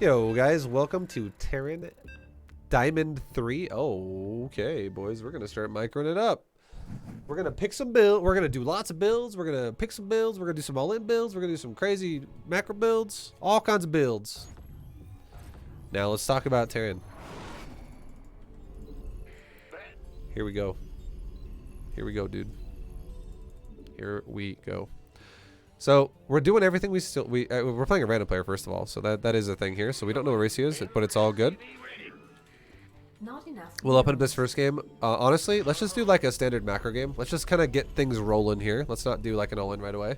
Yo, guys, welcome to Terran Diamond 3. Oh, okay, boys, we're going to start microing it up. We're going to pick some builds. We're going to do lots of builds. We're going to pick some builds. We're going to do some all-in builds. We're going to do some crazy macro builds. All kinds of builds. Now, let's talk about Terran. Here we go. Here we go, dude. Here we go. So we're doing everything we're playing a random player first of all, so that is a thing here. So we don't know what race he is, but it's all good. We'll open up this first game. Honestly, let's just do like a standard macro game. Let's just kind of get things rolling here. Let's not do like an all-in right away.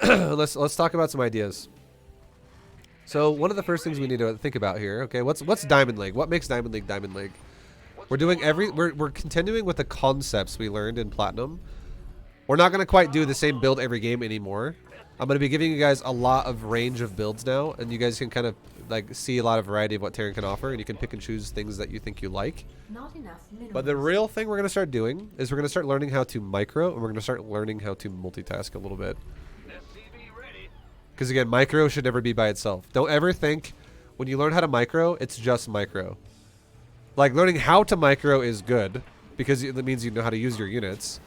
let's talk about some ideas. So one of the first things we need to think about here. Okay, what's Diamond League? What makes Diamond League Diamond League? We're continuing with the concepts we learned in Platinum. We're not going to quite do the same build every game anymore. I'm going to be giving you guys a lot of range of builds now, and you guys can kind of like see a lot of variety of what Terran can offer, and you can pick and choose things that you think you like. But the real thing we're going to start doing is we're going to start learning how to micro, and we're going to start learning how to multitask a little bit. Because again, micro should never be by itself. Don't ever think when you learn how to micro, it's just micro. Like learning how to micro is good, because it means you know how to use your units.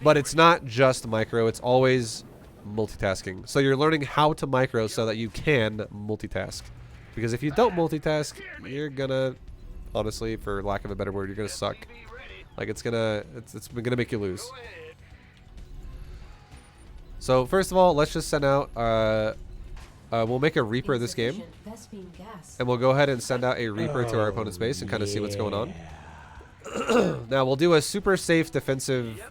But it's not just micro, it's always multitasking. So you're learning how to micro so that you can multitask. Because if you don't multitask, you're gonna, honestly, for lack of a better word, you're gonna suck. Like it's gonna make you lose. So first of all, let's just send out, we'll make a Reaper this game. And we'll go ahead and send out a Reaper to our opponent's base and kind of see what's going on. Now we'll do a super safe defensive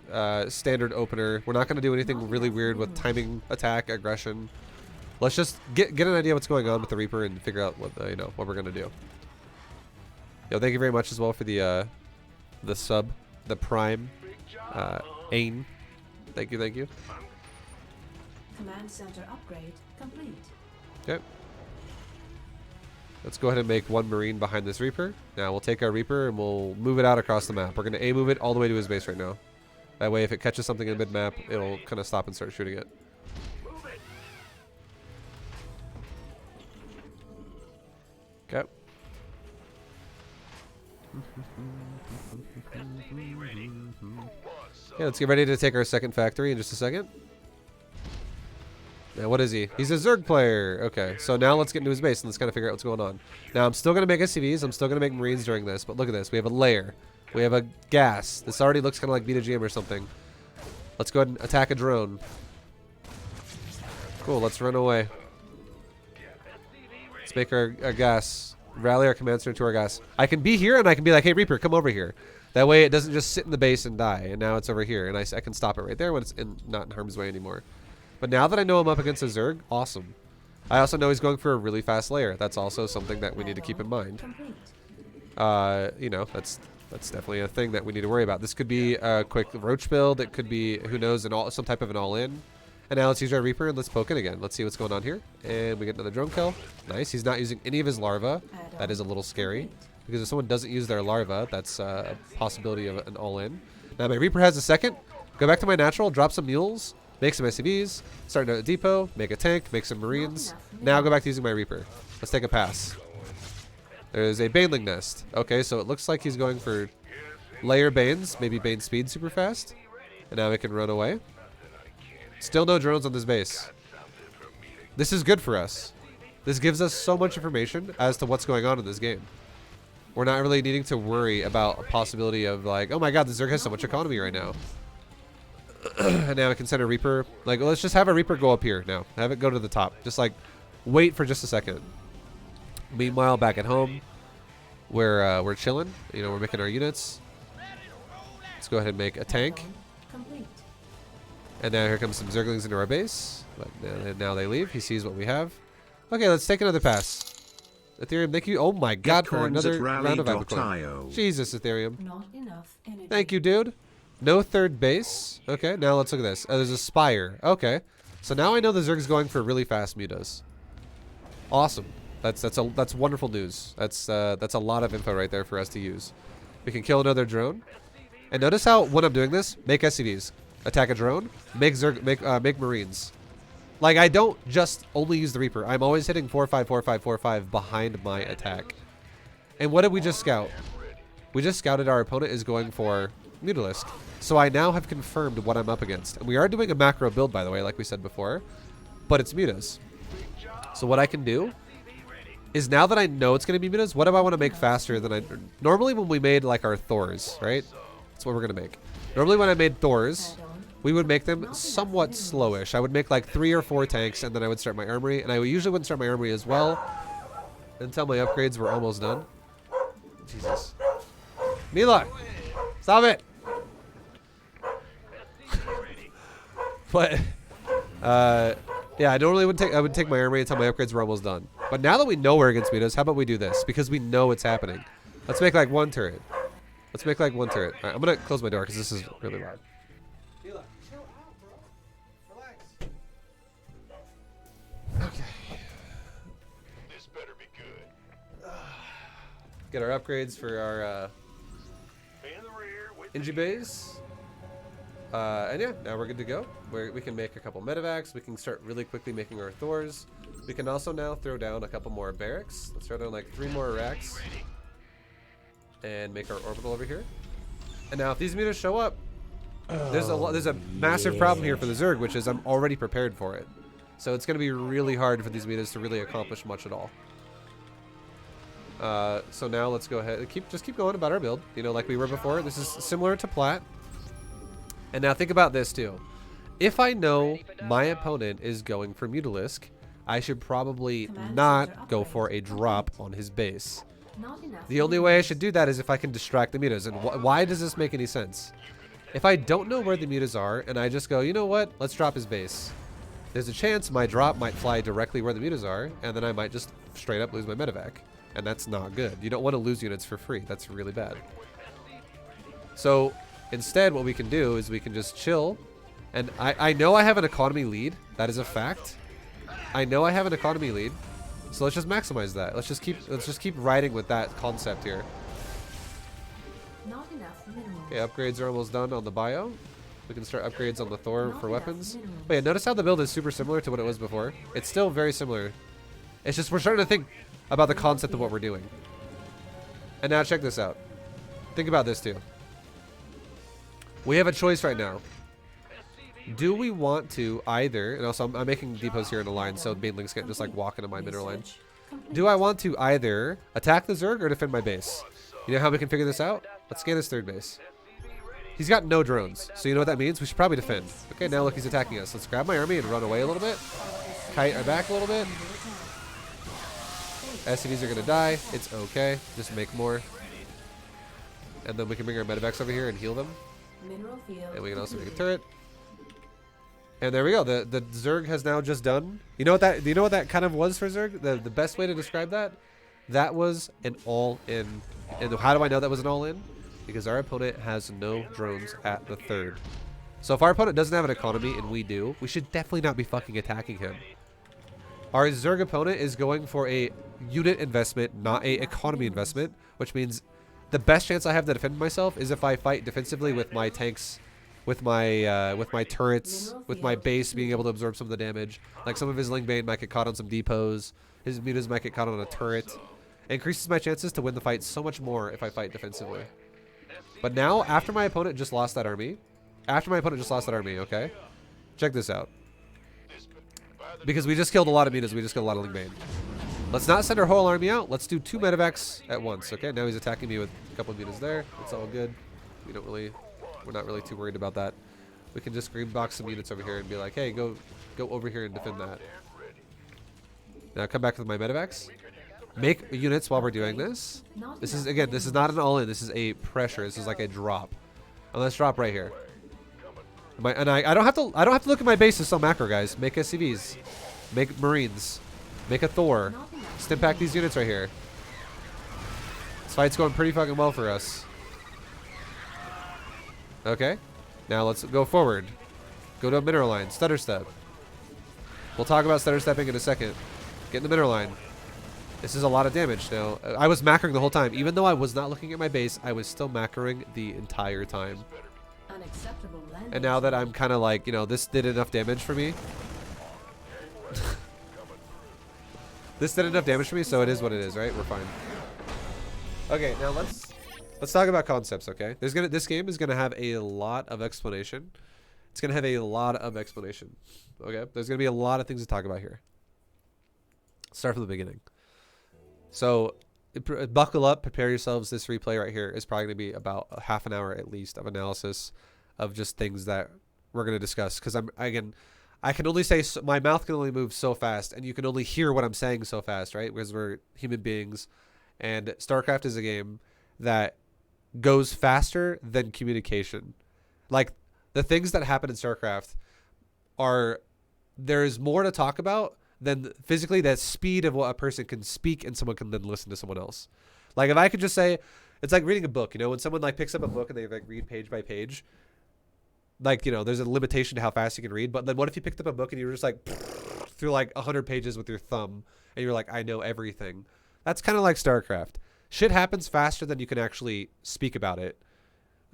standard opener. We're not going to do anything really weird with timing, attack, aggression. Let's just get an idea what's going on with the Reaper and figure out what what we're going to do. Yo, thank you very much as well for the sub, the Prime, Ain. Thank you, thank you. Command center upgrade complete. Okay. Let's go ahead and make one Marine behind this Reaper. Now we'll take our Reaper and we'll move it out across the map. We're going to A-move it all the way to his base right now. That way if it catches something in mid-map, it'll kind of stop and start shooting it. Okay. Yeah, let's get ready to take our second factory in just a second. Now, what is he? He's a Zerg player. Okay, so now let's get into his base and let's kind of figure out what's going on. Now, I'm still going to make SCVs. I'm still going to make Marines during this. But look at this. We have a layer. We have a gas. This already looks kind of like B2GM or something. Let's go ahead and attack a drone. Cool, let's run away. Let's make our gas. Rally our command center to our gas. I can be here and I can be like, hey, Reaper, come over here. That way it doesn't just sit in the base and die. And now it's over here. And I can stop it right there when it's not in harm's way anymore. But now that I know I'm up against a Zerg, awesome. I also know he's going for a really fast layer. That's also something that we need to keep in mind. You know, that's definitely a thing that we need to worry about. This could be a quick Roach build. It could be, who knows, some type of an all-in. And now let's use our Reaper and let's poke it again. Let's see what's going on here. And we get another drone kill. Nice. He's not using any of his larva. That is a little scary. Because if someone doesn't use their larva, that's a possibility of an all-in. Now my Reaper has a second. Go back to my natural, drop some mules. Make some SCVs, start a depot, make a tank, make some Marines. Now go back to using my Reaper. Let's take a pass. There's a Baneling nest. Okay, so it looks like he's going for layer Banes, maybe Bane speed super fast. And now we can run away. Still no drones on this base. This is good for us. This gives us so much information as to what's going on in this game. We're not really needing to worry about a possibility of like, oh my god, the Zerg has so much economy right now. And now I can send a Reaper. Like, let's just have a Reaper go up here now. Have it go to the top. Just like, wait for just a second. Meanwhile, back at home, we're chilling. You know, we're making our units. Let's go ahead and make a tank. And now here comes some Zerglings into our base. But now they leave. He sees what we have. Okay, let's take another pass. Ethereum, thank you. Oh my god, for another round of Bitcoin. Jesus, Ethereum. Not enough energy. Thank you, dude. No third base. Okay, now let's look at this. There's a Spire. Okay. So now I know the Zerg's going for really fast mutas. Awesome. That's wonderful news. That's a lot of info right there for us to use. We can kill another drone. And notice how when I'm doing this, make SCVs. Attack a drone, make Marines. Like, I don't just only use the Reaper. I'm always hitting 4-5, 4-5, 4-5 behind my attack. And what did we just scout? We just scouted our opponent is going for Mutalisk. So I now have confirmed what I'm up against. And we are doing a macro build, by the way, like we said before. But it's Mutas. So what I can do is, now that I know it's going to be Mutas, what do I want to make faster than I... Normally when we made like our Thors, right? That's what we're going to make. Normally when I made Thors, we would make them somewhat slowish. I would make like 3 or 4 tanks, and then I would start my armory. And I usually wouldn't start my armory as well until my upgrades were almost done. Jesus. Mila! Stop it! But, yeah, I normally would take my armory until my upgrades were almost done. But now that we know we're against Mutas, how about we do this? Because we know it's happening. Let's make like 1 turret. Let's make like 1 turret. Alright, I'm gonna close my door because this is really loud. Mila, chill out, bro. Relax. Okay. This better be good. Get our upgrades for our In the rear with Inji base. And yeah, now we're good to go. We can make a couple medevacs. We can start really quickly making our Thors. We can also now throw down a couple more barracks. Let's throw down like 3 more racks. And make our orbital over here. And now if these Mutas show up, there's a massive problem here for the Zerg, which is I'm already prepared for it. So it's going to be really hard for these Mutas to really accomplish much at all. So now let's go ahead and just keep going about our build, you know, like we were before. This is similar to Plat. And now think about this too. If I know my opponent is going for Mutalisk, I should probably not go for a drop on his base. The only way I should do that is if I can distract the Mutas. And why does this make any sense? If I don't know where the Mutas are and I just go, you know what, let's drop his base, there's a chance my drop might fly directly where the Mutas are, and then I might just straight up lose my medevac. And that's not good. You don't want to lose units for free. That's really bad. So instead, what we can do is we can just chill. And I know I have an economy lead. That is a fact. I know I have an economy lead. So let's just maximize that. Let's just keep riding with that concept here. Not enough minerals. Okay, upgrades are almost done on the bio. We can start upgrades on the Thor for weapons. But yeah, notice how the build is super similar to what it was before. It's still very similar. It's just we're starting to think about the concept of what we're doing. And now check this out. Think about this too. We have a choice right now. Do we want to either, and also I'm making depots here in a line so Banelings can't just like walk into my mineral line. Do I want to either attack the Zerg or defend my base? You know how we can figure this out? Let's scan his third base. He's got no drones, so you know what that means? We should probably defend. Okay, now look, he's attacking us. Let's grab my army and run away a little bit. Kite our back a little bit. SCVs are gonna die. It's okay. Just make more. And then we can bring our medevacs over here and heal them. Mineral field. And we can also make a turret. And there we go. The Zerg has now just done. You know what that? Do you know what that kind of was for Zerg? The best way to describe that? That was an all-in. And how do I know that was an all-in? Because our opponent has no drones at the third. So if our opponent doesn't have an economy and we do, we should definitely not be fucking attacking him. Our Zerg opponent is going for a unit investment, not a economy investment, which means the best chance I have to defend myself is if I fight defensively with my tanks, with my turrets, with my base being able to absorb some of the damage. Like some of his Lingbane might get caught on some depots. His Mutas might get caught on a turret. It increases my chances to win the fight so much more if I fight defensively. But now, after my opponent just lost that army, okay? Check this out. Because we just killed a lot of Mutas, we just killed a lot of Lingbane. Let's not send our whole army out. Let's do 2 medevacs at once, okay? Now he's attacking me with a couple of Mutas there. It's all good. We're not really too worried about that. We can just green box some units over here and be like, hey, go over here and defend that. Now come back with my medevacs. Make units while we're doing this. This is not an all-in. This is a pressure. This is like a drop. And let's drop right here. I don't have to look at my base to sell macro, guys. Make SCVs. Make Marines. Make a Thor. Stim pack these units right here. This fight's going pretty fucking well for us. Okay. Now let's go forward. Go to a mineral line. Stutter step. We'll talk about stutter stepping in a second. Get in the mineral line. This is a lot of damage now. I was macroing the whole time. Even though I was not looking at my base, I was still macroing the entire time. Unacceptable land. And now that I'm kind of like, you know, this did enough damage for me. This did enough damage for me, so it is what it is, right? We're fine. Okay, now let's talk about concepts, okay? This game is gonna have a lot of explanation. It's gonna have a lot of explanation. Okay? There's gonna be a lot of things to talk about here. Start from the beginning. So buckle up, prepare yourselves. This replay right here is probably gonna be about a half an hour at least of analysis of just things that we're gonna discuss. Because I can only say my mouth can only move so fast, and you can only hear what I'm saying so fast, right? Because we're human beings, and StarCraft is a game that goes faster than communication. Like the things that happen in StarCraft there's more to talk about than physically the speed of what a person can speak and someone can then listen to someone else. Like if I could just say, it's like reading a book, you know, when someone like picks up a book and they like read page by page, like, you know, there's a limitation to how fast you can read. But then what if you picked up a book and you were just like through like 100 pages with your thumb and you're like, I know everything. That's kind of like StarCraft. Shit happens faster than you can actually speak about it.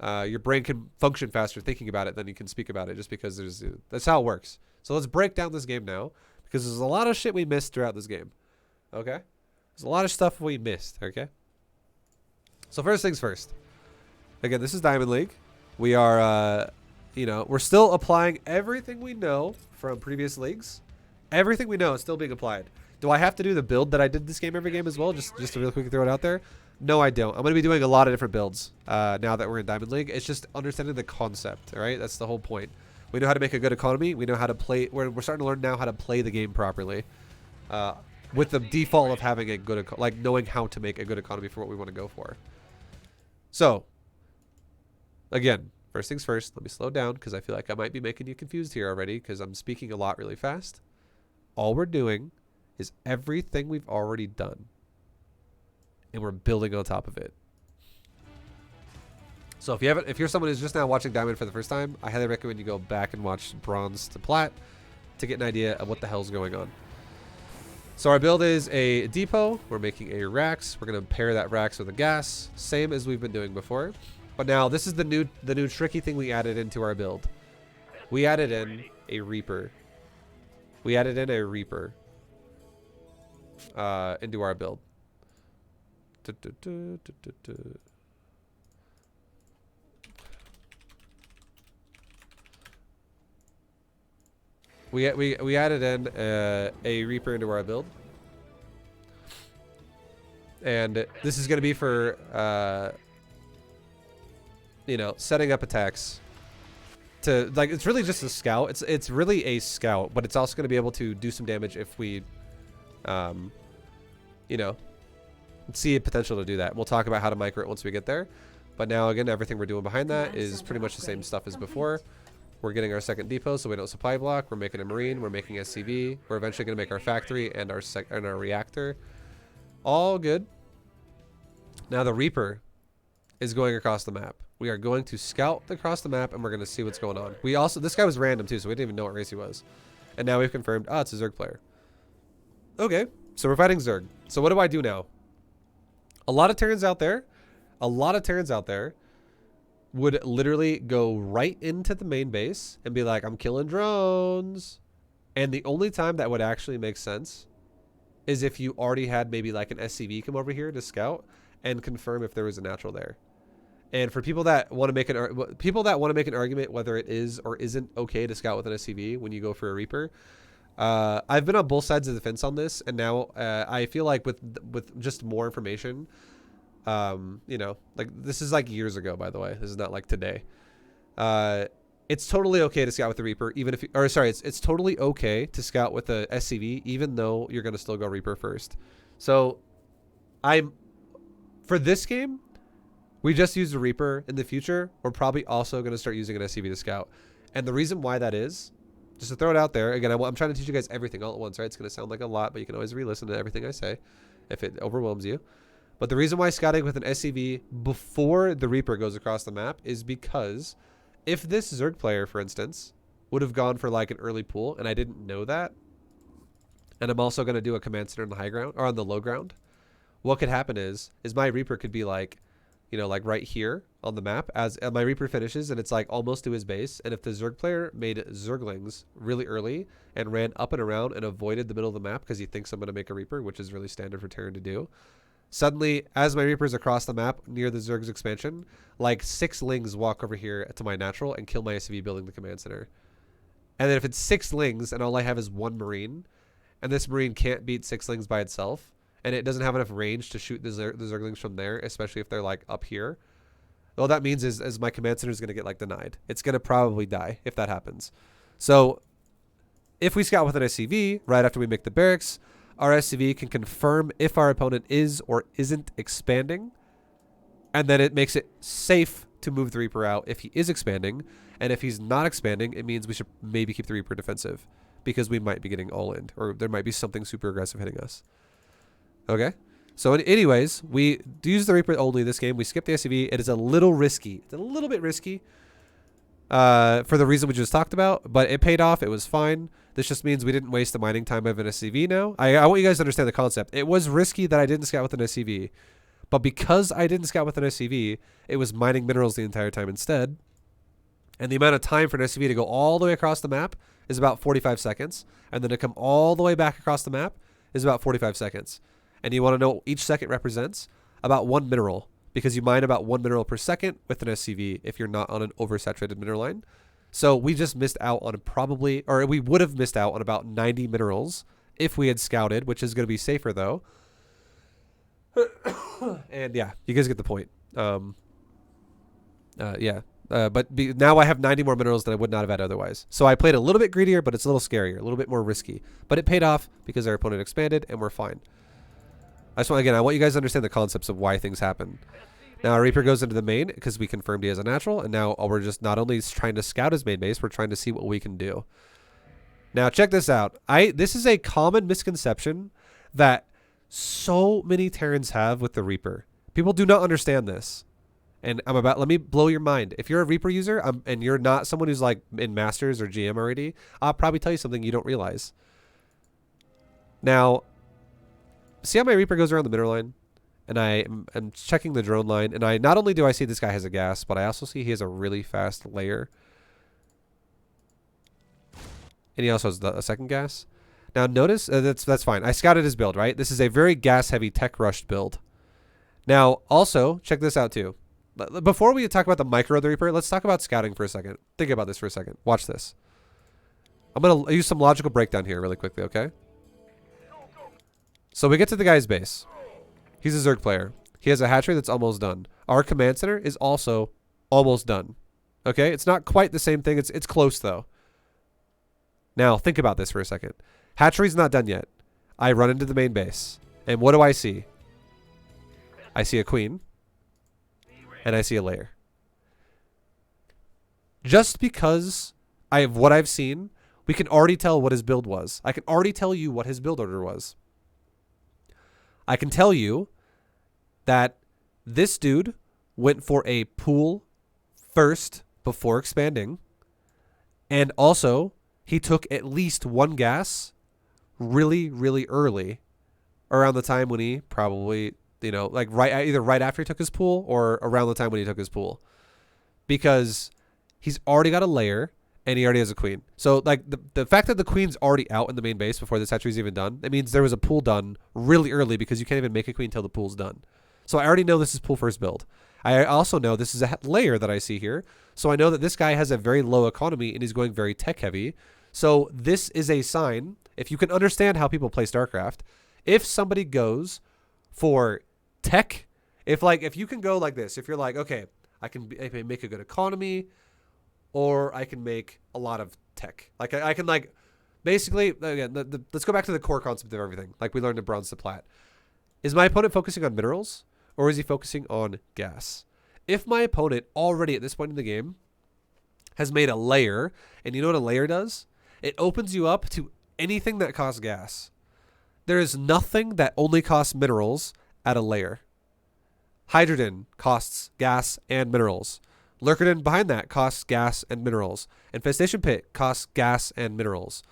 Your brain can function faster thinking about it than you can speak about it, just because that's how it works. So let's break down this game now, because there's a lot of shit we missed throughout this game. Okay? There's a lot of stuff we missed, okay? So first things first. Again, this is Diamond League. We are, you know, we're still applying everything we know from previous leagues. Everything we know is still being applied. Do I have to do the build that I did this game every game as well? Just to real quick throw it out there. No, I don't. I'm going to be doing a lot of different builds now that we're in Diamond League. It's just understanding the concept, all right? That's the whole point. We know how to make a good economy. We know how to play. We're starting to learn now how to play the game properly, with the default of having a good, like knowing how to make a good economy for what we want to go for. So, again, first things first. Let me slow down because I feel like I might be making you confused here already because I'm speaking a lot really fast. All we're doing is everything we've already done, and we're building on top of it. So if you're someone who's just now watching Diamond for the first time, I highly recommend you go back and watch Bronze to Plat to get an idea of what the hell's going on. So our build is a depot. We're making a Rax. We're gonna pair that Rax with a gas, same as we've been doing before. But now this is the new tricky thing we added into our build. We added in a Reaper. We added in a Reaper into our build. We added in a Reaper into our build, and this is going to be for you know, setting up attacks. To like, it's really just a scout. It's really a scout, but it's also going to be able to do some damage if we, you know, see a potential to do that. We'll talk about how to micro it once we get there. But now again, everything we're doing behind that is pretty much the same stuff as before. We're getting our second depot, so we don't supply block. We're making a marine. We're making SCV. We're eventually going to make our factory and our reactor. All good. Now the Reaper is going across the map. We are going to scout across the map, and we're going to see what's going on. We also, this guy was random too, so we didn't even know what race he was. And now we've confirmed, it's a Zerg player. Okay, so we're fighting Zerg. So what do I do now? A lot of Terrans out there would literally go right into the main base and be like, I'm killing drones. And the only time that would actually make sense is if you already had maybe like an SCV come over here to scout and confirm if there was a natural there. And for people that want to make an argument whether it is or isn't okay to scout with an SCV when you go for a Reaper, I've been on both sides of the fence on this, and now I feel like with just more information, you know, like this is like years ago, by the way. This is not like today. It's totally okay to scout with the Reaper, even if it's totally okay to scout with the SCV, even though you're gonna still go Reaper first. So for this game, we just use the Reaper. In the future, we're probably also going to start using an SCV to scout. And the reason why that is, just to throw it out there, again, I'm trying to teach you guys everything all at once, right? It's going to sound like a lot, but you can always re-listen to everything I say if it overwhelms you. But the reason why scouting with an SCV before the Reaper goes across the map is because if this Zerg player, for instance, would have gone for like an early pool, and I didn't know that, and I'm also going to do a command center on the high ground, or on the low ground, what could happen is my Reaper could be like, you know, like right here on the map as my Reaper finishes, and it's like almost to his base. And if the Zerg player made Zerglings really early and ran up and around and avoided the middle of the map because he thinks I'm going to make a Reaper, which is really standard for Terran to do, suddenly, as my Reaper's across the map near the Zerg's expansion, like 6 Lings walk over here to my natural and kill my SCV building the command center. And then if it's 6 Lings and all I have is 1 Marine, and this Marine can't beat 6 Lings by itself, and it doesn't have enough range to shoot the Zerglings from there, especially if they're like up here, all that means is my command center is going to get like denied. It's going to probably die if that happens. So if we scout with an SCV right after we make the barracks, our SCV can confirm if our opponent is or isn't expanding, and then it makes it safe to move the Reaper out if he is expanding. And if he's not expanding, it means we should maybe keep the Reaper defensive because we might be getting all in, or there might be something super aggressive hitting us. Okay, so anyways, we use the Reaper only this game. We skip the SCV. It is a little risky. It's a little bit risky for the reason we just talked about, but it paid off. It was fine. This just means we didn't waste the mining time of an SCV now. I want you guys to understand the concept. It was risky that I didn't scout with an SCV, but because I didn't scout with an SCV, it was mining minerals the entire time instead. And the amount of time for an SCV to go all the way across the map is about 45 seconds. And then to come all the way back across the map is about 45 seconds. And you want to know what each second represents? About 1 mineral, because you mine about 1 mineral per second with an SCV if you're not on an oversaturated mineral line. So we just missed out on we would have missed out on about 90 minerals if we had scouted, which is going to be safer though. And yeah, you guys get the point. Now I have 90 more minerals than I would not have had otherwise. So I played a little bit greedier, but it's a little scarier, a little bit more risky. But it paid off because our opponent expanded and we're fine. I want you guys to understand the concepts of why things happen. Now our Reaper goes into the main because we confirmed he has a natural, and now we're just not only trying to scout his main base, we're trying to see what we can do. Now check this out. This is a common misconception that so many Terrans have with the Reaper. People do not understand this. And let me blow your mind. If you're a Reaper user and you're not someone who's like in Masters or GM already, I'll probably tell you something you don't realize. Now, see how my Reaper goes around the middle line? And I am checking the drone line. And not only do I see this guy has a gas, but I also see he has a really fast layer. And he also has a second gas. Now notice, that's fine. I scouted his build, right? This is a very gas-heavy tech rushed build. Now, also, check this out too. Before we talk about the micro of the Reaper, let's talk about scouting for a second. Think about this for a second. Watch this. I'm going to use some logical breakdown here really quickly, okay? So we get to the guy's base. He's a Zerg player. He has a hatchery that's almost done. Our command center is also almost done. Okay? It's not quite the same thing. It's close, though. Now, think about this for a second. Hatchery's not done yet. I run into the main base. And what do I see? I see a queen. And I see a layer. Just because of what I've seen, we can already tell what his build was. I can already tell you what his build order was. I can tell you that this dude went for a pool first before expanding. And also, he took at least 1 gas really, really early. Around the time when he probably, like either right after he took his pool or around the time when he took his pool. Because he's already got a layer and he already has a queen. So like the fact that the queen's already out in the main base before this hatchery's even done, it means there was a pool done really early because you can't even make a queen until the pool's done. So I already know this is pool first build. I also know this is a layer that I see here. So I know that this guy has a very low economy and he's going very tech heavy. So this is a sign, if you can understand how people play StarCraft, if somebody goes for tech, if you can go like this, if you're like, okay, I can make a good economy, or I can make a lot of tech. Like I can like, basically, again, let's go back to the core concept of everything. Like we learned in Bronze to Plat. Is my opponent focusing on minerals, or is he focusing on gas? If my opponent already at this point in the game has made a layer, and you know what a layer does? It opens you up to anything that costs gas. There is nothing that only costs minerals at a layer. Hydrogen costs gas and minerals. Lurkerton behind that costs gas and minerals. Infestation Pit costs gas and minerals.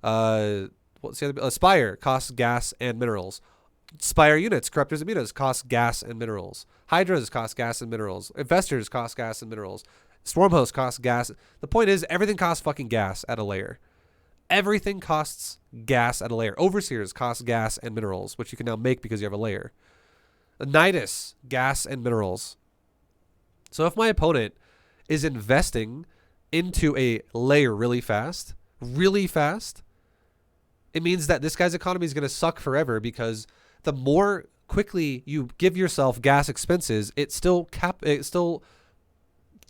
What's the other? Spire costs gas and minerals. Spire units, Corruptors and Mutas cost gas and minerals. Hydras cost gas and minerals. Investors cost gas and minerals. Swarm hosts cost gas. The point is, everything costs fucking gas at a layer. Everything costs gas at a layer. Overseers cost gas and minerals, which you can now make because you have a layer. Nidus, gas and minerals. So if my opponent is investing into a layer really fast, it means that this guy's economy is going to suck forever, because the more quickly you give yourself gas expenses, it still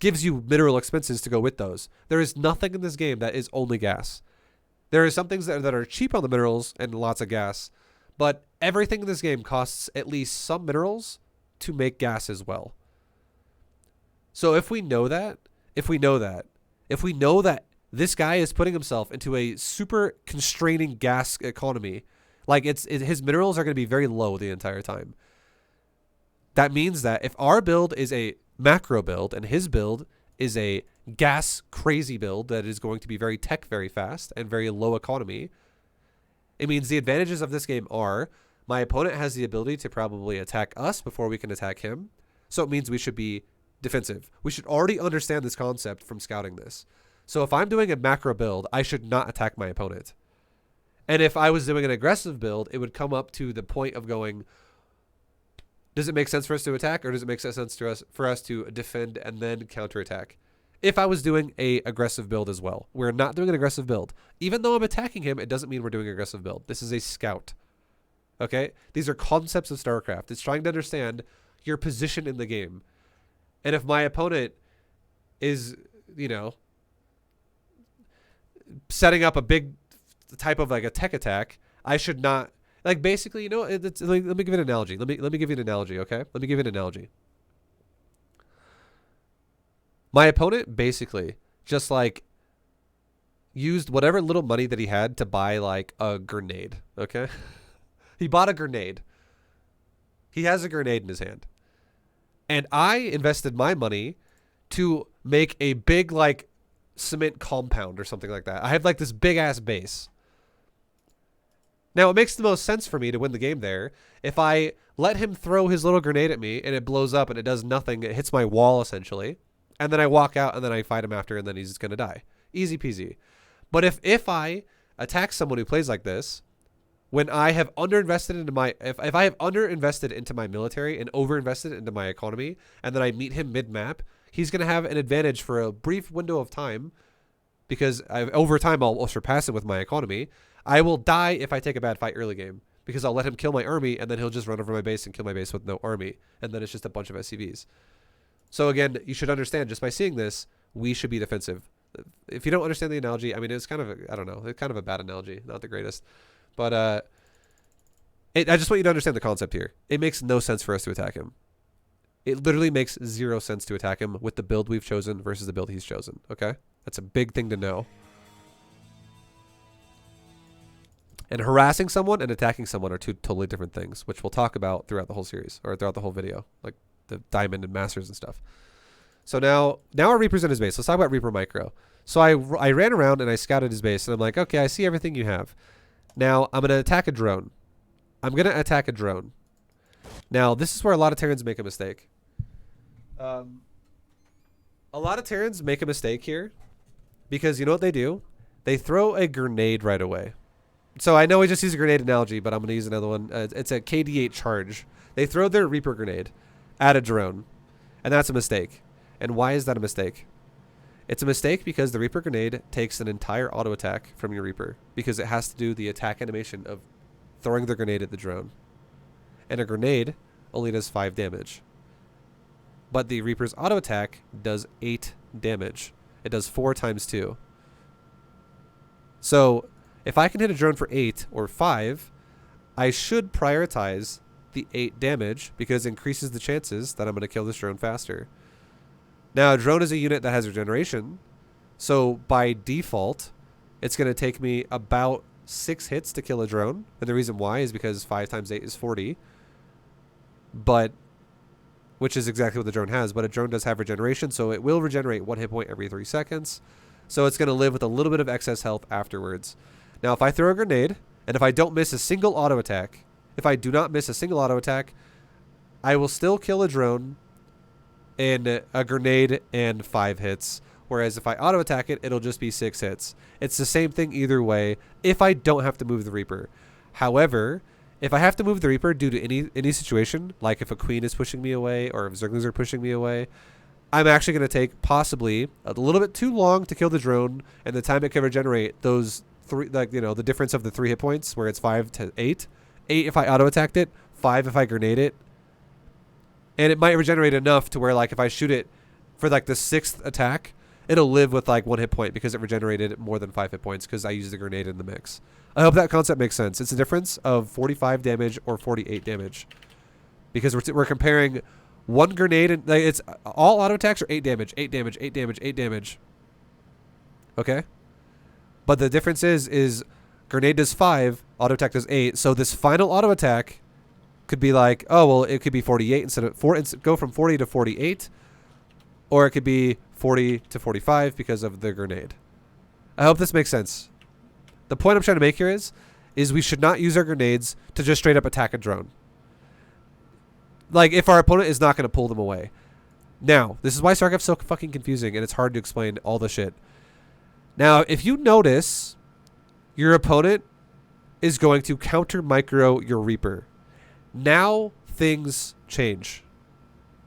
gives you mineral expenses to go with those. There is nothing in this game that is only gas. There are some things that are cheap on the minerals and lots of gas, but everything in this game costs at least some minerals to make gas as well. So if we know that this guy is putting himself into a super constraining gas economy, like his minerals are going to be very low the entire time. That means that if our build is a macro build and his build is a gas crazy build that is going to be very tech, very fast, and very low economy, it means the advantages of this game are my opponent has the ability to probably attack us before we can attack him. So it means we should be defensive. We should already understand this concept from scouting this. So if I'm doing a macro build, I should not attack my opponent. And if I was doing an aggressive build, it would come up to the point of going, does it make sense for us to attack, or does it make sense for us to defend and then counterattack? If I was doing a aggressive build as well. We're not doing an aggressive build. Even though I'm attacking him, it doesn't mean we're doing an aggressive build. This is a scout. Okay? These are concepts of StarCraft. It's trying to understand your position in the game. And if my opponent is, setting up a big type of like a tech attack, I should not, like, basically, let me give you an analogy. Let me give you an analogy, okay? Let me give you an analogy. My opponent basically just like used whatever little money that he had to buy like a grenade, okay? He bought a grenade. He has a grenade in his hand. And I invested my money to make a big like cement compound or something like that. I have like this big ass base. Now it makes the most sense for me to win the game there if I let him throw his little grenade at me and it blows up and it does nothing. It hits my wall essentially. And then I walk out and then I fight him after and then he's going to die. Easy peasy. But if I attack someone who plays like this, when I have underinvested into my, if I have underinvested into my military and overinvested into my economy, and then I meet him mid-map, he's going to have an advantage for a brief window of time, because over time I'll surpass it with my economy. I will die if I take a bad fight early game, because I'll let him kill my army, and then he'll just run over my base and kill my base with no army, and then it's just a bunch of SCVs. So again, you should understand, just by seeing this, we should be defensive. If you don't understand the analogy, I mean, it's kind of, I don't know, it's kind of a bad analogy, not the greatest. But I just want you to understand the concept here. It makes no sense for us to attack him. It literally makes zero sense to attack him with the build we've chosen versus the build he's chosen, okay? That's a big thing to know. And harassing someone and attacking someone are two totally different things, which we'll talk about throughout the whole series, or throughout the whole video, like the Diamond and Masters and stuff. So now our Reaper's in his base. Let's talk about Reaper Micro. So I ran around and I scouted his base, and I'm like, okay, I see everything you have. Now, I'm going to attack a drone. Now, this is where a lot of Terrans make a mistake. A lot of Terrans make a mistake here because you know what they do? They throw a grenade right away. So I know we just used a grenade analogy, but I'm going to use another one. It's a KD8 charge. They throw their Reaper grenade at a drone, and that's a mistake. And why is that a mistake? It's a mistake because the Reaper grenade takes an entire auto attack from your Reaper, because it has to do the attack animation of throwing the grenade at the drone. And a grenade only does 5 damage. But the Reaper's auto attack does 8 damage. It does 4 times 2. So if I can hit a drone for 8 or 5, I should prioritize the 8 damage, because it increases the chances that I'm going to kill this drone faster. Now, a drone is a unit that has regeneration, so by default, it's going to take me about 6 hits to kill a drone. And the reason why is because 5 times 8 is 40, which is exactly what the drone has. But a drone does have regeneration, so it will regenerate 1 hit point every 3 seconds. So it's going to live with a little bit of excess health afterwards. Now, if I throw a grenade, and if I don't miss a single auto attack, if I do not miss a single auto attack, I will still kill a drone in a grenade and 5 hits. Whereas if I auto attack it, it'll just be 6 hits. It's the same thing either way if I don't have to move the Reaper. However, if I have to move the Reaper due to any situation, like if a Queen is pushing me away or if Zerglings are pushing me away, I'm actually going to take possibly a little bit too long to kill the drone, and the time it can regenerate those 3, like, you know, the difference of the 3 hit points where it's 5 to 8. 8 if I auto attacked it, 5 if I grenade it. And it might regenerate enough to where, like, if I shoot it for like the 6th attack, it'll live with like 1 hit point because it regenerated more than 5 hit points because I used the grenade in the mix. I hope that concept makes sense. It's a difference of 45 damage or 48 damage because we're comparing one grenade and like, it's all auto attacks are 8 damage, 8 damage, 8 damage, 8 damage. Okay, but the difference is grenade does 5, auto attack does 8. So this final auto attack could be like, oh well, it could be 48 instead of 4. Go from 40 to 48, or it could be 40 to 45 because of the grenade. I hope this makes sense. The point I'm trying to make here is we should not use our grenades to just straight up attack a drone. Like, if our opponent is not going to pull them away. Now, this is why StarCraft's so fucking confusing and it's hard to explain all the shit. Now, if you notice, your opponent is going to counter micro your Reaper. Now, things change.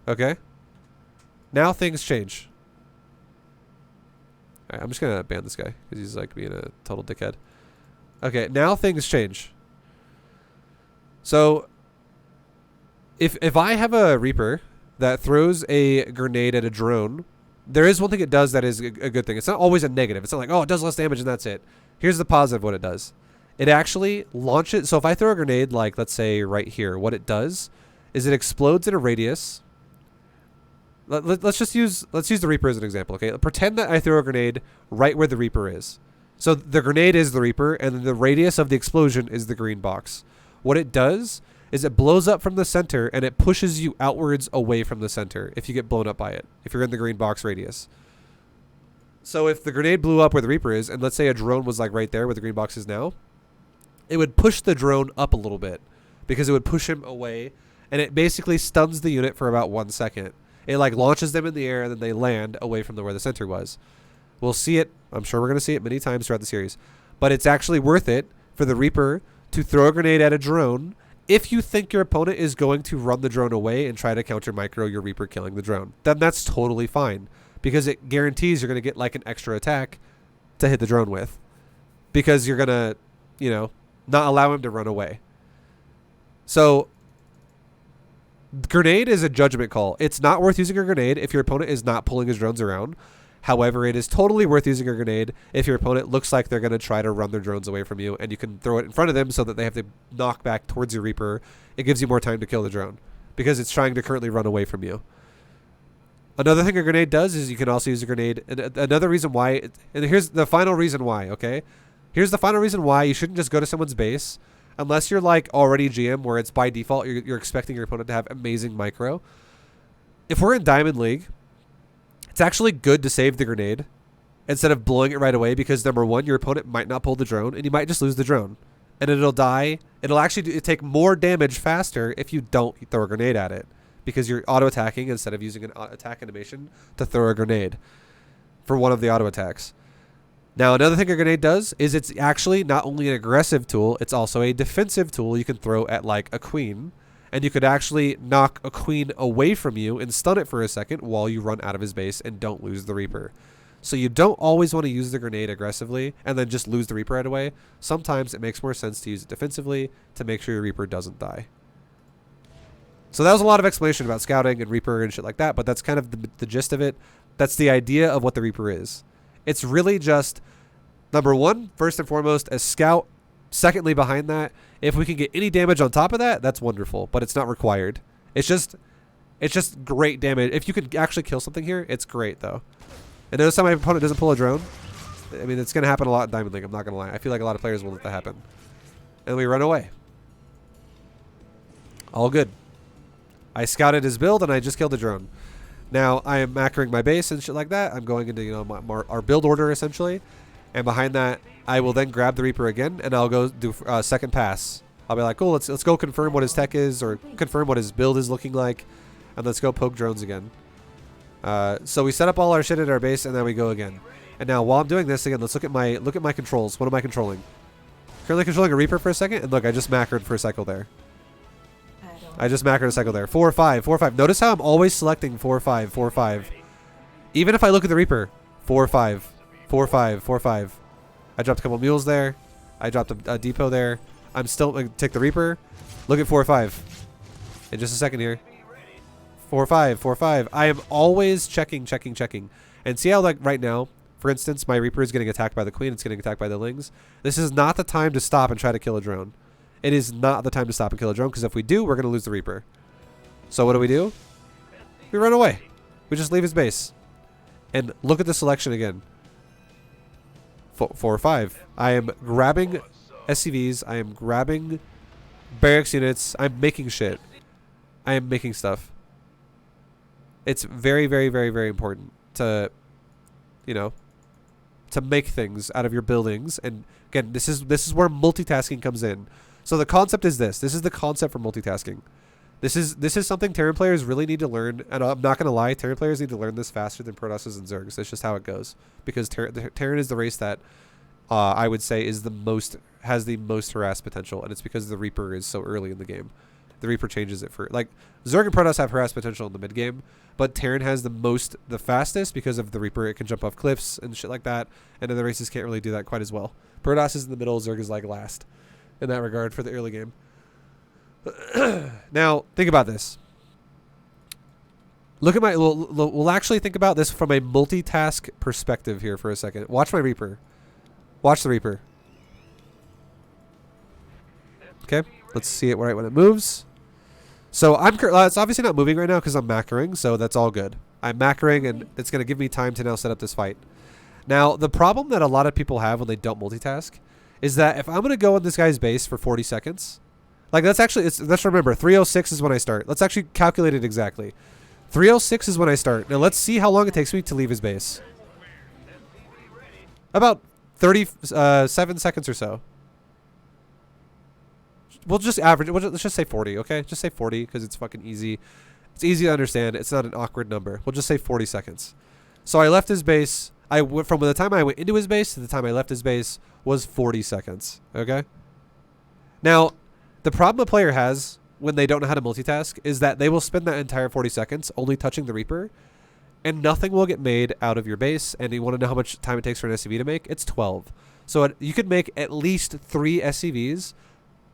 Okay? Now, things change. Alright, I'm just going to ban this guy because he's like being a total dickhead. Okay, now things change. So, if I have a Reaper that throws a grenade at a drone, there is one thing it does that is a good thing. It's not always a negative. It's not like, oh, it does less damage and that's it. Here's the positive what it does. It actually launches. So if I throw a grenade, like let's say right here, what it does is it explodes in a radius. Let's use the Reaper as an example. Okay, pretend that I throw a grenade right where the Reaper is. So the grenade is the Reaper, and the radius of the explosion is the green box. What it does is it blows up from the center and it pushes you outwards away from the center if you get blown up by it, if you're in the green box radius. So if the grenade blew up where the Reaper is, and let's say a drone was like right there where the green box is now, it would push the drone up a little bit because it would push him away, and it basically stuns the unit for about 1 second. It like launches them in the air and then they land away from where the center was. We'll see it. I'm sure we're going to see it many times throughout the series. But it's actually worth it for the Reaper to throw a grenade at a drone if you think your opponent is going to run the drone away and try to counter micro your Reaper killing the drone. Then that's totally fine because it guarantees you're going to get like an extra attack to hit the drone with because you're going to, you know, not allow him to run away. So grenade is a judgment call. It's not worth using a grenade if your opponent is not pulling his drones around. However, it is totally worth using a grenade if your opponent looks like they're going to try to run their drones away from you, and you can throw it in front of them so that they have to knock back towards your Reaper. It gives you more time to kill the drone because it's trying to currently run away from you. Another thing a grenade does is you can also use a grenade. And another reason why, and here's the final reason why, okay? Here's the final reason why you shouldn't just go to someone's base unless you're like already GM where it's by default you're expecting your opponent to have amazing micro. If we're in Diamond League, it's actually good to save the grenade instead of blowing it right away because number one, your opponent might not pull the drone and you might just lose the drone. And it'll die. It'll actually take more damage faster if you don't throw a grenade at it because you're auto-attacking instead of using an attack animation to throw a grenade for one of the auto-attacks. Now, another thing a grenade does is it's actually not only an aggressive tool, it's also a defensive tool you can throw at like a queen. And you could actually knock a queen away from you and stun it for a second while you run out of his base and don't lose the Reaper. So you don't always want to use the grenade aggressively and then just lose the Reaper right away. Sometimes it makes more sense to use it defensively to make sure your Reaper doesn't die. So that was a lot of explanation about scouting and Reaper and shit like that, but that's kind of the gist of it. That's the idea of what the Reaper is. It's really just, number one, first and foremost, a scout. Secondly, behind that, if we can get any damage on top of that, that's wonderful, but it's not required. It's just great damage. If you could actually kill something here, it's great, though. And notice how my opponent doesn't pull a drone? I mean, it's going to happen a lot in Diamond League, I'm not going to lie. I feel like a lot of players will let that happen. And we run away. All good. I scouted his build, and I just killed a drone. Now, I am macroing my base and shit like that. I'm going into, you know, our build order, essentially. And behind that, I will then grab the Reaper again, and I'll go do second pass I'll be like, cool, let's go confirm what his tech is or confirm what his build is looking like, and let's go poke drones again. So we set up all our shit at our base, and then we go again. And now while I'm doing this again, let's look at my controls. What am I controlling? Currently controlling a Reaper for a second, and look, I just macroed for a cycle there. I just macroed a cycle there. 4 or 5, 4 or 5. Notice how I'm always selecting 4 or 5, 4 or 5. Even if I look at the Reaper, 4 or 5, 4 or 5, 4 or 5. I dropped a couple mules there. I dropped a depot there. I'm still going to take the Reaper. Look at 4 or 5. In just a second here. 4 or 5, 4 or 5. I am always checking. And see how, like, right now, for instance, my Reaper is getting attacked by the Queen. It's getting attacked by the Lings. This is not the time to stop and try to kill a drone. It is not the time to stop and kill a drone, because if we do, we're going to lose the Reaper. So what do? We run away. We just leave his base. And look at the selection again. 4 or 5. I am grabbing SCVs. I am grabbing barracks units. I'm making shit. I am making stuff. It's very, very, very, very important to, you know, to make things out of your buildings. And again, this is where multitasking comes in. So the concept is this. This is the concept for multitasking. This is something Terran players really need to learn. And I'm not going to lie, Terran players need to learn this faster than Protosses and Zergs. That's just how it goes. Because Terran is the race that I would say has the most harass potential. And it's because the Reaper is so early in the game. The Reaper changes it for, like, Zerg and Protoss have harass potential in the mid game, but Terran has the fastest because of the Reaper. It can jump off cliffs and shit like that, and other races can't really do that quite as well. Protoss is in the middle, Zerg is like last in that regard for the early game. Now, think about this. Look at my, we'll actually think about this from a multitask perspective here for a second. Watch my Reaper. Watch the Reaper. Okay, let's see it right when it moves. So it's obviously not moving right now because I'm macroing, so that's all good. I'm macroing, and it's going to give me time to now set up this fight. Now, the problem that a lot of people have when they don't multitask is that if I'm going to go in this guy's base for 40 seconds, like let's remember, 306 is when I start. Let's actually calculate it exactly. 306 is when I start. Now, let's see how long it takes me to leave his base. About 37 seconds or so. We'll just average. Let's just say 40, okay? Just say 40 because it's fucking easy. It's easy to understand. It's not an awkward number. We'll just say 40 seconds. So I left his base. From the time I went into his base to the time I left his base was 40 seconds, okay? Now, the problem a player has when they don't know how to multitask is that they will spend that entire 40 seconds only touching the Reaper, and nothing will get made out of your base. And you want to know how much time it takes for an SCV to make? It's 12. So you could make at least 3 SCVs.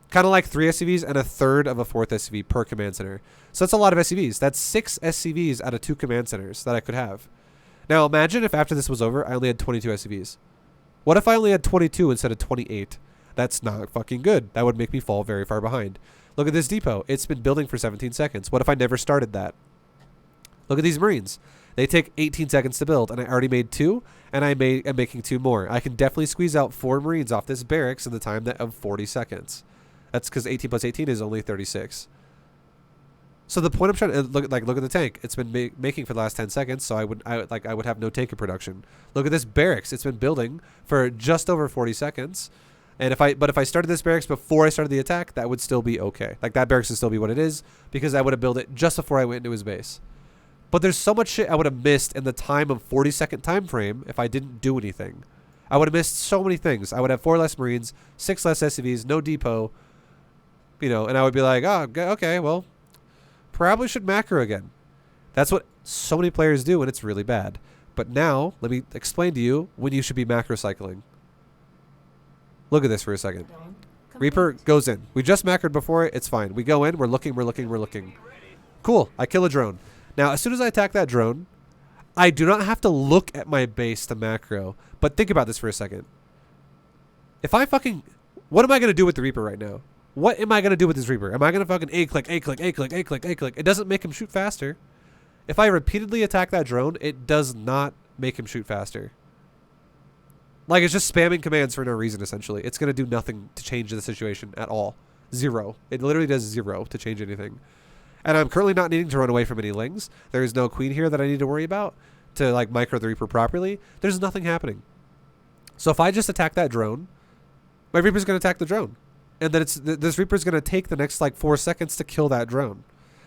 Kind of like 3 SCVs and a third of a 4th SCV per command center. So that's a lot of SCVs. That's 6 SCVs out of 2 command centers that I could have. Now imagine if after this was over, I only had 22 SCVs. What if I only had 22 instead of 28? That's not fucking good. That would make me fall very far behind. Look at this depot. It's been building for 17 seconds. What if I never started that? Look at these Marines. They take 18 seconds to build, and I already made 2, and I'm making 2 more. I can definitely squeeze out 4 Marines off this barracks in the time of 40 seconds. That's because 18 plus 18 is only 36. So the point I'm trying to look at the tank. It's been making for the last 10 seconds, so I would have no tank in production. Look at this barracks. It's been building for just over 40 seconds. And if I started this barracks before I started the attack, that would still be okay. Like, that barracks would still be what it is because I would have built it just before I went into his base. But there's so much shit I would have missed in the time of 40-second time frame if I didn't do anything. I would have missed so many things. I would have 4 less Marines, 6 less SCVs, no depot. You know, and I would be like, oh, okay, well, probably should macro again. That's what so many players do, and it's really bad. But now, let me explain to you when you should be macro cycling. Look at this for a second. Reaper goes in. We just macroed before it. It's fine. We go in. We're looking. Cool. I kill a drone. Now, as soon as I attack that drone, I do not have to look at my base to macro. But think about this for a second. If I fucking... What am I going to do with the Reaper right now? What am I going to do with this Reaper? Am I going to fucking A-click? It doesn't make him shoot faster. If I repeatedly attack that drone, it does not make him shoot faster. Like, it's just spamming commands for no reason, essentially. It's going to do nothing to change the situation at all. 0. It literally does 0 to change anything. And I'm currently not needing to run away from any Lings. There is no Queen here that I need to worry about to, like, micro the Reaper properly. There's nothing happening. So if I just attack that drone, my Reaper's going to attack the drone. And then this Reaper's going to take the next like 4 seconds to kill that drone.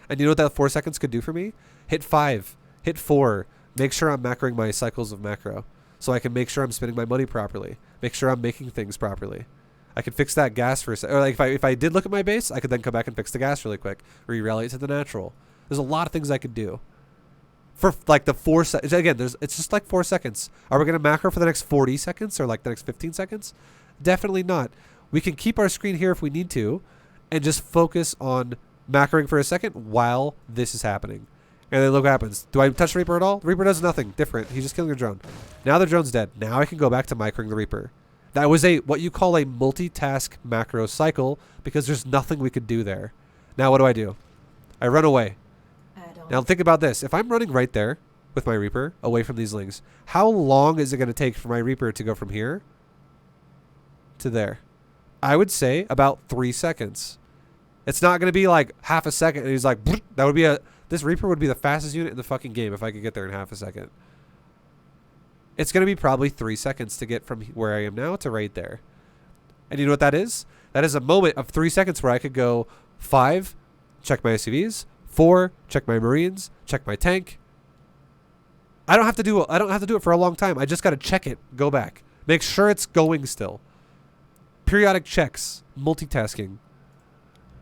And you know what that 4 seconds could do for me? Hit 5, hit 4, make sure I'm macroing my cycles of macro. So I can make sure I'm spending my money properly. Make sure I'm making things properly. I could fix that gas for a second. Or like if I did look at my base, I could then come back and fix the gas really quick. Re-rally it to the natural. There's a lot of things I could do. For like the 4 seconds. Again, it's just like 4 seconds. Are we going to macro for the next 40 seconds or like the next 15 seconds? Definitely not. We can keep our screen here if we need to and just focus on macroing for a second while this is happening. And then look what happens. Do I touch the Reaper at all? The Reaper does nothing different. He's just killing your drone. Now the drone's dead. Now I can go back to microing the Reaper. That was what you call a multitask macro cycle because there's nothing we could do there. Now what do? I run away. Now think about this. If I'm running right there with my Reaper away from these lings, how long is it going to take for my Reaper to go from here to there? I would say about 3 seconds. It's not going to be like half a second. And he's like, that would be this Reaper would be the fastest unit in the fucking game if I could get there in half a second. It's going to be probably 3 seconds to get from where I am now to right there. And you know what that is? That is a moment of 3 seconds where I could go 5, check my SCVs, 4, check my Marines, check my tank. I don't have to do it for a long time. I just got to check it, go back. Make sure it's going still. Periodic checks, multitasking.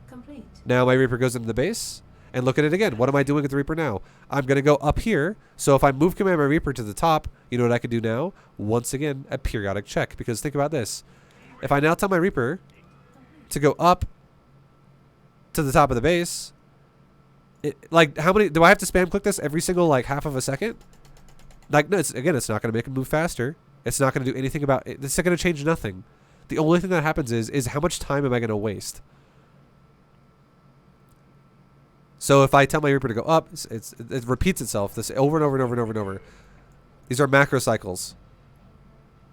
Complete. Now my Reaper goes into the base. And look at it again. What am I doing with the Reaper now? I'm going to go up here. So if I move command my Reaper to the top, you know what I could do now? Once again, a periodic check. Because think about this. If I now tell my Reaper to go up to the top of the base, like how many, do I have to spam click this every single like half of a second? Like, no, it's not going to make it move faster. It's not going to do anything about it. It's not going to change nothing. The only thing that happens is how much time am I going to waste? So if I tell my Reaper to go up, it repeats itself this over and over and over and over and over. These are macro cycles.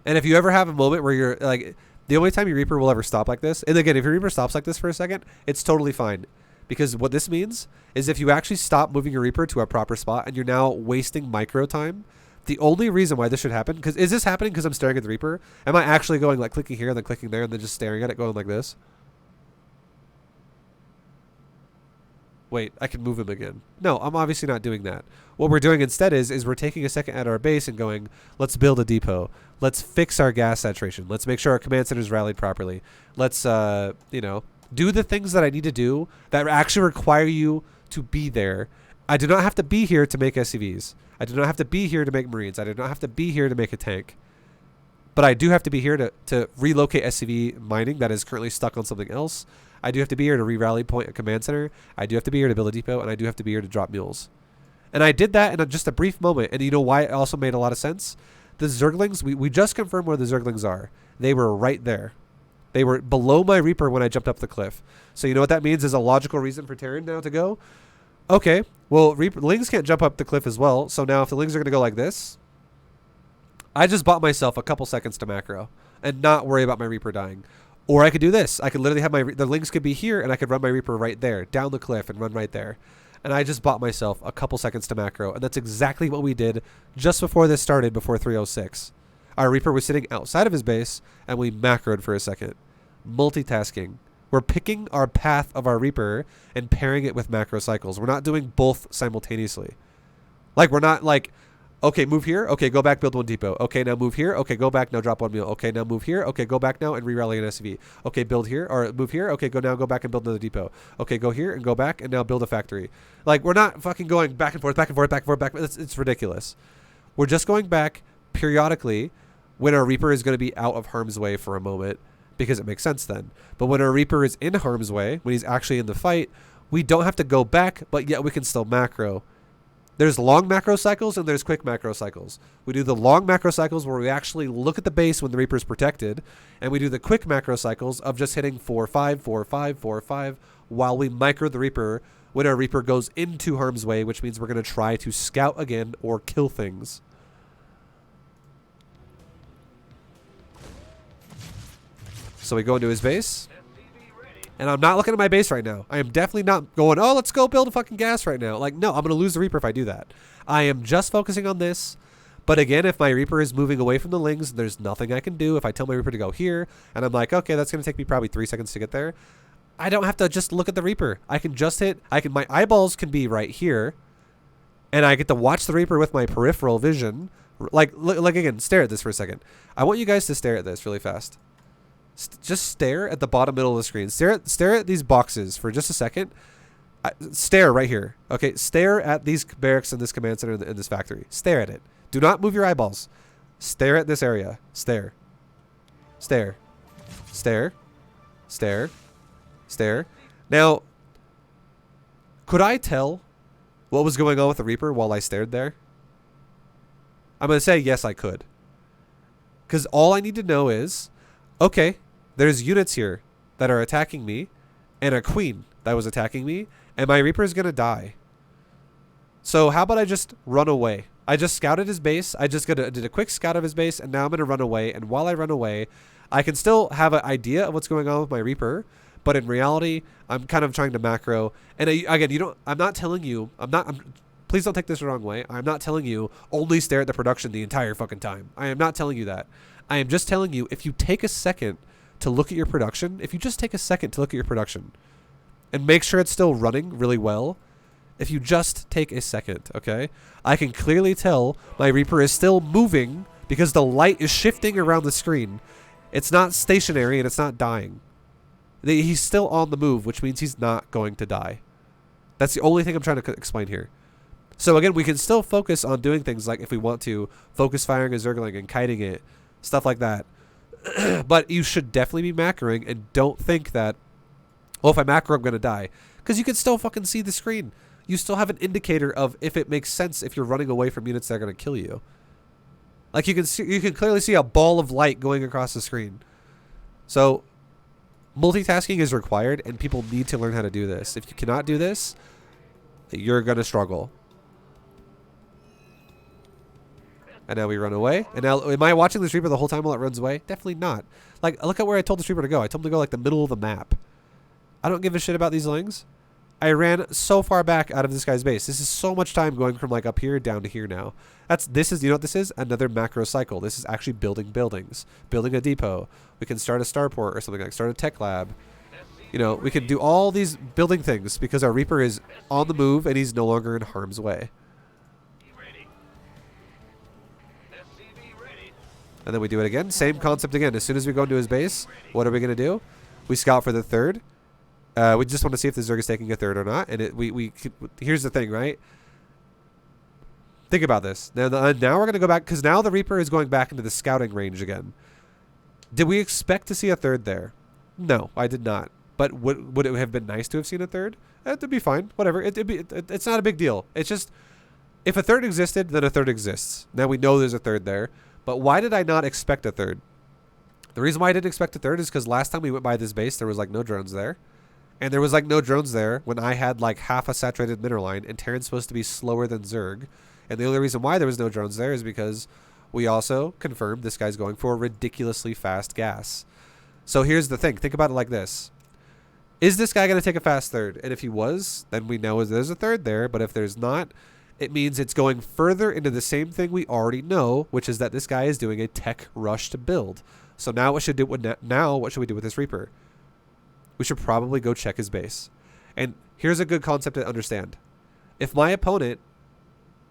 And if you ever have a moment where you're like, the only time your Reaper will ever stop like this, and again, if your Reaper stops like this for a second, it's totally fine. Because what this means is if you actually stop moving your Reaper to a proper spot and you're now wasting micro time, the only reason why this should happen, because is this happening because I'm staring at the Reaper? Am I actually going like clicking here and then clicking there and then just staring at it going like this? Wait, I can move him again. No, I'm obviously not doing that. What we're doing instead is we're taking a second at our base and going, let's build a depot. Let's fix our gas saturation. Let's make sure our command center is rallied properly. Let's, do the things that I need to do that actually require you to be there. I do not have to be here to make SCVs. I do not have to be here to make Marines. I do not have to be here to make a tank. But I do have to be here to relocate SCV mining that is currently stuck on something else. I do have to be here to re-rally point a command center. I do have to be here to build a depot, and I do have to be here to drop mules. And I did that in just a brief moment. And you know why it also made a lot of sense? The Zerglings, we just confirmed where the Zerglings are. They were right there. They were below my Reaper when I jumped up the cliff. So you know what that means is a logical reason for Terran now to go? Okay, well, Lings can't jump up the cliff as well. So now if the Lings are going to go like this, I just bought myself a couple seconds to macro and not worry about my Reaper dying. Or I could do this. I could literally have the Lings could be here and I could run my Reaper right there, down the cliff and run right there. And I just bought myself a couple seconds to macro. And that's exactly what we did just before this started, before 306. Our Reaper was sitting outside of his base and we macroed for a second. Multitasking. We're picking our path of our Reaper and pairing it with macro cycles. We're not doing both simultaneously. Like, we're not like, okay, move here. Okay, go back, build one depot. Okay, now move here. Okay, go back, now drop one mule. Okay, now move here. Okay, go back now and re-rally an SCV. Okay, build here, or move here. Okay, go back and build another depot. Okay, go here and go back and now build a factory. Like, we're not fucking going back and forth, back and forth, back and forth, back. It's ridiculous. We're just going back periodically when our Reaper is going to be out of harm's way for a moment, because it makes sense then. But when our Reaper is in harm's way, when he's actually in the fight, we don't have to go back, but yet we can still macro. There's long macro cycles and there's quick macro cycles. We do the long macro cycles where we actually look at the base when the Reaper's protected, and we do the quick macro cycles of just hitting 4-5, 4-5, 4-5 while we micro the Reaper when our Reaper goes into harm's way, which means we're going to try to scout again or kill things. So we go into his base. And I'm not looking at my base right now. I am definitely not going, oh, let's go build a fucking gas right now. Like, no, I'm going to lose the Reaper if I do that. I am just focusing on this, But again, if my Reaper is moving away from the Lings, there's nothing I can do. If I tell my Reaper to go here, and I'm like, okay, that's going to take me probably 3 seconds to get there, I don't have to just look at the Reaper. I can just hit, my eyeballs can be right here, and I get to watch the Reaper with my peripheral vision. Like again, stare at this for a second. I want you guys to stare at this really fast. Just stare at the bottom middle of the screen. Stare at these boxes for just a second. Stare right here. Okay, stare at these barracks in this command center in this factory. Stare at it. Do not move your eyeballs. Stare at this area. Stare. Stare. Stare. Stare. Stare. Now, could I tell what was going on with the Reaper while I stared there? I'm going to say yes, I could. Because all I need to know is, okay, there's units here that are attacking me, and a queen that was attacking me, and my Reaper is going to die. So how about I just run away? I just scouted his base. I just did a quick scout of his base, and now I'm going to run away. And while I run away, I can still have an idea of what's going on with my Reaper, but in reality, I'm kind of trying to macro. And again, I'm not telling you, please don't take this the wrong way. I'm not telling you only stare at the production the entire fucking time. I am not telling you that. I am just telling you, if you take a second to look at your production, and make sure it's still running really well, if you just take a second, okay? I can clearly tell my Reaper is still moving because the light is shifting around the screen. It's not stationary and it's not dying. He's still on the move, which means he's not going to die. That's the only thing I'm trying to explain here. So again, we can still focus on doing things like, if we want to, focus firing a Zergling and kiting it, stuff like that. But you should definitely be macroing, and don't think that, oh, if I macro, I'm going to die. Because you can still fucking see the screen. You still have an indicator of if it makes sense if you're running away from units that are going to kill you. Like you can clearly see a ball of light going across the screen. So multitasking is required, and people need to learn how to do this. If you cannot do this, you're going to struggle. And now we run away. And now, am I watching this Reaper the whole time while it runs away? Definitely not. Like, look at where I told this Reaper to go. I told him to go like the middle of the map. I don't give a shit about these Lings. I ran so far back out of this guy's base. This is so much time going from like up here down to here now. You know what this is? Another macro cycle. This is actually building buildings. Building a depot. We can start a starport or something like start a tech lab. You know, we can do all these building things because our Reaper is on the move and he's no longer in harm's way. And then we do it again. Same concept again. As soon as we go into his base, what are we going to do? We scout for the third. We just want to see if the Zerg is taking a third or not. And here's the thing, right? Think about this. Now we're going to go back, because now the Reaper is going back into the scouting range again. Did we expect to see a third there? No, I did not. But would it have been nice to have seen a third? It'd be fine. Whatever. It's not a big deal. It's just, if a third existed, then a third exists. Now we know there's a third there. But why did I not expect a third? The reason why I didn't expect a third is because last time we went by this base, there was like no drones there. And there was like no drones there when I had like half a saturated mineral line, and Terran's supposed to be slower than Zerg. And the only reason why there was no drones there is because we also confirmed this guy's going for ridiculously fast gas. So here's the thing. Think about it like this. Is this guy going to take a fast third? And if he was, then we know there's a third there. But if there's not, it means it's going further into the same thing we already know, which is that this guy is doing a tech rush to build. So now what should we do with this Reaper? We should probably go check his base. And here's a good concept to understand. If my opponent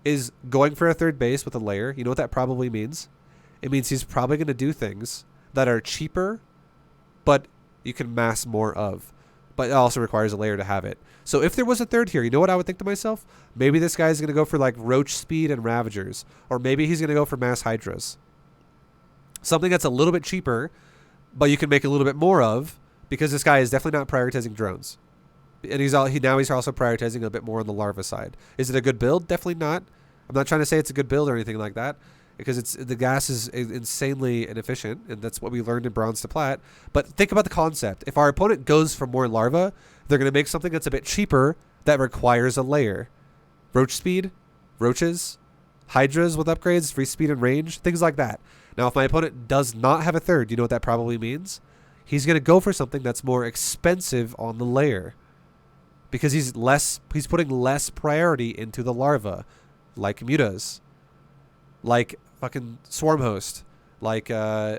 is going for a third base with a layer, you know what that probably means? It means he's probably going to do things that are cheaper, but you can mass more of. But it also requires a layer to have it. So if there was a third here, you know what I would think to myself? Maybe this guy's going to go for like Roach Speed and Ravagers. Or maybe he's going to go for Mass Hydras. Something that's a little bit cheaper, but you can make a little bit more of, because this guy is definitely not prioritizing drones. And he's also prioritizing a bit more on the larva side. Is it a good build? Definitely not. I'm not trying to say it's a good build or anything like that, because the gas is insanely inefficient, and that's what we learned in Bronze to Plat. But think about the concept. If our opponent goes for more larva, they're going to make something that's a bit cheaper that requires a layer. Roach speed, roaches, hydras with upgrades, free speed and range, things like that. Now, if my opponent does not have a third, you know what that probably means? He's going to go for something that's more expensive on the layer, because he's putting less priority into the larva, like Mutas. like fucking Swarm Host, like I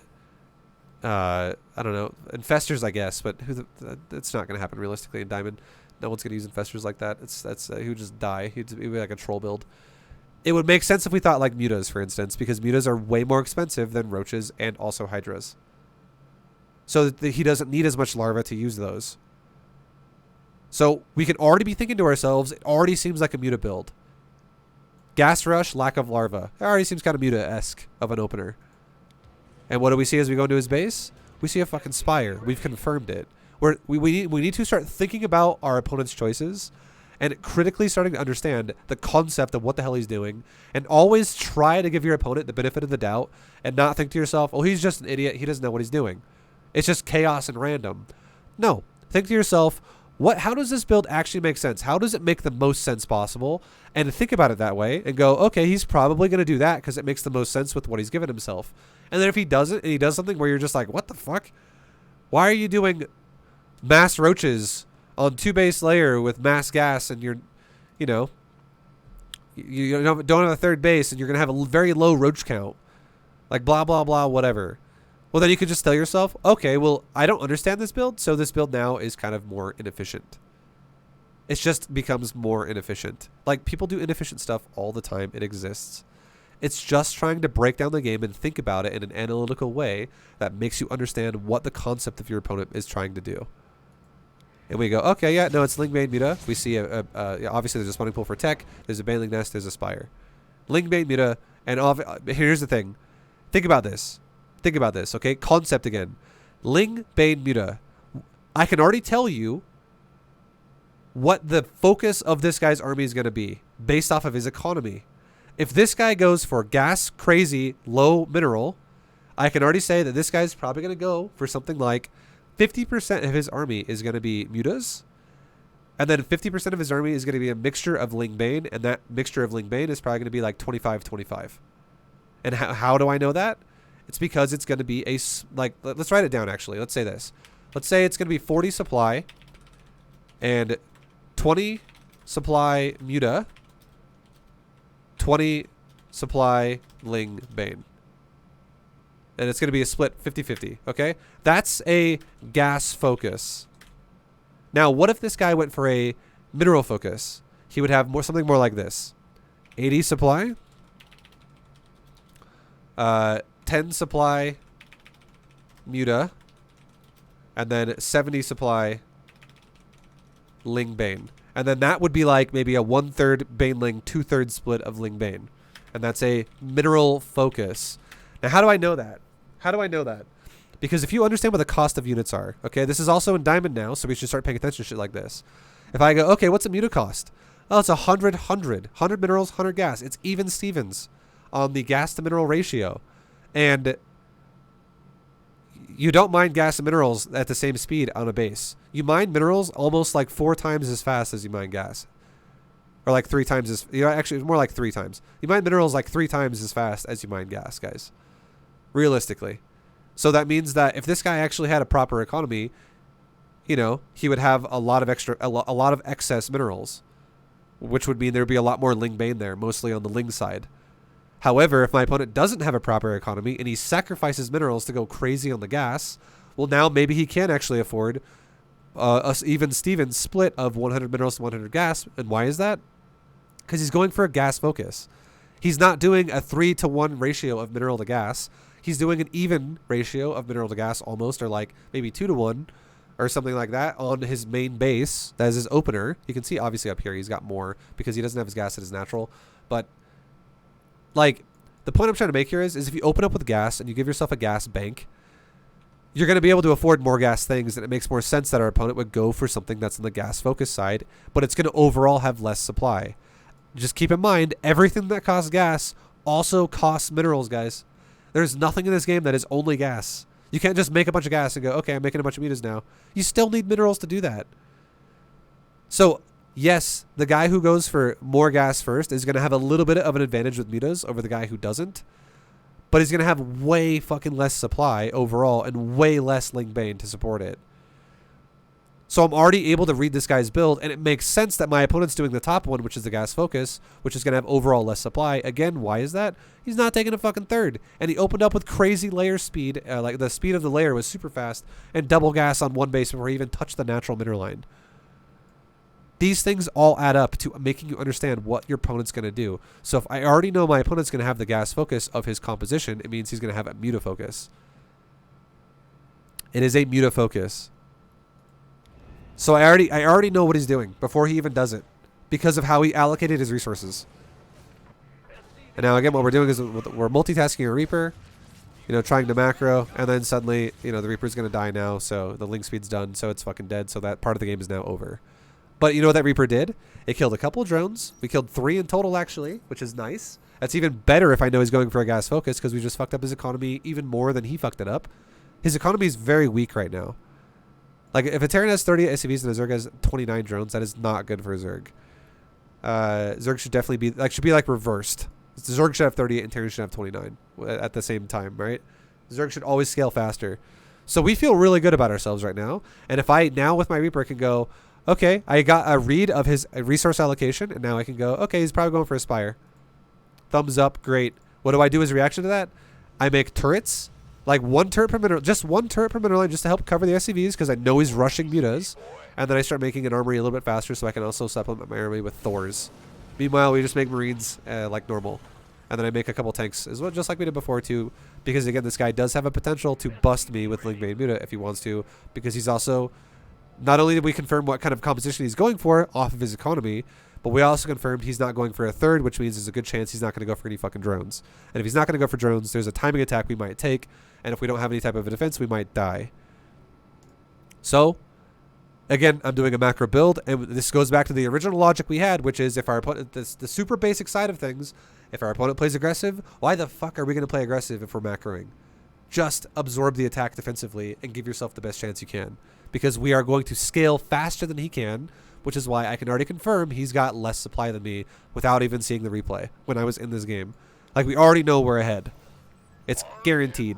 don't know, Infestors, I guess, but it's not gonna happen realistically in Diamond. No one's gonna use Infestors like that. He would just die. He'd be like a troll build. It would make sense if we thought like Mutas, for instance, because Mutas are way more expensive than Roaches and also Hydras. So that he doesn't need as much larva to use those. So we can already be thinking to ourselves, it already seems like a Muta build. Gas Rush, lack of larva. It already seems kind of Muta-esque of an opener. And what do we see as we go into his base? We see a fucking Spire. We've confirmed it. We need to start thinking about our opponent's choices and critically starting to understand the concept of what the hell he's doing, and always try to give your opponent the benefit of the doubt and not think to yourself, oh, he's just an idiot. He doesn't know what he's doing. It's just chaos and random. No. Think to yourself, how does this build actually make sense? How does it make the most sense possible? And think about it that way and go, okay, he's probably going to do that because it makes the most sense with what he's given himself. And then if he doesn't, and he does something where you're just like, what the fuck? Why are you doing mass roaches on 2 base layer with mass gas and you don't have a 3rd base and you're going to have a very low roach count? Like blah, blah, blah, whatever. Well, then you could just tell yourself, okay, well, I don't understand this build, so this build now is kind of more inefficient. It just becomes more inefficient. Like, people do inefficient stuff all the time. It exists. It's just trying to break down the game and think about it in an analytical way that makes you understand what the concept of your opponent is trying to do. And we go, okay, yeah, no, it's Lingbane Muta. We see, obviously, there's a spawning pool for tech. There's a Baneling Nest. There's a Spire. Lingbane Muta. And here's the thing. Think about this. Think about this, okay? Concept again. Lingbane Muta. I can already tell you what the focus of this guy's army is going to be based off of his economy. If this guy goes for gas, crazy, low mineral, I can already say that this guy's probably going to go for something like 50% of his army is going to be Mutas. And then 50% of his army is going to be a mixture of Lingbane. And that mixture of Lingbane is probably going to be like 25-25. And how do I know that? It's because it's going to be let's write it down actually. Let's say this. Let's say it's going to be 40 supply and 20 supply Muta, 20 supply Lingbane. And it's going to be a split 50-50, okay? That's a gas focus. Now, what if this guy went for a mineral focus? He would have something more like this. 80 supply. 10 supply Muta, and then 70 supply Lingbane. And then that would be like maybe a 1/3 Baneling, 2/3 split of Lingbane. And that's a mineral focus. Now, how do I know that? How do I know that? Because if you understand what the cost of units are, okay, this is also in Diamond now, so we should start paying attention to shit like this. If I go, okay, what's a Muta cost? Oh, it's 100 minerals, 100 gas. It's even Stevens on the gas to mineral ratio. And you don't mine gas and minerals at the same speed on a base. You mine minerals almost like 4 times as fast as you mine gas. Or like 3 times as... actually, more like 3 times. You mine minerals like 3 times as fast as you mine gas, guys. Realistically. So that means that if this guy actually had a proper economy, he would have a lot of excess minerals. Which would mean there would be a lot more Lingbane there, mostly on the Ling side. However, if my opponent doesn't have a proper economy and he sacrifices minerals to go crazy on the gas, well, now maybe he can actually afford a even Stevens split of 100 minerals to 100 gas. And why is that? Because he's going for a gas focus. He's not doing a 3-to-1 ratio of mineral to gas. He's doing an even ratio of mineral to gas almost, or like maybe 2-to-1 or something like that on his main base. That is his opener. You can see obviously up here he's got more because he doesn't have his gas at his natural. But like, the point I'm trying to make here is if you open up with gas and you give yourself a gas bank, you're going to be able to afford more gas things, and it makes more sense that our opponent would go for something that's on the gas focus side, but it's going to overall have less supply. Just keep in mind, everything that costs gas also costs minerals, guys. There's nothing in this game that is only gas. You can't just make a bunch of gas and go, okay, I'm making a bunch of Mutas now. You still need minerals to do that. So yes, the guy who goes for more gas first is going to have a little bit of an advantage with Mutas over the guy who doesn't. But he's going to have way fucking less supply overall and way less Lingbane to support it. So I'm already able to read this guy's build, and it makes sense that my opponent's doing the top one, which is the gas focus, which is going to have overall less supply. Again, why is that? He's not taking a fucking third. And he opened up with crazy layer speed, like the speed of the layer was super fast, and double gas on one base before he even touched the natural mineral line. These things all add up to making you understand what your opponent's going to do. So if I already know my opponent's going to have the gas focus of his composition, it means he's going to have a mutafocus. It is a mutafocus. So I already know what he's doing before he even does it because of how he allocated his resources. And now again, what we're doing is we're multitasking a Reaper, you know, trying to macro, and then suddenly, you know, the Reaper's going to die now, so the link speed's done, so it's fucking dead, so that part of the game is now over. But you know what that Reaper did? It killed a couple of drones. We killed 3 in total, actually, which is nice. That's even better if I know he's going for a gas focus because we just fucked up his economy even more than he fucked it up. His economy is very weak right now. Like, if a Terran has 30 SCVs and a Zerg has 29 drones, that is not good for a Zerg. Zerg should definitely be, should be reversed. The Zerg should have 38 and Terran should have 29 at the same time, right? Zerg should always scale faster. So we feel really good about ourselves right now. And if I, now with my Reaper, can go, okay, I got a read of his resource allocation, and now I can go, okay, he's probably going for a Spire. Thumbs up, great. What do I do as a reaction to that? I make turrets. Like one turret per mineral, just one turret per mineral line just to help cover the SCVs because I know he's rushing mutas. And then I start making an armory a little bit faster so I can also supplement my army with Thors. Meanwhile, we just make Marines like normal. And then I make a couple tanks as well, just like we did before too. Because again, this guy does have a potential to bust me with Link Main Muta if he wants to. Because he's also, not only did we confirm what kind of composition he's going for off of his economy, but we also confirmed he's not going for a third, which means there's a good chance he's not going to go for any fucking drones. And if he's not going to go for drones, there's a timing attack we might take. And if we don't have any type of a defense, we might die. So, again, I'm doing a macro build. And this goes back to the original logic we had, which is if our opponent, the super basic side of things, if our opponent plays aggressive, why the fuck are we going to play aggressive if we're macroing? Just absorb the attack defensively and give yourself the best chance you can. Because we are going to scale faster than he can, which is why I can already confirm he's got less supply than me without even seeing the replay when I was in this game. Like, we already know we're ahead. It's guaranteed.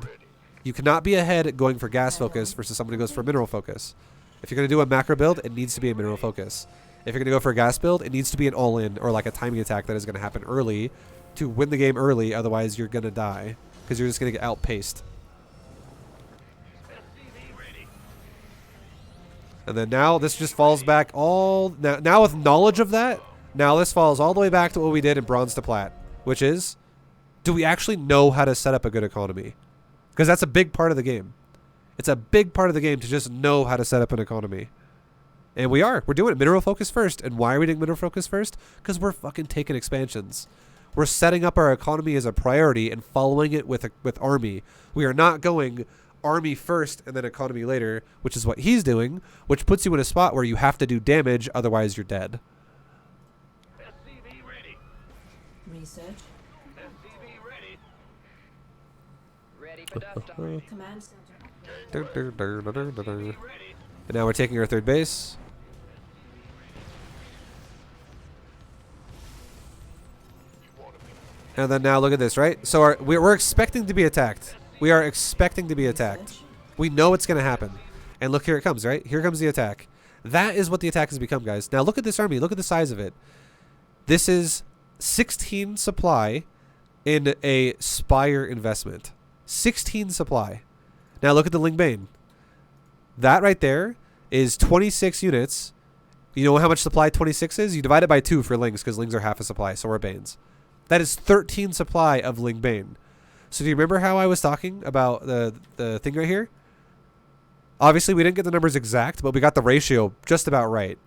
You cannot be ahead going for gas focus versus someone who goes for mineral focus. If you're going to do a macro build, it needs to be a mineral focus. If you're going to go for a gas build, it needs to be an all-in or like a timing attack that is going to happen early to win the game early. Otherwise, you're going to die because you're just going to get outpaced. And then now this just falls back all... Now with knowledge of that, now this falls all the way back to what we did in Bronze to Plat, which is, do we actually know how to set up a good economy? Because that's a big part of the game. It's a big part of the game to just know how to set up an economy. And we are. We're doing it mineral focus first. And why are we doing mineral focus first? Because we're fucking taking expansions. We're setting up our economy as a priority and following it with army. We are not going army first and then economy later, which is what he's doing, which puts you in a spot where you have to do damage, otherwise you're dead. SCV ready. Research. SCV ready. Ready for dust time. Command center. Ready. And now we're taking our third base. And then now look at this, right? So we're expecting to be attacked. We are expecting to be attacked. We know it's going to happen. And look, here it comes, right? Here comes the attack. That is what the attack has become, guys. Now look at this army. Look at the size of it. This is 16 supply in a Spire investment. 16 supply. Now look at the Ling Bane. That right there is 26 units. You know how much supply 26 is? You divide it by 2 for Lings because Lings are half a supply, so are Banes. That is 13 supply of Ling Bane. So do you remember how I was talking about the thing right here? Obviously, we didn't get the numbers exact, but we got the ratio just about right.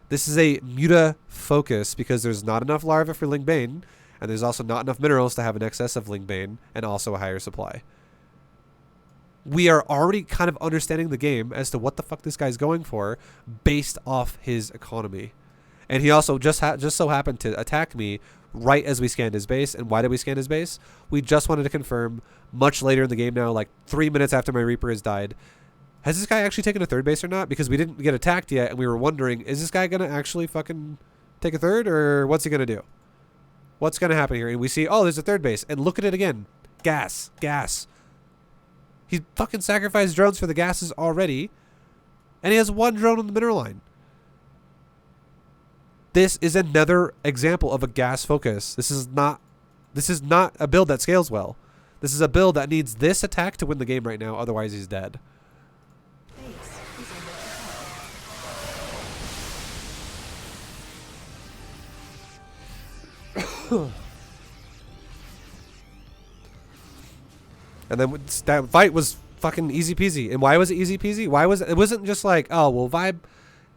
This is a muta focus because there's not enough larvae for Ling Bane, and there's also not enough minerals to have an excess of Ling Bane and also a higher supply. We are already kind of understanding the game as to what the fuck this guy's going for based off his economy. And he also just so happened to attack me right as we scanned his base. And why did we scan his base? We just wanted to confirm much later in the game now, like 3 minutes after my Reaper has died. Has this guy actually taken a third base or not? Because we didn't get attacked yet, and we were wondering, is this guy going to actually fucking take a third, or what's he going to do? What's going to happen here? And we see, oh, there's a third base. And look at it again. Gas. Gas. He fucking sacrificed drones for the gases already. And he has 1 drone on the mineral line. This is another example of a gas focus. This is not a build that scales well. This is a build that needs this attack to win the game right now, otherwise he's dead. Base is under attack. And then that fight was fucking easy peasy. And why was it easy peasy? It wasn't just like, oh, well, Vibe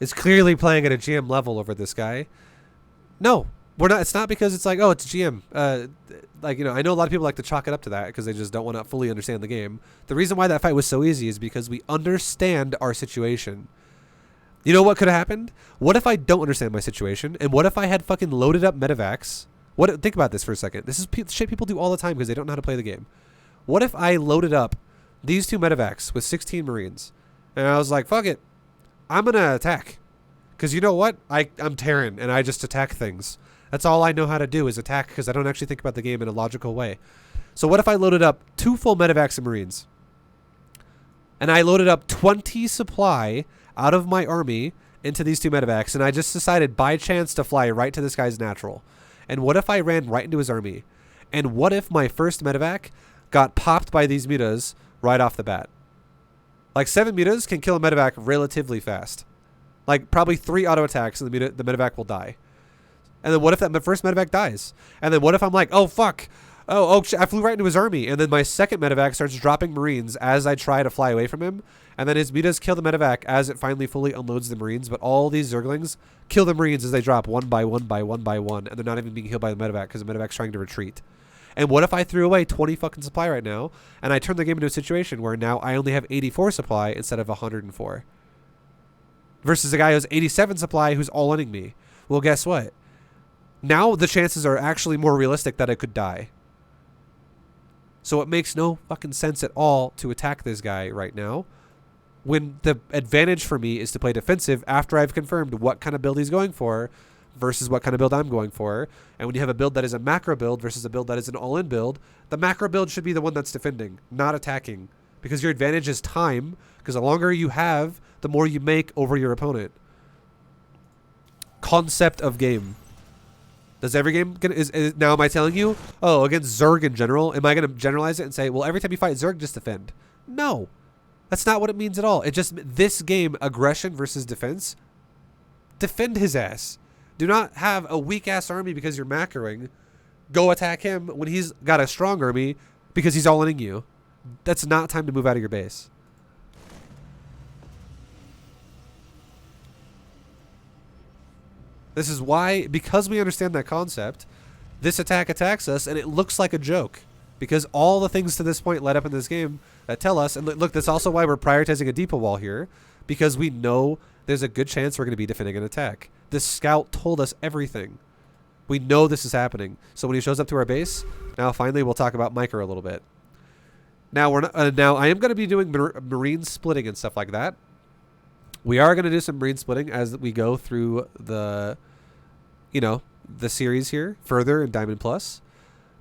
is clearly playing at a GM level over this guy. No, we're not. It's not because it's like, oh, it's GM. Like, you know, I know a lot of people like to chalk it up to that because they just don't want to fully understand the game. The reason why that fight was so easy is because we understand our situation. You know what could have happened? What if I don't understand my situation? And what if I had fucking loaded up medevacs? Think about this for a second. This is shit people do all the time because they don't know how to play the game. What if I loaded up these 2 medevacs with 16 Marines and I was like, fuck it, I'm going to attack. Because you know what? I'm Terran and I just attack things. That's all I know how to do is attack because I don't actually think about the game in a logical way. So what if I loaded up 2 full medevacs of Marines and I loaded up 20 supply out of my army into these 2 medevacs and I just decided by chance to fly right to this guy's natural? And what if I ran right into his army? And what if my first medevac got popped by these mutas right off the bat? Like 7 mutas can kill a medevac relatively fast. Like probably 3 auto attacks and the medevac will die. And then what if that first medevac dies? And then what if I'm like, oh fuck, oh shit, I flew right into his army, and then my second medevac starts dropping Marines as I try to fly away from him, and then his mutas kill the medevac as it finally fully unloads the Marines, but all these Zerglings kill the Marines as they drop one by one by one by one, and they're not even being healed by the medevac because the medevac's trying to retreat. And what if I threw away 20 fucking supply right now, and I turned the game into a situation where now I only have 84 supply instead of 104? Versus a guy who's 87 supply who's all-inning me. Well, guess what? Now the chances are actually more realistic that I could die. So it makes no fucking sense at all to attack this guy right now, when the advantage for me is to play defensive after I've confirmed what kind of build he's going for versus what kind of build I'm going for. And when you have a build that is a macro build versus a build that is an all-in build, the macro build should be the one that's defending, not attacking. Because your advantage is time, because the longer you have, the more you make over your opponent. Concept of game. Does every game now am I telling you, oh, against Zerg in general, am I going to generalize it and say, well, every time you fight Zerg, just defend? No. That's not what it means at all. It just, this game, aggression versus defense, defend his ass. Do not have a weak-ass army because you're macroing. Go attack him when he's got a strong army because he's all-inning you. That's not time to move out of your base. This is why, because we understand that concept, this attack attacks us, and it looks like a joke. Because all the things to this point led up in this game that tell us, and look, that's also why we're prioritizing a depot wall here, because we know there's a good chance we're going to be defending an attack. This scout told us everything. We know this is happening. So when he shows up to our base, now finally we'll talk about micro a little bit. Now we're not, now I am going to be doing marine splitting and stuff like that. We are going to do some marine splitting as we go through the, you know, the series here further in Diamond Plus.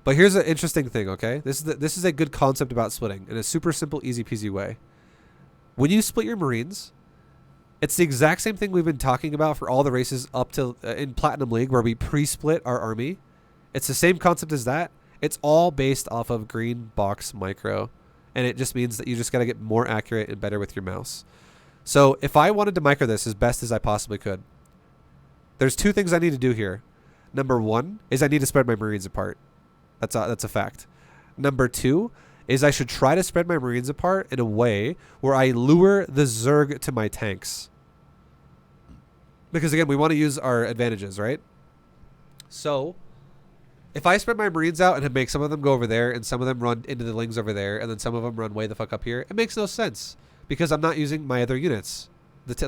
But here's an interesting thing, okay? This is a good concept about splitting in a super simple, easy peasy way. When you split your Marines, it's the exact same thing we've been talking about for all the races up to in Platinum League where we pre-split our army. It's the same concept as that. It's all based off of green box micro. And it just means that you just got to get more accurate and better with your mouse. So if I wanted to micro this as best as I possibly could, there's 2 things I need to do here. Number 1 is I need to spread my Marines apart. That's a fact. Number 2 is I should try to spread my Marines apart in a way where I lure the Zerg to my tanks. Because again, we want to use our advantages, right? So if I spread my Marines out and make some of them go over there and some of them run into the Lings over there and then some of them run way the fuck up here, it makes no sense. Because I'm not using my other units,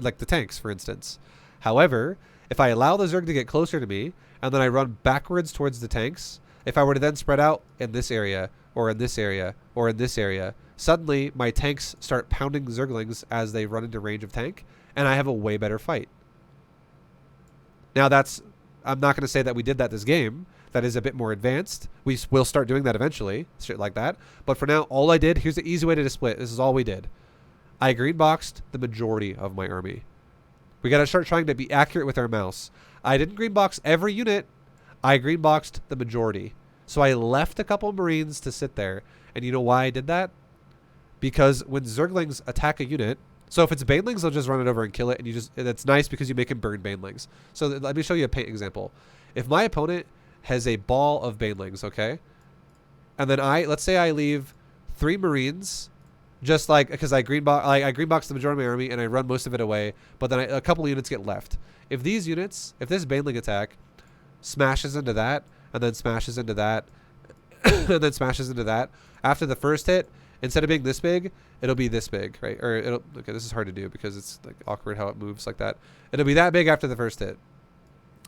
like the tanks, for instance. However, if I allow the Zerg to get closer to me, and then I run backwards towards the tanks, if I were to then spread out in this area, or in this area, or in this area, suddenly my tanks start pounding Zerglings as they run into range of tank, and I have a way better fight. Now I'm not going to say that we did that this game. That is a bit more advanced. We will start doing that eventually, shit like that. But for now, all I did, here's the easy way to split. This is all we did. I green boxed the majority of my army. We got to start trying to be accurate with our mouse. I didn't green box every unit. I green boxed the majority. So I left a couple Marines to sit there. And you know why I did that? Because when Zerglings attack a unit, so if it's Banelings, they'll just run it over and kill it. And that's nice because you make him burn Banelings. So let me show you a paint example. If my opponent has a ball of Banelings, okay? And then let's say I leave 3 Marines, just like, because I green box the majority of my army and I run most of it away, but then a couple of units get left. If this Baneling attack smashes into that, and then smashes into that, and then smashes into that, after the first hit, instead of being this big, it'll be this big, right? Or okay, this is hard to do because it's like awkward how it moves like that. It'll be that big after the first hit.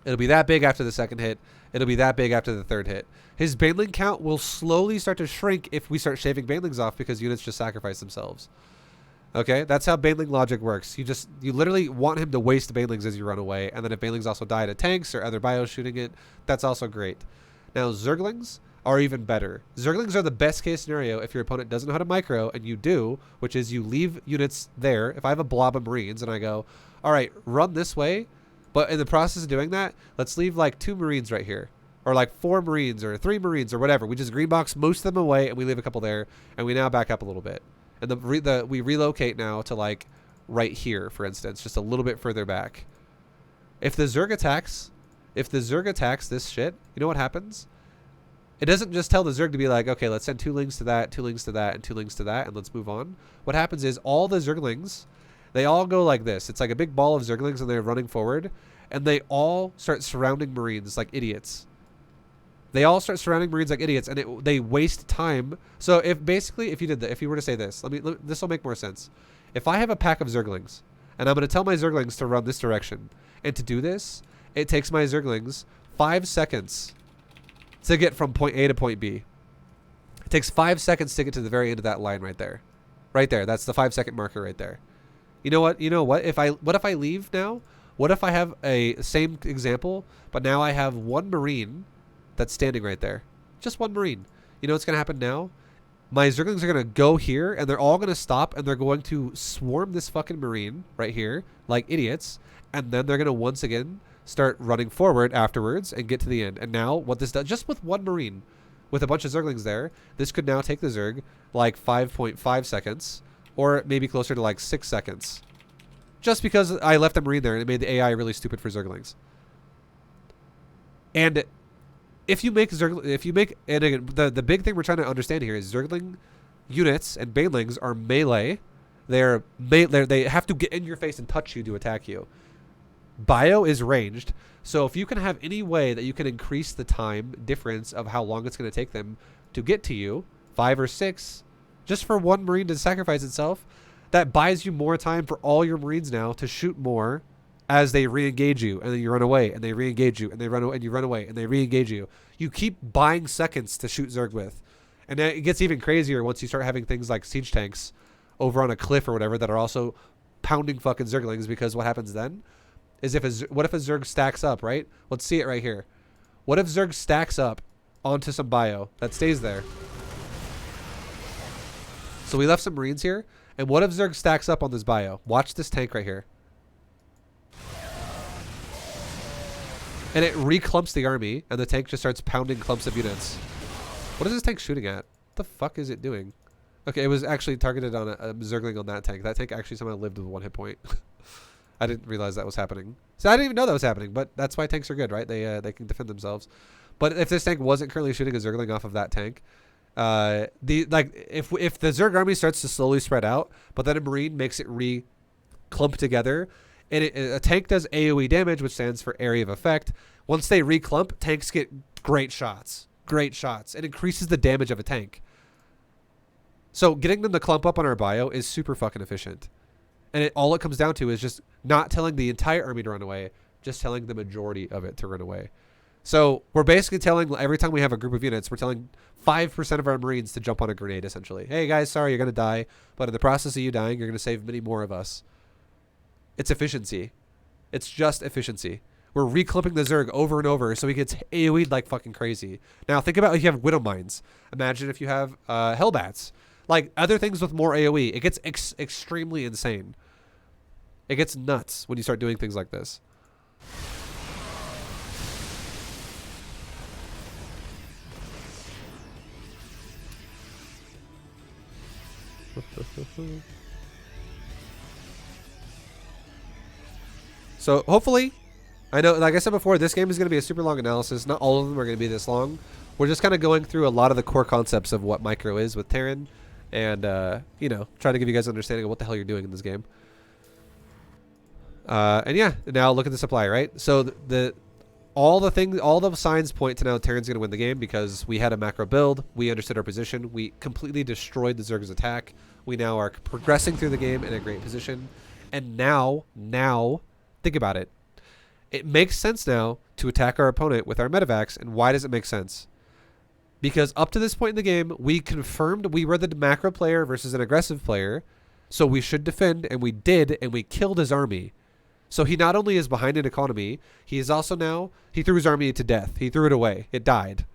It'll be that big after the second hit. It'll be that big after the third hit. His Baneling count will slowly start to shrink if we start shaving Banelings off because units just sacrifice themselves. Okay, that's how Baneling logic works. You literally want him to waste Banelings as you run away, and then if Banelings also die to tanks or other bios shooting it, that's also great. Now Zerglings are even better. Zerglings are the best case scenario if your opponent doesn't know how to micro, and you do, which is you leave units there. If I have a blob of Marines and I go, all right, run this way, but in the process of doing that, let's leave like 2 Marines right here. Or like 4 Marines or 3 Marines or whatever. We just green box most of them away and we leave a couple there. And we now back up a little bit. And we relocate now to like right here, for instance. Just a little bit further back. If the Zerg attacks this shit, you know what happens? It doesn't just tell the Zerg to be like, okay, let's send 2 lings to that, 2 lings to that, and 2 lings to that, and let's move on. What happens is all the Zerglings, they all go like this. It's like a big ball of Zerglings and they're running forward. And they all start surrounding Marines like idiots. They all start surrounding Marines like idiots, and they waste time. So if you were to say this, this will make more sense. If I have a pack of Zerglings, and I'm going to tell my Zerglings to run this direction, and to do this, it takes my Zerglings 5 seconds to get from point A to point B. It takes 5 seconds to get to the very end of that line right there. Right there. That's the 5-second marker right there. You know what? What if I leave now? What if I have a same example, but now I have 1 Marine that's standing right there. Just 1 Marine. You know what's going to happen now? My Zerglings are going to go here, and they're all going to stop, and they're going to swarm this fucking Marine right here, like idiots, and then they're going to once again start running forward afterwards and get to the end. And now, what this does, just with 1 Marine, with a bunch of Zerglings there, this could now take the Zerg like 5.5 seconds, or maybe closer to like 6 seconds. Just because I left a Marine there, and it made the AI really stupid for Zerglings. And if you make and again, the big thing we're trying to understand here is Zergling units and Banelings are melee. They have to get in your face and touch you to attack you. Bio is ranged, so if you can have any way that you can increase the time difference of how long it's going to take them to get to you, 5 or 6, just for 1 Marine to sacrifice itself, that buys you more time for all your Marines now to shoot more as they re-engage you, and then you run away, and they re-engage you, and they run away, and you run away, and they re-engage you. You keep buying seconds to shoot Zerg with. And then it gets even crazier once you start having things like siege tanks over on a cliff or whatever that are also pounding fucking Zerglings, because what happens then is what if a Zerg stacks up, right? Let's see it right here. What if Zerg stacks up onto some bio that stays there? So we left some Marines here, and what if Zerg stacks up on this bio? Watch this tank right here. And it re-clumps the army, and the tank just starts pounding clumps of units. What is this tank shooting at? What the fuck is it doing? Okay, it was actually targeted on a Zergling on that tank. That tank actually somehow lived with 1 hit point. I didn't realize that was happening. So I didn't even know that was happening, but that's why tanks are good, right? They can defend themselves. But if this tank wasn't currently shooting a Zergling off of that tank, if the Zerg army starts to slowly spread out, but then a Marine makes it re-clump together, and a tank does AoE damage, which stands for area of effect. Once they re-clump, tanks get great shots. Great shots. It increases the damage of a tank. So getting them to clump up on our bio is super fucking efficient. And all it comes down to is just not telling the entire army to run away, just telling the majority of it to run away. So we're basically telling, every time we have a group of units, we're telling 5% of our Marines to jump on a grenade, essentially. Hey guys, sorry, you're going to die. But in the process of you dying, you're going to save many more of us. It's efficiency. It's just efficiency. We're reclipping the Zerg over and over so he gets AoE'd like fucking crazy. Now think about if you have Widow Mines. Imagine if you have Hellbats. Like other things with more AoE, it gets extremely insane. It gets nuts when you start doing things like this. So hopefully, I know, like I said before, this game is going to be a super long analysis. Not all of them are going to be this long. We're just kind of going through a lot of the core concepts of what micro is with Terran, and you know, try to give you guys an understanding of what the hell you're doing in this game. And yeah, now look at the supply, right? So all the signs point to now Terran's going to win the game because we had a macro build. We understood our position. We completely destroyed the Zerg's attack. We now are progressing through the game in a great position. And now, think about it. It makes sense now to attack our opponent with our medevacs. And why does it make sense? Because up to this point in the game, we confirmed we were the macro player versus an aggressive player. So we should defend, and we did, and we killed his army. So he not only is behind in economy, he is also now, he threw his army to death. He threw it away. It died.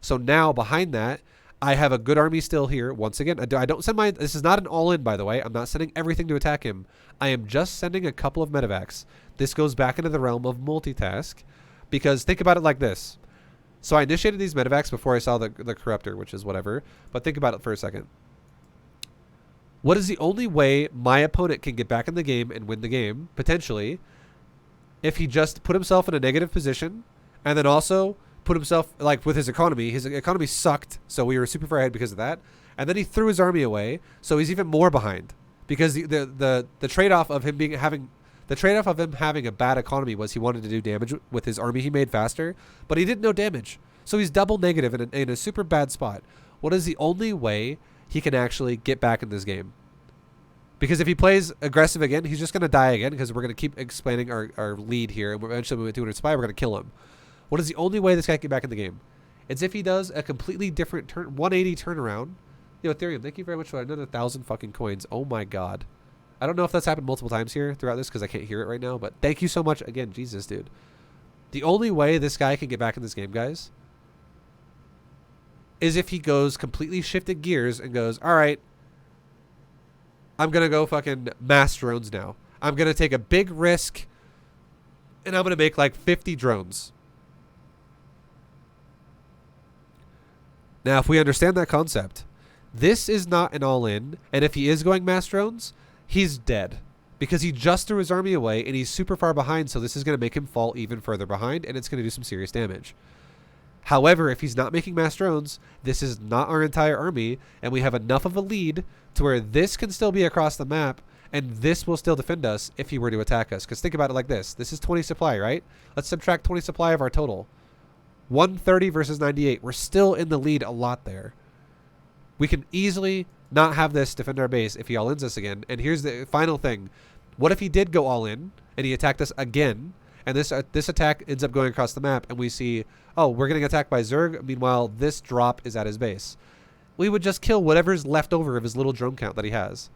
So now behind that, I have a good army still here. Once again, I don't send my, this is not an all-in, by the way. I'm not sending everything to attack him. I am just sending a couple of medevacs. This goes back into the realm of multitask, because think about it like this. So I initiated these medevacs before I saw the corruptor, which is whatever. But think about it for a second. What is the only way my opponent can get back in the game and win the game, potentially, if he just put himself in a negative position and then also put himself, like with his economy sucked, so we were super far ahead because of that, and then he threw his army away, so he's even more behind because the trade-off of him having a bad economy was he wanted to do damage with his army he made faster, but he didn't know damage, so he's double negative in a super bad spot. What is the only way he can actually get back in this game? Because if he plays aggressive again, he's just going to die again because we're going to keep expanding our lead here. And eventually when we get 200 supply, we're going to kill him. What is the only way this guy can get back in the game? It's if he does a completely different 180 turnaround. Yo, Ethereum, thank you very much for another 1,000 fucking coins. Oh my god. I don't know if that's happened multiple times here throughout this because I can't hear it right now. But thank you so much again. Jesus, dude. The only way this guy can get back in this game, guys, is if he goes completely shifted gears and goes, all right, I'm going to go fucking mass drones now. I'm going to take a big risk and I'm going to make like 50 drones. Now, if we understand that concept, this is not an all-in. And if he is going mass drones, he's dead because he just threw his army away and he's super far behind. So this is going to make him fall even further behind and it's going to do some serious damage. However, if he's not making mass drones, this is not our entire army, and we have enough of a lead to where this can still be across the map, and this will still defend us if he were to attack us. Because think about it like this. This is 20 supply, right? Let's subtract 20 supply of our total. 130 versus 98. We're still in the lead a lot there. We can easily not have this defend our base if he all-ins us again. And here's the final thing. What if he did go all-in, and he attacked us again, and this attack ends up going across the map, and we see, oh, we're getting attacked by Zerg. Meanwhile, this drop is at his base. We would just kill whatever's left over of his little drone count that he has.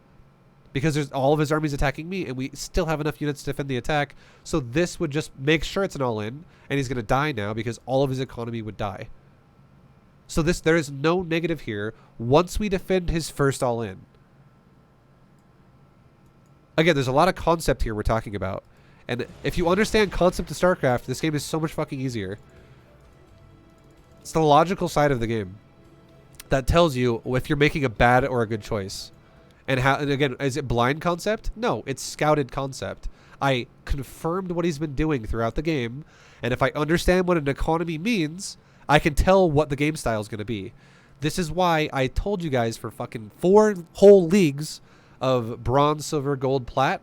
Because there's all of his armies attacking me, and we still have enough units to defend the attack. So this would just make sure it's an all-in, and he's going to die now because all of his economy would die. So there is no negative here once we defend his first all-in. Again, there's a lot of concept here we're talking about. And if you understand concept of StarCraft, this game is so much fucking easier. It's the logical side of the game that tells you if you're making a bad or a good choice. And again, is it blind concept? No, it's scouted concept. I confirmed what he's been doing throughout the game, and if I understand what an economy means, I can tell what the game style is going to be. This is why I told you guys for fucking 4 whole leagues of bronze, silver, gold, plat.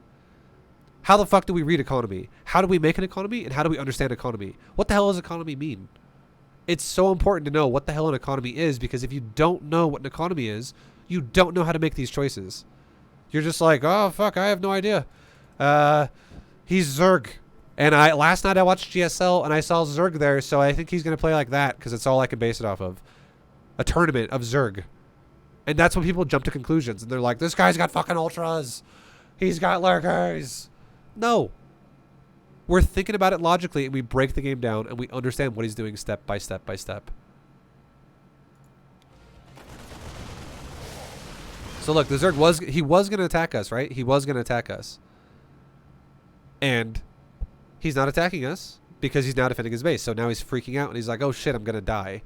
How the fuck do we read economy? How do we make an economy? And how do we understand economy? What the hell does economy mean? It's so important to know what the hell an economy is, because if you don't know what an economy is, you don't know how to make these choices. You're just like, oh, fuck, I have no idea. He's Zerg. And last night I watched GSL and I saw Zerg there, so I think he's going to play like that because it's all I can base it off of. A tournament of Zerg. And that's when people jump to conclusions. And they're like, this guy's got fucking ultras. He's got lurkers. No. We're thinking about it logically, and we break the game down, and we understand what he's doing step by step by step. So look, the Zerg was going to attack us, right? He was going to attack us. And he's not attacking us because he's now defending his base. So now he's freaking out and he's like, oh shit, I'm going to die.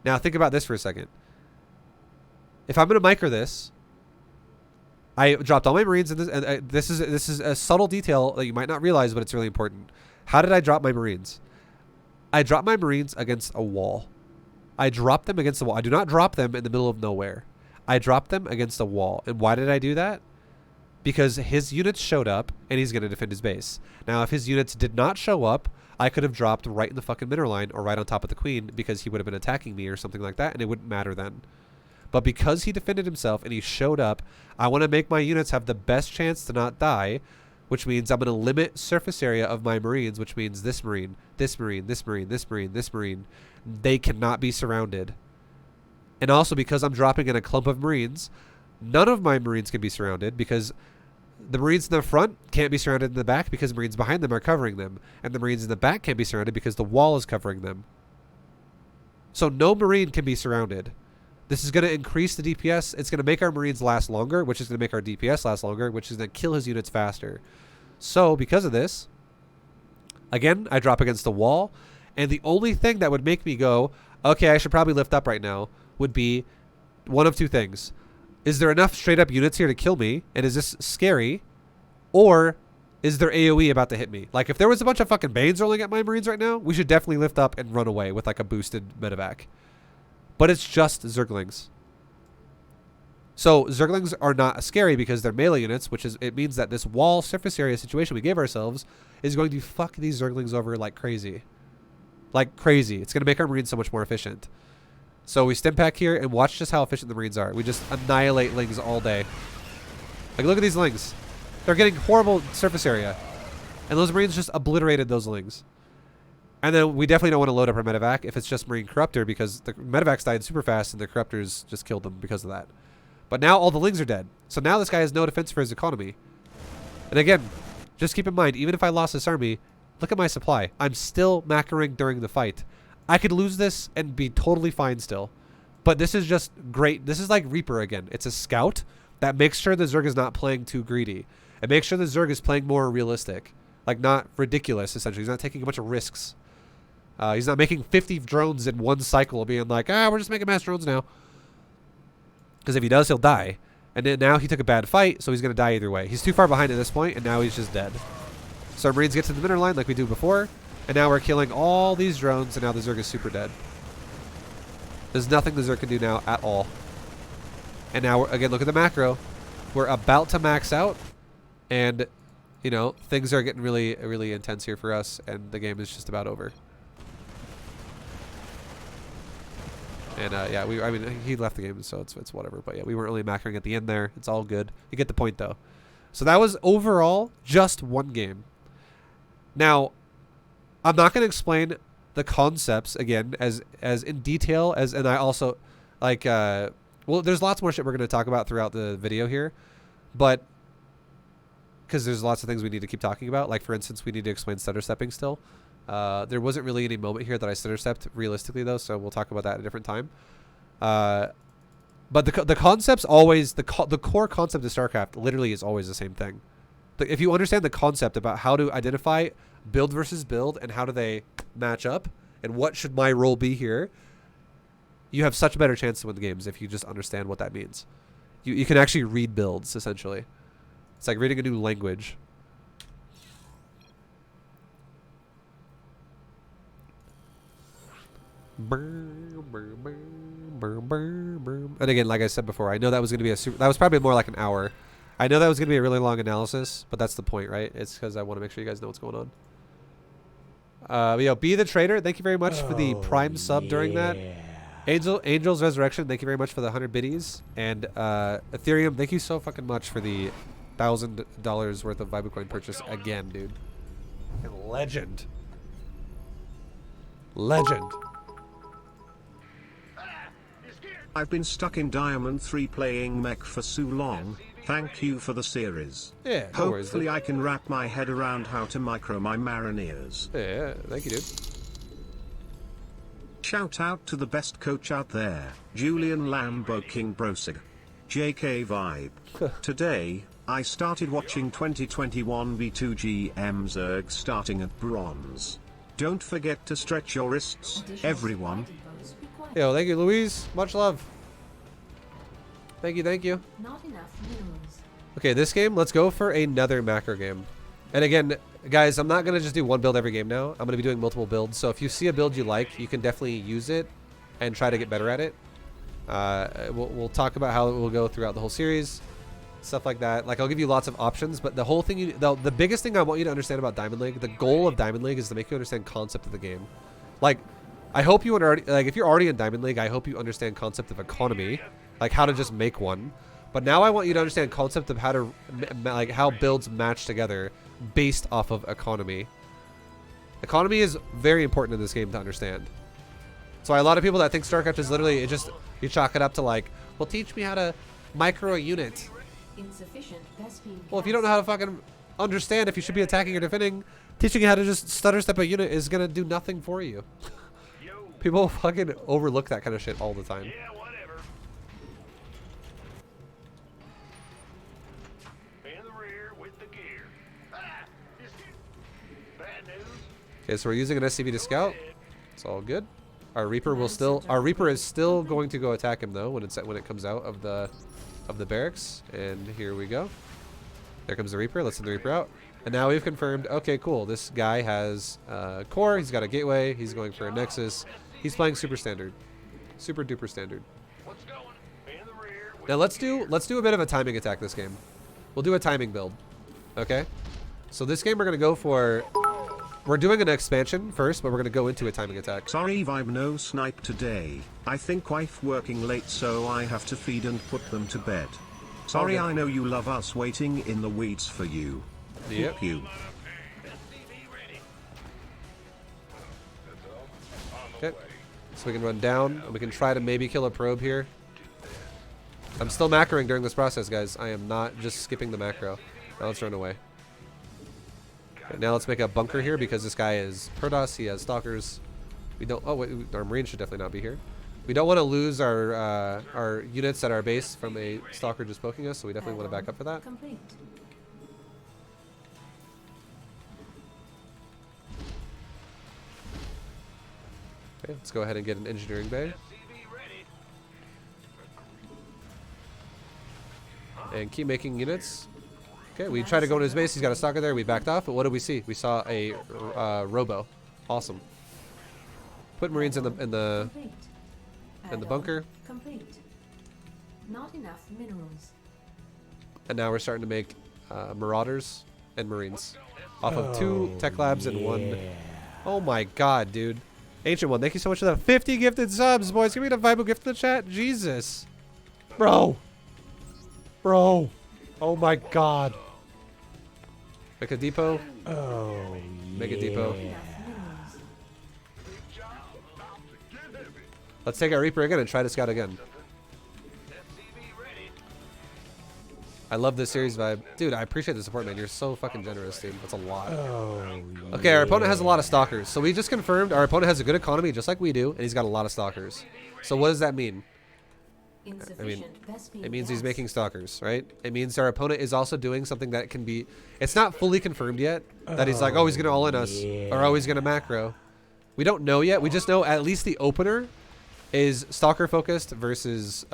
Now think about this for a second. If I'm going to micro this, I dropped all my Marines in this, and this is a subtle detail that you might not realize, but it's really important. How did I drop my Marines? I dropped my Marines against a wall. I dropped them against the wall. I do not drop them in the middle of nowhere. I dropped them against a wall. And why did I do that? Because his units showed up and he's going to defend his base. Now, if his units did not show up, I could have dropped right in the fucking mineral line or right on top of the queen because he would have been attacking me or something like that, and it wouldn't matter then. But because he defended himself and he showed up, I want to make my units have the best chance to not die, which means I'm going to limit surface area of my Marines, which means this Marine, this Marine, this Marine, this Marine, this Marine. They cannot be surrounded. And also because I'm dropping in a clump of Marines, none of my Marines can be surrounded because the Marines in the front can't be surrounded in the back because Marines behind them are covering them. And the Marines in the back can't be surrounded because the wall is covering them. So no Marine can be surrounded. This is going to increase the DPS. It's going to make our Marines last longer, which is going to make our DPS last longer, which is going to kill his units faster. So because of this, again, I drop against the wall. And the only thing that would make me go, okay, I should probably lift up right now, would be one of two things. Is there enough straight up units here to kill me? And is this scary? Or is there AoE about to hit me? Like if there was a bunch of fucking Banes rolling at my Marines right now, we should definitely lift up and run away with like a boosted medevac. But it's just Zerglings. So Zerglings are not scary because they're melee units, which is, it means that this wall surface area situation we gave ourselves is going to fuck these Zerglings over like crazy. Like crazy. It's going to make our Marines so much more efficient. So we stim pack here and watch just how efficient the Marines are. We just annihilate Lings all day. Like look at these Lings. They're getting horrible surface area. And those Marines just obliterated those Lings. And then we definitely don't want to load up our medevac if it's just Marine Corruptor because the medevacs died super fast and the Corruptors just killed them because of that. But now all the Lings are dead. So now this guy has no defense for his economy. And again, just keep in mind, even if I lost this army, look at my supply. I'm still macroing during the fight. I could lose this and be totally fine still. But this is just great. This is like Reaper again. It's a scout that makes sure the Zerg is not playing too greedy. It makes sure the Zerg is playing more realistic. Like not ridiculous, essentially. He's not taking a bunch of risks. He's not making 50 drones in one cycle being like, we're just making mass drones now. Because if he does, he'll die. And then now he took a bad fight, so he's going to die either way. He's too far behind at this point, and now he's just dead. So our Marines get to the middle line like we do before, and now we're killing all these drones, and now the Zerg is super dead. There's nothing the Zerg can do now at all. And now, again, look at the macro. We're about to max out, and, you know, things are getting really, really intense here for us, and the game is just about over. And yeah, I mean, he left the game, so it's whatever. But yeah, we weren't really macroing at the end there. It's all good. You get the point, though. So that was overall just one game. Now, I'm not going to explain the concepts again as in detail as, and I also like well, there's lots more shit we're going to talk about throughout the video here, but because there's lots of things we need to keep talking about. Like for instance, we need to explain stutter stepping still. There wasn't really any moment here that I stutter stepped realistically though, so we'll talk about that at a different time. But the concepts always, the core concept of StarCraft literally is always the same thing. If you understand the concept about how to identify build versus build and how do they match up and what should my role be here, you have such a better chance to win the games if you just understand what that means. You can actually read builds, essentially. It's like reading a new language. And again, like I said before, I know that was going to be that was probably more like an hour. I know that was going to be a really long analysis, but that's the point, right? It's because I want to make sure you guys know what's going on. Yo, Be the Trader, thank you very much for the Prime sub during that. Angel's Resurrection, thank you very much for the 100 biddies. And Ethereum, thank you so fucking much for the $1,000 worth of Vibecoin purchase again, dude. And legend. Legend. I've been stuck in Diamond 3 playing mech for so long. Thank you for the series. Yeah, no worries, hopefully I can wrap my head around how to micro my Mariners. Yeah, thank you, dude. Shout out to the best coach out there, Julian Lambo King Brosig. JK vibe. Today, I started watching 2021 B2GM Zerg starting at bronze. Don't forget to stretch your wrists, everyone. Yo, thank you, Louise. Much love. Thank you, thank you. Not enough minerals. Okay, this game, let's go for another macro game. And again, guys, I'm not going to just do one build every game now. I'm going to be doing multiple builds. So if you see a build you like, you can definitely use it and try to get better at it. We'll talk about how it will go throughout the whole series. Stuff like that. Like, I'll give you lots of options, but the whole thing, the biggest thing I want you to understand about Diamond League, the goal of Diamond League is to make you understand concept of the game. Like, I hope you already, like, if you're already in Diamond League, I hope you understand concept of economy, like how to just make one. But now I want you to understand concept of how to, like, how builds match together based off of economy. Economy is very important in this game to understand. So a lot of people that think StarCraft is literally, it just, you chalk it up to like, well, teach me how to micro a unit. Insufficient Vespene Well, if you don't know how to fucking understand if you should be attacking or defending, teaching you how to just stutter step a unit is going to do nothing for you. People fucking overlook that kind of shit all the time. Yeah, whatever. In the rear with the gear. Ah, bad news. Okay, so we're using an SCV to scout. It's all good. Our Reaper will still, our Reaper is still going to go attack him though when it comes out of the barracks. And here we go. There comes the Reaper. Let's send the Reaper out. And now we've confirmed, okay, cool. This guy has core. He's got a gateway. He's going for a Nexus. He's playing super standard. Super duper standard. What's going? In the rear with Now let's do a bit of a timing attack this game. We'll do a timing build. Okay? So this game we're gonna go for, we're doing an expansion first, but we're gonna go into a timing attack. Sorry vibe no snipe today. I think wife working late so I have to feed and put them to bed. Sorry Okay. I know you love us waiting in the weeds for you. Yep. Hope you. SCV ready. Okay. So we can run down, and we can try to maybe kill a probe here. I'm still macroing during this process, guys. I am not just skipping the macro. Now let's run away. Okay, now let's make a bunker here because this guy is Protoss. He has stalkers. We don't. Oh wait, our Marines should definitely not be here. We don't want to lose our units at our base from a stalker just poking us, so we definitely want to back up for that. Complete. Okay, let's go ahead and get an engineering bay SCV ready. and keep making units. Okay, we tried to go into his base. He's got a stalker there. We backed off, but what did we see? We saw a robo. Awesome. Put Marines in the Complete. in the Add-on bunker, Complete. Not enough minerals. and now we're starting to make Marauders and Marines off of 2 tech labs and 1. Oh my god, dude. Ancient One, thank you so much for the 50 gifted subs, boys. Give me the Vibo gift in the chat. Jesus. Bro. Bro. Oh my god. Make a depot. Oh, Make a depot. Enough minerals. Let's take our Reaper again and try to scout again. SCV ready. I love this series vibe. Dude, I appreciate the support, man. You're so fucking generous, dude. That's a lot. Oh, Okay, our opponent has a lot of stalkers. So we just confirmed our opponent has a good economy just like we do, and he's got a lot of stalkers. So what does that mean? Insufficient Vespene It means he's gas. making stalkers, right? It means our opponent is also doing something that can be... It's not fully confirmed yet that he's like, oh, he's going to all-in us, or oh, he's going to macro. We don't know yet. We just know at least the opener is stalker-focused versus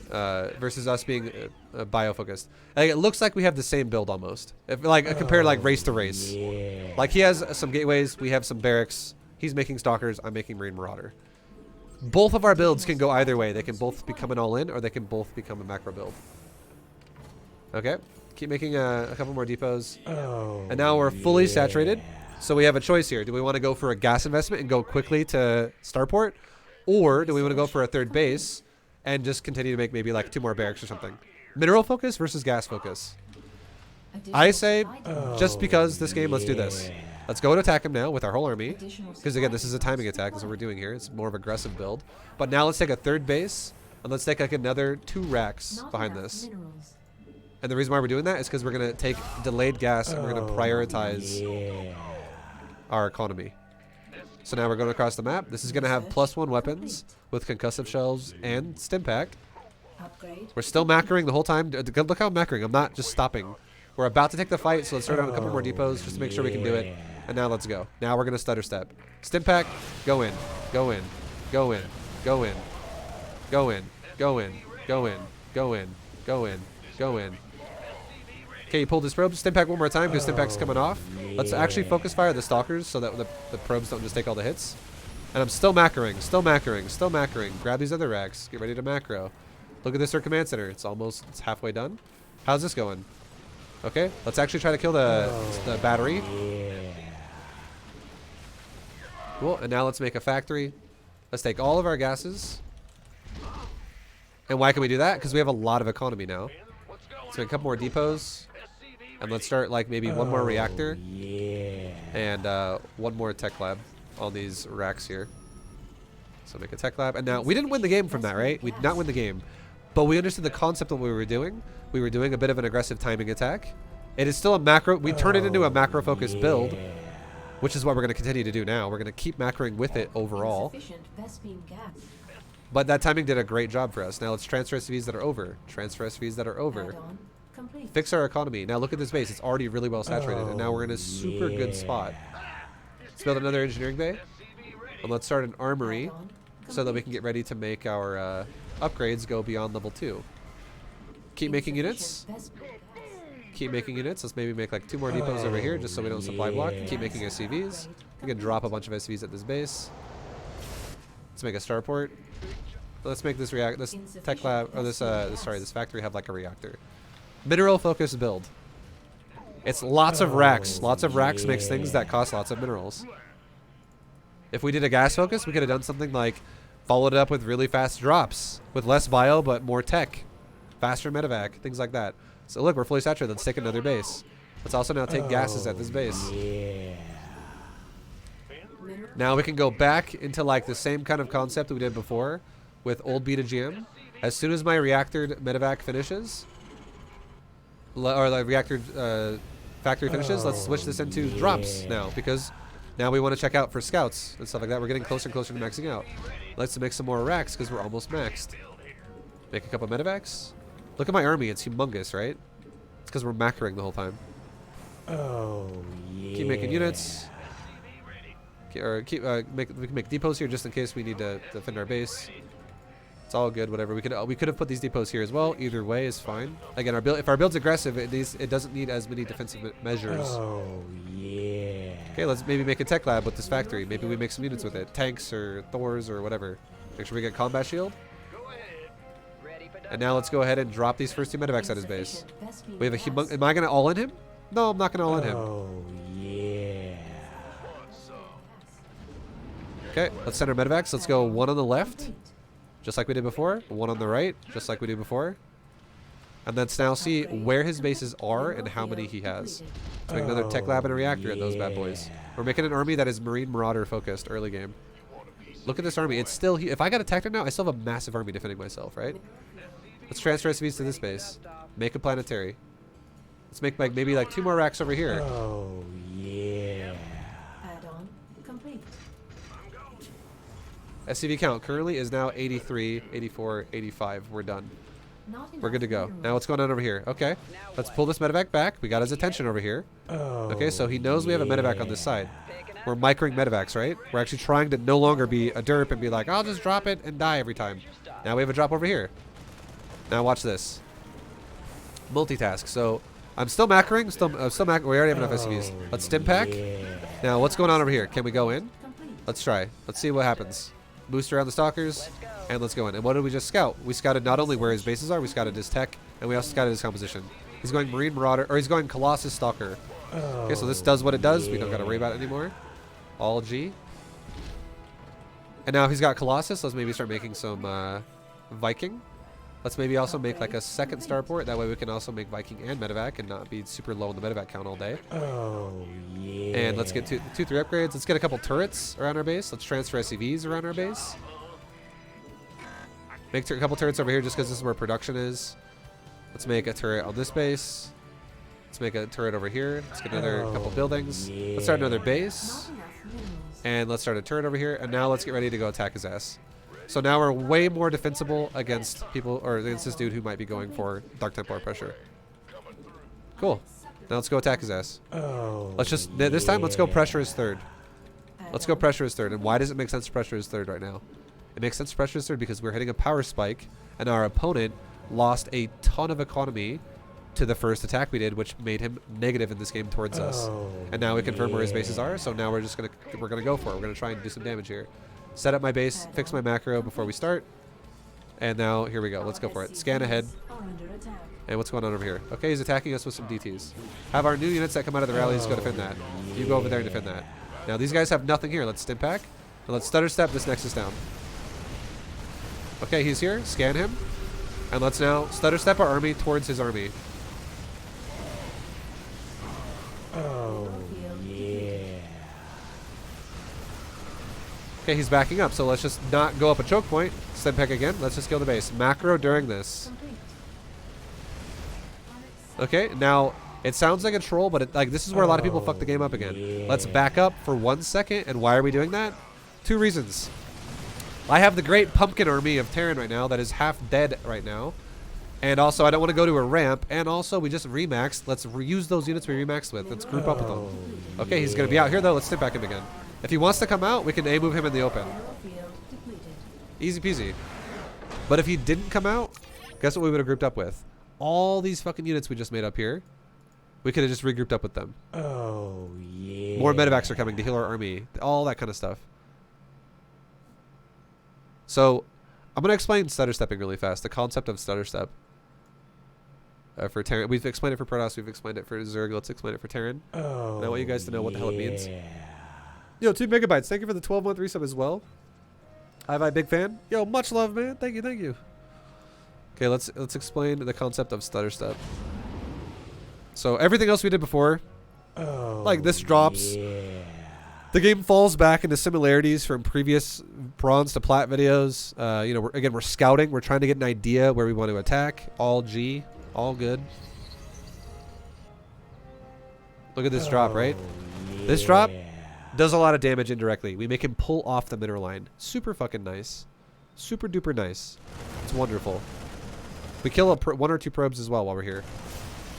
versus us being bio-focused. Like, it looks like we have the same build almost. If, like, compared like race to race. yeah. Like, he has some gateways, we have some barracks. He's making stalkers, I'm making Marine Marauder. Both of our builds can go either way. They can both become an all-in, or they can both become a macro build. Okay, keep making a couple more depots. Oh, And now we're fully saturated. So we have a choice here. Do we want to go for a gas investment and go quickly to Starport? Or do we want to go for a third base and just continue to make maybe like 2 more barracks or something? Mineral focus versus gas focus. Additional I say, supply depots. just because this game, let's do this. Let's go and attack him now with our whole army. Because again, this is a timing attack. That's what we're doing here. It's more of aggressive build. But now let's take a third base. And let's take like another 2 racks Not behind enough this. minerals. And the reason why we're doing that is because we're going to take delayed gas and we're going to prioritize yeah. our economy. So now we're going across the map. This is going to have +1 weapons with concussive shells and stim pack. Upgrade. We're still macroing the whole time. Look how I'm macroing. I'm not just stopping. We're about to take the fight, so let's start on a couple more depots just to make sure we can do it. And now let's go. Now we're going to stutter step. Stim pack, go in, go in, go in, go in, go in, go in, go in, go in, go in, go in. Okay, you pulled this probe. Stim pack one more time because Stim pack's coming off. Let's actually focus fire the stalkers so that the probes don't just take all the hits. And I'm still macroing, still macroing, still macroing. Grab these other racks. Get ready to macro. Look at this, our command center. It's halfway done. How's this going? Okay, let's actually try to kill the battery. Cool, and now let's make a factory. Let's take all of our gases. And why can we do that? Because we have a lot of economy now. Let's make a couple more depots. And let's start like maybe one more reactor. And one more tech lab on these racks here. So make a tech lab. And now, we didn't win the game from that, right? We did not win the game. But we understood the concept of what we were doing. We were doing a bit of an aggressive timing attack. It is still a macro. We turned it into a macro-focused build, which is what we're going to continue to do now. We're going to keep macroing with it overall. But that timing did a great job for us. Now let's transfer SVs that are over. Transfer SVs that are over. Fix our economy. Now look at this base. It's already really well saturated. And now we're in a super good spot. Let's build another engineering bay. And let's start an armory so that we can get ready to make our upgrades go beyond level 2. Keep making units. Keep making units. Let's maybe make like 2 more depots over here just so we don't supply block. Keep making SCVs. We can drop a bunch of SCVs at this base. Let's make a starport. Let's make this tech lab, or this factory have like a reactor. Mineral focused build. It's lots of racks. Lots of racks makes things that cost lots of minerals. If we did a gas focus, we could have done something like followed it up with really fast drops with less bio but more tech, faster medevac, things like that. So look, we're fully saturated. Let's take another base. Let's also now take gases at this base. Now we can go back into like the same kind of concept that we did before with old B2GM. As soon as my reactor medevac finishes, or the reactor factory finishes, let's switch this into drops now, because now we want to check out for scouts and stuff like that. We're getting closer and closer to maxing out. Let's make some more racks because we're almost maxed. Make a couple medevacs. Look at my army. It's humongous, right? It's because we're macroing the whole time. Keep making units. We can make depots here just in case we need to defend our base. It's all good, whatever. We could have put these depots here as well. Either way is fine. Again, if our build's aggressive, it doesn't need as many defensive measures. Okay, let's maybe make a tech lab with this factory. Maybe we make some units with it. Tanks or Thors or whatever. Make sure we get combat shield. And now let's go ahead and drop these first 2 medevacs at his base. We have a humongous... Am I going to all in him? No, I'm not going to all in him. Okay, let's send our medevacs. Let's go 1 on the left, just like we did before. 1 on the right, just like we did before. And let's now see where his bases are and how many he has. Let's make another tech lab and a reactor at those bad boys. We're making an army that is Marine Marauder focused early game. Look at this army. It's still... If I got attacked right now, I still have a massive army defending myself, right? Let's transfer SVs to this base. Make a planetary. Let's make like maybe like 2 more racks over here. Add-on complete. SCV count currently is now 83, 84, 85. We're done. We're good to go. Now what's going on over here? Okay, let's pull this medevac back. We got his attention over here. Okay, so he knows we have a medevac on this side. We're microing medevacs, right? We're actually trying to no longer be a derp and be like, I'll just drop it and die every time. Now we have a drop over here. Now watch this. Multitask. So I'm still macroing. We already have enough SCVs. Let's stim pack. Now what's going on over here? Can we go in? Let's try. Let's see what happens. Boost around the stalkers, and let's go in. And what did we just scout? We scouted not only where his bases are, we scouted his tech, and we also scouted his composition. He's going Marine Marauder, or he's going Colossus Stalker. Okay, so this does what it does. We don't got to worry about it anymore. All G. And now he's got Colossus. Let's maybe start making some Viking. Let's maybe also make like a second starport. That way we can also make Viking and medevac and not be super low in the medevac count all day. And let's get 2, 3 upgrades. Let's get a couple turrets around our base. Let's transfer SCVs around our base. Make a couple turrets over here just because this is where production is. Let's make a turret on this base. Let's make a turret over here. Let's get another couple buildings. Let's start another base. And let's start a turret over here. And now let's get ready to go attack his ass. So now we're way more defensible against people, or against this dude who might be going for Dark Templar pressure. Cool. Now let's go attack his ass. Let's just, this time, let's go pressure his third. Let's go pressure his third. And why does it make sense to pressure his third right now? It makes sense to pressure his third because we're hitting a power spike, and our opponent lost a ton of economy to the first attack we did, which made him negative in this game towards us. And now we confirm where his bases are, so now we're gonna go for it. We're gonna try and do some damage here. Set up my base, fix my macro before we start. And now here we go. Let's go for it. Scan ahead. And what's going on over here? Okay, he's attacking us with some DTs. Have our new units that come out of the rallies go defend that. You go over there and defend that. Now these guys have nothing here. Let's stim pack. And let's stutter step this Nexus down. Okay, he's here. Scan him. And let's now stutter step our army towards his army. Okay, he's backing up, so let's just not go up a choke point. Stim pack again. Let's just kill the base. Macro during this. Okay, now it sounds like a troll, but this is where a lot of people fuck the game up again. Let's back up for 1 second, and why are we doing that? 2 reasons. I have the great pumpkin army of Terran right now that is half dead right now. And also, I don't want to go to a ramp. And also, we just remaxed. Let's reuse those units we remaxed with. Let's group up with them. Okay, he's going to be out here, though. Let's stim back him again. If he wants to come out, we can A-move him in the open. Easy peasy. But if he didn't come out, guess what we would have grouped up with? All these fucking units we just made up here. We could have just regrouped up with them. More medevacs are coming to heal our army. All that kind of stuff. So, I'm going to explain stutter stepping really fast. The concept of stutter step. For Terran. We've explained it for Protoss. We've explained it for Zerg. Let's explain it for Terran. And I want you guys to know what the hell it means. Yo, 2 megabytes. Thank you for the 12-month resub as well. Hi, big fan. Yo, much love, man. Thank you, thank you. Okay, let's explain the concept of stutter step. So everything else we did before, like this drops. The game falls back into similarities from previous bronze to plat videos. You know, we're scouting. We're trying to get an idea where we want to attack. All G, all good. Look at this drop, right? This drop does a lot of damage indirectly. We make him pull off the mineral line. Super fucking nice. Super duper nice. It's wonderful. We kill 1 or 2 probes as well while we're here.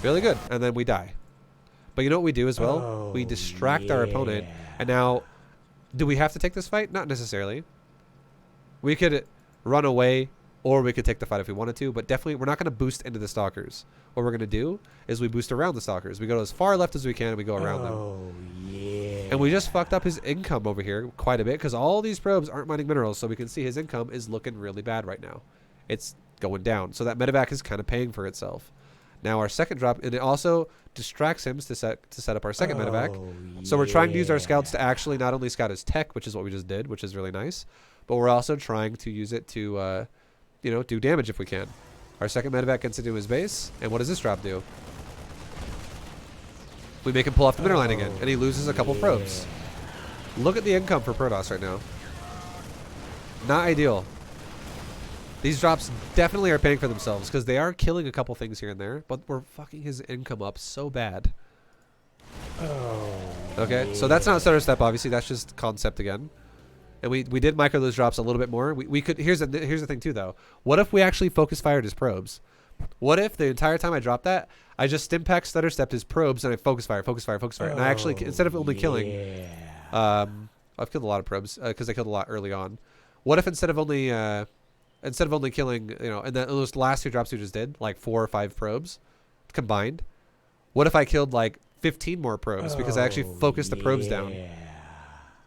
Really good. And then we die. But you know what we do as well? We distract our opponent. And now, do we have to take this fight? Not necessarily. We could run away, or we could take the fight if we wanted to. But definitely, we're not going to boost into the stalkers. What we're going to do is we boost around the stalkers. We go as far left as we can, and we go around them. And we just fucked up his income over here quite a bit, because all these probes aren't mining minerals, so we can see his income is looking really bad right now. It's going down. So that medevac is kind of paying for itself. Now our second drop, and it also distracts him to set up our second medevac. So we're trying to use our scouts to actually not only scout his tech, which is what we just did, which is really nice, but we're also trying to use it to, you know, do damage if we can. Our second medevac gets into his base, and what does this drop do? We make him pull off the mineral line again, and he loses a couple probes. Look at the income for Protoss right now. Not ideal. These drops definitely are paying for themselves because they are killing a couple things here and there, but we're fucking his income up so bad. Okay, so that's not stutter step, obviously. That's just concept again. And we did micro those drops a little bit more. We could. Here's the thing too, though. What if we actually focus fired his probes? What if the entire time I dropped that, I just stim pack stutter stepped his probes and I focus fire. And I actually, instead of only killing, I've killed a lot of probes because I killed a lot early on. What if instead of only killing, you know, and those last 2 drops we just did, like 4 or 5 probes combined, what if I killed like 15 more probes because I actually focused the probes down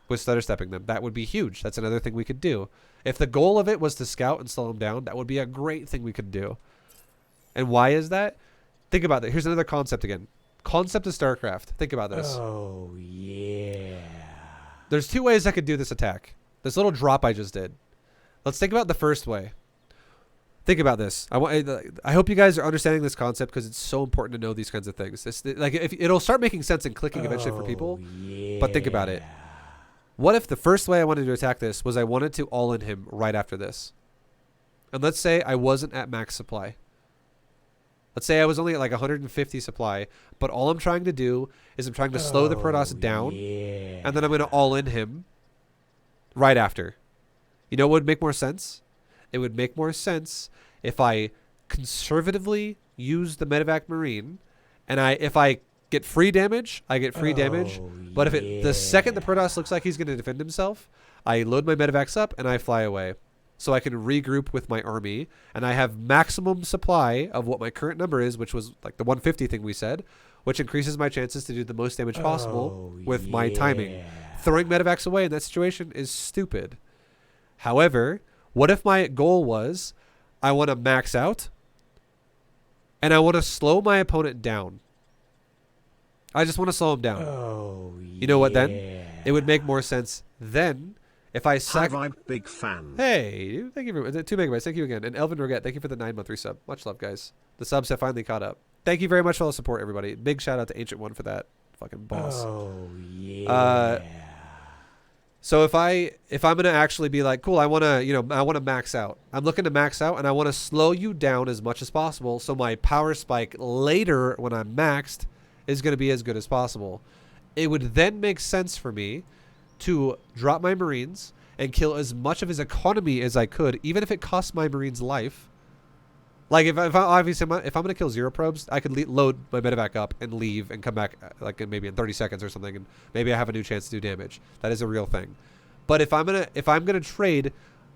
with stutter stepping them? That would be huge. That's another thing we could do. If the goal of it was to scout and slow them down, that would be a great thing we could do. And why is that? Think about that. Here's another concept again. Concept of StarCraft. Think about this. There's 2 ways I could do this attack. This little drop I just did. Let's think about the first way. Think about this. I hope you guys are understanding this concept because it's so important to know these kinds of things. Like if it'll start making sense and clicking eventually for people. But think about it. What if the first way I wanted to attack this was I wanted to all in him right after this? And let's say I wasn't at max supply. Let's say I was only at like 150 supply, but all I'm trying to do is I'm trying to slow the Protoss down, and then I'm going to all in him right after. You know what would make more sense? It would make more sense if I conservatively use the medevac marine, and if I get free damage, I get free damage. But if the second the Protoss looks like he's going to defend himself, I load my medevacs up and I fly away. So I can regroup with my army, and I have maximum supply of what my current number is, which was like the 150 thing we said, which increases my chances to do the most damage possible with my timing. Throwing medevacs away in that situation is stupid. However, what if my goal was I want to max out and I want to slow my opponent down? I just want to slow him down. You know what then? It would make more sense then if I I'm big fan. Hey, thank you for 2 megabytes. Thank you again. And Elvin Roget, thank you for the 9-month resub. Much love, guys. The subs have finally caught up. Thank you very much for all the support, everybody. Big shout out to Ancient One for that. Fucking boss. So if I'm gonna actually be like, cool, I wanna max out. I'm looking to max out, and I want to slow you down as much as possible, so my power spike later when I'm maxed is gonna be as good as possible. It would then make sense for me to drop my Marines and kill as much of his economy as I could, even if it costs my Marines life. Like if I'm gonna kill 0 probes, I could load my medevac up and leave and come back like maybe in 30 seconds or something, and maybe I have a new chance to do damage. That is a real thing. But if I'm gonna trade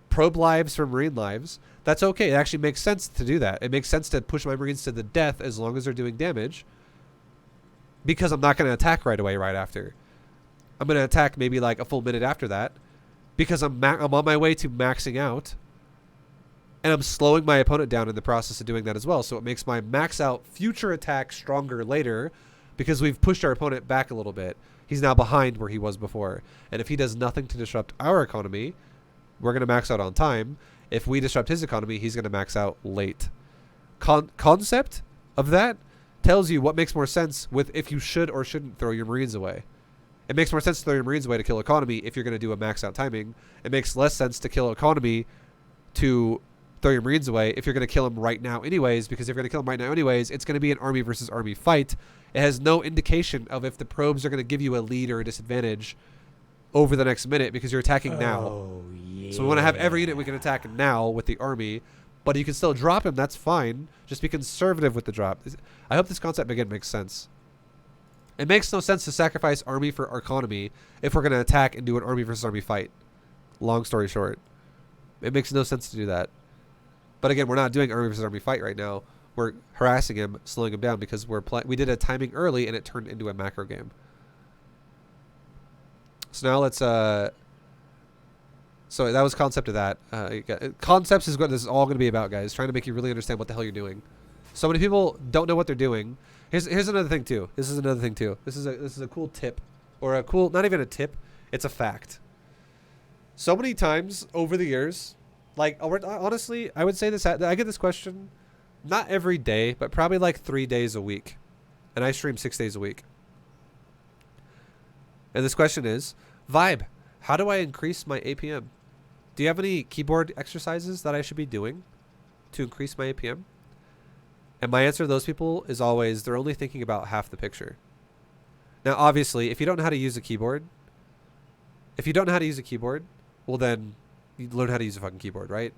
probe lives for Marine lives, that's okay. It actually makes sense to do that. It makes sense to push my Marines to the death as long as they're doing damage, because I'm not gonna attack right away right after. I'm going to attack maybe like a full minute after that, because I'm on my way to maxing out, and I'm slowing my opponent down in the process of doing that as well. So it makes my max out future attack stronger later, because we've pushed our opponent back a little bit. He's now behind where he was before. And if he does nothing to disrupt our economy, we're going to max out on time. If we disrupt his economy, he's going to max out late. Concept of that tells you what makes more sense with if you should or shouldn't throw your Marines away. It makes more sense to throw your Marines away to kill economy if you're going to do a max out timing. It makes less sense to kill economy to throw your Marines away if you're going to kill them right now anyways, because if you're going to kill them right now anyways, it's going to be an army versus army fight. It has no indication of if the probes are going to give you a lead or a disadvantage over the next minute, because you're attacking now. So we want to have every unit we can attack now with the army, but you can still drop him. That's fine. Just be conservative with the drop. I hope this concept again makes sense. It makes no sense to sacrifice army for economy if we're going to attack and do an army versus army fight. Long story short. It makes no sense to do that. But again, we're not doing army versus army fight right now. We're harassing him, slowing him down, because we did a timing early and it turned into a macro game. So now let's... So that was concept of that. Concepts is what this is all going to be about, guys. Trying to make you really understand what the hell you're doing. So many people don't know what they're doing. Here's another thing too. This is a cool tip, or a cool, not even a tip, it's a fact. So many times over the years, like honestly, I would say this. I get this question, not every day, but probably like 3 days a week, and I stream 6 days a week. And this question is, Vibe, how do I increase my APM? Do you have any keyboard exercises that I should be doing to increase my APM? And my answer to those people is always, they're only thinking about half the picture. Now, obviously, if you don't know how to use a keyboard, well then, you learn how to use a fucking keyboard, right?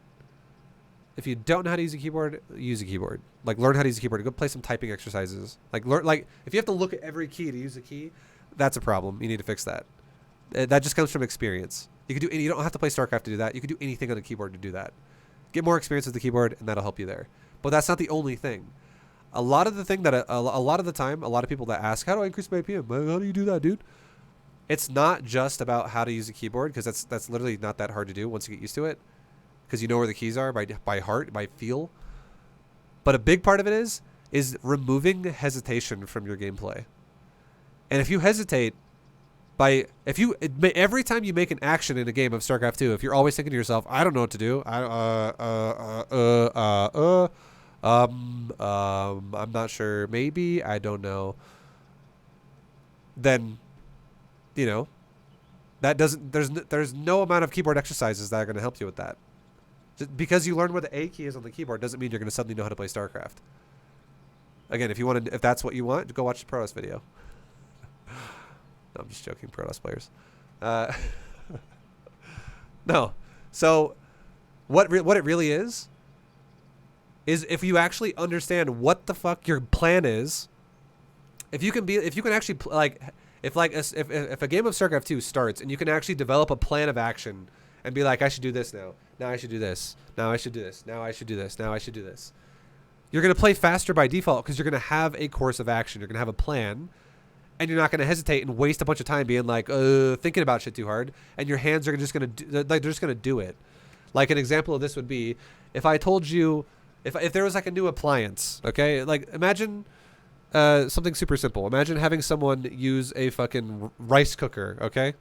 If you don't know how to use a keyboard, use a keyboard. Like, learn how to use a keyboard. Go play some typing exercises. Like, if you have to look at every key to use a key, that's a problem. You need to fix that. That just comes from experience. You don't have to play StarCraft to do that. You can do anything on a keyboard to do that. Get more experience with the keyboard, and that'll help you there. But that's not the only thing. A lot of the time, a lot of people that ask, how do I increase my APM? How do you do that, dude? It's not just about how to use a keyboard, because that's literally not that hard to do once you get used to it, because you know where the keys are by heart, by feel. But a big part of it is removing hesitation from your gameplay. And if you hesitate, every time you make an action in a game of StarCraft 2, if you're always thinking to yourself, I don't know what to do, I'm not sure, maybe, I don't know, then, that doesn't, there's no amount of keyboard exercises that are going to help you with that. Just because you learn where the A key is on the keyboard doesn't mean you're going to suddenly know how to play StarCraft. Again, if that's what you want, go watch the Protoss video. No, I'm just joking, Protoss players. No. So what it really is if you actually understand what the fuck your plan is, if you can actually if a game of StarCraft 2 starts and you can actually develop a plan of action and be like, I should do this now. Now I should do this. Now I should do this. Now I should do this. Now I should do this. You're going to play faster by default because you're going to have a course of action. You're going to have a plan, and you're not going to hesitate and waste a bunch of time being like, thinking about shit too hard. And your hands are just going to they're just going to do it. Like an example of this would be if I told you, if there was like a new appliance, okay? Like imagine something super simple. Imagine having someone use a fucking rice cooker, okay?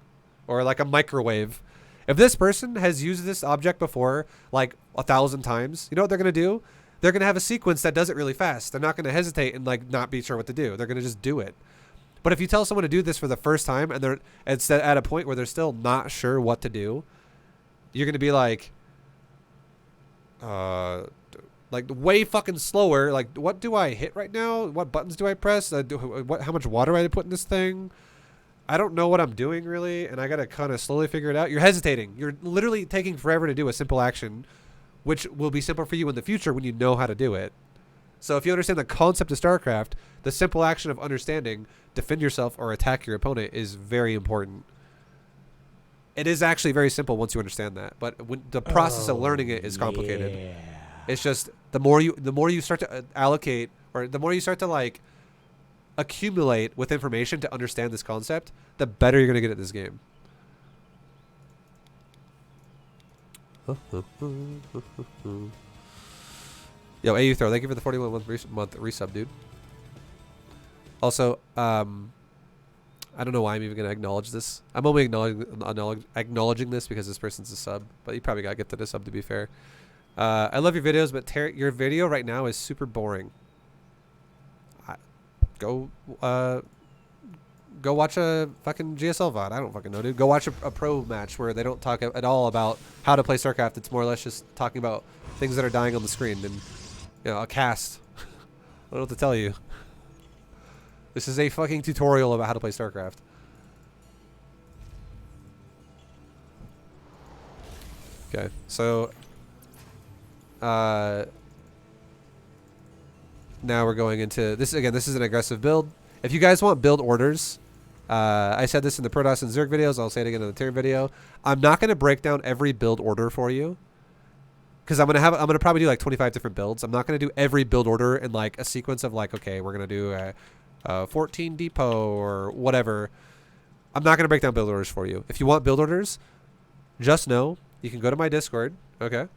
Or like a microwave. If this person has used this object before like 1,000 times, you know what they're going to do? They're going to have a sequence that does it really fast. They're not going to hesitate and like not be sure what to do. They're going to just do it. But if you tell someone to do this for the first time and they're at a point where they're still not sure what to do, you're going to be like way fucking slower. Like, what do I hit right now? What buttons do I press? How much water do I put in this thing? I don't know what I'm doing really, and I gotta kind of slowly figure it out. You're hesitating. You're literally taking forever to do a simple action, which will be simple for you in the future when you know how to do it. So if you understand the concept of StarCraft, the simple action of understanding, defend yourself or attack your opponent is very important. It is actually very simple once you understand that, but when the process of learning it is complicated. Yeah. It's just the more you start to allocate, or the more you start to like accumulate with information to understand this concept, the better you're gonna get at this game. Yo, AU Throw, thank you for the 41 month resub, dude. Also, I don't know why I'm even gonna acknowledge this. I'm only acknowledging this because this person's a sub, but you probably gotta get to the sub to be fair. I love your videos, but your video right now is super boring. Go watch a fucking GSL VOD. I don't fucking know, dude. Go watch a pro match where they don't talk at all about how to play StarCraft. It's more or less just talking about things that are dying on the screen and, you know, a cast. I don't know what to tell you. This is a fucking tutorial about how to play StarCraft. Okay, so now we're going into this again. This is an aggressive build. If you guys want build orders, I said this in the Protoss and Zerg videos. I'll say it again in the Terran video. I'm not going to break down every build order for you because I'm gonna probably do like 25 different builds. I'm not going to do every build order in like a sequence of like, okay, we're gonna do a 14 depot or whatever. I'm not going to break down build orders for you. If you want build orders, just know you can go to my Discord. Okay,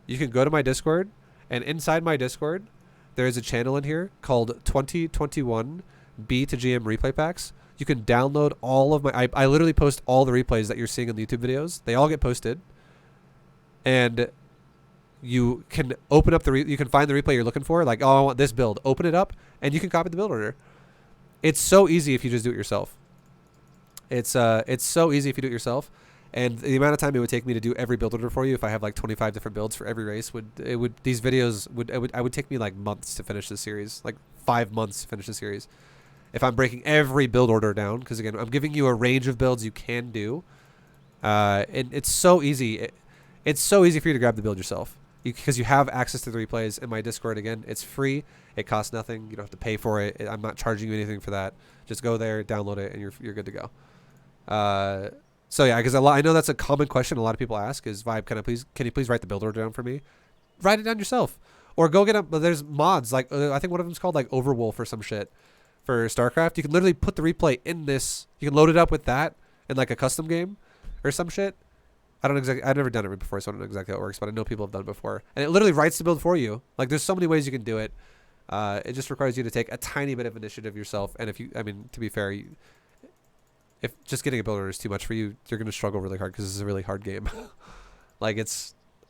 you can go to my Discord, and inside my Discord, there is a channel in here called 2021 B2GM replay packs. You can download all of my... I literally post all the replays that you're seeing in the YouTube videos. They all get posted. And you can open up you can find the replay you're looking for. Like, oh, I want this build. Open it up, and you can copy the build order. It's so easy if you just do it yourself. It's so easy if you do it yourself. And the amount of time it would take me to do every build order for you, if I have like 25 different builds for every race, these videos would take me like months to finish the series, like 5 months to finish the series. If I'm breaking every build order down, because again, I'm giving you a range of builds you can do, and it's so easy. It's so easy for you to grab the build yourself because you have access to the replays in my Discord. Again, it's free. It costs nothing. You don't have to pay for it. I'm not charging you anything for that. Just go there, download it, and you're good to go. So yeah, because I know that's a common question a lot of people ask is, Vibe, can you please write the build order down for me? Write it down yourself, or go get there's mods like I think one of them's called like Overwolf or some shit for StarCraft. You can literally put the replay in this. You can load it up with that in like a custom game or some shit. I've never done it before, so I don't know exactly how it works, but I know people have done it before, and it literally writes the build for you. Like there's so many ways you can do it. It just requires you to take a tiny bit of initiative yourself, and to be fair, if just getting a build order is too much for you, you're going to struggle really hard because this is a really hard game. Like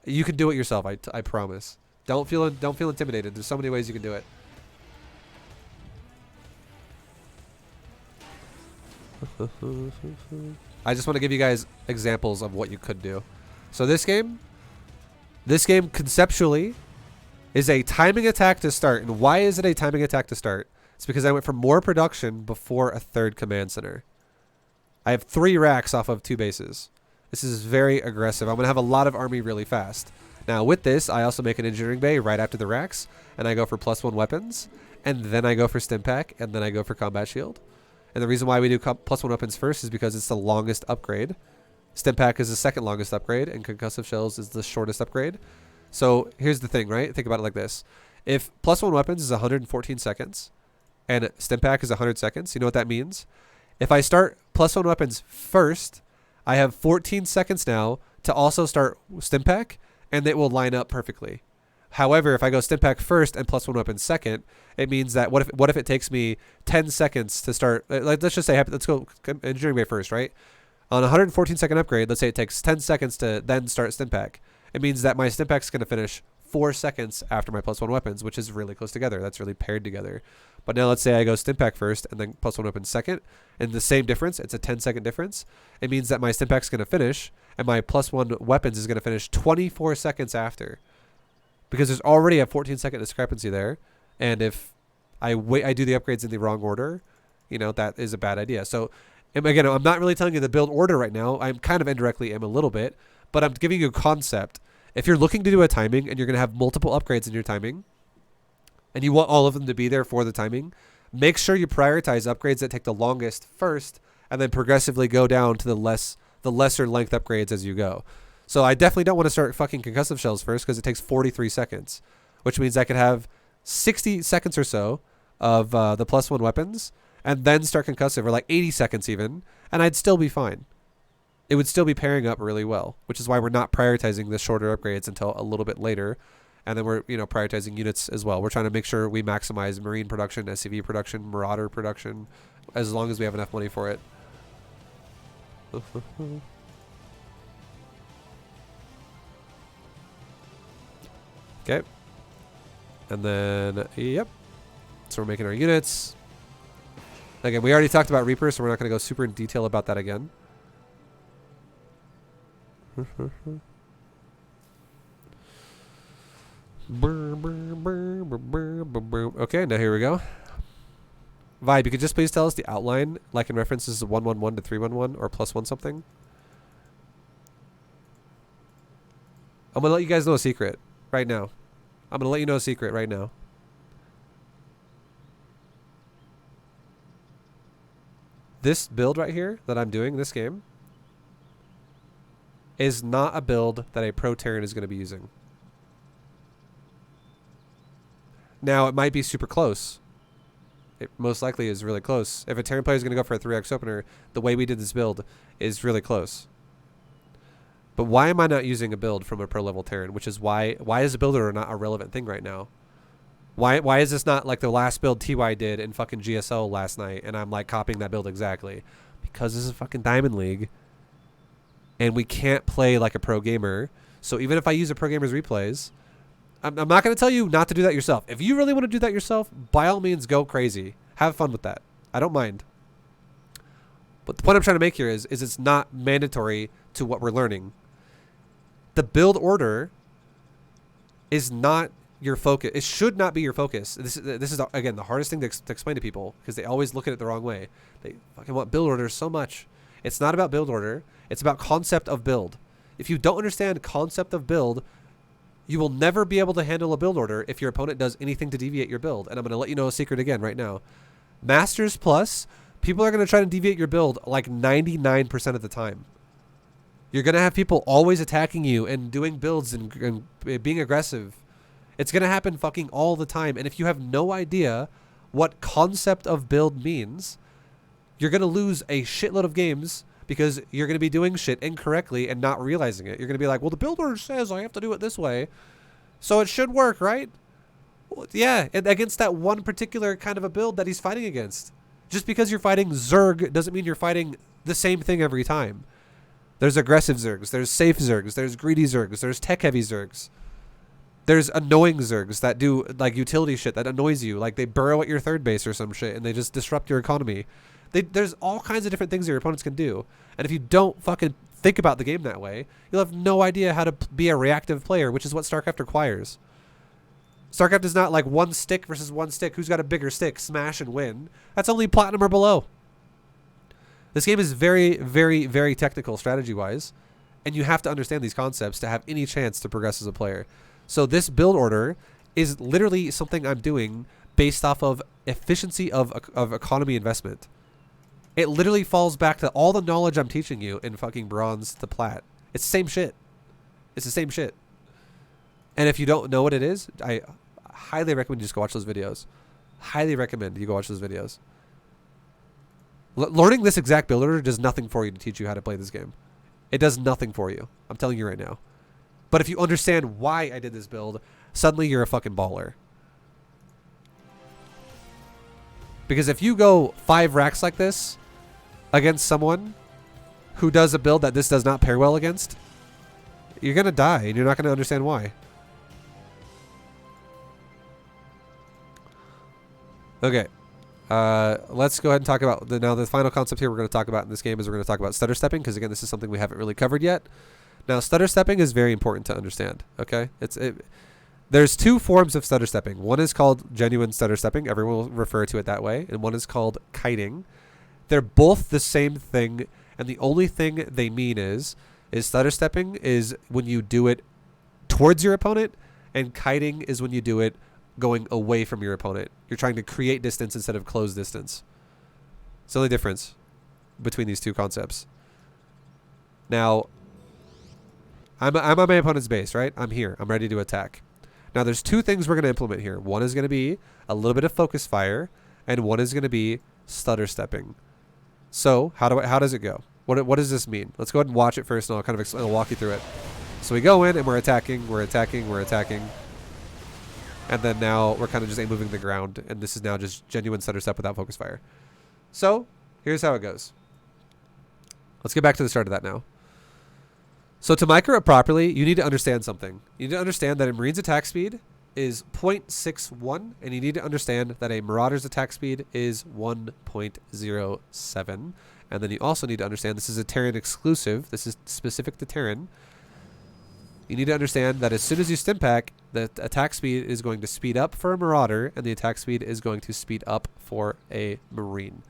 you can do it yourself. I promise. Don't feel intimidated. There's so many ways you can do it. I just want to give you guys examples of what you could do. So this game conceptually is a timing attack to start. And why is it a timing attack to start? It's because I went for more production before a third command center. I have 3 racks off of 2 bases. This is very aggressive. I'm going to have a lot of army really fast. Now with this, I also make an engineering bay right after the racks, and I go for +1 weapons, and then I go for stim pack, and then I go for combat shield. And the reason why we do +1 weapons first is because it's the longest upgrade. Stim pack is the second longest upgrade, and concussive shells is the shortest upgrade. So here's the thing, right? Think about it like this. If +1 weapons is 114 seconds, and stim pack is 100 seconds, you know what that means? If I start +1 weapons first, I have 14 seconds now to also start stim pack, and it will line up perfectly. However, if I go stim pack first and +1 weapons second, it means that what if it takes me 10 seconds to start? Like, let's just say let's go engineering bay first, right? On a 114 second upgrade, let's say it takes 10 seconds to then start stim pack. It means that my stim pack is going to finish 4 seconds after my +1 weapons, which is really close together. That's really paired together. But now let's say I go stim pack first and then +1 weapons second, and the same difference, it's a 10-second difference. It means that my stim pack is going to finish, and my +1 weapons is going to finish 24 seconds after, because there's already a 14-second discrepancy there. And if I do the upgrades in the wrong order, you know, that is a bad idea. So again, I'm not really telling you the build order right now. I'm kind of indirectly am a little bit, but I'm giving you a concept. If you're looking to do a timing and you're going to have multiple upgrades in your timing, and you want all of them to be there for the timing, make sure you prioritize upgrades that take the longest first, and then progressively go down to the lesser length upgrades as you go. So I definitely don't want to start fucking concussive shells first, because it takes 43 seconds, which means I could have 60 seconds or so of the +1 weapons, and then start concussive, or like 80 seconds even, and I'd still be fine. It would still be pairing up really well, which is why we're not prioritizing the shorter upgrades until a little bit later. And then we're, you know, prioritizing units as well. We're trying to make sure we maximize Marine production, SCV production, Marauder production, as long as we have enough money for it. Okay. And then, yep. So we're making our units. Again, we already talked about Reaper, so we're not going to go super in detail about that again. Okay, now here we go. Vibe, you could just please tell us the outline, like in references to 111 to 311 or +1 something. I'm going to let you guys know a secret right now. I'm going to let you know a secret right now. This build right here that I'm doing, this game, is not a build that a pro Terran is going to be using. Now, it might be super close. It most likely is really close. If a Terran player is going to go for a 3x opener, the way we did this build is really close. But why am I not using a build from a pro level Terran? Which is why is a builder not a relevant thing right now? Why is this not like the last build TY did in fucking GSO last night, and I'm like copying that build exactly? Because this is fucking Diamond League, and we can't play like a pro gamer. So even if I use a pro gamer's replays, I'm not going to tell you not to do that yourself. If you really want to do that yourself, by all means, go crazy. Have fun with that. I don't mind. But the point I'm trying to make here is it's not mandatory to what we're learning. The build order is not your focus. It should not be your focus. This is again, the hardest thing to explain to people, because they always look at it the wrong way. They fucking want build order so much. It's not about build order. It's about concept of build. If you don't understand concept of build, you will never be able to handle a build order if your opponent does anything to deviate your build. And I'm going to let you know a secret again right now. Masters Plus, people are going to try to deviate your build like 99% of the time. You're going to have people always attacking you and doing builds and being aggressive. It's going to happen fucking all the time. And if you have no idea what concept of build means, you're going to lose a shitload of games, because you're going to be doing shit incorrectly and not realizing it. You're going to be like, well, the build order says I have to do it this way, so it should work, right? Well, yeah, and against that one particular kind of a build that he's fighting against. Just because you're fighting Zerg doesn't mean you're fighting the same thing every time. There's aggressive Zergs, there's safe Zergs, there's greedy Zergs, there's tech-heavy Zergs. There's annoying Zergs that do like utility shit that annoys you, like they burrow at your third base or some shit and they just disrupt your economy. There's all kinds of different things your opponents can do. And if you don't fucking think about the game that way, you'll have no idea how to be a reactive player, which is what StarCraft requires. StarCraft is not like one stick versus one stick. Who's got a bigger stick? Smash and win. That's only Platinum or below. This game is very, very, very technical strategy-wise. And you have to understand these concepts to have any chance to progress as a player. So this build order is literally something I'm doing based off of efficiency of economy investment. It literally falls back to all the knowledge I'm teaching you in fucking bronze to plat. It's the same shit. It's the same shit. And if you don't know what it is, I highly recommend you just go watch those videos. Highly recommend you go watch those videos. Learning this exact build order does nothing for you to teach you how to play this game. It does nothing for you. I'm telling you right now. But if you understand why I did this build, suddenly you're a fucking baller. Because if you go 5 racks like this against someone who does a build that this does not pair well against, you're going to die and you're not going to understand why. Okay. Let's go ahead and talk about the final concept here we're going to talk about in this game is we're going to talk about stutter stepping, because again, this is something we haven't really covered yet. Now, stutter stepping is very important to understand. Okay, there's 2 forms of stutter stepping. One is called genuine stutter stepping. Everyone will refer to it that way, and one is called kiting. They're both the same thing, and the only thing they mean is stutter stepping is when you do it towards your opponent, and kiting is when you do it going away from your opponent. You're trying to create distance instead of close distance. It's the only difference between these 2 concepts. Now, I'm on my opponent's base, right? I'm here. I'm ready to attack. Now, there's 2 things we're going to implement here. One is going to be a little bit of focus fire, and one is going to be stutter stepping. So, how does it go? What does this mean? Let's go ahead and watch it first, and I'll kind of I'll walk you through it. So we go in, and we're attacking, we're attacking, we're attacking. And then now we're kind of just moving the ground, and this is now just genuine stutter step without focus fire. So, here's how it goes. Let's get back to the start of that now. So to micro it properly, you need to understand something. You need to understand that a Marine's attack speed is 0.61, and you need to understand that a Marauder's attack speed is 1.07. And then you also need to understand this is a Terran exclusive. This is specific to Terran. You need to understand that as soon as you stim pack, the attack speed is going to speed up for a Marauder, and the attack speed is going to speed up for a Marine.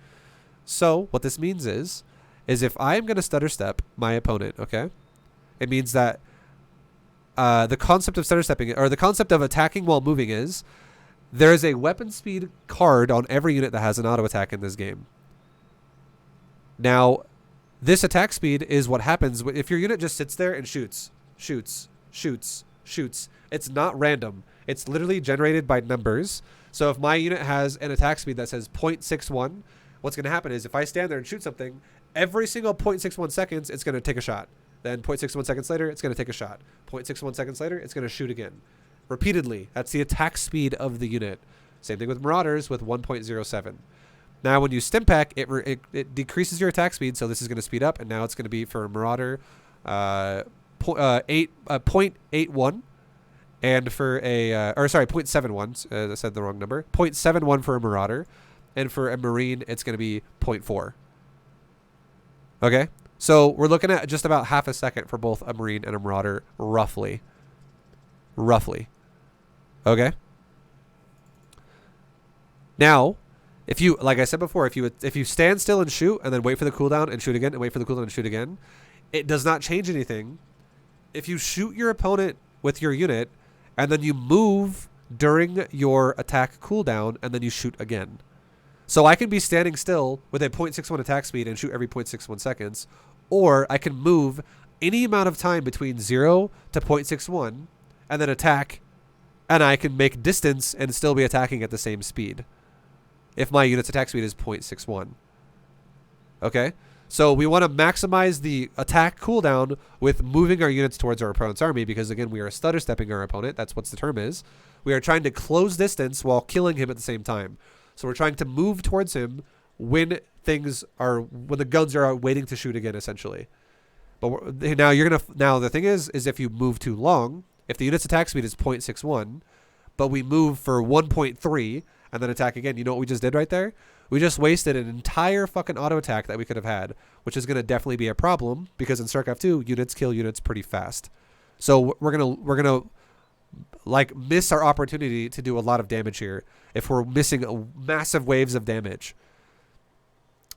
So what this means is if I'm going to stutter step my opponent, okay, it means that the concept of stutter stepping, or the concept of attacking while moving, is there is a weapon speed card on every unit that has an auto attack in this game. Now, this attack speed is what happens if your unit just sits there and shoots. It's not random. It's literally generated by numbers. So if my unit has an attack speed that says 0.61, what's going to happen is if I stand there and shoot something, every single 0.61 seconds, it's going to take a shot. Then 0.61 seconds later, it's going to take a shot. 0.61 seconds later, it's going to shoot again. Repeatedly. That's the attack speed of the unit. Same thing with Marauders with 1.07. Now, when you stim pack, it decreases your attack speed, so this is going to speed up, and now it's going to be for a Marauder 0.81, and for a 0.71. I said the wrong number. 0.71 for a Marauder, and for a Marine, it's going to be 0.4. Okay, so we're looking at just about half a second for both a Marine and a Marauder, roughly. Okay. Now, if you, like I said before, if you stand still and shoot, and then wait for the cooldown and shoot again, and wait for the cooldown and shoot again, it does not change anything. If you shoot your opponent with your unit, and then you move during your attack cooldown, and then you shoot again. So I can be standing still with a 0.61 attack speed and shoot every 0.61 seconds, or I can move any amount of time between 0 to 0.61, and then attack, and I can make distance and still be attacking at the same speed if my unit's attack speed is 0.61. Okay? So we want to maximize the attack cooldown with moving our units towards our opponent's army, because again, we are stutter stepping our opponent. That's what the term is. We are trying to close distance while killing him at the same time. So we're trying to move towards him when the guns are waiting to shoot again, essentially. But now the thing is if you move too long, if the unit's attack speed is 0.61, but we move for 1.3 and then attack again, you know what we just did right there? We just wasted an entire fucking auto attack that we could have had, which is going to definitely be a problem, because in StarCraft 2, units kill units pretty fast. So we're gonna like miss our opportunity to do a lot of damage here if we're missing massive waves of damage.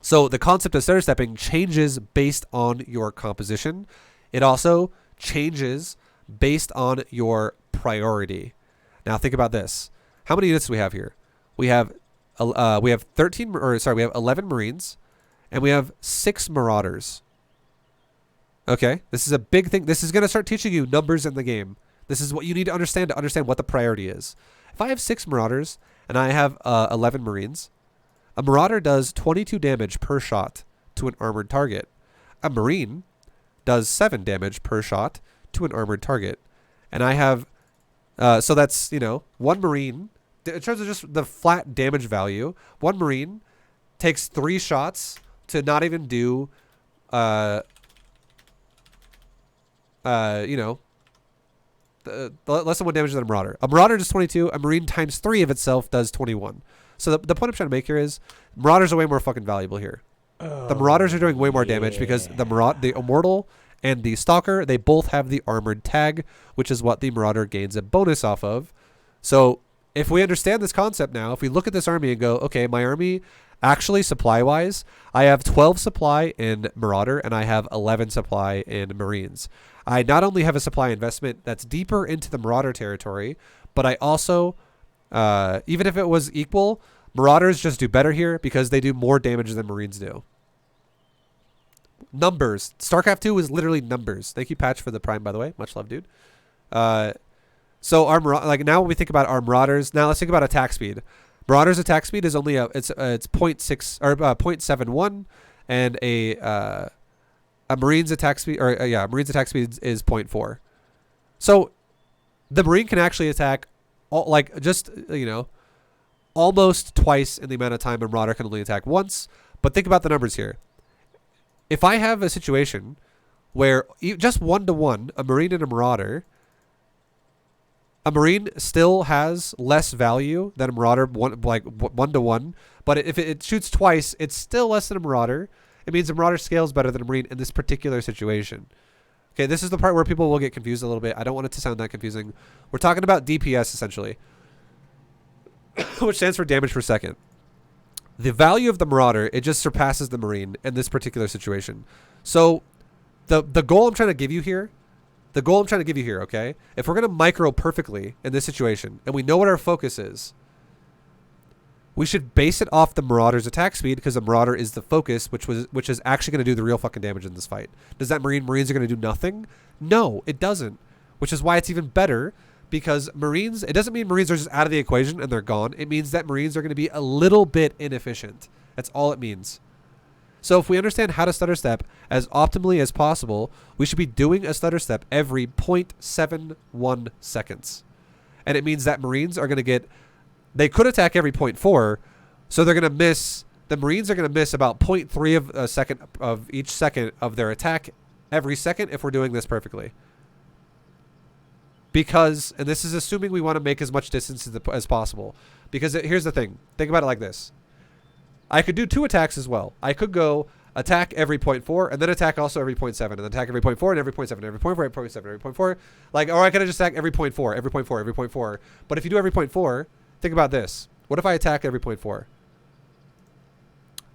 So the concept of stutter stepping changes based on your composition. It also changes based on your priority. Now think about this. How many units do we have here? We have 11 Marines, and we have 6 Marauders. Okay, this is a big thing. This is going to start teaching you numbers in the game. This is what you need to understand what the priority is. If I have 6 Marauders and I have 11 Marines, a Marauder does 22 damage per shot to an armored target. A Marine does 7 damage per shot to an armored target. And I have, so that's, one Marine, in terms of just the flat damage value, one Marine takes 3 shots to not even do, less than 1 damage than a Marauder. A Marauder does 22. A Marine times 3 of itself does 21. So the point I'm trying to make here is Marauders are way more fucking valuable here. The Marauders are doing way more damage because the Immortal and the Stalker, they both have the armored tag, which is what the Marauder gains a bonus off of. So if we understand this concept now, if we look at this army and go, okay, my army actually supply-wise, I have 12 supply in Marauder and I have 11 supply in Marines. I not only have a supply investment that's deeper into the Marauder territory, but I also, even if it was equal, Marauders just do better here because they do more damage than Marines do. Numbers. StarCraft 2 is literally numbers. Thank you, Patch, for the Prime, by the way. Much love, dude. So our now when we think about our Marauders, now let's think about attack speed. Marauders attack speed is only it's 0.6 or 0.71, and a Marine's attack speed Marine's attack speed is 0.4. So the Marine can actually attack almost twice in the amount of time a Marauder can only attack once. But think about the numbers here. If I have a situation where just 1-to-1, a Marine and a Marauder, a Marine still has less value than a Marauder, 1-to-1. But if it shoots twice, it's still less than a Marauder. It means a Marauder scales better than a Marine in this particular situation. Okay, this is the part where people will get confused a little bit. I don't want it to sound that confusing. We're talking about DPS, essentially, which stands for damage per second. The value of the Marauder, it just surpasses the Marine in this particular situation. So the goal I'm trying to give you here, okay? If we're going to micro perfectly in this situation, and we know what our focus is, we should base it off the Marauder's attack speed because the Marauder is the focus, which is actually going to do the real fucking damage in this fight. Does that mean Marines are going to do nothing? No, it doesn't. Which is why it's even better, because Marines, it doesn't mean Marines are just out of the equation and they're gone. It means that Marines are going to be a little bit inefficient. That's all it means. So if we understand how to stutter step as optimally as possible, we should be doing a stutter step every 0.71 seconds. And it means that Marines are going to they could attack every 0.4, so they're going to miss, the Marines are going to miss about 0.3 of a second of each second of their attack every second if we're doing this perfectly. Because, and this is assuming we want to make as much distance as possible. Because here's the thing. Think about it like this. I could do 2 attacks as well. I could go attack every 0.4 and then attack also every 0.7 and then attack every 0.4 and every 0.7 and every 0.4, every 0.7, every 0.4. Or I could just attack every 0.4, every 0.4, every 0.4. But if you do every 0.4, think about this. What if I attack every 0.4?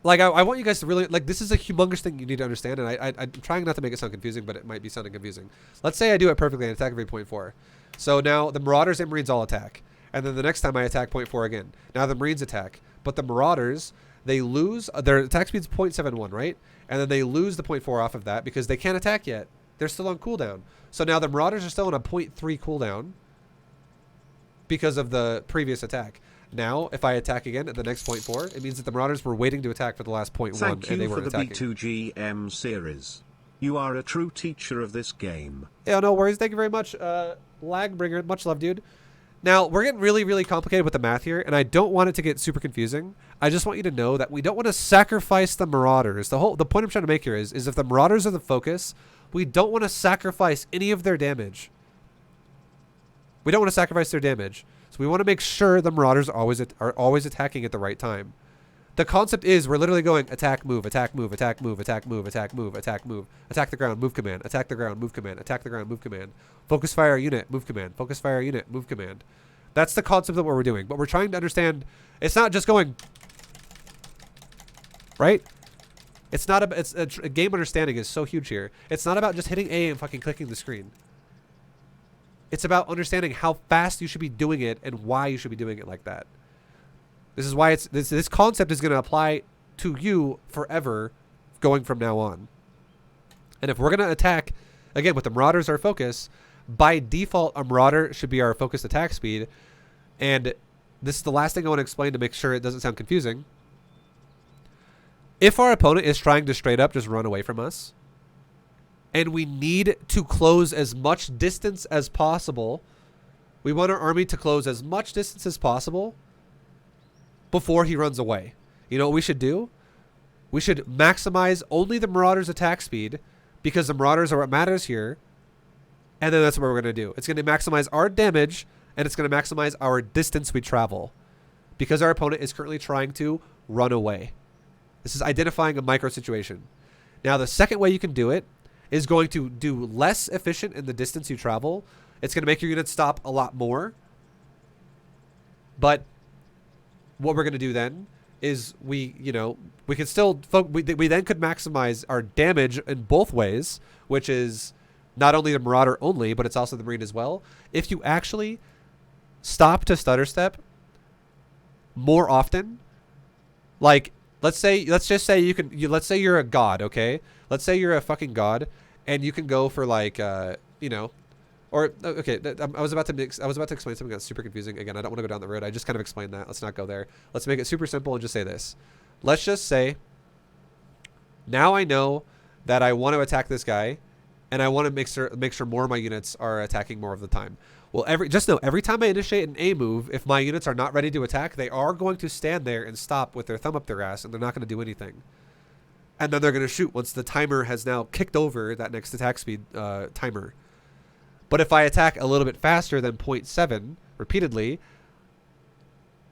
I want you guys to really, this is a humongous thing you need to understand, and I'm trying not to make it sound confusing, but it might be sounding confusing. Let's say I do it perfectly and attack every 0.4. So now the Marauders and Marines all attack. And then the next time I attack 0.4 again. Now the Marines attack. But the Marauders, they lose, their attack speed's 0.71, right? And then they lose the 0.4 off of that because they can't attack yet. They're still on cooldown. So now the Marauders are still on a 0.3 cooldown because of the previous attack. Now, if I attack again at the next 0.4, it means that the Marauders were waiting to attack for the last 0.1 and they weren't attacking. Thank you for the B2GM series. You are a true teacher of this game. Yeah, no worries. Thank you very much, Lagbringer. Much love, dude. Now, we're getting really, really complicated with the math here, and I don't want it to get super confusing. I just want you to know that we don't want to sacrifice the Marauders. The point I'm trying to make here is if the Marauders are the focus, we don't want to sacrifice any of their damage. We don't want to sacrifice their damage. So we want to make sure the Marauders are always attacking at the right time. The concept is we're literally going attack, move, attack, move, attack, move, attack, move, attack, move, attack, move, attack the ground, move command, attack the ground, move command, attack the ground, move command, focus fire unit, move command, focus fire unit, move command. That's the concept of what we're doing. But we're trying to understand it's not just going, right? It's not about, game understanding is so huge here. It's not about just hitting A and fucking clicking the screen. It's about understanding how fast you should be doing it and why you should be doing it like that. This is why this concept is going to apply to you forever going from now on. And if we're going to attack, again, with the Marauders our focus, by default, a Marauder should be our focused attack speed. And this is the last thing I want to explain to make sure it doesn't sound confusing. If our opponent is trying to straight up just run away from us, and we need to close as much distance as possible, we want our army to close as much distance as possible before he runs away. You know what we should do? We should maximize only the Marauder's attack speed, because the Marauders are what matters here. And then that's what we're going to do. It's going to maximize our damage, and it's going to maximize our distance we travel, because our opponent is currently trying to run away. This is identifying a micro situation. Now, the second way you can do it is going to do less efficient in the distance you travel. It's going to make your units stop a lot more. But what we're going to do then is we can still we then could maximize our damage in both ways, which is not only the Marauder only, but it's also the Marine as well. If you actually stop to stutter step more often, like let's just say let's say you're a god, okay? Let's say you're a fucking god, and you can go for like I was about to explain something that's super confusing. Again, I don't want to go down the road. I just kind of explained that. Let's not go there. Let's make it super simple and just say this. Let's just say, now I know that I want to attack this guy, and I want to make sure more of my units are attacking more of the time. Well, every time I initiate an A move, if my units are not ready to attack, they are going to stand there and stop with their thumb up their ass, and they're not going to do anything. And then they're going to shoot once the timer has now kicked over that next attack speed timer. But if I attack a little bit faster than 0.7 repeatedly,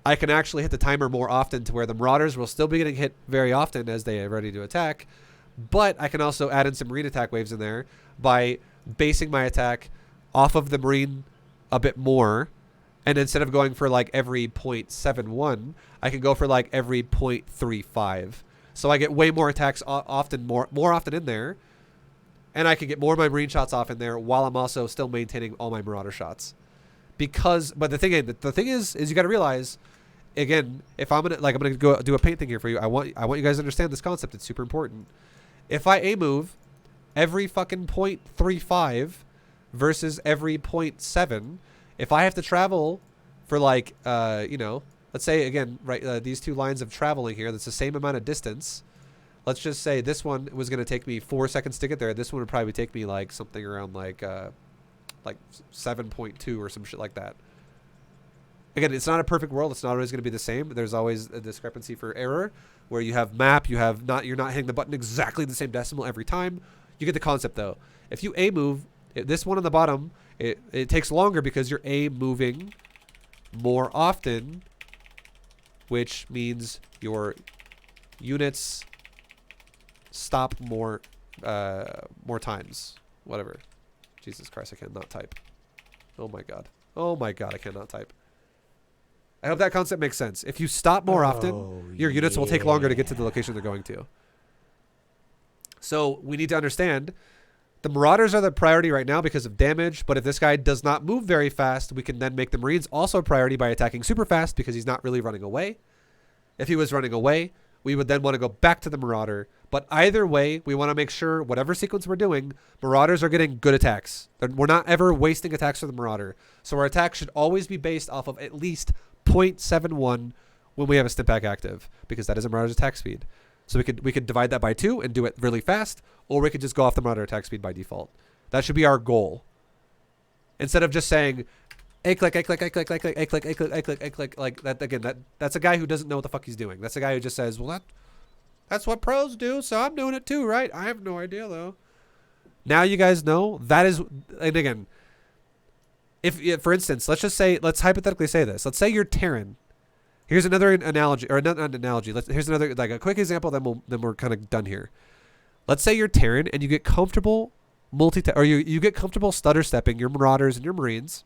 I can actually hit the timer more often, to where the Marauders will still be getting hit very often as they are ready to attack. But I can also add in some Marine attack waves in there by basing my attack off of the Marine a bit more. And instead of going for like every 0.71, I can go for like every 0.35. So I get way more attacks more often in there. And I can get more of my Marine shots off in there while I'm also still maintaining all my Marauder shots. But the thing is you got to realize, again, if I'm gonna go do a paint thing here for you, I want you guys to understand this concept. It's super important. If I A move every fucking 0.35 versus every 0.7, if I have to travel for like let's say again, right, these two lines of traveling here, that's the same amount of distance. Let's just say this one was going to take me 4 seconds to get there. This one would probably take me like something around like 7.2 or some shit like that. Again, it's not a perfect world. It's not always going to be the same. There's always a discrepancy for error, where you have map, you're not hitting the button exactly the same decimal every time. You get the concept though. If you A move, this one on the bottom, it takes longer because you're A moving more often, which means your units stop more times. Whatever. Jesus Christ, I cannot type. Oh my god, I cannot type. I hope that concept makes sense. If you stop more often, your units will take longer to get to the location they're going to. So we need to understand the Marauders are the priority right now because of damage, but if this guy does not move very fast, we can then make the Marines also a priority by attacking super fast, because he's not really running away. If he was running away, we would then want to go back to the Marauder. But either way, we want to make sure whatever sequence we're doing, Marauders are getting good attacks. We're not ever wasting attacks for the Marauder. So our attack should always be based off of at least 0.71 when we have a stim pack active, because that is a Marauder's attack speed. So we could divide that by 2 and do it really fast, or we could just go off the Marauder attack speed by default. That should be our goal. Instead of just saying A click, A click, A click, A click, A click, A click, A click, A click, like that again, that's a guy who doesn't know what the fuck he's doing. That's a guy who just says, well, that's what pros do, so I'm doing it too, right? I have no idea though. Now you guys know that is, and again, if for instance, let's hypothetically say this. Let's say you're Terran. Here's another analogy, or not an analogy. Here's another, like a quick example. Then we're kind of done here. Let's say you're Terran and you get comfortable you get comfortable stutter stepping your Marauders and your Marines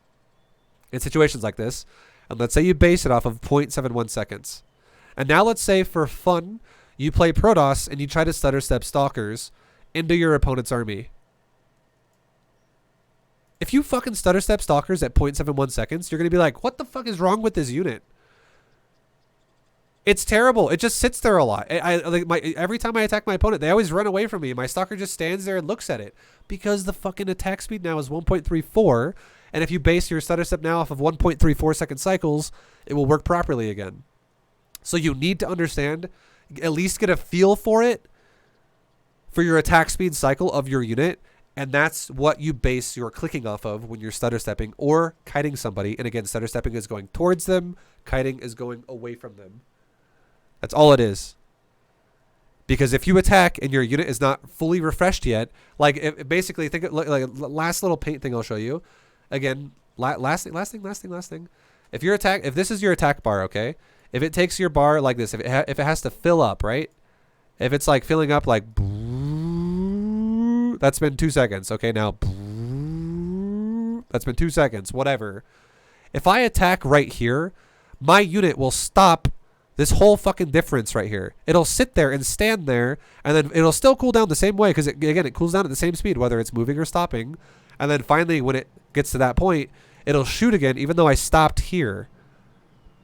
in situations like this, and let's say you base it off of 0.71 seconds. And now let's say for fun, You play Protoss and you try to stutter step Stalkers into your opponent's army. If you fucking stutter step Stalkers at 0.71 seconds, you're going to be like, what the fuck is wrong with this unit? It's terrible. It just sits there a lot. Every time I attack my opponent, they always run away from me. My Stalker just stands there and looks at it because the fucking attack speed now is 1.34. And if you base your stutter step now off of 1.34 second cycles, it will work properly again. So you need to understand, at least get a feel for it, for your attack speed cycle of your unit. And that's what you base your clicking off of when you're stutter stepping or kiting somebody. And again, stutter stepping is going towards them. Kiting is going away from them. That's all it is. Because if you attack and your unit is not fully refreshed yet, like basically think like last little paint thing I'll show you. Again, last thing. If this is your attack bar, okay? If it takes your bar like this, if it has to fill up, right? If it's like filling up like that's been 2 seconds. Okay, now that's been 2 seconds, whatever. If I attack right here, my unit will stop this whole fucking difference right here. It'll sit there and stand there, and then it'll still cool down the same way because, again, it cools down at the same speed, whether it's moving or stopping. And then finally, when it gets to that point, it'll shoot again, even though I stopped here.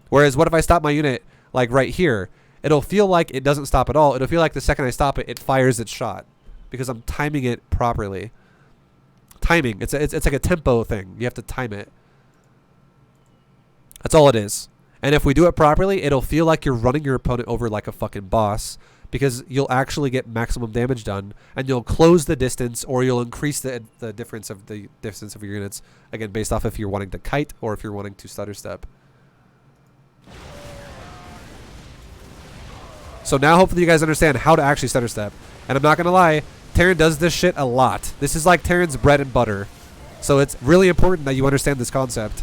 Whereas, what if I stop my unit, like, right here? It'll feel like it doesn't stop at all. It'll feel like the second I stop it, it fires its shot because I'm timing it properly. Timing. It's like a tempo thing. You have to time it. That's all it is. And if we do it properly, it'll feel like you're running your opponent over like a fucking boss because you'll actually get maximum damage done and you'll close the distance or you'll increase the difference of the distance of your units, again, based off if you're wanting to kite or if you're wanting to stutter step. So now hopefully you guys understand how to actually stutter step. And I'm not going to lie, Terran does this shit a lot. This is like Terran's bread and butter. So it's really important that you understand this concept.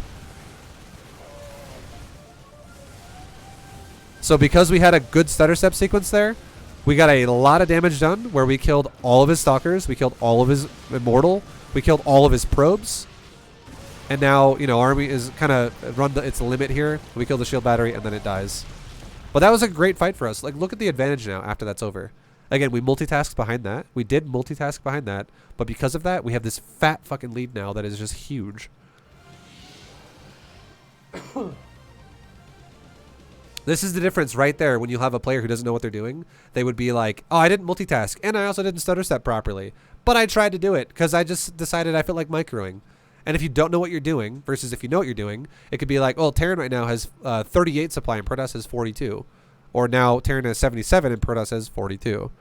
So because we had a good stutter step sequence there, we got a lot of damage done where we killed all of his Stalkers, we killed all of his Immortal, we killed all of his probes. And now, you know, army is kind of run its limit here. We killed the shield battery and then it dies. But that was a great fight for us. Like, look at the advantage now after that's over. Again, we multitasked behind that. We did multitask behind that. But because of that, we have this fat fucking lead now that is just huge. This is the difference right there when you have a player who doesn't know what they're doing. They would be like, oh, I didn't multitask, and I also didn't stutter step properly. But I tried to do it because I just decided I felt like microing. And if you don't know what you're doing versus if you know what you're doing, it could be like, oh, Terran right now has 38 supply and Protoss has 42. Or now Terran has 77 and Protoss has 42.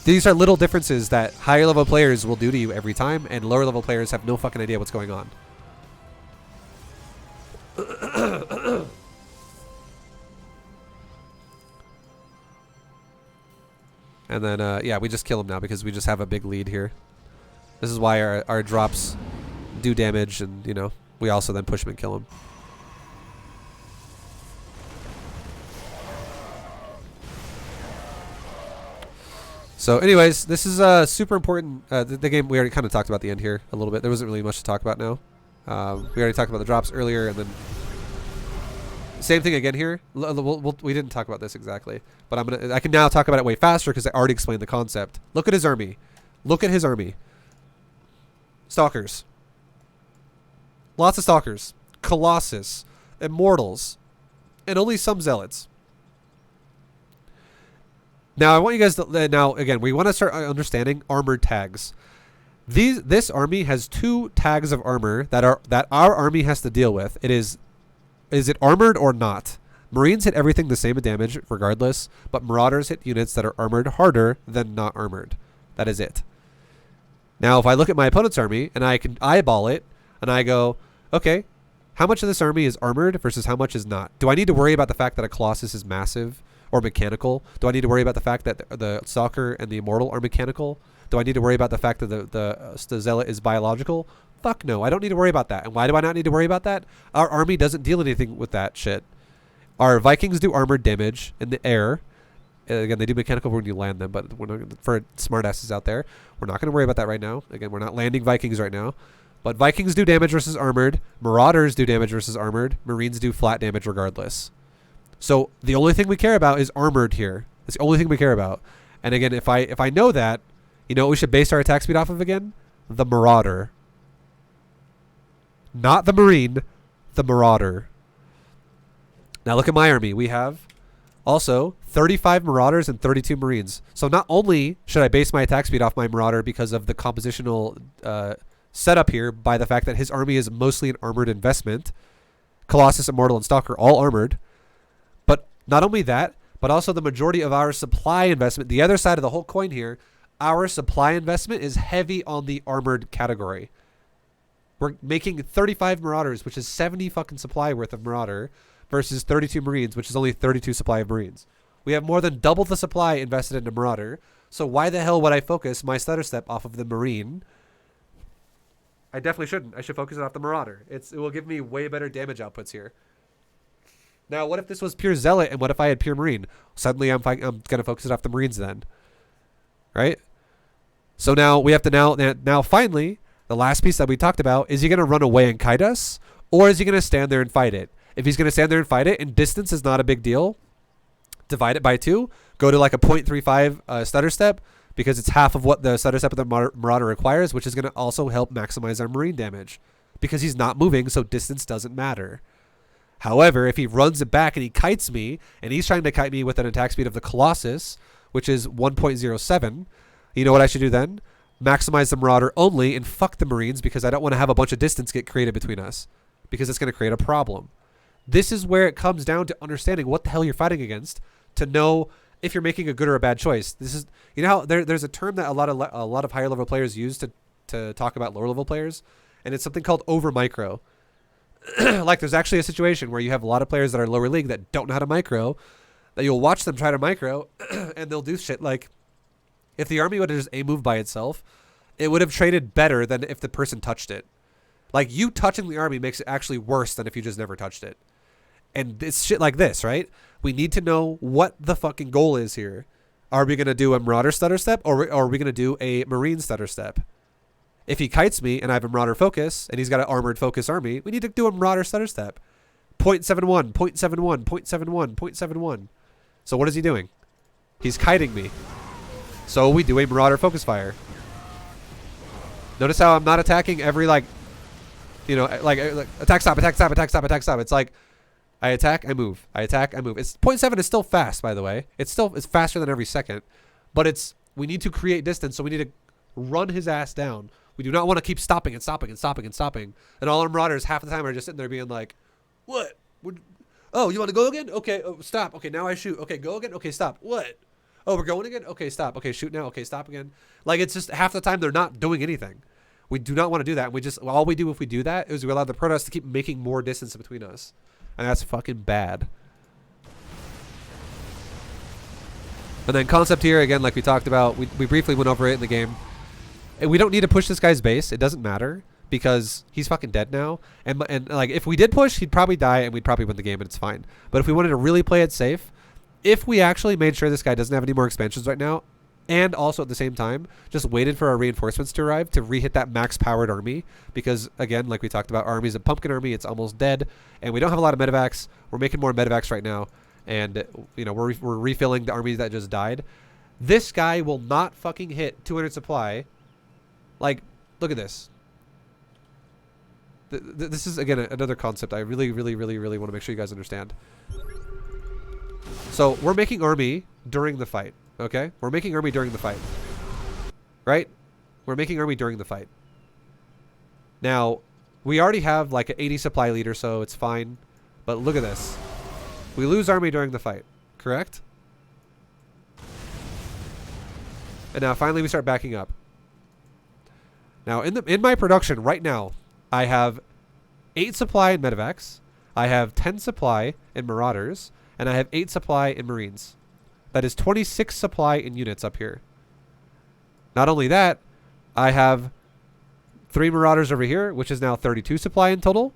These are little differences that higher level players will do to you every time, and lower level players have no fucking idea what's going on. And then, yeah, we just kill him now because we just have a big lead here. This is why our drops do damage, and, you know, we also then push him and kill him. So, anyways, this is super important. The game, we already kind of talked about the end here a little bit. There wasn't really much to talk about now. We already talked about the drops earlier, and then same thing again here. We didn't talk about this exactly, but I can now talk about it way faster because I already explained the concept. Look at his army. Look at his army. Stalkers. Lots of Stalkers. Colossus. Immortals. And only some Zealots. Now, I want you guys to... Now, again, we want to start understanding armored tags. This army has 2 tags of armor that our army has to deal with. It is it armored or not? Marines hit everything the same damage regardless, but Marauders hit units that are armored harder than not armored. That is it. Now, if I look at my opponent's army and I can eyeball it and I go, okay, how much of this army is armored versus how much is not? Do I need to worry about the fact that a Colossus is massive or mechanical? Do I need to worry about the fact that the Stalker and the Immortal are mechanical? Do I need to worry about the fact that the Zealot is biological? Fuck no, I don't need to worry about that. And why do I not need to worry about that? Our army doesn't deal anything with that shit. Our Vikings do armored damage in the air. Again, they do mechanical when you land them, but we're not, for smartasses out there, we're not going to worry about that right now. Again, we're not landing Vikings right now. But Vikings do damage versus armored. Marauders do damage versus armored. Marines do flat damage regardless. So the only thing we care about is armored here. It's the only thing we care about. And again, if I know that, you know what we should base our attack speed off of again? The Marauder. Not the Marine, the Marauder. Now look at my army. We have also 35 Marauders and 32 Marines. So not only should I base my attack speed off my Marauder because of the compositional setup here by the fact that his army is mostly an armored investment. Colossus, Immortal, and Stalker all armored. But not only that, but also the majority of our supply investment, the other side of the whole coin here, our supply investment is heavy on the armored category. We're making 35 Marauders, which is 70 fucking supply worth of Marauder, versus 32 Marines, which is only 32 supply of Marines. We have more than double the supply invested into Marauder. So why the hell would I focus my stutter step off of the Marine? I definitely shouldn't. I should focus it off the Marauder. It will give me way better damage outputs here. Now, what if this was pure Zealot, and what if I had pure Marine? Suddenly, I'm going to focus it off the Marines then. Right? So now, we have to now finally, the last piece that we talked about, is he going to run away and kite us? Or is he going to stand there and fight it? If he's going to stand there and fight it, and distance is not a big deal, divide it by 2, go to like a 0.35 stutter step, because it's half of what the stutter step of the Marauder requires, which is going to also help maximize our Marine damage. Because he's not moving, so distance doesn't matter. However, if he runs it back and he kites me, and he's trying to kite me with an attack speed of the Colossus, which is 1.07, you know what I should do then? Maximize the Marauder only and fuck the Marines, because I don't want to have a bunch of distance get created between us, because it's going to create a problem. This is where it comes down to understanding what the hell you're fighting against to know if you're making a good or a bad choice. This is, you know how there's a term that a lot of higher level players use to talk about lower level players, and it's something called over micro. Like there's actually a situation where you have a lot of players that are lower league that don't know how to micro, that you'll watch them try to micro and they'll do shit like, if the army would have just A moved by itself, it would have traded better than if the person touched it. Like you touching the army makes it actually worse than if you just never touched it. And it's shit like this, right? We need to know what the fucking goal is here. Are we going to do a Marauder stutter step, or are we going to do a Marine stutter step? If he kites me and I have a Marauder focus and he's got an armored focus army, we need to do a Marauder stutter step. 0.71, 0.71, 0.71, 0.71. So what is he doing? He's kiting me. So we do a Marauder focus fire. Notice how I'm not attacking every like attack stop, attack stop, attack stop, attack stop. It's like I attack, I move. I attack, I move. It's 0.7 is still fast, by the way. It's faster than every second. But we need to create distance, so we need to run his ass down. We do not want to keep stopping and stopping and stopping and stopping. And all our Marauders half the time are just sitting there being like, what? Oh, you want to go again? Okay, oh, stop. Okay, now I shoot. Okay, go again? Okay, stop. What? Oh, we're going again? Okay, stop. Okay, shoot now. Okay, stop again. Like, it's just half the time they're not doing anything. We do not want to do that. All we do if we do that is we allow the Protoss to keep making more distance between us. And that's fucking bad. And then concept here, again, like we talked about, we briefly went over it in the game. And we don't need to push this guy's base. It doesn't matter because he's fucking dead now. And like if we did push, he'd probably die and we'd probably win the game and it's fine. But if we wanted to really play it safe, if we actually made sure this guy doesn't have any more expansions right now, and also at the same time just waited for our reinforcements to arrive to re-hit that max powered army, because again, like we talked about, our army's a pumpkin army, it's almost dead, and we don't have a lot of medevacs. We're making more medevacs right now, and you know we're refilling the armies that just died. This guy will not fucking hit 200 supply. Like, look at this. This is again another concept I really want to make sure you guys understand. So we're making army during the fight. Okay? We're making army during the fight. Right? We're making army during the fight. Now, we already have like an 80 supply leader, so it's fine. But look at this. We lose army during the fight. Correct? And now finally we start backing up. Now in my production right now, I have 8 supply in medevacs. I have 10 supply in Marauders. And I have 8 supply in Marines. That is 26 supply in units up here. Not only that, I have 3 Marauders over here, which is now 32 supply in total.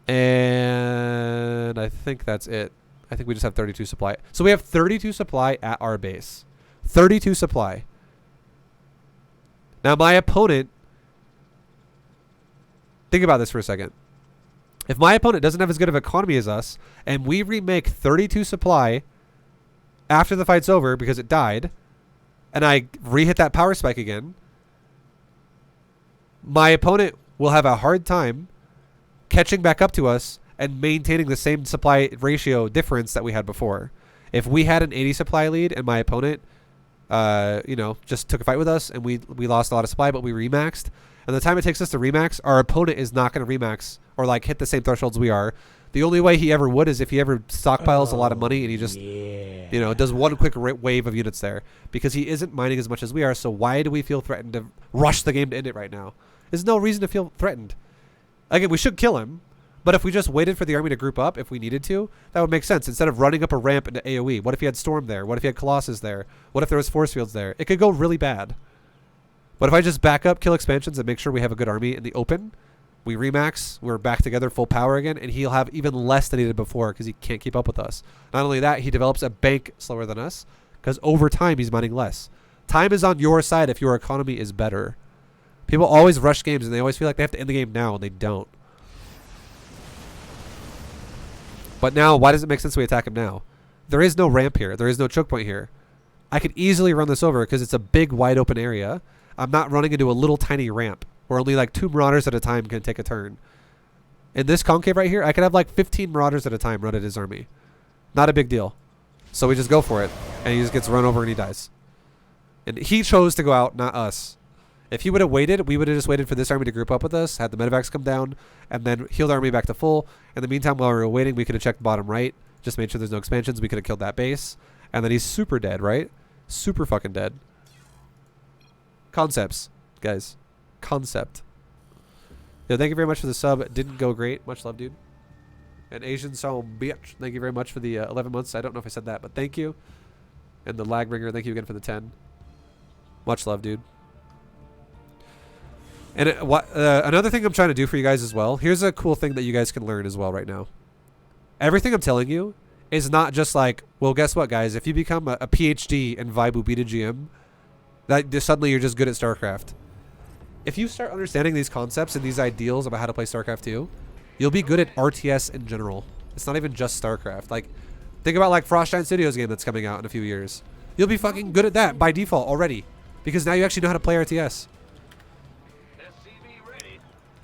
And I think that's it. I think we just have 32 supply. So we have 32 supply at our base. 32 supply. Now my opponent, think about this for a second. If my opponent doesn't have as good of economy as us, and we remake 32 supply after the fight's over because it died, and I re-hit that power spike again, my opponent will have a hard time catching back up to us and maintaining the same supply ratio difference that we had before. If we had an 80 supply lead and my opponent, just took a fight with us and we lost a lot of supply, but we remaxed, and the time it takes us to remax, our opponent is not going to remax or like hit the same thresholds we are. The only way he ever would is if he ever stockpiles a lot of money and he just, does one quick wave of units there, because he isn't mining as much as we are. So why do we feel threatened to rush the game to end it right now? There's no reason to feel threatened. Again, we should kill him, but if we just waited for the army to group up, if we needed to, that would make sense. Instead of running up a ramp into AoE, what if he had Storm there? What if he had Colossus there? What if there was force fields there? It could go really bad. But if I just back up, kill expansions, and make sure we have a good army in the open, we remax, we're back together full power again, and he'll have even less than he did before because he can't keep up with us. Not only that, he develops a bank slower than us because over time he's mining less. Time is on your side if your economy is better. People always rush games and they always feel like they have to end the game now, and they don't. But now, why does it make sense we attack him now? There is no ramp here. There is no choke point here. I could easily run this over because it's a big, wide open area. I'm not running into a little tiny ramp where only like 2 Marauders at a time can take a turn. In this concave right here, I could have like 15 Marauders at a time run at his army. Not a big deal. So we just go for it, and he just gets run over and he dies. And he chose to go out, not us. If he would have waited, we would have just waited for this army to group up with us, had the medevacs come down, and then healed our army back to full. In the meantime, while we were waiting, we could have checked bottom right, just made sure there's no expansions. We could have killed that base. And then he's super dead, right? Super fucking dead. Concepts, guys. Concept. Yeah, thank you very much for the sub. It didn't go great. Much love, dude. And Asian Soul bitch, thank you very much for the 11 months. I don't know if I said that, but thank you. And the lag ringer, thank you again for the 10. Much love, dude. And another thing I'm trying to do for you guys as well, here's a cool thing that you guys can learn as well right now. Everything I'm telling you is not just like, well, guess what, guys? If you become a PhD in Terran B2GM, that just suddenly you're just good at StarCraft. If you start understanding these concepts and these ideals about how to play StarCraft 2, you'll be good at RTS in general. It's not even just StarCraft. Like, think about like Frostgiant Studios game that's coming out in a few years. You'll be fucking good at that by default already, because now you actually know how to play RTS.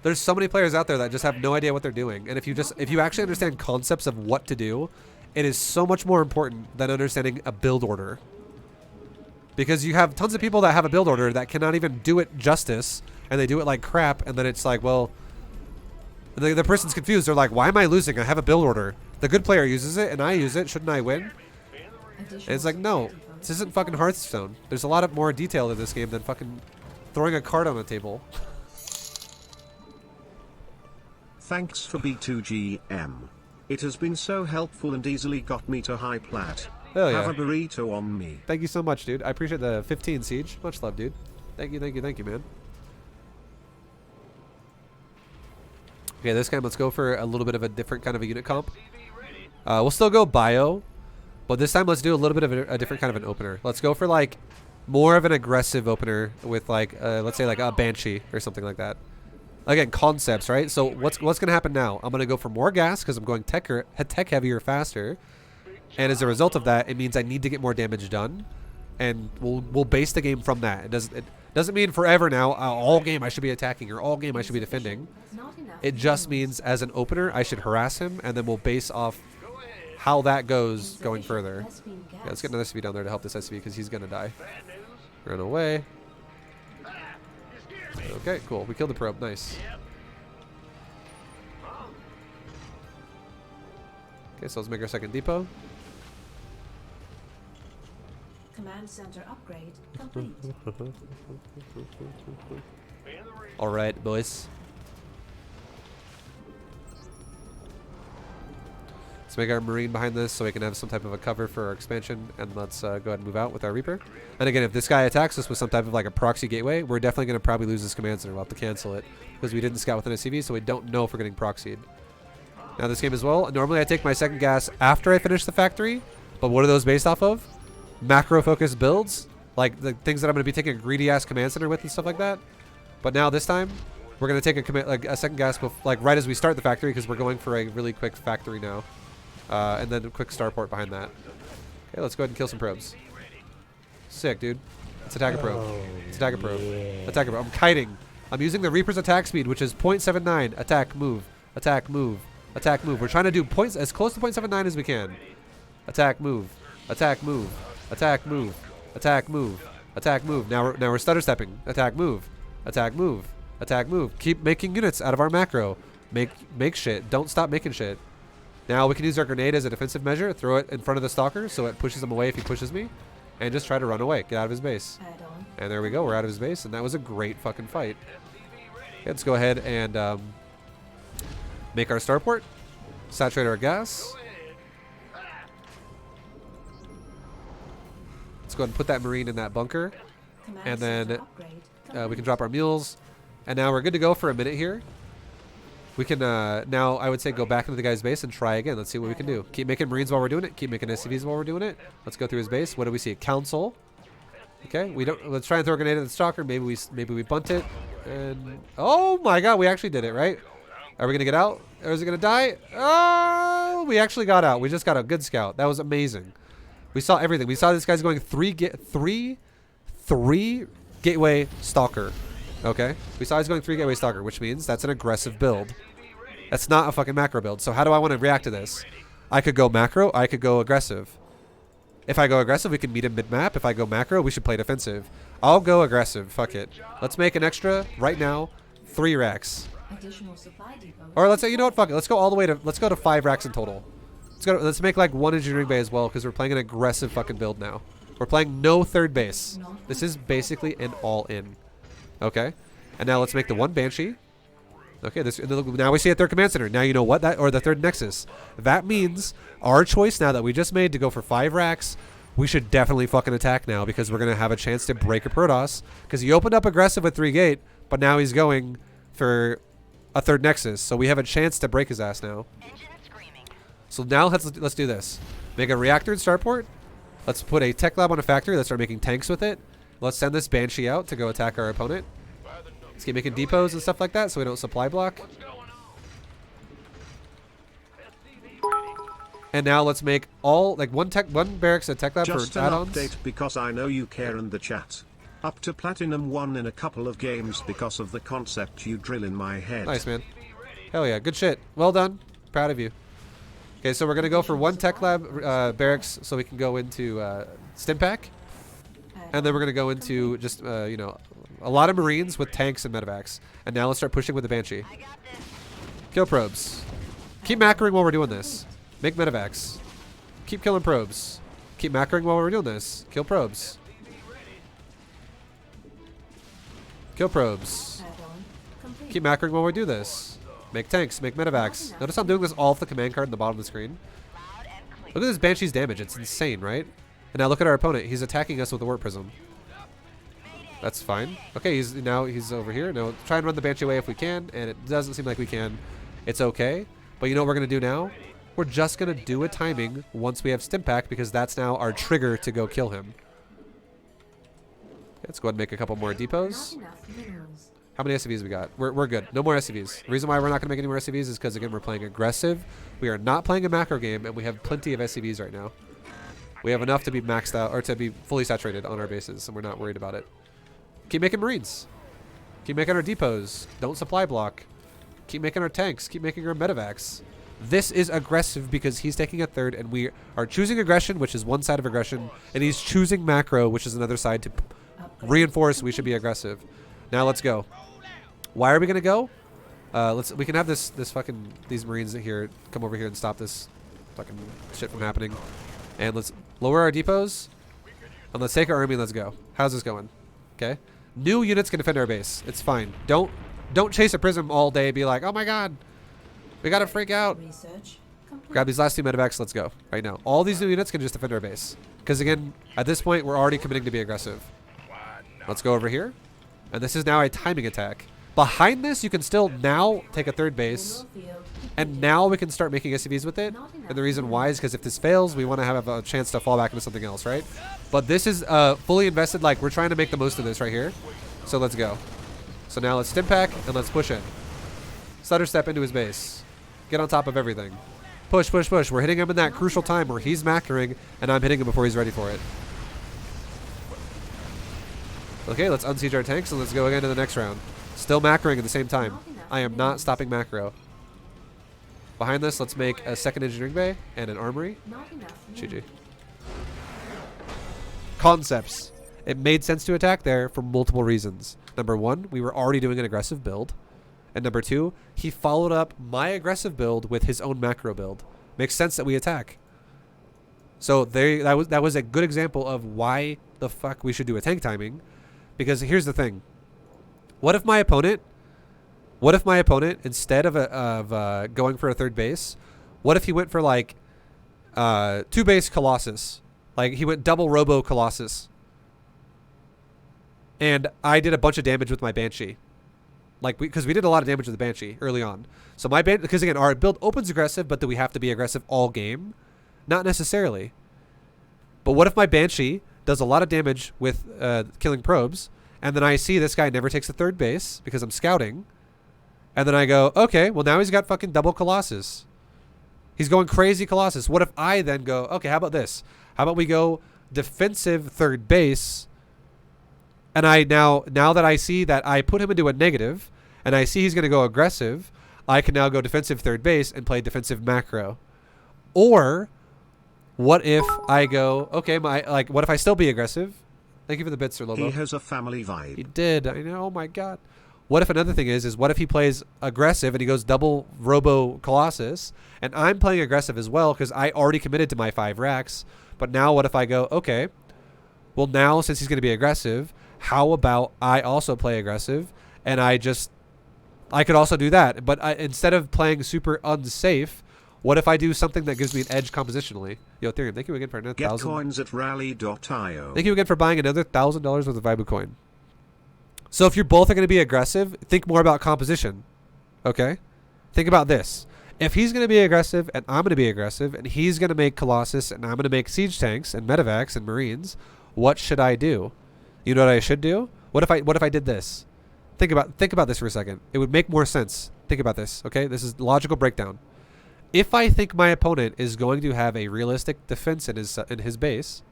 There's so many players out there that just have no idea what they're doing. And if you actually understand concepts of what to do, it is so much more important than understanding a build order. Because you have tons of people that have a build order that cannot even do it justice, and they do it like crap, and then it's like, well, the person's confused. They're like, why am I losing? I have a build order. The good player uses it, and I use it. Shouldn't I win? And it's like, no, this isn't fucking Hearthstone. There's a lot of more detail to this game than fucking throwing a card on the table. Thanks for B2GM. It has been so helpful and easily got me to high plat. Hell yeah. Have a burrito on me. Thank you so much, dude. I appreciate the 15 siege. Much love, dude. Thank you, man. Okay, this game, let's go for a little bit of a different kind of a unit comp. We'll still go bio, but this time let's do a little bit of a different kind of an opener. Let's go for like more of an aggressive opener with like, let's say like a Banshee or something like that. Again, concepts, right? So what's going to happen now? I'm going to go for more gas because I'm going tech heavier faster. And as a result of that, it means I need to get more damage done. And we'll base the game from that. It doesn't mean forever now, all game I should be attacking or all game I should be defending. It just means as an opener, I should harass him, and then we'll base off how that goes going further. Yeah, let's get another SV down there to help this SV because he's going to die. Run away. Okay, cool. We killed the probe. Nice. Okay, so let's make our second depot. Command center upgrade complete. All right, boys. Let's make our Marine behind this so we can have some type of a cover for our expansion, and let's go ahead and move out with our Reaper. And again, if this guy attacks us with some type of like a proxy gateway, we're definitely going to probably lose this command center. We'll have to cancel it because we didn't scout with an SCV, so we don't know if we're getting proxied. Now this game as well, normally I take my second gas after I finish the factory, but what are those based off of? Macro focused builds, like the things that I'm going to be taking a greedy ass command center with and stuff like that. But now this time, we're going to take a second gas like right as we start the factory because we're going for a really quick factory now. And then a quick starport behind that. Okay, let's go ahead and kill some probes. Sick, dude. Let's attack a probe. Let's attack a probe. Attack a probe. I'm kiting. I'm using the Reaper's attack speed, which is 0.79. Attack, move. Attack, move. Attack, move. We're trying to do points as close to 0.79 as we can. Attack, move. Attack, move. Attack, move. Attack, move. Attack, move. Now we're stutter stepping. Attack, move. Attack, move. Attack, move. Keep making units out of our macro. Make shit. Don't stop making shit. Now we can use our grenade as a defensive measure. Throw it in front of the stalker so it pushes him away if he pushes me. And just try to run away. Get out of his base. And there we go. We're out of his base. And that was a great fucking fight. Okay, let's go ahead and make our starport. Saturate our gas. Let's go ahead and put that Marine in that bunker. And then we can drop our mules. And now we're good to go for a minute here. We can now, I would say, go back into the guy's base and try again. Let's see what we can do. Keep making Marines while we're doing it. Keep making SCVs while we're doing it. Let's go through his base. What do we see? Council. Okay, we don't. Let's try and throw a grenade at the stalker. Maybe we bunt it. And oh my God, we actually did it, right? Are we gonna get out? Or is it gonna die? Oh, we actually got out. We just got a good scout. That was amazing. We saw everything. We saw this guy's going three gateway stalker. Okay, we saw he's going 3 gateway stalker, which means that's an aggressive build. That's not a fucking macro build. So how do I want to react to this? I could go macro. I could go aggressive. If I go aggressive, we can meet him mid-map. If I go macro, we should play defensive. I'll go aggressive. Fuck it. Let's make an extra right now 3 racks. Or let's say, you know what? Fuck it. Let's go all the way to. Let's go to 5 racks in total. Let's make like 1 engineering bay as well because we're playing an aggressive fucking build now. We're playing no third base. This is basically an all-in. Okay, and now let's make the 1 Banshee. Okay, now we see a 3rd command center. Now you know what or the 3rd Nexus. That means our choice now that we just made to go for 5 racks, we should definitely fucking attack now because we're gonna have a chance to break a Protoss. Because he opened up aggressive with 3 gate, but now he's going for a 3rd Nexus, so we have a chance to break his ass now. So now let's do this. Make a reactor and starport. Let's put a tech lab on a factory. Let's start making tanks with it. Let's send this Banshee out to go attack our opponent. Let's keep making depots and stuff like that so we don't supply block. And now let's make all, like one barracks and tech lab Just for an add-ons. update because I know you care in the chat. Up to Platinum 1 in a couple of games because of the concept you drill in my head. Nice, man. Hell yeah, good shit. Well done. Proud of you. Okay, so we're going to go for 1 tech lab barracks so we can go into stim pack. And then we're going to go into just, you know, a lot of Marines with tanks and medevacs. And now let's start pushing with the Banshee. Kill probes. Keep macroing while we're doing this. Make medevacs. Keep killing probes. Keep macroing while we're doing this. Kill probes. Kill probes. Keep macroing while we do this. Make tanks. Make medevacs. Notice I'm doing this all off the command card in the bottom of the screen. Look at this Banshee's damage. It's insane, right? And now look at our opponent. He's attacking us with the warp prism. That's fine. Okay, he's over here. Now try and run the Banshee away if we can, and it doesn't seem like we can. It's okay. But you know what we're gonna do now? We're just gonna do a timing once we have stim pack because that's now our trigger to go kill him. Okay, let's go ahead and make a couple more depots. How many SCVs we got? We're good. No more SCVs. The reason why we're not gonna make any more SCVs is because again we're playing aggressive. We are not playing a macro game, and we have plenty of SCVs right now. We have enough to be maxed out or to be fully saturated on our bases, and we're not worried about it. Keep making Marines. Keep making our depots. Don't supply block. Keep making our tanks. Keep making our medevacs. This is aggressive because he's taking a 3rd, and we are choosing aggression, which is one side of aggression, and he's choosing macro, which is another side to reinforce we should be aggressive. Now let's go. Why are we gonna go? We can have these Marines here come over here and stop this fucking shit from happening. And let's lower our depots. And let's take our army and let's go. How's this going? Okay. New units can defend our base. It's fine. Don't chase a prism all day. Be like, oh my god, we gotta freak out. Grab these last 2 medevacs. Let's go right now. All these new units can just defend our base. Because again, at this point, we're already committing to be aggressive. Let's go over here. And this is now a timing attack. Behind this, you can still now take a 3rd base. And now we can start making SCVs with it. And the reason why is because if this fails, we want to have a chance to fall back into something else, right? But this is fully invested. Like, we're trying to make the most of this right here. So let's go. So now let's stim pack and let's push in. Stutter step into his base. Get on top of everything. Push, push, push. We're hitting him in that crucial time where he's macroing, and I'm hitting him before he's ready for it. Okay, let's unsiege our tanks, and let's go again to the next round. Still macroing at the same time. I am not stopping macro. Behind this, let's make a second engineering bay and an armory. Not enough. GG. Concepts. It made sense to attack there for multiple reasons. Number one, we were already doing an aggressive build. And number two, he followed up my aggressive build with his own macro build. Makes sense that we attack. So that was a good example of why the fuck we should do a tank timing. Because here's the thing. What if my opponent, instead of going for a third base, what if he went for like 2 base Colossus? Like he went double Robo Colossus. And I did a bunch of damage with my Banshee. Like, because we did a lot of damage with the Banshee early on. So my because again, our build opens aggressive, but do we have to be aggressive all game? Not necessarily. But what if my Banshee does a lot of damage with killing probes, and then I see this guy never takes a third base because I'm scouting, and then I go, okay, well now he's got fucking double Colossus. He's going crazy Colossus. What if I then go, okay, how about this? How about we go defensive third base, and I now that I see that I put him into a negative, and I see he's going to go aggressive, I can now go defensive third base and play defensive macro. Or what if I go, okay, what if I still be aggressive? Thank you for the bits, Sir Lobo. He has a family vibe. He did. I know. Oh my god. What if another thing is what if he plays aggressive and he goes double Robo Colossus, and I'm playing aggressive as well because I already committed to my 5 racks. But now what if I go, okay, well now since he's going to be aggressive, how about I also play aggressive, and I could also do that. But instead of playing super unsafe, what if I do something that gives me an edge compositionally? Yo, Ethereum, thank you again for another Get 1,000. coins at rally.io. Thank you again for buying another $1,000 worth of Vibu coin. So if you're both are going to be aggressive, think more about composition. Okay? Think about this. If he's going to be aggressive and I'm going to be aggressive, and he's going to make Colossus and I'm going to make siege tanks and medevacs and marines, what should I do? You know what I should do? What if I did this? Think about this for a second. It would make more sense. Think about this, okay? This is logical breakdown. If I think my opponent is going to have a realistic defense in his base,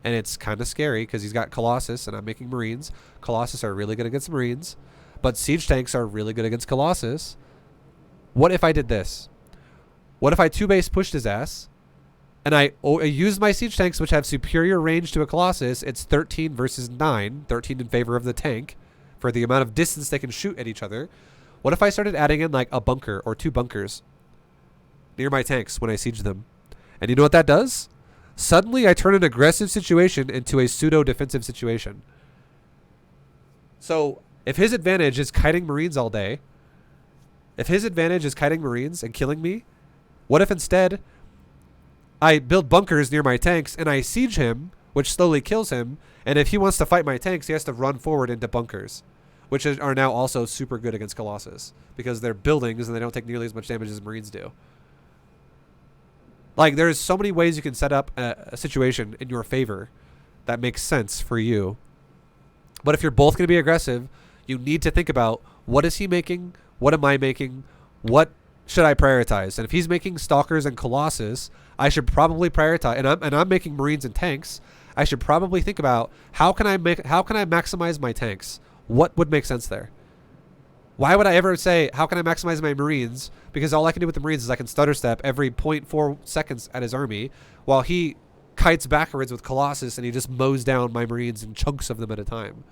and it's kind of scary because he's got Colossus and I'm making Marines. Colossus are really good against Marines, but siege tanks are really good against Colossus. What if I did this? What if I 2-base pushed his ass, and I used my siege tanks, which have superior range to a Colossus? It's 13 versus 9, 13 in favor of the tank for the amount of distance they can shoot at each other. What if I started adding in like a bunker or 2 bunkers near my tanks when I siege them? And you know what that does? Suddenly I turn an aggressive situation into a pseudo-defensive situation. So if his advantage is kiting Marines all day, if his advantage is kiting Marines and killing me, what if instead I build bunkers near my tanks and I siege him, which slowly kills him, and if he wants to fight my tanks, he has to run forward into bunkers, which are now also super good against Colossus because they're buildings and they don't take nearly as much damage as Marines do. Like, there's so many ways you can set up a situation in your favor that makes sense for you. But if you're both going to be aggressive, you need to think about, what is he making? What am I making? What should I prioritize? And if he's making Stalkers and Colossus, I should probably prioritize. And I'm making Marines and tanks. I should probably think about, how can I maximize my tanks? What would make sense there? Why would I ever say, how can I maximize my Marines? Because all I can do with the Marines is I can stutter step every 0.4 seconds at his army, while he kites backwards with Colossus and he just mows down my Marines in chunks of them at a time.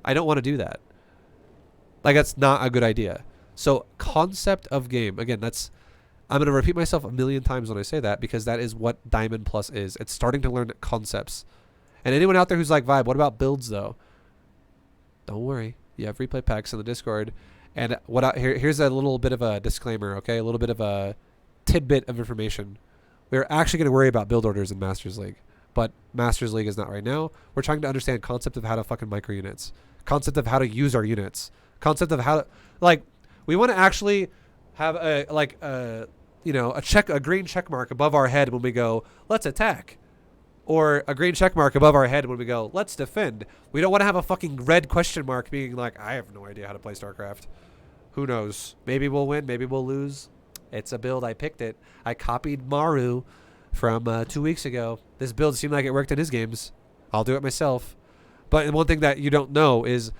I don't want to do that. Like, that's not a good idea. So, concept of game. Again, I'm going to repeat myself a million times when I say that, because that is what Diamond Plus is. It's starting to learn concepts. And anyone out there who's like, Vibe, what about builds though? Don't worry. You have replay packs in the Discord. And here's a little bit of a disclaimer, okay? A little bit of a tidbit of information. We're actually going to worry about build orders in Masters League, but Masters League is not right now. We're trying to understand concept of how to fucking micro units, concept of how to use our units, concept of how to, like, we want to actually have a green check mark above our head when we go, let's attack. Or a green check mark above our head when we go, let's defend. We don't want to have a fucking red question mark being like, I have no idea how to play StarCraft. Who knows? Maybe we'll win, maybe we'll lose. It's a build. I picked it. I copied Maru from 2 weeks ago. This build seemed like it worked in his games. I'll do it myself. But one thing that you don't know is,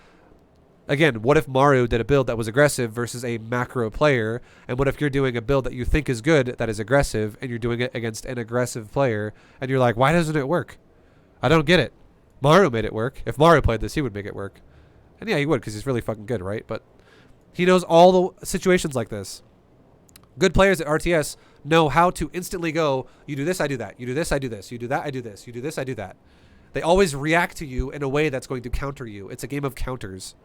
again, what if Maru did a build that was aggressive versus a macro player? And what if you're doing a build that you think is good that is aggressive and you're doing it against an aggressive player and you're like, why doesn't it work? I don't get it. Maru made it work. If Maru played this, he would make it work. And yeah, he would because he's really fucking good, right? But he knows all the situations like this. Good players at RTS know how to instantly go, you do this, I do that. You do this, I do this. You do that, I do this. You do this, I do that. They always react to you in a way that's going to counter you. It's a game of counters.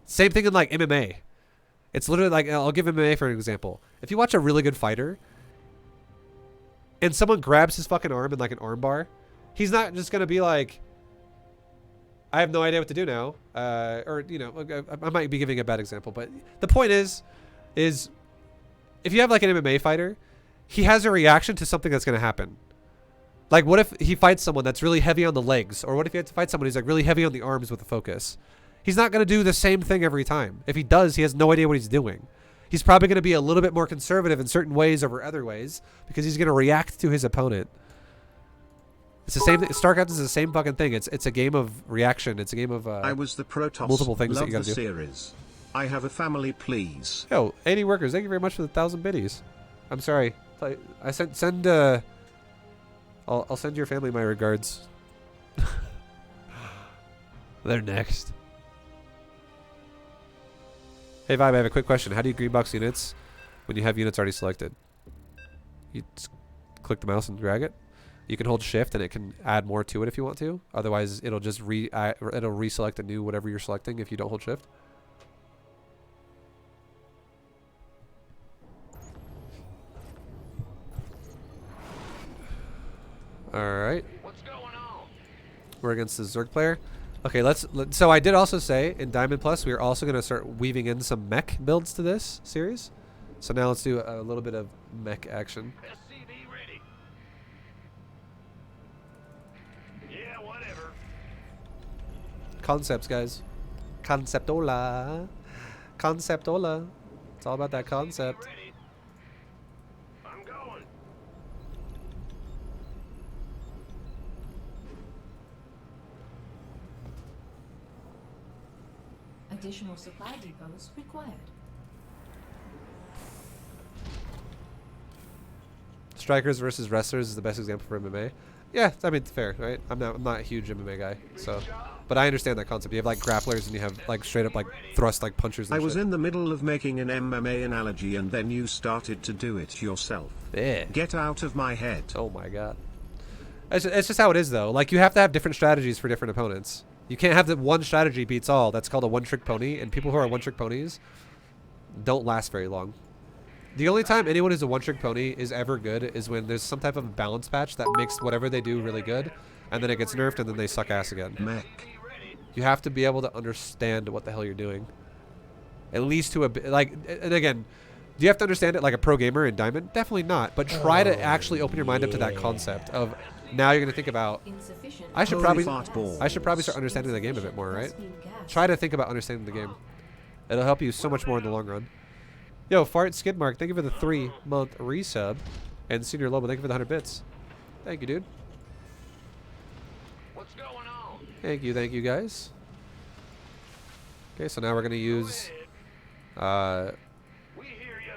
Same thing in like MMA. It's literally like, I'll give MMA for an example. If you watch a really good fighter and someone grabs his fucking arm in like an arm bar, he's not just going to be like, I have no idea what to do now. Or, you know, I might be giving a bad example, but the point is if you have like an MMA fighter, he has a reaction to something that's going to happen. Like, what if he fights someone that's really heavy on the legs? Or what if he has to fight someone who's like really heavy on the arms with a focus? He's not going to do the same thing every time. If he does, he has no idea what he's doing. He's probably going to be a little bit more conservative in certain ways over other ways because he's going to react to his opponent. It's the same thing. StarCraft is the same fucking thing. It's a game of reaction. It's a game of I was the Protoss. multiple things that you Love got to the do. series. I have a family, please. Yo, 80 workers. Thank you very much for the 1,000 biddies. I'm sorry. I send I'll send your family my regards. They're next. Hey Vibe, I have a quick question. How do you green box units when you have units already selected? You just click the mouse and drag it. You can hold shift and it can add more to it if you want to. Otherwise, it'll just it'll reselect a new whatever you're selecting if you don't hold shift. All right. What's going on? We're against the Zerg player. Okay, so I did also say in Diamond Plus we are also going to start weaving in some mech builds to this series. So now let's do a little bit of mech action. SCV ready. Yeah, whatever. Concepts, guys. Conceptola. Conceptola. It's all about that concept. Ready. I'm going. Additional supply depots required. Strikers versus wrestlers is the best example for MMA. Yeah, I mean, it's fair, right? I'm not a huge MMA guy, so, but I understand that concept. You have like grapplers and you have like straight up like thrust like punchers and I was shit. in the middle of making an MMA analogy and then you started to do it yourself. Yeah. Get out of my head. Oh my god. It's just how it is though. Like you have to have different strategies for different opponents. You can't have the one strategy beats all. That's called a one-trick pony, and people who are one-trick ponies don't last very long. The only time anyone who's a one-trick pony is ever good is when there's some type of balance patch that makes whatever they do really good, and then it gets nerfed, and then they suck ass again. Mech. You have to be able to understand what the hell you're doing. At least to a bit. Like, and again, do you have to understand it like a pro gamer in Diamond? Definitely not. But try to actually open your mind up to that concept of now you're going to think about, Insufficient. I should Holy probably fart balls. start understanding the game a bit more, right? Must-be gas. Try to think about understanding the game. It'll help you so much more in the long run. Yo, Fart Skidmark, thank you for the 3-month resub. And Senior Lobo, thank you for the 100 bits. Thank you, dude. What's going on? Thank you guys. Okay, so now we're going to use, We hear you.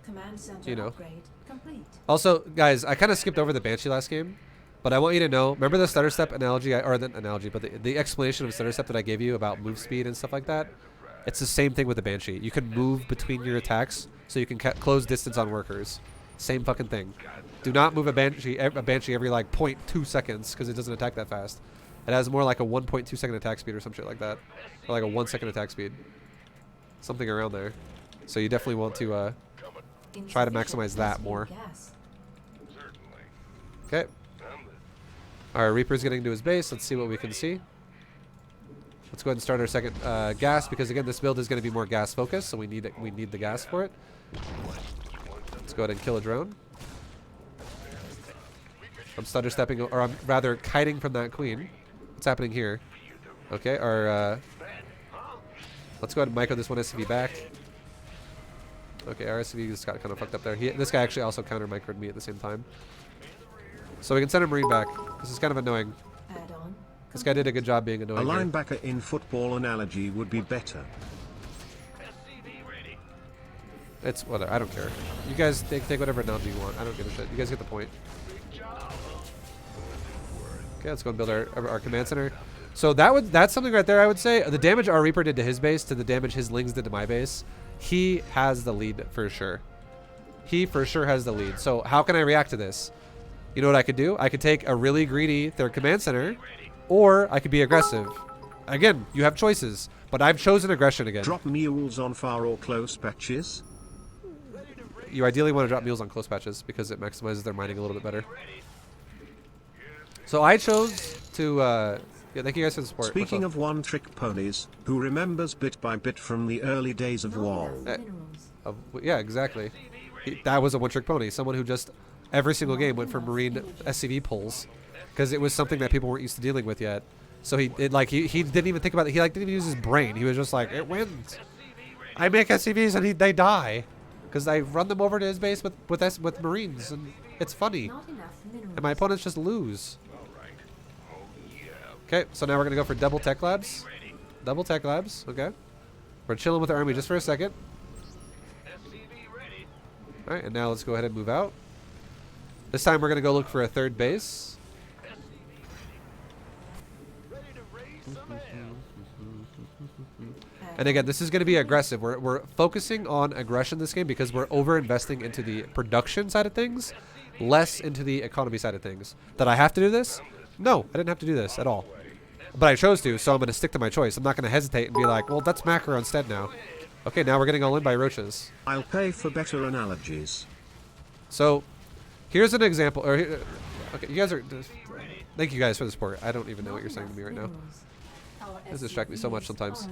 Command center you know. upgrade complete. Also, guys, I kind of skipped over the Banshee last game, but I want you to know, remember the stutter step analogy, or the analogy, but the explanation of stutter step that I gave you about move speed and stuff like that? It's the same thing with the Banshee. You can move between your attacks, so you can close distance on workers. Same fucking thing. Do not move a Banshee every like 0.2 seconds, because it doesn't attack that fast. It has more like a 1.2 second attack speed or some shit like that. Or like a 1 second attack speed. Something around there. So you definitely want to try to maximize that Insufficient more. gas. Certainly. Okay. Alright, Reaper's getting to his base. Let's see what we can see. Let's go ahead and start our second gas, because again, this build is going to be more gas focused, so we need the gas for it. Let's go ahead and kill a drone. I'm stutter stepping, or I'm rather kiting from that queen. What's happening here? Okay, our let's go ahead and micro this one SCV back. Okay, our SCV just got kind of fucked up there. This guy actually also counter-microed me at the same time. So we can send a Marine back. This is kind of annoying. Add-on. This guy did a good job being A annoying here. linebacker in football analogy would be better. SCV ready. It's whatever. I don't care. You guys take whatever analogy you want. I don't give a shit. You guys get the point. Okay, let's go and build our command center. So that's something right there. I would say the damage our Reaper did to his base to the damage his Lings did to my base. He has the lead for sure. He for sure has the lead. So how can I react to this? You know what I could do? I could take a really greedy third command center, or I could be aggressive. Again, you have choices, but I've chosen aggression again. Drop mules on far or close patches. You ideally want to drop mules on close patches because it maximizes their mining a little bit better. So I chose to, yeah, thank you guys for the support. Speaking of one-trick ponies, who remembers bit by bit from the early days of Not WoW? enough minerals. Yeah, exactly. That was a one-trick pony. Someone who just every single game went for Marine SCV pulls because it was something that people weren't used to dealing with yet. So he didn't even think about it. He didn't even use his brain. He was just like, it wins. I make SCVs and they die because I run them over to his base with Marines and it's funny. Not enough minerals. And my opponents just lose. Okay, so now we're gonna go for double tech labs. Double tech labs. Okay. We're chilling with our army just for a second. All right, and now let's go ahead and move out. This time we're gonna go look for a third base. And again, this is going to be aggressive. We're focusing on aggression this game because we're over-investing into the production side of things, less into the economy side of things. Did I have to do this? No, I didn't have to do this at all. But I chose to, so I'm going to stick to my choice. I'm not going to hesitate and be like, well, that's macro instead now. Okay, now we're getting all in by roaches. I'll pay for better analogies. So, here's an example. Okay, you guys are... Thank you guys for the support. I don't even know what you're saying to me right now. This distracts me so much sometimes.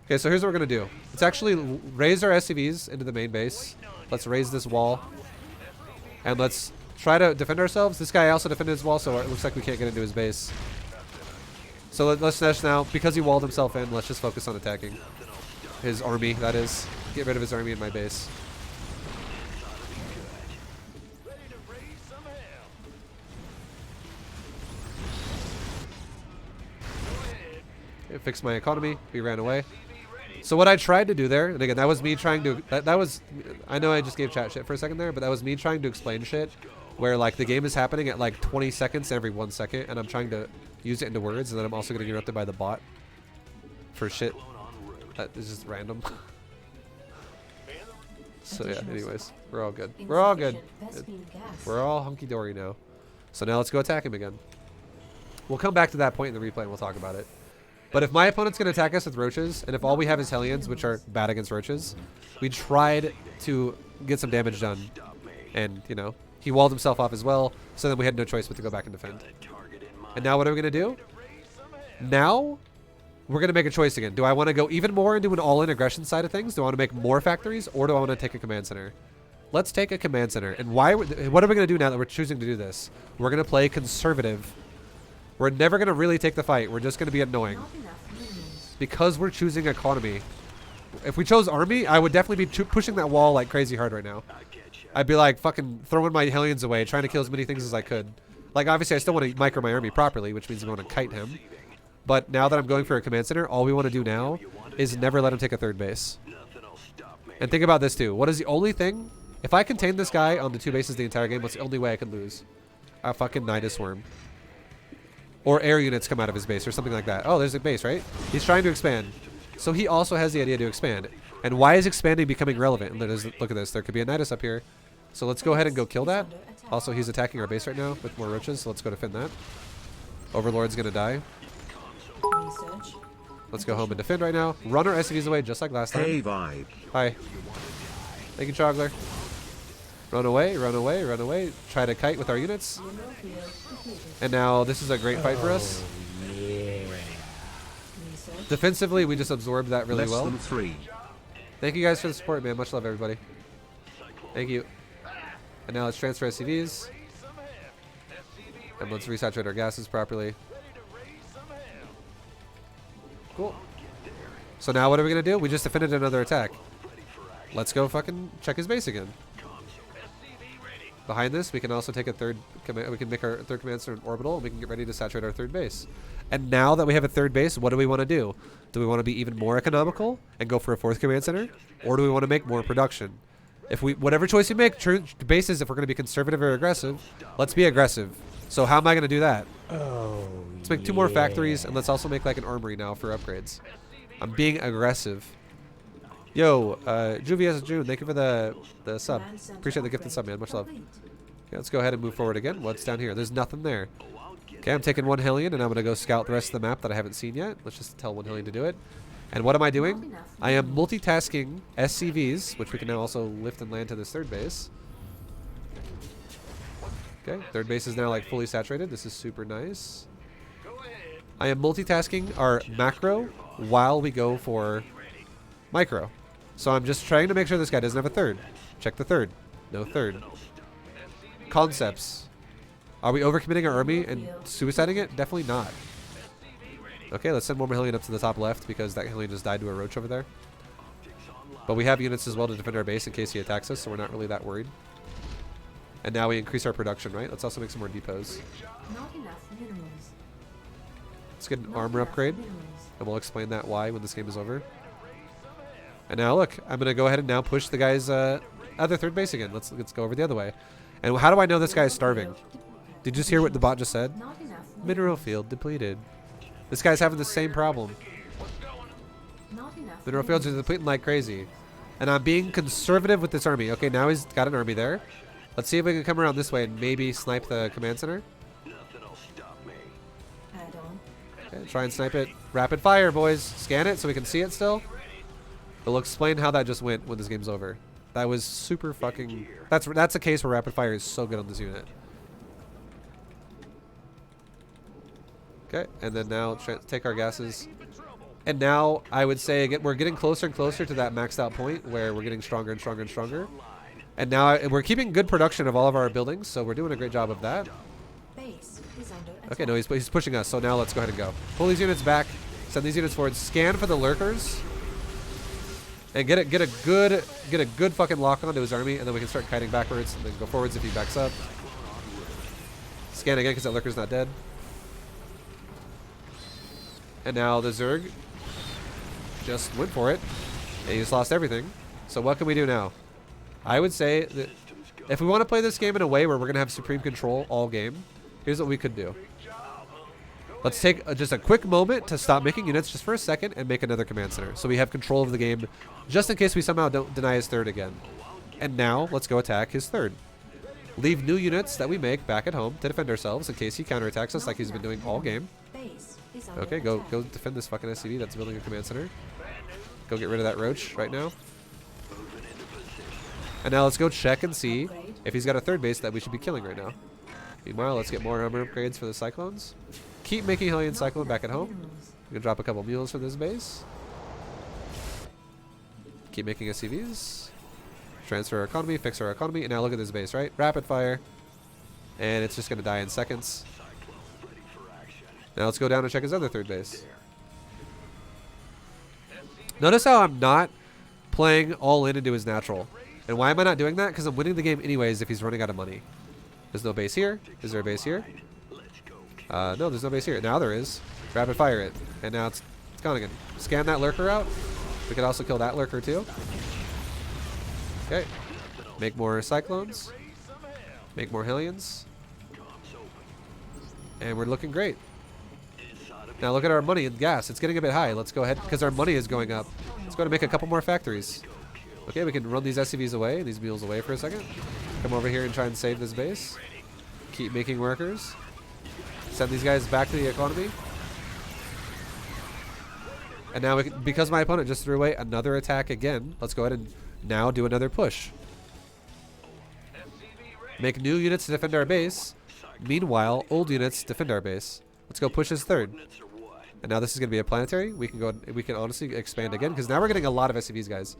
Okay, so here's what we're going to do. Let's actually raise our SCVs into the main base. Let's raise this wall. And let's try to defend ourselves. This guy also defended his wall, so it looks like we can't get into his base. So let's just now, because he walled himself in, let's just focus on attacking his army, that is. Get rid of his army in my base. Fix my economy. We ran away. So what I tried to do there, and again, that was me trying to, that was, I know I just gave chat shit for a second there, but that was me trying to explain shit where like the game is happening at like 20 seconds every 1 second, and I'm trying to use it into words, and then I'm also getting interrupted by the bot for shit that is just random. So yeah, anyways, we're all good. We're all good. We're all hunky-dory now. So now let's go attack him again. We'll come back to that point in the replay and we'll talk about it. But if my opponent's going to attack us with roaches, and if all we have is Hellions, which are bad against roaches, we tried to get some damage done. And, you know, he walled himself off as well, so then we had no choice but to go back and defend. And now what are we going to do? Now, we're going to make a choice again. Do I want to go even more into an all-in aggression side of things? Do I want to make more factories, or do I want to take a command center? Let's take a command center. And what are we going to do now that we're choosing to do this? We're going to play conservative. We're never going to really take the fight. We're just going to be annoying. Because we're choosing economy. If we chose army, I would definitely be pushing that wall like crazy hard right now. I'd be like fucking throwing my Hellions away, trying to kill as many things as I could. Like obviously I still want to micro my army properly, which means we want to kite him. But now that I'm going for a command center, all we want to do now is never let him take a third base. And think about this too. What is the only thing? If I contain this guy on the 2 bases the entire game, what's the only way I could lose? A fucking Nidus Worm. Or air units come out of his base or something like that. Oh, there's a base, right? He's trying to expand. So he also has the idea to expand. And why is expanding becoming relevant? And look at this. There could be a Nidus up here. So let's go ahead and go kill that. Also, he's attacking our base right now with more roaches, so let's go defend that. Overlord's going to die. Let's go home and defend right now. Run our SCVs away just like last time. Hey, vibe. Hi. Thank you, Chogler. Run away, run away, run away. Try to kite with our units. And now this is a great fight for us. Defensively, we just absorbed that really well. Less than 3. Thank you guys for the support, man. Much love, everybody. Thank you. And now let's transfer SCVs. And let's resaturate our gases properly. Cool. So now what are we going to do? We just defended another attack. let's go fucking check his base again. SCV ready. Behind this, we can also take a third command. We can make our third command center an orbital, and we can get ready to saturate our third base. And now that we have a third base, what do we want to do? Do we want to be even more economical and go for a fourth command center, or do we want to make more production? If we, whatever choice we make, bases, if we're going to be conservative or aggressive, let's be aggressive. So how am I going to do that? Oh, Let's make 2 more factories, and let's also make like an armory now for upgrades. I'm being aggressive. Yo, Juvia's June, thank you for the sub. Command center Appreciate the gifted upgrade sub, man. Much love. complete. Okay, let's go ahead and move forward again. What's down here? There's nothing there. Okay, I'm taking 1 Hellion, and I'm going to go scout the rest of the map that I haven't seen yet. Let's just tell 1 Hellion to do it. And what am I doing? I am multitasking SCVs, which we can now also lift and land to this third base. Okay, third base is now like fully saturated. This is super nice. Go ahead. I am multitasking our macro while we go for micro. So I'm just trying to make sure this guy doesn't have a third. Check the third. No third. Concepts. Are we overcommitting our army and suiciding it? Definitely not. Okay, let's send one more Hellion up to the top left because that Hellion just died to a roach over there. But we have units as well to defend our base in case he attacks us, so we're not really that worried. And now we increase our production, right? Let's also make some more depots. Not enough minerals. Let's get an Not armor enough upgrade, minerals. and we'll explain that why when this game is over. And now look, I'm going to go ahead and now push the guy's other third base again. Let's go over the other way. And how do I know this guy is starving? Did you just hear what the bot just said? Not enough Mineral field depleted. This guy's having the same problem. Not enough Mineral fields are depleting like crazy. And I'm being conservative with this army. Okay, now he's got an army there. Let's see if we can come around this way and maybe snipe the command center. Add on. Okay, try and snipe it. Rapid fire, boys. Scan it so we can see it still. But we'll explain how that just went when this game's over. That was super fucking... That's a case where rapid fire is so good on this unit. Okay, and then now take our gases. And now I would say again, we're getting closer and closer to that maxed out point where we're getting stronger and stronger and stronger. And now we're keeping good production of all of our buildings, so we're doing a great job of that. Base is under attack. Okay, no, he's pushing us, so now let's go ahead and go. Pull these units back, send these units forward, scan for the lurkers, and get a good fucking lock onto his army, and then we can start kiting backwards and then go forwards if he backs up. Scan again because that lurker's not dead. And now the Zerg just went for it, and he just lost everything. So what can we do now? I would say that if we want to play this game in a way where we're going to have supreme control all game, here's what we could do. Let's take just a quick moment to stop making units just for a second and make another command center. So we have control of the game just in case we somehow don't deny his third again. And now let's go attack his third. Leave new units that we make back at home to defend ourselves in case he counterattacks us like he's been doing all game. Base is under Okay, attack. go defend this fucking SCV that's building a command center. Go get rid of that roach right now. And now let's go check and see if he's got a third base that we should be killing right now. Meanwhile, let's get more armor upgrades for the Cyclones. Keep making Hellion Cyclone back at home. Minerals. We can drop a couple mules for this base. Keep making SCVs. Transfer our economy, fix our economy, and now look at this base, right? Rapid fire. And it's just going to die in seconds. Now let's go down and check his other third base. Notice how I'm not playing all in into his natural. And why am I not doing that? Because I'm winning the game anyways if he's running out of money. There's no base here. Is there a base here? No, there's no base here. Now there is. Rapid fire it. And now it's gone again. Scan that lurker out. We could also kill that lurker too. Okay. Make more Cyclones. Make more Hellions. And we're looking great. Now look at our money and gas. It's getting a bit high. Let's go ahead because our money is going up. Let's go ahead and make a couple more factories. Okay, we can run these SCVs away, these mules away for a second. Come over here and try and save this base. Keep making workers. Send these guys back to the economy. And now, because my opponent just threw away another attack again, let's go ahead and now do another push. Make new units to defend our base. Meanwhile, old units defend our base. Let's go push his third. And now this is going to be a planetary. We can honestly expand again because now we're getting a lot of SCVs, guys.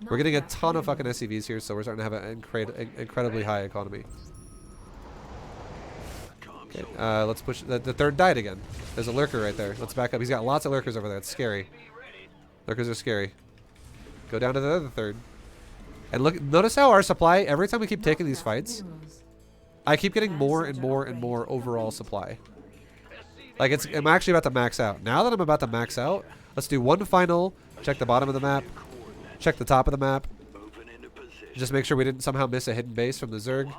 We're getting a ton of fucking SCVs here, so we're starting to have an incredibly high economy. Okay, let's push. The third died again. There's a lurker right there. Let's back up. He's got lots of lurkers over there. It's scary. Lurkers are scary. Go down to the other third. And look, notice how our supply, every time we keep taking these fights, I keep getting more and more and more overall supply. Like I'm actually about to max out. Now that I'm about to max out, let's do one final, check the bottom of the map, check the top of the map. Just make sure we didn't somehow miss a hidden base from the Zerg.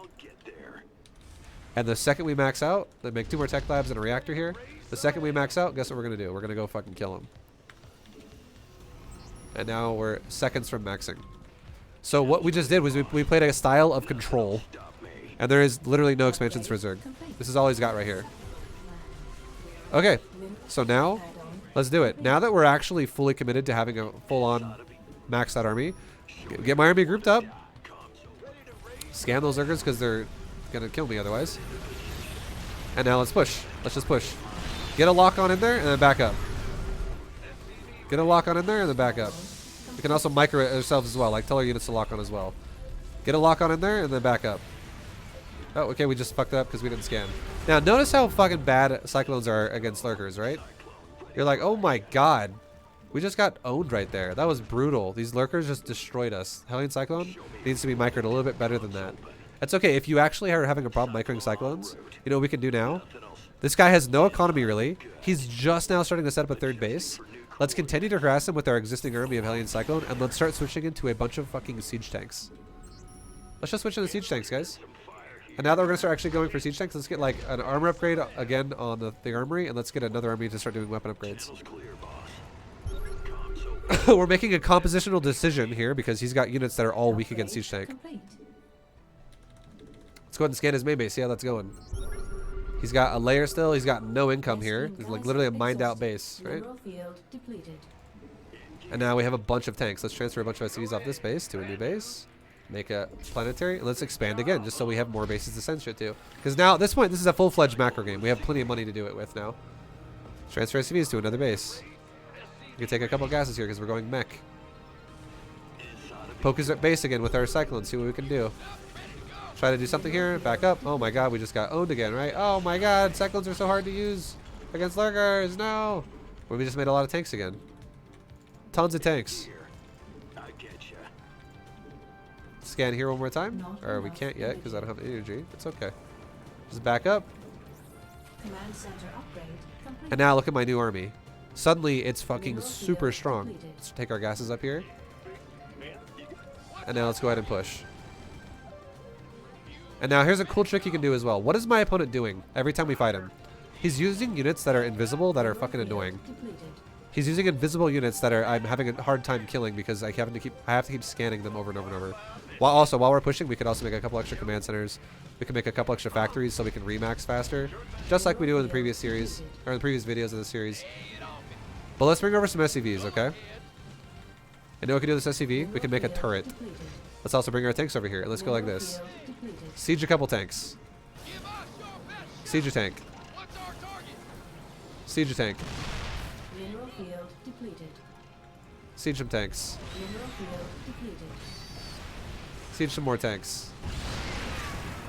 And the second we max out, then make 2 more tech labs and a reactor here. The second we max out, guess what we're going to do? We're going to go fucking kill him. And now we're seconds from maxing. So what we just did was we played a style of control. And there is literally no expansions for Zerg. This is all he's got right here. Okay, so now let's do it. Now that we're actually fully committed to having a full-on maxed out army, get my army grouped up. Scan those Zergers because they're gonna kill me otherwise. And now let's push. Let's just push. Get a lock on in there and then back up. Get a lock on in there and then back up. We can also micro it ourselves as well, like tell our units to lock on as well. Get a lock on in there and then back up. Oh, okay, we just fucked up because we didn't scan. Now notice how fucking bad Cyclones are against Lurkers, right? You're like, oh my god. We just got owned right there. That was brutal. These Lurkers just destroyed us. Hellion Cyclone needs to be microed a little bit better than that. That's okay. If you actually are having a problem microing Cyclones, you know what we can do now? This guy has no economy, really. He's just now starting to set up a third base. Let's continue to harass him with our existing army of Hellion Cyclone, and let's start switching into a bunch of fucking siege tanks. Let's just switch into siege tanks, guys. And now that we're going to start actually going for siege tanks, let's get like an armor upgrade again on the armory, and let's get another army to start doing weapon upgrades. We're making a compositional decision here because he's got units that are all weak against siege tank. Let's go ahead and scan his main base, see how that's going. He's got a layer still, he's got no income here. There's like literally a mined out base, right? And now we have a bunch of tanks. Let's transfer a bunch of SCVs off this base to a new base. Make a planetary, and let's expand again just so we have more bases to send shit to. Because now at this point, this is a full-fledged macro game. We have plenty of money to do it with now. Let's transfer SCVs to another base. We can take a couple of gases here because we're going mech. Poke his base again with our Cyclone, see what we can do. Try to do something here, back up. Oh my god, we just got owned again, right? Oh my god, Cyclones are so hard to use against Lurkers, no! Well, we just made a lot of tanks again. Tons of tanks. Scan here one more time. Or we can't yet because I don't have energy. It's okay. Just back up. Command center upgrade complete. And now look at my new army. Suddenly it's fucking super strong. Let's take our gases up here. And now let's go ahead and push. And now here's a cool trick you can do as well. What is my opponent doing every time we fight him? He's using units that are invisible that are fucking annoying. He's using invisible units that are I'm having a hard time killing because I have to keep scanning them over and over and over. While we're pushing, we could also make a couple extra command centers. We can make a couple extra factories so we can remax faster, just like we do in the previous series or in the previous videos of the series. But let's bring over some SCVs, okay? And know what we can do with this SCV? We can make a turret. Let's also bring our tanks over here. And let's go like this. Siege a couple tanks. Siege a tank. Siege a tank. Mineral field depleted. Siege some tanks. Mineral field depleted. Siege some more tanks.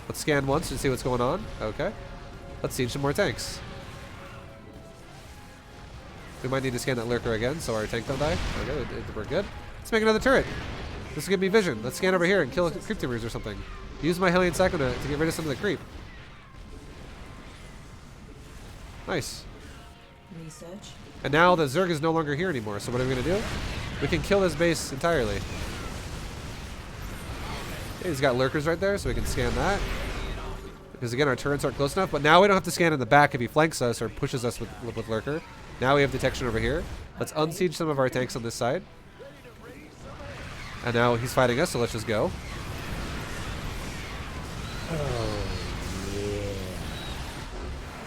Let's scan once and see what's going on. Okay. Let's siege some more tanks. We might need to scan that lurker again so our tank don't die. Okay, we're good. Let's make another turret. This will give me vision. Let's scan over here and kill creep tumors or something. Use my Hellion Cyclone to get rid of some of the creep. Nice. Research. And now the Zerg is no longer here anymore. So what are we going to do? We can kill this base entirely. Okay, he's got lurkers right there, so we can scan that. Because again, our turrets aren't close enough. But now we don't have to scan in the back if he flanks us or pushes us with lurker. Now we have detection over here. Let's unsiege some of our tanks on this side. And now he's fighting us, so let's just go. Oh, yeah.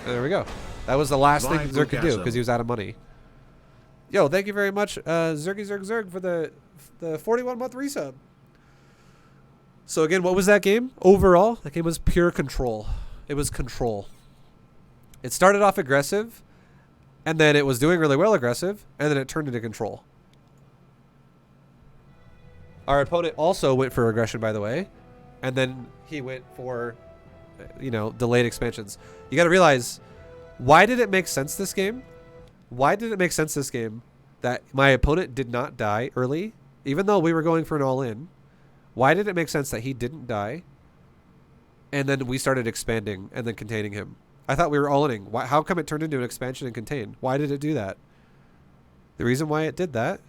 And there we go. That was the last thing Zerg could do because he was out of money. Yo, thank you very much, Zerg for the 41-month resub. So again, what was that game? Overall, that game was pure control. It was control. It started off aggressive, and then it was doing really well aggressive, and then it turned into control. Our opponent also went for aggression, by the way, and then he went for, delayed expansions. You got to realize, why did it make sense this game? Why did it make sense this game that my opponent did not die early, even though we were going for an all-in? Why did it make sense that he didn't die, and then we started expanding and then containing him? I thought we were all-inning. How come it turned into an expansion and contain? Why did it do that? The reason why it did that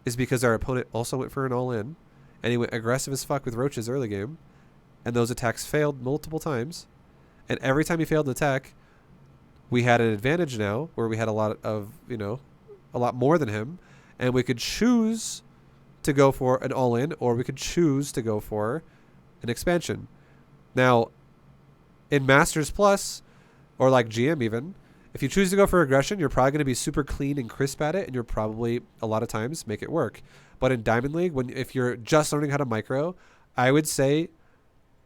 is because our opponent also went for an all-in, and he went aggressive as fuck with roaches early game, and those attacks failed multiple times, and every time he failed an attack, we had an advantage now where we had a lot of, a lot more than him, and we could choose to go for an all-in, or we could choose to go for an expansion. Now, in Masters Plus, or like GM even, if you choose to go for aggression, you're probably going to be super clean and crisp at it, and you're probably, a lot of times, make it work. But in Diamond League, if you're just learning how to micro, I would say,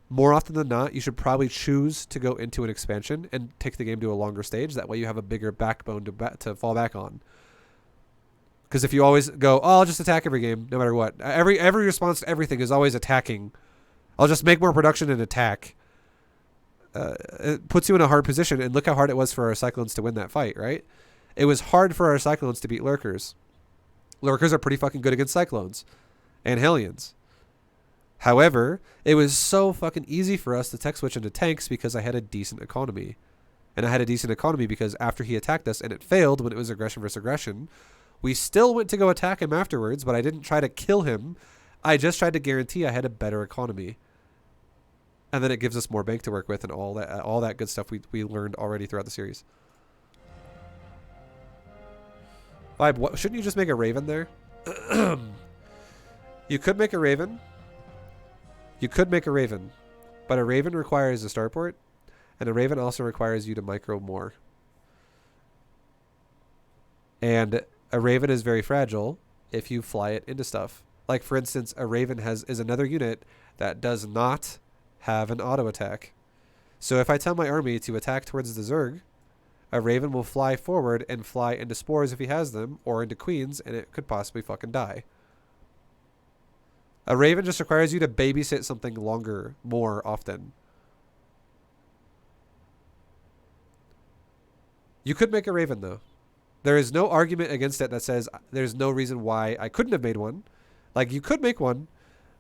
more often than not, you should probably choose to go into an expansion and take the game to a longer stage. That way you have a bigger backbone to fall back on. Because if you always go, oh, I'll just attack every game, no matter what. Every response to everything is always attacking. I'll just make more production and attack. It puts you in a hard position, and look how hard it was for our Cyclones to win that fight, right? It was hard for our Cyclones to beat Lurkers. Lurkers are pretty fucking good against Cyclones and Hellions. However, it was so fucking easy for us to tech switch into tanks because I had a decent economy. And I had a decent economy because after he attacked us, and it failed when it was aggression versus aggression, we still went to go attack him afterwards, but I didn't try to kill him. I just tried to guarantee I had a better economy. And then it gives us more bank to work with and all that good stuff we learned already throughout the series. Vibe, shouldn't you just make a Raven there? You could make a Raven. You could make a Raven. But a Raven requires a starport, and a Raven also requires you to micro more. And a Raven is very fragile if you fly it into stuff. Like, for instance, a Raven is another unit that does not have an auto attack. So if I tell my army to attack towards the Zerg, a Raven will fly forward and fly into spores if he has them, or into queens, and it could possibly fucking die. A Raven just requires you to babysit something longer, more often. You could make a Raven, though. There is no argument against it that says there's no reason why I couldn't have made one. Like, you could make one,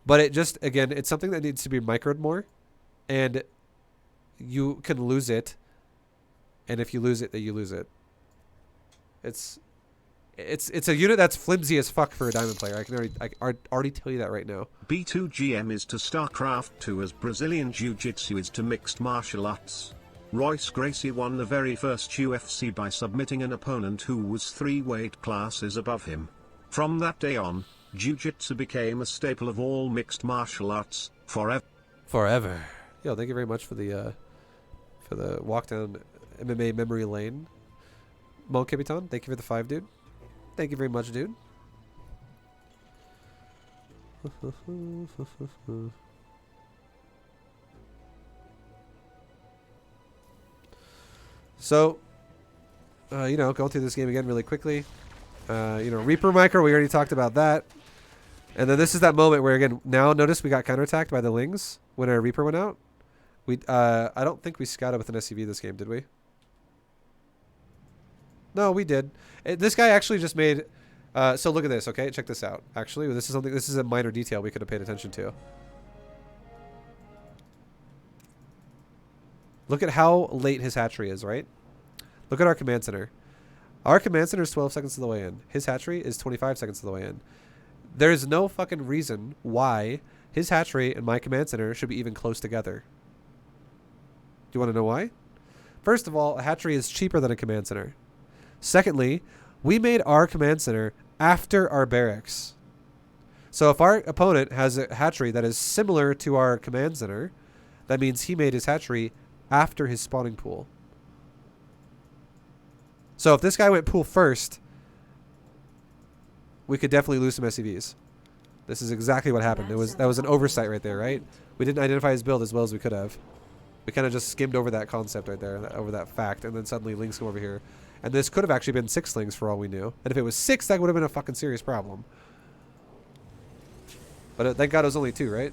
but it just, again, it's something that needs to be microed more, and you can lose it, and if you lose it, then you lose it. It's a unit that's flimsy as fuck for a diamond player. I already tell you that right now. B2GM is to StarCraft 2 as Brazilian Jiu-Jitsu is to mixed martial arts. Royce Gracie won the very first UFC by submitting an opponent who was 3 weight classes above him. From that day on, Jiu-Jitsu became a staple of all mixed martial arts, forever. Forever. Yo, thank you very much for the walk down MMA memory lane. Mon Capitan, thank you for the 5, dude. Thank you very much, dude. So, going through this game again really quickly. Reaper Micro, we already talked about that. And then this is that moment where, again, now notice we got counterattacked by the Lings when our Reaper went out. I don't think we scouted with an SCV this game, did we? No, we did. This guy actually just made... so look at this, okay? Check this out. Actually, this is a minor detail we could have paid attention to. Look at how late his hatchery is, right? Look at our command center. Our command center is 12 seconds to the way in. His hatchery is 25 seconds to the way in. There's no fucking reason why his hatchery and my command center should be even close together. Do you want to know why? First of all, a hatchery is cheaper than a command center. Secondly, we made our command center after our barracks. So if our opponent has a hatchery that is similar to our command center, that means he made his hatchery after his spawning pool. So if this guy went pool first, we could definitely lose some SCVs. This is exactly what happened. That was an oversight right there, right? We didn't identify his build as well as we could have. We kind of just skimmed over that concept right there, over that fact, and then suddenly Lings come over here. And this could have actually been 6 Lings for all we knew. And if it was 6, that would have been a fucking serious problem. But thank God it was only 2, right?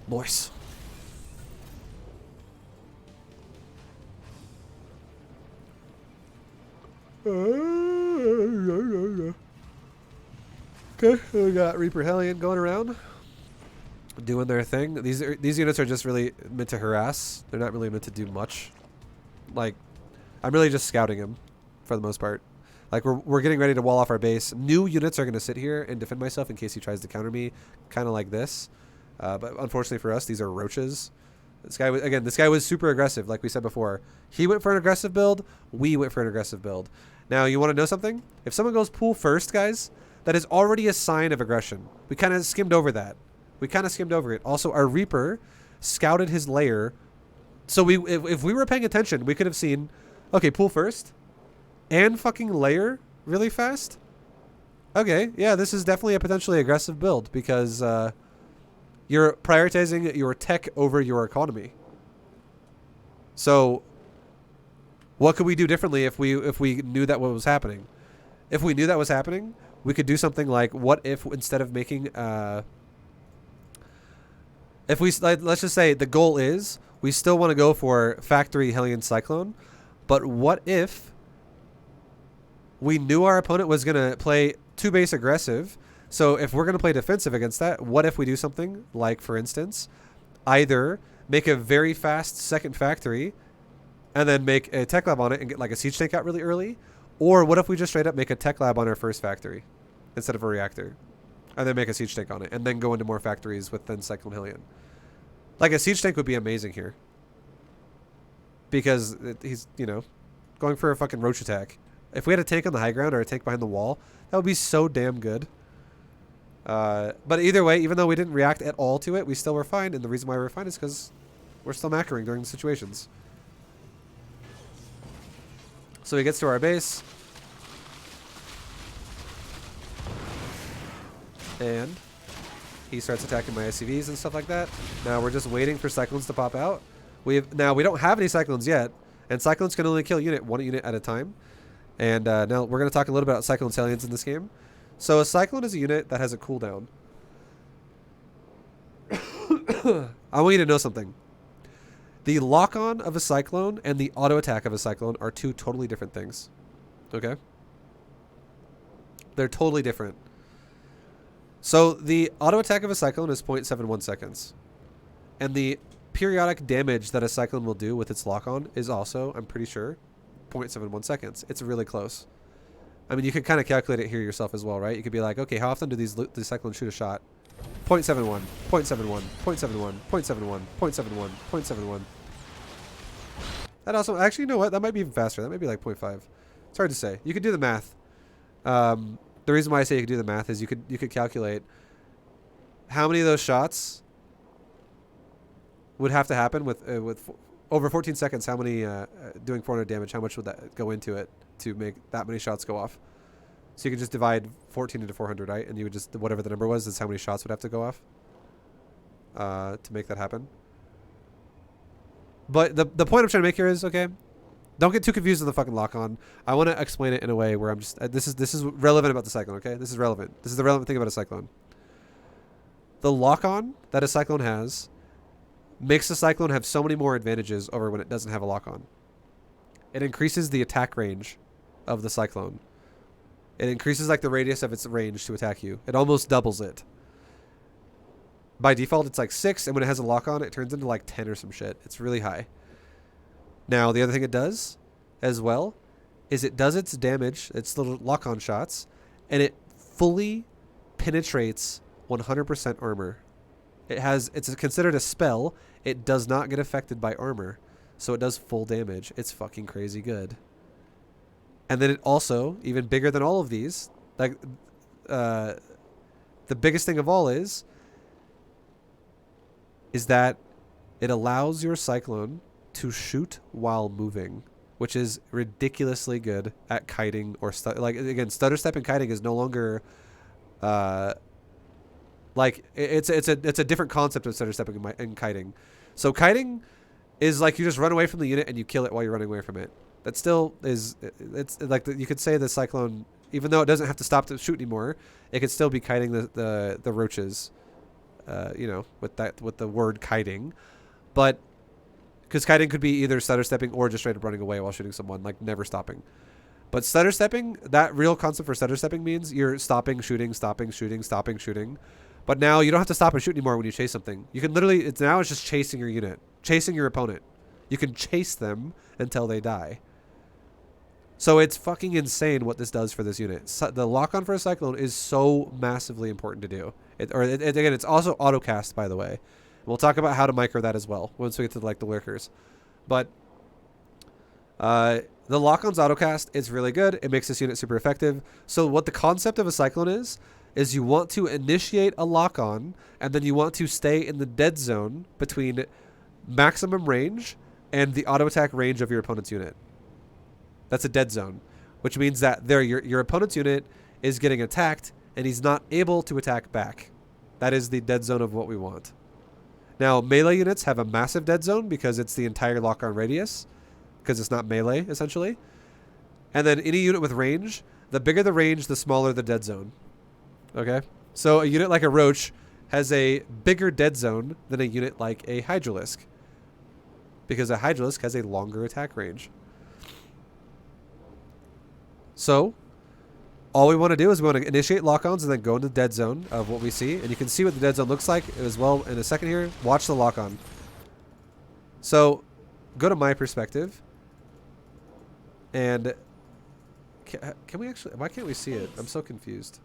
Nice. Okay, we got Reaper Hellion going around, doing their thing. These units are just really meant to harass. They're not really meant to do much. Like, I'm really just scouting him, for the most part. Like, we're getting ready to wall off our base. New units are going to sit here and defend myself in case he tries to counter me, kind of like this. But unfortunately for us, these are roaches. This guy was super aggressive, like we said before. He went for an aggressive build. We went for an aggressive build. Now, you want to know something? If someone goes pool first, guys, that is already a sign of aggression. We kind of skimmed over that. We kind of skimmed over it. Also, our Reaper scouted his lair. So if we were paying attention, we could have seen, okay, pool first and fucking lair really fast. Okay, yeah, this is definitely a potentially aggressive build because you're prioritizing your tech over your economy. So what could we do differently if we knew that what was happening? If we knew that was happening, we could do something like, what if instead of making if we let's just say the goal is we still want to go for factory Hellion Cyclone, but what if we knew our opponent was going to play 2 base aggressive? So if we're going to play defensive against that, what if we do something like, for instance, either make a very fast second factory and then make a tech lab on it and get like a siege tank out really early? Or what if we just straight up make a tech lab on our first factory instead of a reactor and then make a siege tank on it and then go into more factories with then Cyclone Hellion? Like a siege tank would be amazing here because he's, you know, going for a fucking roach attack. If we had a tank on the high ground or a tank behind the wall, that would be so damn good. But either way, even though we didn't react at all to it, we still were fine. And the reason why we're fine is because we're still macroing during the situations. So he gets to our base. And he starts attacking my SCVs and stuff like that. Now we're just waiting for Cyclones to pop out. Now we don't have any Cyclones yet. And Cyclones can only kill one unit at a time. And now we're going to talk a little bit about Cyclone Hellions in this game. So a Cyclone is a unit that has a cooldown. I want you to know something. The lock-on of a Cyclone and the auto-attack of a Cyclone are 2 totally different things. Okay? They're totally different. So the auto-attack of a Cyclone is 0.71 seconds. And the periodic damage that a Cyclone will do with its lock-on is also, I'm pretty sure, 0.71 seconds. It's really close. I mean, you could kind of calculate it here yourself as well, right? You could be like, okay, how often do these Cyclones shoot a shot? 0.71, 0.71, 0.71, 0.71, 0.71, 0.71. That also, actually, you know what? That might be even faster. That might be like 0.5. It's hard to say. You could do the math. The reason why I say you could do the math is you could calculate how many of those shots would have to happen with over 14 seconds. How many doing 400 damage? How much would that go into it to make that many shots go off? So you could just divide 14 into 400, right? And you would just, whatever the number was, that's how many shots would have to go off to make that happen. But the point I'm trying to make here is, okay, don't get too confused with the fucking lock-on. I want to explain it in a way where I'm just, this is relevant about the Cyclone, okay? This is relevant. This is the relevant thing about a Cyclone. The lock-on that a Cyclone has makes the Cyclone have so many more advantages over when it doesn't have a lock-on. It increases the attack range of the Cyclone. It increases like the radius of its range to attack you. It almost doubles it. By default, it's like 6, and when it has a lock-on, it turns into like 10 or some shit. It's really high. Now, the other thing it does as well is it does its damage, its little lock-on shots, and it fully penetrates 100% armor. It's considered a spell. It does not get affected by armor, so it does full damage. It's fucking crazy good. And then it also, even bigger than all of these, like the biggest thing of all is that it allows your Cyclone to shoot while moving, which is ridiculously good at kiting or like again, stutter step and kiting is no longer like it's a different concept of stutter stepping and kiting. So kiting is like you just run away from the unit and you kill it while you're running away from it. That still is, it's like you could say the Cyclone, even though it doesn't have to stop to shoot anymore, it could still be kiting the roaches you know, with the word kiting, but because kiting could be either stutter stepping or just straight up running away while shooting someone, like never stopping. But stutter stepping, that real concept for stutter stepping means you're stopping, shooting, stopping, shooting, stopping, shooting. But now you don't have to stop and shoot anymore when you chase something. You can literally, it's just chasing your unit, chasing your opponent. You can chase them until they die. So it's fucking insane what this does for this unit. So the lock-on for a Cyclone is so massively important to do. Again, it's also auto-cast, by the way. We'll talk about how to micro that as well once we get to like the lurkers. But the lock-on's auto-cast, it's really good. It makes this unit super effective. So what the concept of a Cyclone is you want to initiate a lock-on, and then you want to stay in the dead zone between maximum range and the auto-attack range of your opponent's unit. That's a dead zone, which means that your opponent's unit is getting attacked, and he's not able to attack back. That is the dead zone of what we want. Now, melee units have a massive dead zone because it's the entire lock-on radius, because it's not melee, essentially. And then any unit with range, the bigger the range, the smaller the dead zone. Okay? So a unit like a Roach has a bigger dead zone than a unit like a Hydralisk, because a Hydralisk has a longer attack range. So, all we want to do is we want to initiate lock-ons and then go into the dead zone of what we see. And you can see what the dead zone looks like as well in a second here. Watch the lock-on. So, go to my perspective. And can we actually... Why can't we see it? I'm so confused.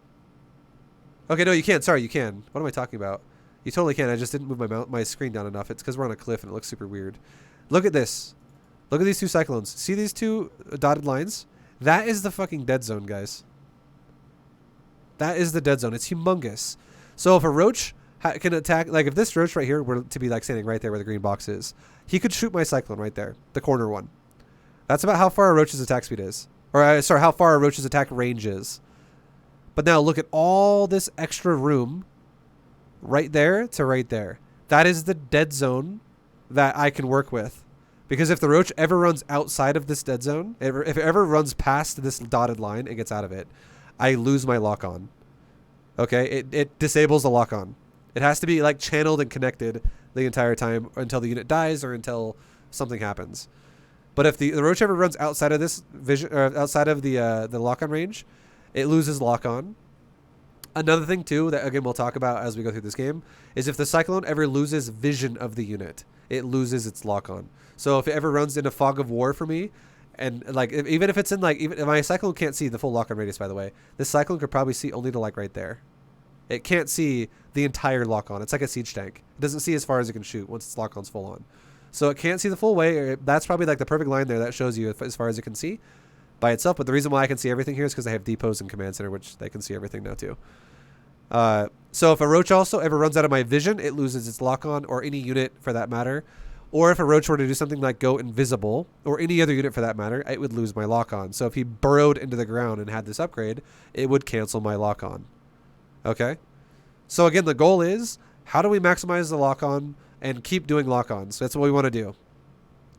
Okay, no, you can. Sorry, you can. What am I talking about? You totally can. I just didn't move my screen down enough. It's because we're on a cliff and it looks super weird. Look at this. Look at these two Cyclones. See these two dotted lines? That is the fucking dead zone, guys. That is the dead zone. It's humongous. So if a Roach can attack, like if this Roach right here were to be like standing right there where the green box is, he could shoot my Cyclone right there, the corner one. That's about how far a Roach's attack speed is. Or sorry, how far a Roach's attack range is. But now look at all this extra room right there to right there. That is the dead zone that I can work with. Because if the Roach ever runs outside of this dead zone, if it ever runs past this dotted line and gets out of it, I lose my lock-on. Okay? It disables the lock-on. It has to be like channeled and connected the entire time until the unit dies or until something happens. But if the Roach ever runs outside of this vision, or outside of the lock-on range, it loses lock-on. Another thing too that again we'll talk about as we go through this game is if the Cyclone ever loses vision of the unit, it loses its lock-on. So if it ever runs in a fog of war for me, and like even if it's in like even if my Cyclone can't see the full lock-on radius, by the way, this Cyclone could probably see only to like right there. It can't see the entire lock-on. It's like a siege tank. It doesn't see as far as it can shoot once its lock-on's full on. So it can't see the full way. That's probably like the perfect line there that shows you as far as it can see by itself. But the reason why I can see everything here is because I have depots and command center, which they can see everything now too. So if a Roach also ever runs out of my vision, it loses its lock-on, or any unit for that matter. Or if a Roach were to do something like go invisible, or any other unit for that matter, it would lose my lock-on. So if he burrowed into the ground and had this upgrade, it would cancel my lock-on. Okay? So again, the goal is, how do we maximize the lock-on and keep doing lock-ons? That's what we want to do.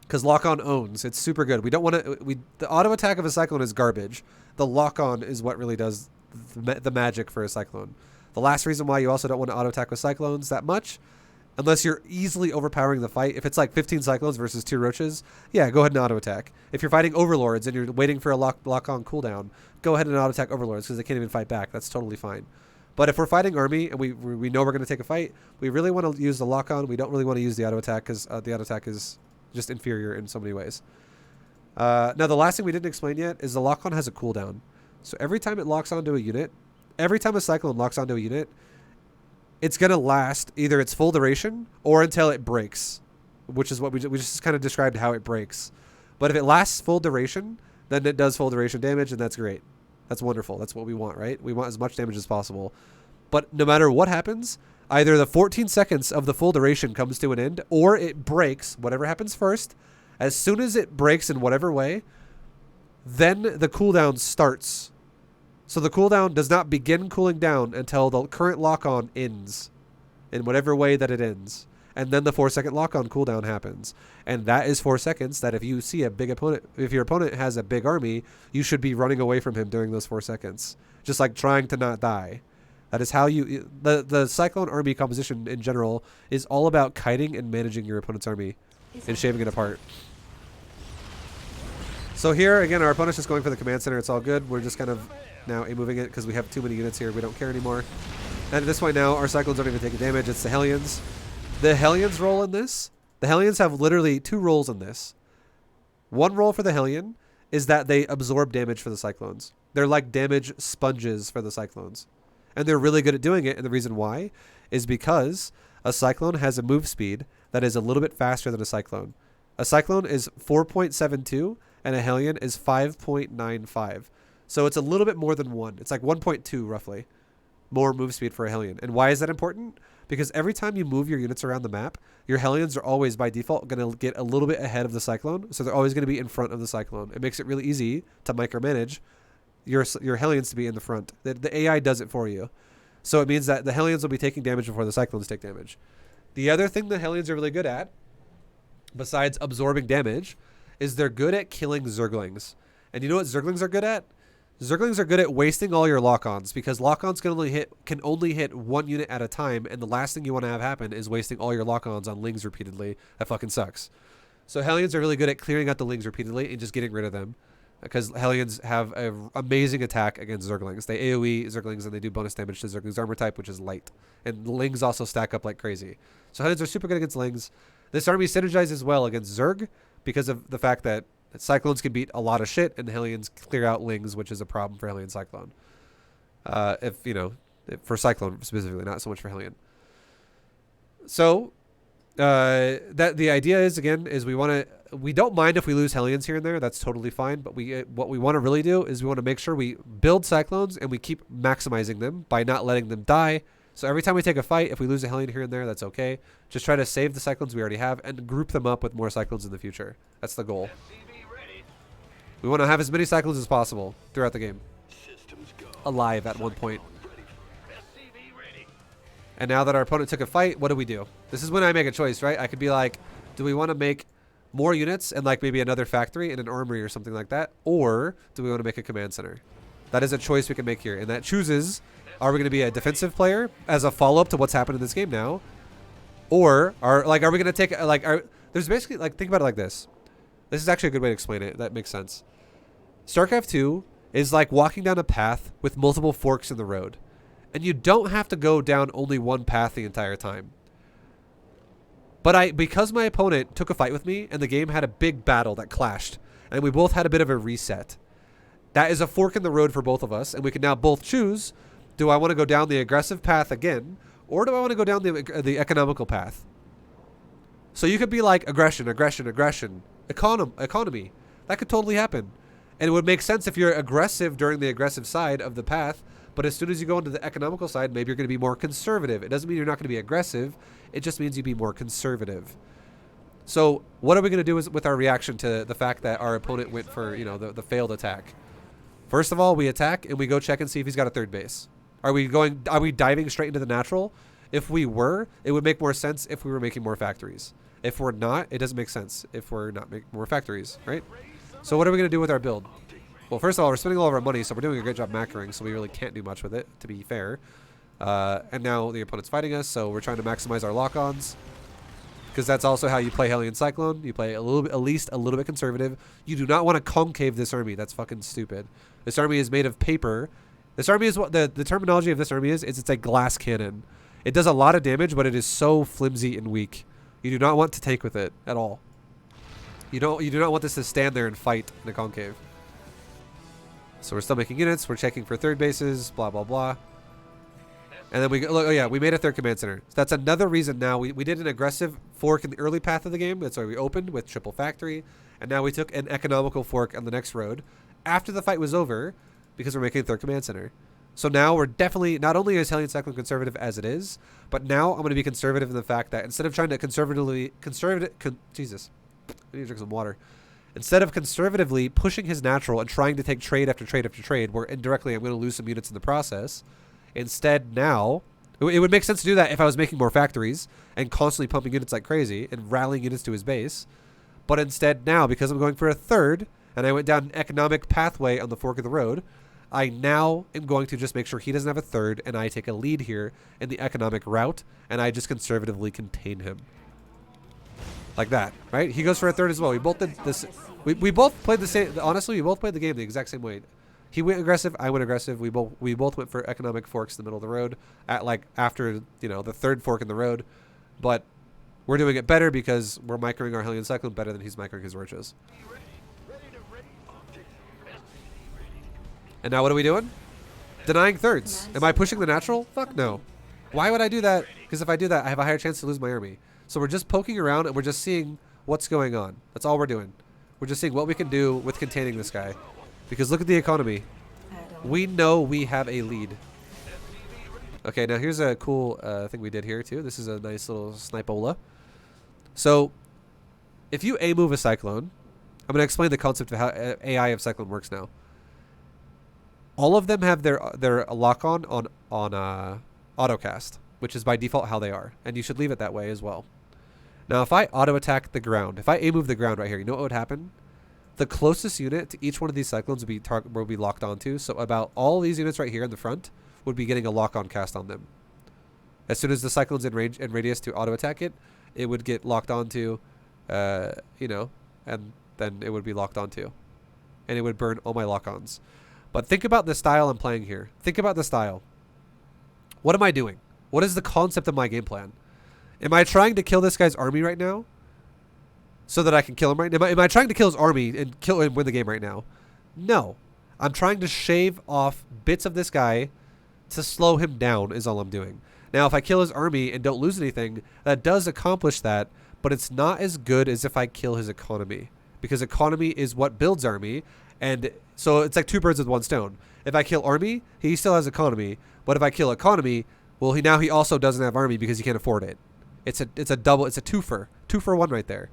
Because lock-on owns. It's super good. We don't want to... The auto-attack of a Cyclone is garbage. The lock-on is what really does the magic for a Cyclone. The last reason why you also don't want to auto-attack with Cyclones that much, unless you're easily overpowering the fight. If it's like 15 Cyclones versus 2 Roaches, yeah, go ahead and auto-attack. If you're fighting Overlords and you're waiting for a lock-on cooldown, go ahead and auto-attack Overlords because they can't even fight back. That's totally fine. But if we're fighting army and we know we're going to take a fight, we really want to use the lock-on. We don't really want to use the auto-attack because the auto-attack is just inferior in so many ways. Now, the last thing we didn't explain yet is the lock-on has a cooldown. So every time it locks onto a unit, every time a Cyclone locks onto a unit, it's going to last either its full duration or until it breaks, which is what we just kind of described how it breaks. But if it lasts full duration, then it does full duration damage, and that's great. That's wonderful. That's what we want, right? We want as much damage as possible. But no matter what happens, either the 14 seconds of the full duration comes to an end, or it breaks, whatever happens first. As soon as it breaks in whatever way, then the cooldown starts. So the cooldown does not begin cooling down until the current lock-on ends in whatever way that it ends. And then the 4-second lock-on cooldown happens. And that is 4 seconds that if you see a big opponent, if your opponent has a big army, you should be running away from him during those 4 seconds. Just like trying to not die. That is how you... The Cyclone army composition in general is all about kiting and managing your opponent's army and shaving it apart. So here, again, our opponent's just going for the command center. It's all good. We're just kind of now moving it because we have too many units here. We don't care anymore. And at this point now, our Cyclones aren't even taking damage. It's the Hellions. The Hellions' role in this, the Hellions have literally 2 roles in this. One role for the Hellion is that they absorb damage for the Cyclones. They're like damage sponges for the Cyclones. And they're really good at doing it, and the reason why is because a Cyclone has a move speed that is a little bit faster than a Cyclone. A Cyclone is 4.72, and a Hellion is 5.95. So it's a little bit more than 1. It's like 1.2 roughly more move speed for a Hellion. And why is that important? Because every time you move your units around the map, your Hellions are always by default going to get a little bit ahead of the Cyclone. So they're always going to be in front of the Cyclone. It makes it really easy to micromanage your Hellions to be in the front. The AI does it for you. So it means that the Hellions will be taking damage before the Cyclones take damage. The other thing the Hellions are really good at, besides absorbing damage, is they're good at killing Zerglings. And you know what Zerglings are good at? Zerglings are good at wasting all your lock-ons, because lock-ons can only hit 1 unit at a time, and the last thing you want to have happen is wasting all your lock-ons on Lings repeatedly. That fucking sucks. So Hellions are really good at clearing out the Lings repeatedly and just getting rid of them, because Hellions have an amazing attack against Zerglings. They AoE Zerglings, and they do bonus damage to Zerglings armor type, which is light. And Lings also stack up like crazy. So Hellions are super good against Lings. This army synergizes well against Zerg because of the fact that Cyclones can beat a lot of shit, and Hellions clear out Lings, which is a problem for Hellion Cyclone. For Cyclone specifically, not so much for Hellion. So that the idea is, again, is we don't mind if we lose Hellions here and there. That's totally fine. But what we want to really do is we want to make sure we build Cyclones and we keep maximizing them by not letting them die. So every time we take a fight, if we lose a Hellion here and there, that's okay. Just try to save the Cyclones we already have and group them up with more Cyclones in the future. That's the goal. We want to have as many Cyclones as possible throughout the game. Alive at one point. And now that our opponent took a fight, what do? This is when I make a choice, right? I could be like, do we want to make more units and like maybe another factory and an armory or something like that? Or do we want to make a command center? That is a choice we can make here. And that chooses, are we going to be a defensive player as a follow-up to what's happened in this game now? Or are we going to take, there's basically, think about it like this. This is actually a good way to explain it. That makes sense. StarCraft 2 is like walking down a path with multiple forks in the road. And you don't have to go down only one path the entire time. But because my opponent took a fight with me and the game had a big battle that clashed, and we both had a bit of a reset, that is a fork in the road for both of us, and we can now both choose, do I want to go down the aggressive path again, or do I want to go down the economical path? So you could be like aggression, economy. That could totally happen. And it would make sense if you're aggressive during the aggressive side of the path, but as soon as you go into the economical side, maybe you're going to be more conservative. It doesn't mean you're not going to be aggressive. It just means you be more conservative. So what are we going to do with our reaction to the fact that our opponent went for, the failed attack? First of all, we attack and we go check and see if he's got a third base. Are we diving straight into the natural? If we were, it would make more sense if we were making more factories. If we're not, it doesn't make sense if we're not making more factories, right? So what are we going to do with our build? Well, first of all, we're spending all of our money, so we're doing a great job macroing, so we really can't do much with it, to be fair. And now the opponent's fighting us, so we're trying to maximize our lock-ons. Because that's also how you play Hellion Cyclone. You play at least a little bit conservative. You do not want to concave this army. That's fucking stupid. This army is made of paper. This army is what the terminology of this army is it's a glass cannon. It does a lot of damage, but it is so flimsy and weak. You do not want to take with it at all. You do not want this to stand there and fight in a concave. So we're still making units. We're checking for third bases. Blah blah blah. And then we made a third command center. So that's another reason now we did an aggressive fork in the early path of the game. That's why we opened with triple factory, and now we took an economical fork on the next road after the fight was over, because we're making a third command center. So now we're definitely, not only is Hellion Cyclone conservative as it is, but now I'm going to be conservative in the fact that instead of trying to Jesus, I need to drink some water. Instead of conservatively pushing his natural and trying to take trade after trade after trade, where indirectly I'm going to lose some units in the process, instead now, it would make sense to do that if I was making more factories and constantly pumping units like crazy and rallying units to his base. But instead now, because I'm going for a third, and I went down an economic pathway on the fork of the road, I now am going to just make sure he doesn't have a third, and I take a lead here in the economic route, and I just conservatively contain him. Like that, right? He goes for a third as well. We both did this. We both played the same. Honestly, we both played the game the exact same way. He went aggressive. I went aggressive. We both went for economic forks in the middle of the road at like after the third fork in the road, but we're doing it better because we're microing our Hellion Cyclone better than he's microing his Roaches. And now what are we doing? Denying thirds. Am I pushing the natural? Fuck no. Why would I do that? Because if I do that, I have a higher chance to lose my army. So we're just poking around and we're just seeing what's going on. That's all we're doing. We're just seeing what we can do with containing this guy. Because look at the economy. We know we have a lead. Okay, now here's a cool thing we did here too. This is a nice little snipola. So if you A-move a Cyclone, I'm going to explain the concept of how AI of Cyclone works now. All of them have their lock-on on autocast, which is by default how they are. And you should leave it that way as well. Now, if I auto-attack the ground, if I A-move the ground right here, you know what would happen? The closest unit to each one of these Cyclones will be locked onto. So about all these units right here in the front would be getting a lock-on cast on them. As soon as the Cyclone's in range and radius to auto-attack it, it would get locked onto, and then it would be locked onto. And it would burn all my lock-ons. But think about the style I'm playing here. Think about the style. What am I doing? What is the concept of my game plan? Am I trying to kill this guy's army right now? So that I can kill him right now? Am I trying to kill his army and kill and win the game right now? No. I'm trying to shave off bits of this guy to slow him down is all I'm doing. Now, if I kill his army and don't lose anything, that does accomplish that, but it's not as good as if I kill his economy. Because economy is what builds army, and so it's like two birds with one stone. If I kill army, he still has economy, but if I kill economy, well, he also doesn't have army because he can't afford it. It's a twofer. 2-for-1 right there.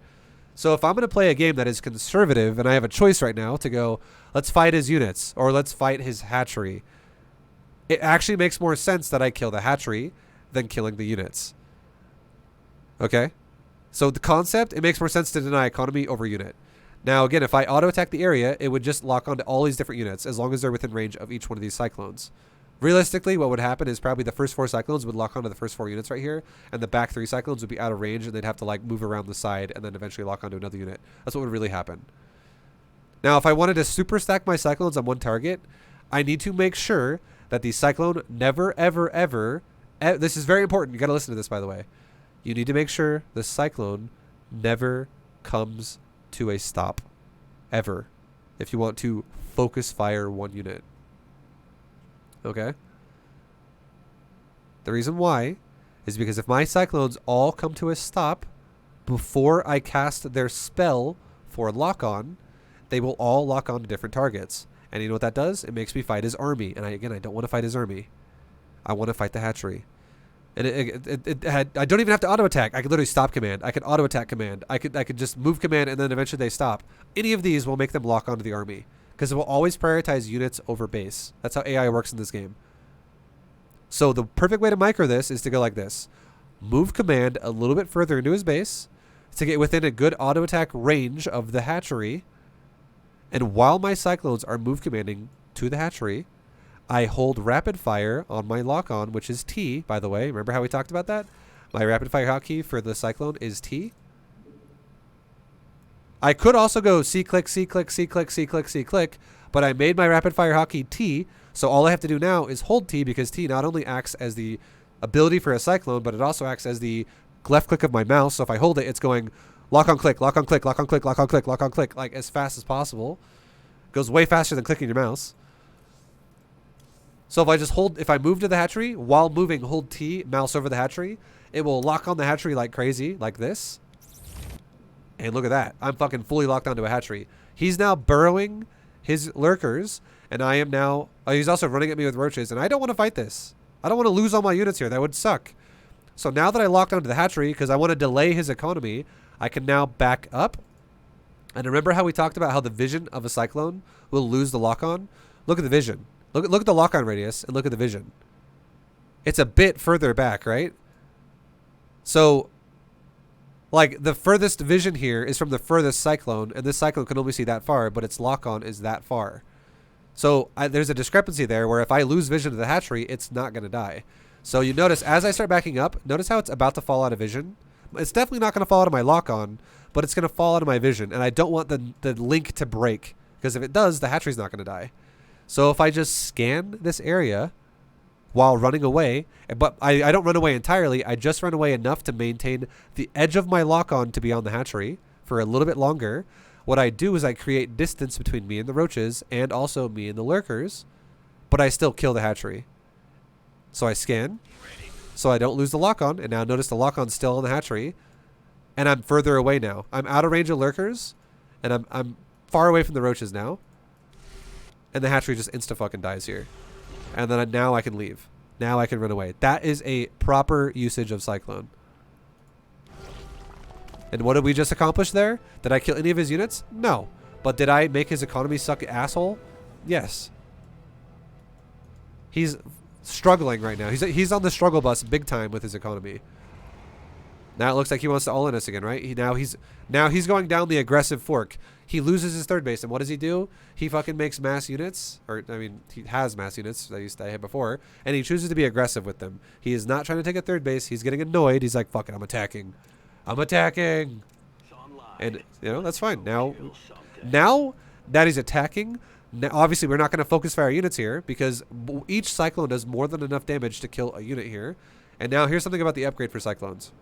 So if I'm going to play a game that is conservative and I have a choice right now to go, let's fight his units or let's fight his hatchery, it actually makes more sense that I kill the hatchery than killing the units. Okay? So the concept, it makes more sense to deny economy over unit. Now, again, if I auto-attack the area, it would just lock onto all these different units as long as they're within range of each one of these Cyclones. Realistically, what would happen is probably the first 4 Cyclones would lock onto the first 4 units right here, and the back 3 Cyclones would be out of range, and they'd have to like move around the side and then eventually lock onto another unit. That's what would really happen. Now, if I wanted to super stack my Cyclones on one target, I need to make sure that the Cyclone never, ever, ever... this is very important. You got to listen to this, by the way. You need to make sure the Cyclone never comes to a stop. Ever. If you want to focus fire one unit. Okay? The reason why is because if my Cyclones all come to a stop before I cast their spell for lock-on, they will all lock on to different targets. And you know what that does? It makes me fight his army. And I don't want to fight his army. I want to fight the hatchery. And I don't even have to auto-attack. I could literally stop command. I could auto-attack command. I could just move command and then eventually they stop. Any of these will make them lock onto the army. Because it will always prioritize units over base. That's how AI works in this game. So the perfect way to micro this is to go like this. Move command a little bit further into his base to get within a good auto-attack range of the hatchery. And while my Cyclones are move commanding to the hatchery, I hold rapid fire on my lock-on, which is T, by the way. Remember how we talked about that? My rapid fire hotkey for the Cyclone is T. I could also go C-click, C-click, C-click, C-click, C-click, but I made my rapid fire hotkey T, so all I have to do now is hold T because T not only acts as the ability for a Cyclone, but it also acts as the left click of my mouse. So if I hold it, it's going lock on click, lock on click, lock on click, lock on click, lock on click, like as fast as possible. It goes way faster than clicking your mouse. So if I move to the hatchery, while moving, hold T, mouse over the hatchery, it will lock on the hatchery like crazy, like this. And look at that. I'm fucking fully locked onto a hatchery. He's now burrowing his lurkers, and I am now... he's also running at me with roaches, and I don't want to fight this. I don't want to lose all my units here. That would suck. So now that I locked onto the hatchery, because I want to delay his economy, I can now back up. And remember how we talked about how the vision of a Cyclone will lose the lock-on? Look at the vision. Look at the lock-on radius, and look at the vision. It's a bit further back, right? So... like, the furthest vision here is from the furthest Cyclone, and this Cyclone can only see that far, but its lock-on is that far. So there's a discrepancy there where if I lose vision of the hatchery, it's not going to die. So you notice as I start backing up, notice how it's about to fall out of vision. It's definitely not going to fall out of my lock-on, but it's going to fall out of my vision. And I don't want the link to break, because if it does, the hatchery's not going to die. So if I just scan this area while running away, but I don't run away entirely, I just run away enough to maintain the edge of my lock-on to be on the hatchery for a little bit longer. What I do is I create distance between me and the roaches and also me and the lurkers, but I still kill the hatchery. So I scan, so I don't lose the lock-on, and now notice the lock-on's still on the hatchery, and I'm further away now. I'm out of range of lurkers, and I'm far away from the roaches now, and the hatchery just insta-fucking dies here. And then now I can leave. Now I can run away. That is a proper usage of Cyclone. And what did we just accomplish there? Did I kill any of his units? No. But did I make his economy suck asshole? Yes. He's struggling right now. He's on the struggle bus big time with his economy. Now it looks like he wants to all in us again, right? Now he's going down the aggressive fork. He loses his third base, and what does he do? He fucking makes mass units, or I mean, he has mass units that I had before, and he chooses to be aggressive with them. He is not trying to take a third base. He's getting annoyed. He's like, "Fuck it, I'm attacking. I'm attacking," and you know that's fine. Now that he's attacking, now obviously we're not going to focus fire units here because each cyclone does more than enough damage to kill a unit here. And now here's something about the upgrade for cyclones.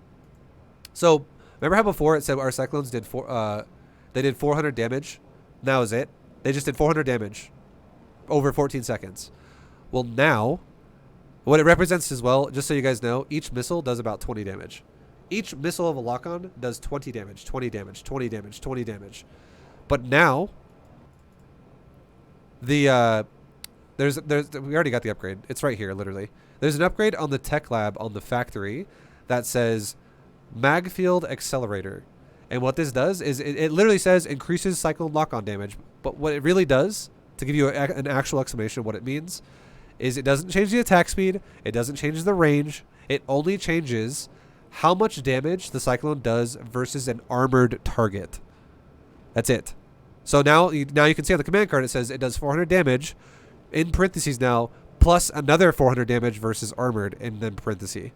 So remember how before it said our cyclones did 400 damage? That was it. They just did 400 damage over 14 seconds. Well, now what it represents as well, just so you guys know, each missile does about 20 damage. Each missile of a lock-on does 20 damage, 20 damage, 20 damage, 20 damage. But now we already got the upgrade. It's right here, literally. There's an upgrade on the tech lab on the factory that says mag field accelerator. And what this does is it literally says increases cyclone lock-on damage. But what it really does, to give you an actual explanation of what it means, is it doesn't change the attack speed. It doesn't change the range. It only changes how much damage the cyclone does versus an armored target. That's it. So now you can see on the command card it says it does 400 damage, in parentheses now, plus another 400 damage versus armored, in then parentheses.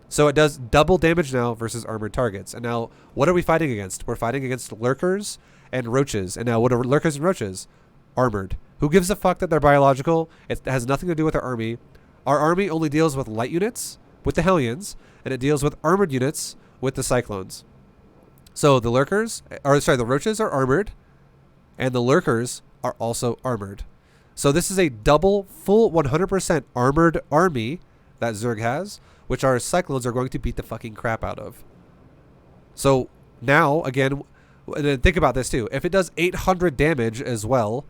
So it does double damage now versus armored targets. And now, what are we fighting against? We're fighting against lurkers and roaches. And now, what are lurkers and roaches? Armored. Who gives a fuck that they're biological? It has nothing to do with our army. Our army only deals with light units, with the Hellions, and it deals with armored units with the Cyclones. So the the roaches are armored, and the lurkers are also armored. So this is a double, full 100% armored army that Zerg has, which our Cyclones are going to beat the fucking crap out of. So now, again, and then think about this too. If it does 800 damage as well,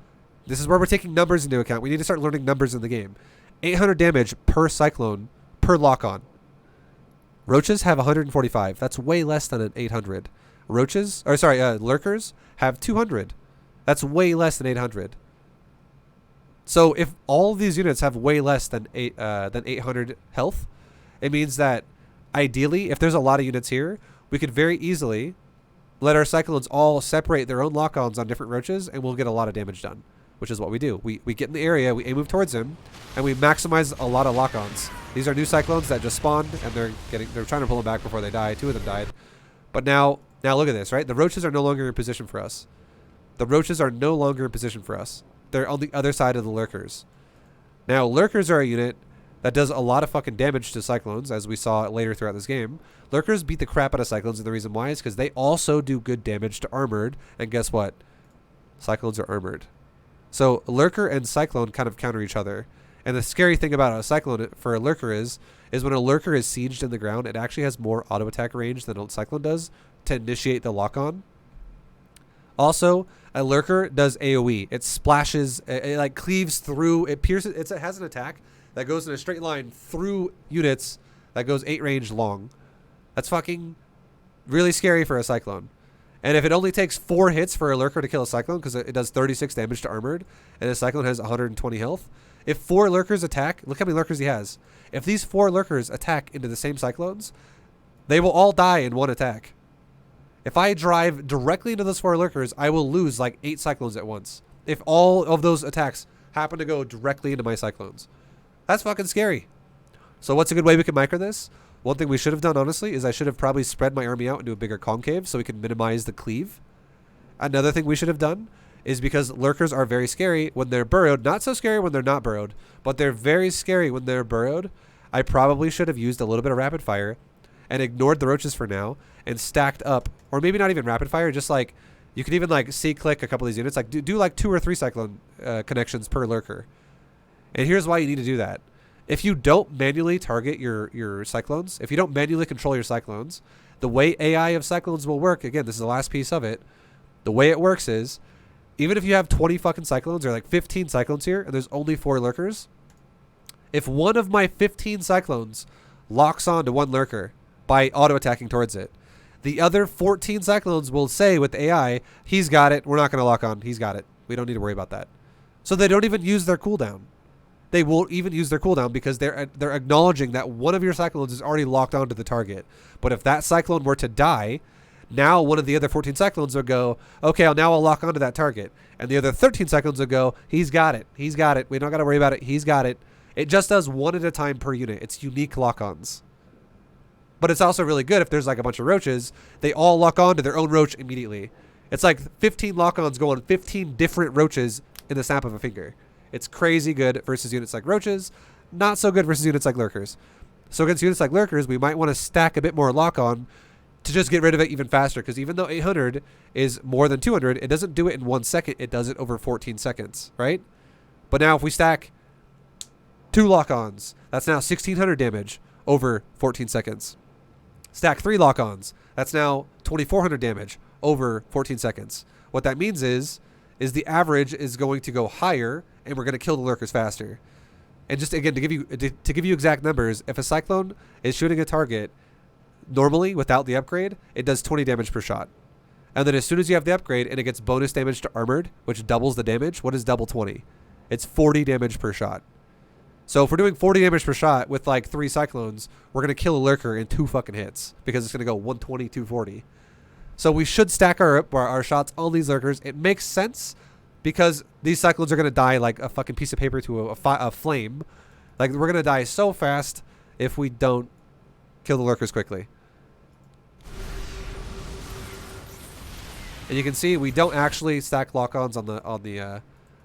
this is where we're taking numbers into account. We need to start learning numbers in the game. 800 damage per Cyclone per lock-on. Roaches have 145. That's way less than an 800. Lurkers have 200. That's way less than 800. So if all of these units have way less than 800 health, it means that ideally, if there's a lot of units here, we could very easily let our Cyclones all separate their own lock-ons on different roaches, and we'll get a lot of damage done, which is what we do. We get in the area, we move towards him, and we maximize a lot of lock-ons. These are new Cyclones that just spawned, and they're trying to pull them back before they die. 2 of them died. But now look at this, right? The roaches are no longer in position for us. The roaches are no longer in position for us. They're on the other side of the lurkers. Now, lurkers are a unit that does a lot of fucking damage to Cyclones, as we saw later throughout this game. Lurkers beat the crap out of Cyclones, and the reason why is because they also do good damage to armored, and guess what? Cyclones are armored. So Lurker and Cyclone kind of counter each other. And the scary thing about a Cyclone for a Lurker is when a Lurker is sieged in the ground, it actually has more auto attack range than a Cyclone does to initiate the lock-on. Also, a Lurker does AoE. It splashes, it like cleaves through, it pierces, it has an attack that goes in a straight line through units that goes 8 range long. That's fucking really scary for a Cyclone. And if it only takes 4 hits for a Lurker to kill a Cyclone, because it does 36 damage to armored, and a Cyclone has 120 health, if 4 Lurkers attack, look how many Lurkers he has. If these 4 Lurkers attack into the same Cyclones, they will all die in one attack. If I drive directly into those 4 Lurkers, I will lose like 8 Cyclones at once. if all of those attacks happen to go directly into my cyclones. That's fucking scary. So what's a good way we can micro this? One thing we should have done, honestly, is I should have probably spread my army out into a bigger concave so we can minimize the cleave. Another thing we should have done is, because lurkers are very scary when they're burrowed, not so scary when they're not burrowed, but they're very scary when they're burrowed, I probably should have used a little bit of rapid fire and ignored the roaches for now and stacked up, or maybe not even rapid fire, just like, you could even like C-click a couple of these units, like do like 2 or 3 cyclone connections per lurker. And here's why you need to do that. If you don't manually target your cyclones, if you don't manually control your cyclones, the way AI of cyclones will work, again, this is the last piece of it, the way it works is, even if you have 20 fucking cyclones or like 15 cyclones here and there's only 4 lurkers, if one of my 15 cyclones locks on to one lurker by auto-attacking towards it, the other 14 cyclones will say with AI, he's got it, we're not going to lock on, he's got it. We don't need to worry about that. So they don't even use their cooldown. They won't even use their cooldown because they're acknowledging that one of your cyclones is already locked onto the target. But if that cyclone were to die, now one of the other 14 cyclones would go, okay, I'll lock onto that target. And the other 13 cyclones would go, he's got it. He's got it. We don't got to worry about it. He's got it. It just does one at a time per unit. It's unique lock-ons. But it's also really good if there's like a bunch of roaches, they all lock on to their own roach immediately. It's like 15 lock-ons go on 15 different roaches in the snap of a finger. It's crazy good versus units like roaches, not so good versus units like lurkers. So against units like lurkers, we might want to stack a bit more lock-on to just get rid of it even faster, because even though 800 is more than 200, it doesn't do it in 1 second, it does it over 14 seconds, right? But now if we stack 2 lock-ons, that's now 1600 damage over 14 seconds. Stack 3 lock-ons, that's now 2400 damage over 14 seconds. What that means is the average is going to go higher, and we're going to kill the lurkers faster. And just again, to give you exact numbers, if a cyclone is shooting a target normally without the upgrade, it does 20 damage per shot. And then as soon as you have the upgrade and it gets bonus damage to armored, which doubles the damage, what is double 20? It's 40 damage per shot. So if we're doing 40 damage per shot with like 3 cyclones, we're going to kill a lurker in 2 fucking hits, because it's going to go 120, 240. So we should stack our shots on these lurkers. It makes sense because these cyclones are going to die like a fucking piece of paper to a flame. Like, we're going to die so fast if we don't kill the lurkers quickly. And you can see we don't actually stack lock-ons on the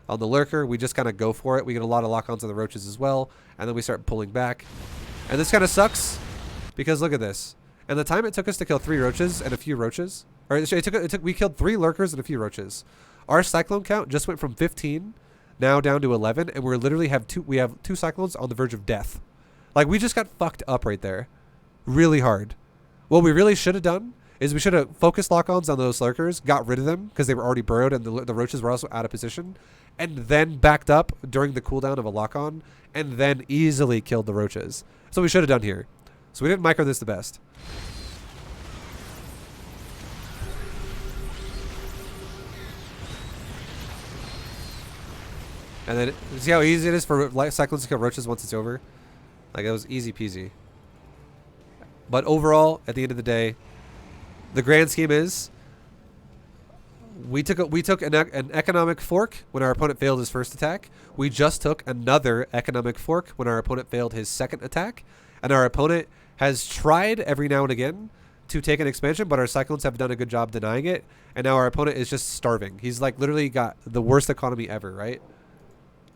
lurker. We just kind of go for it. We get a lot of lock-ons on the roaches as well, and then we start pulling back. And this kind of sucks because look at this. And the time it took us to kill 3 roaches and a few roaches, or we killed 3 lurkers and a few roaches. Our cyclone count just went from 15 now down to 11, and we literally have 2 cyclones on the verge of death. Like, we just got fucked up right there, really hard. What we really should have done is we should have focused lock-ons on those lurkers, got rid of them because they were already burrowed and the roaches were also out of position, and then backed up during the cooldown of a lock-on, and then easily killed the roaches. That's what we should have done here. So we didn't micro this the best. And then, see how easy it is for cyclones to kill roaches once it's over? Like, it was easy peasy. But overall, at the end of the day, the grand scheme is we took an economic fork when our opponent failed his first attack. We just took another economic fork when our opponent failed his second attack. And our opponent has tried every now and again to take an expansion, but our cyclones have done a good job denying it. And now our opponent is just starving. He's like literally got the worst economy ever, right?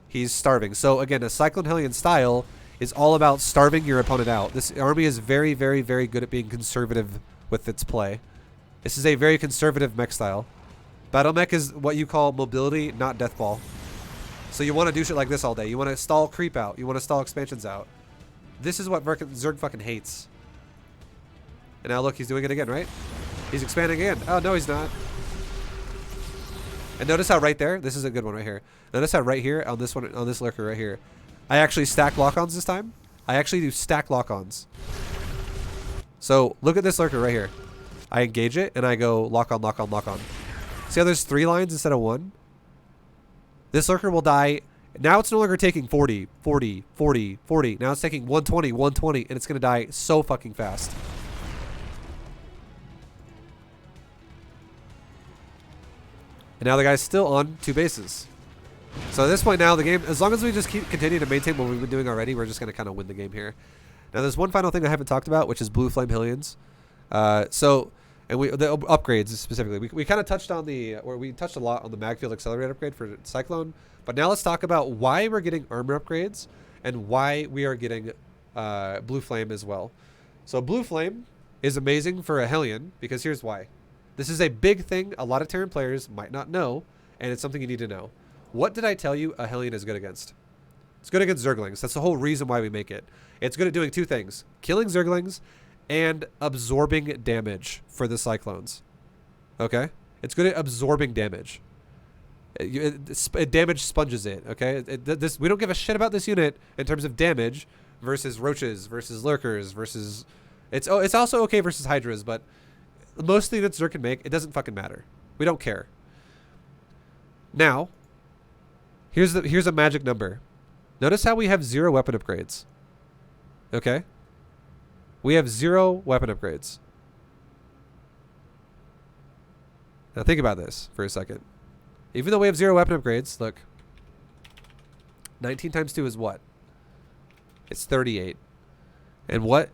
He's starving. So again, a Cyclone Hellion style is all about starving your opponent out. This army is very, very, very good at being conservative with its play. This is a very conservative mech style. Battle mech is what you call mobility, not deathball. So you want to do shit like this all day. You want to stall creep out. You want to stall expansions out. This is what Zerg fucking hates. And now look, he's doing it again, right? He's expanding again. Oh, no, he's not. And notice how right there, this is a good one right here. Notice how right here on this one, on this lurker right here, I actually stack lock-ons this time. I actually do stack lock-ons. So look at this lurker right here. I engage it and I go lock-on, lock-on, lock-on. See how there's 3 lines instead of 1? This lurker will die. Now it's no longer taking 40, 40, 40, 40. Now it's taking 120, 120, and it's going to die so fucking fast. And now the guy's still on 2 bases. So at this point now, the game, as long as we just continue to maintain what we've been doing already, we're just going to kind of win the game here. Now there's one final thing I haven't talked about, which is Blue Flame Hellions. And the upgrades specifically. We kind of touched on we touched a lot on the Magfield Accelerator upgrade for Cyclone. But now let's talk about why we're getting armor upgrades and why we are getting Blue Flame as well. So Blue Flame is amazing for a Hellion because here's why. This is a big thing a lot of Terran players might not know, and it's something you need to know. What did I tell you a Hellion is good against? It's good against Zerglings. That's the whole reason why we make it. It's good at doing 2 things. Killing Zerglings and absorbing damage for the Cyclones. Okay? It's good at absorbing damage. Damage sponges it, okay? We don't give a shit about this unit in terms of damage versus roaches, versus lurkers, versus... It's also okay versus hydras, but most of the units Zerg can make, it doesn't fucking matter. We don't care. Now, here's a magic number. Notice how we have 0 weapon upgrades. Okay? We have 0 weapon upgrades. Now think about this for a second. Even though we have 0 weapon upgrades, look. 19 times 2 is what? It's 38. And what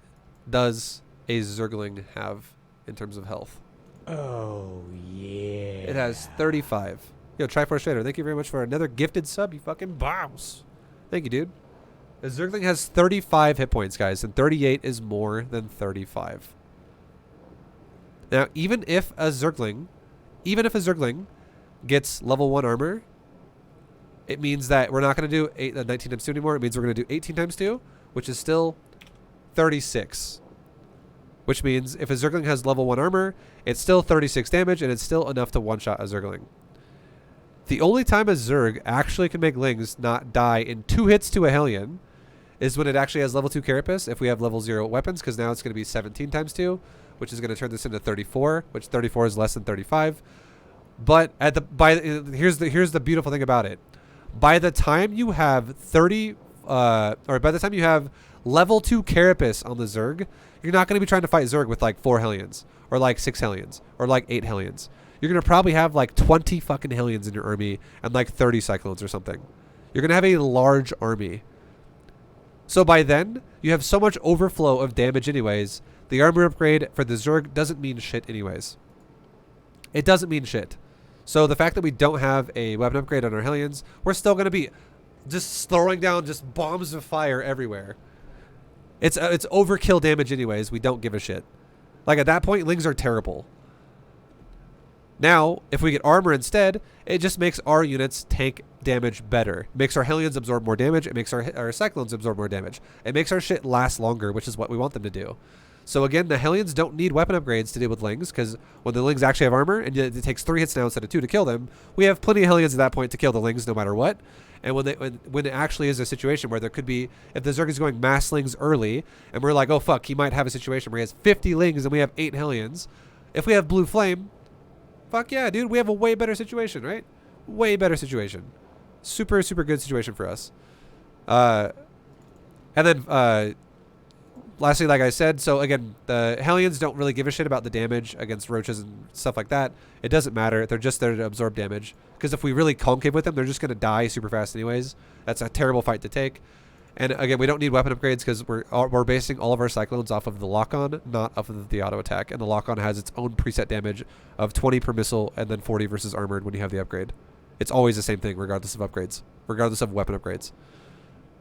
does a Zergling have in terms of health? Oh, yeah. It has 35. Yo, Triforce Trader, thank you very much for another gifted sub, you fucking boss. Thank you, dude. A Zergling has 35 hit points, guys, and 38 is more than 35. Now, even if a Zergling gets level 1 armor, it means that we're not going to do 19 times 2 anymore. It means we're going to do 18 times 2, which is still 36. Which means if a Zergling has level 1 armor, it's still 36 damage, and it's still enough to one-shot a Zergling. The only time a Zerg actually can make Lings not die in 2 hits to a Hellion is when it actually has level 2 Carapace if we have level 0 weapons, because now it's going to be 17 times 2, which is going to turn this into 34, which 34 is less than 35. But here's the beautiful thing about it. By the time you have level 2 Carapace on the Zerg, you're not going to be trying to fight Zerg with like 4 Hellions or like 6 Hellions or like 8 Hellions. You're going to probably have like 20 fucking Hellions in your army and like 30 Cyclones or something. You're going to have a large army. So by then, you have so much overflow of damage anyways, the armor upgrade for the Zerg doesn't mean shit anyways. It doesn't mean shit. So the fact that we don't have a weapon upgrade on our Hellions, we're still going to be just throwing down just bombs of fire everywhere. It's overkill damage anyways. We don't give a shit. Like at that point, Lings are terrible. Now, if we get armor instead, it just makes our units tank damage better. It makes our Hellions absorb more damage. It makes our Cyclones absorb more damage. It makes our shit last longer, which is what we want them to do. So again, the Hellions don't need weapon upgrades to deal with Lings, because when the Lings actually have armor, and it takes 3 hits now instead of 2 to kill them, we have plenty of Hellions at that point to kill the Lings no matter what. And when it actually is a situation where there could be, if the Zerg is going mass Lings early, and we're like, oh fuck, he might have a situation where he has 50 Lings and we have 8 Hellions. If we have Blue Flame, fuck yeah, dude, we have a way better situation, right? Way better situation. Super, super good situation for us. And then, lastly, like I said, so again, the Hellions don't really give a shit about the damage against roaches and stuff like that. It doesn't matter. They're just there to absorb damage. Because if we really concave with them, they're just going to die super fast anyways. That's a terrible fight to take. And again, we don't need weapon upgrades because we're basing all of our Cyclones off of the lock-on, not off of the auto attack. And the lock-on has its own preset damage of 20 per missile and then 40 versus armored when you have the upgrade. It's always the same thing regardless of upgrades, regardless of weapon upgrades.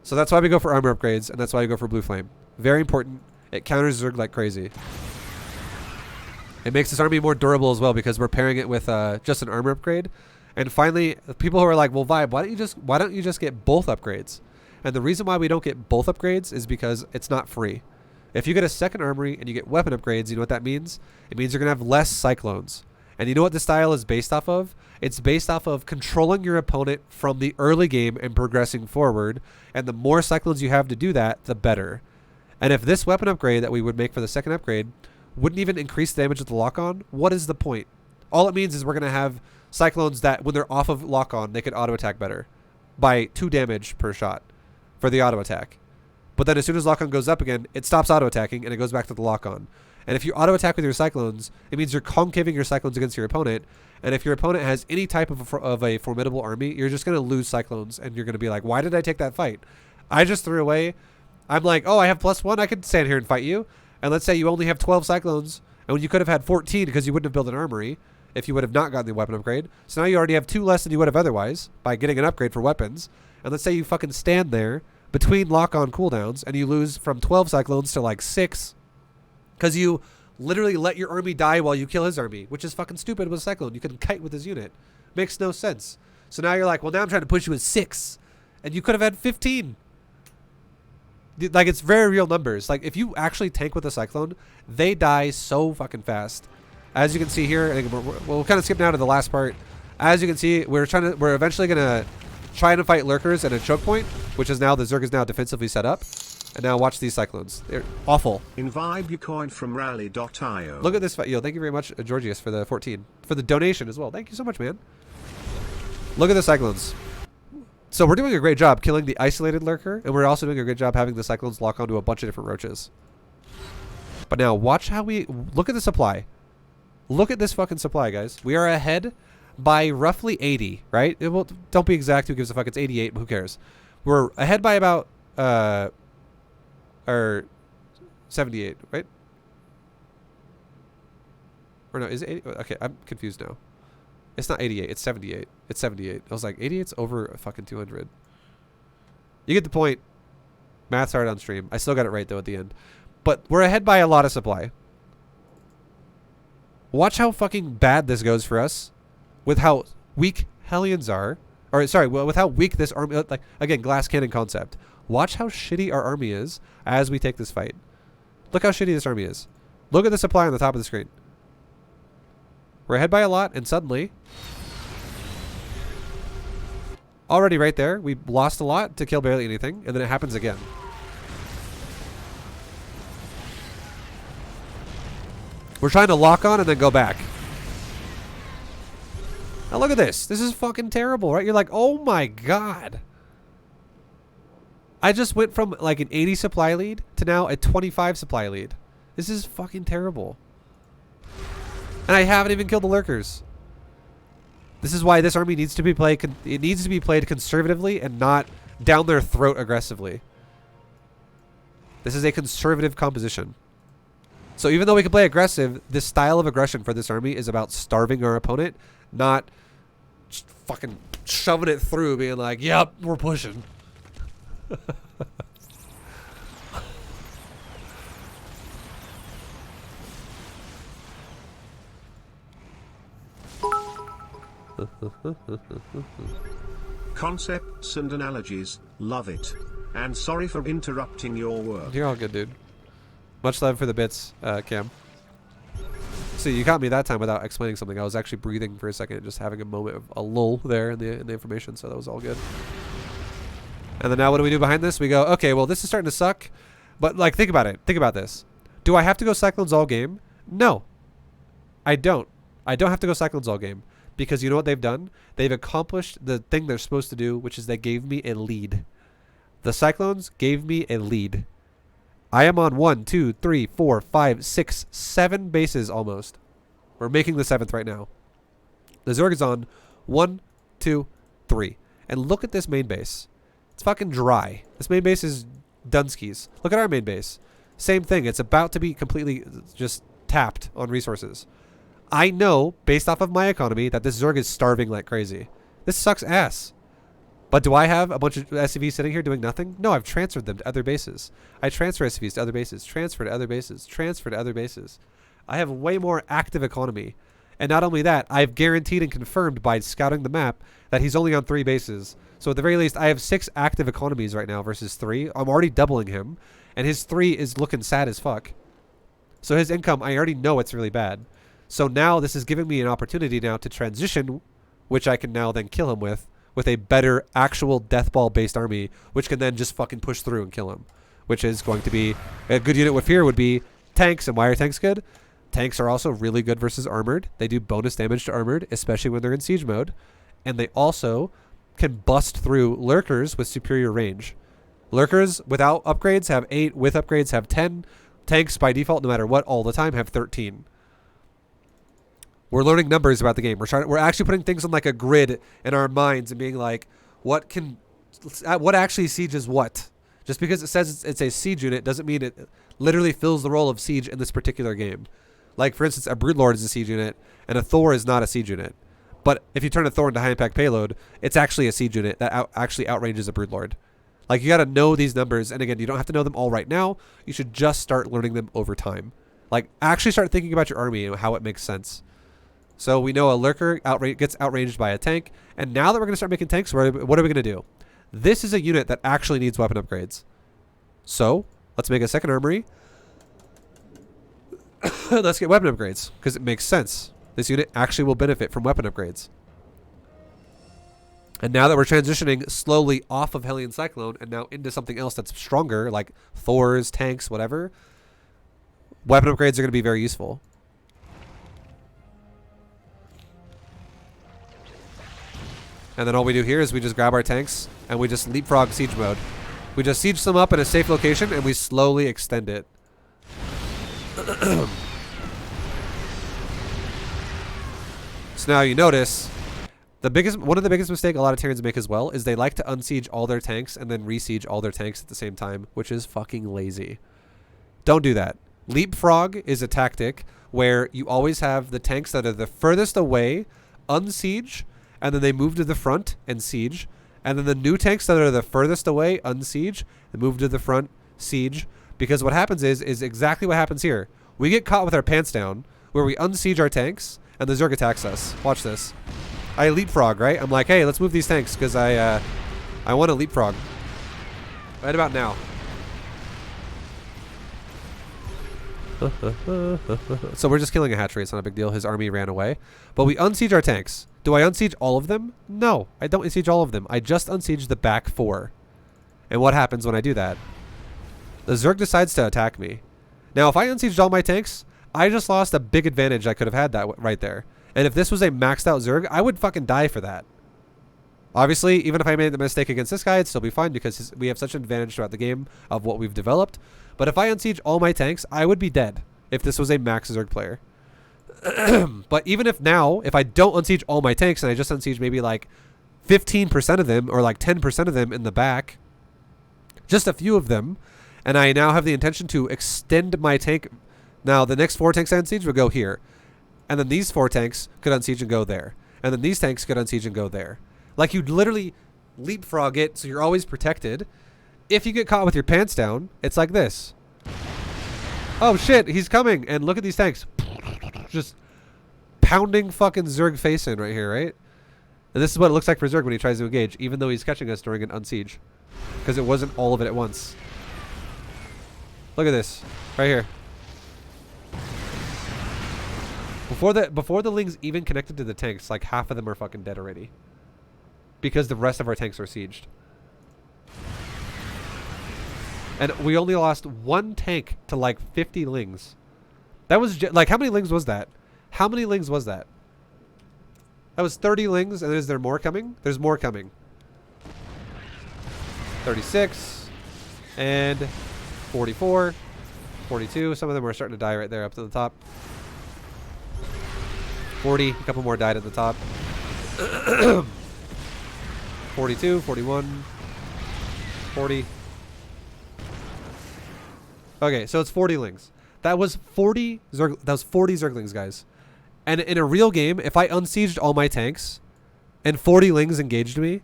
So that's why we go for armor upgrades, and that's why we go for Blue Flame. Very important. It counters Zerg like crazy. It makes this army more durable as well because we're pairing it with just an armor upgrade. And finally, people who are like, well, Vibe, why don't you just get both upgrades? And the reason why we don't get both upgrades is because it's not free. If you get a second armory and you get weapon upgrades, you know what that means? It means you're going to have less Cyclones. And you know what the style is based off of? It's based off of controlling your opponent from the early game and progressing forward. And the more Cyclones you have to do that, the better. And if this weapon upgrade that we would make for the second upgrade wouldn't even increase the damage with the lock-on, what is the point? All it means is we're going to have Cyclones that, when they're off of lock-on, they could auto-attack better by 2 damage per shot for the auto-attack. But then as soon as lock-on goes up again, it stops auto-attacking and it goes back to the lock-on. And if you auto attack with your cyclones, it means you're concaving your cyclones against your opponent. And if your opponent has any type of a formidable army, you're just going to lose cyclones. And you're going to be like, why did I take that fight? I just threw away. I'm like, oh, I have +1. I could stand here and fight you. And let's say you only have 12 cyclones. And when you could have had 14 because you wouldn't have built an armory if you would have not gotten the weapon upgrade. So now you already have 2 less than you would have otherwise by getting an upgrade for weapons. And let's say you fucking stand there between lock-on cooldowns and you lose from 12 cyclones to like 6 because you literally let your army die while you kill his army, which is fucking stupid with a cyclone. You can kite with his unit. Makes no sense. So now you're like, well, now I'm trying to push you with 6. And you could have had 15. Like, it's very real numbers. Like, if you actually tank with a cyclone, they die so fucking fast. As you can see here, I think we'll kind of skip now to the last part. As you can see, we're eventually gonna try to fight lurkers at a choke point, which is now the Zerg is now defensively set up. And now watch these cyclones. They're awful. Invibe your coin from rally.io. Look at this fight. Yo, thank you very much, Georgius, for the 14. For the donation as well. Thank you so much, man. Look at the cyclones. So we're doing a great job killing the isolated lurker, and we're also doing a great job having the cyclones lock onto a bunch of different roaches. But now watch how we look at the supply. Look at this fucking supply, guys. We are ahead by roughly 80, right? Don't be exact. Who gives a fuck? It's 88. Who cares? We're ahead by about or 78, right? Or no, is it 80? Okay, I'm confused now. It's not 88, it's 78. It's 78. I was like, 88's over fucking 200. You get the point. Math's hard on stream. I still got it right, though, at the end. But we're ahead by a lot of supply. Watch how fucking bad this goes for us with how weak Hellions are. Or, sorry, with how weak this army... Like, again, glass cannon concept. Watch how shitty our army is as we take this fight. Look how shitty this army is. Look at the supply on the top of the screen. We're ahead by a lot, and suddenly... Already right there, we lost a lot to kill barely anything, and then it happens again. We're trying to lock on and then go back. Now look at this. This is fucking terrible, right? You're like, oh my god. I just went from like an 80 supply lead to now a 25 supply lead. This is fucking terrible. And I haven't even killed the lurkers. This is why this army needs to be played. It needs to be played conservatively and not down their throat aggressively. This is a conservative composition. So even though we can play aggressive, this style of aggression for this army is about starving our opponent, not just fucking shoving it through, being like, "Yep, we're pushing." Concepts and analogies, love it. And sorry for interrupting your work. You're all good, dude. Much love for the bits, Cam. So you caught me that time without explaining something. I was actually breathing for a second, just having a moment of a lull there in the information, so that was all good. And then now what do we do behind this? We go, okay, well, this is starting to suck. But, like, think about it. Think about this. Do I have to go Cyclones all game? No. I don't. I don't have to go Cyclones all game. Because you know what they've done? They've accomplished the thing they're supposed to do, which is they gave me a lead. The Cyclones gave me a lead. I am on 1, 2, 3, 4, 5, 6, 7 bases almost. We're making the 7th right now. The Zerg is on 1, 2, 3. And look at this main base. It's fucking dry. This main base is Dunskies. Look at our main base. Same thing. It's about to be completely just tapped on resources. I know, based off of my economy, that this Zerg is starving like crazy. This sucks ass. But do I have a bunch of SCVs sitting here doing nothing? No, I've transferred them to other bases. I transfer SCVs to other bases, transfer to other bases, transfer to other bases. I have way more active economy. And not only that, I've guaranteed and confirmed by scouting the map that he's only on 3 bases. So at the very least, I have 6 active economies right now versus 3. I'm already doubling him. And his 3 is looking sad as fuck. So his income, I already know it's really bad. So now this is giving me an opportunity now to transition, which I can now then kill him with a better actual death ball based army, which can then just fucking push through and kill him. Which is going to be a good unit with here would be tanks. And why are tanks good? Tanks are also really good versus armored. They do bonus damage to armored, especially when they're in siege mode. And they also can bust through lurkers with superior range. Lurkers without upgrades have 8, with upgrades have 10. tanks by default, no matter what, all the time, have 13. We're learning numbers about the game. We're actually putting things on like a grid in our minds and being like, what actually sieges what? Just because it says it's a siege unit doesn't mean it literally fills the role of siege in this particular game. Like, for instance, a Broodlord is a siege unit, and a Thor is not a siege unit. But if you turn a Thor into high impact payload, it's actually a siege unit that actually outranges a Broodlord. Like, you got to know these numbers, and again, you don't have to know them all right now. You should just start learning them over time. Like, actually start thinking about your army and how it makes sense. So we know a Lurker gets outranged by a tank, and now that we're going to start making tanks, what are we going to do? This is a unit that actually needs weapon upgrades. So let's make a second armory. Let's get weapon upgrades, because it makes sense. This unit actually will benefit from weapon upgrades. And now that we're transitioning slowly off of Hellion Cyclone and now into something else that's stronger, like Thors, tanks, whatever, weapon upgrades are going to be very useful. And then all we do here is we just grab our tanks and we just leapfrog siege mode. We just siege them up in a safe location and we slowly extend it. So now you notice one of the biggest mistakes a lot of Terrans make as well is they like to unsiege all their tanks and then re-siege all their tanks at the same time, which is fucking lazy. Don't do that. Leapfrog is a tactic where you always have the tanks that are the furthest away unsiege, and then they move to the front and siege, and then the new tanks that are the furthest away unsiege and move to the front, siege. Because what happens is exactly what happens here. We get caught with our pants down where we unsiege our tanks and the Zerg attacks us. Watch this. I leapfrog, right? I'm like, hey, let's move these tanks because I want to leapfrog. Right about now. So we're just killing a hatchery. It's not a big deal. His army ran away. But we unsiege our tanks. Do I unsiege all of them? No, I don't unsiege all of them. I just unsiege the back 4. And what happens when I do that? The Zerg decides to attack me. Now, if I unsieged all my tanks, I just lost a big advantage I could have had that right there. And if this was a maxed out Zerg, I would fucking die for that. Obviously, even if I made the mistake against this guy, it'd still be fine because we have such an advantage throughout the game of what we've developed. But if I unsiege all my tanks, I would be dead if this was a max Zerg player. But even if I don't unsiege all my tanks and I just unsiege maybe like 15% of them or like 10% of them in the back, just a few of them, and I now have the intention to extend my tank. Now, the next 4 tanks I unsiege will go here. And then these 4 tanks could unsiege and go there. And then these tanks could unsiege and go there. Like, you'd literally leapfrog it so you're always protected. If you get caught with your pants down, it's like this. Oh shit, he's coming. And look at these tanks. Just pounding fucking Zerg face in right here, right? And this is what it looks like for Zerg when he tries to engage, even though he's catching us during an unsiege. Because it wasn't all of it at once. Look at this. Right here. Before the Lings even connected to the tanks, like half of them are fucking dead already. Because the rest of our tanks are sieged. And we only lost 1 tank to like 50 Lings. That was like, how many Lings was that? How many Lings was that? That was 30 Lings, and is there more coming? There's more coming. 36 and 44, 42. Some of them are starting to die right there up to the top. 40, a couple more died at the top. 42, 41, 40. Okay, so it's 40 Lings. That was 40 Zerglings, guys. And in a real game, if I unsieged all my tanks and 40 Lings engaged me,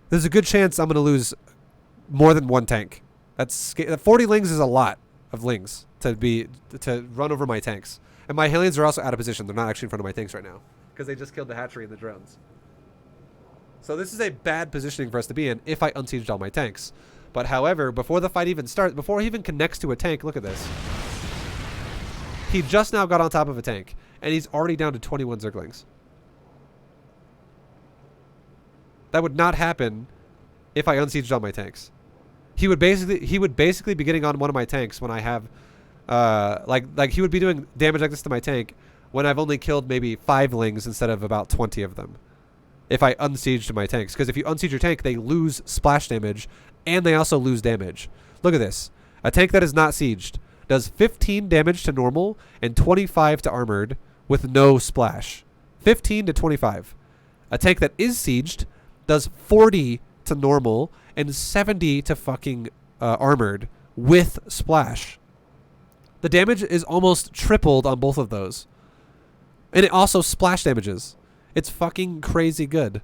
there's a good chance I'm going to lose more than 1 tank. 40 Lings is a lot of Lings to run over my tanks. And my Hellions are also out of position. They're not actually in front of my tanks right now because they just killed the hatchery and the drones. So this is a bad positioning for us to be in if I unsieged all my tanks. But however, before the fight even starts, before he even connects to a tank, look at this. He just now got on top of a tank, and he's already down to 21 Zerglings. That would not happen if I unsieged all my tanks. He would basically be getting on one of my tanks when I have, like he would be doing damage like this to my tank when I've only killed maybe 5 Lings instead of about 20 of them. If I unsieged my tanks, because if you unsiege your tank, they lose splash damage, and they also lose damage. Look at this. A tank that is not sieged. does 15 damage to normal and 25 to armored with no splash. 15 to 25. A tank that is sieged does 40 to normal and 70 to fucking armored with splash. The damage is almost tripled on both of those. And it also splash damages. It's fucking crazy good.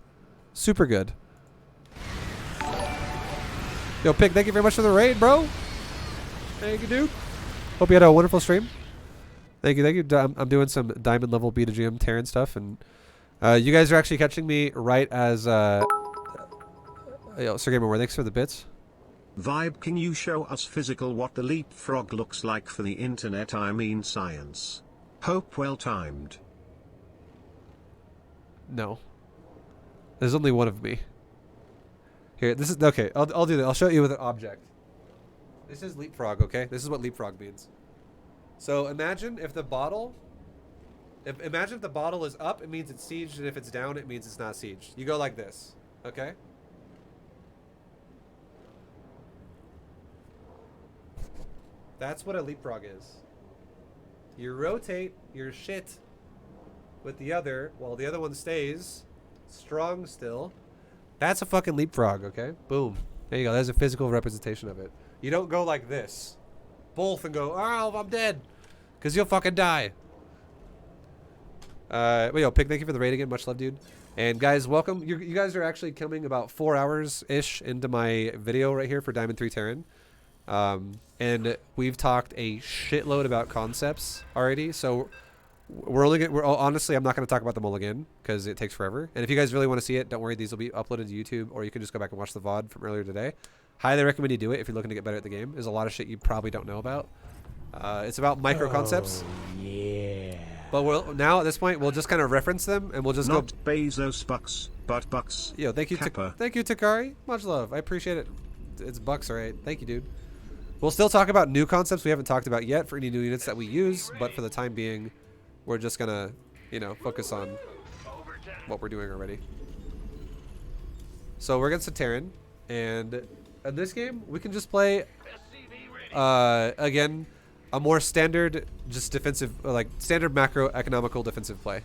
Super good. Yo, Pig, thank you very much for the raid, bro. Thank you, dude. Hope you had a wonderful stream. Thank you, thank you. I'm doing some diamond level B2GM Terran stuff, and you guys are actually catching me right as yo, Sir Gamer War, thanks for the bits. Vibe, can you show us physical what the leapfrog looks like for the internet? I mean science. Hope well timed. No. There's only one of me. Here, this is okay. I'll do that. I'll show you with an object. This is leapfrog, okay? This is what leapfrog means. So imagine if the bottle imagine if the bottle is up, it means it's sieged, and if it's down, it means it's not sieged. You go like this, okay? That's what a leapfrog is. You rotate your shit with the other while the other one stays strong still. That's a fucking leapfrog, okay? Boom. There you go. There's a physical representation of it. You don't go like this. Both and go, oh, I'm dead. Because you'll fucking die. But yo, Pig, thank you for the raid again. Much love, dude. And guys, welcome. You guys are actually coming about 4 hours-ish into my video right here for Diamond 3 Terran. And we've talked a shitload about concepts already. So we're only gonna, honestly, I'm not going to talk about them all again because it takes forever. And if you guys really want to see it, don't worry. These will be uploaded to YouTube, or you can just go back and watch the VOD from earlier today. Highly recommend you do it if you're looking to get better at the game. There's a lot of shit you probably don't know about. It's about micro concepts. Yeah. But we'll, now at this point, we'll just kind of reference them, and we'll just Not go. Bezos bucks, but bucks. Yo, thank you, Kappa. thank you, Takari. Much love. I appreciate it. It's bucks, all right. Thank you, dude. We'll still talk about new concepts we haven't talked about yet for any new units that we use, but for the time being, we're just gonna, you know, focus on what we're doing already. So we're against a Terran, and in this game, we can just play, again, a more standard, just defensive, like standard macro economical defensive play.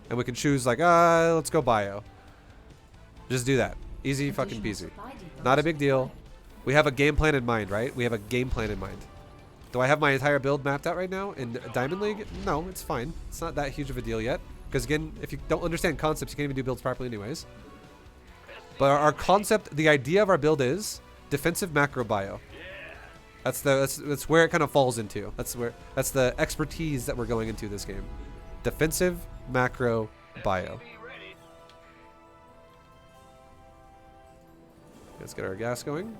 And we can choose like, let's go bio. Just do that. Easy fucking peasy. Not a big deal. We have a game plan in mind, right? We have a game plan in mind. Do I have my entire build mapped out right now in Diamond League? No, it's fine. It's not that huge of a deal yet. Because again, if you don't understand concepts, you can't even do builds properly anyways. But our concept, the idea of our build is defensive macro bio. That's where it kind of falls into. That's the expertise that we're going into this game. Defensive macro bio. Let's get our gas going.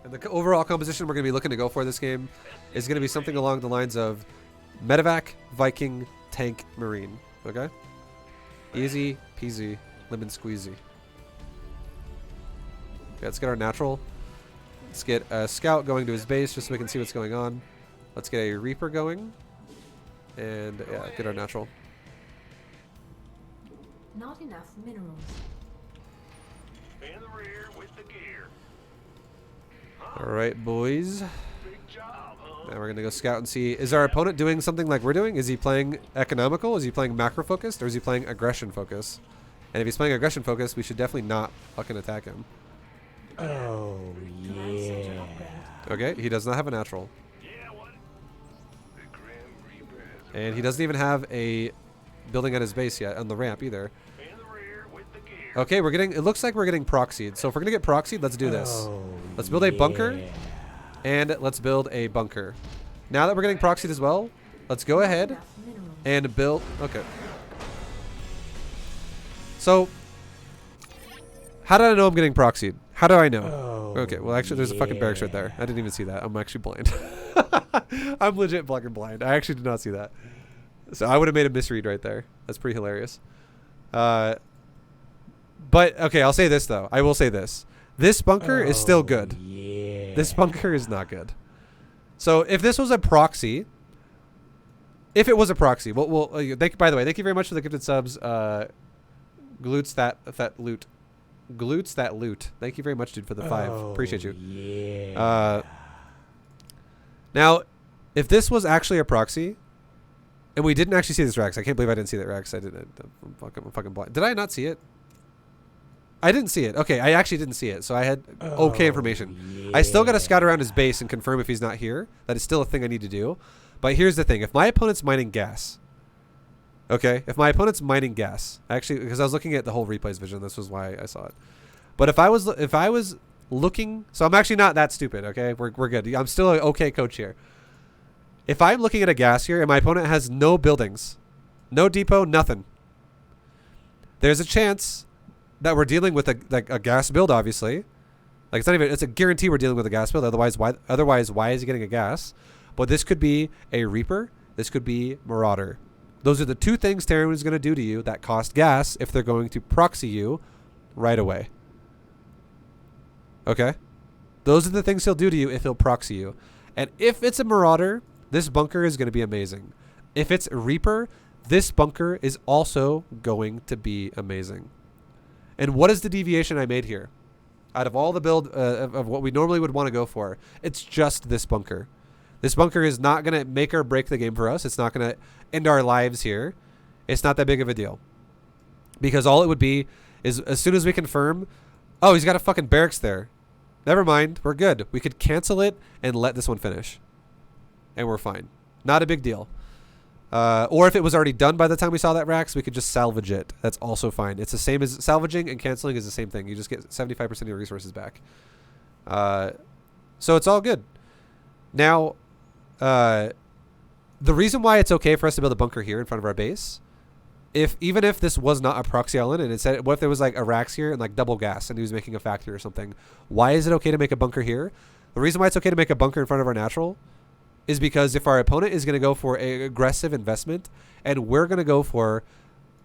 And the overall composition we're going to be looking to go for this game is going to be something along the lines of Medevac, Viking, Tank, Marine. Okay? Easy peasy, lemon squeezy. Okay, let's get our natural. Let's get a scout going to his base just so we can see what's going on. Let's get a Reaper going. And yeah, get our natural. Not enough minerals. In the rear with the gear. Alright, boys. Big job, huh? Now we're going to go scout and see. Is our opponent doing something like we're doing? Is he playing economical? Is he playing macro focused? Or is he playing aggression focused? And if he's playing aggression focused, we should definitely not fucking attack him. Oh, Command center yeah. upgrade. Okay, he does not have a natural. Yeah, what? The Grim Reaper. And he doesn't even have a building at his base yet on the ramp either. In the rear with the gear. Okay, we're getting, it looks like we're getting proxied. So if we're going to get proxied, let's do this. Oh, Let's build a bunker. yeah. And let's build a bunker. Now that we're getting proxied as well, let's go ahead Enough minerals. and build. Okay. So, how did I know I'm getting proxied? How do I know? Oh, Okay, well actually there's a fucking barracks right there. I didn't even see that. I'm actually blind. I'm legit fucking blind. I actually did not see that. So I would have made a misread right there. That's pretty hilarious. But okay, I'll say this though. I will say this. This bunker is still good. Yeah. This bunker is not good. So if this was a proxy, if it was a proxy, by the way, thank you very much for the gifted subs. Glutes that loot. glutes that loot. Thank you very much, dude, for the 5. Appreciate you. Yeah. Now, if this was actually a proxy, and we didn't actually see this, Rax. I can't believe I didn't see that, Rax. I'm fucking blind. Did I not see it? I didn't see it. Okay, I actually didn't see it, so I had okay information. I still got to scout around his base and confirm if he's not here. That is still a thing I need to do. But here's the thing. If my opponent's mining gas, okay, if my opponent's mining gas, actually, because I was looking at the whole replays vision, this was why I saw it. But if I was looking, so I'm actually not that stupid, okay? We're good. I'm still an okay coach here. If I'm looking at a gas here and my opponent has no buildings, no depot, nothing, there's a chance that we're dealing with a gas build, obviously. Like, it's not even, it's a guarantee we're dealing with a gas build. Otherwise, why is he getting a gas? But this could be a Reaper. This could be Marauder. Those are the 2 things Terran is going to do to you that cost gas if they're going to proxy you right away. Okay? Those are the things he'll do to you if he'll proxy you. And if it's a Marauder, this bunker is going to be amazing. If it's a Reaper, this bunker is also going to be amazing. And what is the deviation I made here? Out of all the build of what we normally would want to go for, it's just this bunker. This bunker is not going to make or break the game for us. It's not going to end our lives here. It's not that big of a deal. Because all it would be is as soon as we confirm, oh, he's got a fucking barracks there. Never mind. We're good. We could cancel it and let this one finish. And we're fine. Not a big deal. Or if it was already done by the time we saw that, Rax, we could just salvage it. That's also fine. It's the same as salvaging and canceling is the same thing. You just get 75% of your resources back. So it's all good. Now, the reason why it's okay for us to build a bunker here in front of our base, even if this was not a proxy island and it said, what if there was like a Rax here and like double gas and he was making a factory or something? Why is it okay to make a bunker here? The reason why it's okay to make a bunker in front of our natural is because if our opponent is going to go for an aggressive investment and we're going to go for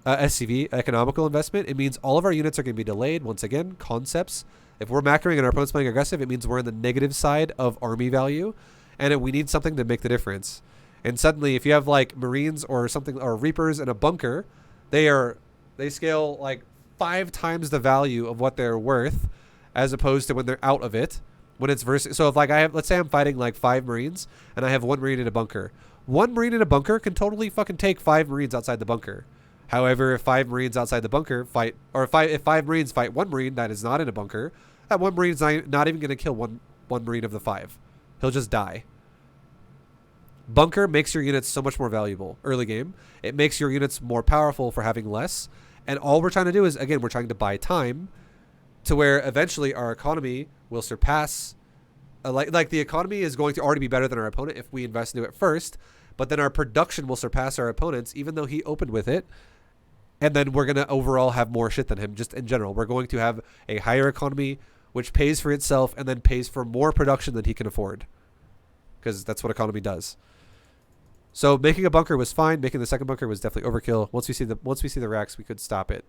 SCV, economical investment, it means all of our units are going to be delayed. Once again, concepts. If we're macroing and our opponent's playing aggressive, it means we're in the negative side of army value, and we need something to make the difference. And suddenly, if you have like Marines or something, or Reapers in a bunker, they scale like 5 times the value of what they're worth, as opposed to when they're out of it. When it's versus, so if like let's say I'm fighting like 5 Marines and I have 1 Marine in a bunker. 1 Marine in a bunker can totally fucking take 5 Marines outside the bunker. However, if 5 Marines outside the bunker fight, or if 5 Marines fight 1 Marine that is not in a bunker, that 1 Marine's not even going to kill one Marine of the 5. He'll just die. Bunker makes your units so much more valuable early game. It makes your units more powerful for having less. And all we're trying to do is, again, we're trying to buy time to where eventually our economy will surpass, like the economy is going to already be better than our opponent if we invest into it first, but then our production will surpass our opponents even though he opened with it, and then we're going to overall have more shit than him just in general. We're going to have a higher economy which pays for itself and then pays for more production than he can afford, because that's what economy does. So making a bunker was fine. Making the second bunker was definitely overkill. Once we see the racks, we could stop it.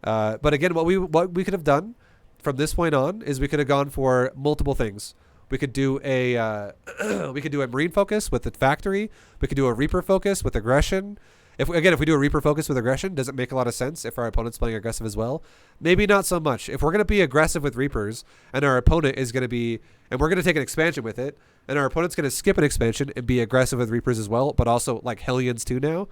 But again, what we could have done from this point on is we could have gone for multiple things. We could do a Marine focus with the factory. We could do a Reaper focus with aggression. If we do a Reaper focus with aggression, does it make a lot of sense if our opponent's playing aggressive as well? Maybe not so much. If we're going to be aggressive with Reapers and our opponent is going to be, and we're going to take an expansion with it, and our opponent's going to skip an expansion and be aggressive with Reapers as well, but also like Hellions too now,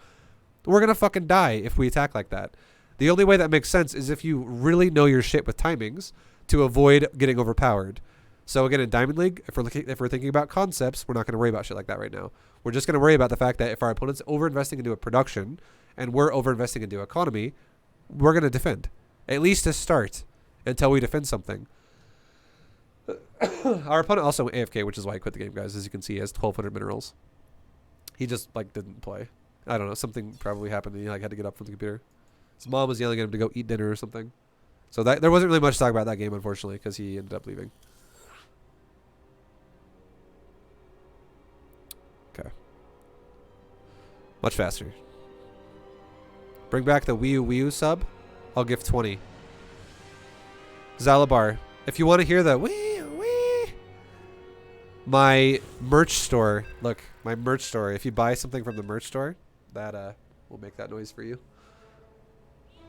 we're going to fucking die if we attack like that. The only way that makes sense is if you really know your shit with timings to avoid getting overpowered. So again, in Diamond League, if we're thinking about concepts, we're not going to worry about shit like that right now. We're just going to worry about the fact that if our opponent's over-investing into a production and we're over-investing into economy, we're going to defend. At least to start, until we defend something. Our opponent also went AFK, which is why I quit the game, guys. As you can see, he has 1,200 minerals. He just like didn't play. I don't know. Something probably happened. And he like had to get up from the computer. His mom was yelling at him to go eat dinner or something. So there wasn't really much to talk about that game, unfortunately, because he ended up leaving. Okay. Much faster. Bring back the Wii U sub. I'll give 20. Zalabar, if you want to hear the wee, my merch store. Look, my merch store. If you buy something from the merch store, that will make that noise for you.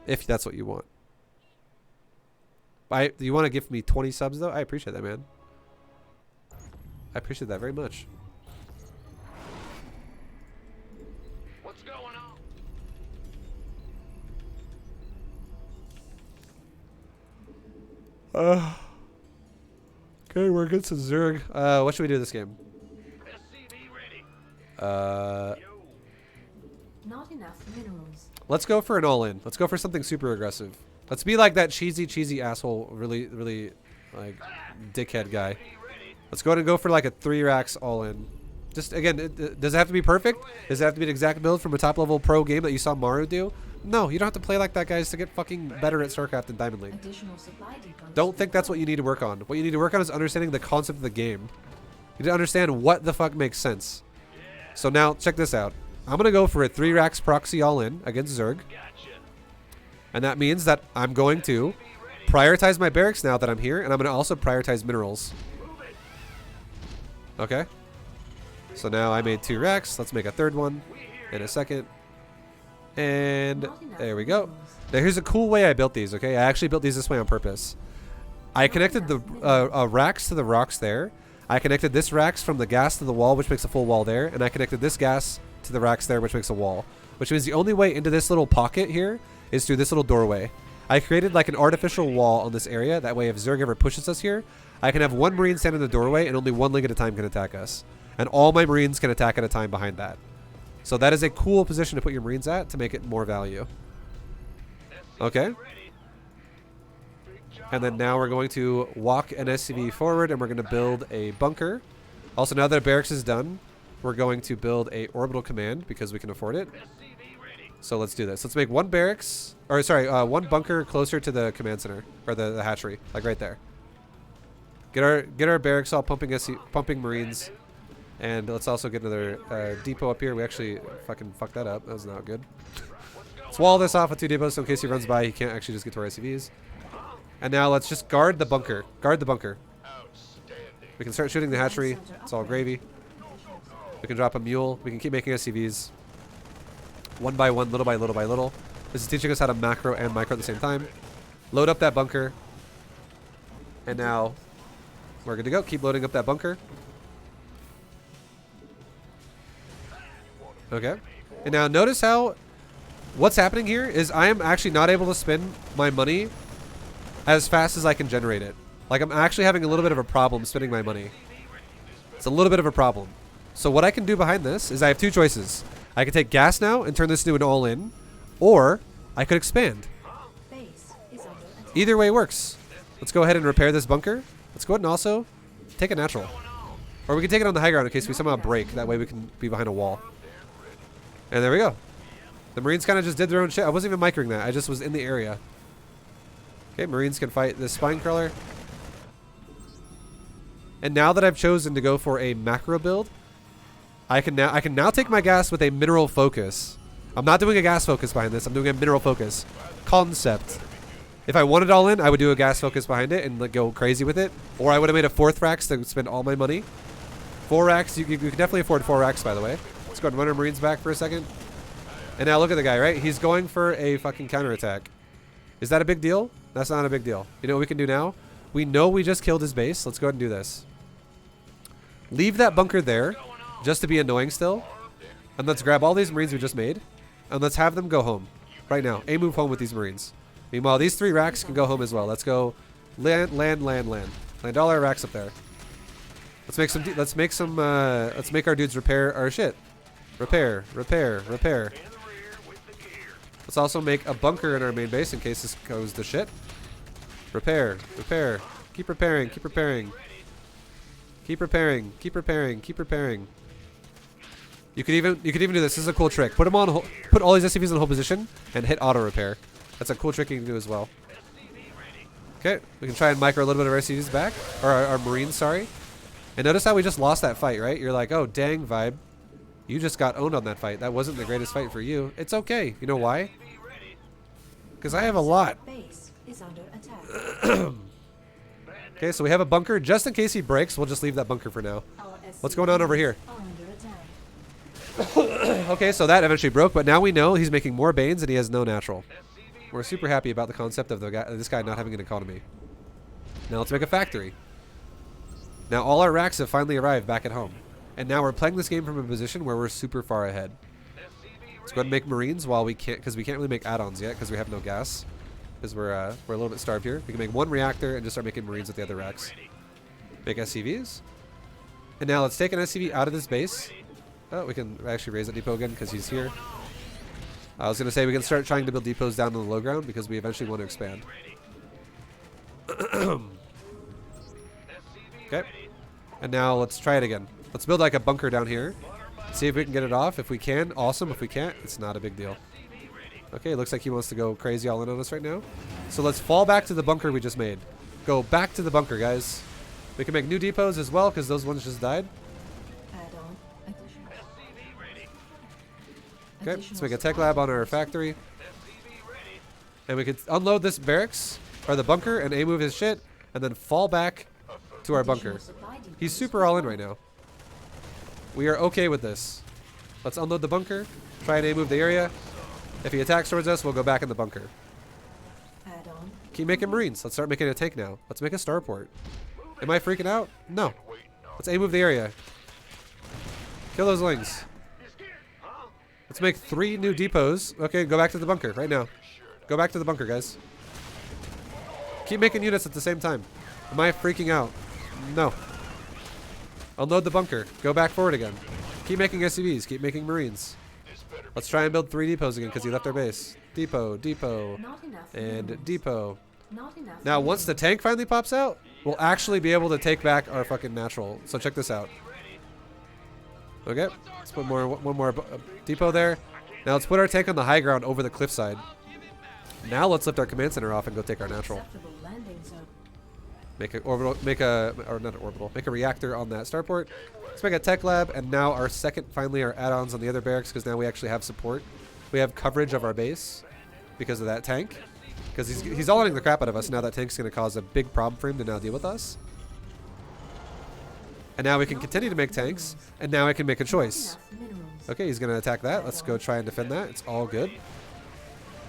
If that's what you want. You want to give me 20 subs though? I appreciate that, man. I appreciate that very much. What's going on? Okay, we're against the Zerg. What should we do this game? SCV ready. Uh, Yo. Not enough minerals. let's go for an all-in. Let's go for something super aggressive. Let's be like that cheesy asshole, really like dickhead guy. Be ready. Let's go ahead and go for like a 3 racks all-in. Just again, does it have to be perfect? Does it have to be an exact build from a top-level pro game that you saw Maru do? No, you don't have to play like that, guys, to get fucking better at StarCraft and Diamond League. Additional supply depots. Don't think that's what you need to work on. What you need to work on is understanding the concept of the game. You need to understand what the fuck makes sense. So now, check this out. I'm going to go for a 3 racks proxy all-in against Zerg. Gotcha. And that means that I'm going to prioritize my barracks now that I'm here, and I'm going to also prioritize minerals. Move it. Okay? So now I made 2 racks. Let's make a 3rd one in a second. And Not enough there we go. minerals. Now here's a cool way I built these, okay? I actually built these this way on purpose. I connected the racks to the rocks there. I connected this racks from the gas to the wall, which makes a full wall there. And I connected this gas to the racks there, which makes a wall. Which means the only way into this little pocket here is through this little doorway. I created like an artificial wall on this area. That way if Zerg ever pushes us here, I can have 1 Marine stand in the doorway and only 1 link at a time can attack us. And all my Marines can attack at a time behind that. So that is a cool position to put your Marines at to make it more value. Okay. Ready. Big job. And then now we're going to walk an SCV forward and we're going to build a bunker. Also, now that a barracks is done, we're going to build a orbital command because we can afford it. SCV ready. So let's do this. Let's make 1 barracks, or sorry, 1 bunker closer to the command center, or the hatchery, like right there. Get our barracks all pumping Marines. And let's also get another depot up here. We actually fucking fucked that up. That was not good. Let's wall this off with 2 depots so in case he runs by, he can't actually just get to our SCVs. And now let's just guard the bunker. Guard the bunker. Outstanding. We can start shooting the hatchery. It's all gravy. We can drop a mule. We can keep making SCVs. 1 by 1, little by little by little. This is teaching us how to macro and micro at the same time. Load up that bunker. And now we're good to go. Keep loading up that bunker. Okay. And now notice how what's happening here is I am actually not able to spend my money as fast as I can generate it. Like I'm actually having a little bit of a problem spending my money. It's a little bit of a problem. So what I can do behind this is I have 2 choices. I can take gas now and turn this into an all-in, or I could expand. Base is under attack. Either way works. Let's go ahead and repair this bunker. Let's go ahead and also take a natural. Or we can take it on the high ground in case we somehow break. That way we can be behind a wall. And there we go. The Marines kind of just did their own shit. I wasn't even microing that. I just was in the area. Okay, Marines can fight this spine crawler. And now that I've chosen to go for a macro build, I can now take my gas with a mineral focus. I'm not doing a gas focus behind this. I'm doing a mineral focus concept. If I wanted all in, I would do a gas focus behind it and like, go crazy with it. Or I would have made a 4th racks to spend all my money. 4 racks, you can definitely afford 4 racks, by the way. Let's go ahead and run our Marines back for a second. And now look at the guy, right? He's going for a fucking counterattack. Is that a big deal? That's not a big deal. You know what we can do now? We know we just killed his base. Let's go ahead and do this. Leave that bunker there just to be annoying still. And let's grab all these Marines we just made. And let's have them go home. Right now. Move home with these Marines. Meanwhile, these 3 racks can go home as well. Let's go land. Land all our racks up there. Let's make our dudes repair our shit. Repair. In the rear with the gear. Let's also make a bunker in our main base in case this goes to shit. Repair. Keep repairing. Keep repairing. You could even do this. This is a cool trick. Put all these SCVs in hold position and hit auto repair. That's a cool trick you can do as well. Okay, we can try and micro a little bit of our SCVs back, or our Marines, sorry. And notice how we just lost that fight, right? You're like, oh dang, Vibe, you just got owned on that fight. That wasn't the greatest fight for you. It's okay. You know why? Because I have a lot. Base is under attack. Okay, so we have a bunker. Just in case he breaks, we'll just leave that bunker for now. Our What's going on over here? are under attack. Okay, so that eventually broke, but now we know he's making more Banes and he has no natural. We're super happy about the concept of this guy not having an economy. Now let's make a factory. Now all our racks have finally arrived back at home. And now we're playing this game from a position where we're super far ahead. Let's go ahead and make Marines while we can't, because we can't really make add-ons yet because we have no gas. Because we're a little bit starved here. We can make one reactor and just start making Marines with the other racks. Make SCVs. And now let's take an SCV out of this base. Oh, we can actually raise that depot again because he's here. I was going to say we can start trying to build depots down on the low ground because we eventually want to expand. Okay. And now let's try it again. Let's build like a bunker down here. See if we can get it off. If we can, awesome. If we can't, it's not a big deal. Okay, looks like he wants to go crazy all in on us right now. So let's fall back to the bunker we just made. Go back to the bunker, guys. We can make new depots as well because those ones just died. Add-on. Additional. Okay, let's make a tech lab on our factory. And we could unload this barracks, or the bunker, and A-move his shit, and then fall back to our bunker. He's super all in right now. We are okay with this. Let's unload the bunker, try and A-move the area. If he attacks towards us, we'll go back in the bunker. Add-on. Keep making Marines. Let's start making a tank now. Let's make a starport. Am I freaking out? No. Let's A-move the area. Kill those lings. Let's make 3 new depots. Okay, go back to the bunker right now. Go back to the bunker, guys. Keep making units at the same time. Am I freaking out? No. Unload the bunker. Go back forward again. Keep making SCVs. Keep making Marines. Let's try and build 3 depots again because he left our base. Depot, depot, Not enough and minerals. depot. Not enough Now, once the minerals. tank finally pops out, we'll actually be able to take back our fucking natural. So check this out. Okay, let's put one more depot there. Now let's put our tank on the high ground over the cliffside. Now let's lift our command center off and go take our natural. Acceptable landing zone. Make a orbital, make a reactor on that starport. Let's make a tech lab, and now our second, finally, our add-ons on the other barracks, because now we actually have support. We have coverage of our base because of that tank. Because he's all-inning the crap out of us. Now that tank's going to cause a big problem for him to now deal with us. And now we can continue to make tanks, and now I can make a choice. Enough minerals. Okay, he's going to attack that. Let's go try and defend that. It's all good.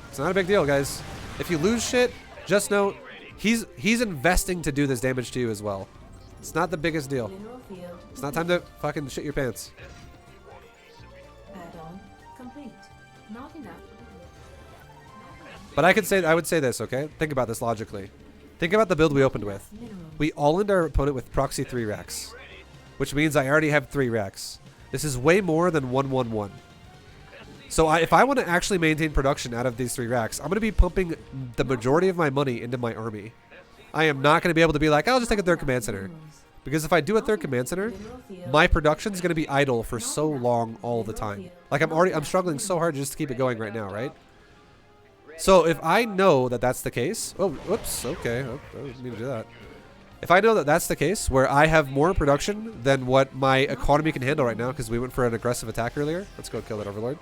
It's not a big deal, guys. If you lose shit, just know he's investing to do this damage to you as well. It's not the biggest deal. Mineral field. It's not time to fucking shit your pants. Add-on complete. Not enough. But I would say this, okay? Think about this logically. Think about the build we opened with. Minerals. We all-ined our opponent with proxy 3 racks, which means I already have 3 racks. This is way more than 1-1-1. So if I want to actually maintain production out of these 3 racks, I'm going to be pumping the majority of my money into my army. I am not going to be able to be like, I'll just take a 3rd command center. Because if I do a 3rd command center, my production's going to be idle for so long all the time. Like I'm struggling so hard just to keep it going right now, right? So if I know that that's the case, oh, whoops, okay, oh, I didn't mean to do that. If I know that that's the case, where I have more production than what my economy can handle right now, because we went for an aggressive attack earlier, let's go kill that overlord.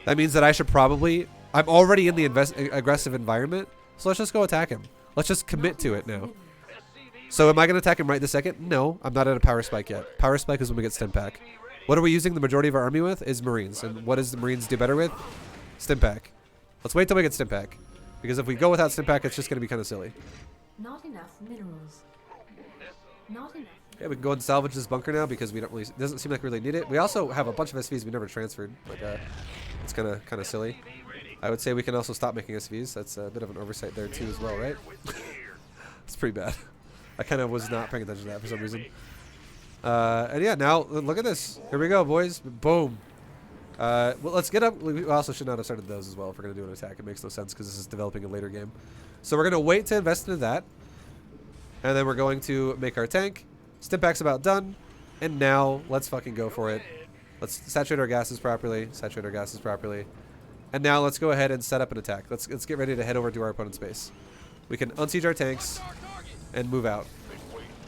That means that I should probably, I'm already in the aggressive environment, so let's just go attack him. Let's just commit to it now. So am I going to attack him right this second? No, I'm not at a power spike yet. Power spike is when we get stim pack. What are we using the majority of our army with? Is Marines. And what does the Marines do better with? Stim pack. Let's wait till we get stim pack. Because if we go without stim pack, it's just going to be kind of silly. Not enough minerals. Not enough. Okay, we can go and salvage this bunker now because we don't really, it doesn't seem like we really need it. We also have a bunch of SVs we never transferred. Like, it's kind of silly. I would say we can also stop making SVs. That's a bit of an oversight there too as well, right? It's pretty bad. I kind of was not paying attention to that for some reason. And yeah, now look at this. Here we go, boys. Boom. Well, let's get up. We also should not have started those as well if we're going to do an attack. It makes no sense because this is developing a later game. So we're going to wait to invest into that. And then we're going to make our tank. Stimpack's about done. And now let's fucking go for it. Let's saturate our gases properly. Saturate our gases properly. And now let's go ahead and set up an attack. Let's get ready to head over to our opponent's base. We can unsiege our tanks and move out.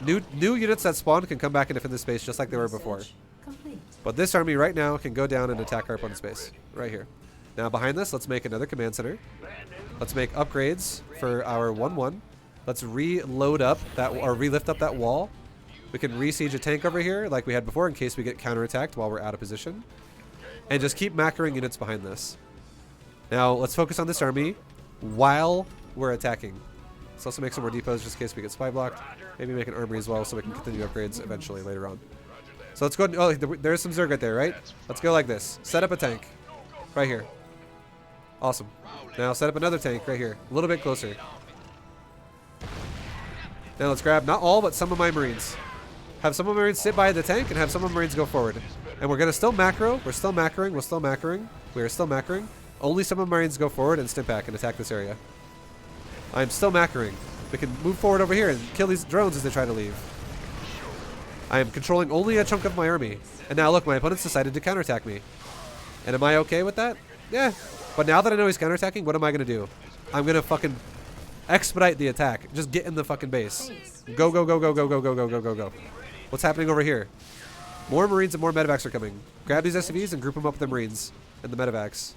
New units that spawn can come back and defend the space just like they were before. Research complete. But this army right now can go down and attack our opponent's base. Right here. Now behind this, let's make another command center. Let's make upgrades for our 1-1. Let's reload up that, or relift up that wall. We can re-siege a tank over here like we had before in case we get counterattacked while we're out of position. And just keep macroing units behind this. Now let's focus on this army while we're attacking. Let's also make some more depots just in case we get spy blocked. Maybe make an armory as well so we can continue upgrades eventually later on. So let's go. Oh, there's some Zerg right there, right? Let's go like this. Set up a tank. Right here. Awesome. Now set up another tank right here. A little bit closer. Now let's grab not all, but some of my Marines. Have some of my Marines sit by the tank and have some of my Marines go forward. And we're going to still macro. We're still macroing. We're still macroing. We are still macroing. Only some of my Marines go forward and stim pack and attack this area. I'm still macroing. We can move forward over here and kill these drones as they try to leave. I am controlling only a chunk of my army. And now look, my opponent's decided to counterattack me. And am I okay with that? Yeah. But now that I know he's counterattacking, what am I going to do? I'm going to fucking expedite the attack. Just get in the fucking base. Go, go, go, go, go, go, go, go, go, go, go. What's happening over here? More Marines and more medevacs are coming. Grab these SCVs and group them up with the Marines and the medevacs.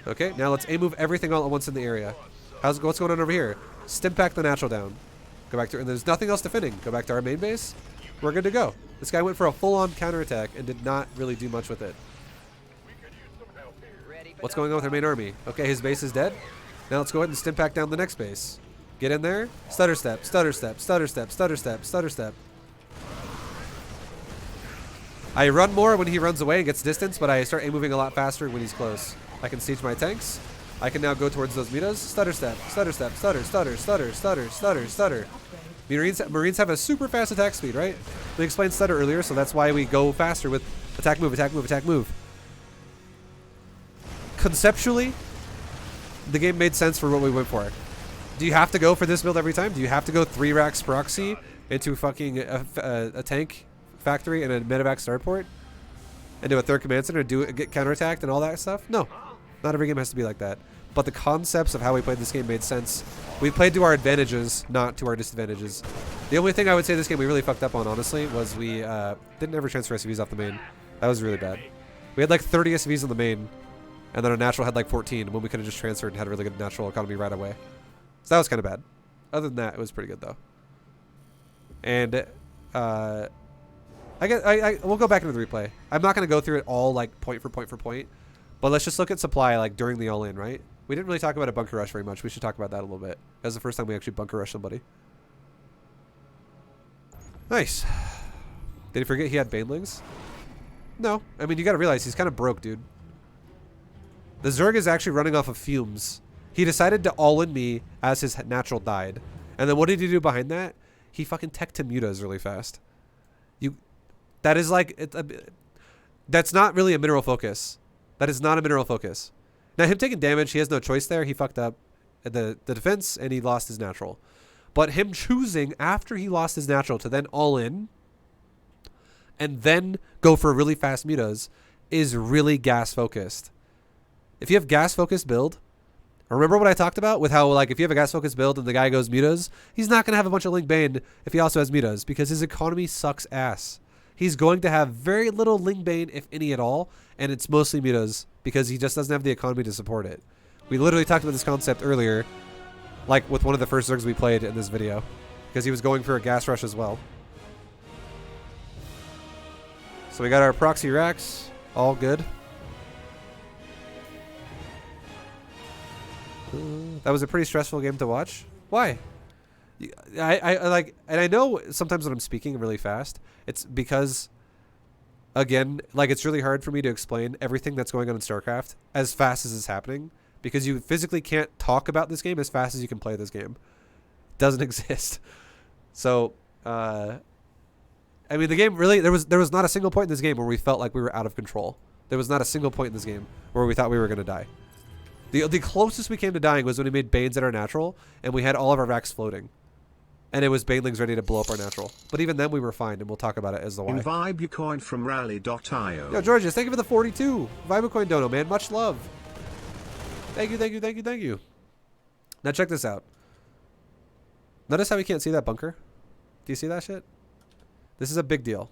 Okay, now let's A-move everything all at once in the area. What's going on over here? Stim pack the natural down. Go back to, and there's nothing else defending. Go back to our main base. We're good to go. This guy went for a full-on counterattack and did not really do much with it. What's going on with our main army? Okay, his base is dead. Now let's go ahead and stim pack down the next base. Get in there. Stutter step, stutter step, stutter step, stutter step, stutter step. I run more when he runs away and gets distance, but I start moving a lot faster when he's close. I can siege my tanks. I can now go towards those mitas. Stutter step, stutter step, stutter, stutter, stutter, stutter, stutter, stutter. Marines have a super fast attack speed, right? We explained stutter earlier, so that's why we go faster with attack, move, attack, move, attack, move. Conceptually, the game made sense for what we went for. Do you have to go for this build every time? Do you have to go 3 racks proxy into fucking a tank factory and a medevac starport and do a third command center and get counterattacked and all that stuff? No, not every game has to be like that. But the concepts of how we played this game made sense. We played to our advantages, not to our disadvantages. The only thing I would say this game we really fucked up on, honestly, was we didn't ever transfer SCVs off the main. That was really bad. We had like 30 SCVs on the main, and then our natural had like 14 when we could have just transferred and had a really good natural economy right away. So that was kind of bad. Other than that, it was pretty good though. And we'll go back into the replay. I'm not going to go through it all like point for point for point, but let's just look at supply like during the all-in, right? We didn't really talk about a bunker rush very much. We should talk about that a little bit. That was the first time we actually bunker rushed somebody. Nice. Did he forget he had banelings? No. I mean, you got to realize he's kind of broke, dude. The Zerg is actually running off of fumes. He decided to all-in me as his natural died. And then what did he do behind that? He fucking tech to mutas really fast. That is like, that's not really a mineral focus. That is not a mineral focus. Now him taking damage, he has no choice there. He fucked up the defense and he lost his natural. But him choosing after he lost his natural to then all in and then go for really fast mutas is really gas focused. If you have gas focused build, remember what I talked about with how like if you have a gas focused build and the guy goes mutas, he's not going to have a bunch of Link Bane if he also has mutas because his economy sucks ass. He's going to have very little Ling Bane, if any at all, and it's mostly mutas because he just doesn't have the economy to support it. We literally talked about this concept earlier, like with one of the first Zergs we played in this video, because he was going for a gas rush as well. So we got our proxy racks, all good. That was a pretty stressful game to watch. Why? I like, and I know sometimes when I'm speaking really fast, it's because, again, like it's really hard for me to explain everything that's going on in StarCraft as fast as it's happening because you physically can't talk about this game as fast as you can play this game. It doesn't exist. So, I mean, the game really, there was not a single point in this game where we felt like we were out of control. There was not a single point in this game where we thought we were going to die. The closest we came to dying was when we made Banes at our natural and we had all of our racks floating. And it was Banelings ready to blow up our natural. But even then we were fine, and we'll talk about it as the why. Vibe you coin from rally.io. Yo, Georges, thank you for the 42. Vibecoin dono, man. Much love. Thank you, thank you, thank you, thank you. Now check this out. Notice how we can't see that bunker? Do you see that shit? This is a big deal.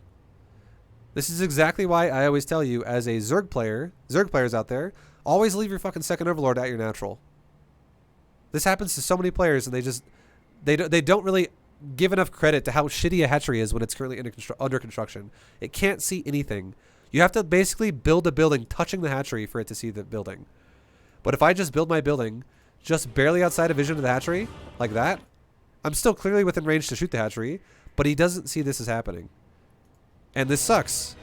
This is exactly why I always tell you as a Zerg player, Zerg players out there, always leave your fucking second Overlord at your natural. This happens to so many players, and they don't really give enough credit to how shitty a hatchery is when it's currently under construction. It can't see anything. You have to basically build a building touching the hatchery for it to see the building. But if I just build my building just barely outside of vision of the hatchery, like that, I'm still clearly within range to shoot the hatchery, but he doesn't see this is happening. And this sucks.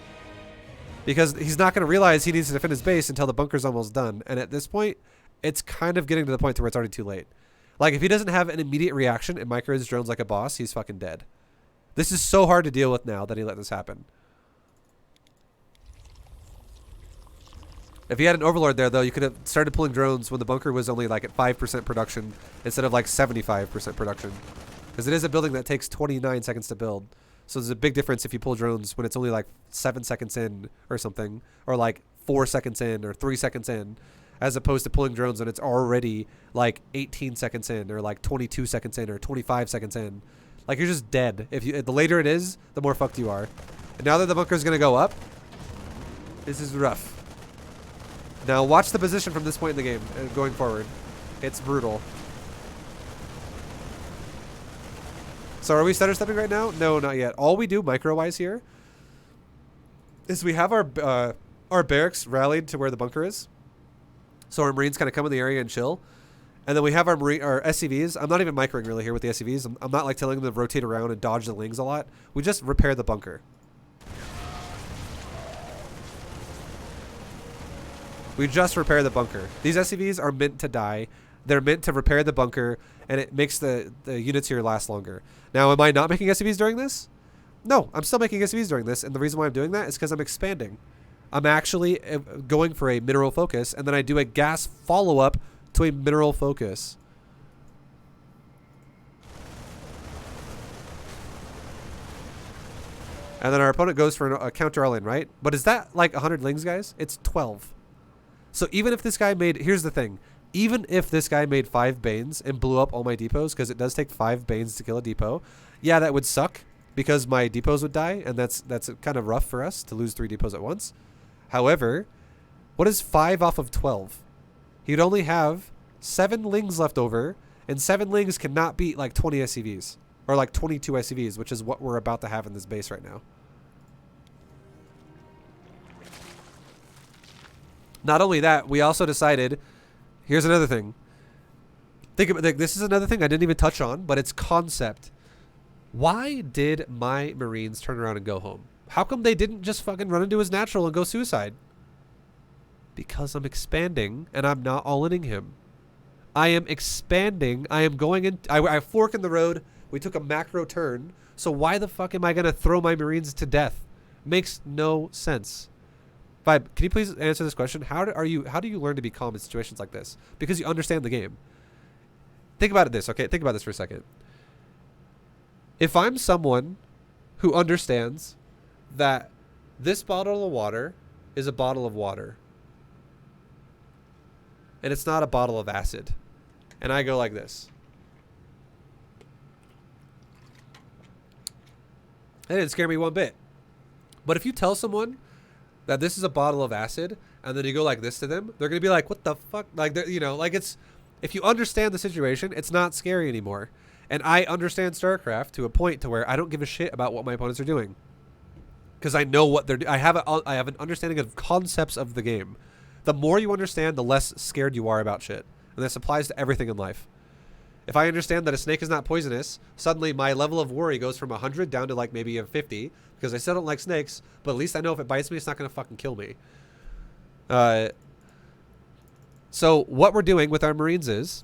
Because he's not going to realize he needs to defend his base until the bunker's almost done. And at this point, it's kind of getting to the point where it's already too late. Like, if he doesn't have an immediate reaction and micros his drones like a boss, he's fucking dead. This is so hard to deal with now that he let this happen. If he had an overlord there, though, you could have started pulling drones when the bunker was only like at 5% production instead of like 75% production. Because it is a building that takes 29 seconds to build. So there's a big difference if you pull drones when it's only like 7 seconds in or something. Or like 4 seconds in or 3 seconds in. As opposed to pulling drones when it's already like 18 seconds in or like 22 seconds in or 25 seconds in. Like, you're just dead. The later it is, the more fucked you are. And now that the bunker's going to go up, this is rough. Now watch the position from this point in the game going forward. It's brutal. So are we stutter stepping right now? No, not yet. All we do micro-wise here is we have our barracks rallied to where the bunker is. So our Marines kind of come in the area and chill. And then we have our SCVs. I'm not even microing really here with the SCVs. I'm not like telling them to rotate around and dodge the lings a lot. We just repair the bunker. We just repair the bunker. These SCVs are meant to die. They're meant to repair the bunker, and it makes the units here last longer. Now, am I not making SCVs during this? No, I'm still making SCVs during this, and the reason why I'm doing that is because I'm expanding. I'm actually going for a mineral focus, and then I do a gas follow-up to a mineral focus. And then our opponent goes for a counter all-in, right? But is that like 100 lings, guys? It's 12. So even if this guy made... Here's the thing. Even if this guy made 5 Banes and blew up all my depots, because it does take 5 Banes to kill a depot, yeah, that would suck because my depots would die, and that's kind of rough for us to lose 3 depots at once. However, what is 5 off of 12? He'd only have 7 lings left over, and 7 lings cannot beat like 20 SCVs, or like 22 SCVs, which is what we're about to have in this base right now. Not only that, we also decided... Here's another thing. Think about this. Is another thing I didn't even touch on, but it's concept. Why did my Marines turn around and go home? How come they didn't just fucking run into his natural and go suicide? Because I'm expanding and I'm not all-inning him. I am expanding. I am going in. I fork in the road. We took a macro turn. So why the fuck am I going to throw my Marines to death? Makes no sense. Vibe, can you please answer this question? How do you learn to be calm in situations like this? Because you understand the game. Think about this, okay? Think about this for a second. If I'm someone who understands that this bottle of water is a bottle of water, and it's not a bottle of acid, and I go like this. That didn't scare me one bit. But if you tell someone that this is a bottle of acid, and then you go like this to them, they're gonna be like, "What the fuck?" Like, you know, like it's. If you understand the situation, it's not scary anymore. And I understand StarCraft to a point to where I don't give a shit about what my opponents are doing, because I know what they're. I have an understanding of concepts of the game. The more you understand, the less scared you are about shit, and this applies to everything in life. If I understand that a snake is not poisonous, suddenly my level of worry goes from 100 down to like maybe a 50, because I still don't like snakes, but at least I know if it bites me, it's not going to fucking kill me. So what we're doing with our Marines is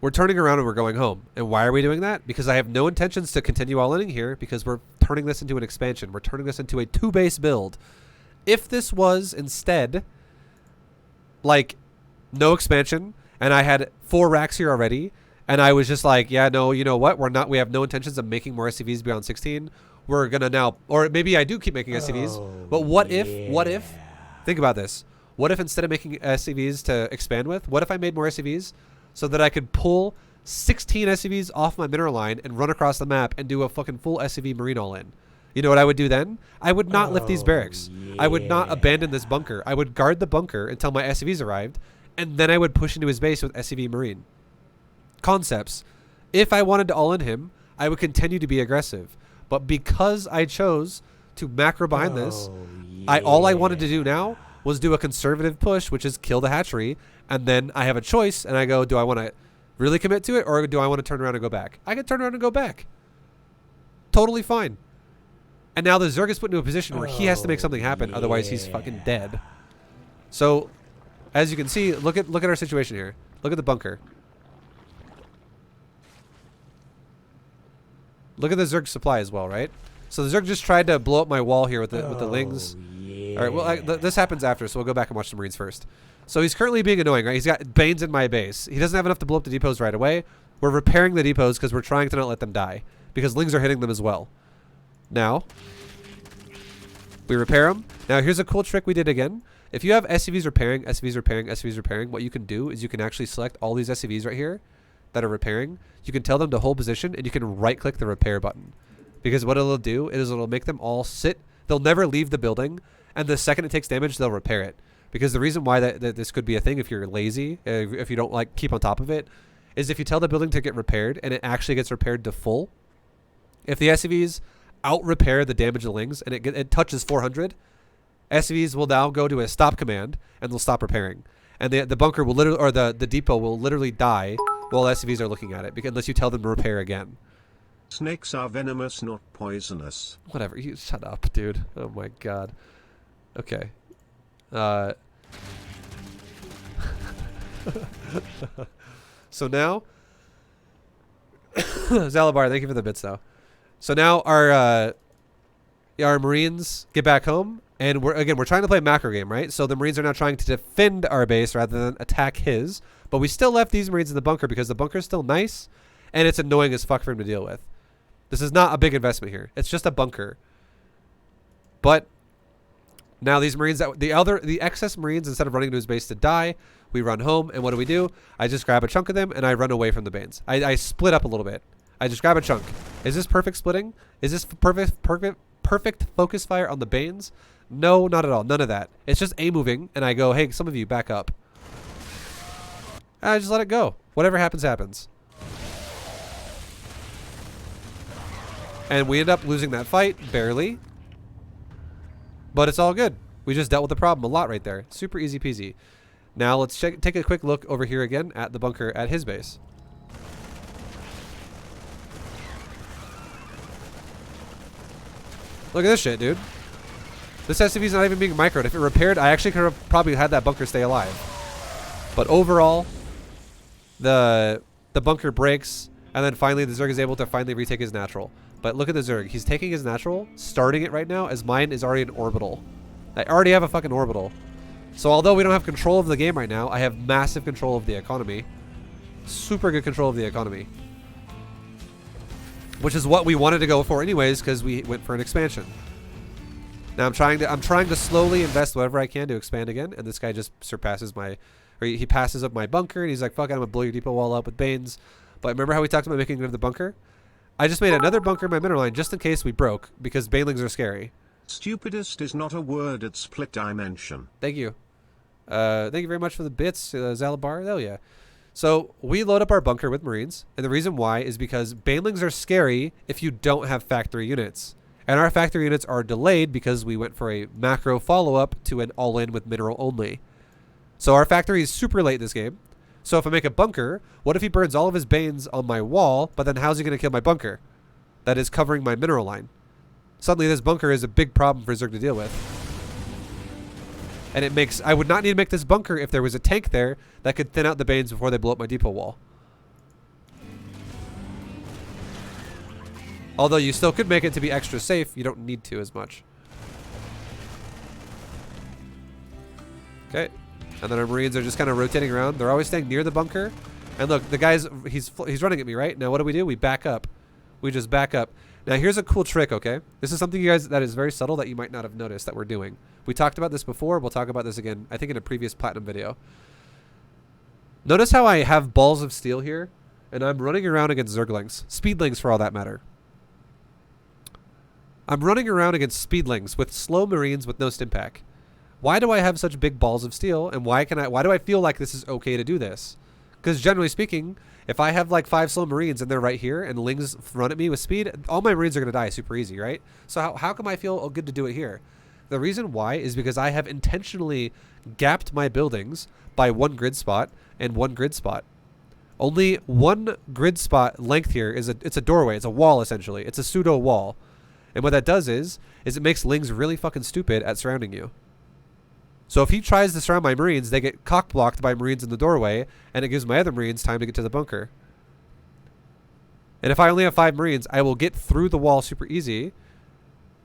we're turning around and we're going home. And why are we doing that? Because I have no intentions to continue all-inning here, because we're turning this into an expansion. We're turning this into a 2-base build. If this was instead like no expansion, and I had 4 racks here already, and I was just like, yeah, no, you know what? We have no intentions of making more SCVs beyond 16. We're going to now, or maybe I do keep making SCVs, but what if, think about this. What if instead of making SCVs to expand with, what if I made more SCVs so that I could pull 16 SCVs off my mineral line and run across the map and do a fucking full SCV Marine all-in? You know what I would do then? I would not lift these barracks. I would not abandon this bunker. I would guard the bunker until my SCVs arrived, and then I would push into his base with SCV Marine. Concepts. If I wanted to all-in him, I would continue to be aggressive. But because I chose to macro behind this, all I wanted to do now was do a conservative push, which is kill the hatchery, and then I have a choice, and I go, do I want to really commit to it, or do I want to turn around and go back? I can turn around and go back. Totally fine. And now the Zerg is put into a position where he has to make something happen, otherwise he's fucking dead. So, as you can see, look at our situation here. Look at the bunker. Look at the Zerg supply as well, right? So the Zerg just tried to blow up my wall here with the Lings. Yeah. All right, well, this happens after, so we'll go back and watch the Marines first. So he's currently being annoying, right? He's got Banes in my base. He doesn't have enough to blow up the depots right away. We're repairing the depots because we're trying to not let them die, because Lings are hitting them as well. Now, we repair them. Now, here's a cool trick we did again. If you have SCVs repairing, SCVs repairing, SCVs repairing, what you can do is you can actually select all these SCVs right here that are repairing. You can tell them to hold position, and you can right-click the repair button. Because what it'll do is it'll make them all sit. They'll never leave the building, and the second it takes damage, they'll repair it. Because the reason why that this could be a thing if you're lazy, if you don't like keep on top of it, is if you tell the building to get repaired, and it actually gets repaired to full. If the SCVs out-repair the damage of the Lings, and it touches 400, SCVs will now go to a stop command, and they'll stop repairing. And the bunker will literally, or the depot will literally die while SCVs are looking at it, because unless you tell them to repair again. Snakes are venomous, not poisonous. Whatever, you shut up, dude. Oh my god. Okay. So now, Zalabar, thank you for the bits though. So now our Marines get back home, and we're trying to play a macro game, right? So the Marines are now trying to defend our base rather than attack his, but we still left these Marines in the bunker because the bunker is still nice, and it's annoying as fuck for him to deal with. This is not a big investment here. It's just a bunker. But now these Marines, the excess Marines, instead of running to his base to die, we run home, and what do? I just grab a chunk of them, and I run away from the Banes. I split up a little bit. I just grab a chunk. Is this perfect splitting? Is this perfect focus fire on the Banes? No, not at all. None of that. It's just A moving, and I go, hey, some of you back up. And I just let it go. Whatever happens, happens. And we end up losing that fight, barely. But it's all good. We just dealt with the problem a lot right there. Super easy peasy. Now let's take a quick look over here again at the bunker at his base. Look at this shit, dude. This SCV's not even being microed. If it repaired, I actually could have probably had that bunker stay alive. But overall, the bunker breaks, and then finally the Zerg is able to finally retake his natural. But look at the Zerg. He's taking his natural, starting it right now, as mine is already an orbital. I already have a fucking orbital. So although we don't have control of the game right now, I have massive control of the economy. Super good control of the economy. Which is what we wanted to go for anyways, because we went for an expansion. Now I'm trying to slowly invest whatever I can to expand again, and this guy just surpasses my, or he passes up my bunker, and he's like, fuck it, I'm gonna blow your depot wall up with Banes. But remember how we talked about making the bunker? I just made another bunker in my mineral line just in case we broke, because banelings are scary. Stupidest is not a word at split dimension. Thank you. Thank you very much for the bits, Zalabar. Hell yeah. So we load up our bunker with Marines, and the reason why is because banelings are scary if you don't have factory units. And our factory units are delayed because we went for a macro follow-up to an all-in with mineral only. So our factory is super late this game. So if I make a bunker, what if he burns all of his Banes on my wall, but then how's he going to kill my bunker that is covering my mineral line? Suddenly this bunker is a big problem for Zerg to deal with. And it makes, I would not need to make this bunker if there was a tank there that could thin out the Banes before they blow up my depot wall. Although you still could make it to be extra safe, you don't need to as much. Okay. And then our Marines are just kind of rotating around. They're always staying near the bunker. And look, the guy's, he's running at me, right? Now what do? We back up. We just back up. Now here's a cool trick, okay? This is something you guys, that is very subtle that you might not have noticed that we're doing. We talked about this before. We'll talk about this again, I think in a previous Platinum video. Notice how I have balls of steel here, and I'm running around against Zerglings. Speedlings for all that matter. I'm running around against Speedlings with slow Marines with no stimpak. Why do I have such big balls of steel, and why do I feel like this is okay to do this? Because generally speaking, if I have like 5 slow Marines and they're right here and Lings run at me with speed, all my Marines are going to die super easy, right? So how come I feel good to do it here? The reason why is because I have intentionally gapped my buildings by 1 grid spot and 1 grid spot. Only 1 grid spot length here is it's a doorway. It's a wall, essentially. It's a pseudo wall. And what that does is it makes Lings really fucking stupid at surrounding you. So if he tries to surround my Marines, they get cock blocked by Marines in the doorway, and it gives my other Marines time to get to the bunker. And if I only have 5 Marines, I will get through the wall super easy.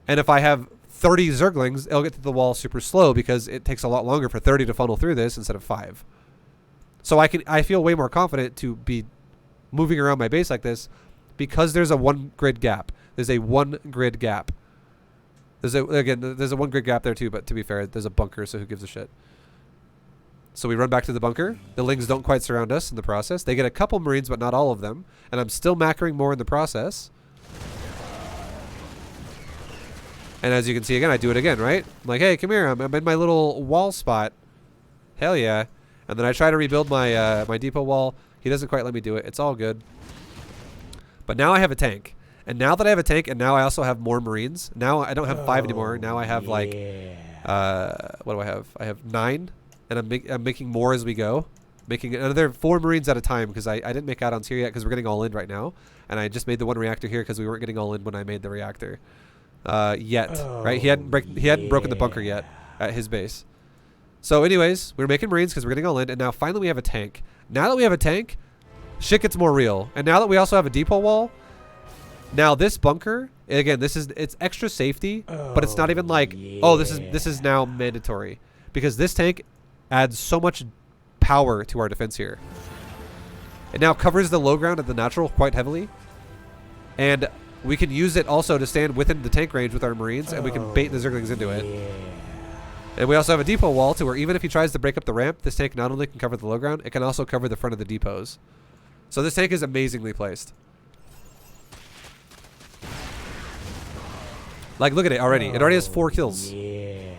And if I have 30 Zerglings, it'll get to the wall super slow because it takes a lot longer for 30 to funnel through this instead of 5. So I feel way more confident to be moving around my base like this because there's a 1 grid gap. There's a 1 grid gap. There's a 1 grid gap there too, but to be fair, there's a bunker, so who gives a shit? So we run back to the bunker. The Lings don't quite surround us in the process. They get a couple Marines, but not all of them. And I'm still macroing more in the process. And as you can see again, I do it again, right? I'm like, hey, come here. I'm in my little wall spot. Hell yeah. And then I try to rebuild my my depot wall. He doesn't quite let me do it. It's all good. But now I have a tank. And now that I have a tank, and now I also have more Marines. Now I don't have 5 anymore. Now I have like, what do I have? I have 9. And I'm making more as we go. Making another 4 Marines at a time because I didn't make add-ons here yet because we're getting all in right now. And I just made the 1 reactor here because we weren't getting all in when I made the reactor. Right? He hadn't broken the bunker yet at his base. So anyways, we're making Marines because we're getting all in, and now finally we have a tank. Now that we have a tank, shit gets more real. And now that we also have a depot wall, now this bunker, again, it's extra safety, but it's not even like, oh, this is now mandatory. Because this tank adds so much power to our defense here. It now covers the low ground at the natural quite heavily. And we can use it also to stand within the tank range with our Marines, and we can bait the Zerglings into it. And we also have a depot wall to where even if he tries to break up the ramp, this tank not only can cover the low ground, it can also cover the front of the depots. So this tank is amazingly placed. Like, look at it already. It already has 4 kills. The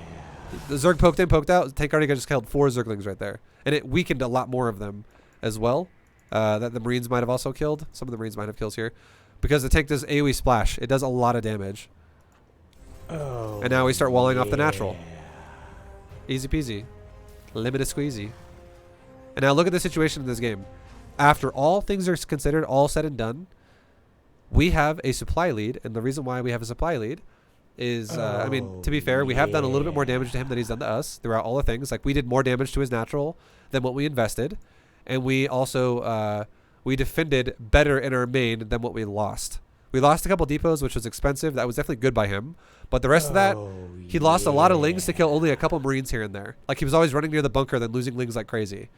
Zerg poked in, poked out. The tank already just killed 4 Zerglings right there. And it weakened a lot more of them as well. That the Marines might have also killed. Some of the Marines might have kills here. Because the tank does AoE splash. It does a lot of damage. And now we start walling off the natural. Easy peasy. Limited squeezy. And now look at the situation in this game. After all things are considered, all said and done, we have a supply lead. And the reason why we have a supply lead is, I mean, to be fair, we have done a little bit more damage to him than he's done to us throughout all the things. Like, we did more damage to his natural than what we invested. And we also, we defended better in our main than what we lost. We lost a couple depots, which was expensive. That was definitely good by him. But the rest of that, he lost a lot of Lings to kill only a couple Marines here and there. Like, he was always running near the bunker, then losing Lings like crazy.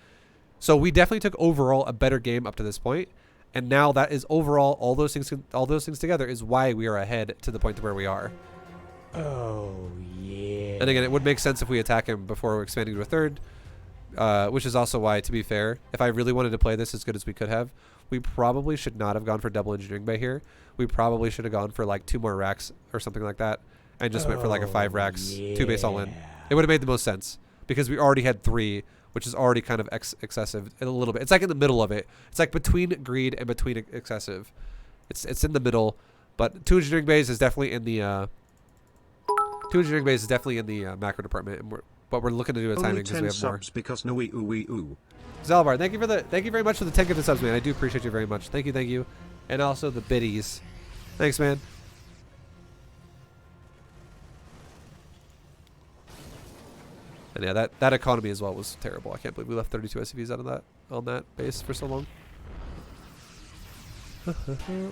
So we definitely took overall a better game up to this point. And now that is overall, all those things together is why we are ahead to the point to where we are. Oh, yeah. And again, it would make sense if we attack him before we're expanding to a third. Which is also why, to be fair, if I really wanted to play this as good as we could have, we probably should not have gone for double engineering bay here. We probably should have gone for like 2 more racks or something like that, and just went for like a 5 racks, 2 base all in. It would have made the most sense because we already had 3, which is already kind of excessive a little bit. It's like in the middle of it. It's like between greed and between excessive. It's in the middle, but 2 engineering bays is definitely in the macro department, and we're looking to do a timing because we have more. Because no ooh. Zalbar, thank you very much for the 10 gifted subs, man. I do appreciate you very much. Thank you. And also the biddies. Thanks, man. And yeah, that economy as well was terrible. I can't believe we left 32 SCVs out of on that base for so long.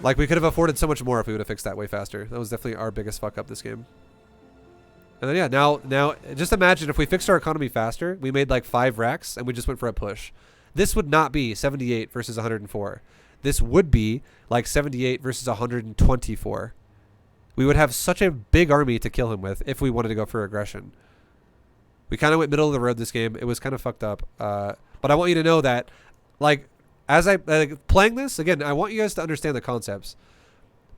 Like, we could have afforded so much more if we would have fixed that way faster. That was definitely our biggest fuck up this game. And then, yeah, now, just imagine if we fixed our economy faster, we made like 5 racks, and we just went for a push. This would not be 78 versus 104. This would be like 78 versus 124. We would have such a big army to kill him with if we wanted to go for aggression. We kind of went middle of the road this game. It was kind of fucked up. But I want you to know that, like, as I playing this, again, I want you guys to understand the concepts.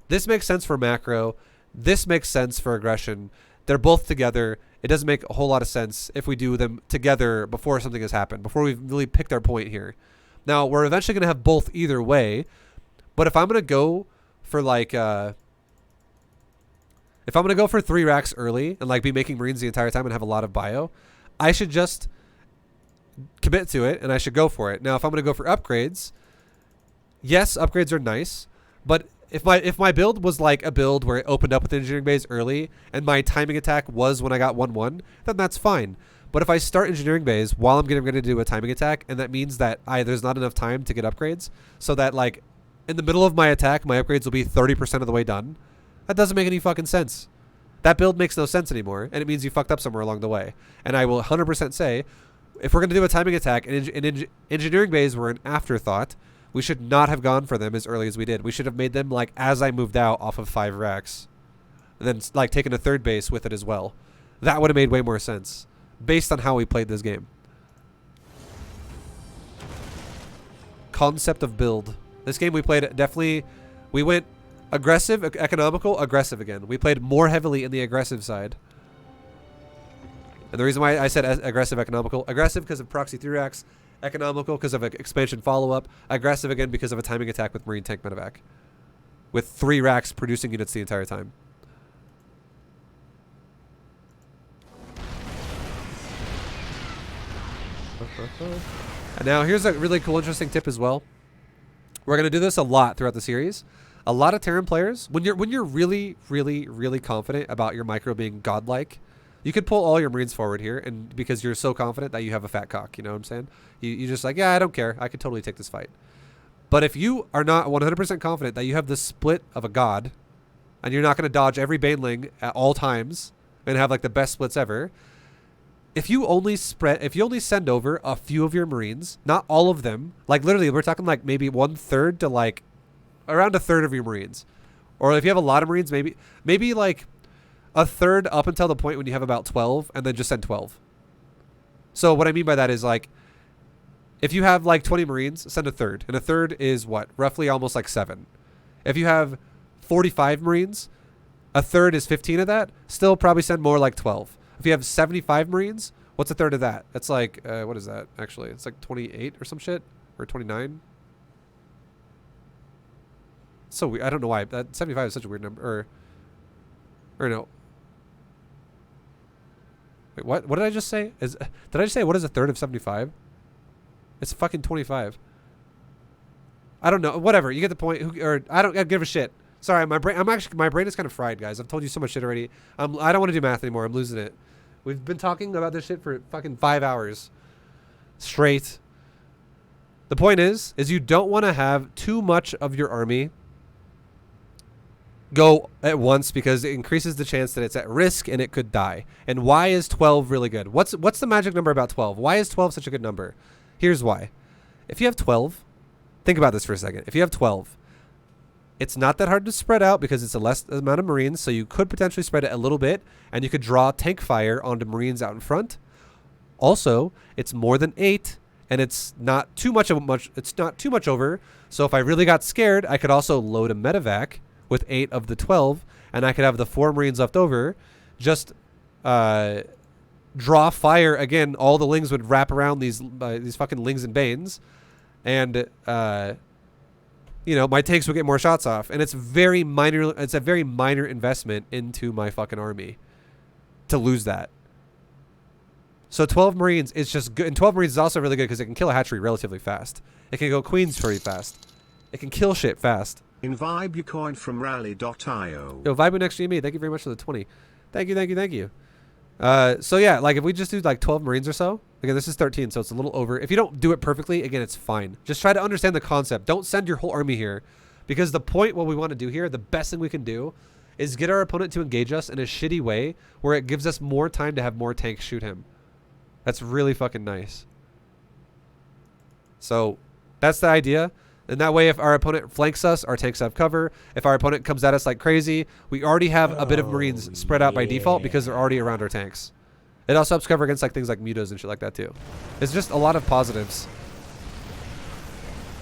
This makes sense for macro. This makes sense for aggression. They're both together. It doesn't make a whole lot of sense if we do them together before something has happened, before we've really picked our point here. Now, we're eventually going to have both either way, but if I'm going to go for like, if If I'm going to go for 3 racks early and like be making Marines the entire time and have a lot of bio, I should just commit to it and I should go for it. Now, if I'm going to go for upgrades, yes, upgrades are nice, but if my build was like a build where it opened up with engineering bays early and my timing attack was when I got 1-1, then that's fine. But if I start engineering bays while I'm getting ready to do a timing attack, and that means that there's not enough time to get upgrades, so that like in the middle of my attack, my upgrades will be 30% of the way done, that doesn't make any fucking sense. That build makes no sense anymore, and it means you fucked up somewhere along the way. And I will 100% say, if we're going to do a timing attack and engineering bays were an afterthought, we should not have gone for them as early as we did. We should have made them like as I moved out off of 5 racks. And then like taken a 3rd base with it as well. That would have made way more sense based on how we played this game. Concept of build. This game we played definitely, we went aggressive, economical, aggressive again. We played more heavily in the aggressive side. And the reason why I said aggressive, economical, aggressive because of proxy 3 racks, economical because of an expansion follow-up, aggressive again because of a timing attack with Marine Tank Medevac. With 3 racks producing units the entire time. And now here's a really cool, interesting tip as well. We're going to do this a lot throughout the series. A lot of Terran players, when you're really, really, really confident about your micro being godlike, you could pull all your Marines forward here, and because you're so confident that you have a fat cock, you know what I'm saying? You just like, yeah, I don't care. I could totally take this fight. But if you are not 100% confident that you have the split of a god, and you're not going to dodge every Baneling at all times, and have like the best splits ever, if you only send over a few of your Marines, not all of them, like literally we're talking like maybe 1/3 to like around 1/3 of your Marines. Or if you have a lot of Marines, maybe like 1/3 up until the point when you have about 12, and then just send 12. So what I mean by that is like, if you have like 20 Marines, send 1/3. And 1/3 is what? Roughly almost like 7. If you have 45 Marines, 1/3 is 15 of that. Still probably send more like 12. If you have 75 Marines, what's 1/3 of that? That's like, what is that actually? It's like 28 or some shit? Or 29? So weird. I don't know why. That 75 is such a weird number. Or no. Wait, what? What did I just say? Did I just say what is 1/3 of 75? It's fucking 25. I don't know. Whatever. You get the point. I don't give a shit. Sorry, my brain is kind of fried, guys. I've told you so much shit already. I don't want to do math anymore. I'm losing it. We've been talking about this shit for fucking 5 hours straight. The point is you don't want to have too much of your army go at once, because it increases the chance that it's at risk and it could die. And why is 12 really good? What's the magic number about 12? Why is 12 such a good number? Here's why. If you have 12, think about this for a second. If you have 12, it's not that hard to spread out because it's a less amount of Marines, so you could potentially spread it a little bit, and you could draw tank fire onto Marines out in front. Also, it's more than 8, and it's not too much over. So if I really got scared, I could also load a medevac with 8 of the 12, and I could have the 4 Marines left over just draw fire again. All the lings would wrap around these fucking lings and banes, and you know, my tanks would get more shots off. And it's very minor. It's a very minor investment into my fucking army to lose that. So 12 Marines is just good. And 12 Marines is also really good because it can kill a hatchery relatively fast. It can go queens pretty fast. It can kill shit fast. In Vibe, you coin from rally.io. Yo, Vibe next to me. Thank you very much for the 20. Thank you. So yeah, like if we just do like 12 Marines or so, again, this is 13, so it's a little over. If you don't do it perfectly, again, it's fine. Just try to understand the concept. Don't send your whole army here, because the point, what we want to do here, the best thing we can do is get our opponent to engage us in a shitty way where it gives us more time to have more tanks shoot him. That's really fucking nice. So that's the idea. And that way, if our opponent flanks us, our tanks have cover. If our opponent comes at us like crazy, we already have a bit of Marines spread out by default because they're already around our tanks. It also helps cover against like things like mutos and shit like that too. It's just a lot of positives.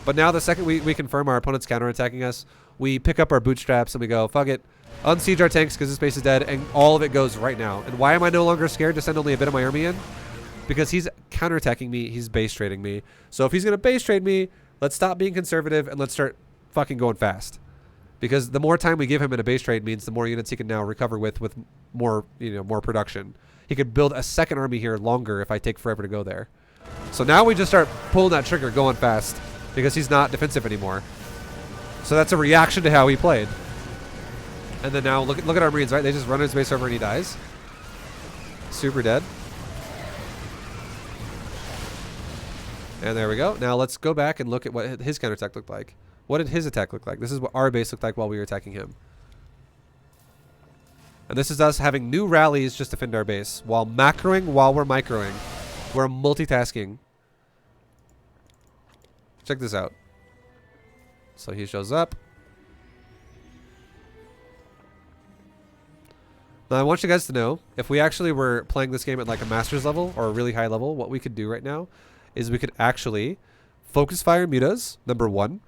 But now the second we confirm our opponent's counterattacking us, we pick up our bootstraps and we go, fuck it. Unsiege our tanks because this base is dead, and all of it goes right now. And why am I no longer scared to send only a bit of my army in? Because he's counterattacking me, he's base trading me. So if he's going to base trade me, let's stop being conservative and let's start fucking going fast. Because the more time we give him in a base trade means the more units he can now recover with more, more production. He could build a second army here longer if I take forever to go there. So now we just start pulling that trigger, going fast, because he's not defensive anymore. So that's a reaction to how he played. And then now look at our Marines, right? They just run his base over and he dies. Super dead. And there we go. Now let's go back and look at what his counterattack looked like. What did his attack look like? This is what our base looked like while we were attacking him. And this is us having new rallies just to defend our base while macroing while we're microing. We're multitasking. Check this out. So he shows up. Now I want you guys to know, if we actually were playing this game at like a master's level or a really high level, what we could do right now is we could actually focus fire mutas, number 1,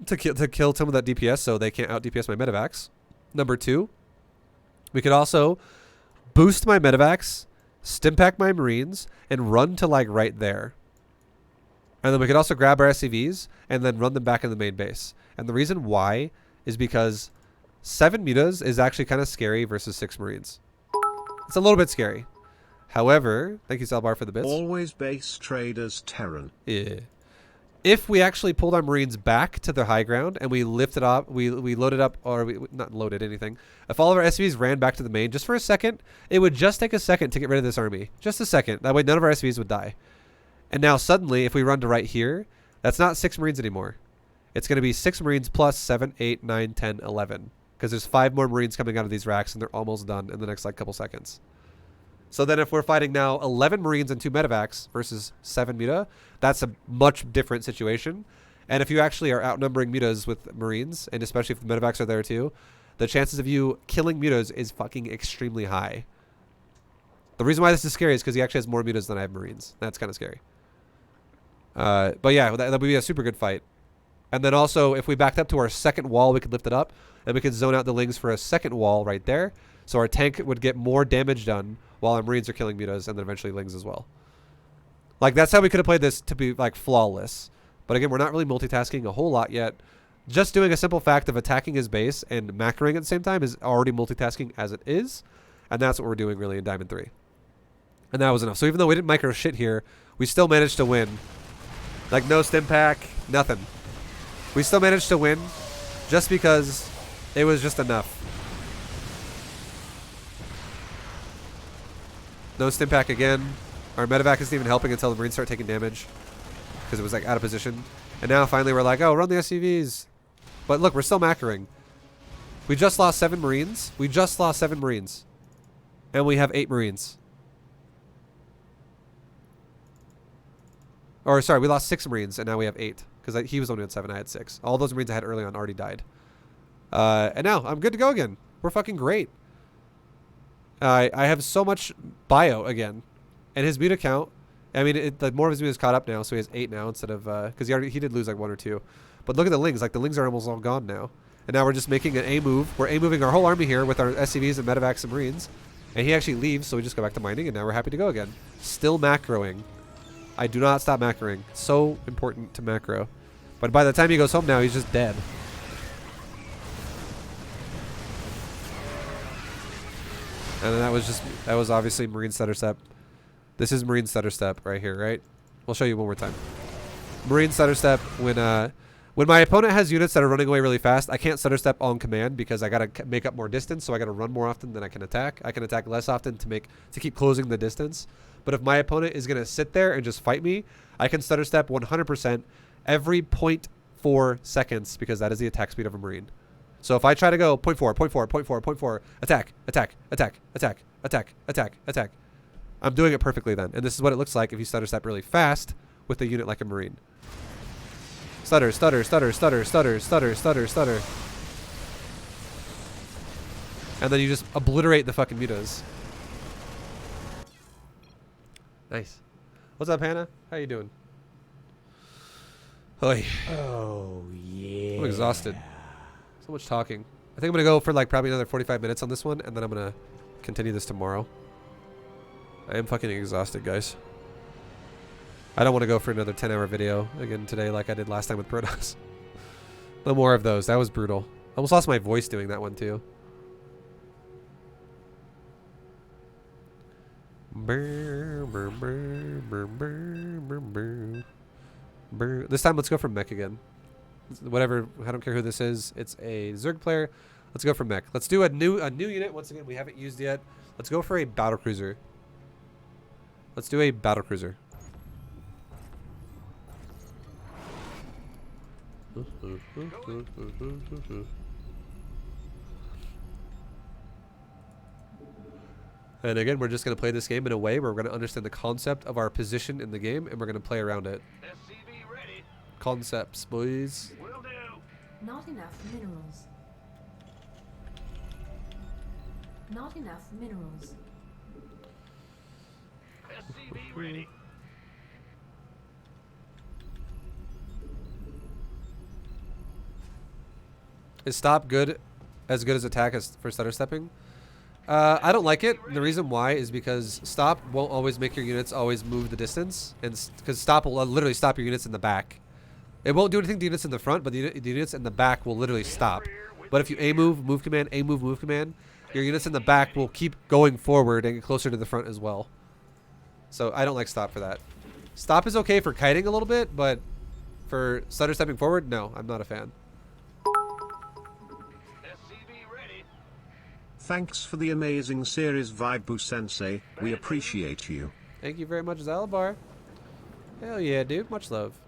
to kill some of that DPS so they can't out DPS my medevacs. Number 2, we could also boost my medevacs, stimpack my Marines, and run to like right there. And then we could also grab our SCVs and then run them back in the main base. And the reason why is because 7 mutas is actually kind of scary versus 6 Marines. It's a little bit scary. However, thank you Salbar for the bits. Always base traders Terran. Yeah. If we actually pulled our Marines back to the high ground and we lifted up, we loaded up, or we not loaded anything. If all of our SCVs ran back to the main just for a second, it would just take a second to get rid of this army. Just a second. That way none of our SCVs would die. And now suddenly, if we run to right here, that's not 6 Marines anymore. It's going to be 6 Marines plus 7, 8, 9, 10, 11. Because there's 5 more Marines coming out of these racks and they're almost done in the next like couple seconds. So then if we're fighting now 11 Marines and 2 medevacs versus 7 muta, that's a much different situation. And if you actually are outnumbering mutas with Marines, and especially if the medevacs are there too, the chances of you killing mutas is fucking extremely high. The reason why this is scary is because he actually has more mutas than I have Marines. That's kind of scary. But yeah, that would be a super good fight. And then also, if we backed up to our second wall, we could lift it up, and we could zone out the Lings for a second wall right there. So our tank would get more damage done while our Marines are killing mutas, and then eventually Lings as well. Like, that's how we could have played this to be, like, flawless. But again, we're not really multitasking a whole lot yet. Just doing a simple fact of attacking his base and macroing at the same time is already multitasking as it is. And that's what we're doing, really, in Diamond 3. And that was enough. So even though we didn't micro shit here, we still managed to win. Like, no stim pack, nothing. We still managed to win just because it was just enough. No stim pack again. Our medevac isn't even helping until the Marines start taking damage because it was like out of position. And now finally we're like, oh, run the SCVs. But look, we're still macroing. We just lost 7 Marines. We just lost 7 Marines. And we have 8 Marines. Or sorry, we lost 6 Marines and now we have 8. Because he was only at 7, I had 6. All those Marines I had early on already died. And now I'm good to go again. We're fucking great. I have so much bio again. And his muta count, I mean, the more of his muta is caught up now, so he has 8 now instead of, because he did lose like 1 or 2. But look at the Lings, like the Lings are almost all gone now. And now we're just making an A move. We're A moving our whole army here with our SCVs and medevacs and Marines. And he actually leaves, so we just go back to mining, and now we're happy to go again. Still macroing. I do not stop macroing. So important to macro. But by the time he goes home now, he's just dead. And then that was obviously Marine Stutter Step. This is Marine Stutter Step right here, right? We'll show you one more time. Marine Stutter Step, when my opponent has units that are running away really fast, I can't Stutter Step on command because I gotta make up more distance, so I gotta run more often than I can attack. I can attack less often to keep closing the distance. But if my opponent is gonna sit there and just fight me, I can Stutter Step 100% every 0.4 seconds because that is the attack speed of a Marine. So if I try to go 0.4, 0.4, 0.4, 0.4, attack, attack, attack, attack, attack, attack, attack, I'm doing it perfectly then. And this is what it looks like if you Stutter Step really fast with a unit like a Marine. Stutter, stutter, stutter, stutter, stutter, stutter, stutter, stutter. And then you just obliterate the fucking mutas. Nice. What's up, Hannah? How you doing? Oy. Oh, yeah. I'm exhausted. So much talking. I think I'm going to go for like probably another 45 minutes on this one, and then I'm going to continue this tomorrow. I am fucking exhausted, guys. I don't want to go for another 10-hour video again today like I did last time with Protoss. No more of those. That was brutal. Almost lost my voice doing that one too. This time let's go for mech again. Whatever, I don't care who this is. It's a Zerg player. Let's go for mech. Let's do a new unit once again we haven't used yet. Let's go for a battle cruiser. Let's do a battle cruiser. And again, we're just going to play this game in a way where we're going to understand the concept of our position in the game, and we're going to play around it. SCV ready. Concepts, boys. Will do. Not enough minerals. Not enough minerals. SCV ready. Is stop good as attack as for stutter stepping? I don't like it. The reason why is because stop won't always make your units always move the distance, and because stop will literally stop your units in the back. It won't do anything to units in the front, but the units in the back will literally stop. But if you A move, move command, A move, move command, your units in the back will keep going forward and get closer to the front as well. So I don't like stop for that. Stop is okay for kiting a little bit, but for stutter stepping forward, no, I'm not a fan. SCV ready. Thanks for the amazing series, Vibu Sensei. We appreciate you. Thank you very much, Zalabar. Hell yeah, dude. Much love.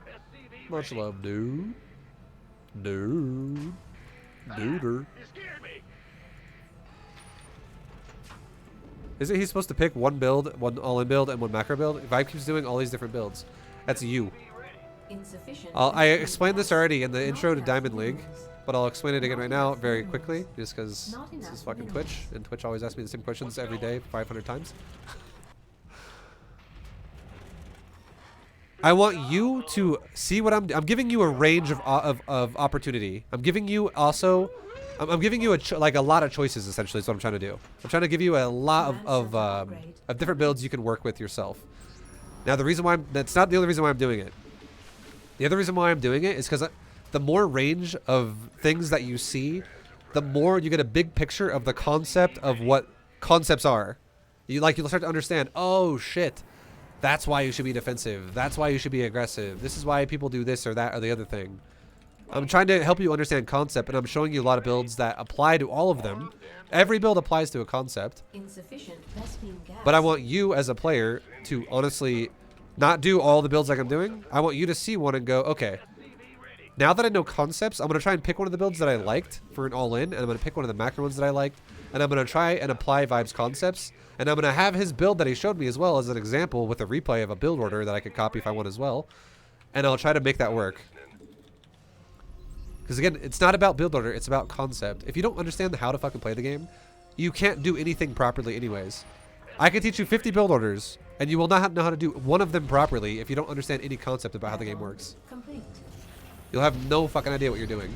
SCV Much ready. love, dude. Dude. Duder. You scared me. Isn't he supposed to pick one build, one all-in build, and one macro build? Vibe keeps doing all these different builds. That's you. SCV ready. Insufficient. I explained this already in the Not intro to enough Diamond League, minerals. but I'll explain it again right now very quickly, just because Not this is enough fucking minerals. Twitch, and Twitch always asks me the same questions every day 500 times. I want you to see what I'm giving you a range of opportunity. I'm giving you also, I'm giving you like a lot of choices essentially is what I'm trying to do. I'm trying to give you a lot of different builds you can work with yourself. Now the reason why that's not the only reason why I'm doing it. The other reason why I'm doing it is because the more range of things that you see, the more you get a big picture of the concept of what concepts are. You'll start to understand, oh shit, that's why you should be defensive. That's why you should be aggressive. This is why people do this or that or the other thing. I'm trying to help you understand concept, and I'm showing you a lot of builds that apply to all of them. Every build applies to a concept. Insufficient Vespene gas. But I want you as a player to honestly not do all the builds like I'm doing. I want you to see one and go, okay, now that I know concepts, I'm going to try and pick one of the builds that I liked for an all-in, and I'm going to pick one of the macro ones that I liked, and I'm going to try and apply Vibe's concepts, and I'm going to have his build that he showed me as well as an example with a replay of a build order that I could copy if I want as well, and I'll try to make that work. Because again, it's not about build order, it's about concept. If you don't understand how to fucking play the game, you can't do anything properly anyways. I can teach you 50 build orders, and you will not know how to do one of them properly if you don't understand any concept about how the game works. Complete. You'll have no fucking idea what you're doing.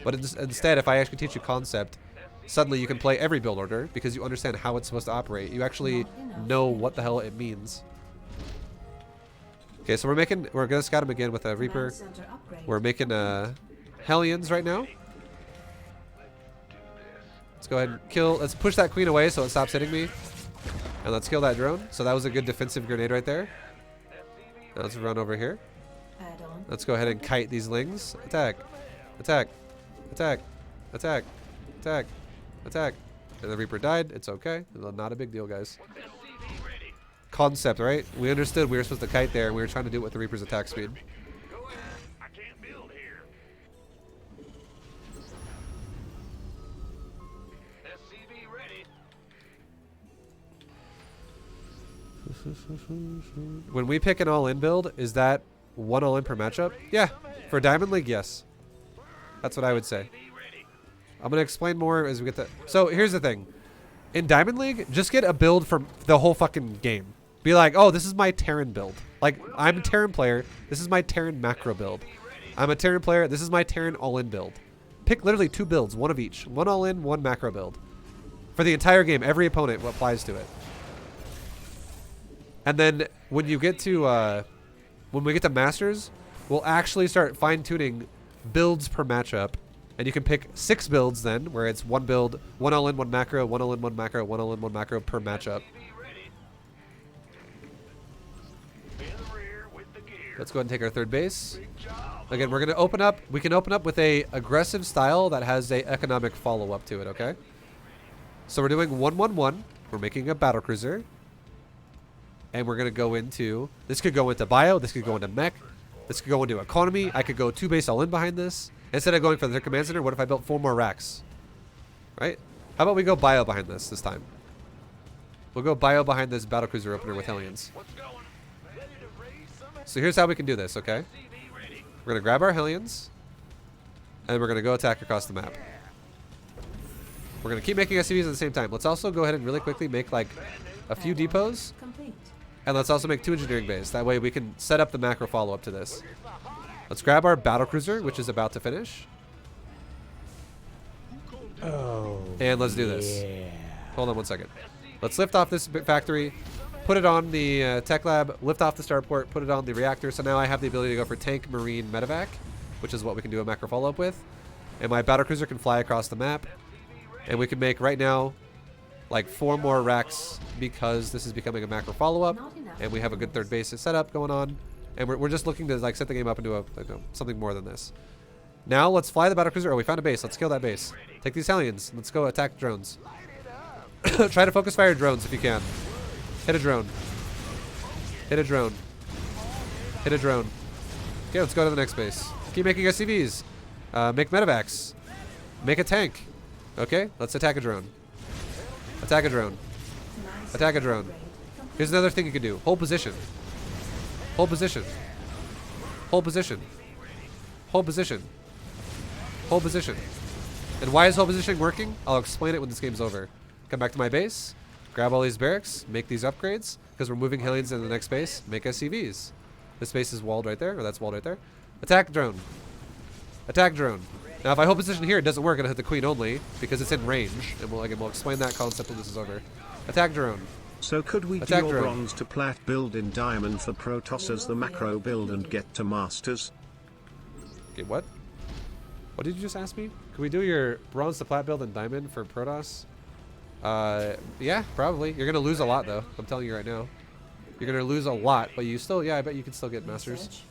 But instead, if I actually teach you concept, suddenly you can play every build order because you understand how it's supposed to operate. You actually know what the hell it means. Okay, so we're gonna scout him again with a Reaper. Command center upgrade. We're making Hellions right now. Let's go ahead and kill. Let's push that queen away so it stops hitting me. And let's kill that drone. So that was a good defensive grenade right there. Now let's run over here. Add on. Let's go ahead and kite these lings. Attack. Attack. Attack. Attack. Attack. Attack. And the Reaper died. It's okay. Not a big deal, guys. SCV ready. Concept, right? We understood we were supposed to kite there, and we were trying to do it with the Reaper's attack speed. Go ahead. I can't build here. SCV ready. When we pick an all-in build, is that one all-in per matchup? Yeah. For Diamond League, yes. That's what I would say. SCV ready. I'm going to explain more as we get to... So, here's the thing. In Diamond League, just get a build from the whole fucking game. Be like, oh, this is my Terran build. Like, I'm a Terran player. This is my Terran macro build. I'm a Terran player. This is my Terran all-in build. Pick literally 2 builds, one of each. One all-in, one macro build. For the entire game, every opponent applies to it. And then when you get to... when we get to Masters, we'll actually start fine-tuning builds per matchup. And you can pick 6 builds then, where it's 1 build, 1 all-in, 1 macro, 1 all-in, 1 macro, 1 all-in, 1 macro per matchup. Let's go ahead and take our third base. Again, we're going to open up. We can open up with a aggressive style that has a economic follow-up to it, okay? So we're doing 1-1-1. We're making a battlecruiser. And we're going to go into... This could go into bio. This could go into mech. This could go into economy. I could go 2 base all-in behind this. Instead of going for the command center, what if I built 4 more racks? Right? How about we go bio behind this time? We'll go bio behind this battlecruiser opener with Hellions. So here's how we can do this, okay? We're going to grab our Hellions. And we're going to go attack across the map. We're going to keep making SCVs at the same time. Let's also go ahead and really quickly make like a few depots. Complete. And let's also make 2 engineering bays. That way we can set up the macro follow-up to this. Let's grab our battlecruiser, which is about to finish. Oh. And let's do this. Yeah. Hold on 1 second. Let's lift off this factory, put it on the tech lab, lift off the starport, put it on the reactor. So now I have the ability to go for tank, marine, medevac, which is what we can do a macro follow-up with. And my battlecruiser can fly across the map. And we can make right now like 4 more racks because this is becoming a macro follow-up. And we have a good third base setup going on. And we're just looking to like set the game up into a something more than this. Now let's fly the battlecruiser. Oh, we found a base. Let's kill that base. Take these Hellions. Let's go attack drones. Try to focus fire drones if you can. Hit a drone. Hit a drone. Hit a drone. Okay, let's go to the next base. Keep making SCVs. Make medevacs. Make a tank. Okay, let's attack a drone. Attack a drone. Attack a drone. Here's another thing you can do. Hold position. Hold position. Hold position. Hold position. Hold position. And why is hold positioning working? I'll explain it when this game's over. Come back to my base. Grab all these barracks. Make these upgrades. Because we're moving Hellions into the next base. Make SCVs. This base is walled right there. Or that's walled right there. Attack drone. Attack drone. Now if I hold position here, it doesn't work. It'll hit the queen only. Because it's in range. And we'll explain that concept when this is over. Attack drone. So could we Attack do a drone. bronze to plat build in diamond for Protoss as the macro build and get to masters? Okay, what? What did you just ask me? Could we do your bronze to plat build in diamond for Protoss? Yeah, probably. You're gonna lose a lot though. I'm telling you right now. You're gonna lose a lot, but you still, yeah, I bet you can still get masters. Research.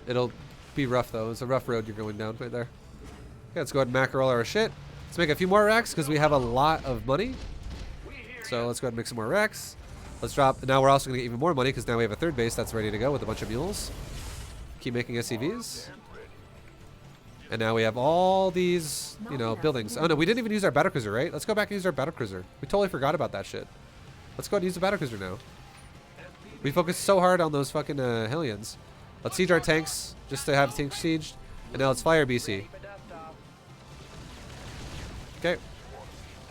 It'll be rough though. It's a rough road you're going down right there. Okay, let's go ahead and macro all our shit. Let's make a few more racks because we have a lot of money. So let's go ahead and make some more racks. Let's drop. Now we're also gonna get even more money because now we have a third base that's ready to go with a bunch of mules. Keep making SCVs. And now we have all these, you know, buildings. Oh no, we didn't even use our battlecruiser, right? Let's go back and use our battlecruiser. We totally forgot about that shit. Let's go ahead and use the battlecruiser now. We focused so hard on those fucking Hellions. Let's siege our tanks just to have tanks sieged. And now let's fly our BC. Okay.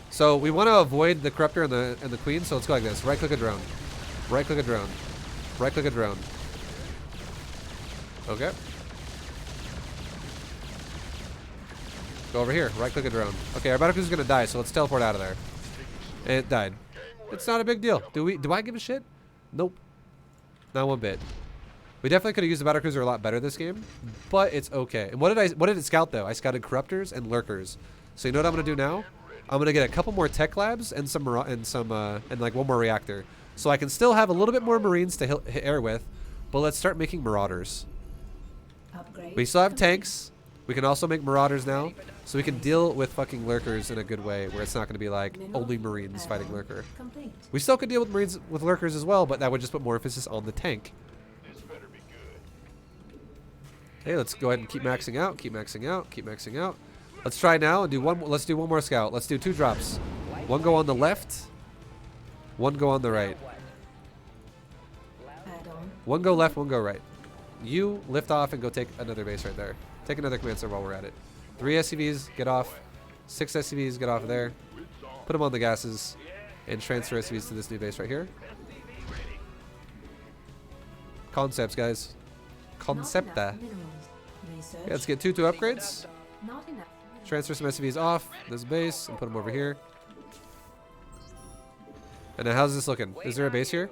So we want to avoid the corruptor and the queen, so let's go like this. Right click a drone. Right click a drone. Right click a drone. Okay. Go over here. Right click a drone. Okay, our battlecruiser is gonna die, so let's teleport out of there. It died. It's not a big deal. Do I give a shit? Nope. Not one bit. We definitely could have used the battlecruiser a lot better this game, but it's okay. And what did it scout though? I scouted corruptors and lurkers. So you know what I'm gonna do now? I'm gonna get a couple more tech labs and and like 1 more reactor, so I can still have a little bit more marines to hit air with. But let's start making marauders. Upgrade. We still have complete. tanks. We can also make marauders now, so we can deal with fucking lurkers in a good way, where it's not gonna be like Mineral only marines fighting add-on lurker. Complete. We still could deal with marines with lurkers as well, but that would just put more emphasis on the tank. Okay, let's go ahead and keep maxing out, keep maxing out, keep maxing out. Let's try now and do one. Let's do 1 more scout. Let's do 2 drops. 1 go on the left, 1 go on the right. Add-on. 1 go left, 1 go right. You lift off and go take another base right there. Take another command center while we're at it. 3 SCVs, get off. 6 SCVs, get off there. Put them on the gases and transfer SCVs to this new base right here. Concepts, guys. Concepta. Not enough minerals. Research. Okay, let's get 2 upgrades. Not enough. Transfer some SCVs off this base and put them over here. And now how's this looking? Is there a base here?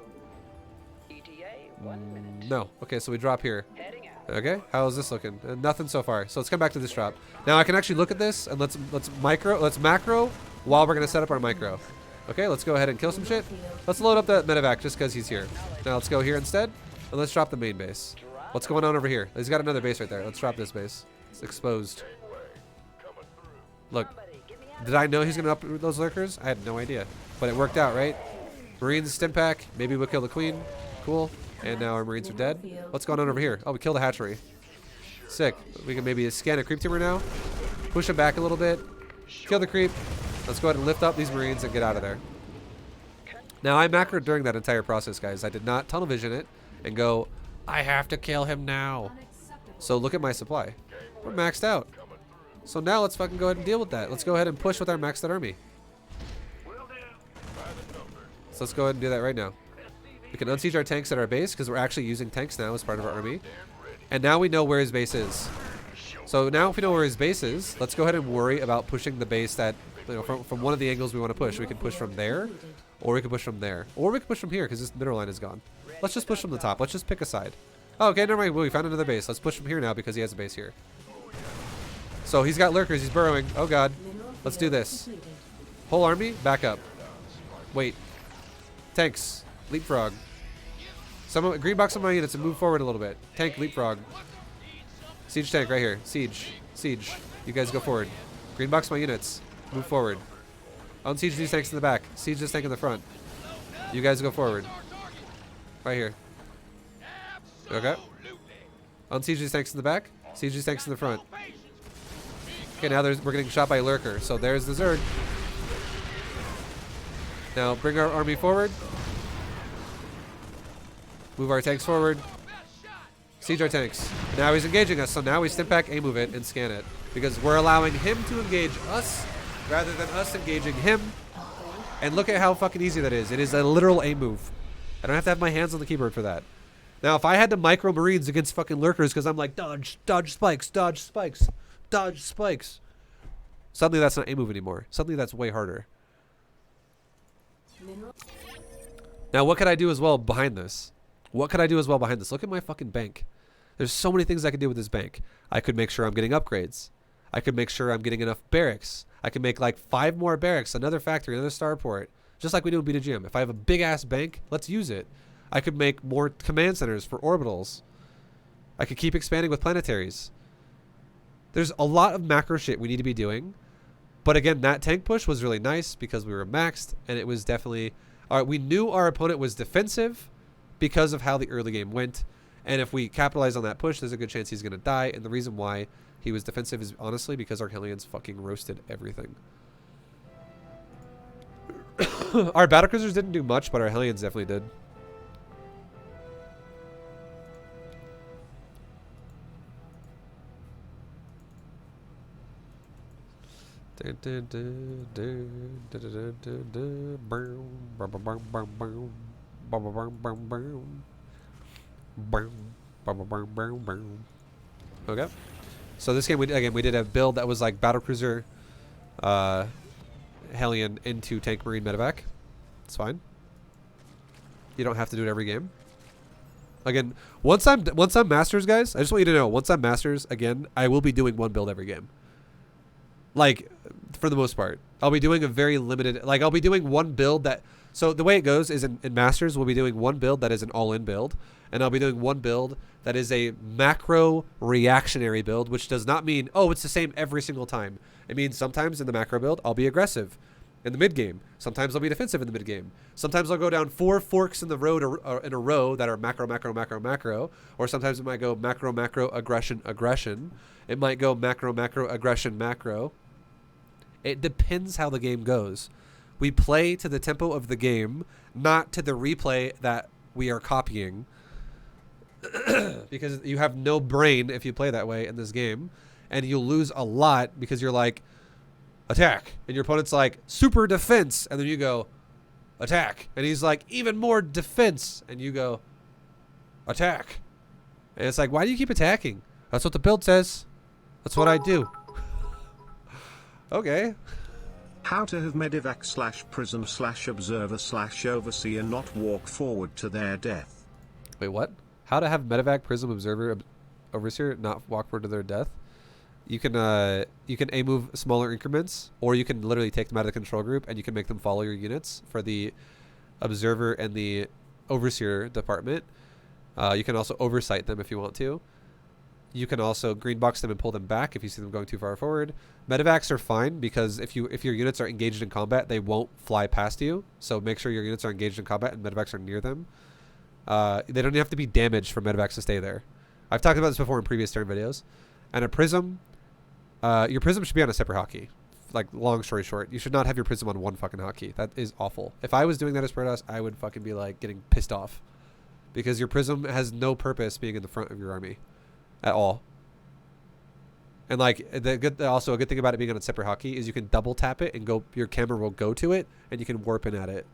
ETA, 1 minute. No. Okay, so we drop here. Heading out. Okay, how is this looking? Nothing so far. So let's come back to this drop. Now I can actually look at this and let's macro while we're gonna set up our micro. Okay, let's go ahead and kill some shit. Let's load up that medevac just because he's here. Now let's go here instead and let's drop the main base. What's going on over here? He's got another base right there. Let's drop this base. It's exposed. Look, did I know he's gonna up those lurkers? I had no idea, but it worked out, right? Marines stim pack. Maybe we'll kill the queen. Cool. And now our Marines are dead. What's going on over here? Oh, we killed a hatchery. Sick. We can maybe scan a creep tumor now. Push him back a little bit. Kill the creep. Let's go ahead and lift up these Marines and get out of there. Now, I macroed during that entire process, guys. I did not tunnel vision it and go, I have to kill him now. So look at my supply. We're maxed out. So now let's fucking go ahead and deal with that. Let's go ahead and push with our maxed out army. So let's go ahead and do that right now. We can unsiege our tanks at our base because we're actually using tanks now as part of our army. And now we know where his base is. So now if we know where his base is, let's go ahead and worry about pushing the base that, you know, from one of the angles we want to push. We can push from there, or we can push from there, or we can push from here because this mineral line is gone. Let's just push from the top. Let's just pick a side. Oh, okay, never mind. Well, we found another base. Let's push from here now because he has a base here. So he's got lurkers. He's burrowing. Oh, God. Let's do this. Whole army, back up. Wait. Tanks. Leapfrog. Green box on my units and move forward a little bit. Tank, leapfrog. Siege tank right here. Siege. Siege. You guys go forward. Green box my units. Move forward. Unsiege these tanks in the back. Siege this tank in the front. You guys go forward. Right here. Okay. Unsiege these tanks in the back. Siege these tanks in the front. Okay, now we're getting shot by a lurker. So there's the Zerg. Now bring our army forward. Move our tanks forward. Siege our tanks. Now he's engaging us, so now we stim pack, A-move it, and scan it. Because we're allowing him to engage us rather than us engaging him. And look at how fucking easy that is. It is a literal A-move. I don't have to have my hands on the keyboard for that. Now, if I had to micro Marines against fucking lurkers because I'm like, dodge, dodge spikes, dodge spikes, dodge spikes. Suddenly that's not A-move anymore. Suddenly that's way harder. Now, what could I do as well behind this? What could I do as well behind this? Look at my fucking bank. There's so many things I could do with this bank. I could make sure I'm getting upgrades. I could make sure I'm getting enough barracks. I could make like 5 more barracks, another factory, another starport, just like we do in B2GM. If I have a big ass bank, let's use it. I could make more command centers for orbitals. I could keep expanding with planetaries. There's a lot of macro shit we need to be doing. But again, that tank push was really nice because we were maxed, and it was definitely... we knew our opponent was defensive because of how the early game went. And if we capitalize on that push, there's a good chance he's going to die. And the reason why he was defensive is honestly because our Hellions fucking roasted everything. Our battlecruisers didn't do much, but our Hellions definitely did. Okay. So this game, we did a build that was like battlecruiser, Hellion into tank marine medevac. It's fine. You don't have to do it every game. Again, once I'm masters, guys, I just want you to know, once I'm masters, again, I will be doing one build every game. Like, for the most part. I'll be doing a very limited, like, I'll be doing one build that, so the way it goes is in masters, we'll be doing one build that is an all-in build, and I'll be doing one build that is a macro reactionary build, which does not mean, oh, it's the same every single time. It means sometimes in the macro build, I'll be aggressive in the mid game. Sometimes I'll be defensive in the mid game. Sometimes I'll go down 4 forks in the road in a row that are macro, macro, macro, macro. Or sometimes it might go macro, macro, aggression, aggression. It might go macro, macro, aggression, macro. It depends how the game goes. We play to the tempo of the game, not to the replay that we are copying. Because you have no brain if you play that way in this game. And you'll lose a lot because you're like, attack. And your opponent's like, super defense. And then you go, attack. And he's like, even more defense. And you go, attack. And it's like, why do you keep attacking? That's what the build says. That's what I do. Okay. How to have medevac /prism /observer /overseer not walk forward to their death. Wait, what? How to have medevac prism observer overseer not walk forward to their death, you can A move smaller increments, or you can literally take them out of the control group and you can make them follow your units for the observer and the overseer department. You can also oversight them if you want to. You can also green box them and pull them back if you see them going too far forward. Medevacs are fine because if your units are engaged in combat, they won't fly past you. So make sure your units are engaged in combat and medevacs are near them. They don't have to be damaged for medevacs to stay there. I've talked about this before in previous Terran videos. And a prism, your prism should be on a separate hotkey. Like, long story short, you should not have your prism on one fucking hotkey. That is awful. If I was doing that as Protoss, I would fucking be like getting pissed off. Because your prism has no purpose being in the front of your army. At all. And like also a good thing about it being on a separate hotkey is you can double tap it and go, your camera will go to it and you can warp in at it.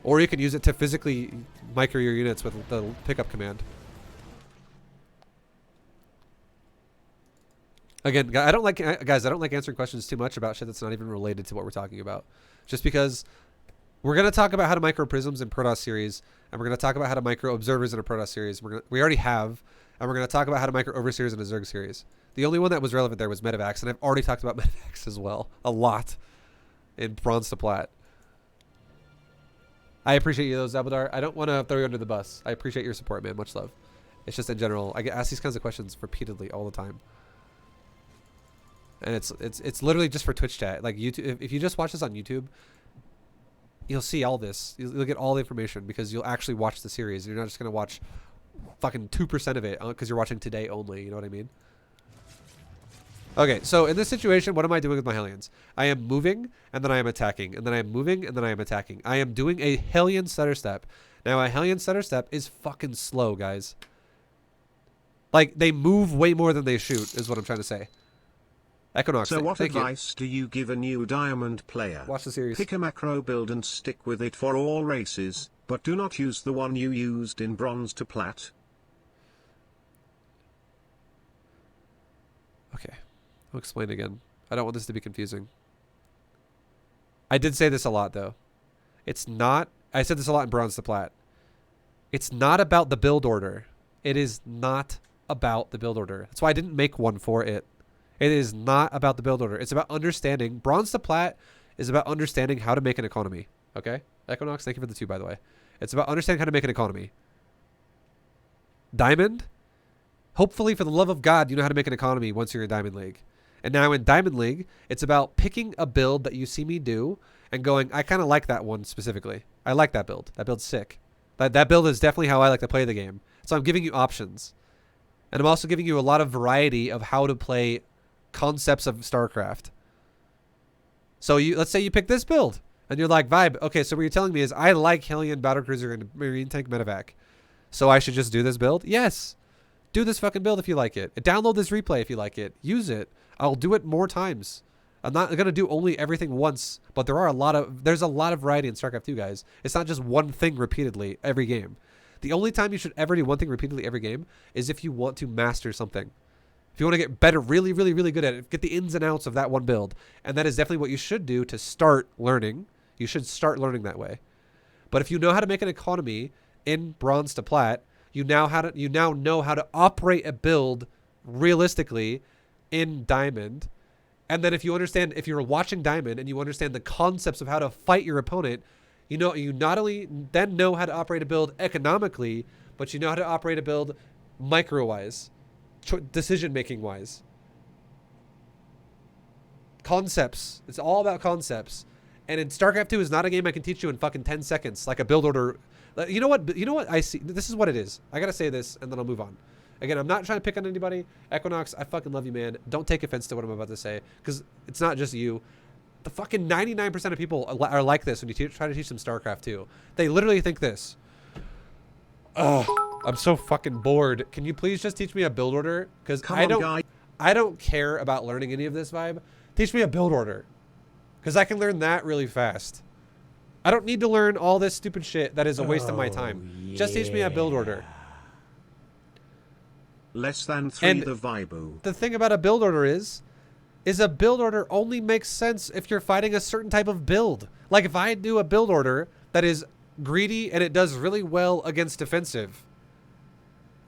Or you can use it to physically micro your units with the pickup command. Again, guys, I don't like answering questions too much about shit that's not even related to what we're talking about. Just because we're going to talk about how to micro prisms in Protoss series, and we're going to talk about how to micro observers in a Protoss series. We already have, and we're going to talk about how to micro overseers in a Zerg series. The only one that was relevant there was medevacs, and I've already talked about medevacs as well a lot in Bronze to Plat. I appreciate you though, Zabadar. I don't want to throw you under the bus. I appreciate your support, man. Much love. It's just in general, I get asked these kinds of questions repeatedly all the time. And it's literally just for Twitch chat. Like YouTube, if you just watch this on YouTube, you'll see all this. You'll get all the information because you'll actually watch the series. You're not just gonna watch fucking 2% of it because you're watching today only. You know what I mean? Okay, so in this situation, what am I doing with my Hellions? I am moving and then I am attacking, and then I am moving and then I am attacking. I am doing a Hellion stutter step. Now a Hellion stutter step is fucking slow, guys. Like, they move way more than they shoot, is what I'm trying to say. Equinox, so what thank advice do you give a new Diamond player? Watch the series. Pick a macro build and stick with it for all races, but do not use the one you used in Bronze to Plat. Okay, I'll explain again. I don't want this to be confusing. I did say this a lot, though. It's not... I said this a lot in Bronze to Plat. It's not about the build order. It is not about the build order. That's why I didn't make one for it. It is not about the build order. It's about understanding. Bronze to Plat is about understanding how to make an economy. Okay? Equinox, thank you for the 2, by the way. It's about understanding how to make an economy. Diamond, hopefully for the love of God, you know how to make an economy once you're in Diamond League. And now in Diamond League, it's about picking a build that you see me do and going, I kind of like that one specifically. I like that build. That build's sick. That build is definitely how I like to play the game. So I'm giving you options. And I'm also giving you a lot of variety of how to play concepts of StarCraft. So let's say you pick this build and you're like, Vibe, okay, so what you're telling me is I like Hellion Battlecruiser and Marine Tank Medevac. So I should just do this build? Yes. Do this fucking build if you like it. Download this replay if you like it. Use it. I'll do it more times. I'm not going to do only everything once, but there's a lot of variety in StarCraft 2, guys. It's not just one thing repeatedly every game. The only time you should ever do one thing repeatedly every game is if you want to master something. If you want to get better, really, really, really good at it, get the ins and outs of that one build. And that is definitely what you should do to start learning. You should start learning that way. But if you know how to make an economy in Bronze to Plat, you now know how to operate a build realistically in Diamond. And then if you're watching Diamond and you understand the concepts of how to fight your opponent, you not only then know how to operate a build economically, but you know how to operate a build micro-wise. Decision-making wise. Concepts. It's all about concepts. And in StarCraft 2 is not a game I can teach you in fucking 10 seconds, like a build order. You know what I see? This is what it is. I gotta say this, and then I'll move on. Again, I'm not trying to pick on anybody. Equinox, I fucking love you, man. Don't take offense to what I'm about to say, because it's not just you. The fucking 99% of people are like this when you try to teach them StarCraft 2. They literally think this. Ugh. I'm so fucking bored. Can you please just teach me a build order? Because I don't care about learning any of this, Vibe. Teach me a build order. Because I can learn that really fast. I don't need to learn all this stupid shit that is a waste of my time. Yeah. Just teach me a build order. Less than 3 and the Vibe. The thing about a build order is a build order only makes sense if you're fighting a certain type of build. Like if I do a build order that is greedy and it does really well against defensive.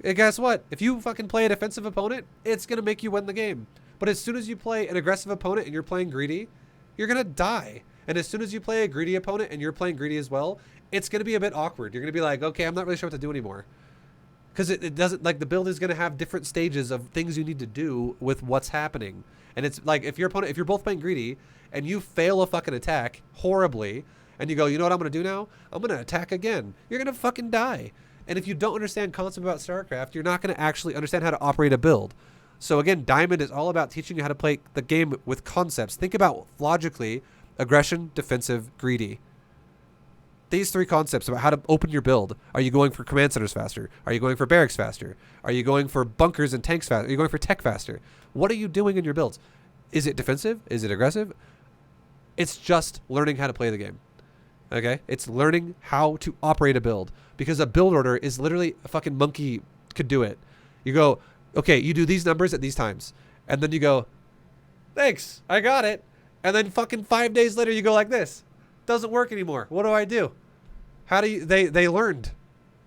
And guess what? If you fucking play a defensive opponent, it's going to make you win the game. But as soon as you play an aggressive opponent and you're playing greedy, you're going to die. And as soon as you play a greedy opponent and you're playing greedy as well, it's going to be a bit awkward. You're going to be like, okay, I'm not really sure what to do anymore. Because it doesn't, like, the build is going to have different stages of things you need to do with what's happening. And it's like, if you're both playing greedy and you fail a fucking attack horribly, and you go, you know what I'm going to do now? I'm going to attack again. You're going to fucking die. And if you don't understand concept about StarCraft, you're not going to actually understand how to operate a build. So again, Diamond is all about teaching you how to play the game with concepts. Think about logically, aggression, defensive, greedy. These three concepts about how to open your build. Are you going for command centers faster? Are you going for barracks faster? Are you going for bunkers and tanks faster? Are you going for tech faster? What are you doing in your builds? Is it defensive? Is it aggressive? It's just learning how to play the game. Okay? It's learning how to operate a build. Because a build order is literally a fucking monkey could do it. You go, okay, you do these numbers at these times. And then you go, thanks, I got it. And then fucking 5 days later you go like this. Doesn't work anymore. What do I do? How do you, they learned.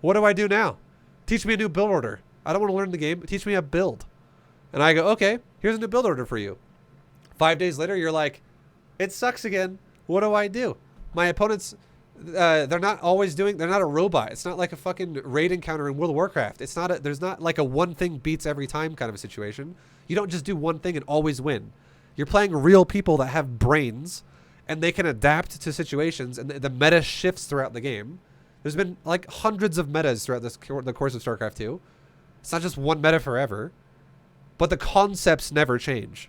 What do I do now? Teach me a new build order. I don't want to learn the game, but teach me a build. And I go, okay, here's a new build order for you. 5 days later, you're like, it sucks again. What do I do? My opponents, they're not a robot. It's not like a fucking raid encounter in World of Warcraft. There's not like a one thing beats every time kind of a situation. You don't just do one thing and always win. You're playing real people that have brains and they can adapt to situations, and the meta shifts throughout the game. There's been like hundreds of metas throughout the course of StarCraft 2. It's not just one meta forever, but the concepts never change.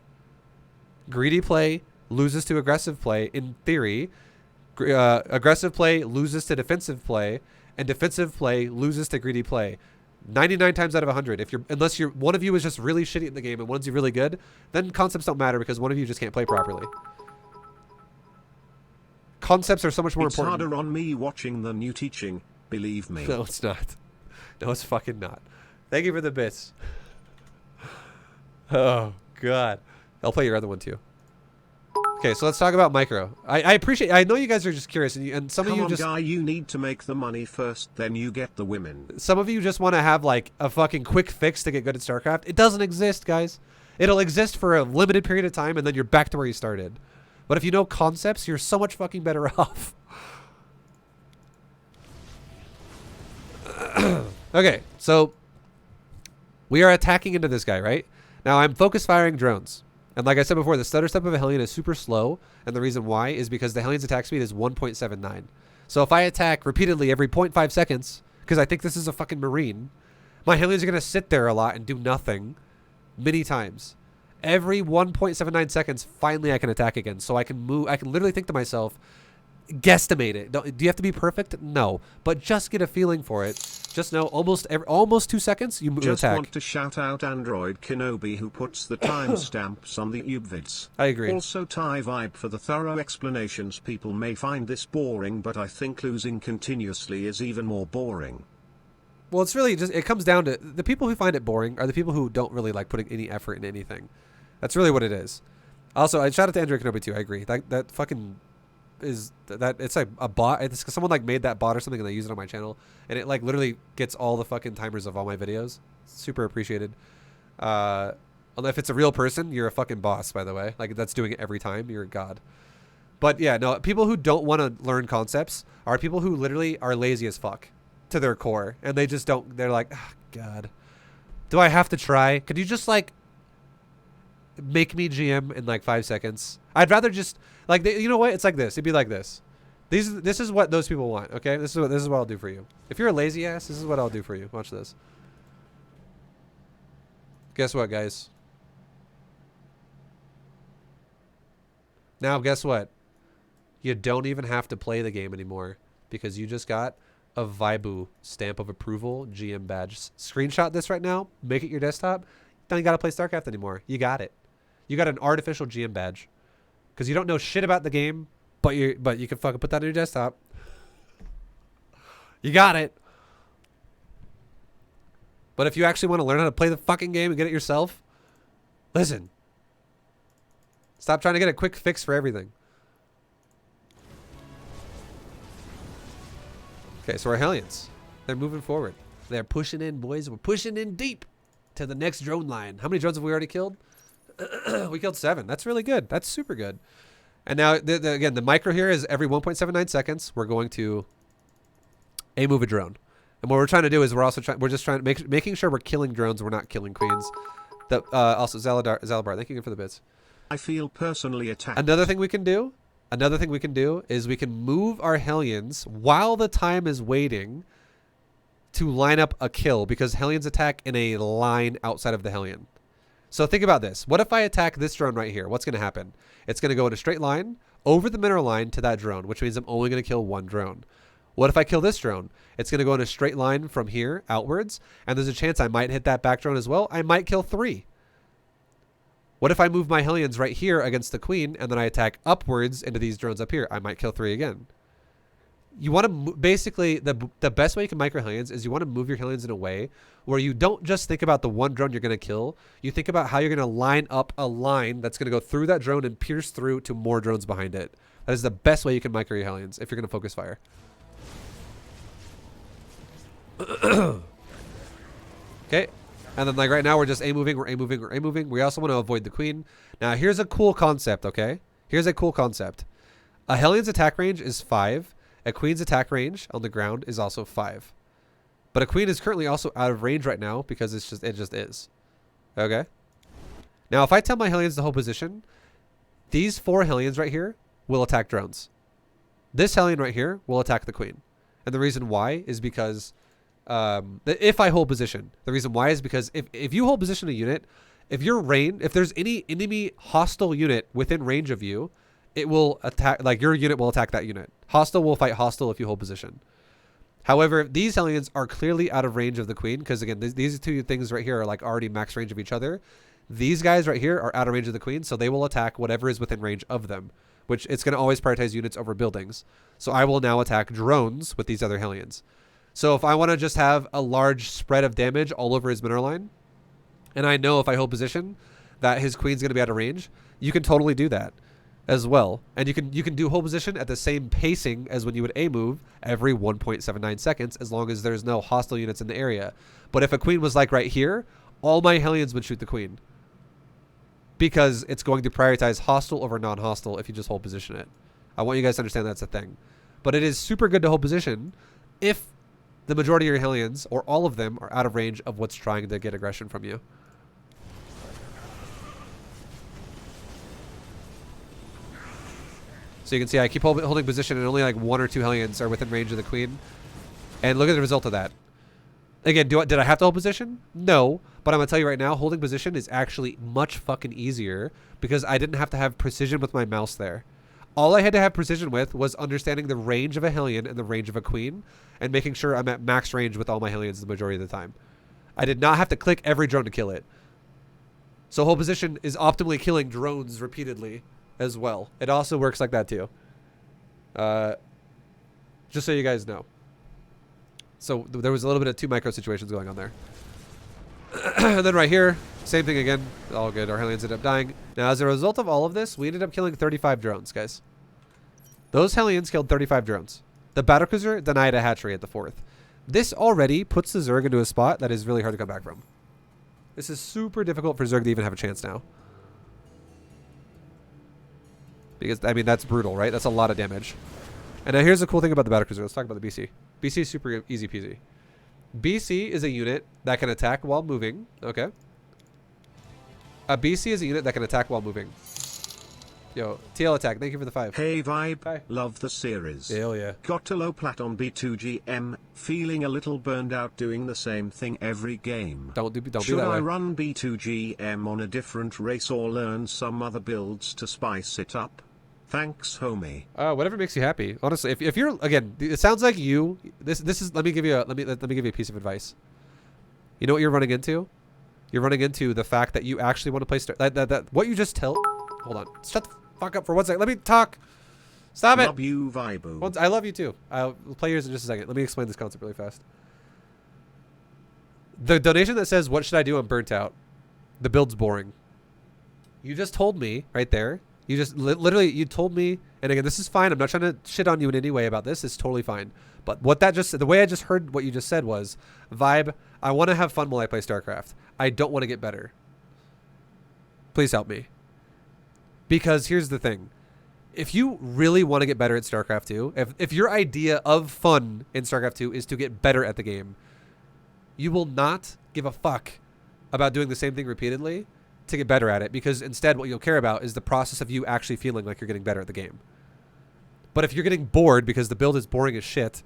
Greedy play loses to aggressive play in theory. Aggressive play loses to defensive play, and defensive play loses to greedy play. 99 times out of 100. Unless one of you is just really shitty at the game and one's really good, then concepts don't matter because one of you just can't play properly. Concepts are so much more important. It's harder on me watching than you teaching, believe me. No, it's not. No, it's fucking not. Thank you for the bits. Oh, God. I'll play your other one, too. Okay, so let's talk about micro. I appreciate... I know you guys are just curious, and some of you just... Come on, guy, you need to make the money first, then you get the women. Some of you just want to have, like, a fucking quick fix to get good at StarCraft. It doesn't exist, guys. It'll exist for a limited period of time, and then you're back to where you started. But if you know concepts, you're so much fucking better off. Okay, so we are attacking into this guy, right? Now I'm focus firing drones. And like I said before, the stutter step of a Hellion is super slow. And the reason why is because the Hellion's attack speed is 1.79. So if I attack repeatedly every 0.5 seconds, because I think this is a fucking Marine, my Hellions are going to sit there a lot and do nothing many times. Every 1.79 seconds, finally I can attack again. So I can move. I can literally think to myself, guesstimate it. Do you have to be perfect? No. But just get a feeling for it. Just know almost 2 seconds, you Just attack. Want to shout out Android Kenobi who puts the timestamps on the YouTube vids. I agree. Also Ty Vibe for the thorough explanations. People may find this boring, but I think losing continuously is even more boring. Well, it's really just, it comes down to, the people who find it boring are the people who don't really like putting any effort in anything. That's really what it is. Also, I shout out to Android Kenobi too. I agree. That fucking is that it's like a bot. It's someone like made that bot or something and they use it on my channel, and it like literally gets all the fucking timers of all my videos. Super appreciated. If it's a real person, you're a fucking boss, by the way. Like, that's doing it every time. You're a god. But yeah, no, people who don't want to learn concepts are people who literally are lazy as fuck to their core, and they just don't. They're like, oh, God, do I have to try? Could you just like make me GM in like 5 seconds? I'd rather just like, you know what? It's like this. It'd be like this. This is what those people want. Okay, this is what I'll do for you. If you're a lazy ass, this is what I'll do for you. Watch this. Guess what, guys? Now, guess what? You don't even have to play the game anymore because you just got a Vibu stamp of approval GM badge. Screenshot this right now. Make it your desktop. Don't got to play StarCraft anymore. You got it. You got an artificial GM badge because you don't know shit about the game, but you can fucking put that on your desktop. You got it. But if you actually want to learn how to play the fucking game and get it yourself, listen. Stop trying to get a quick fix for everything. Okay, so our Hellions, they're moving forward. They're pushing in, boys. We're pushing in deep to the next drone line. How many drones have we already killed? We killed 7. That's really good. That's super good. And now, again, the micro here is every 1.79 seconds, we're going to move a drone. And what we're trying to do is we're just trying to making sure we're killing drones. We're not killing queens. Also, Zalabar, thank you for the bits. I feel personally attacked. Another thing we can do is we can move our Hellions while the time is waiting to line up a kill, because Hellions attack in a line outside of the Hellion. So think about this. What if I attack this drone right here? What's going to happen? It's going to go in a straight line over the mineral line to that drone, which means I'm only going to kill 1 drone. What if I kill this drone? It's going to go in a straight line from here outwards, and there's a chance I might hit that back drone as well. I might kill 3. What if I move my Hellions right here against the queen, and then I attack upwards into these drones up here? I might kill 3 again. You want to basically, the best way you can micro Hellions is you want to move your Hellions in a way where you don't just think about the 1 drone you're going to kill. You think about how you're going to line up a line that's going to go through that drone and pierce through to more drones behind it. That is the best way you can micro your Hellions if you're going to focus fire. Okay. And then like right now we're just A-moving, we're A-moving, we're A-moving. We also want to avoid the queen. Now here's a cool concept, okay? Here's a cool concept. A Hellion's attack range is 5. A queen's attack range on the ground is also 5. But a queen is currently also out of range right now because it just is. Okay? Now if I tell my Hellions to hold position, these 4 Hellions right here will attack drones. This Hellion right here will attack the queen. And the reason why is because if I hold position, the reason why is because if you hold position a unit, if there's any enemy hostile unit within range of you, it will attack, like your unit will attack that unit. Hostile will fight hostile if you hold position. However, these Hellions are clearly out of range of the queen, because again, these 2 things right here are like already max range of each other. These guys right here are out of range of the queen, so they will attack whatever is within range of them, which it's going to always prioritize units over buildings. So I will now attack drones with these other Hellions. So if I want to just have a large spread of damage all over his mineral line, and I know if I hold position that his queen's going to be out of range, you can totally do that as well. And you can do hold position at the same pacing as when you would A move every 1.79 seconds, as long as there's no hostile units in the area. But if a queen was like right here, all my Hellions would shoot the queen, because it's going to prioritize hostile over non-hostile if you just hold position it. I want you guys to understand that's a thing. But it is super good to hold position if the majority of your Hellions, or all of them, are out of range of what's trying to get aggression from you. So you can see I keep holding position, and only like 1 or 2 Hellions are within range of the queen. And look at the result of that. Again, did I have to hold position? No. But I'm going to tell you right now, holding position is actually much fucking easier, because I didn't have to have precision with my mouse there. All I had to have precision with was understanding the range of a Hellion and the range of a queen, and making sure I'm at max range with all my Hellions the majority of the time. I did not have to click every drone to kill it. So hold position is optimally killing drones repeatedly as well. It also works like that too. Just so you guys know. So there was a little bit of 2 micro situations going on there. And then right here, same thing again. All good. Our Hellions ended up dying. Now, as a result of all of this, we ended up killing 35 drones, guys. Those Hellions killed 35 drones. The battlecruiser denied a hatchery at the 4th. This already puts the Zerg into a spot that is really hard to come back from. This is super difficult for Zerg to even have a chance now. Because, I mean, that's brutal, right? That's a lot of damage. And now here's the cool thing about the battlecruiser. Let's talk about the BC. BC is super easy peasy. BC is a unit that can attack while moving. Okay. A BC is a unit that can attack while moving. Yo, TL attack. Thank you for the 5. Hey Vibe, Hi. love the series. Hell yeah. Got to low plat on B2GM, feeling a little burned out doing the same thing every game. Don't do Should that I way. run B2GM on a different race or learn some other builds to spice it up? Thanks, homie. Whatever makes you happy. Honestly, if you're, again, it sounds like you. This is. Let me give you a piece of advice. You know what you're running into? You're running into the fact that you actually want to play what you just tell. Hold on. Shut the fuck up for 1 second. Let me talk. Stop it. Love you, Vibo. I love you too. I'll play yours in just a second. Let me explain this concept really fast. The donation that says, "What should I do? I'm burnt out." The build's boring. You just told me right there. You just literally, you told me And again, this is fine. I'm not trying to shit on you in any way about this. It's totally fine. But the way I just heard what you just said was, Vibe, I want to have fun while I play StarCraft. I don't want to get better. Please help me. Because here's the thing. If you really want to get better at StarCraft 2, if your idea of fun in StarCraft 2 is to get better at the game, you will not give a fuck about doing the same thing repeatedly to get better at it, because instead what you'll care about is the process of you actually feeling like you're getting better at the game. But if you're getting bored because the build is boring as shit,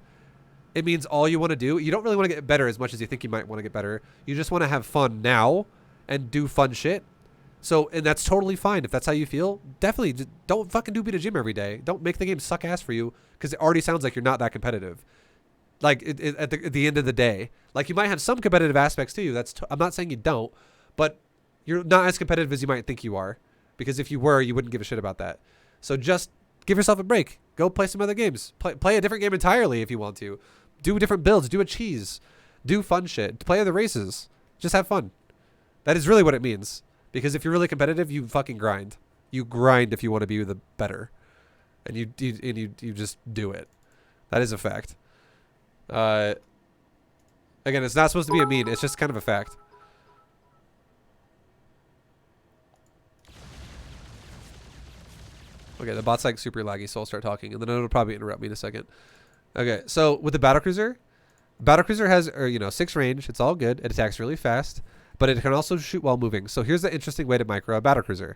it means all you want to do, you don't really want to get better as much as you think you might want to get better. You just want to have fun now and do fun shit. So, and that's totally fine. If that's how you feel, definitely just don't fucking do B2GM every day. Don't make the game suck ass for you, because it already sounds like you're not that competitive. Like at the end of the day, like you might have some competitive aspects to you. I'm not saying you don't, but you're not as competitive as you might think you are, because if you were, you wouldn't give a shit about that. So just give yourself a break. Go play some other games. Play a different game entirely if you want to. Do different builds. Do a cheese. Do fun shit. Play other races. Just have fun. That is really what it means. Because if you're really competitive, you fucking grind. You grind if you want to be the better, and you just do it. That is a fact. Again, it's not supposed to be a meme. It's just kind of a fact. Okay, the bot's like super laggy, so I'll start talking, and then it'll probably interrupt me in a second. Okay, so with the battlecruiser has 6 range. It's all good. It attacks really fast, but it can also shoot while moving. So here's the interesting way to micro a battlecruiser.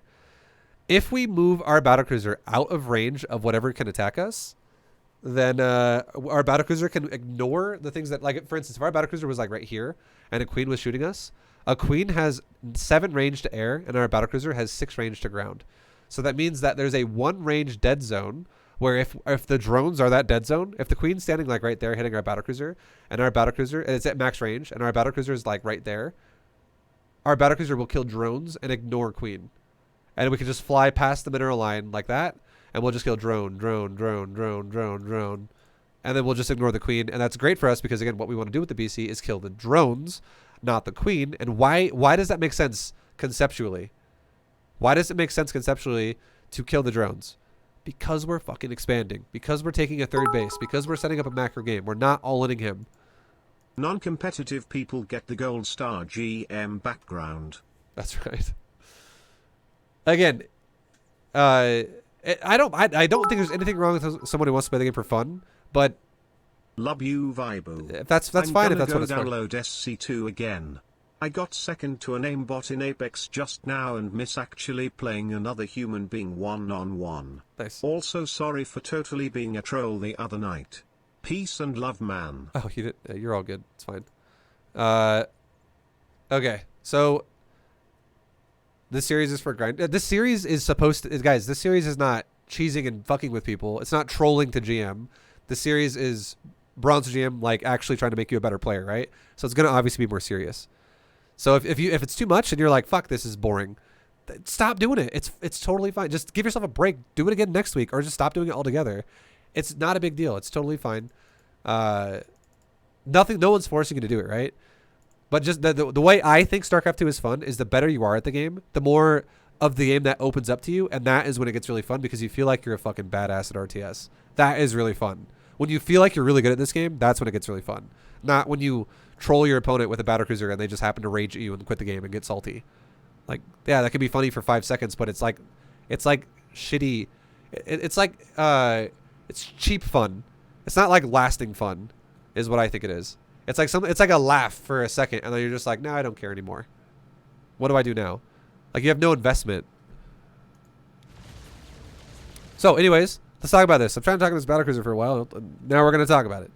If we move our battlecruiser out of range of whatever can attack us, then our battlecruiser can ignore the things that, like, for instance, if our battlecruiser was like right here and a queen was shooting us, a queen has 7 range to air and our battlecruiser has 6 range to ground. So that means that there's a 1 range dead zone where if the drones are that dead zone, if the queen's standing like right there hitting our battlecruiser and it's at max range and our battlecruiser is like right there, our battlecruiser will kill drones and ignore queen. And we can just fly past the mineral line like that, and we'll just kill drone. And then we'll just ignore the queen. And that's great for us because, again, what we want to do with the BC is kill the drones, not the queen. And why does that make sense conceptually? Why does it make sense conceptually to kill the drones? Because we're fucking expanding. Because we're taking a third base. Because we're setting up a macro game. We're not all-inning him. Non-competitive people get the gold star GM background. That's right. Again, I don't think there's anything wrong with someone who wants to play the game for fun, but love you, Vibo. That's fine if that's what it's for. Download SC2 again. I got second to an aimbot in Apex just now and miss actually playing another human being one-on-one. Nice. Also sorry for totally being a troll the other night. Peace and love, man. Oh, you're all good. It's fine. Okay, so this series is for grind. This series is supposed to, guys. This series is not cheesing and fucking with people. It's not trolling to GM. The series is bronze GM, like actually trying to make you a better player, right? So it's gonna obviously be more serious. So if it's too much and you're like, fuck, this is boring, stop doing it. It's totally fine. Just give yourself a break. Do it again next week, or just stop doing it altogether. It's not a big deal. It's totally fine. No one's forcing you to do it, right? But just the way I think StarCraft 2 is fun is the better you are at the game, the more of the game that opens up to you, and that is when it gets really fun because you feel like you're a fucking badass at RTS. That is really fun. When you feel like you're really good at this game, that's when it gets really fun. Not when you troll your opponent with a battlecruiser and they just happen to rage at you and quit the game and get salty. Like, yeah, that can be funny for 5 seconds, but it's like shitty. It's cheap fun. It's not like lasting fun, is what I think it is. It's like a laugh for a second, and then you're just like, no, I don't care anymore. What do I do now? Like, you have no investment. So, anyways, let's talk about this. I'm trying to talk about this battlecruiser for a while. Now we're going to talk about it.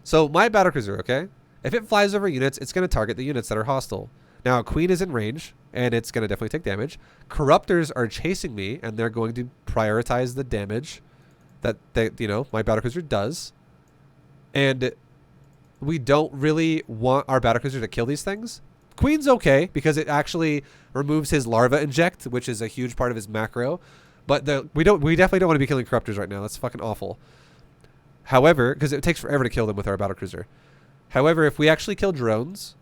So, my battlecruiser, okay? If it flies over units, it's going to target the units that are hostile. Now, a queen is in range, and it's going to definitely take damage. Corruptors are chasing me, and they're going to prioritize the damage that my battlecruiser does. And we don't really want our battlecruiser to kill these things. Queen's okay because it actually removes his larva inject, which is a huge part of his macro. But we definitely don't want to be killing corruptors right now. That's fucking awful. However, because it takes forever to kill them with our battlecruiser. However, if we actually kill drones,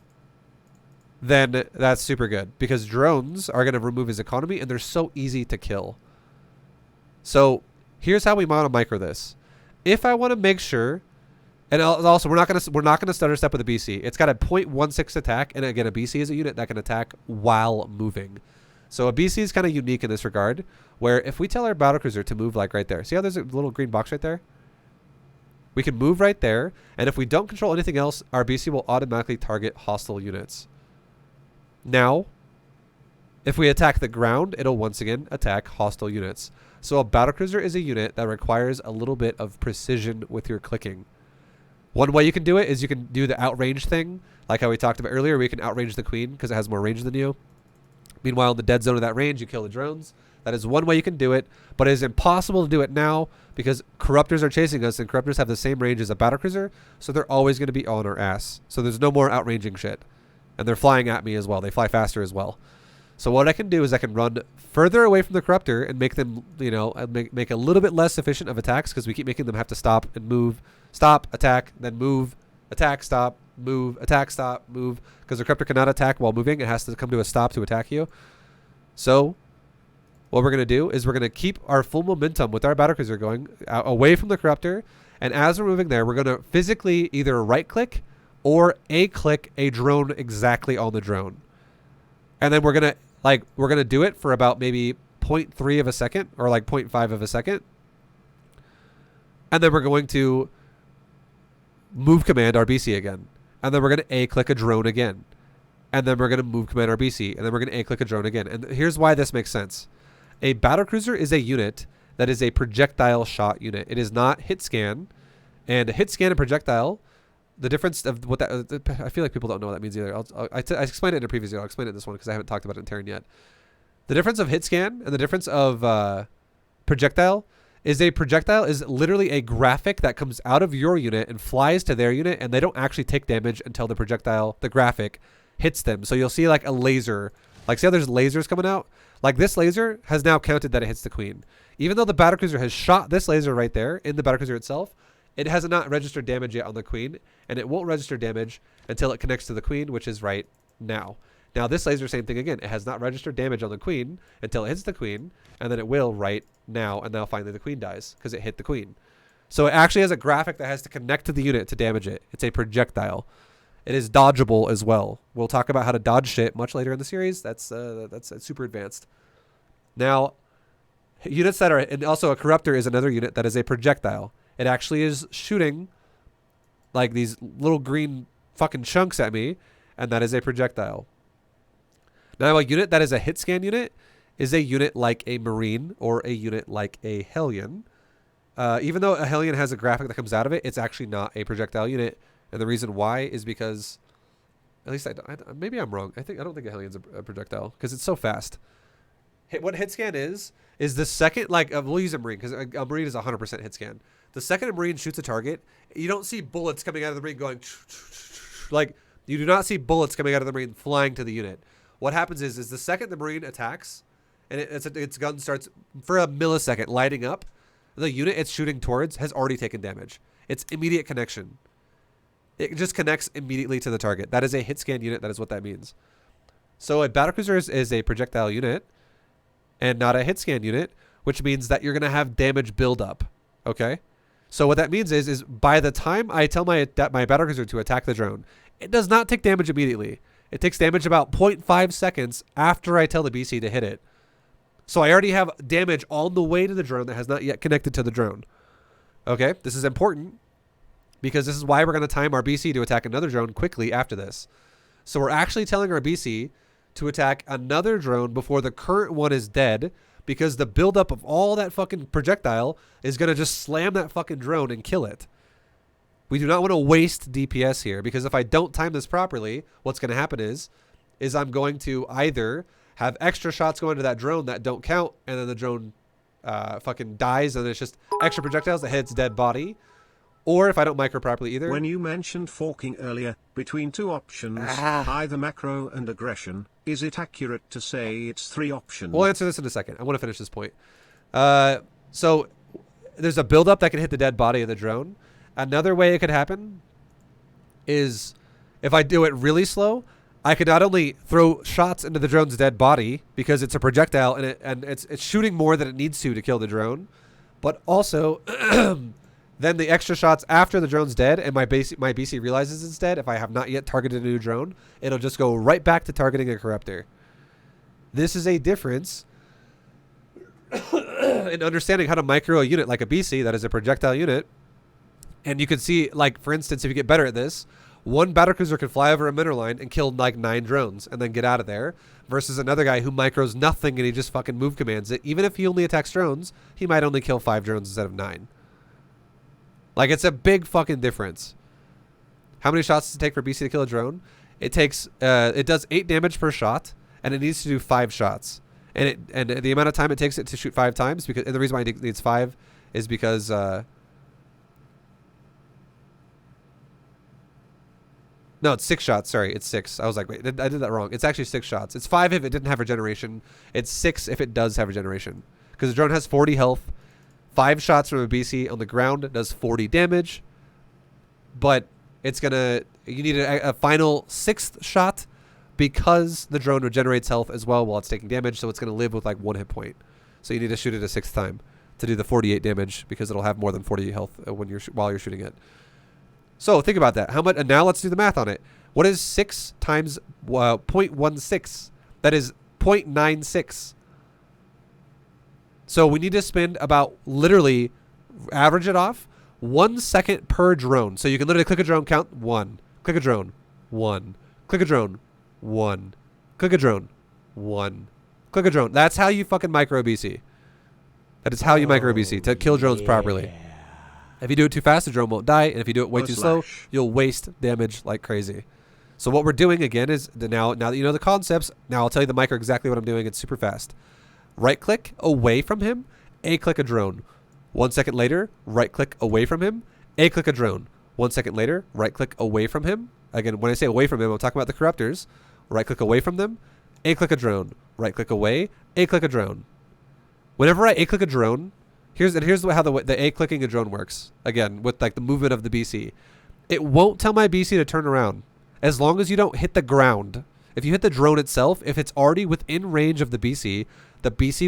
then that's super good because drones are going to remove his economy and they're so easy to kill. So Here's how we want to micro this. If I want to make sure, and also we're not gonna stutter step with a BC. It's got a 0.16 attack, and again, a BC is a unit that can attack while moving. So a BC is kind of unique in this regard, where if we tell our battlecruiser to move like right there, see how there's a little green box right there? We can move right there, and if we don't control anything else, our BC will automatically target hostile units. Now, if we attack the ground, it'll once again attack hostile units. So a battlecruiser is a unit that requires a little bit of precision with your clicking. One way you can do it is you can do the outrange thing, like how we talked about earlier, where you can outrange the queen because it has more range than you. Meanwhile, in the dead zone of that range, you kill the drones. That is one way you can do it, but it is impossible to do it now because corruptors are chasing us, and corruptors have the same range as a battlecruiser, so they're always going to be on our ass. So there's no more outranging shit. And they're flying at me as well. They fly faster as well. So what I can do is I can run further away from the corruptor and make them, you know, make a little bit less efficient of attacks because we keep making them have to stop and move, stop, attack, then move, attack, stop, move, attack, stop, move. Because the corruptor cannot attack while moving. It has to come to a stop to attack you. So what we're going to do is we're going to keep our full momentum with our battlecruiser going away from the corruptor. And as we're moving there, we're going to physically either right click or click a drone exactly on the drone. And then we're going to do it for about maybe 0.3 of a second or like 0.5 of a second. And then we're going to move command RBC again. And then we're going to click a drone again. And then we're going to move command RBC. And then we're going to click a drone again. And here's why this makes sense. A battlecruiser is a unit that is a projectile shot unit. It is not hit scan. And a hit scan and projectile, the difference of what that, I feel like people don't know what that means either. I explained it in a previous video. I'll explain it in this one because I haven't talked about it in Terran yet. The difference of hit scan and the difference of projectile is a projectile is literally a graphic that comes out of your unit and flies to their unit, and they don't actually take damage until the projectile, the graphic, hits them. So you'll see like a laser. Like see how there's lasers coming out? Like this laser has now counted that it hits the queen. Even though the battlecruiser has shot this laser right there in the battlecruiser itself, it has not registered damage yet on the queen, and it won't register damage until it connects to the queen, which is right now. Now this laser, same thing again. It has not registered damage on the queen until it hits the queen, and then it will right now, and now finally the queen dies because it hit the queen. So it actually has a graphic that has to connect to the unit to damage it. It's a projectile. It is dodgeable as well. We'll talk about how to dodge shit much later in the series. That's super advanced. Now, units that are, and also a corruptor is another unit that is a projectile. It actually is shooting like these little green fucking chunks at me, and that is a projectile. Now, a unit that is a hit scan unit is a unit like a Marine or a unit like a Hellion. Even though a Hellion has a graphic that comes out of it, it's actually not a projectile unit. And the reason why is because, at least maybe I'm wrong. I don't think a Hellion's a projectile because it's so fast. What hit scan is the second, like, we'll use a Marine because a Marine is 100% hit scan. The second a Marine shoots a target, you don't see bullets coming out of the Marine going, like, you do not see bullets coming out of the Marine flying to the unit. What happens is the second the Marine attacks, and its gun starts for a millisecond lighting up, the unit it's shooting towards has already taken damage. It's immediate connection. It just connects immediately to the target. That is a hit scan unit. That is what that means. So a battlecruiser is a projectile unit and not a hit scan unit, which means that you're going to have damage buildup. Okay? So what that means is by the time I tell my battlecruiser to attack the drone, it does not take damage immediately. It takes damage about 0.5 seconds after I tell the BC to hit it. So I already have damage on the way to the drone that has not yet connected to the drone. Okay? This is important because this is why we're going to time our BC to attack another drone quickly after this. So we're actually telling our BC to attack another drone before the current one is dead, because the buildup of all that fucking projectile is going to just slam that fucking drone and kill it. We do not want to waste DPS here, because if I don't time this properly, what's going to happen is I'm going to either have extra shots going to that drone that don't count, and then the drone fucking dies, and it's just extra projectiles that hit its dead body. Or if I don't micro properly either. When you mentioned forking earlier, between two options, either macro and aggression, is it accurate to say it's three options? We'll answer this in a second. I want to finish this point. So there's a buildup that can hit the dead body of the drone. Another way it could happen is if I do it really slow, I could not only throw shots into the drone's dead body because it's a projectile and it's shooting more than it needs to kill the drone, But also, then the extra shots after the drone's dead and my BC realizes it's dead, if I have not yet targeted a new drone, it'll just go right back to targeting a corruptor. This is a difference in understanding how to micro a unit like a BC that is a projectile unit. And you can see, like, for instance, if you get better at this, one battlecruiser can fly over a mineral line and kill like 9 drones and then get out of there, versus another guy who micros nothing and he just fucking move commands it. Even if he only attacks drones, he might only kill 5 drones instead of 9. Like, it's a big fucking difference. How many shots does it take for BC to kill a drone? It takes, it does 8 damage per shot, and it needs to do 5 shots. And the amount of time it takes it to shoot 5 times, because, and the reason why it needs 5 is because, no, it's 6 shots. Sorry, it's 6. I was like, wait, I did that wrong. It's actually 6 shots. It's 5 if it didn't have regeneration. It's 6 if it does have regeneration. Because the drone has 40 health. 5 shots from a BC on the ground does 40 damage. But it's going to... You need a final 6th shot because the drone regenerates health as well while it's taking damage. So it's going to live with like 1 hit point. So you need to shoot it a 6th time to do the 48 damage because it'll have more than 40 health when while you're shooting it. So think about that. How much? And now let's do the math on it. What is 6 times 0.16? That is 0.96. So we need to spend about, literally, average it off, 1 second per drone. So you can literally click a drone, count 1. Click a drone, 1. Click a drone, 1. Click a drone, 1. Click a drone. That's how you fucking micro BC. That is how you micro BC, to kill drones properly. If you do it too fast, the drone won't die, and if you do it way too slow, you'll waste damage like crazy. So what we're doing, again, is now that you know the concepts, now I'll tell you the micro exactly what I'm doing. It's super fast. Right-click away from him, A-click a drone. 1 second later, right-click away from him, A-click a drone. 1 second later, right-click away from him. Again, when I say away from him, I'm talking about the corruptors. Right-click away from them, A-click a drone. Right-click away, A-click a drone. Whenever I A-click a drone... Here's how the A-clicking a drone works. Again, with like the movement of the BC. It won't tell my BC to turn around. As long as you don't hit the ground. If you hit the drone itself, if it's already within range of the BC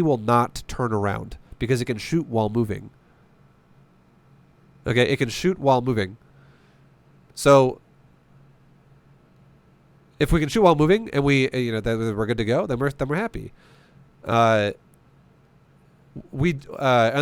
will not turn around. Because it can shoot while moving. Okay, it can shoot while moving. So, if we can shoot while moving and we're good to go, then we're happy. And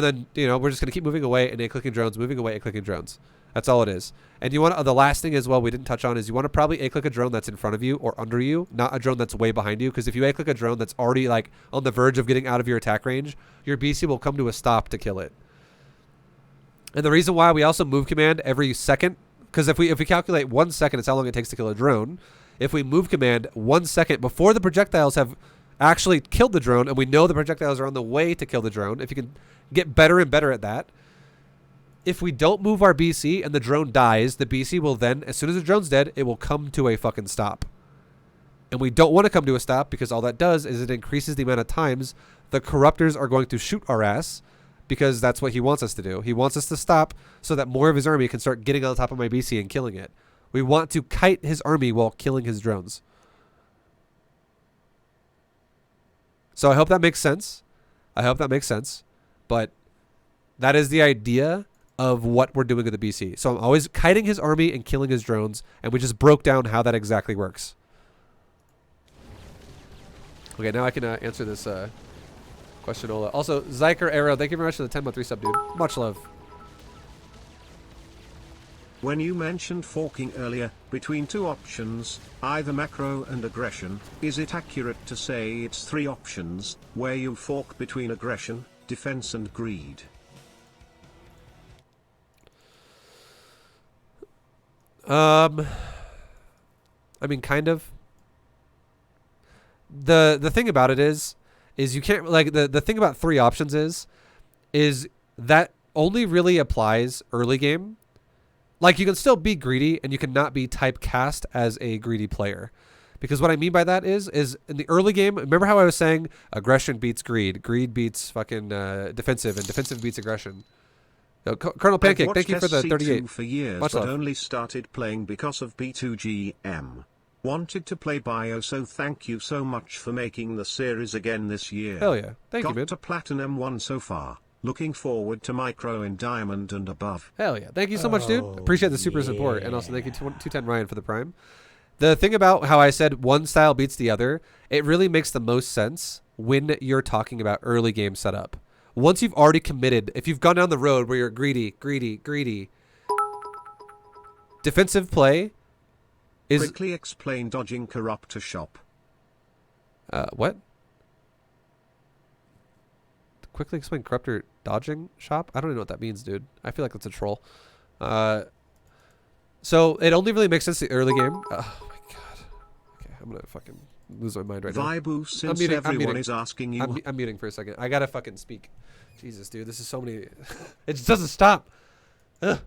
then, we're just going to keep moving away and A-clicking drones, moving away, A-clicking drones. That's all it is. And you want the last thing as well we didn't touch on is you want to probably A-click a drone that's in front of you or under you, not a drone that's way behind you. Because if you A-click a drone that's already like on the verge of getting out of your attack range, your BC will come to a stop to kill it. And the reason why we also move command every second, because if we calculate 1 second, it's how long it takes to kill a drone. If we move command 1 second before the projectiles have actually killed the drone, and we know the projectiles are on the way to kill the drone, if you can get better and better at that, if we don't move our BC and the drone dies, the BC will then, as soon as the drone's dead, it will come to a fucking stop. And we don't want to come to a stop because all that does is it increases the amount of times the corruptors are going to shoot our ass, because that's what he wants us to do. He wants us to stop so that more of his army can start getting on top of my BC and killing it. We want to kite his army while killing his drones. So I hope that makes sense. But that is the idea of what we're doing with the BC. So I'm always kiting his army and killing his drones, and we just broke down how that exactly works. Okay, now I can answer this question, Ola. Also, Zyker Arrow, thank you very much for the 10-month resub, dude. Much love. When you mentioned forking earlier, between 2 options, either macro and aggression, is it accurate to say it's 3 options, where you fork between aggression, defense and greed? I mean, kind of. The thing about it is you can't, like, the thing about 3 options is that only really applies early game. Like, you can still be greedy, and you cannot be typecast as a greedy player. Because what I mean by that is in the early game, remember how I was saying aggression beats greed, greed beats fucking defensive, and defensive beats aggression. Colonel Pancake, thank you for the 38. For years, Much but love. only started playing because of B2GM. Wanted to play Bio, so thank you so much for making the series again this year. Hell yeah. Thank you, man. Got to Platinum 1 so far. Looking forward to micro in diamond and above. Hell yeah. Thank you so much, dude. Oh, Appreciate the super support. And also yeah. thank you 210 Ryan for the prime. The thing about how I said one style beats the other, it really makes the most sense when you're talking about early game setup. Once you've already committed, if you've gone down the road where you're greedy, defensive play is... Quickly explain dodging corruptor shop. What? Quickly explain corruptor dodging shop? I don't even know what that means, dude. I feel like that's a troll. So it only really makes sense the early game. Oh my god. Okay, I'm gonna fucking lose my mind right now. Vibu, since muting, everyone is asking you. I'm muting for a second. I gotta fucking speak. Jesus, dude, this is so many. It just doesn't stop. Ugh.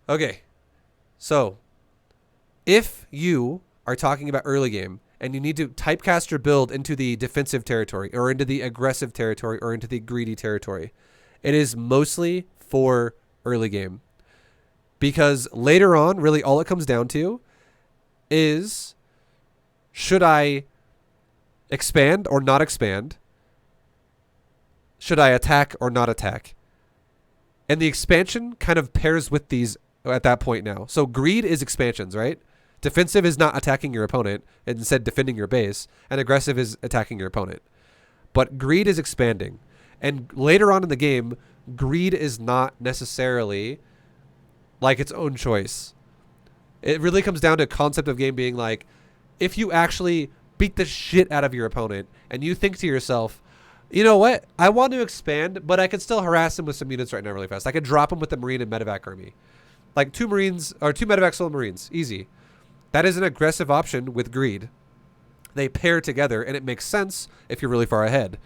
Okay, so if you are talking about early game and you need to typecast your build into the defensive territory or into the aggressive territory or into the greedy territory, it is mostly for early game. Because later on, really all it comes down to is, should I expand or not expand? Should I attack or not attack? And the expansion kind of pairs with these at that point now. So greed is expansions, right? Defensive is not attacking your opponent, instead defending your base. And aggressive is attacking your opponent. But greed is expanding. And later on in the game, greed is not necessarily like its own choice. It really comes down to a concept of game being like, if you actually beat the shit out of your opponent and you think to yourself, you know what? I want to expand, but I can still harass him with some units right now really fast. I could drop him with the Marine and Medevac army. Like 2 Marines, or 2 Medevac solo Marines. Easy. That is an aggressive option with greed. They pair together, and it makes sense if you're really far ahead.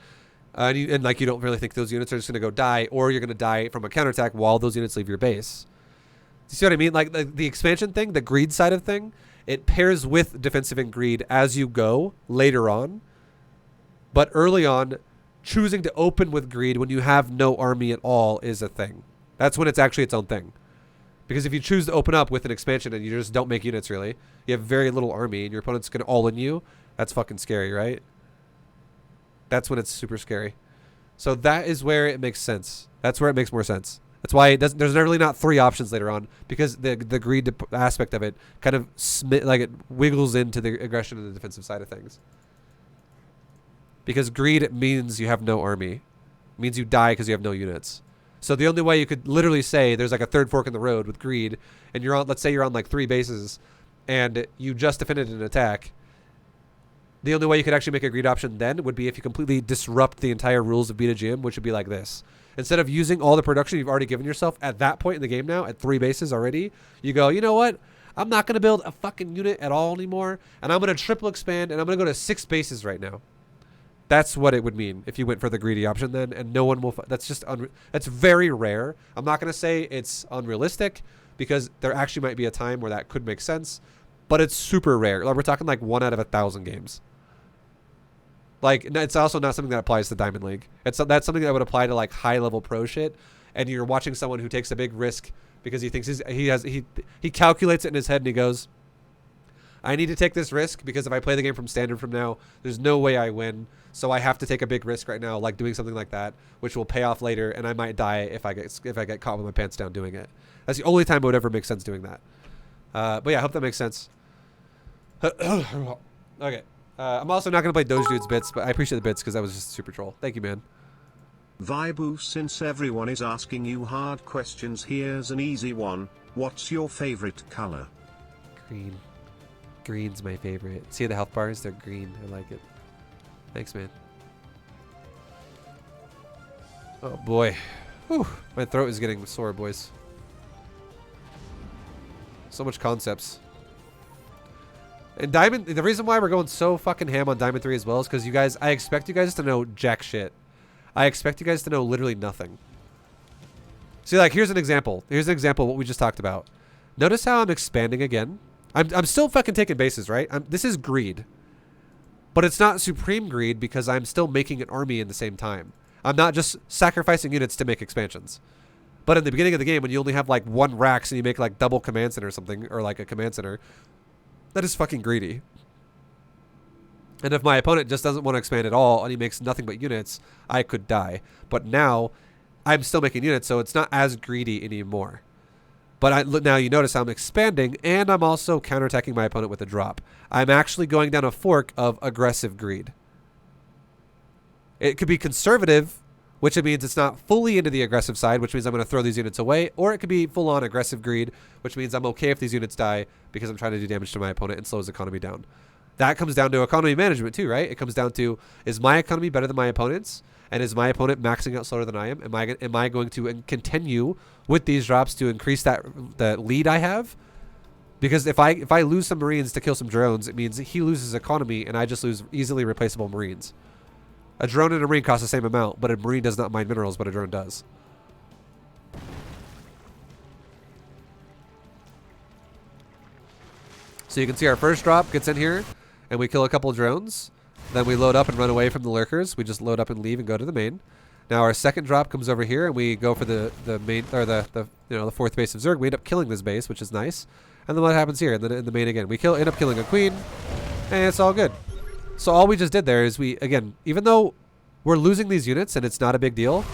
And like you don't really think those units are just going to go die, or you're going to die from a counterattack while those units leave your base. Do you see what I mean? Like the expansion thing, the greed side of thing, it pairs with defensive and greed as you go later on. But early on, choosing to open with greed when you have no army at all is a thing. That's when it's actually its own thing. Because if you choose to open up with an expansion and you just don't make units really, you have very little army and your opponent's going to all in you, that's fucking scary, right? That's when it's super scary. So that is where it makes sense. That's where it makes more sense. That's why it doesn't. There's really not 3 options later on, because the greed aspect of it kind of it wiggles into the aggression and the defensive side of things. Because greed means you have no army, it means you die because you have no units. So the only way you could literally say there's like a third fork in the road with greed, and you're on, let's say you're on like 3 bases, and you just defended an attack. The only way you could actually make a greed option then would be if you completely disrupt the entire rules of B2GM, which would be like this. Instead of using all the production you've already given yourself at that point in the game now, at 3 bases already, you go, you know what? I'm not going to build a fucking unit at all anymore, and I'm going to triple expand, and I'm going to go to 6 bases right now. That's what it would mean if you went for the greedy option then, and no one will... That's just... That's very rare. I'm not going to say it's unrealistic, because there actually might be a time where that could make sense, but it's super rare. Like, we're talking like 1 out of 1,000 games. Like, it's also not something that applies to Diamond League. That's something that would apply to like high level pro shit, and you're watching someone who takes a big risk because he thinks he calculates it in his head and he goes, I need to take this risk because if I play the game from standard from now, there's no way I win. So I have to take a big risk right now, like doing something like that, which will pay off later, and I might die if I get caught with my pants down doing it. That's the only time it would ever make sense doing that. But yeah, I hope that makes sense. Okay. I'm also not going to play Doge Dude's bits, but I appreciate the bits because that was just super troll. Thank you, man. Vibu, since everyone is asking you hard questions, here's an easy one. What's your favorite color? Green. Green's my favorite. See the health bars? They're green. I like it. Thanks, man. Oh, boy. Whew. My throat is getting sore, boys. So much concepts. And Diamond, the reason why we're going so fucking ham on Diamond 3 as well is because you guys, I expect you guys to know jack shit. I expect you guys to know literally nothing. See, like, here's an example. Here's an example of what we just talked about. Notice how I'm expanding again. I'm still fucking taking bases, right? This is greed. But it's not supreme greed because I'm still making an army in the same time. I'm not just sacrificing units to make expansions. But in the beginning of the game, when you only have like 1 Rax and you make like double command center or something, or like a command center, that is fucking greedy. And if my opponent just doesn't want to expand at all and he makes nothing but units, I could die. But now, I'm still making units, so it's not as greedy anymore. But now you notice I'm expanding, and I'm also counterattacking my opponent with a drop. I'm actually going down a fork of aggressive greed. It could be conservative, which means it's not fully into the aggressive side, which means I'm going to throw these units away, or it could be full-on aggressive greed, which means I'm okay if these units die because I'm trying to do damage to my opponent and slow his economy down. That comes down to economy management too, right? It comes down to, is my economy better than my opponent's? And is my opponent maxing out slower than I am? Am I going to continue with these drops to increase the lead I have? Because if I lose some Marines to kill some drones, it means he loses economy and I just lose easily replaceable Marines. A drone and a Marine cost the same amount, but a Marine does not mine minerals, but a drone does. So you can see our first drop gets in here, and we kill a couple drones. Then we load up and run away from the lurkers. We just load up and leave and go to the main. Now our second drop comes over here, and we go for the main, or the fourth base of Zerg. We end up killing this base, which is nice. And then what happens here? And then in the main again, we end up killing a queen, and it's all good. So all we just did there is again, even though we're losing these units and it's not a big deal,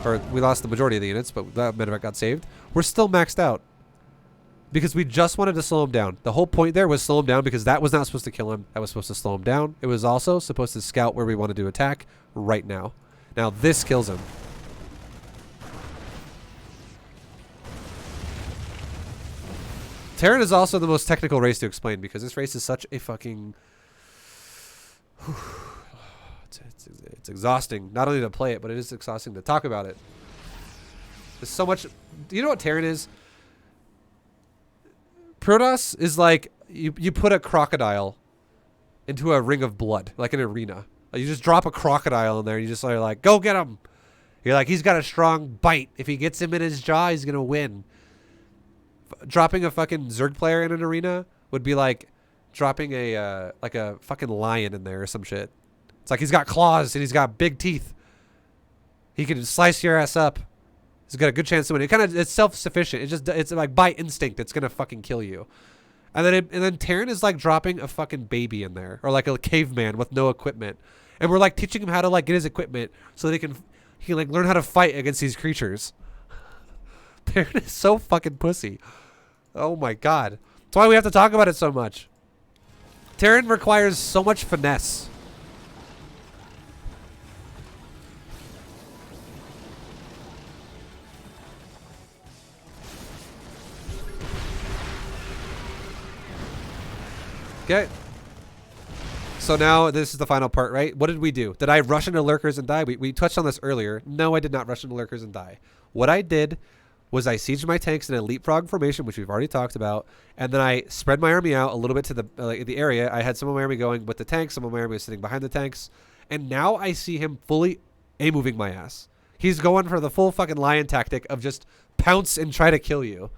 or we lost the majority of the units, but that meant it got saved, we're still maxed out. Because we just wanted to slow him down. The whole point there was slow him down because that was not supposed to kill him. That was supposed to slow him down. It was also supposed to scout where we wanted to attack right now. Now this kills him. Terran is also the most technical race to explain because this race is such a fucking... It's exhausting. Not only to play it, but it is exhausting to talk about it. There's so much... Do you know what Terran is? Protoss is like you put a crocodile into a ring of blood, like an arena. Like you just drop a crocodile in there and you just are like, go get him. You're like, he's got a strong bite. If he gets him in his jaw, he's going to win. Dropping a fucking Zerg player in an arena would be like dropping a fucking lion in there or some shit. It's like he's got claws and he's got big teeth. He can slice your ass up. He's got a good chance to win. It's self-sufficient. It's like by instinct, it's gonna fucking kill you. And then Terran is like dropping a fucking baby in there, or like a caveman with no equipment, and we're like teaching him how to like get his equipment so that he can like learn how to fight against these creatures. Terran is so fucking pussy. Oh my god. That's why we have to talk about it so much. Terran requires so much finesse. Okay. So now this is the final part, right? What did we do? Did I rush into lurkers and die? We touched on this earlier. No, I did not rush into lurkers and die. What I did was I sieged my tanks in a leapfrog formation, which we've already talked about, and then I spread my army out a little bit to the area. I had some of my army going with the tanks, some of my army was sitting behind the tanks, and now I see him fully A-moving my ass. He's going for the full fucking lion tactic of just pounce and try to kill you.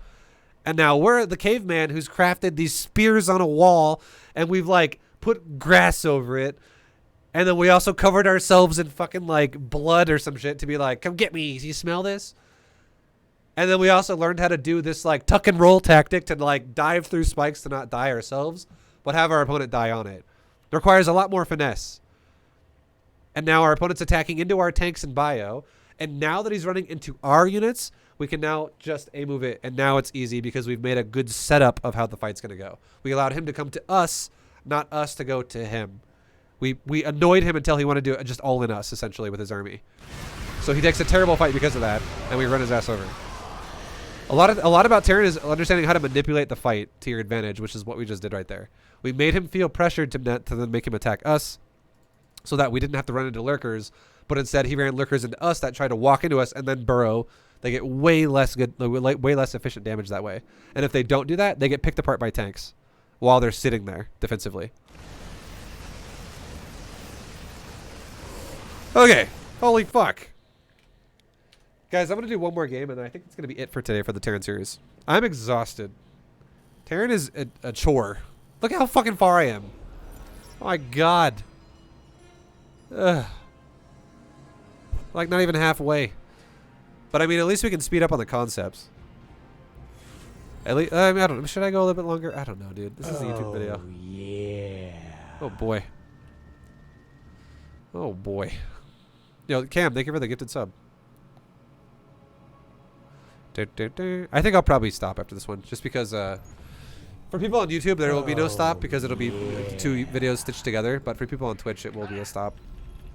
And now we're the caveman who's crafted these spears on a wall, and we've like put grass over it. And then we also covered ourselves in fucking like blood or some shit to be like, come get me. You smell this? And then we also learned how to do this like tuck and roll tactic to like dive through spikes to not die ourselves, but have our opponent die on it. It requires a lot more finesse. And now our opponent's attacking into our tanks and bio. And now that he's running into our units, we can now just A-move it, and now it's easy because we've made a good setup of how the fight's going to go. We allowed him to come to us, not us to go to him. We annoyed him until he wanted to do it just all in us, essentially, with his army. So he takes a terrible fight because of that, and we run his ass over. A lot about Terran is understanding how to manipulate the fight to your advantage, which is what we just did right there. We made him feel pressured to then make him attack us so that we didn't have to run into lurkers, but instead he ran lurkers into us that tried to walk into us and then burrow. They get way less efficient damage that way. And if they don't do that, they get picked apart by tanks while they're sitting there defensively. Okay. Holy fuck. Guys, I'm going to do one more game, and I think it's going to be it for today for the Terran series. I'm exhausted. Terran is a chore. Look how fucking far I am. Oh my god. Ugh. Like not even halfway. But I mean, at least we can speed up on the concepts. At least, I don't know. Should I go a little bit longer? I don't know, dude. This is a YouTube video. Oh, yeah. Oh, boy. Oh, boy. Yo, Cam, thank you for the gifted sub. I think I'll probably stop after this one, just because for people on YouTube there will be no stop because it'll be 2 videos stitched together. But for people on Twitch, it will be a stop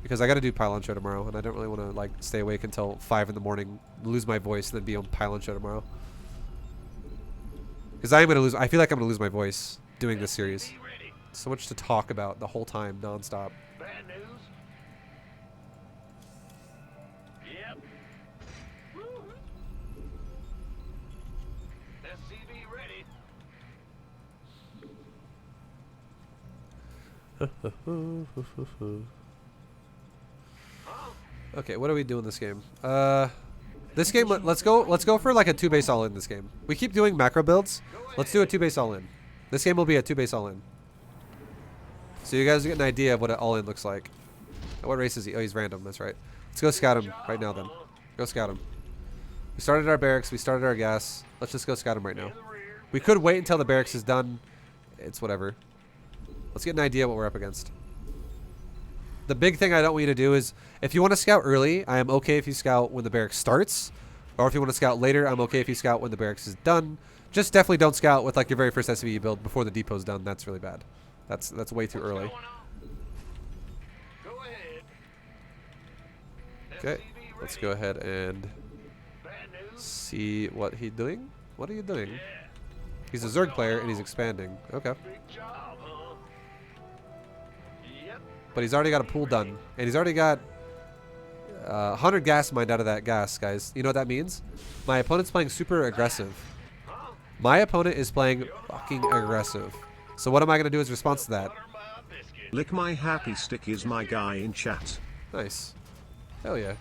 because I got to do Pylon Show tomorrow, and I don't really want to like stay awake until 5 in the morning, lose my voice, and then be on Pylon Show tomorrow. Because I am gonna lose. I feel like I'm gonna lose my voice doing this series. So much to talk about the whole time, nonstop. Bad news? Yep. SCV ready. Okay, what are we doing this game? This game, let's go for like a 2 base all in this game. We keep doing macro builds. Let's do a 2 base all in. This game will be a 2 base all in. So you guys get an idea of what an all in looks like. What race is he? Oh, he's random. That's right. Let's go scout him right now then. Go scout him. We started our barracks. We started our gas. Let's just go scout him right now. We could wait until the barracks is done. It's whatever. Let's get an idea what we're up against. The big thing I don't want you to do is, if you want to scout early, I am okay if you scout when the barracks starts. Or if you want to scout later, I'm okay if you scout when the barracks is done. Just definitely don't scout with like your very first SCV you build before the depot's done. That's really bad. That's way too early. Go ahead. Okay, let's go ahead and see what he's doing. What are you doing? He's a Zerg player and he's expanding. Okay. Big job, huh? Yep. But he's already got a pool done. And he's already got 100 gas mined out of that gas, guys. You know what that means? My opponent's playing super aggressive. My opponent is playing fucking aggressive. So what am I going to do as response to that? Butter my biscuit. Lick my happy stick is my guy in chat. Nice. Hell yeah.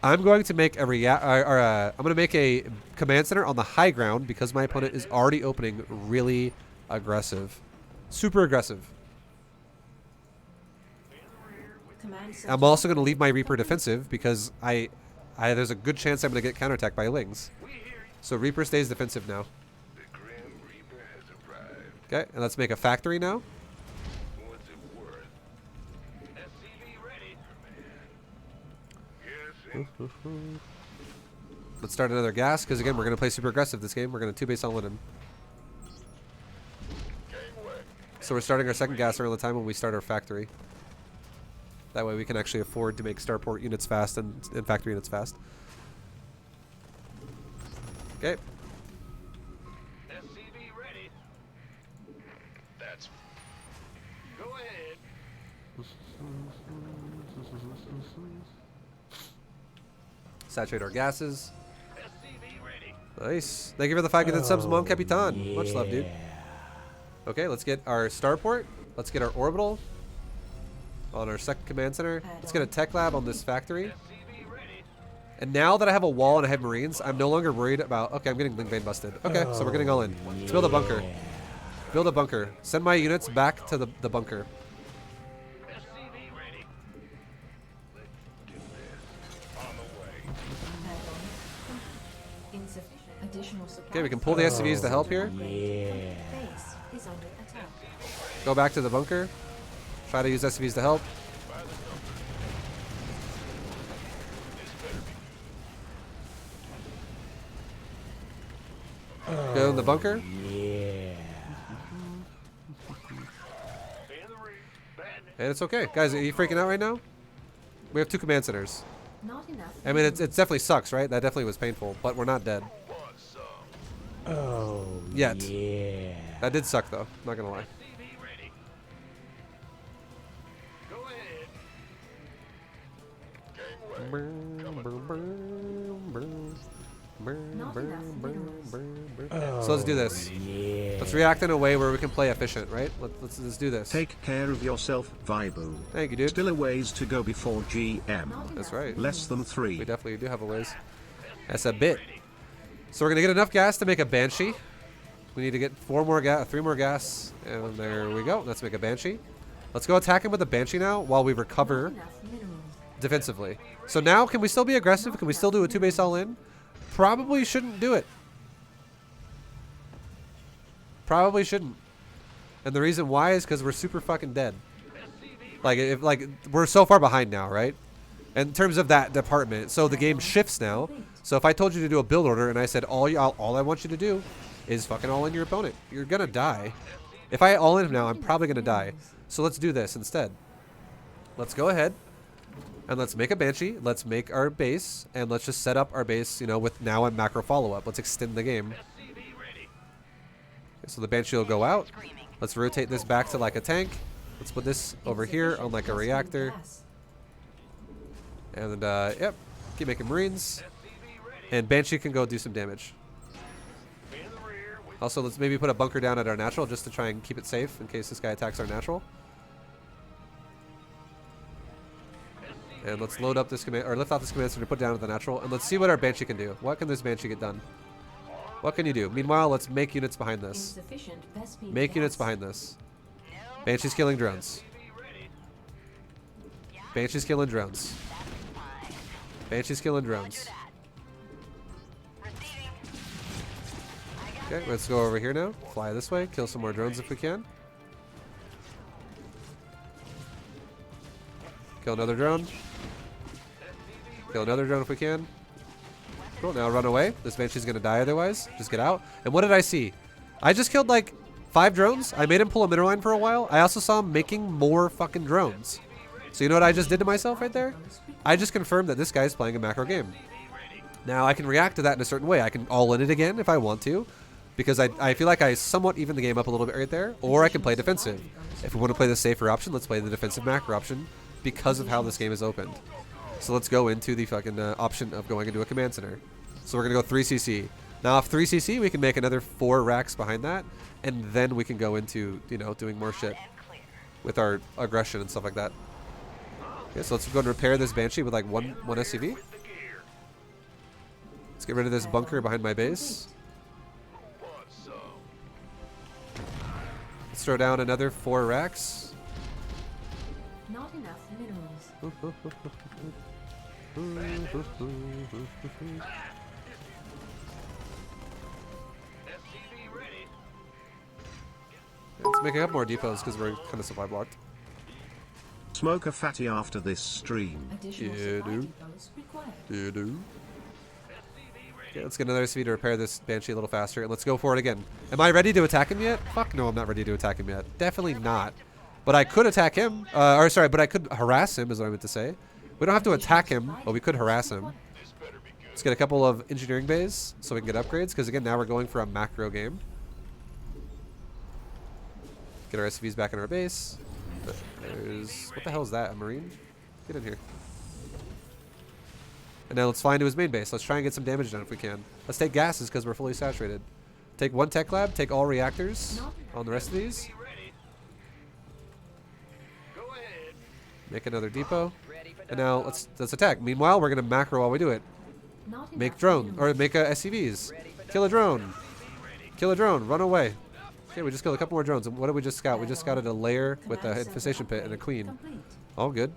I'm going to make a I'm going to make a command center on the high ground because my opponent is already opening really aggressive. Super aggressive. Command I'm also going to leave my Reaper defensive because there's a good chance I'm going to get counterattacked by Lings. So Reaper stays defensive now. The Grim Reaper has arrived. Okay, and let's make a factory now. What's it worth? SCV ready. Yes, Let's start another gas because again we're going to play super aggressive this game. We're going to 2 base all in him. So we're starting our second gas around the time when we start our factory. That way we can actually afford to make starport units fast and factory units fast. Okay. SCV ready. That's. Go ahead. Saturate our gases. SCV ready. Nice. Thank you for the 5 gifted subs, Mon Capitan. Much love, dude. Okay, let's get our starport. Let's get our orbital on our second command center. Let's get a tech lab on this factory. SCV ready. And now that I have a wall and I have marines, I'm no longer worried about... Okay, I'm getting link vein busted. Okay, so we're getting all in. Let's build a bunker. Build a bunker. Send my units back to the bunker. SCV ready. On the way. insufficient. Additional supply. Okay, we can pull the SCVs to help here. Base is under attack. Go back to the bunker. Try to use SCVs to help. Go in the bunker. And it's okay. Guys, are you freaking out right now? We have 2 command centers. Not enough. I mean, it definitely sucks, right? That definitely was painful, but we're not dead. Oh, Yet. yeah. That did suck, though. Not gonna lie. SCV ready. Go ahead. So let's do this. Let's react in a way where we can play efficient, right? Let's do this. Take care of yourself, Vibu. Thank you, dude. Still a ways to go before GM. That's right. Less than 3. We definitely do have a ways. That's a bit. So we're gonna get enough gas to make a Banshee. We need to get 3 more gas, and there we go. Let's make a Banshee. Let's go attack him with a Banshee now while we recover Enough minerals. defensively. So now, can we still be aggressive? Can we still do a 2 base all in? Probably shouldn't do it. Probably shouldn't. And the reason why is because we're super fucking dead. Like we're so far behind now, right? in terms of that department. So the game shifts now. So if I told you to do a build order and I said all I want you to do is fucking all in your opponent, you're gonna die. If I all in him now, I'm probably gonna die. So let's do this instead. Let's go ahead and let's make a Banshee. Let's make our base and let's just set up our base, you know, with now a macro follow-up. Let's extend the game. Okay, so the Banshee will go out. Let's rotate this back to like a tank. Let's put this over here on like a reactor. And yep, keep making Marines. And Banshee can go do some damage. Also, let's maybe put a bunker down at our natural just to try and keep it safe in case this guy attacks our natural. And let's load up this command, or lift off this command center, put down at the natural, and let's see what our Banshee can do. What can this Banshee get done? What can you do? Meanwhile, let's make units behind this. Make units behind this. Banshee's killing drones. Banshee's killing drones. Banshee's killing drones. Okay, let's go over here now. Fly this way. Kill some more drones if we can. Kill another drone. Kill another drone if we can. Cool, now run away. This Banshee's gonna die otherwise. Just get out. And what did I see? I just killed like 5 drones. I made him pull a mineral line for a while. I also saw him making more fucking drones. So you know what I just did to myself right there? I just confirmed that this guy's playing a macro game. Now I can react to that in a certain way. I can all in it again if I want to, because I feel like I somewhat even the game up a little bit right there, or I can play defensive. If we want to play the safer option, let's play the defensive macro option because of how this game is opened. So let's go into the fucking option of going into a command center. So we're going to go 3cc. Now off 3cc, we can make another 4 racks behind that, and then we can go into, you know, doing more shit with our aggression and stuff like that. Okay, so let's go and repair this Banshee with like one SCV. Let's get rid of this bunker behind my base. Let's throw down another 4 racks. Not enough minerals. Let's make a couple more depots because we're kind of supply blocked. Smoke a fatty after this stream. Additional Yeah, supply dude. depots required. Okay, let's get another SV to repair this Banshee a little faster, and let's go for it again. Am I ready to attack him yet? Fuck no, I'm not ready to attack him yet. Definitely not. But I could attack him. Or sorry, but I could harass him is what I meant to say. We don't have to attack him, but we could harass him. Let's get a couple of engineering bays so we can get upgrades, because again, now we're going for a macro game. Get our SVs back in our base. There's... what the hell is that? A Marine? Get in here. And now let's fly into his main base. Let's try and get some damage done if we can. Let's take gases because we're fully saturated. Take 1 tech lab, take all reactors on the rest of these. Make another depot. And now let's attack. Meanwhile, we're going to macro while we do it. Not Make enough drone, minerals. or make SCVs. Kill a drone. Kill a drone. Run away. Okay, we just killed a couple more drones. And what did we just scout? We just scouted a lair with a Command infestation center pit and a queen. complete. All good.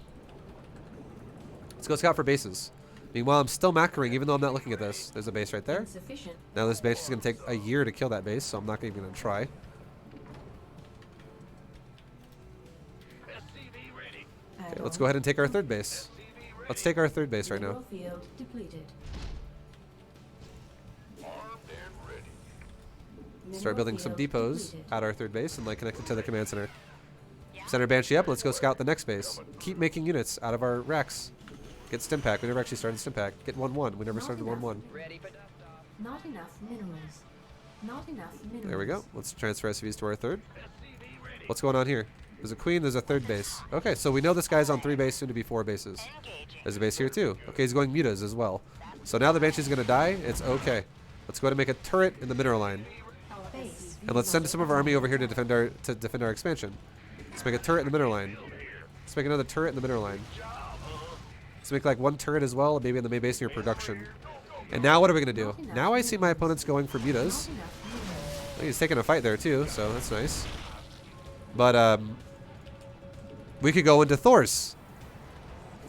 Let's go scout for bases. Meanwhile, I'm still macroing even though I'm not looking at this. There's a base right there. Insufficient. Now this base is going to take a year to kill that base, so I'm not even going to try. Okay, let's go ahead and take our 3rd base. Let's take our 3rd base right now. Mineral field depleted. Start building some Mineral field depots depleted. at our 3rd base and like connect it to the command center. Send our Banshee up. Let's go scout the next base. Keep making units out of our racks. Get stim pack. We never actually started stim pack. Get 1-1. We never started 1-1. Not enough minerals. Not enough minerals. There we go. Let's transfer SVs to our 3rd. What's going on here? There's a queen. There's a 3rd base. Okay, so we know this guy's on 3 base, soon to be 4 bases. There's a base here too. Okay, he's going mutas as well. So now the Banshee's going to die. It's okay. Let's go ahead and make a turret in the mineral line. Base. And let's send some of our army over here to defend our expansion. Let's make a turret in the mineral line. Let's make another turret in the mineral line. Let's make like 1 turret as well, maybe in the main base near production. And now what are we going to do? Now I see my opponent's going for mutas. Not enough minerals. He's taking a fight there too, so that's nice. But we could go into Thor's.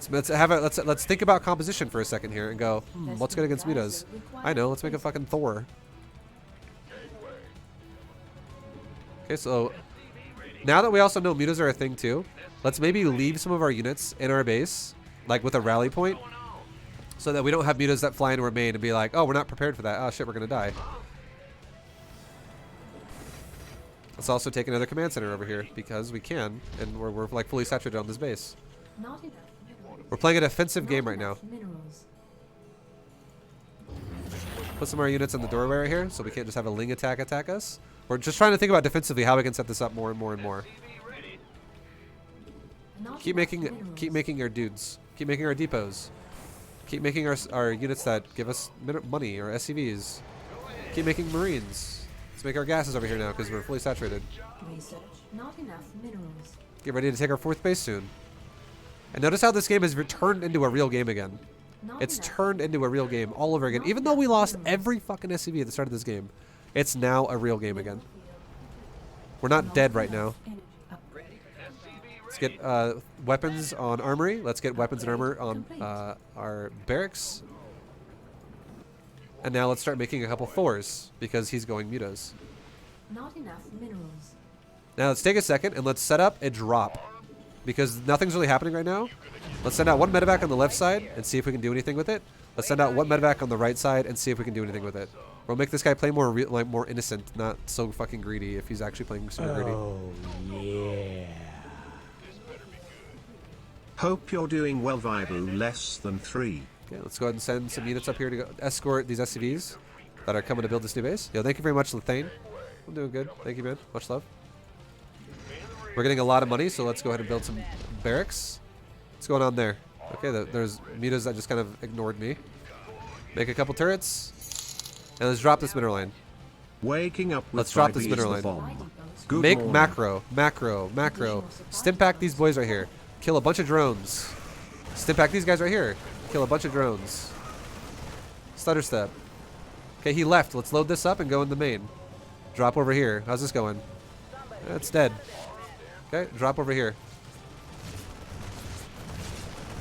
Let's think about composition for a second here and go, what's good against mutas? I know, let's make a fucking Thor. Okay, so now that we also know mutas are a thing too, let's maybe leave some of our units in our base like with a rally point, so that we don't have mutas that fly into our main and be like, oh, we're not prepared for that. Oh shit, we're gonna die. Let's also take another command center over here because we can, and we're like fully saturated on this base. Not enough minerals. We're playing a defensive Not game right now. enough minerals. Put some more units in the doorway right here, so we can't just have a Ling attack us. We're just trying to think about defensively how we can set this up more and more and more. Not Keep enough making minerals. our dudes. Keep making our depots. Keep making our units that give us money, or SCVs. Keep making marines. Let's make our gases over here now because we're fully saturated. Research. Not enough minerals. Get ready to take our 4th base soon. And notice how this game has returned into a real game again. Not It's enough. turned into a real game all over again. Even though we lost every fucking SCV at the start of this game, it's now a real game again. We're not dead right now. Energy upgrade. Let's get weapons on armory. Let's get weapons and armor on our barracks. And now let's start making a couple Thors because he's going mutas. Not enough minerals. Now let's take a second and let's set up a drop because nothing's really happening right now. Let's send out one medevac on the left side and see if we can do anything with it. Let's send out one medevac on the right side and see if we can do anything with it. We'll make this guy play more like more innocent, not so fucking greedy if he's actually playing super greedy. Oh, yeah. Hope you're doing well, Vibu. Less than 3. Okay, let's go ahead and send some units up here to go escort these SCVs that are coming to build this new base. Yo, thank you very much, Lethane. I'm doing good. Thank you, man. Much love. We're getting a lot of money, so let's go ahead and build some barracks. What's going on there? Okay, there's mutas that just kind of ignored me. Make a couple turrets. And let's drop this mineral line. Waking up with Let's drop this 5 mineral is the line. bomb. Good Make morning. macro. Stim pack these boys right here. Kill a bunch of drones. Stim pack these guys right here. Kill a bunch of drones. Stutter step. Okay, he left. Let's load this up and go in the main. Drop over here. How's this going? It's dead. Okay, drop over here.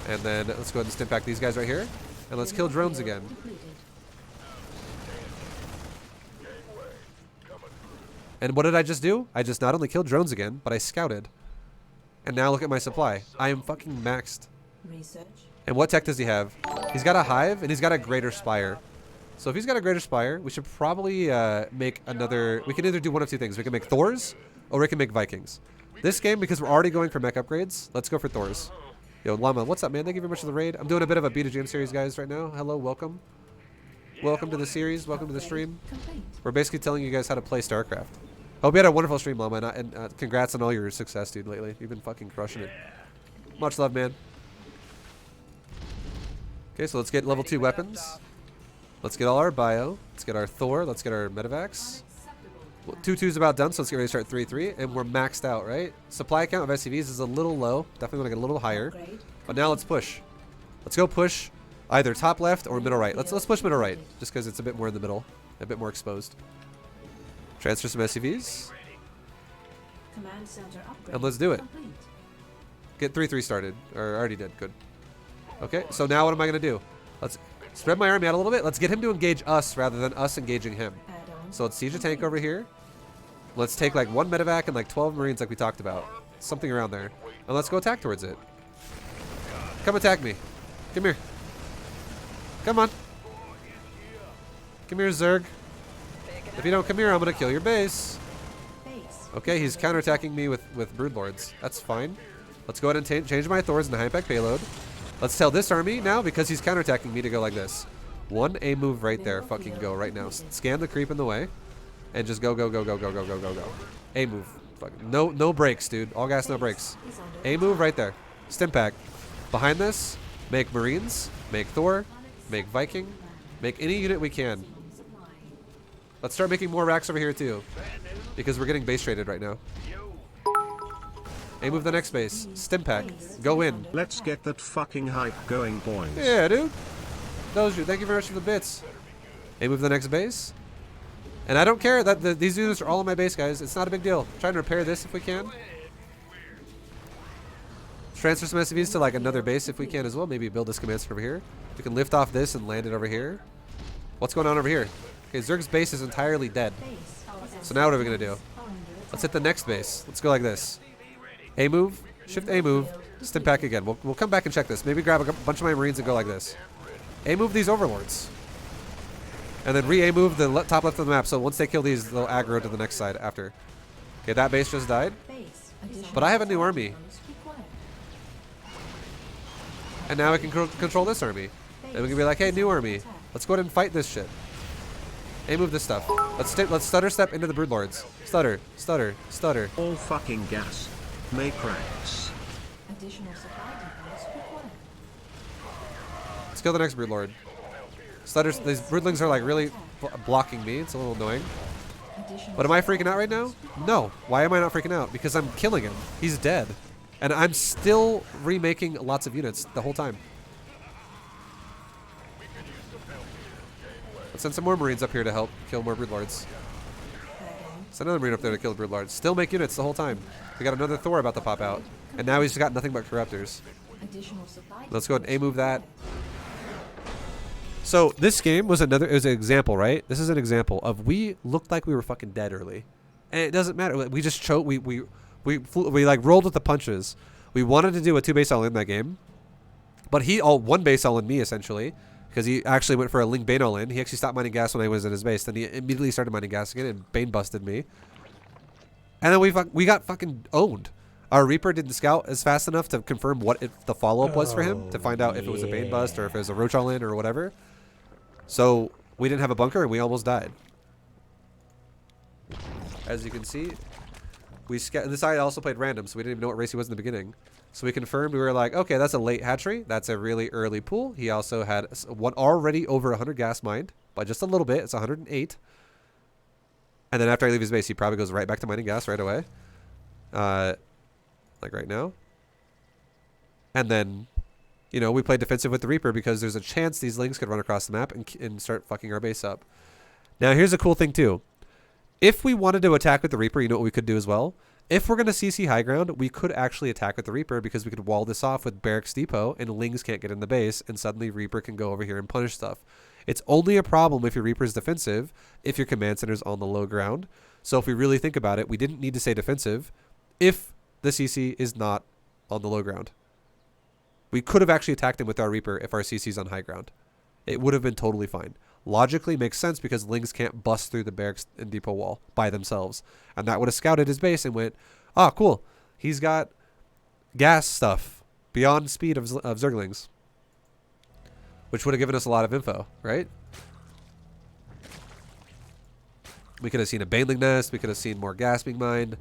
And then let's go ahead and stim pack these guys right here. And let's kill drones again. Completed. And what did I just do? I just not only killed drones again, but I scouted. And now look at my supply. I am fucking maxed. Research. And what tech does he have? He's got a hive and he's got a greater spire. So if he's got a greater spire, we should probably make another. We can either do one of two things. We can make Thors or we can make Vikings. This game, because we're already going for mech upgrades, let's go for Thors. Yo, Llama, what's up, man? Thank you very much for the raid. I'm doing a bit of a B2GM series, guys, right now. Hello, welcome. Welcome to the series. Welcome to the stream. Complete. We're basically telling you guys how to play StarCraft. Hope you had a wonderful stream, Llama, and congrats on all your success, dude, lately. You've been fucking crushing it. Much love, man. Okay, so let's get level 2 weapons. Let's get all our bio. Let's get our Thor. Let's get our medevacs. 2-2's about done, so let's get ready to start 3-3. And we're maxed out, right? Supply count of SCVs is a little low. Definitely want to get a little higher. Upgrade. But now let's push. Let's go push either top left or middle right. Let's push middle right, just because it's a bit more in the middle, a bit more exposed. Transfer some SCVs, Command center upgrade. and let's do it. Complete. Get 3-3 started. Or already did. Good. Okay, so now what am I going to do? Let's spread my army out a little bit. Let's get him to engage us rather than us engaging him. Add-on. So let's siege a tank over here. Let's take like one medevac and like 12 marines like we talked about. Something around there. And let's go attack towards it. Come attack me. Come here. Come on. Come here, Zerg. If you don't come here, I'm going to kill your base. Base. Okay, he's counterattacking me with broodlords. That's fine. Let's go ahead and change my Thors into high-impact payload. Let's tell this army now, because he's counterattacking me, to go like this. One A move right there. Fucking go right now. Scan the creep in the way. And just go. A move. Fuck. No breaks, dude. All gas, no breaks. Is under A move right there. Stim pack. Behind this, make Marines, make Thor, make Viking, make any unit we can. supply. Let's start making more racks over here too, because we're getting base traded right now. A move the next base. Stim pack. Go in. Let's get that fucking hype going, boys. Yeah, dude. Doju, thank you very much for the bits. A move the next base. And I don't care that these units are all on my base, guys. It's not a big deal. Trying to repair this if we can. Transfer some SCVs to like another base if we can as well. Maybe build this command center over here. We can lift off this and land it over here. What's going on over here? Okay, Zerg's base is entirely dead. Base. So now what are we going to do? Let's hit the next base. Let's go like this. A move. Shift A move, stim pack again. We'll come back and check this. Maybe grab a bunch of my Marines and go like this. A move these Overlords. And then re-A move the top left of the map, so once they kill these, they'll aggro to the next side after. Okay, that base just died. But I have a new army. And now I can control this army. And we can be like, hey, new army, let's go ahead and fight this shit. A move this stuff. Let's stutter step into the Broodlords. Stutter, stutter, stutter. All fucking gas. Make cracks. Additional supply depots required. Let's kill the next Broodlord. Stutters, these Broodlings are like really blocking me. It's a little annoying. But am I freaking out right now? No. Why am I not freaking out? Because I'm killing him. He's dead. And I'm still remaking lots of units the whole time. Let's send some more Marines up here to help kill more Broodlords. Send another Marine up there to kill the Broodlords. Still make units the whole time. We got another Thor about to pop out. And now he's got nothing but Corruptors. Let's go ahead and A-move that. So this game was an example, right? This is an example of we looked like we were fucking dead early. And it doesn't matter. We just chose, we like rolled with the punches. We wanted to do a 2-base all-in that game. But he one base all-in me, essentially. Because he actually went for a Ling Bane all-in. He actually stopped mining gas when I was in his base. Then he immediately started mining gas again, and Bane busted me. And then we got fucking owned. Our Reaper didn't scout as fast enough to confirm what the follow-up was for him. To find out if it was a Bane bust or if it was a Roach all-in or whatever. So we didn't have a bunker and we almost died. As you can see, this side also played random, so we didn't even know what race he was in the beginning. So we confirmed, we were like, okay, that's a late hatchery. That's a really early pool. He also had one already over 100 gas mined, by just a little bit. It's 108. And then after I leave his base, he probably goes right back to mining gas right away. Like right now. And then, you know, we played defensive with the Reaper because there's a chance these Lings could run across the map and start fucking our base up. Now, here's a cool thing, too. If we wanted to attack with the Reaper, you know what we could do as well? If we're going to CC high ground, we could actually attack with the Reaper because we could wall this off with Barracks Depot and Lings can't get in the base and suddenly Reaper can go over here and punish stuff. It's only a problem if your Reaper is defensive, if your command center's on the low ground. So if we really think about it, we didn't need to say defensive if the CC is not on the low ground. We could have actually attacked him with our Reaper if our CC's on high ground. It would have been totally fine. Logically makes sense because Lings can't bust through the Barracks and Depot wall by themselves. And that would have scouted his base and went, oh, cool. He's got gas stuff beyond speed of Zerglings. Which would have given us a lot of info, right? We could have seen a Baneling nest. We could have seen more gas being mined.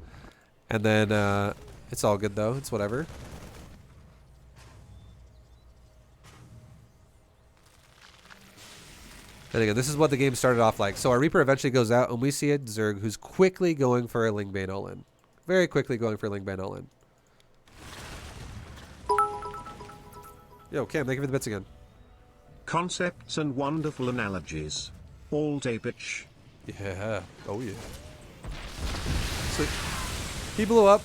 And then it's all good, though. It's whatever. And again, this is what the game started off like. So our Reaper eventually goes out, and we see a Zerg who's quickly going for a Ling Bane all-in. Very quickly going for a Ling Bane all-in. Yo, Cam, thank you for the bits again. Concepts and wonderful analogies. All day, bitch. Yeah. Oh, yeah. So he blew up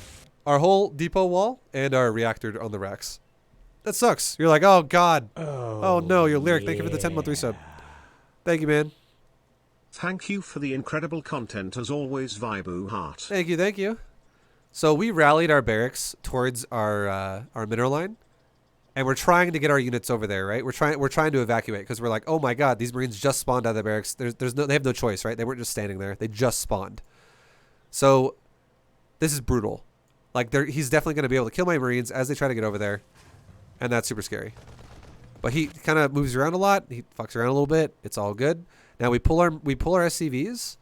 our whole depot wall and our reactor on the racks. That sucks. You're like, oh, God. Oh no, your Lyric. Thank you for the 10-month resub. Thank you, man. Thank you for the incredible content as always, Vibu Heart. Thank you, thank you. So we rallied our barracks towards our mineral line, and we're trying to get our units over there, right? We're trying to evacuate because we're like, oh my God, these Marines just spawned out of the barracks. They have no choice, right? They weren't just standing there. They just spawned. So this is brutal. Like he's definitely going to be able to kill my Marines as they try to get over there, and that's super scary. But he kind of moves around a lot. He fucks around a little bit. It's all good. Now we pull our SCVs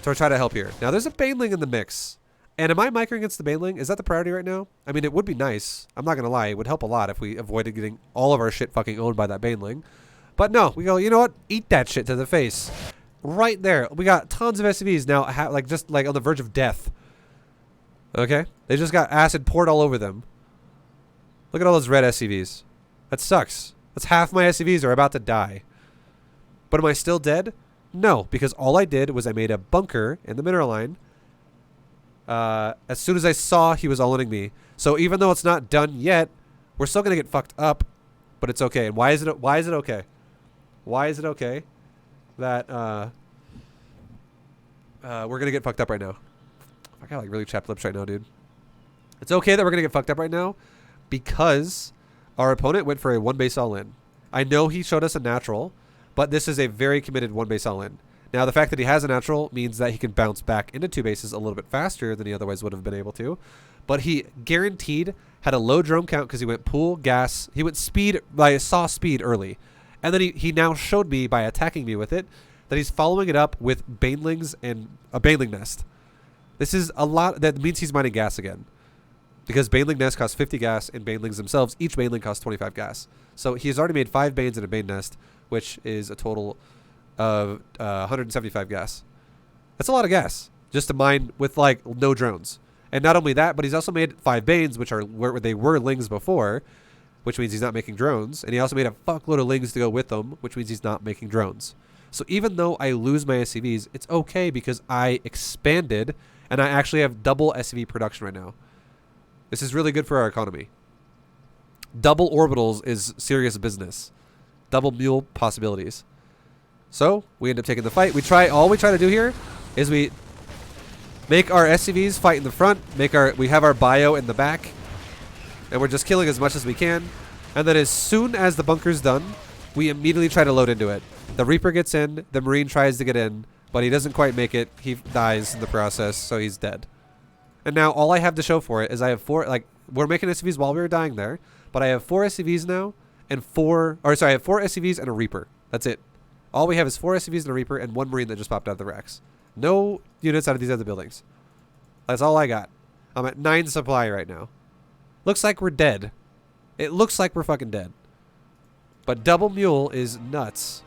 to try to help here. Now there's a Baneling in the mix. And am I microing against the Baneling? Is that the priority right now? I mean, it would be nice. I'm not going to lie. It would help a lot if we avoided getting all of our shit fucking owned by that Baneling. But no, we go, you know what? Eat that shit to the face. Right there. We got tons of SCVs now, just like on the verge of death. Okay? They just got acid poured all over them. Look at all those red SCVs. That sucks. That's half my SCVs are about to die. But am I still dead? No, because all I did was I made a bunker in the mineral line as soon as I saw he was all-inning me. So even though it's not done yet, we're still going to get fucked up, but it's okay. And why is it okay? Why is it okay that we're going to get fucked up right now? I got like really chapped lips right now, dude. It's okay that we're going to get fucked up right now because our opponent went for a 1 base all in. I know he showed us a natural, but this is a very committed 1 base all in. Now, the fact that he has a natural means that he can bounce back into 2 bases a little bit faster than he otherwise would have been able to. But he guaranteed had a low drone count because he went pool, gas. He went speed. I saw speed early. And then he now showed me by attacking me with it that he's following it up with banelings and a baneling nest. This is a lot. That means he's mining gas again. Because baneling nest costs 50 gas and banelings themselves, each baneling costs 25 gas. So he's already made 5 banes in a bane nest, which is a total of 175 gas. That's a lot of gas just to mine with like no drones. And not only that, but he's also made 5 banes, which are where they were lings before, which means he's not making drones. And he also made a fuckload of lings to go with them, which means he's not making drones. So even though I lose my SCVs, it's okay because I expanded and I actually have double SCV production right now. This is really good for our economy. Double orbitals is serious business. Double mule possibilities. So we end up taking the fight. All we try to do here is we make our SCVs fight in the front. We have our bio in the back, and we're just killing as much as we can. And then as soon as the bunker's done, we immediately try to load into it. The Reaper gets in. The Marine tries to get in, but he doesn't quite make it. He dies in the process, so he's dead. And now all I have to show for it is I have 4. Like we're making SCVs while we were dying there, but I have 4 SCVs now and I have 4 SCVs and a Reaper. That's it. All we have is 4 SCVs and a Reaper and 1 Marine that just popped out of the racks. No units out of these other buildings. That's all I got. I'm at 9 supply right now. Looks like we're dead. It looks like we're fucking dead. But double mule is nuts.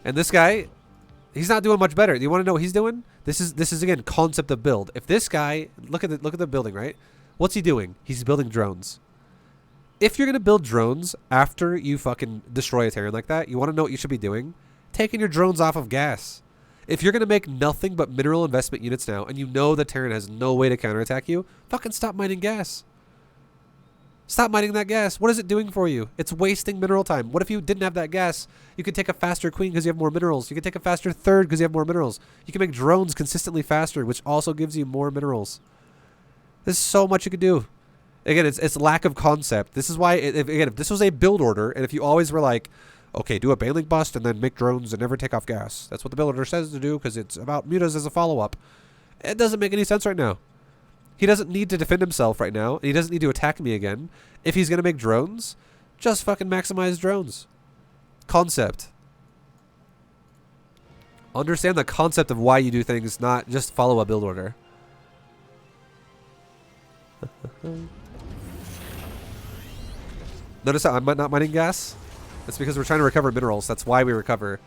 And this guy, he's not doing much better. Do you want to know what he's doing? This is again concept of build. If this guy, look at the building, right? What's he doing? He's building drones. If you're gonna build drones after you fucking destroy a Terran like that, you want to know what you should be doing? Taking your drones off of gas. If you're gonna make nothing but mineral investment units now, and you know the Terran has no way to counterattack you, fucking stop mining gas. Stop mining that gas. What is it doing for you? It's wasting mineral time. What if you didn't have that gas? You could take a faster queen because you have more minerals. You could take a faster third because you have more minerals. You can make drones consistently faster, which also gives you more minerals. There's so much you could do. Again, it's lack of concept. This is why, if this was a build order, and if you always were like, okay, do a baneling bust and then make drones and never take off gas. That's what the build order says to do because it's about mutas as a follow-up. It doesn't make any sense right now. He doesn't need to defend himself right now. And he doesn't need to attack me again. If he's going to make drones, just fucking maximize drones. Concept. Understand the concept of why you do things, not just follow a build order. Notice how I'm not mining gas? That's because we're trying to recover minerals. That's why we recover.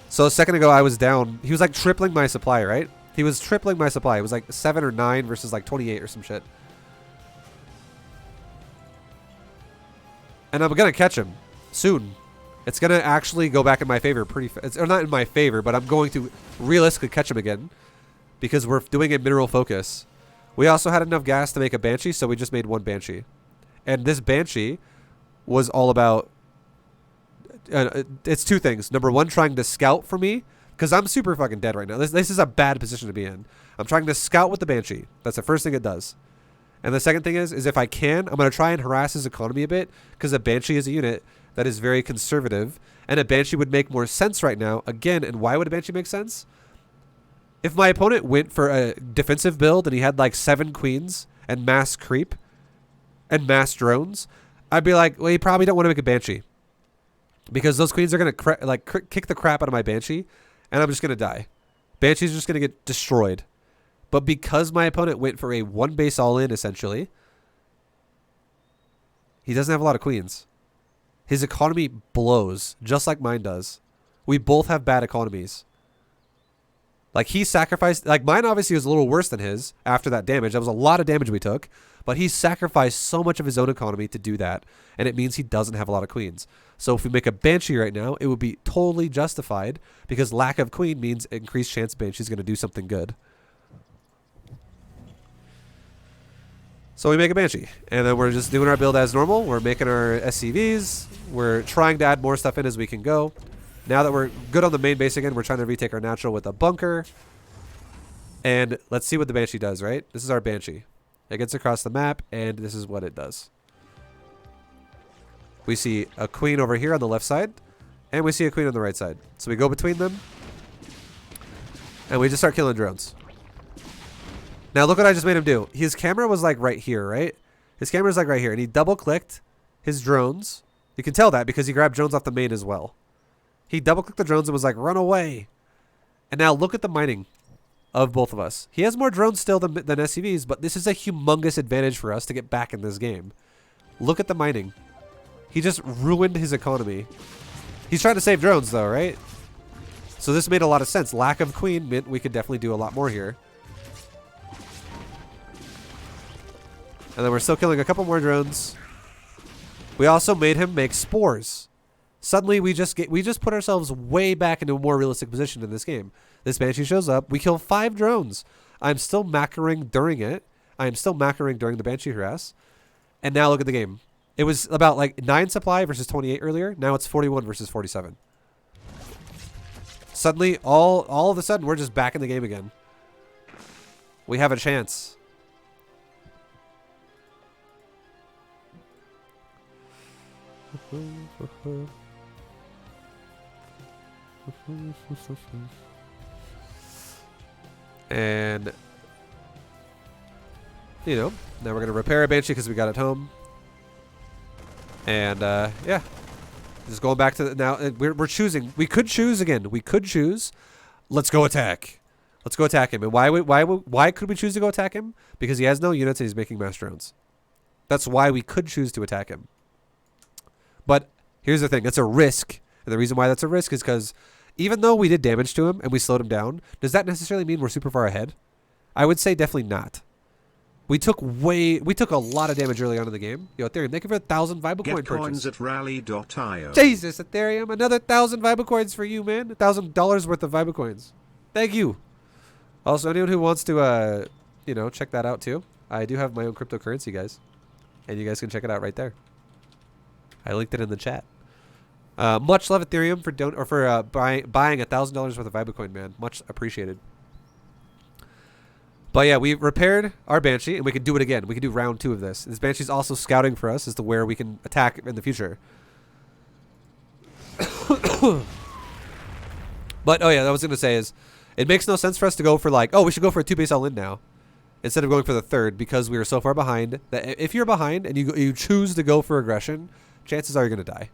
So a second ago I was down. He was like tripling my supply, right? He was tripling my supply. It was like 7 or 9 versus like 28 or some shit. And I'm going to catch him soon. It's going to actually go back in my favor pretty fast. Or not in my favor, but I'm going to realistically catch him again. Because we're doing a mineral focus. We also had enough gas to make a Banshee, so we just made 1 Banshee. And this Banshee was all about... it's 2 things. Number 1, trying to scout for me. Because I'm super fucking dead right now. This is a bad position to be in. I'm trying to scout with the Banshee. That's the first thing it does. And the second thing is if I can, I'm going to try and harass his economy a bit. Because a Banshee is a unit that is very conservative. And a Banshee would make more sense right now. Again, and why would a Banshee make sense? If my opponent went for a defensive build and he had like 7 queens and mass creep and mass drones, I'd be like, well, you probably don't want to make a Banshee. Because those queens are going to kick the crap out of my Banshee. And I'm just going to die. Banshee's just going to get destroyed. But because my opponent went for a 1 base all-in, essentially, he doesn't have a lot of queens. His economy blows, just like mine does. We both have bad economies. Like, he sacrificed... Like, mine obviously was a little worse than his after that damage. That was a lot of damage we took. But he sacrificed so much of his own economy to do that. And it means he doesn't have a lot of queens. So if we make a Banshee right now, it would be totally justified. Because lack of queen means increased chance Banshee's going to do something good. So we make a Banshee. And then we're just doing our build as normal. We're making our SCVs. We're trying to add more stuff in as we can go. Now that we're good on the main base again, we're trying to retake our natural with a bunker. And let's see what the Banshee does, right? This is our Banshee. It gets across the map, and this is what it does. We see a queen over here on the left side, and we see a queen on the right side. So we go between them, and we just start killing drones. Now look what I just made him do. His camera was like right here, right? His camera is like right here, and he double-clicked his drones. You can tell that because he grabbed drones off the main as well. He double-clicked the drones and was like, run away. And now look at the mining of both of us. He has more drones still than SCVs, but this is a humongous advantage for us to get back in this game. Look at the mining. He just ruined his economy. He's trying to save drones though, right? So this made a lot of sense. Lack of queen meant we could definitely do a lot more here. And then we're still killing a couple more drones. We also made him make spores. Suddenly we just put ourselves way back into a more realistic position in this game. This Banshee shows up. We kill 5 drones. I'm still macroing during it. I am still macroing during the Banshee harass. And now look at the game. It was about like 9 supply versus 28 earlier. Now it's 41 versus 47. Suddenly, all of a sudden, we're just back in the game again. We have a chance. And, you know, now we're going to repair a Banshee because we got it home. And, yeah. Just going back to the, now, we're choosing. We could choose again. We could choose. Let's go attack. Let's go attack him. And why could we choose to go attack him? Because he has no units and he's making mass drones. That's why we could choose to attack him. But here's the thing. It's a risk. And the reason why that's a risk is because even though we did damage to him and we slowed him down, does that necessarily mean we're super far ahead? I would say definitely not. We took a lot of damage early on in the game. Yo, Ethereum, thank you for 1,000 Vibe coin Get coins purchase. at rally.io. Jesus, Ethereum, another 1,000 Vibe coins for you, man. $1,000 worth of Vibe coins. Thank you. Also, anyone who wants to, you know, check that out too. I do have my own cryptocurrency, guys, and you guys can check it out right there. I linked it in the chat. Much love, Ethereum, for buying $1,000 worth of Vibe coin, man. Much appreciated. But yeah, we repaired our Banshee, and we can do it again. We can do round 2 of this. This Banshee's also scouting for us as to where we can attack in the future. But, oh yeah, what I was going to say is, it makes no sense for us to go for like, oh, we should go for a 2-base all-in now, instead of going for the 3rd, because we were so far behind that if you're behind and you choose to go for aggression, chances are you're going to die.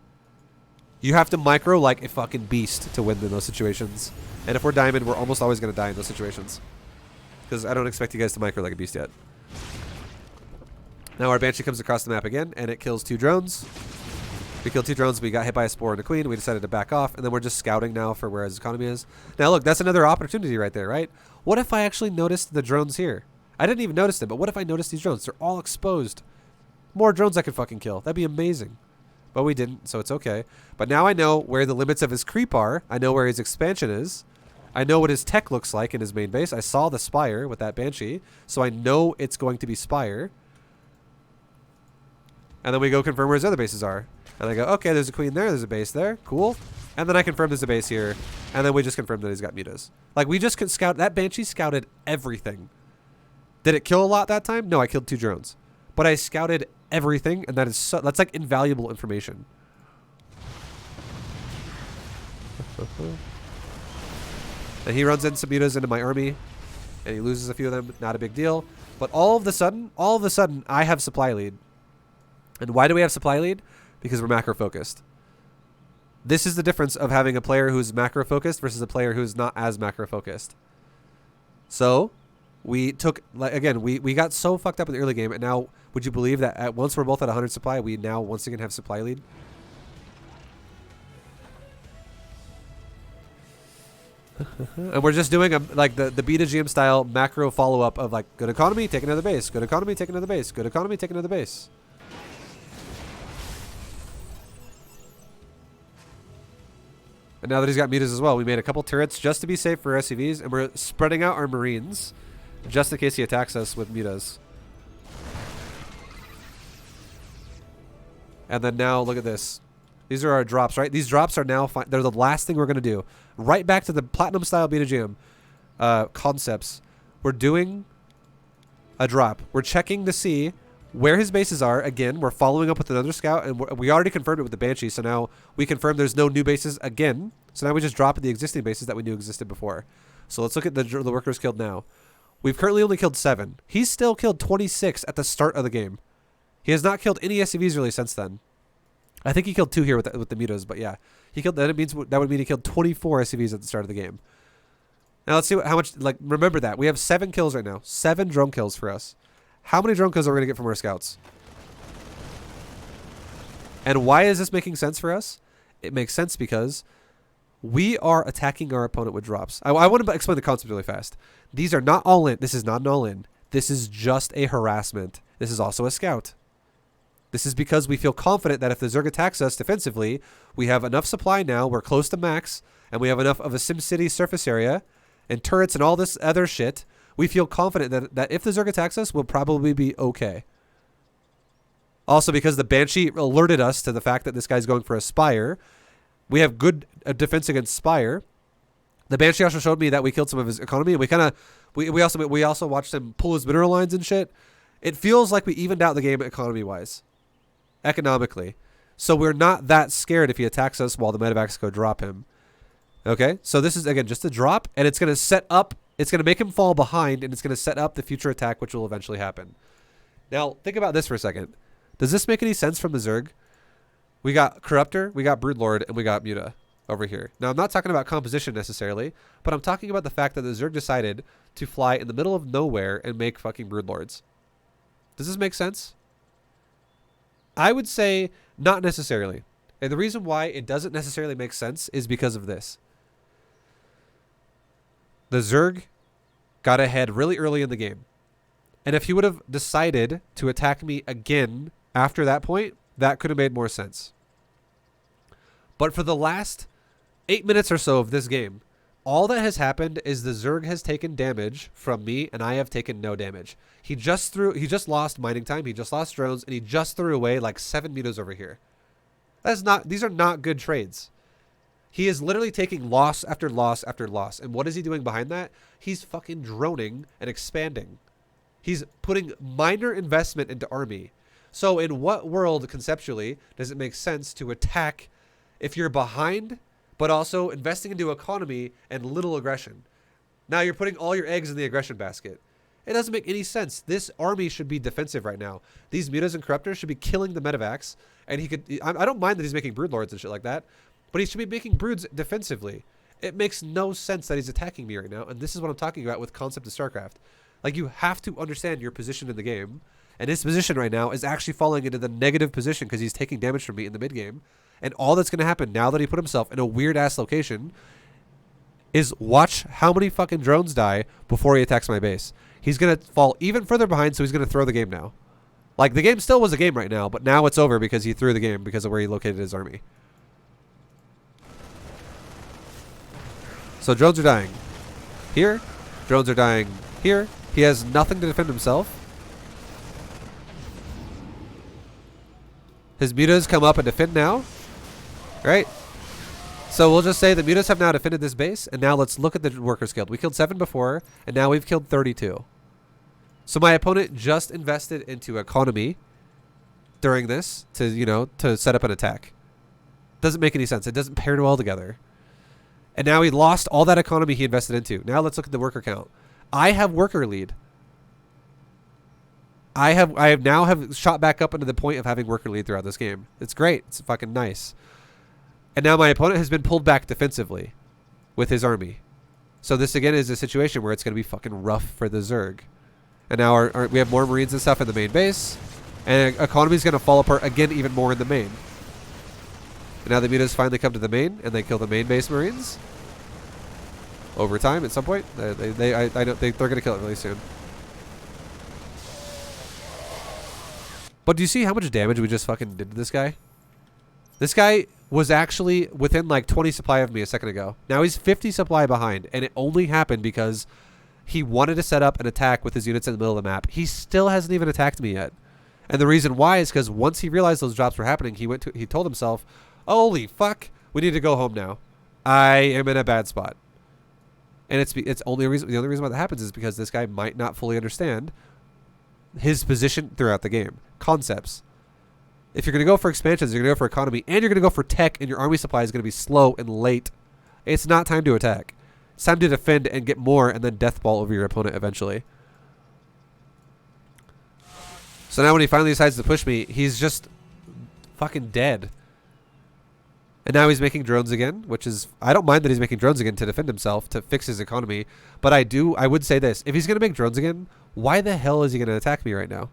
You have to micro like a fucking beast to win in those situations. And if we're diamond, we're almost always going to die in those situations. Because I don't expect you guys to micro like a beast yet. Now our Banshee comes across the map again, and it kills 2 drones. We killed 2 drones, we got hit by a spore and a queen, we decided to back off, and then we're just scouting now for where his economy is. Now look, that's another opportunity right there, right? What if I actually noticed the drones here? I didn't even notice them, but what if I noticed these drones? They're all exposed. More drones I could fucking kill. That'd be amazing. But we didn't, so it's okay. But now I know where the limits of his creep are. I know where his expansion is. I know what his tech looks like in his main base. I saw the Spire with that Banshee, so I know it's going to be Spire. And then we go confirm where his other bases are. And I go, okay, there's a queen there, there's a base there, cool. And then I confirm there's a base here, and then we just confirm that he's got mutas. Like, we just could scout, that Banshee scouted everything. Did it kill a lot that time? No, I killed 2 drones. But I scouted everything, and that is so, that's like invaluable information. And he runs in some mutas into my army, and he loses a few of them, not a big deal. But all of a sudden, I have supply lead. And why do we have supply lead? Because we're macro focused. This is the difference of having a player who's macro focused versus a player who's not as macro focused. So we took, like, again, we got so fucked up in the early game, and now would you believe that once we're both at 100 supply, we now once again have supply lead? And we're just doing like the B2GM style macro follow up of like, good economy, take another base, good economy, take another base, good economy, take another base. And now that he's got mutas as well, we made a couple turrets just to be safe for SCVs, and we're spreading out our Marines just in case he attacks us with mutas. And then now, look at this. These are our drops, right? These drops are now fine. They're the last thing we're going to do. Right back to the Platinum-style B2GM concepts. We're doing a drop. We're checking to see where his bases are. Again, we're following up with another scout, and we already confirmed it with the Banshee, so now we confirm there's no new bases again. So now we just drop the existing bases that we knew existed before. So let's look at the workers killed now. We've currently only killed 7. He's still killed 26 at the start of the game. He has not killed any SCVs really since then. I think he killed 2 here with the mutas, but yeah. He killed that. It means that would mean he killed 24 SCVs at the start of the game. Now let's see how much, like, remember that. We have 7 kills right now. 7 drone kills for us. How many drone kills are we going to get from our scouts? And why is this making sense for us? It makes sense because we are attacking our opponent with drops. I want to explain the concept really fast. These are not all in. This is not an all in. This is just a harassment. This is also a scout. This is because we feel confident that if the Zerg attacks us defensively, we have enough supply now, we're close to max, and we have enough of a SimCity surface area and turrets and all this other shit. We feel confident that if the Zerg attacks us, we'll probably be okay. Also, because the Banshee alerted us to the fact that this guy's going for a Spire, we have good defense against Spire. The Banshee also showed me that we killed some of his economy, and we also watched him pull his mineral lines and shit. It feels like we evened out the game economy-wise, economically. So we're not that scared if he attacks us while the medevacs go drop him. Okay, so this is, again, just a drop, and it's going to set up, it's going to make him fall behind, and it's going to set up the future attack, which will eventually happen. Now, think about this for a second. Does this make any sense from the Zerg? We got Corruptor, we got Broodlord, and we got Muta over here. Now, I'm not talking about composition necessarily, but I'm talking about the fact that the Zerg decided to fly in the middle of nowhere and make fucking Broodlords. Does this make sense? I would say not necessarily. And the reason why it doesn't necessarily make sense is because of this. The Zerg got ahead really early in the game. And if he would have decided to attack me again after that point, that could have made more sense. But for the last 8 minutes or so of this game, all that has happened is the Zerg has taken damage from me, and I have taken no damage. He just lost mining time, he just lost drones, and he just threw away like 7 mutas over here. These are not good trades. He is literally taking loss after loss after loss. And what is he doing behind that? He's fucking droning and expanding. He's putting minor investment into army. So in what world, conceptually, does it make sense to attack if you're behind, but also investing into economy and little aggression? Now you're putting all your eggs in the aggression basket. It doesn't make any sense. This army should be defensive right now. These mutas and corruptors should be killing the medevacs. And I don't mind that he's making broodlords and shit like that, but he should be making broods defensively. It makes no sense that he's attacking me right now. And this is what I'm talking about with concept of StarCraft. Like, you have to understand your position in the game. And his position right now is actually falling into the negative position because he's taking damage from me in the mid game. And all that's going to happen now that he put himself in a weird ass location is watch how many fucking drones die before he attacks my base. He's going to fall even further behind, so he's going to throw the game now. Like, the game still was a game right now, but now it's over because he threw the game because of where he located his army. So drones are dying here. Drones are dying here. He has nothing to defend himself. His mutas come up and defend now. Right? So we'll just say the mutas have now defended this base, and now let's look at the workers killed. We killed 7 before, and now we've killed 32. So my opponent just invested into economy during this to set up an attack. Doesn't make any sense. It doesn't pair well together. And now he lost all that economy he invested into. Now let's look at the worker count. I have worker lead. I have now shot back up into the point of having worker lead throughout this game. It's great. It's fucking nice. And now my opponent has been pulled back defensively with his army. So this again is a situation where it's going to be fucking rough for the Zerg. And now we have more Marines and stuff in the main base. And economy is going to fall apart again even more in the main. And now the mutas finally come to the main and they kill the main base Marines. Over time at some point. They're going to kill it really soon. But do you see how much damage we just fucking did to this guy? This guy was actually within like 20 supply of me a second ago. Now he's 50 supply behind, and it only happened because he wanted to set up an attack with his units in the middle of the map. He still hasn't even attacked me yet. And the reason why is because once he realized those drops were happening, he told himself, holy fuck, we need to go home now. I am in a bad spot. And it's only reason the only reason why that happens is because this guy might not fully understand his position throughout the game. Concepts. If you're going to go for expansions, you're going to go for economy, and you're going to go for tech, and your army supply is going to be slow and late. It's not time to attack. It's time to defend and get more, and then death ball over your opponent eventually. So now when he finally decides to push me, he's just fucking dead. And now he's making drones again, which is... I don't mind that he's making drones again to defend himself, to fix his economy. But I would say this. If he's going to make drones again, why the hell is he going to attack me right now?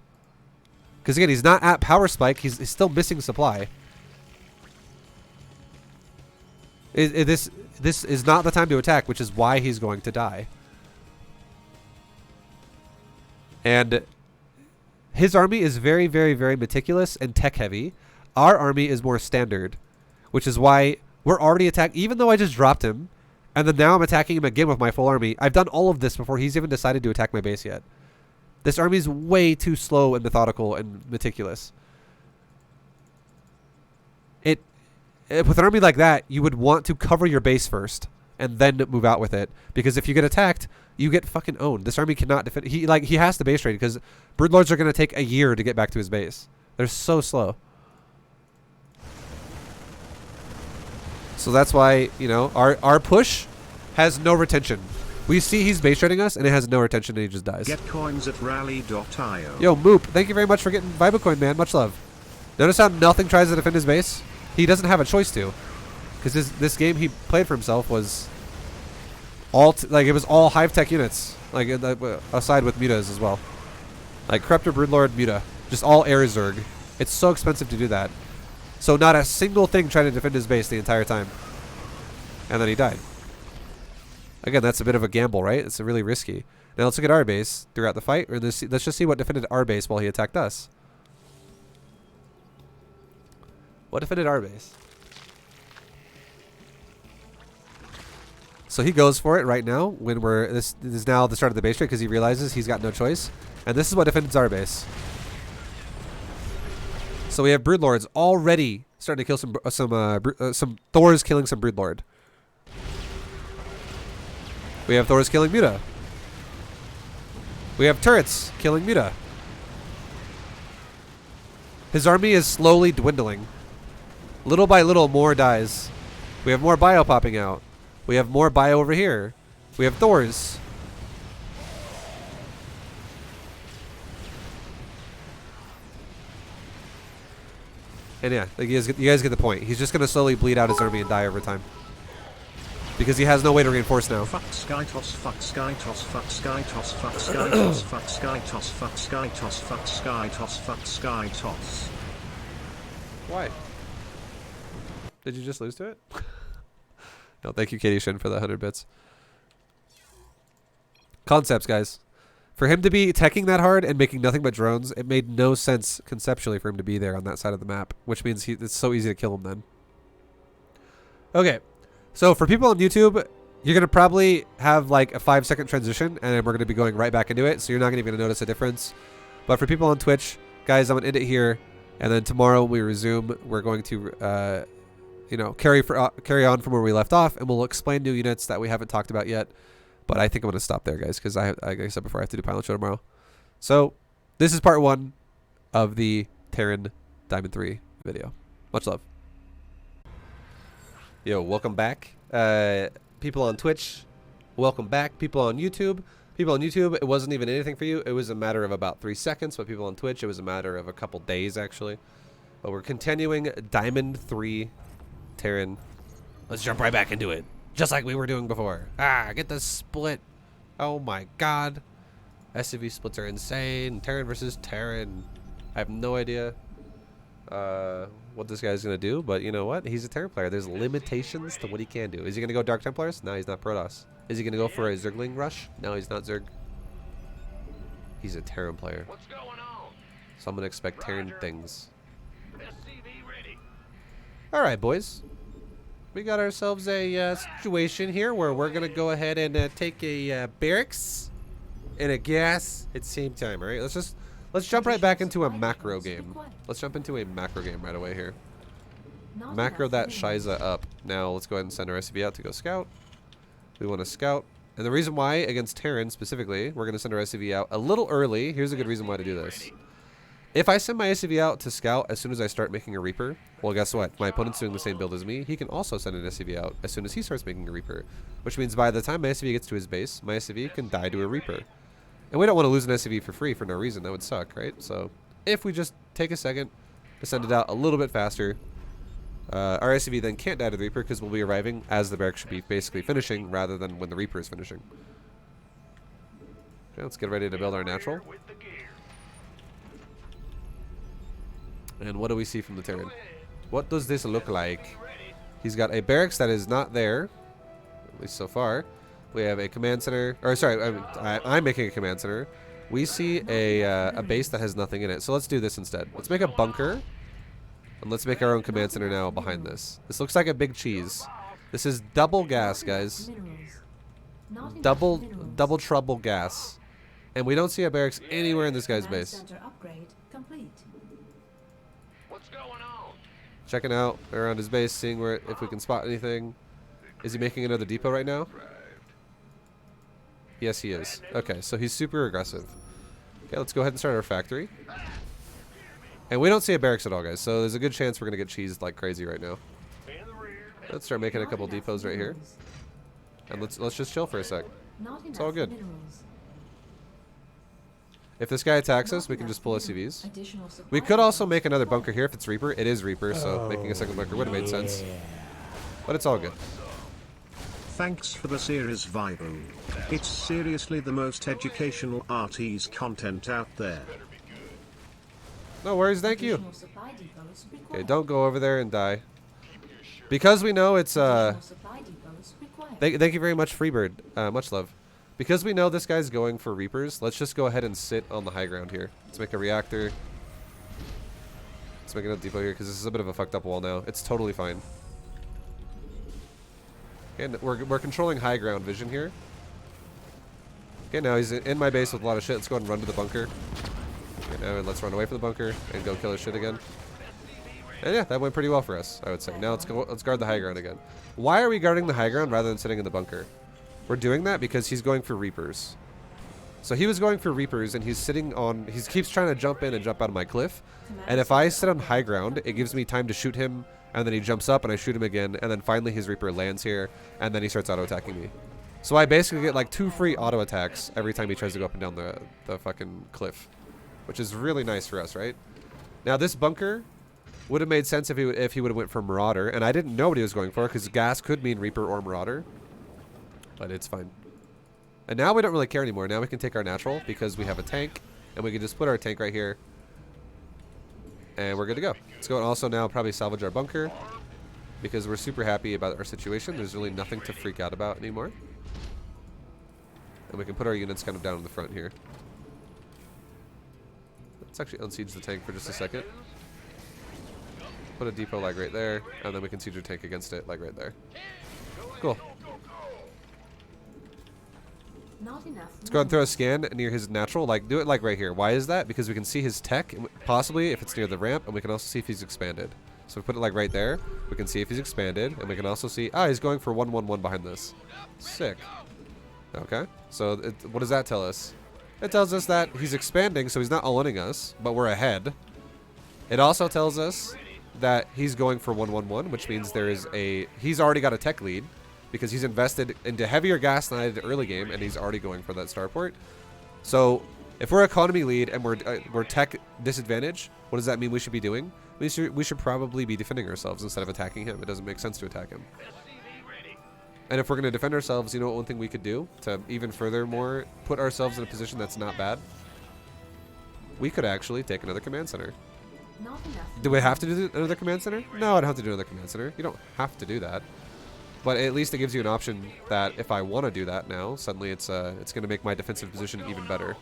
Because again, he's not at power spike. He's still missing supply. This is not the time to attack, which is why he's going to die. And his army is very, very, very meticulous and tech heavy. Our army is more standard, which is why we're already attacked. Even though I just dropped him, and then now I'm attacking him again with my full army. I've done all of this before he's even decided to attack my base yet. This army is way too slow and methodical and meticulous. With an army like that, you would want to cover your base first and then move out with it. Because if you get attacked, you get fucking owned. This army cannot defend. He has to base trade because Broodlords are going to take a year to get back to his base. They're so slow. So that's why, you know, our push has no retention. We see he's base trading us, and it has no retention, and he just dies. Get coins at rally.io. Yo, Moop, thank you very much for getting Vibacoin, man. Much love. Notice how nothing tries to defend his base? He doesn't have a choice to. Because this game he played for himself was all... it was all Hive Tech units. Like, aside with mutas as well. Like, Corruptor, Broodlord, Muta. Just all air Zerg. It's so expensive to do that. So not a single thing trying to defend his base the entire time. And then he died. Again, that's a bit of a gamble, right? It's really risky. Now let's look at our base throughout the fight. Let's just see what defended our base while he attacked us. What defended our base? So he goes for it right now when this is now the start of the base trade because he realizes he's got no choice. And this is what defends our base. So we have Broodlords already starting to kill some Thors killing some Broodlord. We have Thors killing Muta. We have turrets killing Muta. His army is slowly dwindling. Little by little, more dies. We have more bio popping out. We have more bio over here. We have Thors. And yeah, like you guys get the point. He's just going to slowly bleed out his army and die over time. Because he has no way to reinforce now. Fuck Skytos, fuck Skytos, fuck Skytos, fuck Skytos, fuck Skytos, fuck Skytos, fuck Skytos, fuck Skytos. Why? Did you just lose to it? No, thank you, Katie Shin, for the 100 bits. Concepts, guys. For him to be teching that hard and making nothing but drones, it made no sense conceptually for him to be there on that side of the map, which means it's so easy to kill him then. Okay. So for people on YouTube, you're going to probably have like a 5-second transition, and we're going to be going right back into it, so you're not even going to notice a difference. But for people on Twitch, guys, I'm going to end it here, and then tomorrow when we resume, we're going to, you know, carry on from where we left off, and we'll explain new units that we haven't talked about yet. But I think I'm going to stop there, guys, because like I said before, I have to do Pilot Show tomorrow. So this is part 1 of the Terran Diamond 3 video. Much love. Yo, welcome back. People on Twitch, welcome back. People on YouTube, it wasn't even anything for you. It was a matter of about 3 seconds. But people on Twitch, it was a matter of a couple days, actually. But we're continuing Diamond 3 Terran. Let's jump right back into it. Just like we were doing before. Get the split. Oh my god. SCV splits are insane. Terran versus Terran. I have no idea what this guy's going to do, but you know what? He's a Terran player. There's limitations to what he can do. Is he going to go Dark Templars? No, he's not Protoss. Is he going to go for a Zergling rush? No, he's not Zerg. He's a Terran player. What's going on? So I'm going to expect Terran things. SCV ready. Alright, boys. We got ourselves a situation here where we're going to go ahead and take a barracks and a gas at the same time, alright? Let's jump right back into a macro game. Let's jump into a macro game right away here. Macro that Shiza up. Now let's go ahead and send our SCV out to go scout. We want to scout And the reason why, against Terran specifically, we're going to send our SCV out a little early. Here's a good reason why to do this. If I send my SCV out to scout as soon as I start making a Reaper, well, guess what? My opponent's doing the same build as me. He can also send an SCV out as soon as he starts making a Reaper. Which means by the time my SCV gets to his base, my SCV can die to a Reaper. And we don't want to lose an SCV for free for no reason. That would suck, right? So if we just take a second to send it out a little bit faster, our SCV then can't die to the Reaper because we'll be arriving as the barracks should be basically finishing rather than when the Reaper is finishing. Okay, let's get ready to build our natural. And what do we see from the Terran? What does this look like? He's got a barracks that is not there, at least so far. We have a command center, or sorry, I'm making a command center. We see a base that has nothing in it. So let's do this instead. Let's make a bunker, and let's make our own command center now behind this. This looks like a big cheese. This is double gas, guys. Double trouble gas. And we don't see a barracks anywhere in this guy's base. What's going on? Checking out around his base, seeing where if we can spot anything. Is he making another depot right now? Yes, he is. Okay, so he's super aggressive. Okay, let's go ahead and start our factory. And we don't see a barracks at all, guys, so there's a good chance we're going to get cheesed like crazy right now. Let's start making a couple depots right here. And let's just chill for a sec. It's all good. If this guy attacks us, we can just pull SCVs. We could also make another bunker here if it's Reaper. It is Reaper, so making a second bunker would have made sense. But it's all good. Thanks for the series, Vibo. It's seriously the most educational RTS content out there. No worries, thank you. Okay, don't go over there and die. Because we know it's thank you very much, Freebird. Much love. Because we know this guy's going for Reapers, let's just go ahead and sit on the high ground here. Let's make a reactor. Let's make another depot here because this is a bit of a fucked up wall now. It's totally fine. And we're controlling high ground vision here. Okay, now he's in my base with a lot of shit. Let's go ahead and run to the bunker. Okay, now let's run away from the bunker and go kill his shit again. And yeah, that went pretty well for us, I would say. Now let's guard the high ground again. Why are we guarding the high ground rather than sitting in the bunker? We're doing that because he's going for Reapers. So he was going for Reapers and he's sitting on, he keeps trying to jump in and jump out of my cliff. And if I sit on high ground, it gives me time to shoot him, and then he jumps up and I shoot him again, and then finally his Reaper lands here, and then he starts auto-attacking me. So I basically get like 2 free auto-attacks every time he tries to go up and down the fucking cliff. Which is really nice for us, right? Now this bunker would have made sense if he would have went for Marauder, and I didn't know what he was going for because gas could mean Reaper or Marauder. But it's fine. And now we don't really care anymore. Now we can take our natural because we have a tank, and we can just put our tank right here. And we're good to go. Let's go and also now probably salvage our bunker because we're super happy about our situation. There's really nothing to freak out about anymore. And we can put our units kind of down in the front here. Let's actually unsiege the tank for just a second. Put a depot like right there, and then we can siege our tank against it like right there. Cool. Let's go ahead and throw a scan near his natural. Like, do it like right here. Why is that? Because we can see his tech, possibly if it's near the ramp, and we can also see if he's expanded. So we put it like right there. We can see if he's expanded, and we can also see, he's going for 111 behind this. Sick. Okay. So what does that tell us? It tells us that he's expanding, so he's not all-inning us, but we're ahead. It also tells us that he's going for 111, which means he's already got a tech lead because he's invested into heavier gas than I did early game, and he's already going for that starport. So if we're economy lead and we're tech disadvantage, what does that mean we should be doing? We should probably be defending ourselves instead of attacking him. It doesn't make sense to attack him. And if we're going to defend ourselves, you know what one thing we could do to even furthermore put ourselves in a position that's not bad? We could actually take another command center. Do we have to do another command center? No, I don't have to do another command center. You don't have to do that. But at least it gives you an option that if I want to do that now, suddenly it's going to make my defensive position even better.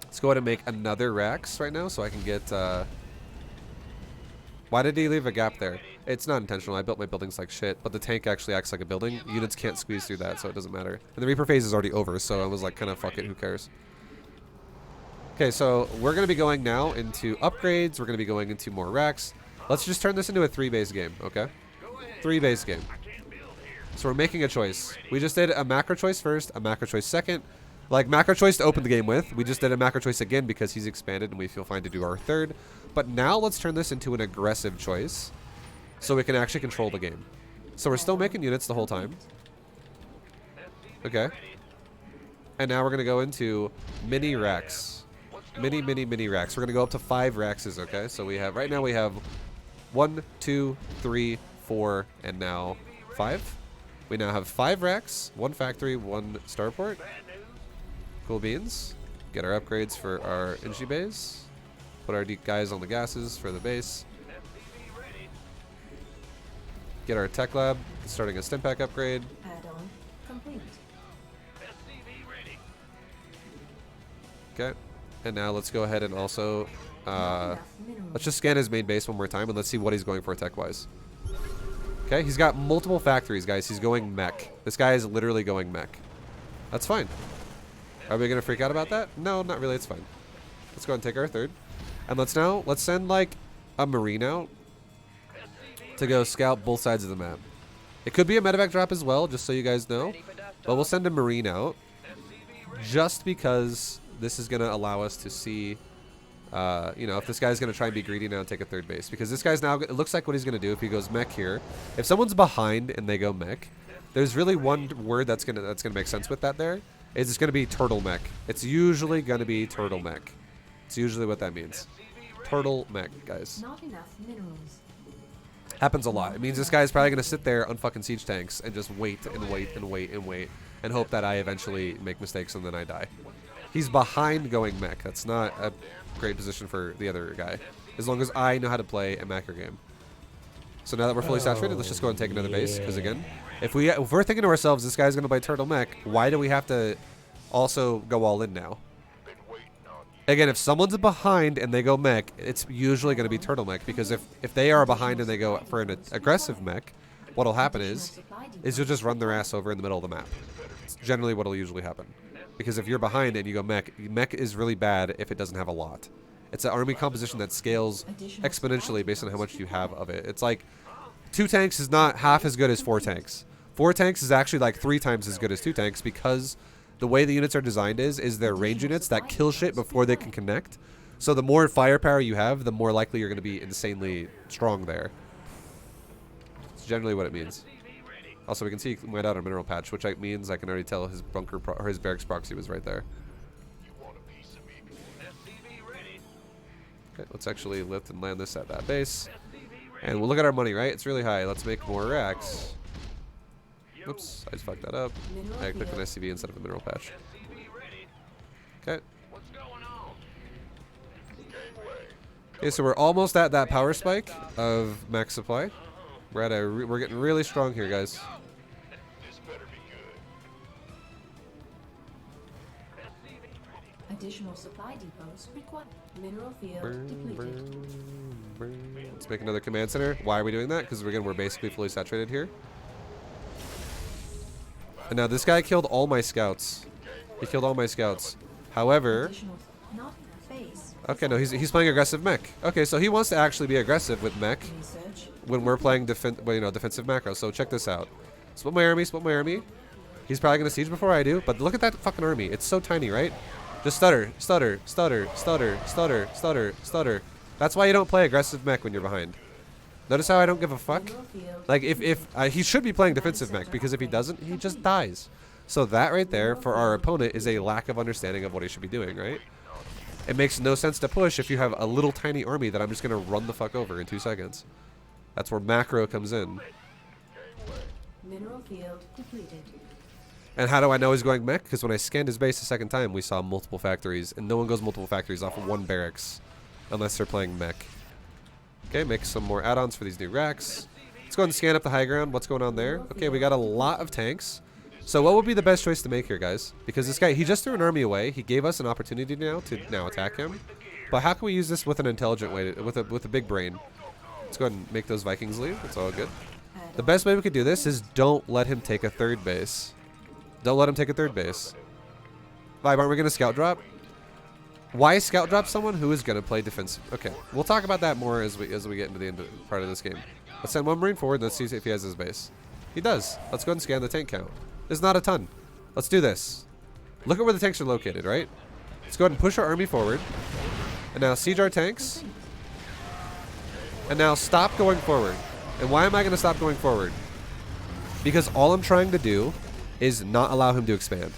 Let's go ahead and make another Rax right now so I can get... Why did he leave a gap there? It's not intentional. I built my buildings like shit, but the tank actually acts like a building. Units can't squeeze through that, so it doesn't matter. And the Reaper phase is already over, so I was like, kind of fuck it, who cares? Okay, so we're going to be going now into upgrades. We're going to be going into more Rax. Let's just turn this into a 3-base game, okay? 3-base game. So we're making a choice. We just did a macro choice first, a macro choice second. Like macro choice to open the game with. We just did a macro choice again because he's expanded and we feel fine to do our third. But now let's turn this into an aggressive choice so we can actually control the game. So we're still making units the whole time. Okay. And now we're going to go into mini racks. Mini racks. We're going to go up to 5 raxes, okay? So we have, right now we have 1, 2, 3, 4, and now 5. We now have 5 racks, 1 factory, 1 starport. Cool beans. Get our upgrades for our energy base. Put our guys on the gases for the base. Get our tech lab, starting a stim pack upgrade. Add-on complete. Okay. And now let's go ahead and also Not enough minerals. let's just scan his main base one more time and let's see what he's going for tech-wise. Okay, he's got multiple factories, guys. He's going mech. This guy is literally going mech. That's fine. Are we going to freak out about that? No, not really. It's fine. Let's go ahead and take our third. And let's send like a marine out to go scout both sides of the map. It could be a medevac drop as well, just so you guys know. But we'll send a marine out just because this is going to allow us to see, you know, if this guy's going to try and be greedy now and take a third base. Because this guy's now, it looks like what he's going to do if he goes mech here. If someone's behind and they go mech, there's really one word that's going to make sense with that there. Is it's going to be turtle mech. It's usually going to be turtle mech. It's usually what that means. Turtle mech, guys. Not enough minerals. Happens a lot. It means this guy's probably going to sit there on fucking siege tanks and just wait and wait and wait and wait and hope that I eventually make mistakes and then I die. He's behind going mech. That's not a great position for the other guy. As long as I know how to play a macro game. So now that we're fully saturated, let's just go and take another base. Because again, if we're thinking to ourselves, this guy's going to play turtle mech, why do we have to also go all in now? Again, if someone's behind and they go mech, it's usually going to be turtle mech. Because if they are behind and they go for an aggressive mech, what'll happen is you'll just run their ass over in the middle of the map. It's generally what'll usually happen. Because if you're behind and you go mech is really bad if it doesn't have a lot. It's an army composition that scales exponentially based on how much you have of it. It's like 2 tanks is not half as good as 4 tanks. 4 tanks is actually like 3 times as good as 2 tanks because the way the units are designed is they're range units that kill shit before they can connect. So the more firepower you have, the more likely you're going to be insanely strong there. It's generally what it means. Also, we can see he went out a mineral patch, which means I can already tell his bunker or his barracks proxy was right there. Okay, let's actually lift and land this at that base. And we'll look at our money, right? It's really high. Let's make more racks. Oops, I just fucked that up. I clicked an SCV instead of a mineral patch. Okay. Okay, so we're almost at that power spike of max supply. We're getting really strong here, guys. Additional supply depots required. Mineral field depleted. Let's make another command center. Why are we doing that? Because we're basically fully saturated here. And now this guy killed all my scouts. He killed all my scouts. However, Additional not base. okay, no, he's playing aggressive mech. Okay, so he wants to actually be aggressive with mech Research. when we're playing defensive macro. So check this out. Split my army, split my army. He's probably gonna siege before I do, but look at that fucking army. It's so tiny, right? Just stutter, stutter, stutter, stutter, stutter, stutter, stutter. That's why you don't play aggressive mech when you're behind. Notice how I don't give a fuck? Mineral field. Like, if he should be playing defensive mech, because if he doesn't, he just dies. So that right there, for our opponent, is a lack of understanding of what he should be doing, right? It makes no sense to push if you have a little tiny army that I'm just going to run the fuck over in 2 seconds. That's where macro comes in. Mineral field depleted. And how do I know he's going mech? Because when I scanned his base the second time, we saw multiple factories. And no one goes multiple factories off of 1 barracks. Unless they're playing mech. Okay, make some more add-ons for these new racks. Let's go ahead and scan up the high ground. What's going on there? Okay, we got a lot of tanks. So what would be the best choice to make here, guys? Because this guy, he just threw an army away. He gave us an opportunity now to attack him. But how can we use this with an intelligent way, with a big brain? Let's go ahead and make those Vikings leave. It's all good. The best way we could do this is don't let him take a 3rd base. Don't let him take a 3rd base. Vibe, aren't we going to scout drop? Why scout drop someone who is going to play defensive? Okay, we'll talk about that more as we get into the end part of this game. Let's send 1 marine forward. Let's see if he has his base. He does. Let's go ahead and scan the tank count. There's not a ton. Let's do this. Look at where the tanks are located, right? Let's go ahead and push our army forward. And now siege our tanks. And now stop going forward. And why am I going to stop going forward? Because all I'm trying to do is not allow him to expand.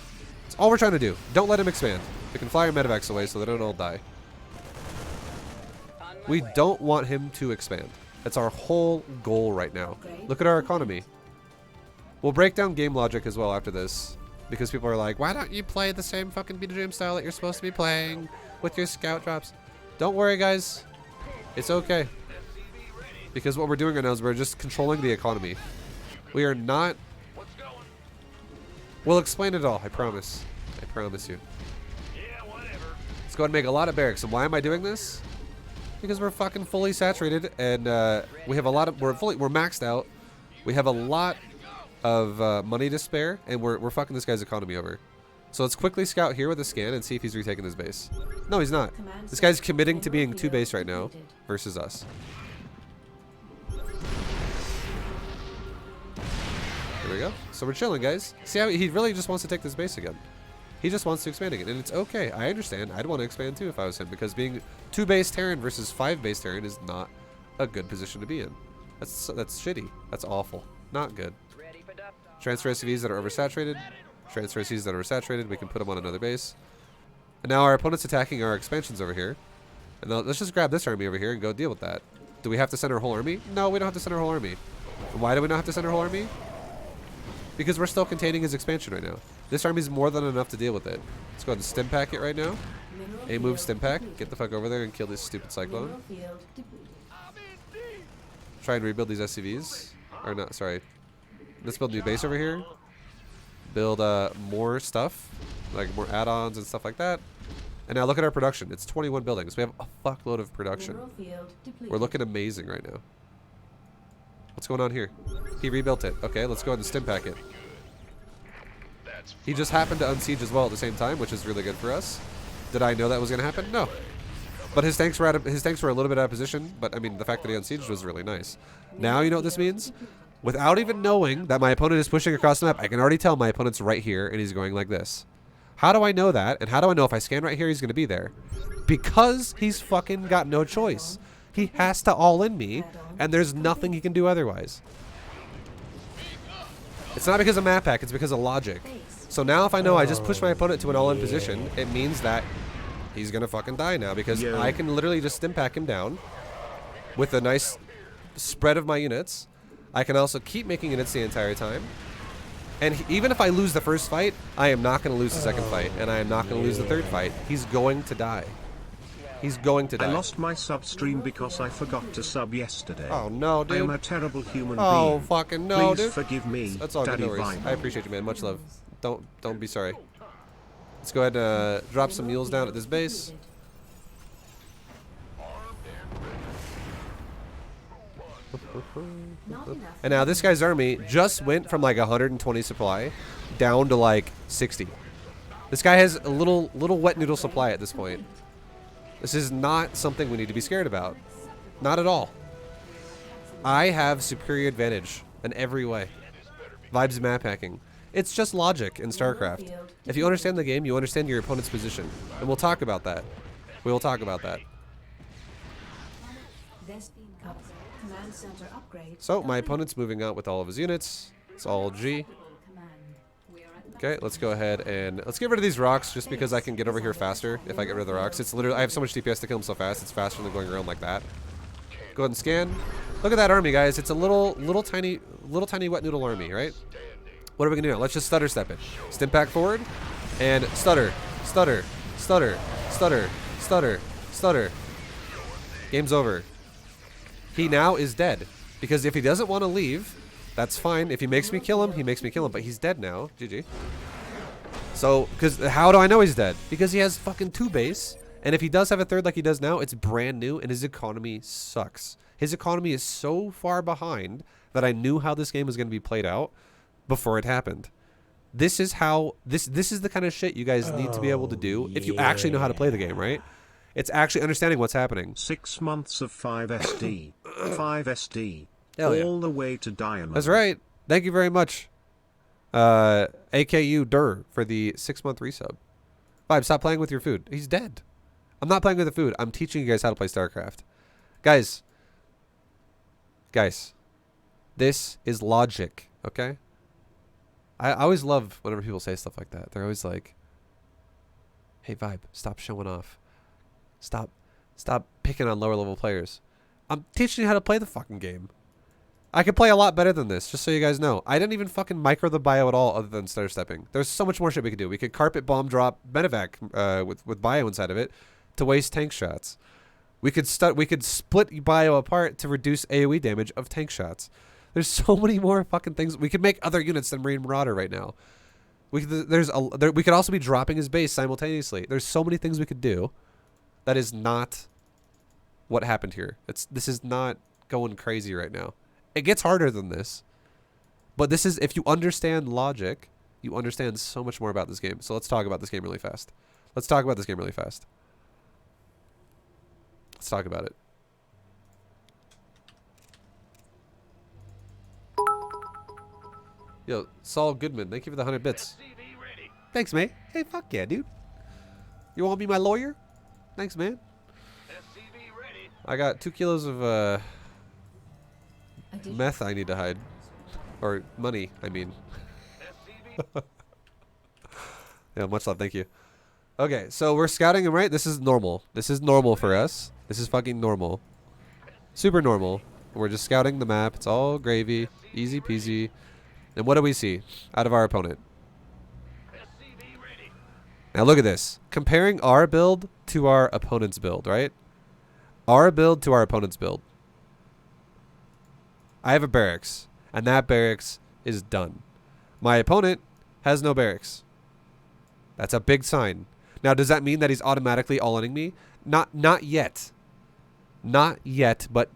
That's all we're trying to do. Don't let him expand. We can fly our medevacs away so they don't all die. We don't want him to expand. That's our whole goal right now. Look at our economy. We'll break down game logic as well after this. Because people are like, why don't you play the same fucking B2GM style that you're supposed to be playing with your scout drops? Don't worry, guys. It's okay. Because what we're doing right now is we're just controlling the economy. We are not... We'll explain it all, I promise. I promise you. Yeah, whatever. Let's go ahead and make a lot of barracks. And why am I doing this? Because we're fucking fully saturated and we have a lot of... We're maxed out. We have a lot of money to spare and we're fucking this guy's economy over. So let's quickly scout here with a scan and see if he's retaking his base. No, he's not. This guy's committing to being 2 base right now versus us. There we go. So we're chilling, guys. See how he really just wants to take this base again. He just wants to expand again, and it's okay. I understand. I'd want to expand too if I was him, because being 2 base Terran versus 5 base Terran is not a good position to be in. That's shitty. That's awful. Not good. Transfer SCVs that are oversaturated. Transfer SCVs that are oversaturated. We can put them on another base. And now our opponent's attacking our expansions over here. And now let's just grab this army over here and go deal with that. Do we have to send our whole army? No, we don't have to send our whole army. And why do we not have to send our whole army? Because we're still containing his expansion right now. This army's more than enough to deal with it. Let's go ahead and stim pack it right now. A move stim pack. Get the fuck over there and kill this stupid cyclone. Try and rebuild these SCVs. Or not, sorry. Let's build a new base over here. Build more stuff. Like more add-ons and stuff like that. And now look at our production. It's 21 buildings. We have a fuckload of production. We're looking amazing right now. What's going on here? He rebuilt it. Okay, let's go ahead and stim pack it. He just happened to unsiege as well at the same time, which is really good for us. Did I know that was going to happen? No. But his tanks were a little bit out of position. But I mean, the fact that he unsieged was really nice. Now you know what this means? Without even knowing that my opponent is pushing across the map, I can already tell my opponent's right here and he's going like this. How do I know that? And how do I know if I scan right here he's going to be there? Because he's fucking got no choice. He has to all in me, and there's nothing he can do otherwise. It's not because of map hack, it's because of logic. So now if I know I just push my opponent to an all-in position, it means that he's going to fucking die now, because I can literally just stim pack him down with a nice spread of my units. I can also keep making units the entire time. And even if I lose the first fight, I am not going to lose the second fight, and I am not going to lose the third fight. He's going to die. He's going to die. I lost my sub stream because I forgot to sub yesterday. Oh no, dude. I am a terrible human being. Oh fucking no, Please dude. forgive me. That's all good, no worries. I appreciate you, man. Much love. Don't be sorry. Let's go ahead and drop some mules down at this base. And now this guy's army just went from like 120 supply down to like 60. This guy has a little wet noodle supply at this point. This is not something we need to be scared about. Not at all. I have superior advantage in every way. Vibes map hacking. It's just logic in StarCraft. If you understand the game, you understand your opponent's position. And we'll talk about that. We will talk about that. So my opponent's moving out with all of his units. It's all G. Okay, let's go ahead and let's get rid of these rocks just because I can get over here faster if I get rid of the rocks. It's literally, I have so much DPS to kill them so fast, it's faster than going around like that. Go ahead and scan. Look at that army, guys. It's a little tiny wet noodle army, right? What are we gonna do now? Let's just stutter step it. Stim pack forward and stutter, stutter, stutter, stutter, stutter, stutter. Game's over. He now is dead because if he doesn't want to leave, that's fine. If he makes me kill him, he makes me kill him. But he's dead now. GG. So, because how do I know he's dead? Because he has fucking 2 base. And if he does have a third like he does now, it's brand new and his economy sucks. His economy is so far behind that I knew how this game was going to be played out before it happened. This is how, this is the kind of shit you guys need to be able to do if you actually know how to play the game, right? It's actually understanding what's happening. 6 months of 5 SD. 5 SD. Hell yeah. All the way to diamond. That's right. Thank you very much, AKU Dur, for the 6-month resub. Vibe, stop playing with your food. He's dead. I'm not playing with the food. I'm teaching you guys how to play StarCraft. Guys, this is logic, okay? I always love whenever people say stuff like that. They're always like, hey, Vibe, stop showing off. Stop picking on lower level players. I'm teaching you how to play the fucking game. I can play a lot better than this, just so you guys know. I didn't even fucking micro the bio at all other than stutter stepping. There's so much more shit we could do. We could carpet bomb drop medevac with bio inside of it to waste tank shots. We could split bio apart to reduce AoE damage of tank shots. There's so many more fucking things. We could make other units than Marine Marauder right now. We could also be dropping his base simultaneously. There's so many things we could do. That is not what happened here. This is not going crazy right now. It gets harder than this. But this is, if you understand logic, you understand so much more about this game. So let's talk about this game really fast. Let's talk about it. Yo, Saul Goodman, thank you for the 100 bits. SCV ready. Thanks, man. Hey, fuck yeah, dude. You want to be my lawyer? Thanks, man. SCV ready. I got 2 kilos of Addition. meth I need to hide. Or money, I mean. SCV. Yeah, much love, thank you. Okay, so we're scouting him, right? This is normal. This is normal for us. This is fucking normal. Super normal. We're just scouting the map. It's all gravy. Easy peasy. And what do we see out of our opponent? SCV ready. Now look at this. Comparing our build to our opponent's build, right? Our build to our opponent's build. I have a barracks, and that barracks is done. My opponent has no barracks. That's a big sign. Now, does that mean that he's automatically all-inning me? Not yet. Not yet, but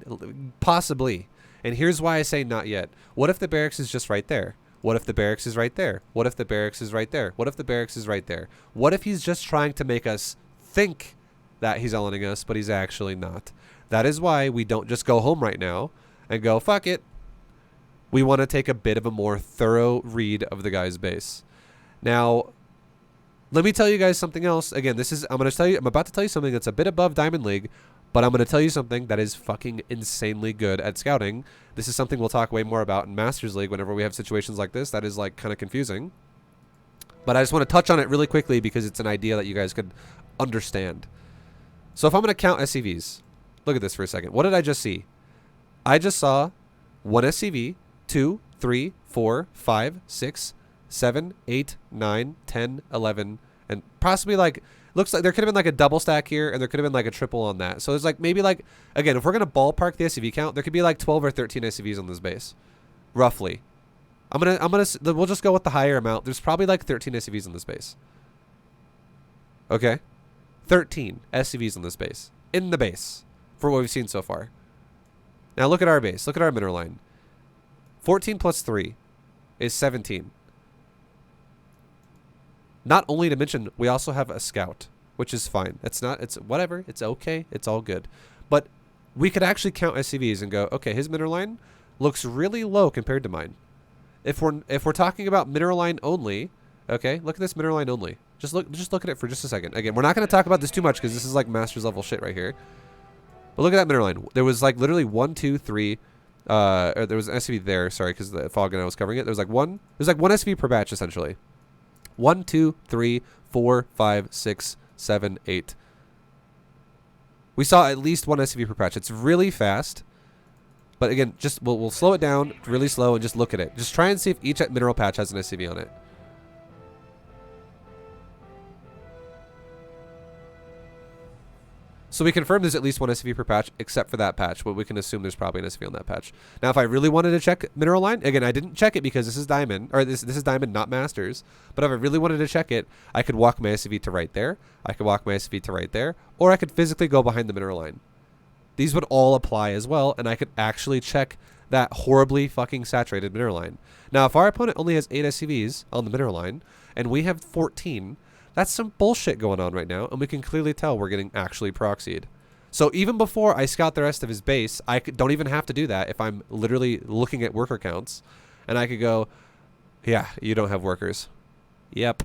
possibly. And here's why I say not yet. What if the barracks is just right there? What if the barracks is right there? What if the barracks is right there? What if the barracks is right there? What if he's just trying to make us think that he's all-inning us, but he's actually not? That is why we don't just go home right now and go, fuck it. We want to take a bit of a more thorough read of the guy's base. Now, let me tell you guys something else. Again, I'm about to tell you something that's a bit above Diamond League, but I'm going to tell you something that is fucking insanely good at scouting. This is something we'll talk way more about in Masters League whenever we have situations like this. That is like kind of confusing. But I just want to touch on it really quickly because it's an idea that you guys could understand. So if I'm going to count SCVs, look at this for a second. What did I just see? I just saw 1 SCV, 2, 3, 4, 5, 6, 7, 8, 9, 10, 11, and possibly like, looks like there could have been like a double stack here and there could have been like a triple on that. So there's like maybe like, again, if we're going to ballpark the SCV count, there could be like 12 or 13 SCVs on this base. Roughly. We'll just go with the higher amount. There's probably like 13 SCVs on this base. Okay? 13 SCVs on this base. In the base. For what we've seen so far. Now look at our base. Look at our mineral line. 14 plus 3 is 17. Not only to mention, we also have a scout, which is fine. It's whatever. It's okay. It's all good. But we could actually count SCVs and go, okay, his mineral line looks really low compared to mine. If we're talking about mineral line only, okay, look at this mineral line only. Just look at it for just a second. Again, we're not going to talk about this too much because this is like master's level shit right here. But look at that mineral line. There was like literally 1, 2, 3. Or there was an SCV there. Sorry, because the fog and I was covering it. There's like one SCV per batch essentially. 1, 2, 3, 4, 5, 6, 7, 8. We saw at least 1 SCV per patch. It's really fast. But again, just we'll slow it down really slow and just look at it. Just try and see if each mineral patch has an SCV on it. So we confirm there's at least 1 SCV per patch, except for that patch, but we can assume there's probably an SCV on that patch. Now, if I really wanted to check mineral line, again, I didn't check it because this is diamond, or this is diamond, not masters. But if I really wanted to check it, I could walk my SCV to right there, I could walk my SCV to right there, or I could physically go behind the mineral line. These would all apply as well, and I could actually check that horribly fucking saturated mineral line. Now, if our opponent only has 8 SCVs on the mineral line, and we have 14, that's some bullshit going on right now, and we can clearly tell we're getting actually proxied. So even before I scout the rest of his base, don't even have to do that if I'm literally looking at worker counts. And I could go, yeah, you don't have workers. Yep.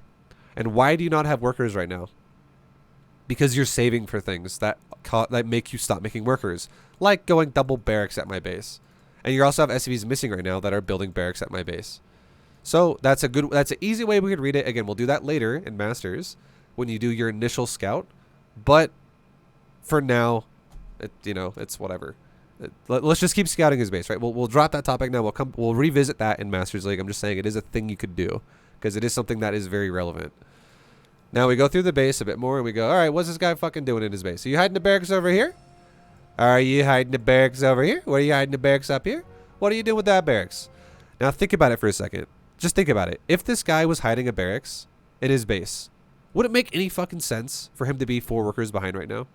And why do you not have workers right now? Because you're saving for things that make you stop making workers, like going double barracks at my base. And you also have SCVs missing right now that are building barracks at my base. So that's an easy way we could read it. Again, we'll do that later in Masters when you do your initial scout. But for now, it's whatever. Let's just keep scouting his base, right? We'll drop that topic now. We'll revisit that in Masters League. I'm just saying it is a thing you could do because it is something that is very relevant. Now we go through the base a bit more and we go, all right, what's this guy fucking doing in his base? Are you hiding the barracks over here? Are you hiding the barracks over here? What are you hiding the barracks up here? What are you doing with that barracks? Now think about it for a second. Just think about it. If this guy was hiding a barracks in his base, would it make any fucking sense for him to be 4 workers behind right now?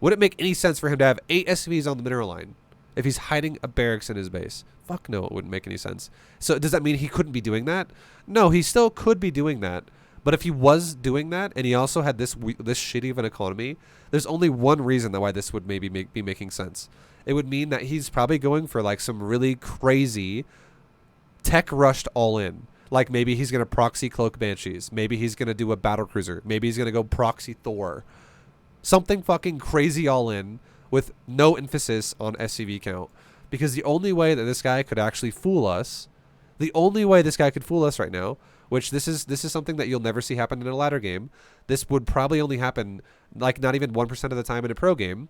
Would it make any sense for him to have 8 SCVs on the mineral line if he's hiding a barracks in his base? Fuck no, it wouldn't make any sense. So does that mean he couldn't be doing that? No, he still could be doing that. But if he was doing that and he also had this shitty of an economy, there's only one reason why this would maybe be making sense. It would mean that he's probably going for like some really crazy tech rushed all in. Like maybe he's going to proxy Cloak Banshees. Maybe he's going to do a battle cruiser. Maybe he's going to go proxy Thor. Something fucking crazy all in with no emphasis on SCV count. Because the only way that this guy could actually fool us, right now, which this is something that you'll never see happen in a ladder game. This would probably only happen like not even 1% of the time in a pro game.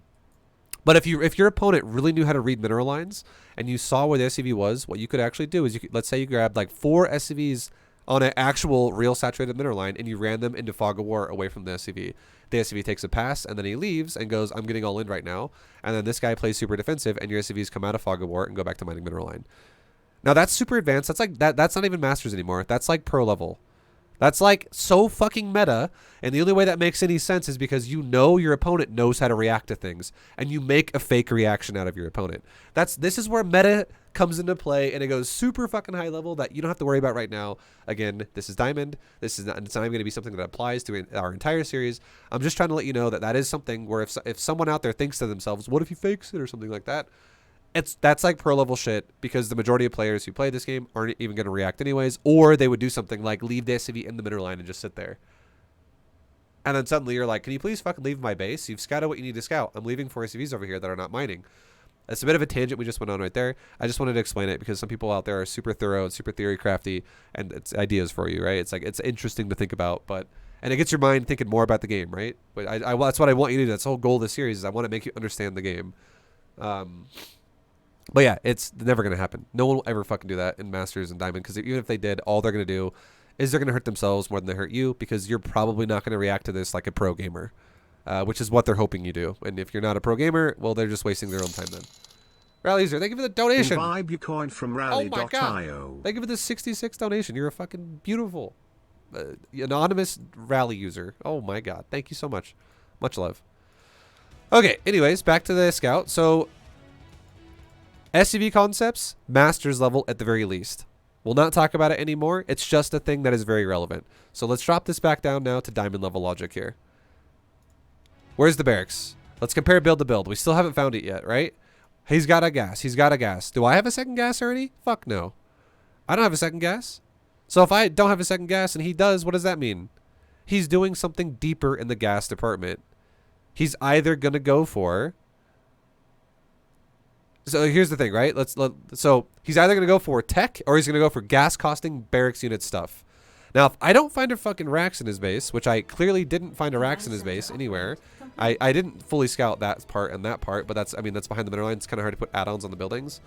But if your opponent really knew how to read mineral lines and you saw where the SCV was, what you could actually do is let's say you grabbed like 4 SCVs on an actual real saturated mineral line and you ran them into Fog of War away from the SCV. The SCV takes a pass and then he leaves and goes, I'm getting all in right now. And then this guy plays super defensive and your SCVs come out of Fog of War and go back to mining mineral line. Now that's super advanced. That's like that's not even Masters anymore. That's like pro level. That's like so fucking meta, and the only way that makes any sense is because you know your opponent knows how to react to things, and you make a fake reaction out of your opponent. This is where meta comes into play, and it goes super fucking high level that you don't have to worry about right now. Again, this is Diamond. It's not even going to be something that applies to our entire series. I'm just trying to let you know that is something where if someone out there thinks to themselves, what if he fakes it or something like that? That's like pro level shit because the majority of players who play this game aren't even going to react anyways, or they would do something like leave the SCV in the middle line and just sit there. And then suddenly you're like, can you please fucking leave my base? You've scouted what you need to scout. I'm leaving 4 SCVs over here that are not mining. That's a bit of a tangent we just went on right there. I just wanted to explain it because some people out there are super thorough and super theory crafty and it's ideas for you, right? It's like, it's interesting to think about, and it gets your mind thinking more about the game, right? But that's what I want you to do. That's the whole goal of the series is I want to make you understand the game. But yeah, it's never going to happen. No one will ever fucking do that in Masters and Diamond because even if they did, all they're going to do is they're going to hurt themselves more than they hurt you because you're probably not going to react to this like a pro gamer, which is what they're hoping you do. And if you're not a pro gamer, well, they're just wasting their own time then. Rally user, thank you for the donation. Vibe your coin from rally.io. Oh my God. Thank you for the 66 donation. You're a fucking beautiful anonymous rally user. Oh my God. Thank you so much. Much love. Okay, anyways, back to the scout. So SCV concepts, Masters level at the very least. We'll not talk about it anymore. It's just a thing that is very relevant. So let's drop this back down now to Diamond level logic here. Where's the barracks? Let's compare build to build. We still haven't found it yet, right? He's got a gas. He's got a gas. Do I have a second gas already? Fuck no. I don't have a second gas. So if I don't have a second gas and he does, what does that mean? He's doing something deeper in the gas department. He's either going to go for... So here's the thing, right? So he's either going to go for tech or he's going to go for gas costing barracks unit stuff. Now, if I don't find a fucking racks in his base, which I clearly didn't find a racks in his base anywhere. I didn't fully scout that part and that part, but that's behind the mineral line. It's kind of hard to put add-ons on the buildings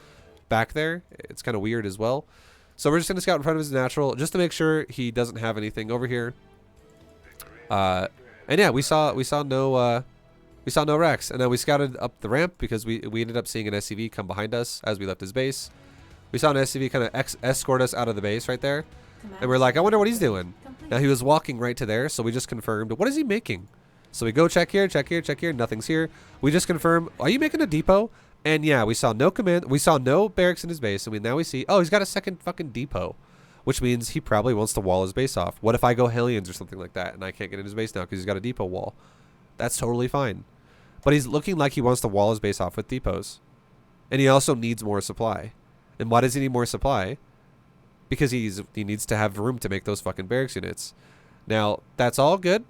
back there. It's kind of weird as well. So we're just going to scout in front of his natural just to make sure he doesn't have anything over here. And yeah, we saw no racks, and then we scouted up the ramp because we ended up seeing an SCV come behind us as we left his base. We saw an SCV kind of escort us out of the base right there, and we're like, I wonder what he's doing. Now he was walking right to there, so we just confirmed, what is he making? So we go check here, nothing's here. We just confirm, are you making a depot? And yeah, we saw no barracks in his base, and now we see, oh, he's got a second fucking depot, which means he probably wants to wall his base off. What if I go Hellions or something like that, and I can't get in his base now because he's got a depot wall? That's totally fine. But he's looking like he wants to wall his base off with depots. And he also needs more supply. And why does he need more supply? Because he needs to have room to make those fucking barracks units. Now, that's all good.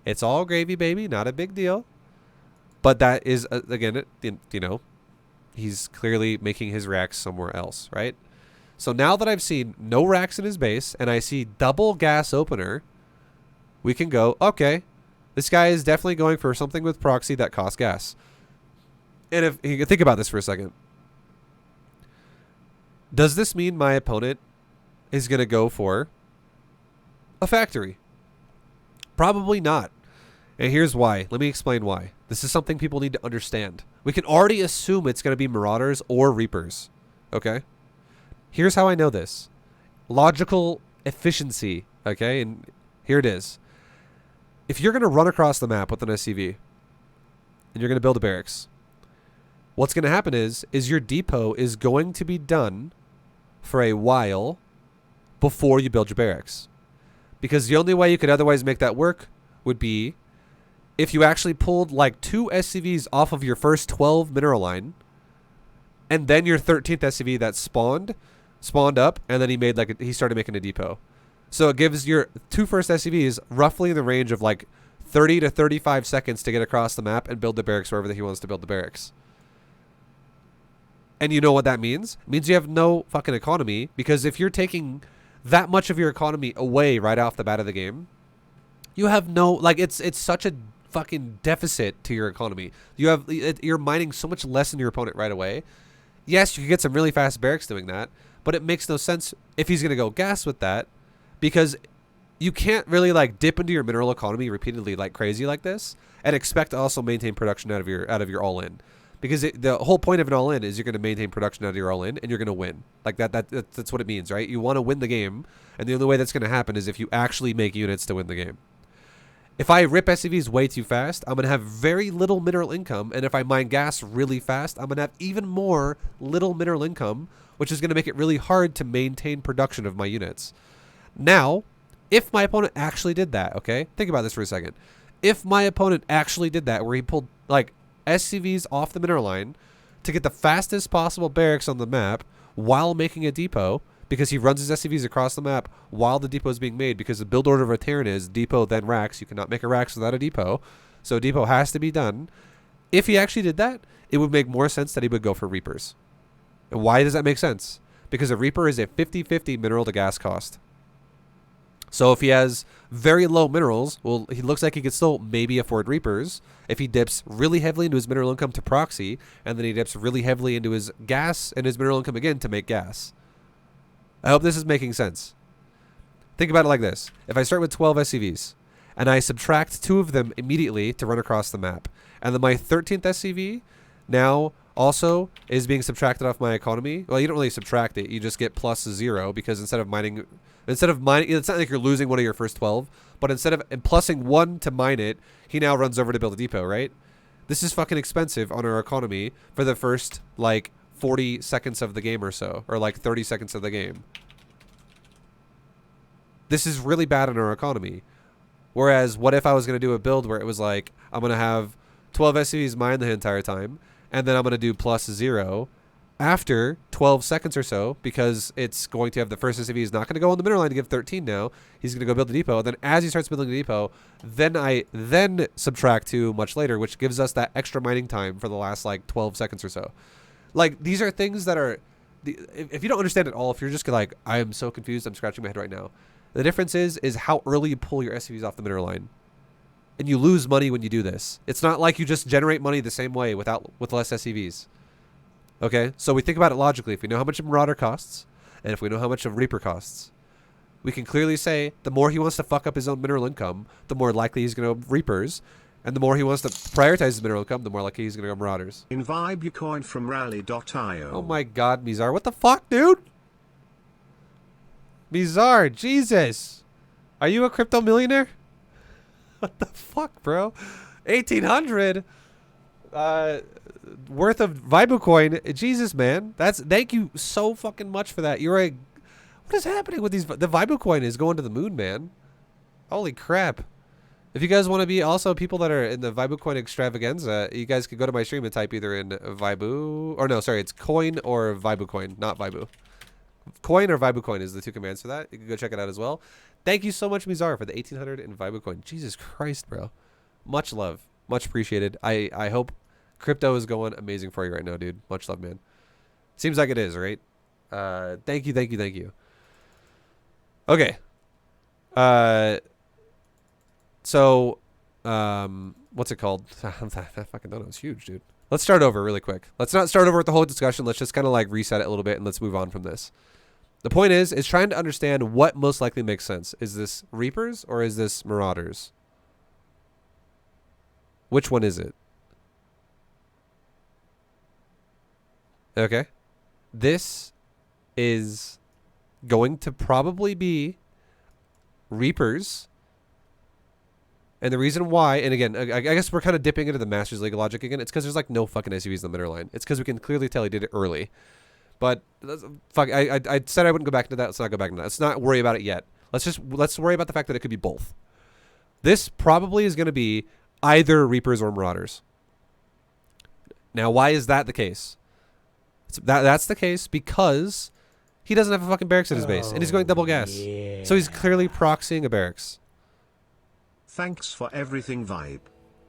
It's all gravy, baby. Not a big deal. But that is, again, you know, he's clearly making his racks somewhere else, right? So now that I've seen no racks in his base and I see double gas opener, we can go, okay, this guy is definitely going for something with proxy that costs gas. And if you think about this for a second, does this mean my opponent is going to go for a factory? Probably not. And here's why. Let me explain why. This is something people need to understand. We can already assume it's going to be Marauders or Reapers. Okay? Here's how I know this. Logical efficiency. Okay? And here it is. If you're going to run across the map with an SCV and you're going to build a barracks, what's going to happen is your depot is going to be done for a while before you build your barracks. Because the only way you could otherwise make that work would be if you actually pulled like 2 SCVs off of your first 12 mineral line, and then your 13th SCV that spawned up, and then he started making a depot. So it gives your 2 first SCVs roughly in the range of like 30 to 35 seconds to get across the map and build the barracks wherever he wants to build the barracks. And you know what that means? It means you have no fucking economy, because if you're taking that much of your economy away right off the bat of the game, you have no, like, it's such a fucking deficit to your economy. You're mining so much less than your opponent right away. Yes, you can get some really fast barracks doing that, but it makes no sense if he's going to go gas with that, because you can't really like dip into your mineral economy repeatedly like crazy like this and expect to also maintain production out of your all-in. Because the whole point of an all-in is you're going to maintain production out of your all-in, and you're going to win. Like that's what it means, right? You want to win the game, and the only way that's going to happen is if you actually make units to win the game. If I rip SCVs way too fast, I'm going to have very little mineral income, and if I mine gas really fast, I'm going to have even more little mineral income, which is going to make it really hard to maintain production of my units. Now, if my opponent actually did that, okay? Think about this for a second. If my opponent actually did that, where he pulled, like, SCVs off the mineral line to get the fastest possible barracks on the map while making a depot, because he runs his SCVs across the map while the depot is being made, because the build order of a Terran is depot then racks. You cannot make a racks without a depot, so a depot has to be done. If he actually did that, it would make more sense that he would go for Reapers. And why does that make sense? Because a Reaper is a 50-50 mineral to gas cost. So if he has very low minerals, well, he looks like he could still maybe afford Reapers if he dips really heavily into his mineral income to proxy, and then he dips really heavily into his gas and his mineral income again to make gas. I hope this is making sense. Think about it like this. If I start with 12 SCVs, and I subtract 2 of them immediately to run across the map, and then my 13th SCV now also is being subtracted off my economy. Well, you don't really subtract it. You just get plus 0, because instead of mining, it's not like you're losing one of your first 12, but instead of plussing 1 to mine it, he now runs over to build a depot, right? This is fucking expensive on our economy for the first, like, 40 seconds of the game or so, or like 30 seconds of the game. This is really bad on our economy. Whereas, what if I was going to do a build where it was like, I'm going to have 12 SCVs mined the entire time, and then I'm going to do plus 0 after 12 seconds or so, because it's going to have the first SCV is not going to go on the mineral line to give 13 now. He's going to go build the depot. And then as he starts building the depot, then I subtract 2 much later, which gives us that extra mining time for the last like 12 seconds or so. Like, these are things that are, if you don't understand it all, if you're just like, I am so confused, I'm scratching my head right now. The difference is how early you pull your SCVs off the mineral line. And you lose money when you do this. It's not like you just generate money the same way with less SCVs. Okay, so we think about it logically. If we know how much a Marauder costs, and if we know how much a Reaper costs, we can clearly say the more he wants to fuck up his own mineral income, the more likely he's going to Reapers, and the more he wants to prioritize his mineral income, the more likely he's going to go Marauders. Invite your coin from rally.io. Oh my god, Mizar. What the fuck, dude? Mizar, Jesus. Are you a crypto millionaire? What the fuck, bro? 1,800 worth of Vibocoin. Jesus, man. Thank you so fucking much for that. What is happening with these? The Vibocoin is going to the moon, man. Holy crap. If you guys want to be also people that are in the Vibu Coin extravaganza, you guys could go to my stream and type either in Vibu or no, sorry, it's coin or Vibu Coin, not Vibu. Coin or Vibu Coin is the two commands for that. You can go check it out as well. Thank you so much, Mizar, for the 1800 in Vibu Coin. Jesus Christ, bro. Much love. Much appreciated. I hope crypto is going amazing for you right now, dude. Much love, man. Seems like it is, right? Thank you, thank you, thank you. Okay. So, what's it called? I fucking don't know. It's huge, dude. Let's start over really quick. Let's not start over with the whole discussion. Let's just kind of like reset it a little bit and let's move on from this. The point is trying to understand what most likely makes sense. Is this Reapers or is this Marauders? Which one is it? Okay. This is going to probably be Reapers. And the reason why, and again, I guess we're kind of dipping into the Masters League logic again. It's because there's like no fucking SUVs in the middle line. It's because we can clearly tell he did it early. But fuck, I said I wouldn't go back into that. Let's not go back into that. Let's not worry about it yet. Let's worry about the fact that it could be both. This probably is going to be either Reapers or Marauders. Now, why is that the case? That's the case because he doesn't have a fucking barracks at his base, and he's going double gas. Yeah. So he's clearly proxying a barracks. Thanks for everything, Vibe.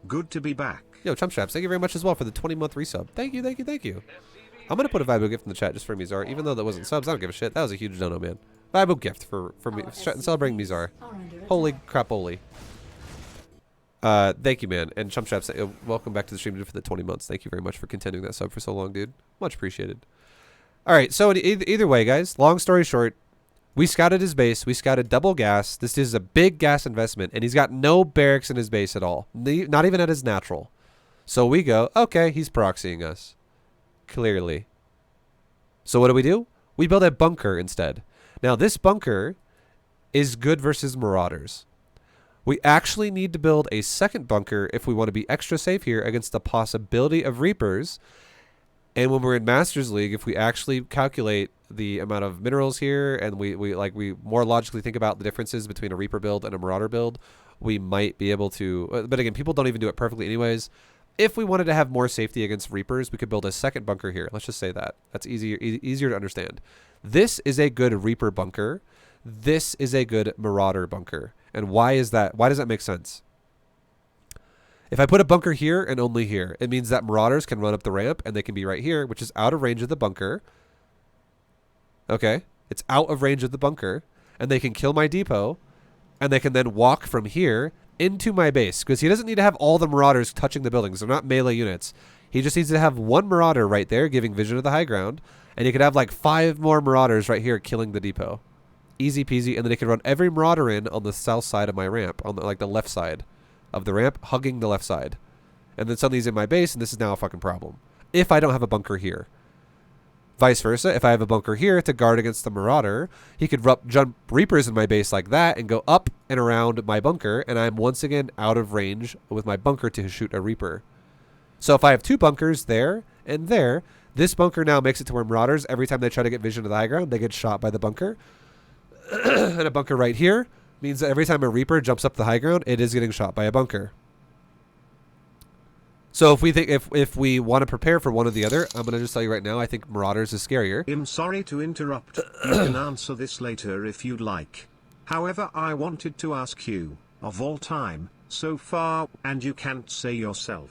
Good to be back. Yo, Chump Straps, thank you very much as well for the 20-month resub. Thank you, thank you, thank you. I'm going to put a Vibo gift in the chat just for Mizar, even though that wasn't subs. I don't give a shit. That was a huge dono, man. Vibo gift for me, celebrating Mizar. Holy crap, holy. Thank you, man. And Chump Straps, welcome back to the stream for the 20 months. Thank you very much for continuing that sub for so long, dude. Much appreciated. All right, so either way, guys, long story short, we scouted his base. We scouted double gas. This is a big gas investment, and he's got no barracks in his base at all. Not even at his natural. So we go, okay, he's proxying us. Clearly. So what do? We build a bunker instead. Now, this bunker is good versus Marauders. We actually need to build a second bunker if we want to be extra safe here against the possibility of Reapers. And when we're in Masters League, if we actually calculate the amount of minerals here and we more logically think about the differences between a Reaper build and a Marauder build, we might be able to, but again, people don't even do it perfectly anyways. If we wanted to have more safety against Reapers, we could build a second bunker here. Let's just say that. That's easier to understand. This is a good Reaper bunker. This is a good Marauder bunker. And why is that? Why does that make sense? If I put a bunker here and only here, it means that Marauders can run up the ramp and they can be right here, which is out of range of the bunker. Okay, it's out of range of the bunker, and they can kill my depot, and they can then walk from here into my base, because he doesn't need to have all the Marauders touching the buildings. They're not melee units. He just needs to have one Marauder right there giving vision of the high ground, and he could have like 5 more Marauders right here killing the depot. Easy peasy, and then he can run every Marauder in on the south side of my ramp, on the left side of the ramp, hugging the left side. And then suddenly he's in my base, and this is now a fucking problem. If I don't have a bunker here. Vice versa, if I have a bunker here to guard against the Marauder, he could jump Reapers in my base like that and go up and around my bunker, and I'm once again out of range with my bunker to shoot a Reaper. So if I have 2 bunkers there and there, this bunker now makes it to where Marauders, every time they try to get vision of the high ground, they get shot by the bunker. And a bunker right here means that every time a Reaper jumps up the high ground, it is getting shot by a bunker. So if we want to prepare for one or the other, I'm going to just tell you right now, I think Marauders is scarier. I'm sorry to interrupt. You can answer this later if you'd like. However, I wanted to ask you, of all time, so far, and you can't say yourself,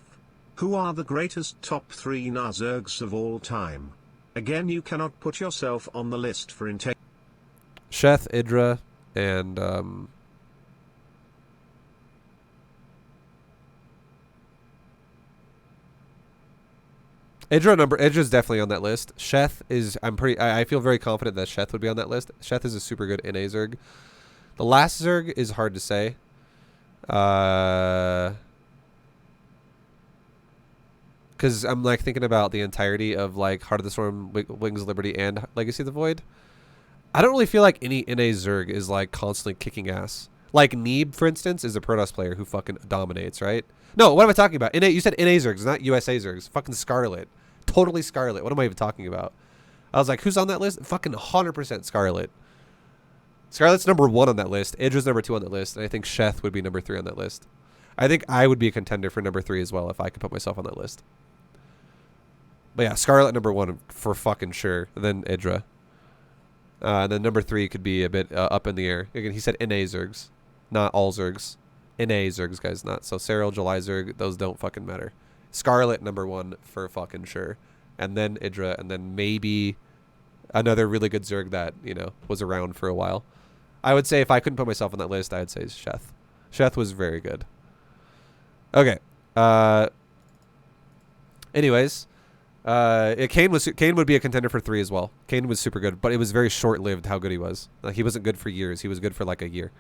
who are the greatest top 3 Nazergs of all time? Again, you cannot put yourself on the list for integrity. Sheth, Idra, and Idra's definitely on that list. Sheth is I feel very confident that Sheth would be on that list. Sheth is a super good NA Zerg. The last Zerg is hard to say. Because I'm like thinking about the entirety of like Heart of the Storm, Wings of Liberty, and Legacy of the Void. I don't really feel like any NA Zerg is like constantly kicking ass. Like Neeb, for instance, is a Protoss player who fucking dominates, right? No, what am I talking about? NA, you said NA Zergs, not USA Zergs. Fucking Scarlet. Totally Scarlet. What am I even talking about? I was like, who's on that list? Fucking 100% Scarlet. Scarlet's number 1 on that list. Idra's number 2 on that list. And I think Sheth would be number 3 on that list. I think I would be a contender for number 3 as well if I could put myself on that list. But yeah, Scarlet number 1 for fucking sure. And then Idra. And then number 3 could be a bit up in the air. Again, he said NA Zergs, not all Zergs. NA Zergs, guys, not so Serral, July Zerg. Those don't fucking matter. Scarlet number 1 for fucking sure. And then Idra, and then maybe another really good Zerg that, you know, was around for a while. I would say if I couldn't put myself on that list, I'd say Sheth. Sheth was very good. Okay. Anyways, Kane would be a contender for 3 as well. Kane was super good, but it was very short-lived how good he was. Like, he wasn't good for years. He was good for like a year.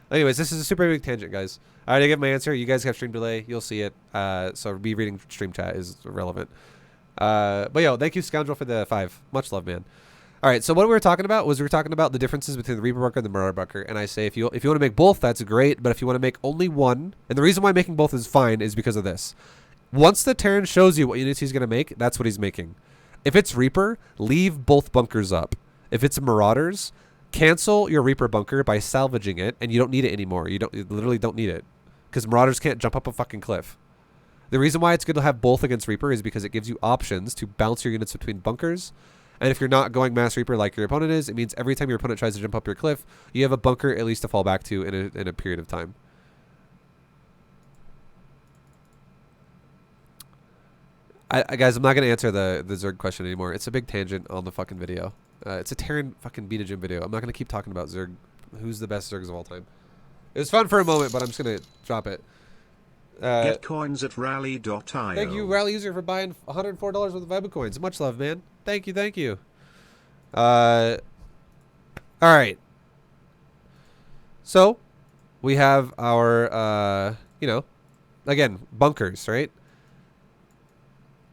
Anyways, this is a super big tangent, guys. I already gave my answer. You guys have stream delay. You'll see it. So me reading stream chat is irrelevant. But yo, thank you, Scoundrel, for the 5. Much love, man. All right, so what we were talking about was the differences between the Reaper Bunker and the Marauder Bunker. And I say if you want to make both, that's great. But if you want to make only one, and the reason why making both is fine is because of this. Once the Terran shows you what units he's going to make, that's what he's making. If it's Reaper, leave both bunkers up. If it's Marauders, cancel your Reaper bunker by salvaging it, and you don't need it anymore. You literally don't need it, because Marauders can't jump up a fucking cliff. The reason why it's good to have both against Reaper is because it gives you options to bounce your units between bunkers. And if you're not going Mass Reaper like your opponent is, it means every time your opponent tries to jump up your cliff, you have a bunker at least to fall back to in a period of time. Guys, I'm not going to answer the Zerg question anymore. It's a big tangent on the fucking video. It's a Terran fucking B2GM video. I'm not going to keep talking about Zerg. Who's the best Zergs of all time? It was fun for a moment, but I'm just going to drop it. Get coins at rally.io. Thank you, Rally User, for buying $104 worth of Vibe coins. Much love, man. Thank you, thank you. All right. So, we have our, you know, again, bunkers, right?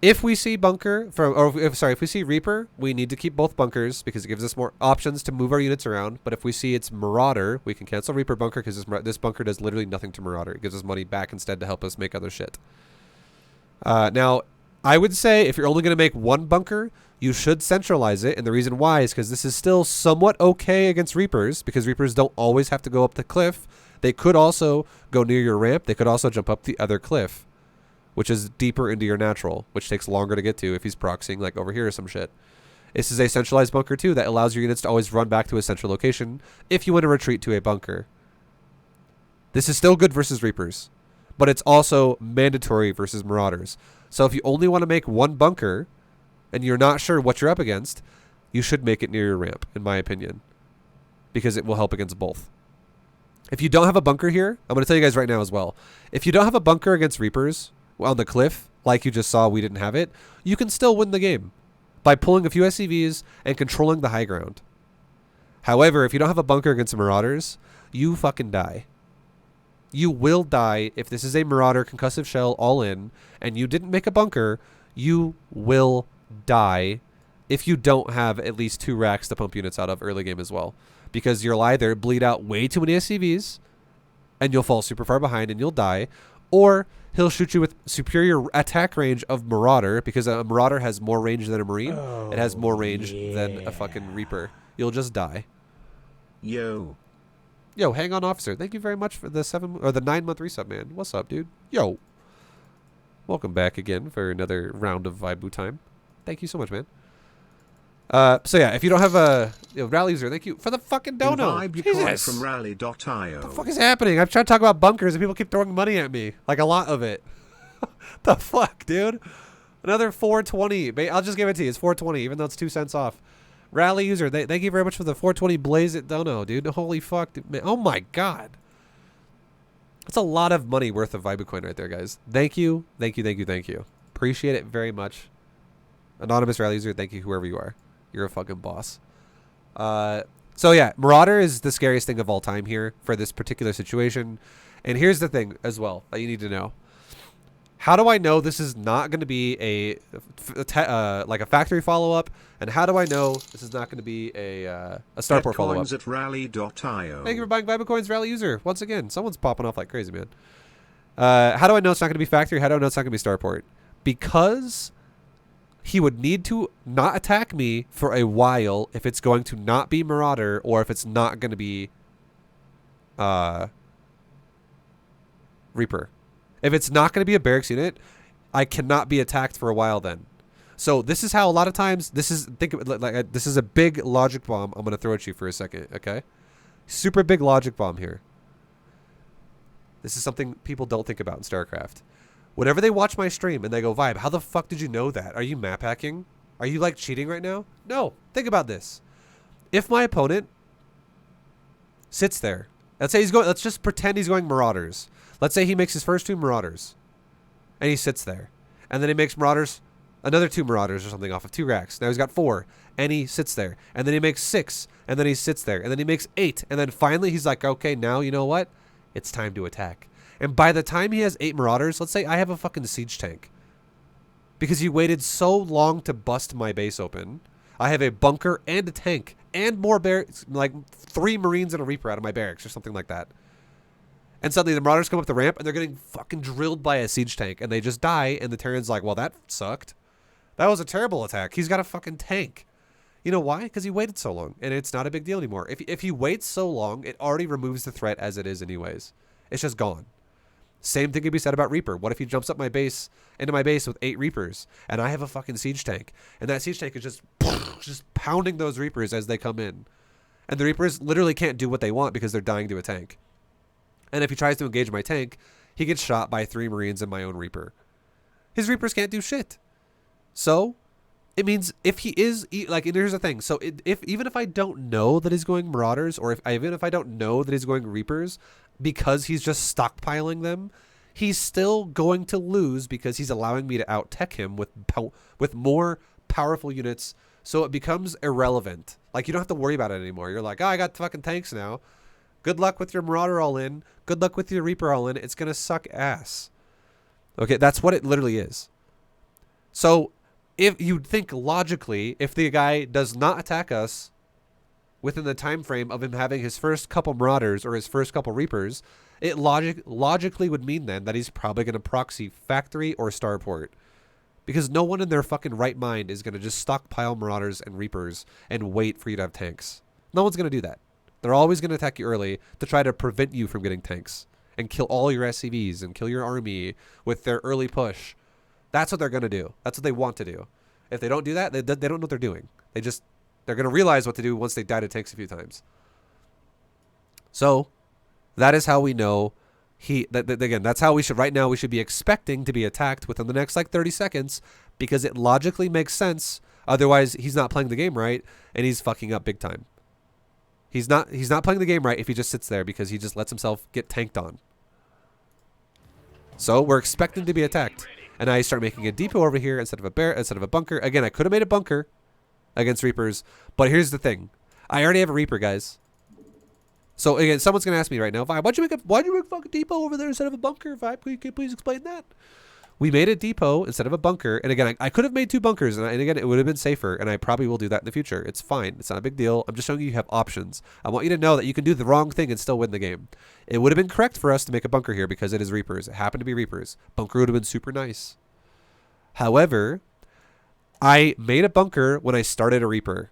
If we see bunker if we see Reaper, we need to keep both bunkers because it gives us more options to move our units around. But if we see it's Marauder, we can cancel Reaper bunker because this bunker does literally nothing to Marauder. It gives us money back instead to help us make other shit. Now, I would say if you're only going to make one bunker, you should centralize it. And the reason why is because this is still somewhat okay against Reapers because Reapers don't always have to go up the cliff. They could also go near your ramp. They could also jump up the other cliff, which is deeper into your natural, which takes longer to get to if he's proxying like over here or some shit. This is a centralized bunker too that allows your units to always run back to a central location if you want to retreat to a bunker. This is still good versus Reapers, but it's also mandatory versus Marauders. So if you only want to make one bunker and you're not sure what you're up against, you should make it near your ramp, in my opinion, because it will help against both. If you don't have a bunker here, I'm going to tell you guys right now as well. If you don't have a bunker against Reapers on the cliff, like you just saw we didn't have it, you can still win the game by pulling a few SCVs and controlling the high ground. However, if you don't have a bunker against Marauders, you fucking die. You will die if this is a Marauder concussive shell all in and you didn't make a bunker. You will die if you don't have at least 2 racks to pump units out of early game as well, because you'll either bleed out way too many SCVs and you'll fall super far behind and you'll die, or he'll shoot you with superior attack range of Marauder, because a Marauder has more range than a Marine. It has more range than a fucking Reaper. You'll just die. Yo, hang on, officer. Thank you very much for the 9-month resub, man. What's up, dude? Yo. Welcome back again for another round of Vibe time. Thank you so much, man. So yeah, if you don't have a Rally User, thank you for the fucking dono. Jesus. From rally.io. What the fuck is happening? I'm trying to talk about bunkers and people keep throwing money at me. Like a lot of it. The fuck, dude? Another 420. I'll just give it to you. It's 420, even though it's 2 cents off. Rally User, thank you very much for the 420 Blaze It dono, dude. Holy fuck, dude, man. Oh my god. That's a lot of money worth of Vibecoin right there, guys. Thank you. Thank you, thank you, thank you. Appreciate it very much. Anonymous Rally User, thank you, whoever you are. You're a fucking boss. So yeah, Marauder is the scariest thing of all time here for this particular situation. And here's the thing as well that you need to know. How do I know this is not going to be like a factory follow-up? And how do I know this is not going to be a starport follow-up? Coins at rally.io. Thank you for buying Vibecoins, Rally User. Once again, someone's popping off like crazy, man. How do I know it's not going to be factory? How do I know it's not going to be starport? Because he would need to not attack me for a while if it's going to not be Marauder, or if it's not going to be Reaper. If it's not going to be a barracks unit, I cannot be attacked for a while then. So this is how a lot of times, this is, think of it like, this is a big logic bomb I'm going to throw at you for a second, okay? Super big logic bomb here. This is something people don't think about in StarCraft. Whenever they watch my stream and they go, Vibe, how the fuck did you know that? Are you map hacking? Are you like cheating right now? No. Think about this. If my opponent sits there, let's say he's going, let's just pretend he's going Marauders. Let's say he makes his first 2 Marauders and he sits there. And then he makes Marauders, another 2 Marauders or something off of 2 racks. Now he's got 4 and he sits there. And then he makes 6 and then he sits there. And then he makes 8. And then finally he's like, okay, now you know what? It's time to attack. And by the time he has 8 Marauders, let's say I have a fucking siege tank. Because you waited so long to bust my base open. I have a bunker and a tank and more barracks, like 3 Marines and a Reaper out of my barracks or something like that. And suddenly the Marauders come up the ramp and they're getting fucking drilled by a siege tank and they just die. And the Terran's like, well, that sucked. That was a terrible attack. He's got a fucking tank. You know why? Because he waited so long and it's not a big deal anymore. If he waits so long, it already removes the threat as it is anyways. It's just gone. Same thing could be said about Reaper. What if he jumps up my base, into my base with 8 Reapers and I have a fucking siege tank and that siege tank is just pounding those Reapers as they come in. And the Reapers literally can't do what they want because they're dying to a tank. And if he tries to engage my tank, he gets shot by 3 Marines and my own Reaper. His Reapers can't do shit. So it means if he is, like, here's the thing. So even if I don't know that he's going Marauders, or even if I don't know that he's going Reapers, because he's just stockpiling them, he's still going to lose because he's allowing me to out-tech him with more powerful units. So it becomes irrelevant. Like, you don't have to worry about it anymore. You're like, oh, I got fucking tanks now. Good luck with your Marauder all in. Good luck with your Reaper all in. It's going to suck ass. Okay, that's what it literally is. So if you'd think logically, if the guy does not attack us within the time frame of him having his first couple Marauders or his first couple Reapers, it logically would mean then that he's probably going to proxy factory or starport. Because no one in their fucking right mind is going to just stockpile Marauders and Reapers and wait for you to have tanks. No one's going to do that. They're always going to attack you early to try to prevent you from getting tanks and kill all your SCVs and kill your army with their early push. That's what they're going to do. That's what they want to do. If they don't do that, they don't know what they're doing. They're going to realize what to do once they die to tanks a few times. So that is how we know again, that's how we should, right now, we should be expecting to be attacked within the next like 30 seconds because it logically makes sense. Otherwise, he's not playing the game right and he's fucking up big time. He's not playing the game right if he just sits there because he just lets himself get tanked on. So we're expecting to be attacked. And I start making a depot over here instead of a bunker. Again, I could have made a bunker against Reapers, but here's the thing. I already have a Reaper, guys. So again, someone's gonna ask me right now, Vibe, why'd you make a fucking depot over there instead of a bunker? Vibe, can you please explain that? We made a depot instead of a bunker, and again, I could have made 2 bunkers, and again, it would have been safer, and I probably will do that in the future. It's fine. It's not a big deal. I'm just showing you have options. I want you to know that you can do the wrong thing and still win the game. It would have been correct for us to make a bunker here because it is Reapers. It happened to be Reapers. Bunker would have been super nice. However, I made a bunker when I started a Reaper.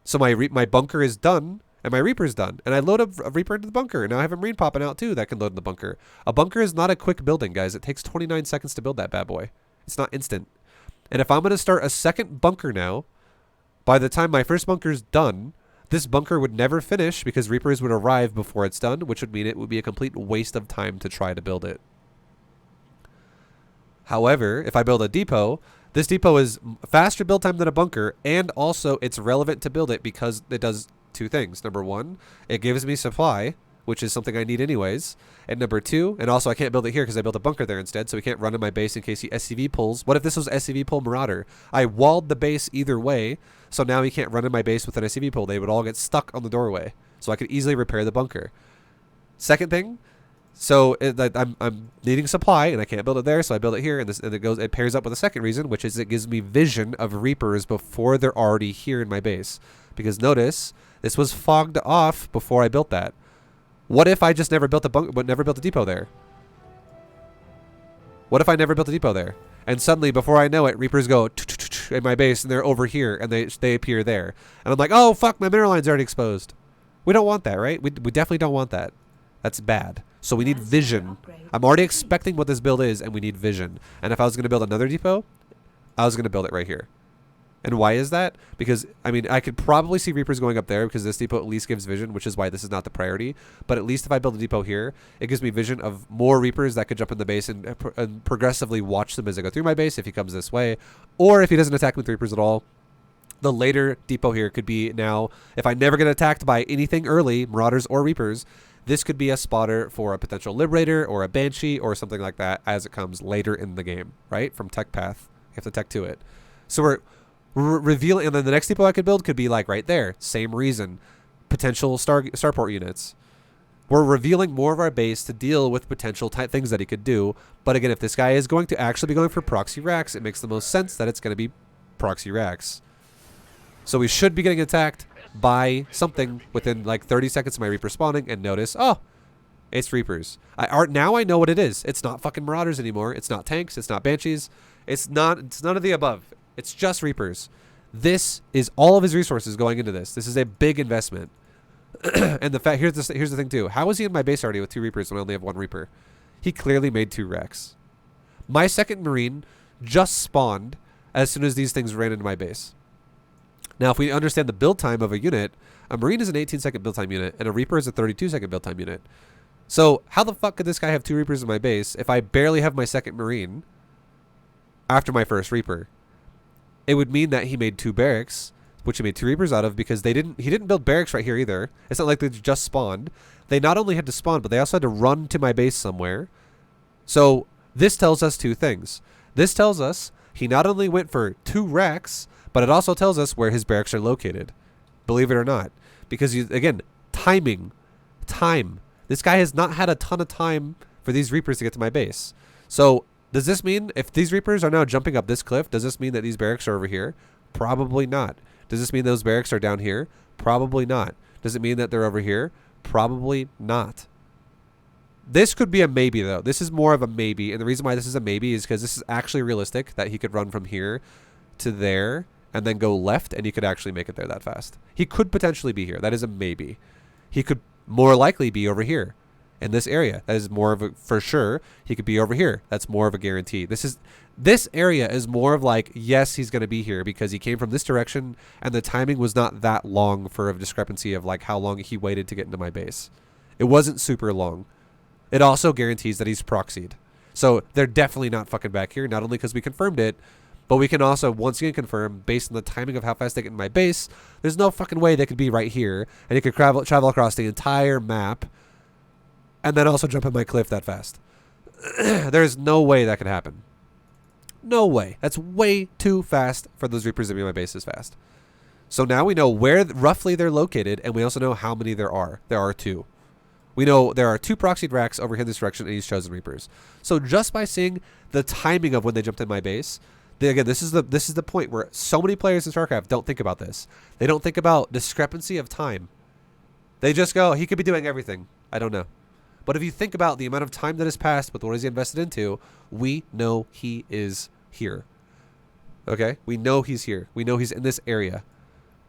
So my bunker is done, and my Reaper's done. And I load a Reaper into the bunker, and now I have a Marine popping out too that can load in the bunker. A bunker is not a quick building, guys. It takes 29 seconds to build that bad boy. It's not instant. And if I'm going to start a second bunker now, by the time my first bunker's done, this bunker would never finish because Reapers would arrive before it's done, which would mean it would be a complete waste of time to try to build it. However, if I build a depot, this depot is faster build time than a bunker, and also it's relevant to build it because it does 2 things. Number 1, it gives me supply, which is something I need anyways. And number 2, and also I can't build it here because I built a bunker there instead, so we can't run in my base in case he SCV pulls. What if this was SCV pull Marauder? I walled the base either way, so now he can't run in my base with an SCV pull. They would all get stuck on the doorway, so I could easily repair the bunker. Second thing, so I'm needing supply and I can't build it there, so I build it here, and it pairs up with the second reason, which is it gives me vision of Reapers before they're already here in my base. Because notice, this was fogged off before I built that. What if I just never built a depot there? What if I never built a depot there? And suddenly, before I know it, Reapers go in my base, and they're over here, and they appear there. And I'm like, oh fuck, my mineral line's already exposed. We don't want that, right? We definitely don't want that. That's bad. So we need vision. I'm already expecting what this build is, and we need vision. And if I was going to build another depot, I was going to build it right here. And why is that? Because, I mean, I could probably see Reapers going up there because this depot at least gives vision, which is why this is not the priority. But at least if I build a depot here, it gives me vision of more Reapers that could jump in the base and progressively watch them as they go through my base if he comes this way. Or if he doesn't attack with Reapers at all, the later depot here could be now, if I never get attacked by anything early, Marauders or Reapers, this could be a spotter for a potential Liberator or a Banshee or something like that as it comes later in the game, right? From tech path. You have to tech to it. So we're revealing, and then the next depot I could build could be like right there. Same reason. Potential starport units. We're revealing more of our base to deal with potential type things that he could do. But again, if this guy is going to actually be going for proxy racks, it makes the most sense that it's going to be proxy racks. So we should be getting attacked by something within like 30 seconds of my Reaper spawning, and notice, oh, it's Reapers. Now I know what it is. It's not fucking Marauders anymore. It's not tanks. It's not Banshees. It's none of the above. It's just Reapers. This is all of his resources going into this. This is a big investment. And the fact, here's the thing too. How is he in my base already with 2 Reapers when I only have 1 Reaper? He clearly made 2 Rex. My second Marine just spawned as soon as these things ran into my base. Now, if we understand the build time of a unit, a Marine is an 18-second build time unit, and a Reaper is a 32-second build time unit. So how the fuck could this guy have 2 Reapers in my base if I barely have my second Marine after my first Reaper? It would mean that he made 2 barracks, which he made 2 Reapers out of, because he didn't build barracks right here either. It's not like they just spawned. They not only had to spawn, but they also had to run to my base somewhere. So this tells us 2 things. This tells us he not only went for 2 racks, but it also tells us where his barracks are located. Believe it or not. Because, again, timing. Time. This guy has not had a ton of time for these Reapers to get to my base. So does this mean if these Reapers are now jumping up this cliff, does this mean that these barracks are over here? Probably not. Does this mean those barracks are down here? Probably not. Does it mean that they're over here? Probably not. This could be a maybe, though. This is more of a maybe. And the reason why this is a maybe is because this is actually realistic that he could run from here to there and then go left, and he could actually make it there that fast. He could potentially be here. That is a maybe. He could more likely be over here in this area. That is more of a, for sure, he could be over here. That's more of a guarantee. This area is more of like, yes, he's going to be here because he came from this direction, and the timing was not that long for a discrepancy of like how long he waited to get into my base. It wasn't super long. It also guarantees that he's proxied. So they're definitely not fucking back here, not only because we confirmed it, but we can also once again confirm, based on the timing of how fast they get in my base, there's no fucking way they could be right here, and he could travel across the entire map, and then also jump in my cliff that fast. There's no way that could happen. No way. That's way too fast for those Reapers to be in my base this fast. So now we know where roughly they're located, and we also know how many there are. There are 2. We know there are 2 proxied racks over here in this direction, and he's chosen Reapers. So just by seeing the timing of when they jumped in my base, again, this is the point where so many players in StarCraft don't think about this. They don't think about discrepancy of time. They just go, he could be doing everything. I don't know. But if you think about the amount of time that has passed with what he's invested into, we know he is here. Okay? We know he's here. We know he's in this area.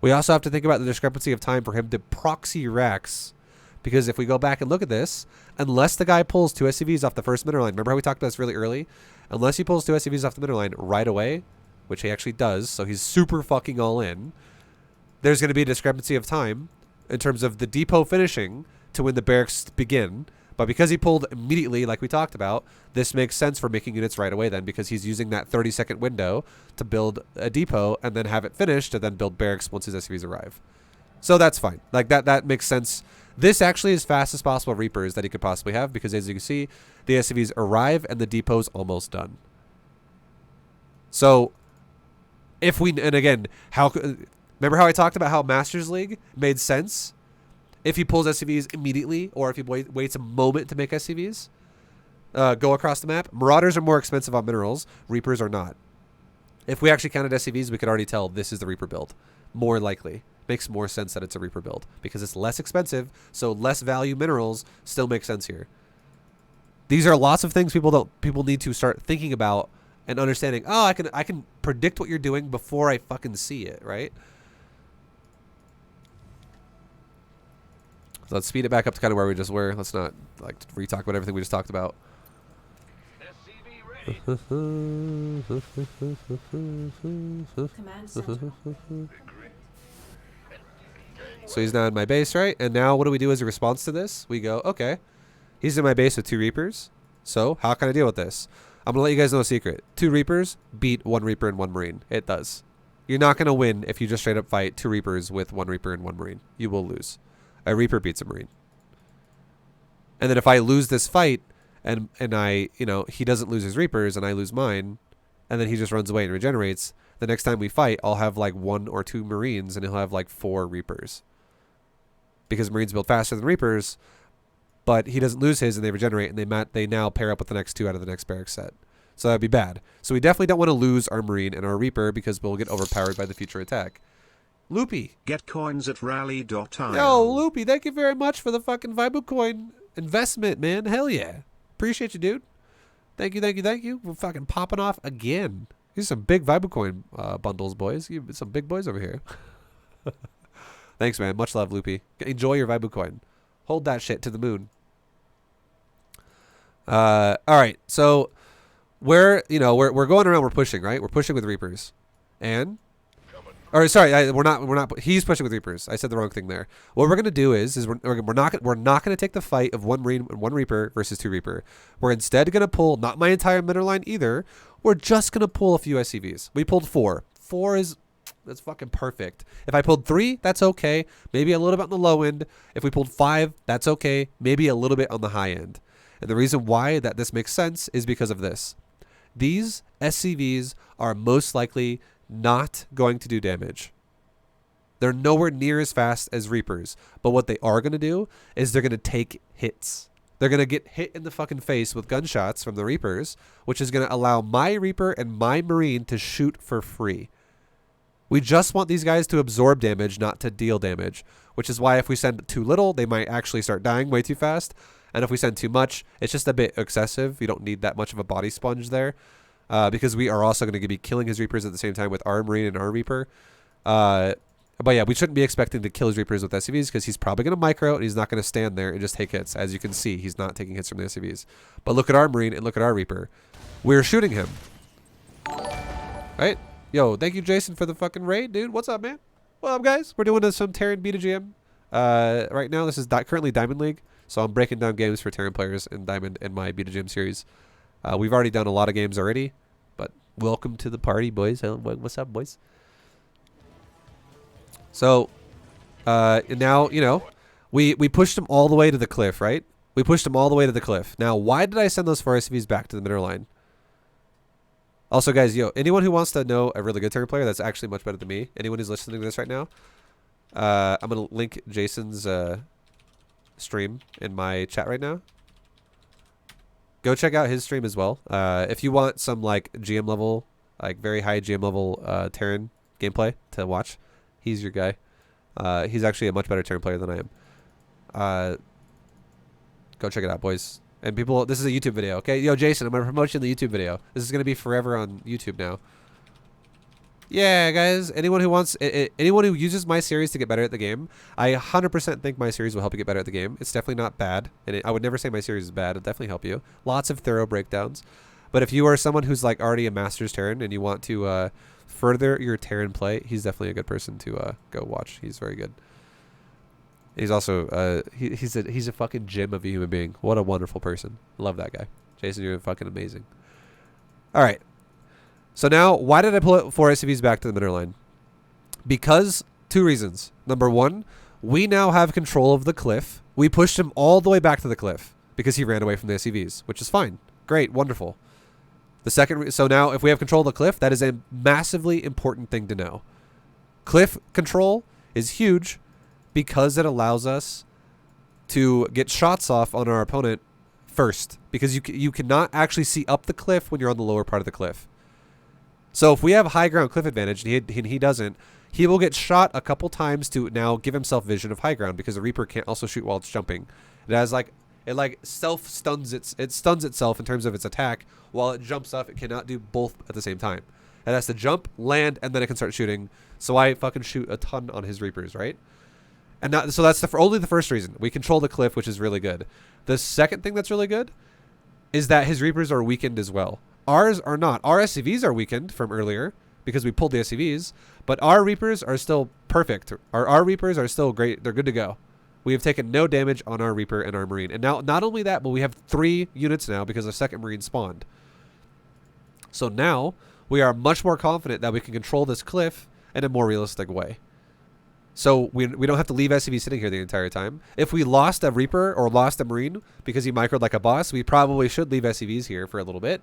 We also have to think about the discrepancy of time for him to proxy racks. Because if we go back and look at this, unless the guy pulls 2 SCVs off the first middle line, remember how we talked about this really early? Unless he pulls 2 SCVs off the middle line right away, which he actually does, so he's super fucking all in, there's going to be a discrepancy of time in terms of the depot finishing to when the barracks begin. But because he pulled immediately, like we talked about, this makes sense for making units right away then, because he's using that 30-second window to build a depot and then have it finished to then build barracks once his SCVs arrive. So that's fine. Like that makes sense. This actually is fast as possible Reapers that he could possibly have, because as you can see, the SCVs arrive and the depot's almost done. So if we, and again, remember how I talked about how Masters League made sense if he pulls SCVs immediately, or if he waits a moment to make SCVs go across the map? Marauders are more expensive on minerals. Reapers are not. If we actually counted SCVs, we could already tell this is the Reaper build. More likely. Makes more sense that it's a Reaper build because it's less expensive, so less value minerals still make sense here. These are lots of things people need to start thinking about and understanding. Oh, I can predict what you're doing before I fucking see it, right? let's speed it back up to kind of where we just were. Let's not like re-talk about everything we just talked about. SCV ready. Command center. So he's now in my base, right? And now what do we do as a response to this? We go, okay, he's in my base with 2 Reapers. So how can I deal with this? I'm going to let you guys know a secret. 2 Reapers beat 1 Reaper and 1 Marine. It does. You're not going to win if you just straight up fight 2 Reapers with 1 Reaper and 1 Marine. You will lose. A Reaper beats a Marine. And then if I lose this fight and I, you know, he doesn't lose his Reapers and I lose mine, and then he just runs away and regenerates, the next time we fight, I'll have like 1 or 2 Marines and he'll have like 4 Reapers. Because Marines build faster than Reapers, but he doesn't lose his and they regenerate, and they now pair up with the next 2 out of the next barrack set. So that'd be bad. So we definitely don't want to lose our Marine and our Reaper because we'll get overpowered by the future attack. Loopy. Get coins at rally.io. Yo, Loopy, thank you very much for the fucking Vibu coin investment, man. Hell yeah. Appreciate you, dude. Thank you, thank you, thank you. We're fucking popping off again. These are some big Vibu coin bundles, boys. Some big boys over here. Thanks, man. Much love, Loopy. Enjoy your Vibu coin. Hold that shit to the moon. All right. So we're going around. We're pushing, right? We're pushing with Reapers, and or sorry, we're not. He's pushing with Reapers. I said the wrong thing there. What we're gonna do is we're not gonna take the fight of 1 Marine and 1 Reaper versus 2 Reaper. We're instead gonna pull not my entire middle line either. We're just gonna pull a few SCVs. We pulled 4. 4 that's fucking perfect. If I pulled 3, that's okay. Maybe a little bit on the low end. If we pulled 5, that's okay. Maybe a little bit on the high end. And the reason why that this makes sense is because of this. These SCVs are most likely not going to do damage. They're nowhere near as fast as Reapers. But what they are going to do is they're going to take hits. They're going to get hit in the fucking face with gunshots from the Reapers, which is going to allow my Reaper and my Marine to shoot for free. We just want these guys to absorb damage, not to deal damage, which is why if we send too little, they might actually start dying way too fast. And if we send too much, it's just a bit excessive. You don't need that much of a body sponge there because we are also going to be killing his Reapers at the same time with our Marine and our Reaper. But yeah, we shouldn't be expecting to kill his Reapers with SCVs because he's probably going to micro and he's not going to stand there and just take hits. As you can see, he's not taking hits from the SCVs. But look at our Marine and look at our Reaper. We're shooting him. Right? Yo, thank you, Jason, for the fucking raid, dude. What's up, man? What up, guys? We're doing some Terran B2GM. Right now, this is currently Diamond League, so I'm breaking down games for Terran players in Diamond in my B2GM series. We've already done a lot of games already, but welcome to the party, boys. What's up, boys? So, now, you know, we pushed them all the way to the cliff, right? We pushed them all the way to the cliff. Now, why did I send those 4 SCVs back to the middle line? Also, guys, yo, anyone who wants to know a really good Terran player that's actually much better than me, anyone who's listening to this right now, I'm going to link Jason's stream in my chat right now. Go check out his stream as well. If you want some, like, GM level, like, very high GM level Terran gameplay to watch, he's your guy. He's actually a much better Terran player than I am. Go check it out, boys. And people, this is a YouTube video, okay? Yo, Jason, I'm going to promote you in the YouTube video. This is going to be forever on YouTube now. Yeah, guys, anyone who wants, anyone who uses my series to get better at the game, I 100% think my series will help you get better at the game. It's definitely not bad. And I would never say my series is bad. It'll definitely help you. Lots of thorough breakdowns. But if you are someone who's like already a master's Terran and you want to further your Terran play, he's definitely a good person to go watch. He's very good. He's also he's a fucking gem of a human being. What a wonderful person. Love that guy. Jason, you're fucking amazing. All right. So now, why did I pull 4 SCVs back to the middle line? Because 2 reasons. Number 1, we now have control of the cliff. We pushed him all the way back to the cliff because he ran away from the SCVs, which is fine. Great, wonderful. The second, so now if we have control of the cliff, that is a massively important thing to know. Cliff control is huge because it allows us to get shots off on our opponent first, because you cannot actually see up the cliff when you're on the lower part of the cliff. So if we have high ground cliff advantage and he doesn't, he will get shot a couple times to now give himself vision of high ground, because the Reaper can't also shoot while it's jumping. It has like, it self stuns it stuns itself in terms of its attack. While it jumps up, it cannot do both at the same time. It has to jump, land, and then it can start shooting. So I fucking shoot a ton on his Reapers, right? And not, so that's only the first reason. We control the cliff, which is really good. The second thing that's really good is that his Reapers are weakened as well. Ours are not. Our SCVs are weakened from earlier because we pulled the SCVs, but our Reapers are still perfect. Our Reapers are still great. They're good to go. We have taken no damage on our Reaper and our Marine. And now, not only that, but we have 3 units now because a second Marine spawned. So now we are much more confident that we can control this cliff in a more realistic way. So we don't have to leave SCV sitting here the entire time. If we lost a Reaper or lost a Marine because he microed like a boss, we probably should leave SCVs here for a little bit.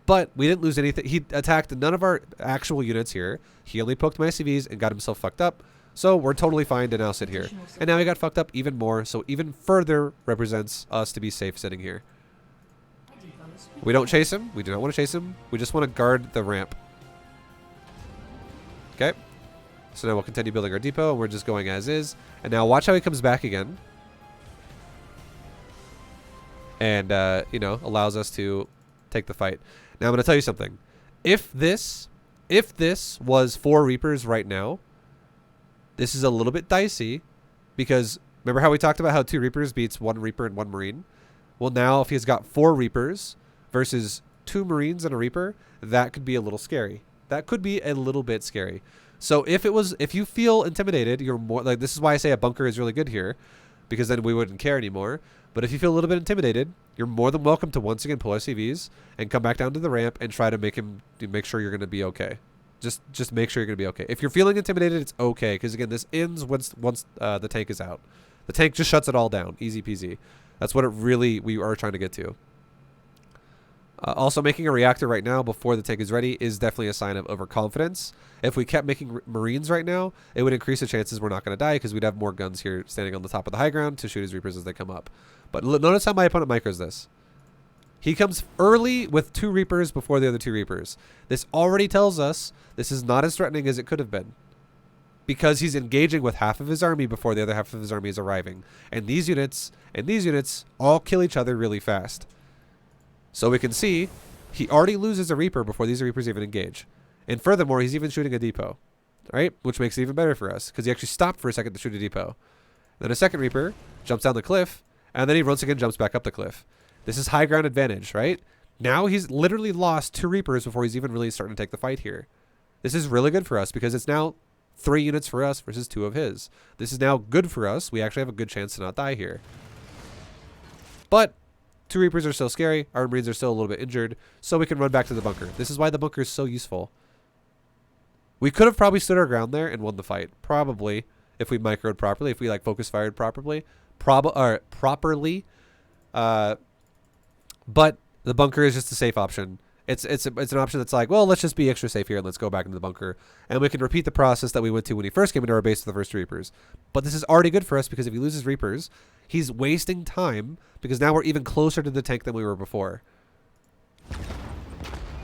But we didn't lose anything. He attacked none of our actual units here. He only poked my SCVs and got himself fucked up. So we're totally fine to now sit here. And now he got fucked up even more, so even further represents us to be safe sitting here. We don't chase him. We do not want to chase him. We just want to guard the ramp. Okay. So now we'll continue building our depot, and we're just going as is. And now watch how he comes back again. And, you know, allows us to take the fight. Now I'm going to tell you something. If this was 4 Reapers right now, this is a little bit dicey because remember how we talked about how 2 Reapers beats 1 Reaper and 1 Marine? Well, now if he's got 4 Reapers versus 2 Marines and a Reaper, that could be a little scary. That could be a little bit scary. So if you feel intimidated, you're more like, this is why I say a bunker is really good here, because then we wouldn't care anymore. But if you feel a little bit intimidated, you're more than welcome to once again pull SCVs and come back down to the ramp and try to make sure you're going to be okay. Just make sure you're going to be okay. If you're feeling intimidated, it's okay. Because again, this ends once the tank is out. The tank just shuts it all down. Easy peasy. That's what we are trying to get to. Also, making a reactor right now before the tank is ready is definitely a sign of overconfidence. If we kept making Marines right now, it would increase the chances we're not going to die because we'd have more guns here standing on the top of the high ground to shoot his Reapers as they come up. But notice how my opponent micros this. He comes early with 2 Reapers before the other 2 Reapers. This already tells us this is not as threatening as it could have been, because he's engaging with half of his army before the other half of his army is arriving. And these units all kill each other really fast. So we can see he already loses a Reaper before these Reapers even engage. And furthermore, he's even shooting a depot, right? Which makes it even better for us because he actually stopped for a second to shoot a depot. Then a second Reaper jumps down the cliff, and then he once again jumps back up the cliff. This is high ground advantage, right? Now he's literally lost 2 Reapers before he's even really starting to take the fight here. This is really good for us because it's now 3 units for us versus 2 of his. This is now good for us. We actually have a good chance to not die here. But 2 Reapers are still scary. Our Marines are still a little bit injured, so we can run back to the bunker. This is why the bunker is so useful. We could have probably stood our ground there and won the fight. Probably, if we microed properly, if we like focus fired properly. Properly. But the bunker is just a safe option. It's an option that's like, well, let's just be extra safe here and let's go back into the bunker. And we can repeat the process that we went to when he first came into our base with the first 2 Reapers. But this is already good for us because if he loses Reapers, he's wasting time because now we're even closer to the tank than we were before.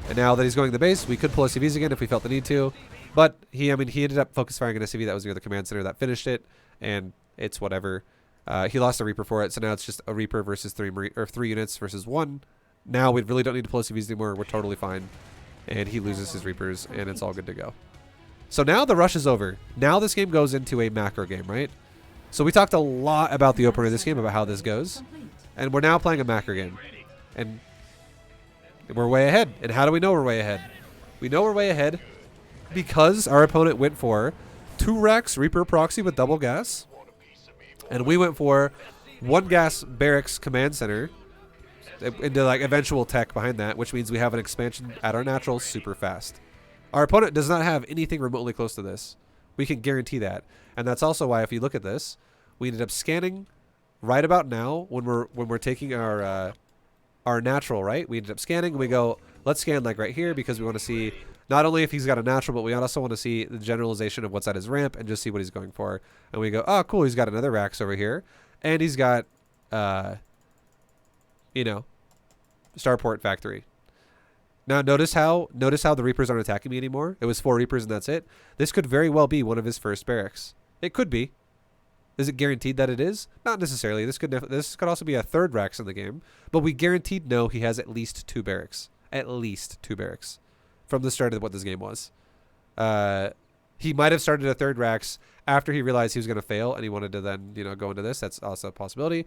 And now that he's going to the base, we could pull SCVs again if we felt the need to. But he ended up focus firing an SCV that was near the command center that finished it, and it's whatever. He lost a Reaper for it, so now it's just a Reaper versus 3 units versus 1. Now we really don't need to pull SCVs anymore. We're totally fine. And he loses his Reapers, and it's all good to go. So now the rush is over. Now this game goes into a macro game, right? So we talked a lot about the opener of this game, about how this goes. And we're now playing a macro game. And we're way ahead. And how do we know we're way ahead? We know we're way ahead because our opponent went for 2 racks Reaper proxy with double gas. And we went for 1 gas barracks command center into like eventual tech behind that, which means we have an expansion at our natural super fast. Our opponent does not have anything remotely close to this. We can guarantee that. And that's also why if you look at this, we ended up scanning right about now when we're taking our natural, right? We ended up scanning and we go, let's scan like right here because we want to see not only if he's got a natural, but we also want to see the generalization of what's at his ramp and just see what he's going for. And we go, oh, cool, he's got another racks over here. And he's got, you know, Starport Factory. Now notice how the Reapers aren't attacking me anymore. It was 4 Reapers and that's it. This could very well be one of his first barracks. It could be. Is it guaranteed that it is? Not necessarily. This could also be a 3rd racks in the game, but we guaranteed know he has at least 2 barracks. At least 2 barracks from the start of what this game was. He might have started a third Rax after he realized he was going to fail and he wanted to then, go into this. That's also a possibility.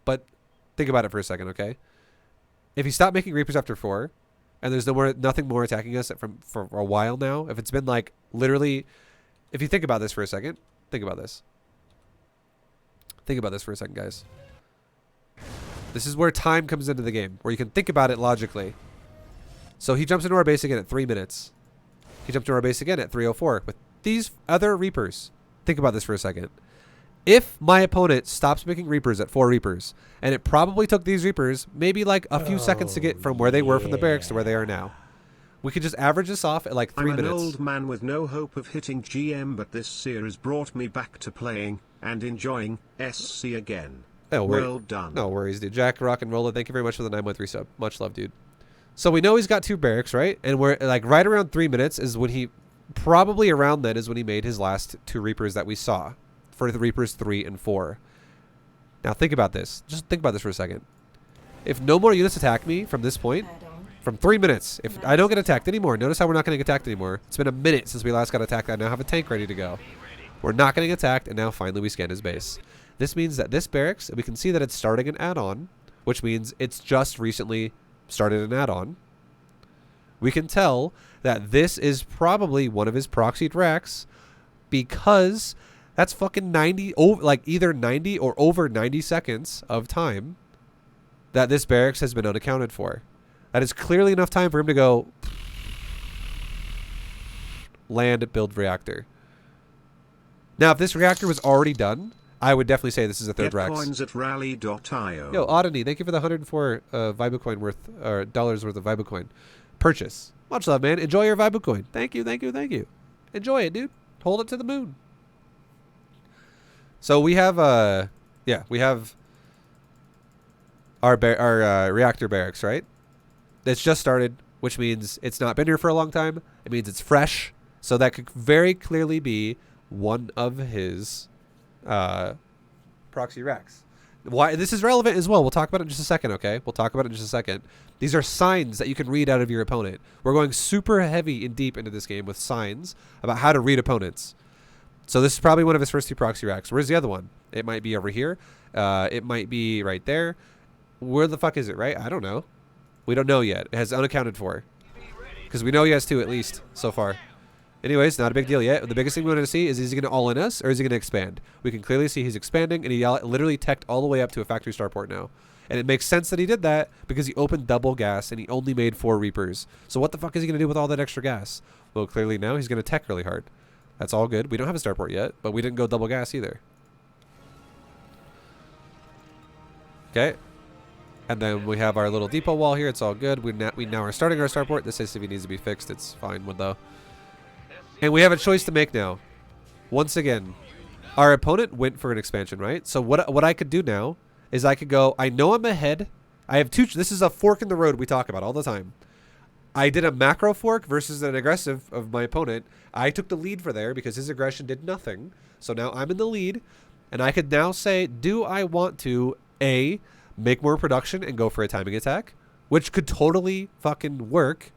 But think about it for a second, okay? If he stopped making Reapers after 4, and there's nothing more attacking us for a while now, if it's been like literally, if you think about this for a second, think about this. Think about this for a second, guys. This is where time comes into the game, where you can think about it logically. So he jumps into our base again at 3 minutes. He jumped into our base again at 3:04 with these other Reapers. Think about this for a second. If my opponent stops making Reapers at 4 Reapers, and it probably took these Reapers maybe like a few seconds to get from where they were from the barracks to where they are now. We could just average this off at like 3 minutes. I'm an old man with no hope of hitting GM, but this series brought me back to playing and enjoying SC again. Oh, well done. No worries, dude. Jack, Rock and Roller, thank you very much for the 913 sub. Much love, dude. So we know he's got 2 barracks, right? And we're like right around 3 minutes is when he, probably around then is when he made his last 2 Reapers that we saw for the Reapers 3 and 4. Now think about this. Just think about this for a second. If no more units attack me from this point, from 3 minutes, if I don't get attacked anymore, notice how we're not getting attacked anymore. It's been a minute since we last got attacked. I now have a tank ready to go. We're not getting attacked, and now finally we scan his base. This means that this barracks, we can see that it's starting an add-on, which means it's just recently started an add-on. We can tell that this is probably one of his proxied racks because that's fucking 90, like either 90 or over 90 seconds of time that this barracks has been unaccounted for. That is clearly enough time for him to go land, build reactor. Now, if this reactor was already done, I would definitely say this is a third Rax. Coins at rally.io. Yo, Oddity, thank you for the 104 Vibacoin worth, or dollars worth of Vibacoin purchase. Much love, man. Enjoy your Vibacoin. Thank you, thank you, thank you. Enjoy it, dude. Hold it to the moon. So we have, we have our reactor barracks, right? It's just started, which means it's not been here for a long time. It means it's fresh. So that could very clearly be one of his proxy racks. Why this is relevant as well. We'll talk about it in just a second, okay? We'll talk about it in just a second. These are signs that you can read out of your opponent. We're going super heavy and deep into this game with signs about how to read opponents. So this is probably one of his first 2 proxy racks. Where's the other one? It might be over here. It might be right there. Where the fuck is it, right? I don't know. We don't know yet. It has unaccounted for. Because we know he has 2 at least so far. Anyways, not a big deal yet. The biggest thing we want to see is he going to all-in us or is he going to expand? We can clearly see he's expanding, and he literally teched all the way up to a factory starport now. And it makes sense that he did that because he opened double gas and he only made 4 Reapers. So what the fuck is he going to do with all that extra gas? Well, clearly now he's going to tech really hard. That's all good. We don't have a starport yet, but we didn't go double gas either. Okay. And then we have our little depot wall here. It's all good. We now are starting our starport. This SCV needs to be fixed. It's fine though. And we have a choice to make now. Once again, our opponent went for an expansion, right? So what I could do now is I could go, I know I'm ahead. I have 2, this is a fork in the road we talk about all the time. I did a macro fork versus an aggressive of my opponent. I took the lead for there because his aggression did nothing. So now I'm in the lead. And I could now say, do I want to, A, make more production and go for a timing attack? Which could totally fucking work.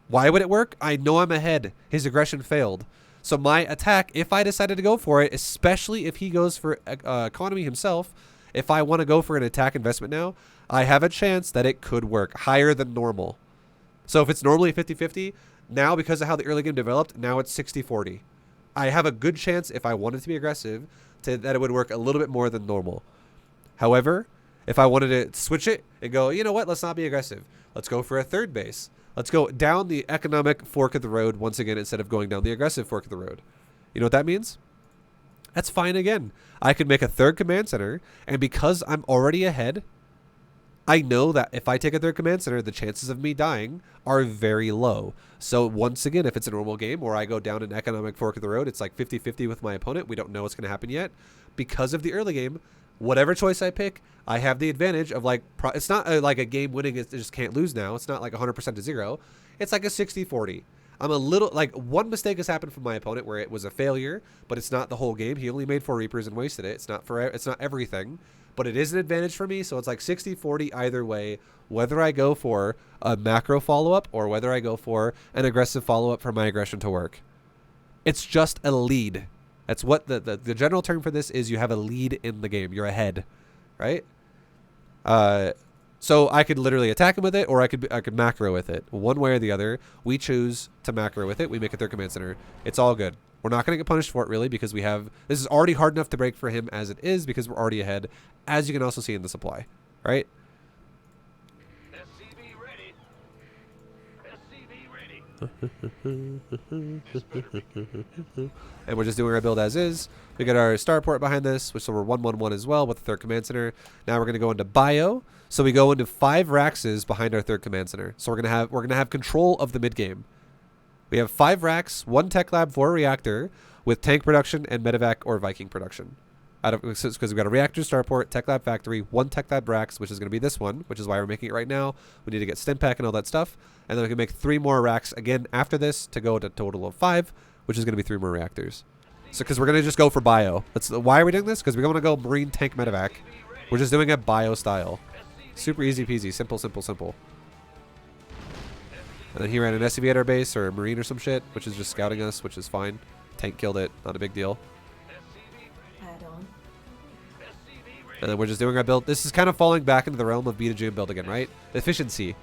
Why would it work? I know I'm ahead. His aggression failed. So my attack, if I decided to go for it, especially if he goes for economy himself, if I want to go for an attack investment now, I have a chance that it could work higher than normal. So if it's normally 50-50, now because of how the early game developed, now it's 60-40. I have a good chance if I wanted to be aggressive that it would work a little bit more than normal. However, if I wanted to switch it and go, you know what, let's not be aggressive. Let's go for a third base. Let's go down the economic fork of the road once again instead of going down the aggressive fork of the road. You know what that means? That's fine again. I could make a third command center, and because I'm already ahead, I know that if I take a third command center, the chances of me dying are very low. So once again, if it's a normal game where I go down an economic fork of the road, it's like 50-50 with my opponent. We don't know what's going to happen yet. Because of the early game, whatever choice I pick, I have the advantage of like, it's not like a game winning, it just can't lose now. It's not like 100% to 0. It's like a 60-40. I'm a little, like one mistake has happened from my opponent where it was a failure, but it's not the whole game. He only made 4 Reapers and wasted it. It's not everything. but it is an advantage for me. So it's like 60-40 either way, whether I go for a macro follow-up or whether I go for an aggressive follow-up for my aggression to work. It's just a lead. That's what the general term for this is. You have a lead in the game. You're ahead, right? So I could literally attack him with it, or I could macro with it. One way or the other, we choose to macro with it. We make it their command center. It's all good. We're not going to get punished for it, really, because we have... This is already hard enough to break for him as it is, because we're already ahead, as you can also see in the supply, right? SCV ready. SCV ready. And we're just doing our build as is. We got our starport behind this, which so we're 1-1-1 as well with the third command center. Now we're going to go into bio. So we go into 5 Raxes behind our third command center. So we're gonna have control of the mid game. We have 5 racks, 1 tech lab for a reactor, with tank production and medevac or Viking production. Because we've got a reactor starport, tech lab factory, 1 tech lab racks, which is going to be this one, which is why we're making it right now. We need to get stim pack and all that stuff, and then we can make 3 more racks again after this to go to a total of 5, which is going to be 3 more reactors. So because we're going to just go for bio. Why are we doing this? Because we want to go marine tank medevac. We're just doing it bio style. Super easy peasy, simple, simple, simple. And then he ran an SCV at our base, or a marine or some shit, which is just scouting us, which is fine. Tank killed it, not a big deal. Add on. And then we're just doing our build. This is kind of falling back into the realm of B2GM build again, right? Efficiency.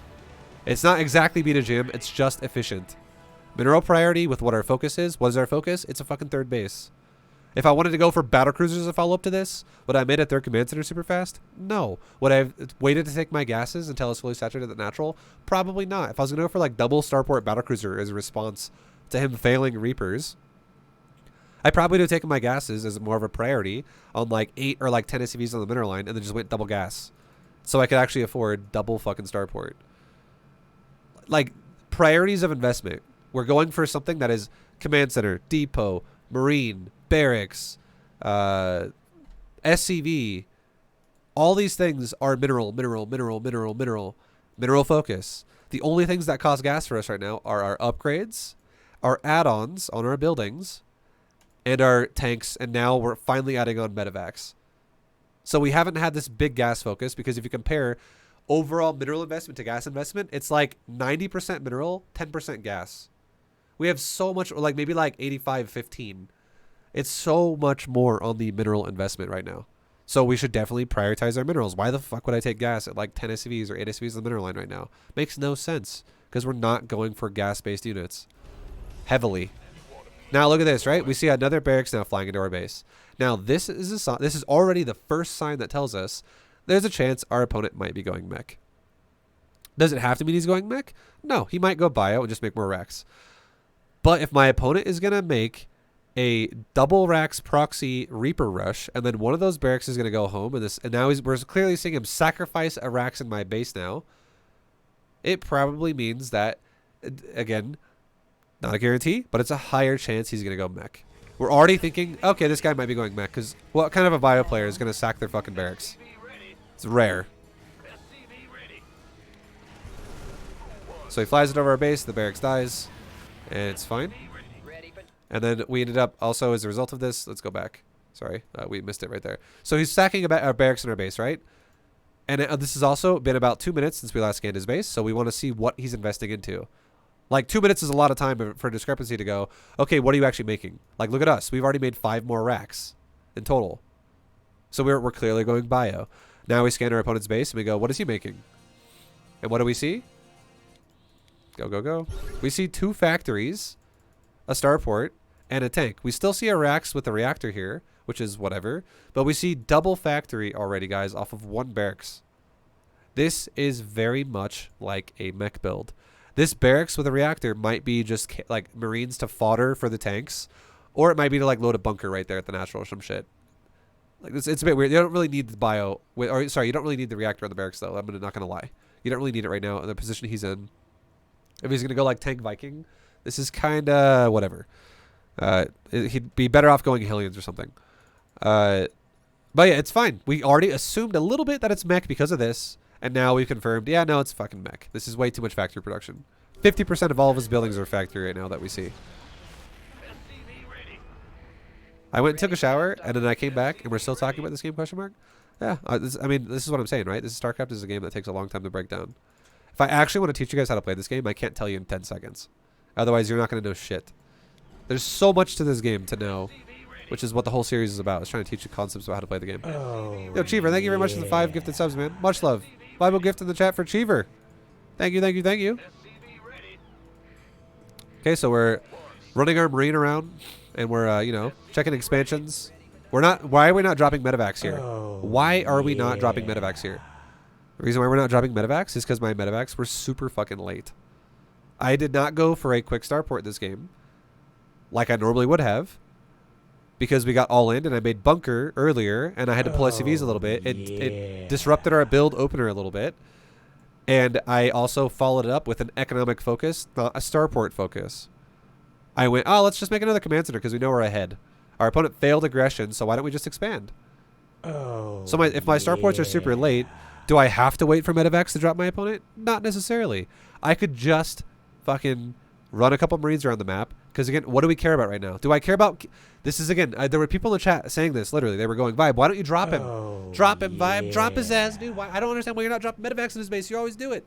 It's not exactly B2GM, it's just efficient. Mineral priority with what our focus is. What is our focus? It's a fucking third base. If I wanted to go for battle cruisers as a follow-up to this, would I made a third command center super fast? No. Would I have waited to take my gases until it's fully saturated at natural? Probably not. If I was going to go for like double starport battle cruiser as a response to him failing Reapers, I probably would have taken my gases as more of a priority on like 8 or like 10 SCVs on the mineral line and then just went double gas. So I could actually afford double fucking starport. Like, priorities of investment. We're going for something that is command center, depot, marine, barracks, SCV. All these things are mineral focus. The only things that cost gas for us right now are our upgrades, our add-ons on our buildings, and our tanks, and now we're finally adding on medevacs. So we haven't had this big gas focus, because if you compare overall mineral investment to gas investment, it's like 90% mineral, 10% gas. We have so much, like maybe like 85-15. It's so much more on the mineral investment right now. So we should definitely prioritize our minerals. Why the fuck would I take gas at like 10 SCVs or 8 SCVs on the mineral line right now? Makes no sense, because we're not going for gas-based units heavily. Now look at this, right? We see another barracks now flying into our base. Now this is already the first sign that tells us there's a chance our opponent might be going mech. Does it have to mean he's going mech? No, he might go bio and just make more racks. But if my opponent is going to make a double racks proxy Reaper rush, and then one of those barracks is going to go home, and now we're clearly seeing him sacrifice a racks in my base now, it probably means that, again, not a guarantee, but it's a higher chance he's going to go mech. We're already thinking, okay, this guy might be going mech, because what kind of a bio player is going to sack their fucking barracks? It's rare. So he flies it over our base, the barracks dies, and it's fine. And then we ended up also, as a result of this, let's go back. Sorry, we missed it right there. So he's sacking about our barracks in our base, right? And this has also been about 2 minutes since we last scanned his base, so we want to see what he's investing into. Like, 2 minutes is a lot of time for discrepancy to go, okay, what are you actually making? Like, look at us. We've already made 5 more racks in total. So we're clearly going bio. Now we scan our opponent's base, and we go, what is he making? And what do we see? Go, go, go. We see 2 factories, a starport, and a tank. We still see a racks with a reactor here, which is whatever, but we see double factory already, guys, off of 1 barracks. This is very much like a mech build. This barracks with a reactor might be just like marines to fodder for the tanks, or it might be to like load a bunker right there at the natural or some shit. Like it's a bit weird. You don't really need the bio, or sorry, you don't really need the reactor on the barracks though. I'm not gonna lie. You don't really need it right now in the position he's in. If he's gonna go like tank Viking, this is kind of whatever. He'd be better off going Hellions or something. But yeah, it's fine. We already assumed a little bit that it's mech because of this, and now we've confirmed, yeah, no, it's fucking mech. This is way too much factory production. 50% of all of his buildings are factory right now that we see. I went and took a shower, and then I came back, and we're still talking about this game, question mark? Yeah, I mean, this is what I'm saying, right? StarCraft is a game that takes a long time to break down. If I actually want to teach you guys how to play this game, I can't tell you in 10 seconds. Otherwise, you're not going to know shit. There's so much to this game to know, which is what the whole series is about. It's trying to teach you concepts about how to play the game. Oh, Yo, Cheever, thank you very much for the 5 gifted subs, man. Much love. Bible gift in the chat for Cheever. Thank you, thank you, thank you. Okay, so we're running our Marine around, and we're, you know, checking expansions. We're not. Why are we not dropping medevacs here? Oh, Why are we not dropping medevacs here? The reason why we're not dropping medevacs is because my medevacs were super fucking late. I did not go for a quick starport this game, like I normally would have, because we got all in and I made bunker earlier, and I had to pull SCVs a little bit. It disrupted our build opener a little bit, and I also followed it up with an economic focus, not a starport focus. I went, oh, let's just make another command center because we know we're ahead. Our opponent failed aggression, so why don't we just expand? Oh, So if my starports are super late, do I have to wait for medevacs to drop my opponent? Not necessarily. I could just fucking run a couple Marines around the map. Because again, what do we care about right now? Do I care about... This is, again, there were people in the chat saying this, literally. They were going, Vibe, why don't you drop him? Oh, Drop him, Vibe. yeah. Drop his ass, dude. Why? I don't understand why you're not dropping medevacs in his base. You always do it.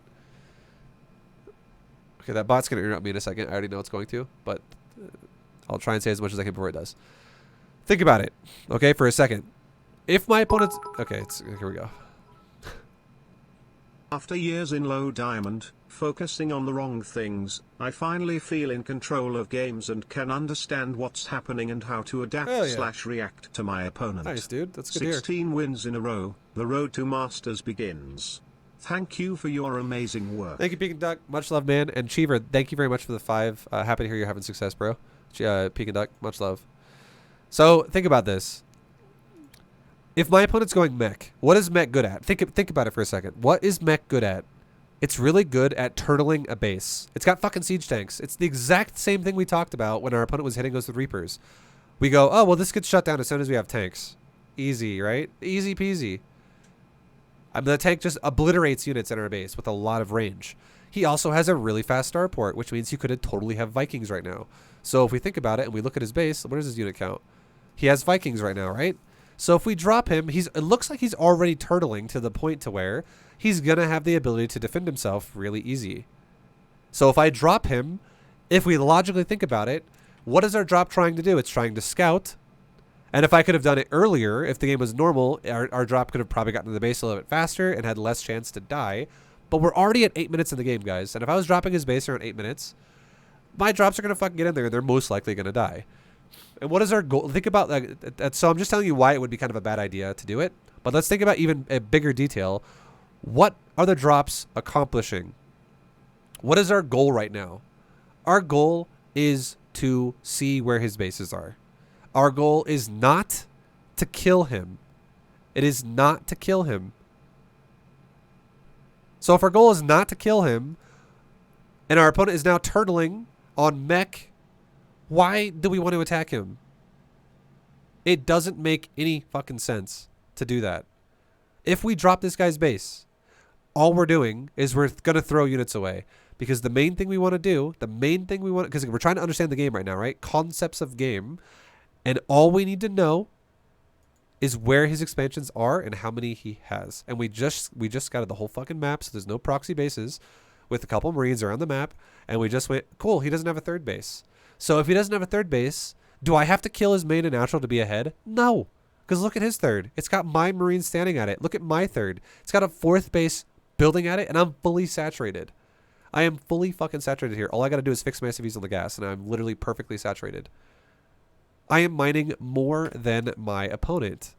Okay, that bot's going to interrupt me in a second. I already know it's going to. But I'll try and say as much as I can before it does. Think about it, okay, for a second. If my opponent's... Okay, here we go. After years in low diamond, focusing on the wrong things, I finally feel in control of games and can understand what's happening and how to adapt Hell yeah. / react to my opponent. Nice, dude. That's good to hear. 16 wins in a row, the road to masters begins. Thank you for your amazing work. Thank you, Pekin Duck. Much love, man. And Cheever, thank you very much for the 5. Happy to hear you're having success, bro. Pekin Duck, much love. So, think about this. If my opponent's going mech, what is mech good at? Think about it for a second. What is mech good at? It's really good at turtling a base. It's got fucking siege tanks. It's the exact same thing we talked about when our opponent was hitting us with Reapers. We go, oh, well, this gets shut down as soon as we have tanks. Easy, right? Easy peasy. The tank just obliterates units in our base with a lot of range. He also has a really fast starport, which means he could totally have Vikings right now. So if we think about it and we look at his base, what is his unit count? He has Vikings right now, right? So if we drop him, it looks like he's already turtling to the point to where he's going to have the ability to defend himself really easy. So if I drop him, if we logically think about it, what is our drop trying to do? It's trying to scout. And if I could have done it earlier, if the game was normal, our drop could have probably gotten to the base a little bit faster and had less chance to die. But we're already at 8 minutes in the game, guys. And if I was dropping his base around 8 minutes, my drops are going to fucking get in there and they're most likely going to die. And what is our goal? Think about that. So I'm just telling you why it would be kind of a bad idea to do it. But let's think about even a bigger detail. What are the drops accomplishing? What is our goal right now? Our goal is to see where his bases are. Our goal is not to kill him. It is not to kill him. So if our goal is not to kill him, and our opponent is now turtling on mech, why do we want to attack him? It doesn't make any fucking sense to do that. If we drop this guy's base, all we're doing is we're going to throw units away. Because the main thing we want to do, because we're trying to understand the game right now, right? Concepts of game. And all we need to know is where his expansions are and how many he has. And we just scouted the whole fucking map, so there's no proxy bases, with a couple Marines around the map. And we just went, cool, he doesn't have a third base. So if he doesn't have a third base, do I have to kill his main and natural to be ahead? No. Because look at his third. It's got my Marines standing at it. Look at my third. It's got a fourth base building at it, and I'm fully saturated. I am fully fucking saturated here. All I got to do is fix my SCVs on the gas, and I'm literally perfectly saturated. I am mining more than my opponent.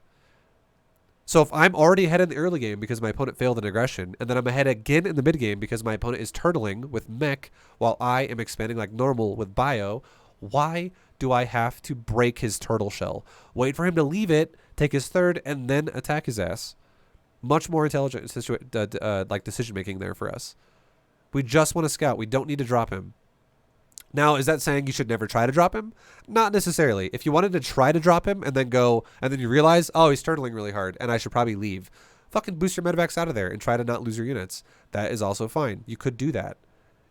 So if I'm already ahead in the early game because my opponent failed in aggression, and then I'm ahead again in the mid game because my opponent is turtling with mech while I am expanding like normal with bio, why do I have to break his turtle shell? Wait for him to leave it, take his third, and then attack his ass. Much more intelligent decision making there for us. We just want to scout. We don't need to drop him. Now, is that saying you should never try to drop him? Not necessarily. If you wanted to try to drop him and then go, and then you realize, oh, he's turtling really hard and I should probably leave, fucking boost your medevacs out of there and try to not lose your units. That is also fine. You could do that.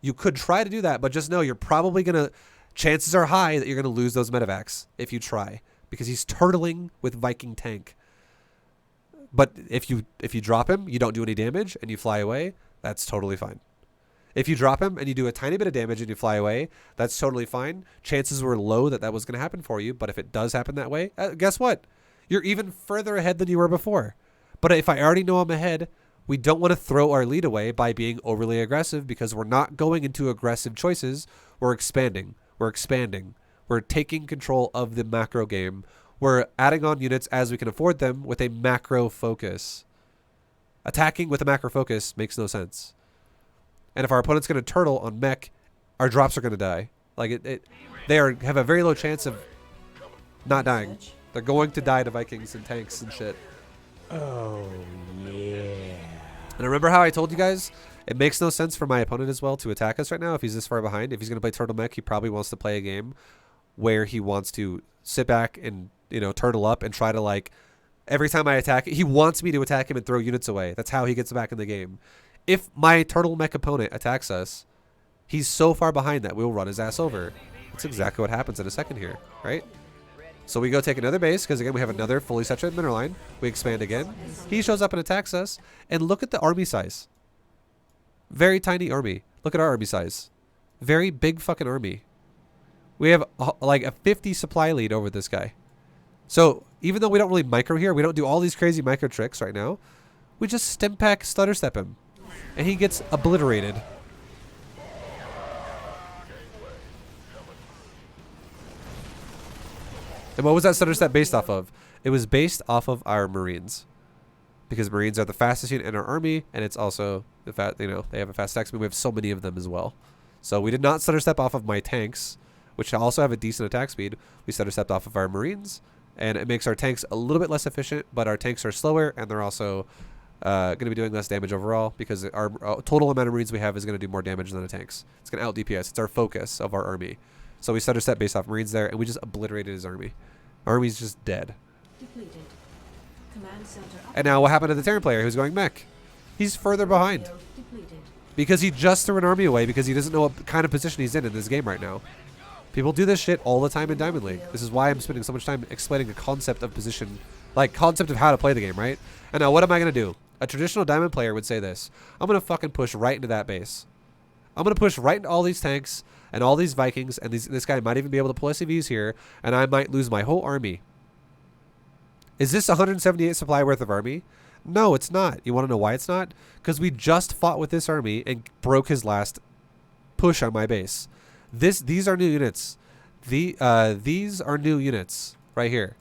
You could try to do that, but just know you're probably going to, chances are high that you're going to lose those medevacs if you try, because he's turtling with Viking tank. But if you drop him, you don't do any damage and you fly away, that's totally fine. If you drop him and you do a tiny bit of damage and you fly away, that's totally fine. Chances were low that that was going to happen for you, but if it does happen that way, guess what? You're even further ahead than you were before. But if I already know I'm ahead, we don't want to throw our lead away by being overly aggressive, because we're not going into aggressive choices. We're expanding. We're expanding. We're taking control of the macro game. We're adding on units as we can afford them with a macro focus. Attacking with a macro focus makes no sense. And if our opponent's going to turtle on mech, our drops are going to die. Like they have a very low chance of not dying. They're going to die to Vikings and tanks and shit. Oh, yeah. And remember how I told you guys, it makes no sense for my opponent as well to attack us right now if he's this far behind. If he's going to play turtle mech, he probably wants to play a game where he wants to sit back and, you know, turtle up and try to, like, every time I attack, he wants me to attack him and throw units away. That's how he gets back in the game. If my turtle mech opponent attacks us, he's so far behind that we'll run his ass over. That's exactly what happens in a second here, right? So we go take another base, because again we have another fully saturated mineral line. We expand again. He shows up and attacks us, and look at the army size. Very tiny army. Look at our army size. Very big fucking army. We have like a 50 supply lead over this guy. So even though we don't really micro here, we don't do all these crazy micro tricks right now, we just stim pack stutter step him. And he gets obliterated. And what was that stutter step based off of? It was based off of our Marines. Because Marines are the fastest unit in our army, and it's also the fact, you know, they have a fast attack speed. We have so many of them as well. So we did not stutter step off of my tanks, which also have a decent attack speed. We stutter stepped off of our Marines, and it makes our tanks a little bit less efficient, but our tanks are slower, and they're also going to be doing less damage overall, because our total amount of Marines we have is going to do more damage than the tanks. It's going to out DPS. It's our focus of our army. So we stutter step based off Marines there, and we just obliterated his army. Our army's just dead. Depleted. Command center And now what happened to the Terran player who's going mech? He's further behind. depleted. Because he just threw an army away because he doesn't know what kind of position he's in this game right now. People do this shit all the time in Diamond League. This is why I'm spending so much time explaining the concept of position, like concept of how to play the game, right? And now what am I going to do? A traditional Diamond player would say this. I'm going to fucking push right into that base. I'm going to push right into all these tanks and all these Vikings, and this guy might even be able to pull SCVs here, and I might lose my whole army. Is this 178 supply worth of army? No, it's not. You want to know why it's not? Because we just fought with this army and broke his last push on my base. These are new units. These are new units right here.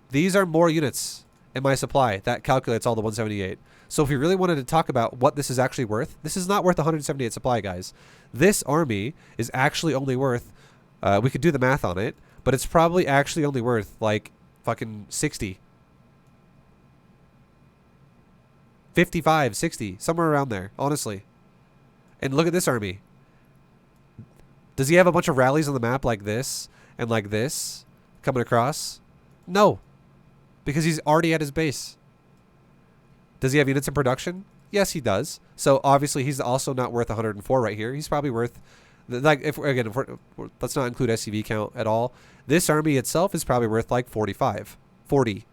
These are more units in my supply. That calculates all the 178. So if we really wanted to talk about what this is actually worth, this is not worth 178 supply, guys. This army is actually only worth, we could do the math on it, but it's probably actually only worth like fucking 60. 55, 60, somewhere around there, honestly. And look at this army. Does he have a bunch of rallies on the map like this and like this coming across? No, because he's already at his base. Does he have units in production? Yes, he does. So obviously he's also not worth 104 right here. He's probably worth, like, if let's not include SCV count at all. This army itself is probably worth like 45, 40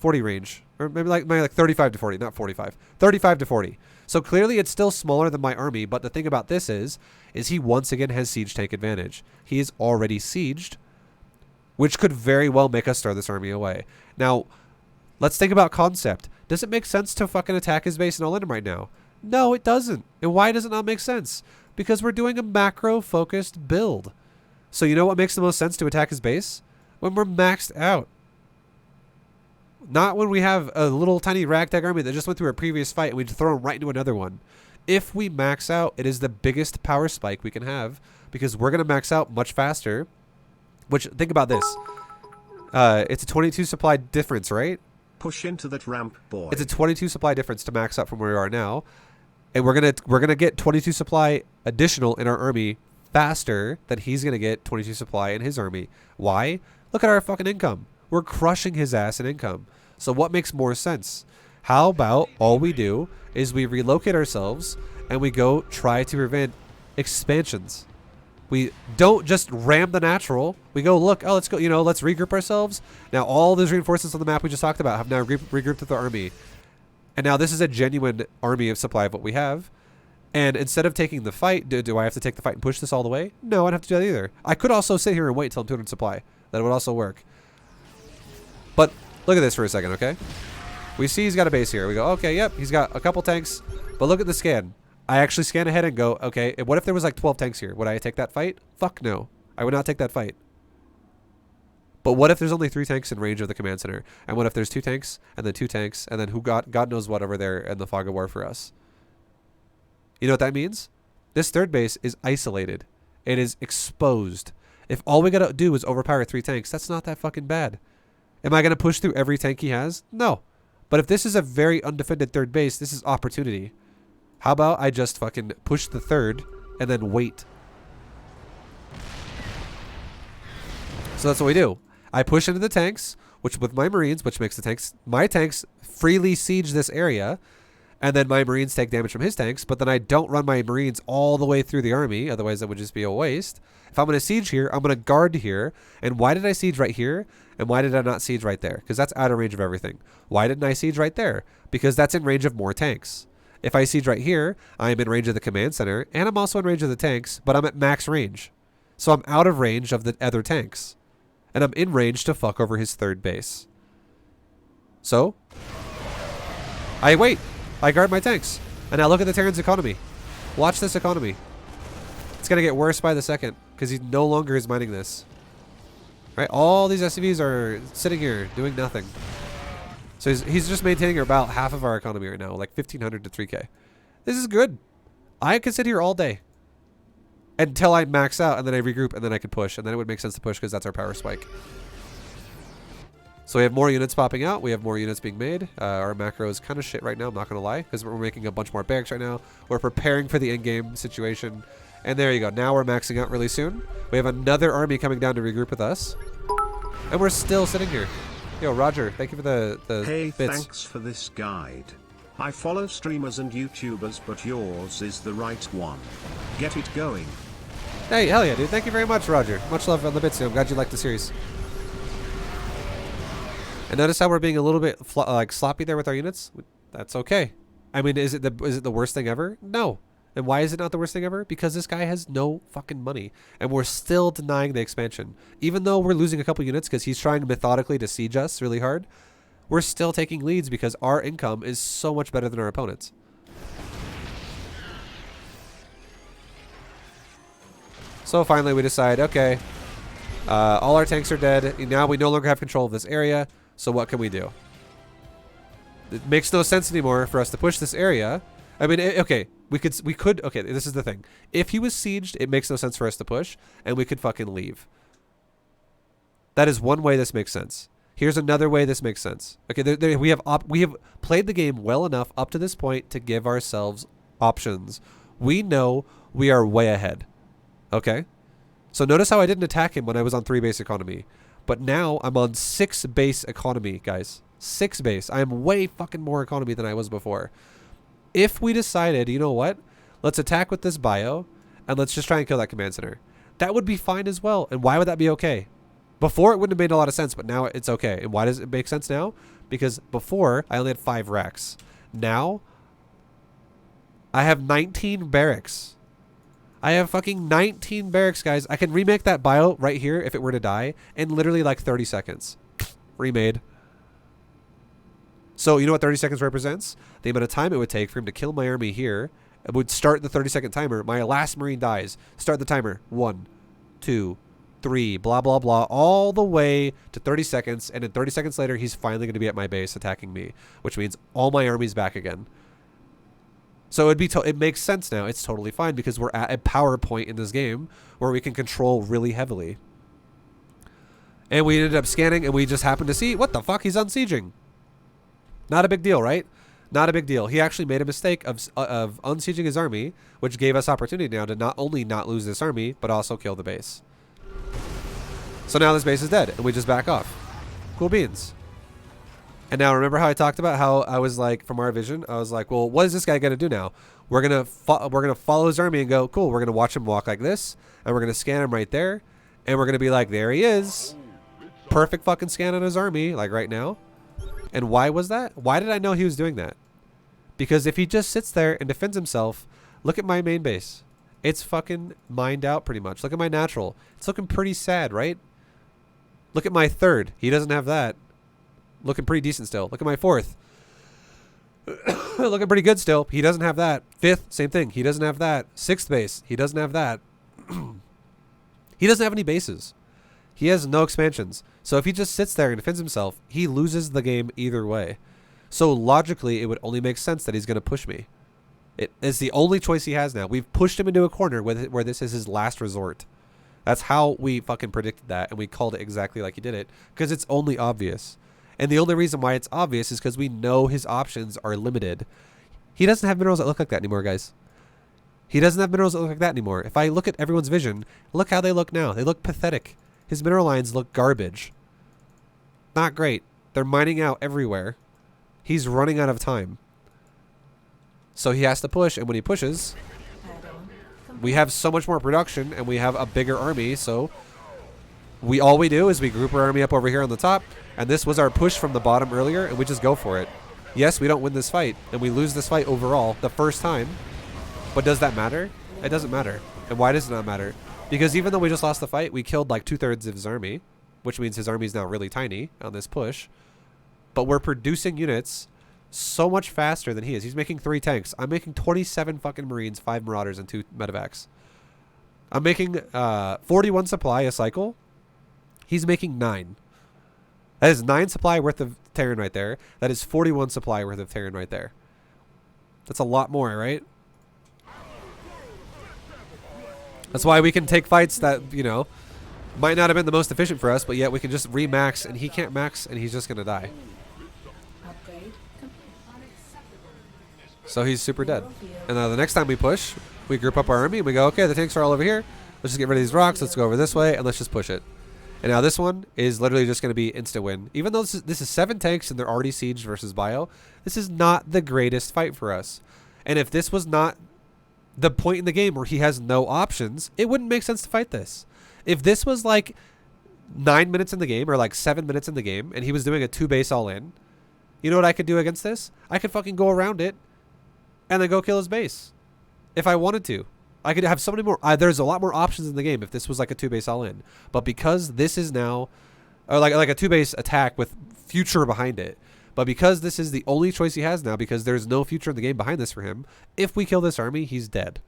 range, or maybe like 35 to 40, not 45, 35 to 40. So clearly it's still smaller than my army. But the thing about this is he once again has siege tank advantage. He is already sieged, which could very well make us throw this army away. Now, let's think about concept. Does it make sense to fucking attack his base and all in him right now? No, it doesn't. And why does it not make sense? Because we're doing a macro-focused build. So you know what makes the most sense to attack his base? When we're maxed out. Not when we have a little tiny ragtag army that just went through a previous fight and we throw him right into another one. If we max out, it is the biggest power spike we can have, because we're going to max out much faster. Which, think about this. It's a 22 supply difference, right? Push into that ramp, boy. It's a 22 supply difference to max out from where we are now. And we're gonna get 22 supply additional in our army faster than he's gonna get 22 supply in his army. Why? Look at our fucking income. We're crushing his ass in income. So what makes more sense? How about all we do is we relocate ourselves and we go try to prevent expansions. We don't just ram the natural. We go, look, oh, let's go, let's regroup ourselves. Now, all those reinforcements on the map we just talked about have now regrouped with the army. And now this is a genuine army of supply of what we have. And instead of taking the fight, do I have to take the fight and push this all the way? No, I don't have to do that either. I could also sit here and wait until I'm 200 supply. That would also work. But look at this for a second, okay? We see he's got a base here. We go, okay, yep, he's got a couple tanks. But look at the scan. I actually scan ahead and go, okay, what if there was like 12 tanks here? Would I take that fight? Fuck no. I would not take that fight. But what if there's only 3 tanks in range of the command center? And what if there's 2 tanks, and then 2 tanks, and then God knows what over there in the fog of war for us? You know what that means? This third base is isolated. It is exposed. If all we gotta do is overpower 3 tanks, that's not that fucking bad. Am I gonna push through every tank he has? No. But if this is a very undefended third base, this is opportunity. How about I just fucking push the third and then wait? So that's what we do. I push into the tanks, which with my Marines, which makes my tanks freely siege this area. And then my Marines take damage from his tanks, but then I don't run my Marines all the way through the army, otherwise that would just be a waste. If I'm going to siege here, I'm going to guard here. And why did I siege right here? And why did I not siege right there? Because that's out of range of everything. Why didn't I siege right there? Because that's in range of more tanks. If I siege right here, I'm in range of the command center, and I'm also in range of the tanks, but I'm at max range. So I'm out of range of the other tanks. And I'm in range to fuck over his third base. So, I wait. I guard my tanks. And now look at the Terran's economy. Watch this economy. It's going to get worse by the second because he no longer is mining this. Right? All these SCVs are sitting here doing nothing. So he's just maintaining about half of our economy right now, like 1,500 to 3K. This is good. I could sit here all day until I max out and then I regroup and then I could push. And then it would make sense to push because that's our power spike. So we have more units popping out. We have more units being made. Our macro is kind of shit right now, I'm not going to lie, because we're making a bunch more barracks right now. We're preparing for the in-game situation. And there you go. Now we're maxing out really soon. We have another army coming down to regroup with us. And we're still sitting here. Yo, Roger, thank you for the Hey, bits. thanks for this guide. I follow streamers and YouTubers, but yours is the right one. Get it going. Hey, hell yeah, dude. Thank you very much, Roger. Much love on the bits. I'm glad you liked the series. And notice how we're being a little bit sloppy there with our units? That's okay. I mean, is it the worst thing ever? No. And why is it not the worst thing ever? Because this guy has no fucking money. And we're still denying the expansion. Even though we're losing a couple units because he's trying methodically to siege us really hard, we're still taking leads because our income is so much better than our opponents. So finally we decide, okay, all our tanks are dead. Now we no longer have control of this area. So what can we do? It makes no sense anymore for us to push this area. I mean, okay, we could, okay, this is the thing. If he was sieged, it makes no sense for us to push, and we could fucking leave. That is one way this makes sense. Here's another way this makes sense. Okay, we have played the game well enough up to this point to give ourselves options. We know we are way ahead. Okay? So notice how I didn't attack him when I was on 3 base economy. But now I'm on 6 base economy, guys. 6 base. I am way fucking more economy than I was before. If we decided, you know what? Let's attack with this bio, and let's just try and kill that command center. That would be fine as well. And why would that be okay? Before, it wouldn't have made a lot of sense, but now it's okay. And why does it make sense now? Because before, I only had 5 racks. Now, I have 19 barracks. I have fucking 19 barracks, guys. I can remake that bio right here if it were to die in literally like 30 seconds. Remade. So you know what 30 seconds represents? The amount of time it would take for him to kill my army here. It would start the 30-second timer. My last Marine dies. Start the timer. 1, 2, 3, blah, blah, blah, all the way to 30 seconds. And then 30 seconds later, he's finally going to be at my base attacking me, which means all my army's back again. So it makes sense now. It's totally fine because we're at a power point in this game where we can control really heavily. And we ended up scanning and we just happened to see, what the fuck, he's unsieging. Not a big deal, right? Not a big deal. He actually made a mistake of unsieging his army, which gave us opportunity now to not only not lose this army, but also kill the base. So now this base is dead and we just back off. Cool beans. And now remember how I talked about how I was like, from our vision, I was like, well, what is this guy going to do now? We're gonna follow his army and go, cool. We're gonna watch him walk like this, and we're gonna scan him right there, and we're gonna be like, there he is, perfect fucking scan on his army, like right now. And why was that? Why did I know he was doing that? Because if he just sits there and defends himself, look at my main base. It's fucking mined out pretty much. Look at my natural. It's looking pretty sad, right? Look at my third. He doesn't have that. Looking pretty decent still. Look at my fourth. Looking pretty good still. He doesn't have that. Fifth, same thing. He doesn't have that. Sixth base. He doesn't have that. He doesn't have any bases. He has no expansions. So if he just sits there and defends himself, he loses the game either way. So logically, it would only make sense that he's going to push me. It is the only choice he has now. We've pushed him into a corner where this is his last resort. That's how we fucking predicted that, and we called it exactly like he did it, because it's only obvious. And the only reason why it's obvious is because we know his options are limited. He doesn't have minerals that look like that anymore, guys. He doesn't have minerals that look like that anymore. If I look at everyone's vision, look how they look now. They look pathetic. His mineral lines look garbage. Not great. They're mining out everywhere. He's running out of time. So he has to push, and when he pushes, we have so much more production, and we have a bigger army, so all we do is we group our army up over here on the top, and this was our push from the bottom earlier, and we just go for it. Yes, we don't win this fight, and we lose this fight overall the first time, but does that matter? It doesn't matter. And why does it not matter? Because even though we just lost the fight, we killed like 2/3 of his army, which means his army is now really tiny on this push, but we're producing units so much faster than he is. He's making 3 tanks. I'm making 27 fucking Marines, 5 Marauders, and 2 Medevacs. I'm making 41 supply a cycle. He's making 9. That is 9 supply worth of Terran right there. That is 41 supply worth of Terran right there. That's a lot more, right? That's why we can take fights that, you know, might not have been the most efficient for us, but yet we can just re-max, and he can't max, and he's just going to die. So he's super dead. And now the next time we push, we group up our army, and we go, okay, the tanks are all over here. Let's just get rid of these rocks. Let's go over this way, and let's just push it. And now this one is literally just going to be insta win. Even though this is 7 tanks, and they're already sieged versus bio, this is not the greatest fight for us. And if this was not the point in the game where he has no options, it wouldn't make sense to fight this. If this was like 9 minutes in the game, or like 7 minutes in the game, and he was doing a 2 base all in, you know what I could do against this? I could fucking go around it and then go kill his base if I wanted to. I could have so many more. There's a lot more options in the game if this was like a 2 base all in. But because this is now like a 2 base attack with future behind it, but because this is the only choice he has now, because there's no future in the game behind this for him, if we kill this army, he's dead.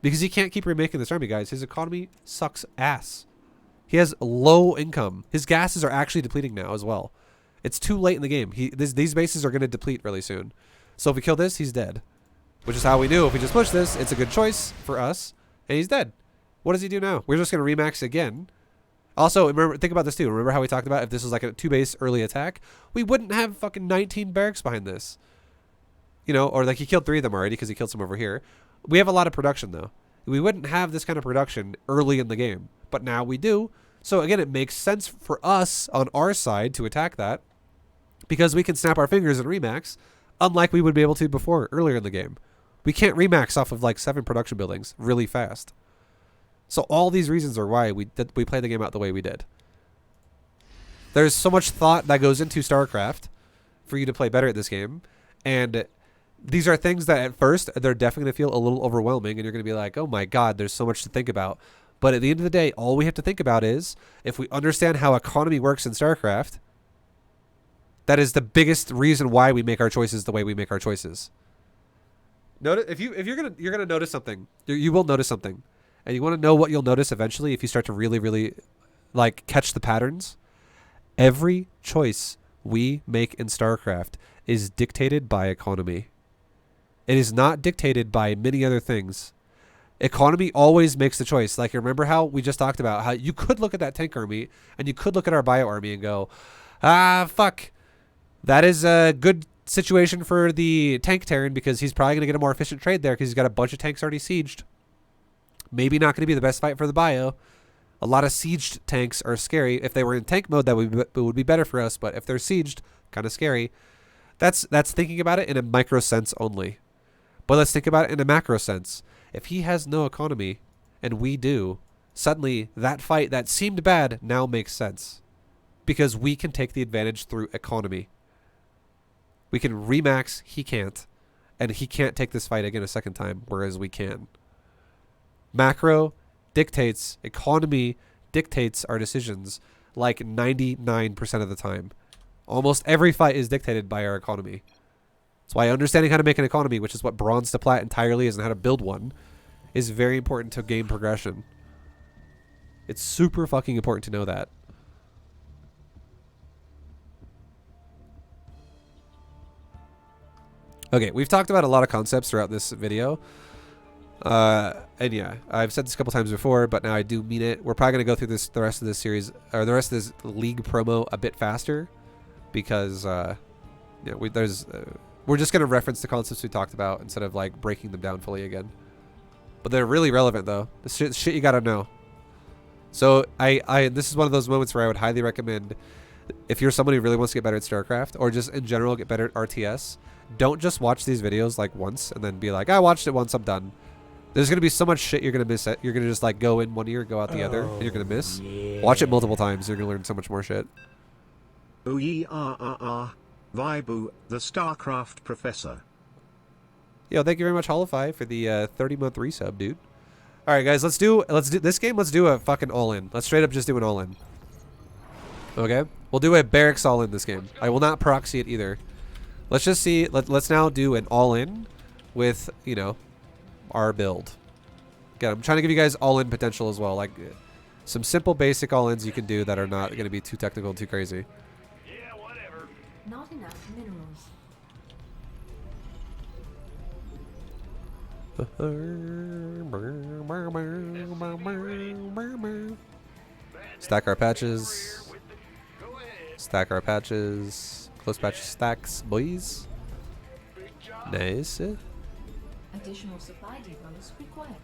Because he can't keep remaking this army, guys. His economy sucks ass. He has low income. His gases are actually depleting now as well. It's too late in the game. These bases are going to deplete really soon. So if we kill this, he's dead. Which is how we knew if we just push this, it's a good choice for us. And he's dead. What does he do now? We're just going to remax again. Also, remember, think about this too. Remember how we talked about if this was like a 2 base early attack? We wouldn't have fucking 19 barracks behind this. You know, or like he killed 3 of them already because he killed some over here. We have a lot of production though. We wouldn't have this kind of production early in the game. But now we do. So again, it makes sense for us on our side to attack that, because we can snap our fingers and remax, unlike we would be able to before, earlier in the game. We can't remax off of like 7 production buildings really fast. So all these reasons are why we play the game out the way we did. There's so much thought that goes into StarCraft for you to play better at this game. And these are things that at first, they're definitely going to feel a little overwhelming. And you're going to be like, oh my God, there's so much to think about. But at the end of the day, all we have to think about is, if we understand how economy works in StarCraft, that is the biggest reason why we make our choices the way we make our choices. Notice if you're gonna notice something, you will notice something, and you want to know what you'll notice eventually if you start to really like catch the patterns. Every choice we make in StarCraft is dictated by economy. It is not dictated by many other things. Economy always makes the choice. Like, remember how we just talked about how you could look at that tank army and you could look at our bio army and go, fuck, that is a good situation for the tank Terran because he's probably going to get a more efficient trade there because he's got a bunch of tanks already sieged. Maybe not going to be the best fight for the bio. A lot of sieged tanks are scary. If they were in tank mode, that would be better for us. But if they're sieged, kind of scary. That's thinking about it in a micro sense only. But let's think about it in a macro sense. If he has no economy and we do, suddenly that fight that seemed bad now makes sense. Because we can take the advantage through economy. We can remax, he can't. And he can't take this fight again a second time, whereas we can. Macro dictates, economy dictates our decisions like 99% of the time. Almost every fight is dictated by our economy. That's why understanding how to make an economy, which is what bronze to plat entirely is, and how to build one, is very important to game progression. It's super fucking important to know that. Okay, we've talked about a lot of concepts throughout this video. And yeah, I've said this a couple times before, but now I do mean it. We're probably going to go through the rest of this series, or the rest of this league promo a bit faster. Because, yeah, we're just going to reference the concepts we talked about instead of, like, breaking them down fully again. But they're really relevant, though. The shit you got to know. So, this is one of those moments where I would highly recommend, if you're someone who really wants to get better at StarCraft, or just in general get better at RTS, don't just watch these videos like once and then be like, I watched it once, I'm done. There's going to be so much shit you're going to miss. You're going to just like go in one ear, go out the other, and you're going to miss. Yeah. Watch it multiple times. You're going to learn so much more shit. Oh ye Vibu, the StarCraft professor. Yo, thank you very much, Holofy, for the 30-month resub, dude. All right, guys, let's do this game. Let's do a fucking all-in. Let's straight up just do an all-in. Okay, we'll do a barracks all-in this game. I will not proxy it either. Let's just see. Let's now do an all-in with, you know, our build. Again, I'm trying to give you guys all-in potential as well, like some simple basic all-ins you can do that are not going to be too technical, too crazy. Yeah, whatever. Not enough minerals. Stack our patches. Go ahead. Stack our patches. Close patch stacks, boys. Big job. Nice. Additional supply depots required.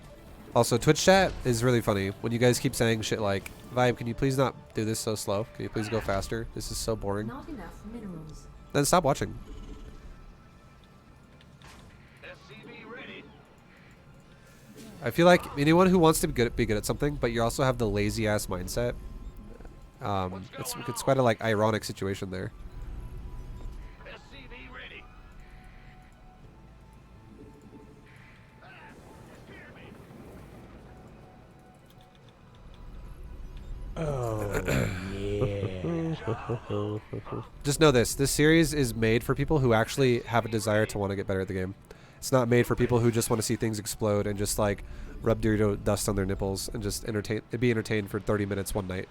Also, Twitch chat is really funny. When you guys keep saying shit like, Vibe, can you please not do this so slow? Can you please go faster? This is so boring. Not enough minerals. Then stop watching. SCV ready. I feel like anyone who wants to be good at something, but you also have the lazy ass mindset. It's quite a like ironic situation there. SCV ready. Oh, yeah. Just know this. This series is made for people who actually have a desire to want to get better at the game. It's not made for people who just want to see things explode and just like rub Dorito dust on their nipples and just be entertained for 30 minutes one night.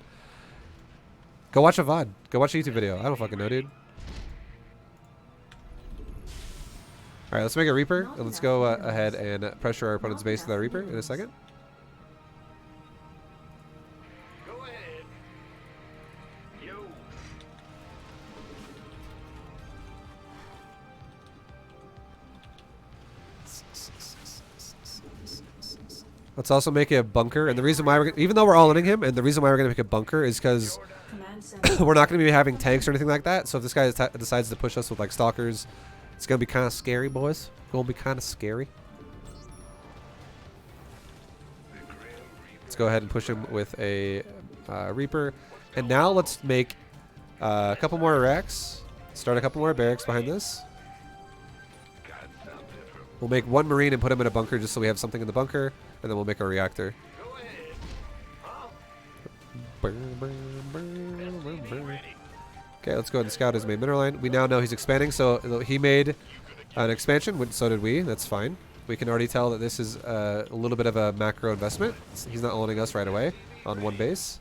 Go watch a VOD. Go watch a YouTube video. I don't fucking know, dude. Alright, let's make a Reaper, and let's go ahead and pressure our opponent's base with our Reaper in a second. Go ahead. Yo. Let's also make a bunker, and the reason why even though we're all-inning him, and the reason why we're going to make a bunker is because Command center. we're not going to be having tanks or anything like that, so if this guy decides to push us with like stalkers, it's going to be kind of scary, boys. Going to be kind of scary. Let's go ahead and push him with a Reaper. And now let's make a couple more racks. Start a couple more barracks behind this. We'll make one Marine and put him in a bunker just so we have something in the bunker. And then we'll make a reactor. Go ahead. Huh? Okay, let's go ahead and scout his main mineral line. We now know he's expanding, so he made an expansion. So did we. That's fine. We can already tell that this is a little bit of a macro investment. He's not owning us right away on one base.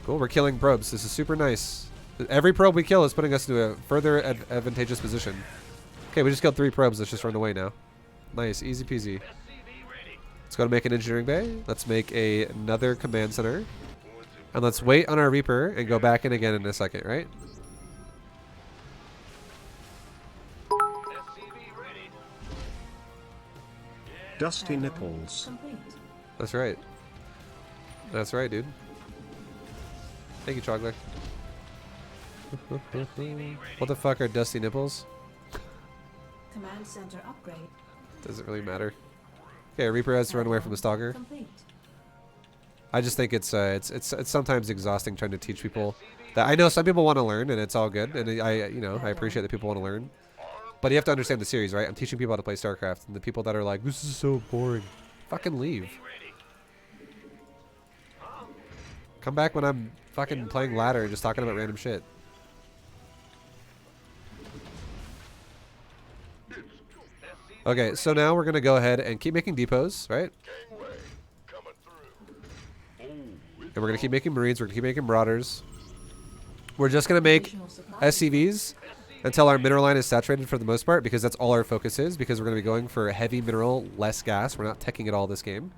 Cool, we're killing probes. This is super nice. Every probe we kill is putting us into a further advantageous position. Okay, we just killed 3 probes. Let's just run away now. Nice, easy peasy. Let's go to make an engineering bay. Let's make another command center. And let's wait on our Reaper and go back in again in a second, right? Dusty nipples. Complete. That's right. That's right, dude. Thank you, Chocolate. What the fuck are dusty nipples? Command center upgrade. Doesn't really matter. Okay, Reaper has to run away from the Stalker. Complete. I just think it's sometimes exhausting trying to teach people that. I know some people want to learn, and it's all good, and I appreciate that people want to learn. But you have to understand the series, right? I'm teaching people how to play StarCraft, and the people that are like, this is so boring, fucking leave. Come back when I'm fucking playing ladder and just talking about random shit. Okay, so now we're gonna go ahead and keep making depots, right? And we're gonna keep making Marines. We're gonna keep making Marauders. We're just gonna make SCVs until our mineral line is saturated for the most part, because that's all our focus is, because we're going to be going for heavy mineral, less gas. We're not teching it all this game.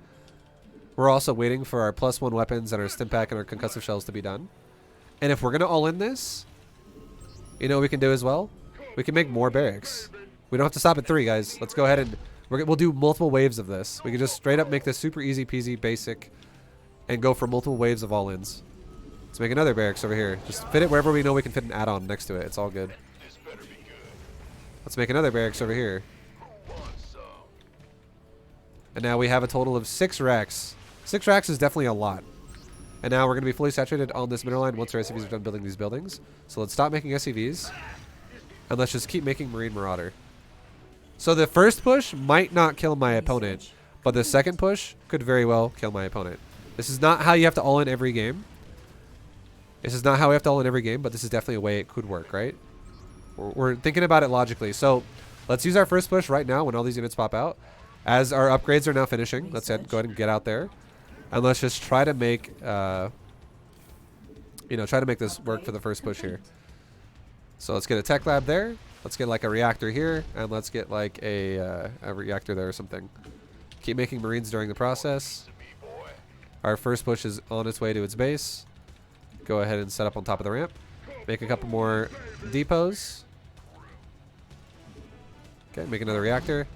We're also waiting for our +1 weapons and our stim pack and our concussive shells to be done. And if we're going to all in this, you know what we can do as well? We can make more barracks. We don't have to stop at 3, guys. Let's go ahead and we'll do multiple waves of this. We can just straight up make this super easy peasy basic and go for multiple waves of all-ins. Let's make another barracks over here. Just fit it wherever we know we can fit an add-on next to it. It's all good. Let's make another barracks over here. And now we have a total of 6 racks. 6 racks is definitely a lot. And now we're going to be fully saturated on this mineral line once our SCVs are done building these buildings. So let's stop making SCVs. And let's just keep making Marine Marauder. So the first push might not kill my opponent, but the second push could very well kill my opponent. This is not how you have to all in every game. This is not how we have to all in every game, but this is definitely a way it could work, right? We're thinking about it logically. So let's use our first push right now when all these units pop out. As our upgrades are now finishing, let's go ahead and get out there. And let's just try to make, try to make this work for the first push here. So let's get a tech lab there. Let's get like a reactor here. And let's get like a reactor there or something. Keep making Marines during the process. Our first push is on its way to its base. Go ahead and set up on top of the ramp. Make a couple more depots. Okay, make another reactor.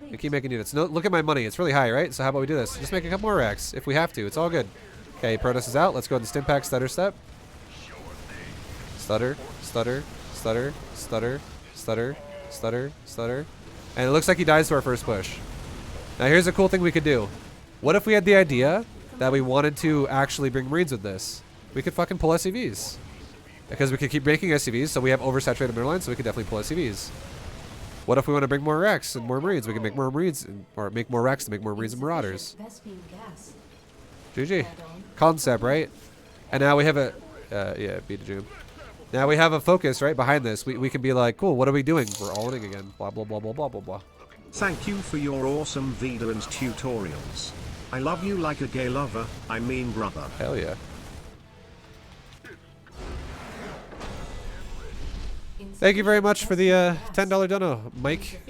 And keep making units. No, look at my money. It's really high, right? So how about we do this? Just make a couple more racks if we have to. It's all good. Okay, Protoss is out. Let's go ahead and stim pack stutter step. Stutter, stutter, stutter, stutter, stutter, stutter, stutter. And it looks like he dies to our first push. Now here's a cool thing we could do. What if we had the idea that we wanted to actually bring Marines with this? We could fucking pull SCVs. Because we could keep making SCVs, so we have oversaturated mineral lines, so we could definitely pull SCVs. What if we want to bring more racks and more Marines? We can make more Marines, or make more racks to make more Marines and Marauders. GG. Concept, right? And now we have a, yeah, B2GM. Now we have a focus, right, behind this. We can be like, cool, what are we doing? We're all-in again. Blah, blah, blah, blah, blah, blah, blah. Thank you for your awesome video and tutorials. I love you like a gay lover, I mean brother. Hell yeah. Thank you very much for the $10 dono, Mike.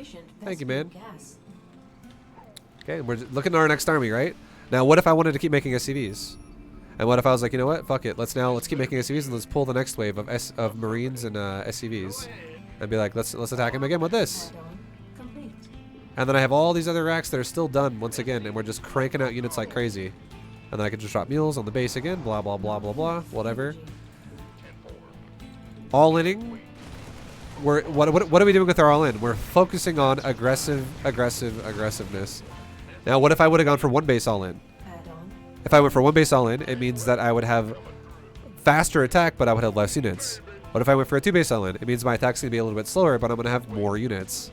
Thank you, man. Okay, we're looking at our next army, right? Now, what if I wanted to keep making SCVs? And what if I was like, you know what? Fuck it. Let's keep making SCVs and let's pull the next wave of Marines and SCVs, and be like, let's attack him again with this. And then I have all these other racks that are still done once again, and we're just cranking out units like crazy. And then I can just drop mules on the base again. Blah blah blah blah blah. Whatever. All-inning. What are we doing with our all-in? We're focusing on aggressiveness. Now, what if I would have gone for 1 base all-in? If I went for 1 base all-in, it means that I would have faster attack, but I would have less units. What if I went for a 2 base all-in? It means my attack's going to be a little bit slower, but I'm going to have more units.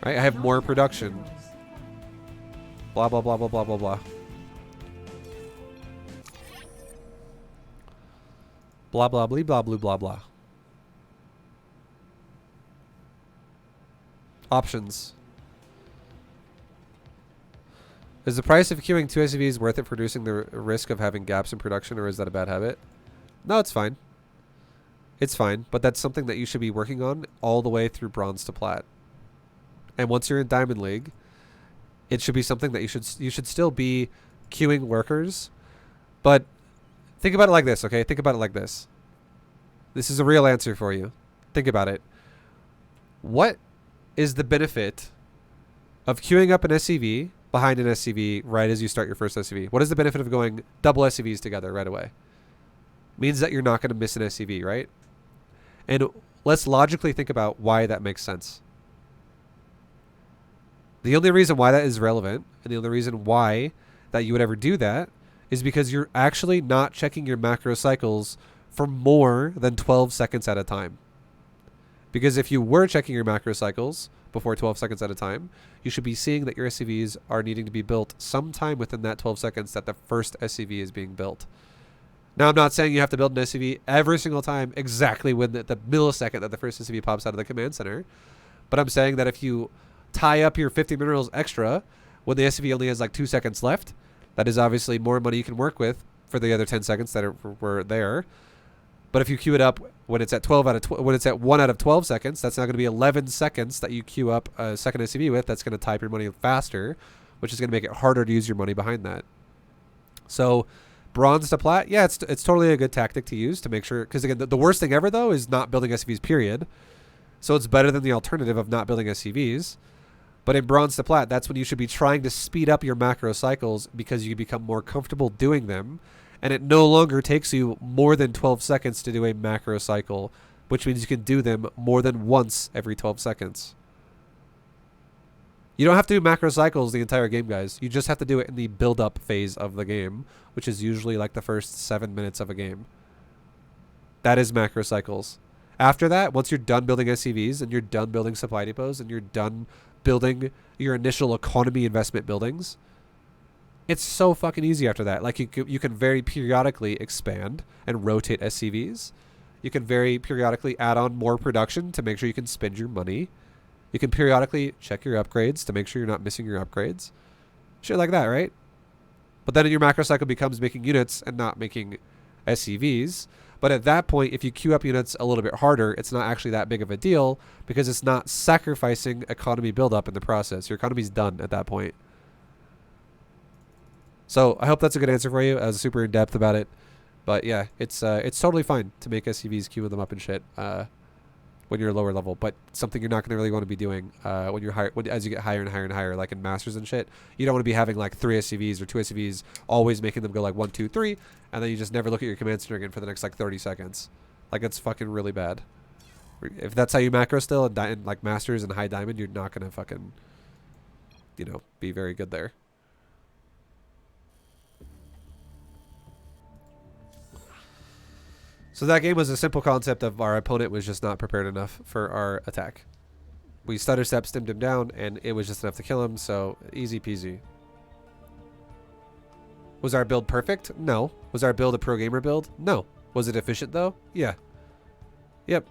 Right? I have more production. Blah, blah, blah, blah, blah, blah, blah. Blah, blah, blah, blah, blah, blah, blah. Options. Is the price of queuing 2 SCVs worth it for reducing the risk of having gaps in production, or is that a bad habit? No, it's fine. It's fine, but that's something that you should be working on all the way through bronze to plat. And once you're in Diamond League, it should be something that you should still be queuing workers. But think about it like this, okay? Think about it like this. This is a real answer for you. Think about it. What is the benefit of queuing up an SCV behind an SCV right as you start your first SCV? What is the benefit of going double SCVs together right away? Means that you're not going to miss an SCV, right? And let's logically think about why that makes sense. The only reason why that is relevant, and the only reason why that you would ever do that, is because you're actually not checking your macro cycles for more than 12 seconds at a time. Because if you were checking your macro cycles before 12 seconds at a time, you should be seeing that your SCVs are needing to be built sometime within that 12 seconds that the first SCV is being built. Now, I'm not saying you have to build an SCV every single time exactly when the millisecond that the first SCV pops out of the command center, but I'm saying that if you tie up your 50 minerals extra when the SCV only has like 2 seconds left, that is obviously more money you can work with for the other 10 seconds that were there. But if you queue it up when it's at 12 out of when it's at 1 out of 12 seconds, that's now going to be 11 seconds that you queue up a second SCV with. That's going to tie up your money faster, which is going to make it harder to use your money behind that. So bronze to plat, yeah, it's totally a good tactic to use to make sure, because again, the worst thing ever though is not building SCVs, period. So it's better than the alternative of not building SCVs. But in bronze to plat, that's when you should be trying to speed up your macro cycles because you become more comfortable doing them. And it no longer takes you more than 12 seconds to do a macro cycle, which means you can do them more than once every 12 seconds. You don't have to do macro cycles the entire game, guys. You just have to do it in the build-up phase of the game, which is usually like the first 7 minutes of a game. That is macro cycles. After that, once you're done building SCVs and you're done building supply depots and you're done building your initial economy investment buildings, it's so fucking easy after that. Like you can very periodically expand and rotate SCVs. You can very periodically add on more production to make sure you can spend your money. You can periodically check your upgrades to make sure you're not missing your upgrades. Shit like that, right? But then your macro cycle becomes making units and not making SCVs. But at that point, if you queue up units a little bit harder, it's not actually that big of a deal because it's not sacrificing economy buildup in the process. Your economy's done at that point. So I hope that's a good answer for you. I was super in depth about it. But yeah, it's totally fine to make SCVs, queue them up and shit when you're lower level. But something you're not going to really want to be doing when you're higher, as you get higher and higher and higher, like in Masters and shit. You don't want to be having like 3 SCVs or 2 SCVs, always making them go like 1, 2, 3, and then you just never look at your command center again for the next like 30 seconds. Like it's fucking really bad. If that's how you macro still and like Masters and high diamond, you're not going to fucking, you know, be very good there. So that game was a simple concept of our opponent was just not prepared enough for our attack. We stutter step stemmed him down, and it was just enough to kill him, so easy peasy. Was our build perfect? No. Was our build a pro gamer build? No. Was it efficient though? Yeah. Yep.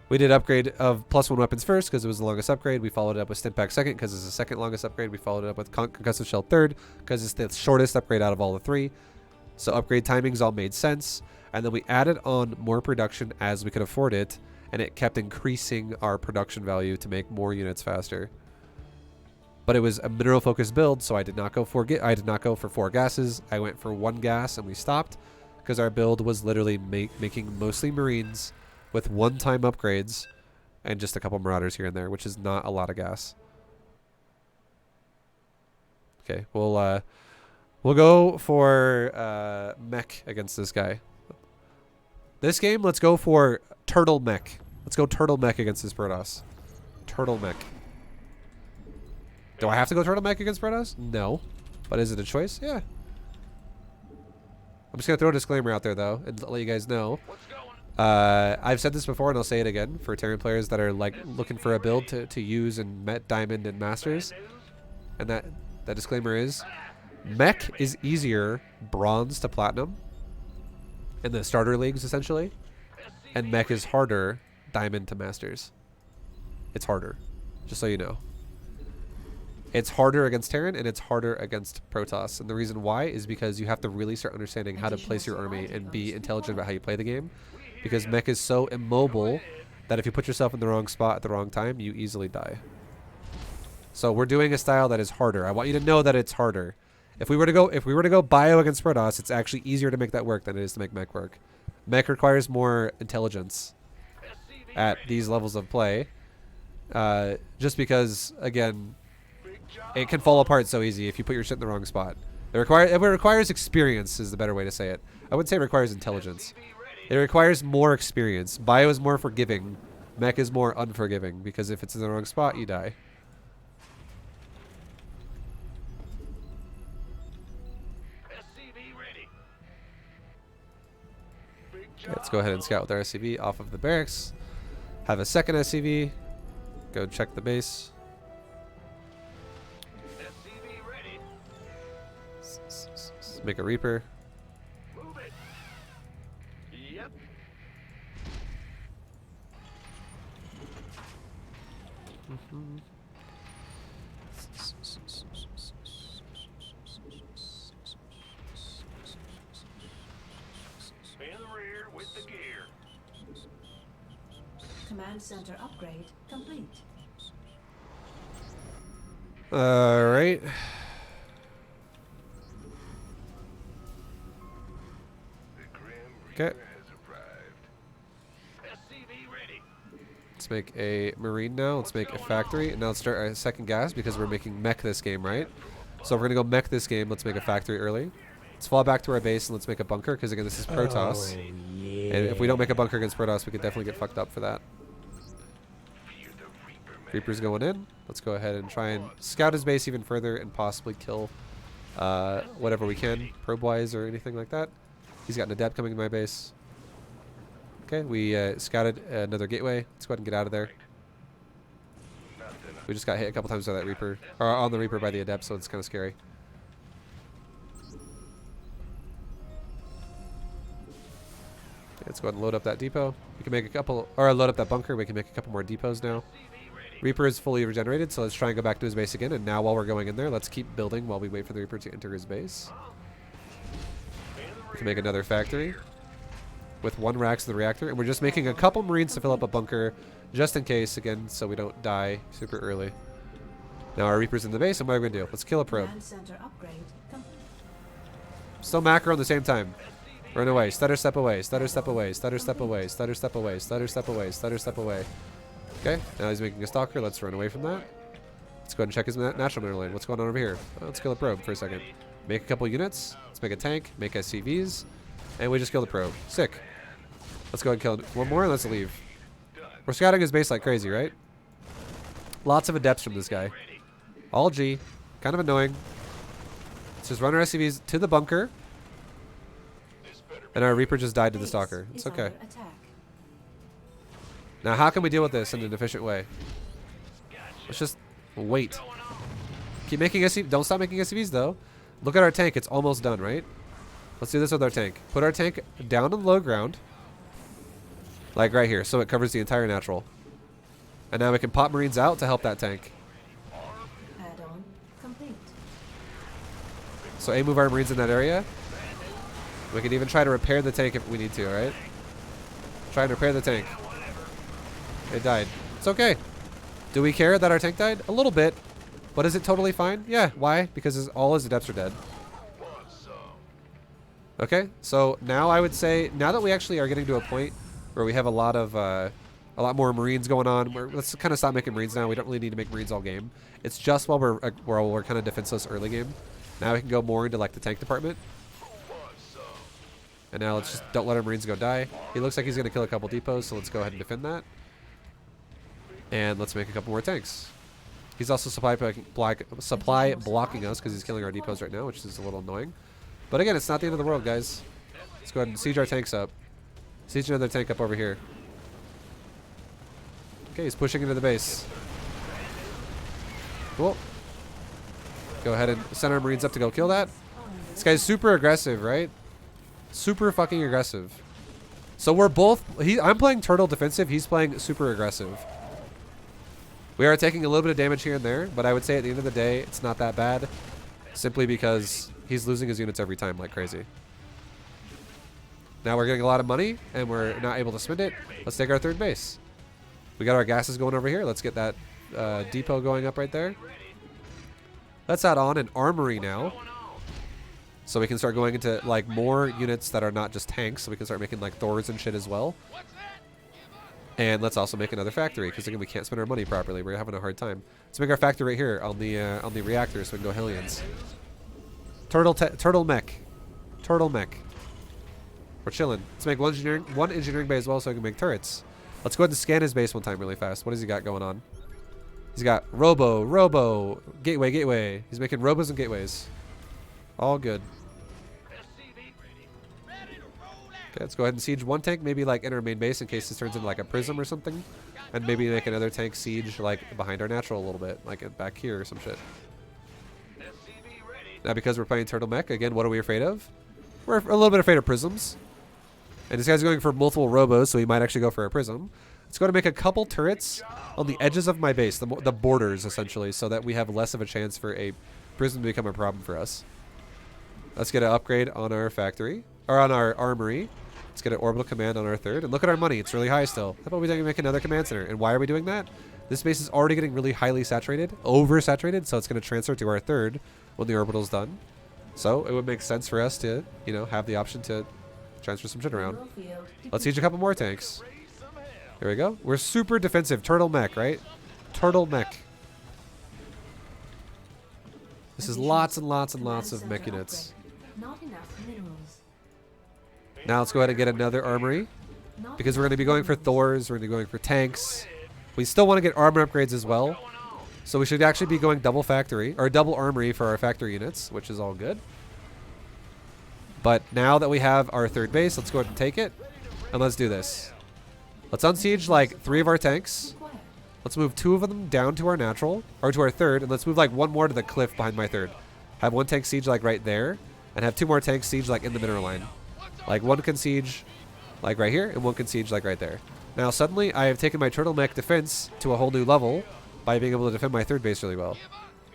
We did upgrade of +1 weapons first because it was the longest upgrade. We followed it up with Stimpak second because it's the second longest upgrade. We followed it up with Concussive Shell third because it's the shortest upgrade out of all the 3. So upgrade timings all made sense. And then we added on more production as we could afford it, and it kept increasing our production value to make more units faster. But it was a mineral focused build, so I did not go for 4 gases. I went for 1 gas and we stopped because our build was literally making mostly marines with one-time upgrades and just a couple marauders here and there, which is not a lot of gas. Okay, we'll go for mech against this guy. This game, let's go for turtle mech. Let's go turtle mech against this Protoss. Turtle mech. Do I have to go turtle mech against Protoss? No. But is it a choice? Yeah. I'm just going to throw a disclaimer out there, though, and let you guys know. I've said this before, and I'll say it again for Terran players that are like looking for a build to use in Met, Diamond, and Masters. And that disclaimer is, mech is easier bronze to platinum in the starter leagues, essentially, and mech is harder diamond to masters. It's harder, just so you know. It's harder against Terran and it's harder against Protoss, and the reason why is because you have to really start understanding how to place your army and be intelligent about how you play the game, because mech is so immobile that if you put yourself in the wrong spot at the wrong time, you easily die. So we're doing a style that is harder. I want you to know that it's harder. If we were to go bio against Protoss, it's actually easier to make that work than it is to make mech work. Mech requires more intelligence at these levels of play, just because, again, it can fall apart so easy if you put your shit in the wrong spot. It requires experience is the better way to say it. I wouldn't say it requires intelligence. It requires more experience. Bio is more forgiving. Mech is more unforgiving, because if it's in the wrong spot, you die. ready. Big Okay, let's go ahead and scout with our SCV off of the barracks. Have a second SCV. Go check the base. SCV ready. Make a Reaper. Move it. Yep. In the rear with the gear. Command center upgrade complete. All right. The Grim Okay. Reaper has arrived. SCV ready. Let's make a marine now. Let's make a factory, and now let's start our second gas because we're making mech this game, right? So if we're gonna go mech this game. Let's make a factory early. Let's fall back to our base and let's make a bunker because again, this is Protoss. Oh, yeah. And if we don't make a bunker against Protoss, we could definitely get fucked up for that. Fear the Reaper, man. Reaper's going in. Let's go ahead and try and scout his base even further and possibly kill whatever we can, probe-wise or anything like that. He's got an adept coming to my base. Okay, we scouted another gateway. Let's go ahead and get out of there. Nothing. We just got hit a couple times by that Reaper, or on the Reaper by the adept, so it's kind of scary. Let's go ahead and load up that depot. We can make a couple, or load up that bunker. We can make a couple more depots now. Reaper is fully regenerated, so let's try and go back to his base again. And now while we're going in there, let's keep building while we wait for the Reaper to enter his base. We can make another factory with 1 Rax of the reactor. And we're just making a couple Marines to fill up a bunker just in case, again, so we don't die super early. Now our Reaper's in the base, and what are we going to do? Let's kill a probe. Command center upgrade complete. Still macro at the same time. Run away. Stutter step away. Stutter step away. Stutter step away. Stutter step away. Stutter step away. Stutter step away. Okay. Now he's making a stalker. Let's run away from that. Let's go ahead and check his natural mineral lane. What's going on over here? Let's kill a probe for a second. Make a couple units. Let's make a tank. Make SCVs. And we just kill the probe. Sick. Let's go ahead and kill one more and let's leave. We're scouting his base like crazy, right? Lots of adepts from this guy. All G. Kind of annoying. Let's just run our SCVs to the bunker. And our Reaper just died to the Base Stalker. is It's okay. under attack. Now, how can we deal with this in an efficient way? Let's just wait. Keep making SCVs. Don't stop making SCVs, though. Look at our tank. It's almost done, right? Let's do this with our tank. Put our tank down on the low ground. Like right here. So it covers the entire natural. And now we can pop Marines out to help that tank. Add-on complete. So move our Marines in that area. We can even try to repair the tank if we need to, alright? Try and repair the tank. It died. It's okay. Do we care that our tank died? A little bit. But is it totally fine? Yeah. Why? Because all his adepts are dead. Okay. So now I would say, now that we actually are getting to a point where we have a lot more Marines going on, let's kind of stop making Marines now. We don't really need to make Marines all game. It's just while we're kind of defenseless early game. Now we can go more into like the tank department. And now let's just don't let our Marines go die. He looks like he's going to kill a couple depots, so let's go ahead and defend that. And let's make a couple more tanks. He's also supply blocking us because he's killing our depots right now, which is a little annoying. But again, it's not the end of the world, guys. Let's go ahead and siege our tanks up. Siege another tank up over here. Okay, he's pushing into the base. Cool. Go ahead and send our Marines up to go kill that. This guy's super aggressive, right? Super fucking aggressive. So we're both... I'm playing turtle defensive. He's playing super aggressive. We are taking a little bit of damage here and there, but I would say at the end of the day, it's not that bad. Simply because he's losing his units every time like crazy. Now we're getting a lot of money, and we're not able to spend it. Let's take our third base. We got our gases going over here. Let's get that depot going up right there. Let's add on an armory now. So we can start going into like more units that are not just tanks. So we can start making like Thors and shit as well. And let's also make another factory because again we can't spend our money properly. We're having a hard time. Let's make our factory right here on the reactor so we can go Hellions. Turtle mech. We're chilling. Let's make one engineering bay as well so we can make turrets. Let's go ahead and scan his base one time really fast. What has he got going on? He's got robo, gateway. He's making robos and gateways. All good. Okay, let's go ahead and siege one tank, maybe like in our main base in case this turns into like a prism or something. And maybe make another tank siege like behind our natural a little bit, like back here or some shit. Now because we're playing Turtle Mech, again, what are we afraid of? We're a little bit afraid of prisms. And this guy's going for multiple robos, so he might actually go for a prism. Let's go to make a couple turrets on the edges of my base, the borders essentially, so that we have less of a chance for a prism to become a problem for us. Let's get an upgrade on our factory, or on our armory. Let's get an orbital command on our third. And look at our money, it's really high still. How about we make another command center? And why are we doing that? This base is already getting really highly saturated, oversaturated, so it's going to transfer to our third when the orbital's done. So it would make sense for us to, you know, have the option to transfer some shit around. Let's siege a couple more tanks. Here we go. We're super defensive. Turtle Mech, right? Turtle Mech. This is lots and lots and lots of mech units. Not enough minerals. Now let's go ahead and get another armory. Because we're going to be going for Thors, we're going to be going for tanks. We still want to get armor upgrades as well. So we should actually be going double factory, or double armory for our factory units, which is all good. But now that we have our third base, let's go ahead and take it. And let's do this. Let's unsiege like 3 of our tanks. Let's move 2 of them down to our natural, or to our third, and let's move like 1 more to the cliff behind my third. Have 1 tank siege like right there, and have 2 more tanks siege like in the mineral line. Like 1 can siege like right here, and 1 can siege like right there. Now suddenly I have taken my turtle mech defense to a whole new level by being able to defend my third base really well.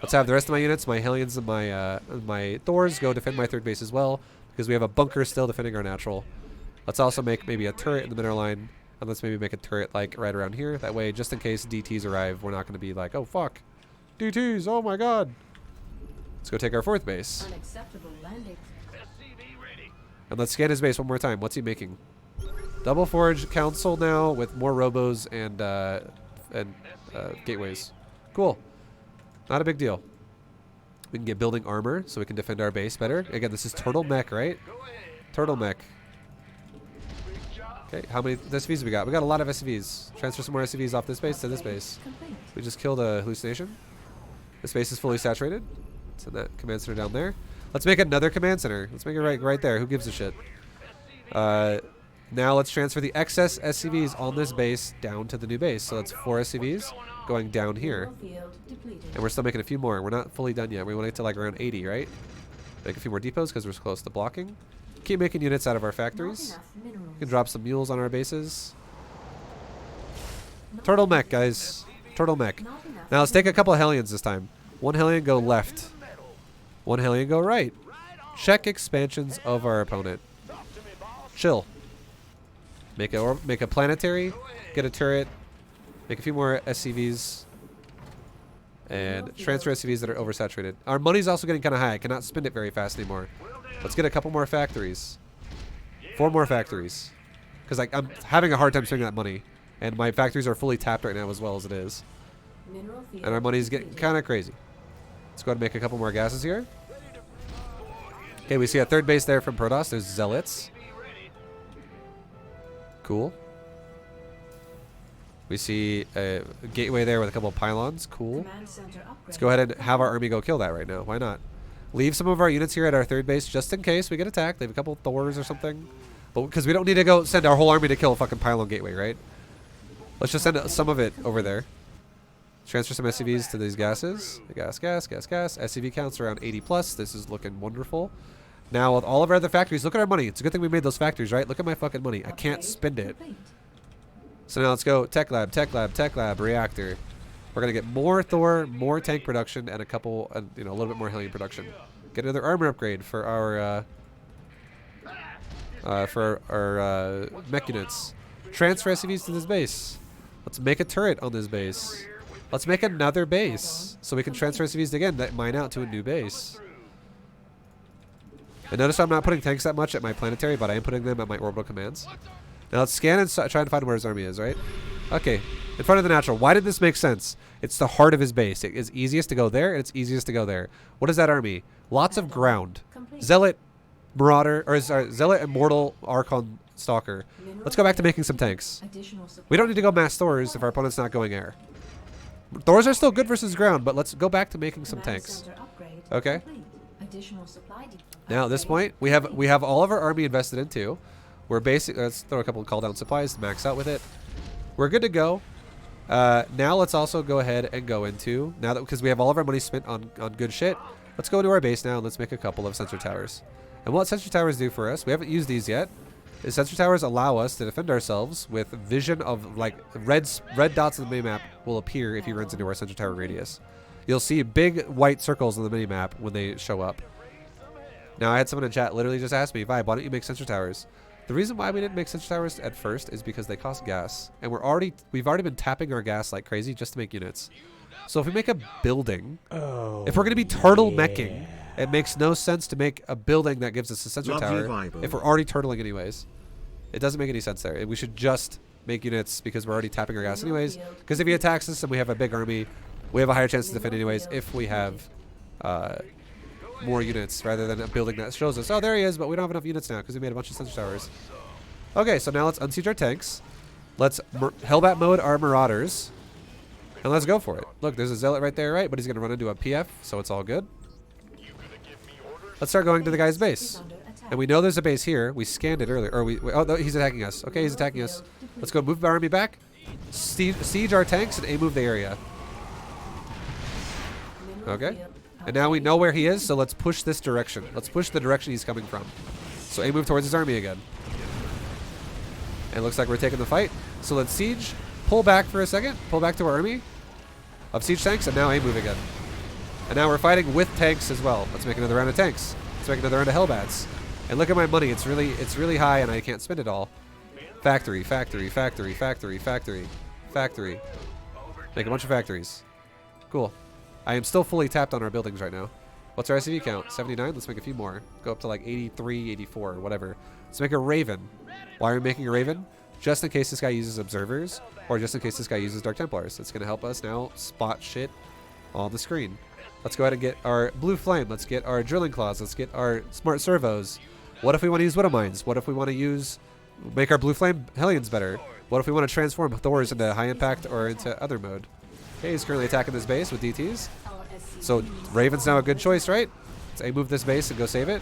Let's have the rest of my units, my Hellions and my Thors, go defend my third base as well, because we have a bunker still defending our natural. Let's also make maybe a turret in the mineral line, and let's maybe make a turret like right around here. That way, just in case DTs arrive, we're not going to be like, oh fuck, DTs, oh my god. Let's go take our 4th base. Unacceptable landing. And let's scan his base one more time. What's he making? Double Forge Council now with more robos and gateways. Cool. Not a big deal. We can get building armor so we can defend our base better. Again, this is Turtle Mech, right? Turtle Mech. Okay, how many SCVs have we got? We got a lot of SCVs. Transfer some more SCVs off this base to this base. We just killed a hallucination. This base is fully saturated. Send that command center down there. Let's make another command center. Let's make it right there. Who gives a shit? Now let's transfer the excess SCVs on this base down to the new base. So that's 4 SCVs going down here. And we're still making a few more. We're not fully done yet. We want to get to like around 80, right? Make a few more depots because we're close to blocking. Keep making units out of our factories. We can drop some mules on our bases. Turtle Mech, guys. Turtle Mech. Now let's take a couple of Hellions this time. 1 Hellion go left. 1 Hellion go right. Check expansions of our opponent. Chill. Make a planetary. Get a turret. Make a few more SCVs. And transfer SCVs that are oversaturated. Our money's also getting kind of high. I cannot spend it very fast anymore. Let's get a couple more factories. 4 more factories. Because I'm having a hard time spending that money. And my factories are fully tapped right now as well as it is. And our money's getting kind of crazy. Let's go ahead and make a couple more gases here. Okay, we see a 3rd base there from Protoss. There's Zealots. Cool. We see a gateway there with a couple of pylons. Cool. Let's go ahead and have our army go kill that right now. Why not? Leave some of our units here at our 3rd base just in case we get attacked. Leave a couple of Thors or something. But because we don't need to go send our whole army to kill a fucking pylon gateway, right? Let's just send some of it over there. Transfer some SCVs to these gases. Gas. SCV counts around 80 plus. This is looking wonderful. Now with all of our other factories, look at our money. It's a good thing we made those factories, right? Look at my fucking money. I can't spend it. So now let's go tech lab, reactor. We're gonna get more Thor, more tank production, and a couple, a little bit more Hellion production. Get another armor upgrade for our mech units. Transfer SCVs to this base. Let's make a turret on this base. Let's make another base so we can transfer SCVs again that mine out to a new base. And notice I'm not putting tanks that much at my planetary, but I am putting them at my orbital commands. Now let's scan and try and find where his army is, right? Okay, in front of the natural. Why did this make sense? It's the heart of his base. It is easiest to go there, and it's easiest to go there. What is that army? Lots of ground. Zealot, Marauder, or sorry, Zealot, Immortal, Archon, Stalker. Let's go back to making some tanks. We don't need to go mass Thors if our opponent's not going air. Thors are still good versus ground, but let's go back to making some tanks. Okay. Now at this point, we have all of our army invested in too. We're basic. Let's throw a couple of call down supplies to max out with it. We're good to go. Now let's also go ahead and go into, now that because we have all of our money spent on good shit, let's go to our base now and let's make a couple of sensor towers. And what sensor towers do for us, we haven't used these yet, is sensor towers allow us to defend ourselves with vision of, like, red dots on the minimap will appear if he runs into our sensor tower radius. You'll see big white circles on the minimap when they show up. Now I had someone in chat literally just ask me, Vibe, why don't you make sensor towers? The reason why we didn't make sensor towers at first is because they cost gas, and we've already been tapping our gas like crazy just to make units. So if we make a building, if we're going to be turtle meching, it makes no sense to make a building that gives us a sensor tower if we're already turtling anyways. It doesn't make any sense there. We should just make units because we're already tapping our gas anyways. Because if he attacks us and we have a big army, we have a higher chance to defend anyways if we have more units rather than a building that shows us, oh, there he is, but we don't have enough units now because we made a bunch of sensor towers. Okay, so now let's unsiege our tanks. Let's Hellbat mode our Marauders. And let's go for it. Look, there's a Zealot right there, right? But he's going to run into a PF, so it's all good. Let's start going to the guy's base. And we know there's a base here. We scanned it earlier. Or oh, no, he's attacking us. Okay, he's attacking us. Let's go move our army back. Siege our tanks and move the area. Okay. And now we know where he is, so let's push this direction. Let's push the direction he's coming from. So move towards his army again. And it looks like we're taking the fight. So let's siege. Pull back for a second. Pull back to our army of siege tanks, and now move again. And now we're fighting with tanks as well. Let's make another round of tanks. Let's make another round of Hellbats. And look at my money. It's really high, and I can't spend it all. Factory, factory, factory, factory, factory, factory. Make a bunch of factories. Cool. I am still fully tapped on our buildings right now. What's our SCV count? 79? Let's make a few more. Go up to like 83, 84, whatever. Let's make a Raven. Why are we making a Raven? Just in case this guy uses Observers, or just in case this guy uses Dark Templars. It's going to help us now spot shit on the screen. Let's go ahead and get our Blue Flame. Let's get our Drilling Claws. Let's get our Smart Servos. What if we want to use Widow Mines? What if we want to make our Blue Flame Hellions better? What if we want to transform Thors into High Impact or into other mode? Okay, he's currently attacking this base with DTs. So Raven's now a good choice, right? Let's move this base and go save it.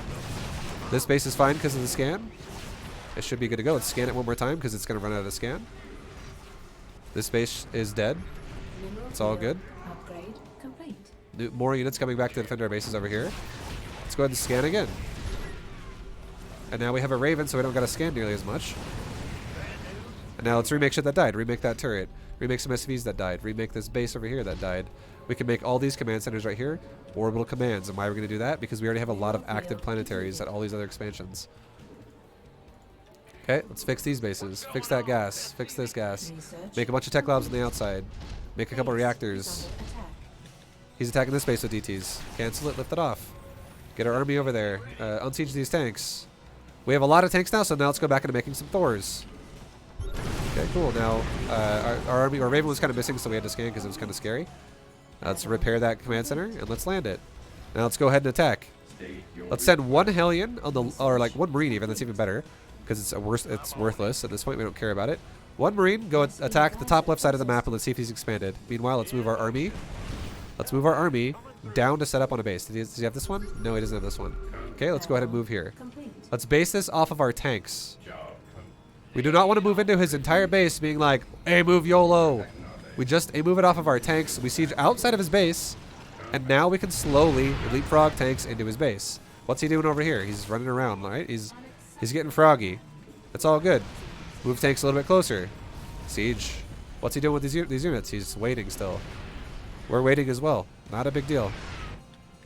This base is fine because of the scan. It should be good to go. Let's scan it one more time because it's going to run out of scan. This base is dead. It's all good. Upgrade complete. More units coming back to defend our bases over here. Let's go ahead and scan again. And now we have a Raven, so we don't got to scan nearly as much. And now let's remake shit that died. Remake that turret. Remake some SVs that died. Remake this base over here that died. We can make all these command centers right here orbital commands. And why are we going to do that? Because we already have a lot of active planetaries at all these other expansions. Okay, let's fix these bases. Fix that gas. Fix this gas. Make a bunch of tech labs on the outside. Make a couple reactors. He's attacking this base with DTs. Cancel it. Lift it off. Get our army over there. Unsiege these tanks. We have a lot of tanks now, so now let's go back into making some Thors. Okay, cool. Now, our army, or Raven was kind of missing, so we had to scan because it was kind of scary. Let's repair that command center, and let's land it. Now let's go ahead and attack. Let's send one Hellion, on the, or like one Marine even, that's even better, because it's worthless at this point, we don't care about it. One Marine, go attack the top left side of the map, and let's see if he's expanded. Meanwhile, let's move our army. Let's move our army down to set up on a base. Does he have this one? No, he doesn't have this one. Okay, let's go ahead and move here. Let's base this off of our tanks. We do not want to move into his entire base being like, hey, move YOLO. We just move it off of our tanks. We siege outside of his base, and now we can slowly leapfrog tanks into his base. What's he doing over here? He's running around, right? He's getting froggy. That's all good. Move tanks a little bit closer. Siege. What's he doing with these units? He's waiting still. We're waiting as well. Not a big deal.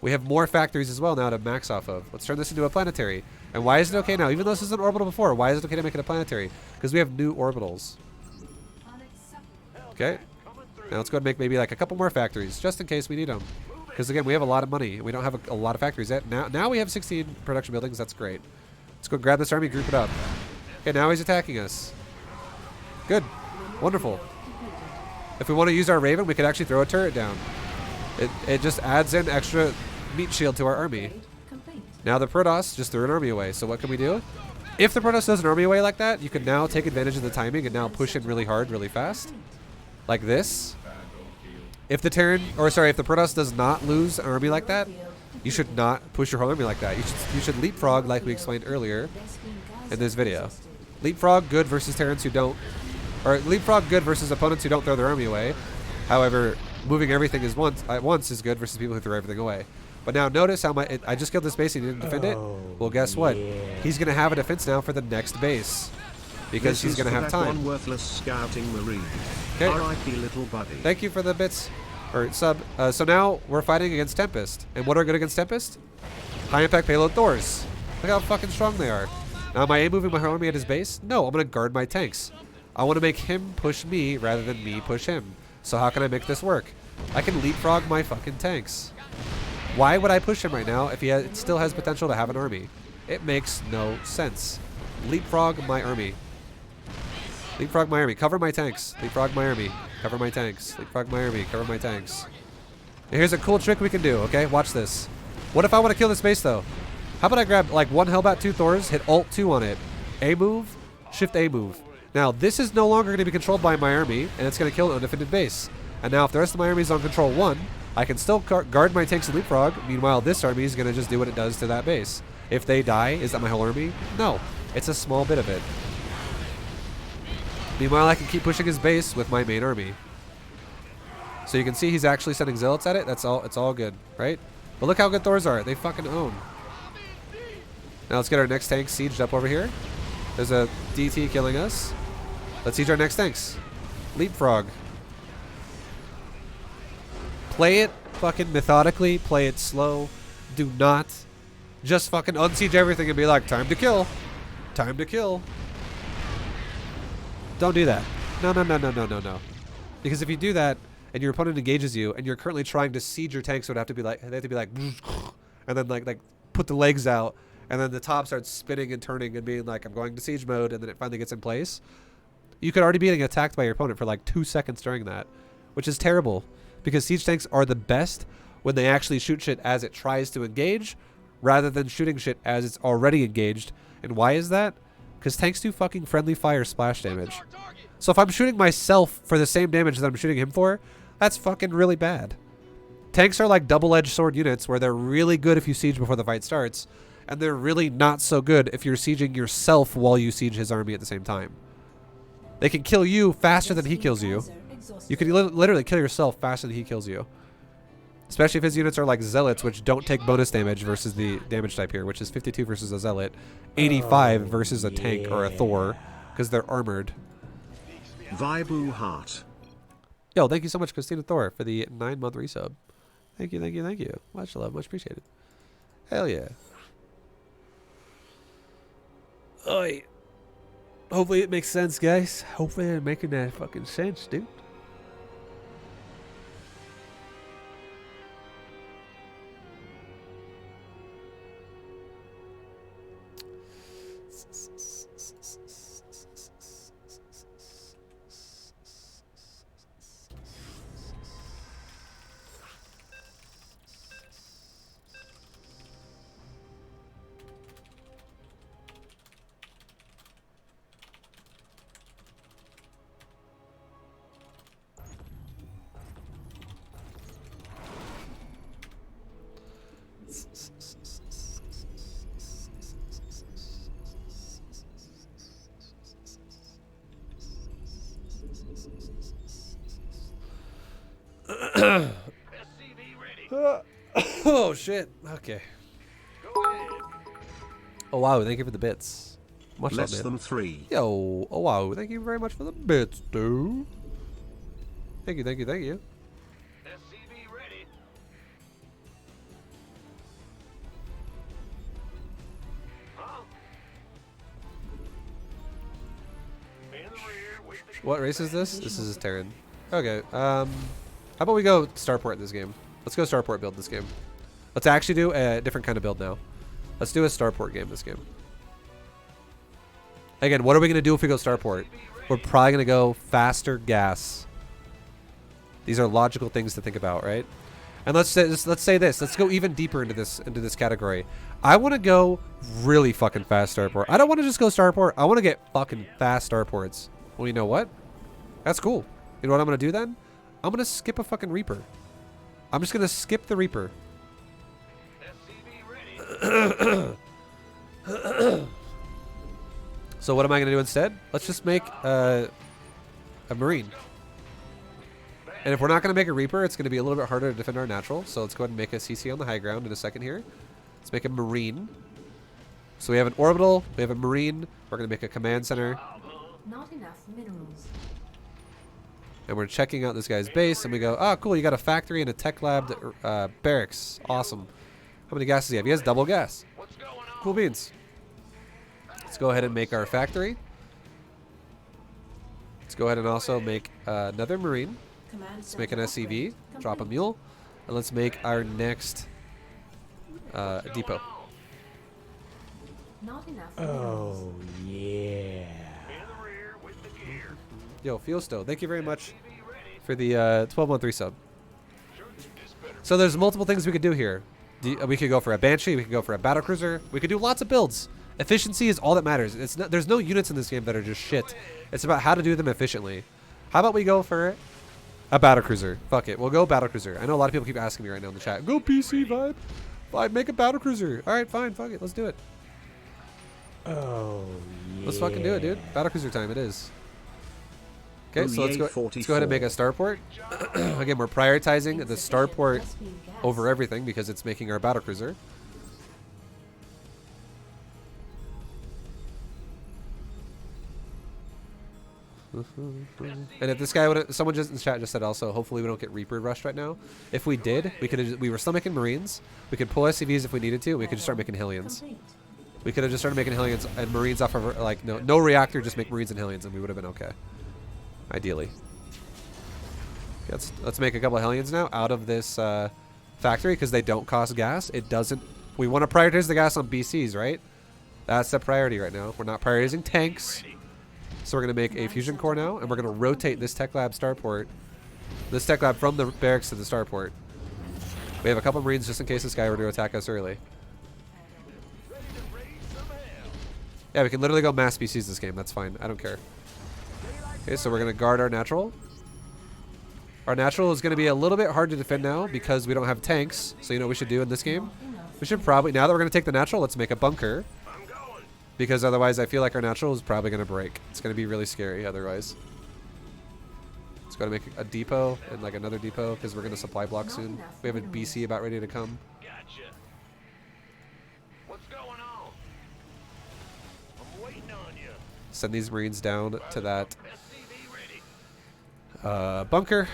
We have more factories as well now to max off of. Let's turn this into a planetary. And why is it okay now? Even though this is an orbital before, why is it okay to make it a planetary? Because we have new orbitals. Okay. Now let's go ahead and make maybe like a couple more factories, just in case we need them. Because again, we have a lot of money. We don't have a lot of factories yet. Now we have 16 production buildings. That's great. Let's go grab this army, group it up. Okay, now he's attacking us. Good. Wonderful. If we want to use our Raven, we could actually throw a turret down. It just adds in extra meat shield to our army. Now the Protoss just threw an army away. So what can we do? If the Protoss does an army away like that, you can now take advantage of the timing and now push in really hard, really fast. Like this. If the Protoss does not lose an army like that, you should not push your whole army like that. You should leapfrog like we explained earlier in this video. Leapfrog, good versus Terrans who don't, or Leapfrog, good versus opponents who don't throw their army away. However, moving everything at once is good versus people who throw everything away. But now notice how I just killed this base and he didn't defend it. Well, guess what? He's going to have a defense now for the next base. Because he's going to have time. One worthless scouting marine. Okay. R.I.P. little buddy. Thank you for the bits. Or sub. So now we're fighting against Tempest. And what are good against Tempest? High impact payload Thors. Look how fucking strong they are. Now am I moving my army at his base? No, I'm going to guard my tanks. I want to make him push me rather than me push him. So how can I make this work? I can leapfrog my fucking tanks. Why would I push him right now if he still has potential to have an army? It makes no sense. Leapfrog my army. Leapfrog my army. Cover my tanks. Leapfrog my army. Cover my tanks. Leapfrog my army. Cover my tanks. And here's a cool trick we can do, okay? Watch this. What if I want to kill this base, though? How about I grab, like, 1 Hellbat, 2 Thors, hit Alt 2 on it. A move, Shift A move. Now, this is no longer going to be controlled by my army, and it's going to kill an undefended base. And now, if the rest of my army is on control 1, I can still guard my tanks and leapfrog. Meanwhile, this army is going to just do what it does to that base. If they die, is that my whole army? No. It's a small bit of it. Meanwhile, I can keep pushing his base with my main army. So you can see he's actually sending zealots at it. That's all. It's all good, right? But look how good Thors are. They fucking own. Now let's get our next tank sieged up over here. There's a DT killing us. Let's siege our next tanks. Leapfrog. Play it fucking methodically. Play it slow. Do not just fucking unsiege everything and be like, time to kill. Time to kill. Don't do that. No, no, no, no, no, no, no. Because if you do that and your opponent engages you and you're currently trying to siege your tanks, so it have to be like, they have to be like, and then like put the legs out, and then the top starts spinning and turning and being like, I'm going to siege mode, and then it finally gets in place. You could already be getting attacked by your opponent for like 2 seconds during that, which is terrible. Because siege tanks are the best when they actually shoot shit as it tries to engage, rather than shooting shit as it's already engaged. And why is that? Because tanks do fucking friendly fire splash damage. So if I'm shooting myself for the same damage that I'm shooting him for, that's fucking really bad. Tanks are like double-edged sword units where they're really good if you siege before the fight starts, and they're really not so good if you're sieging yourself while you siege his army at the same time. They can kill you faster than he kills you. You can literally kill yourself faster than he kills you. Especially if his units are like zealots, which don't take bonus damage versus the damage type here, which is 52 versus a zealot, 85 versus a tank or a Thor, because they're armored. Vibu Heart. Yo, thank you so much, Christina Thor, for the 9-month resub. Thank you, thank you, thank you. Much love, much appreciated. Hell yeah. Oi. Hopefully it makes sense, guys. Hopefully I'm making that fucking sense, dude. Oh shit. Okay. Oh wow, thank you for the bits. Much love, Less man. than 3. Yo, oh wow, thank you very much for the bits, dude. Thank you, thank you, thank you. SCV ready. Huh? In the rear with the What race is this? This is Terran. Okay, how about we go starport this game? Let's go starport build this game. Let's actually do a different kind of build now. Let's do a starport game this game. Again, what are we going to do if we go starport? We're probably going to go faster gas. These are logical things to think about, right? And let's say this. Let's go even deeper into this category. I want to go really fucking fast starport. I don't want to just go starport. I want to get fucking fast starports. Well, you know what? That's cool. You know what I'm going to do then? I'm going to skip a fucking Reaper. I'm just going to skip the Reaper. SCV ready. So what am I going to do instead? Let's just make a Marine. And if we're not going to make a Reaper, it's going to be a little bit harder to defend our natural. So let's go ahead and make a CC on the high ground in a second here. Let's make a Marine. So we have an orbital, we have a Marine, we're going to make a command center. Not enough minerals. And we're checking out this guy's base, and we go, oh, cool, you got a factory and a tech lab barracks. Awesome. How many gases do you have? He has double gas. Cool beans. Let's go ahead and make our factory. Let's go ahead and also make another Marine. Let's make an SCV, drop a mule, and let's make our next depot. Not enough Oh, yeah. Yo, Fiesto, thank you very much for the 12-month resub. So there's multiple things we could do here. We could go for a Banshee, we could go for a Battlecruiser, we could do lots of builds. Efficiency is all that matters. It's not, there's no units in this game that are just shit. It's about how to do them efficiently. How about we go for a Battlecruiser? Fuck it, we'll go Battlecruiser. I know a lot of people keep asking me right now in the chat, go PC Vibe. Vibe, make a Battlecruiser. Alright, fine, fuck it, let's do it. Oh, yeah. Let's fucking do it, dude. Battlecruiser time it is. Okay, so let's go ahead and make a starport. Again, we're prioritizing the starport over everything because it's making our battlecruiser. And if this guy would, someone just in the chat just said also, hopefully we don't get Reaper rushed right now. If we did, we were still making Marines. We could pull SCVs if we needed to. We could just start making Hellions. We could have just started making Hellions and Marines off of like no reactor, just make Marines and Hellions, and we would have been okay. Ideally. Let's make a couple of Hellions now out of this factory because they don't cost gas. It doesn't. We want to prioritize the gas on BCs, right? That's the priority right now. We're not prioritizing tanks. So we're going to make a fusion core now, and we're going to rotate this tech lab starport. This tech lab from the barracks to the starport. We have a couple of Marines just in case this guy were to attack us early. Yeah, we can literally go mass BCs this game. That's fine. I don't care. Okay, so we're going to guard our natural. Our natural is going to be a little bit hard to defend now because we don't have tanks. So you know what we should do in this game? We should probably, now that we're going to take the natural, let's make a bunker. Because otherwise I feel like our natural is probably going to break. It's going to be really scary otherwise. Let's go to make a depot and like another depot because we're going to supply block soon. We have a BC about ready to come. Gotcha. What's going on? I'm waiting on you. Send these Marines down to that SCV ready. bunker.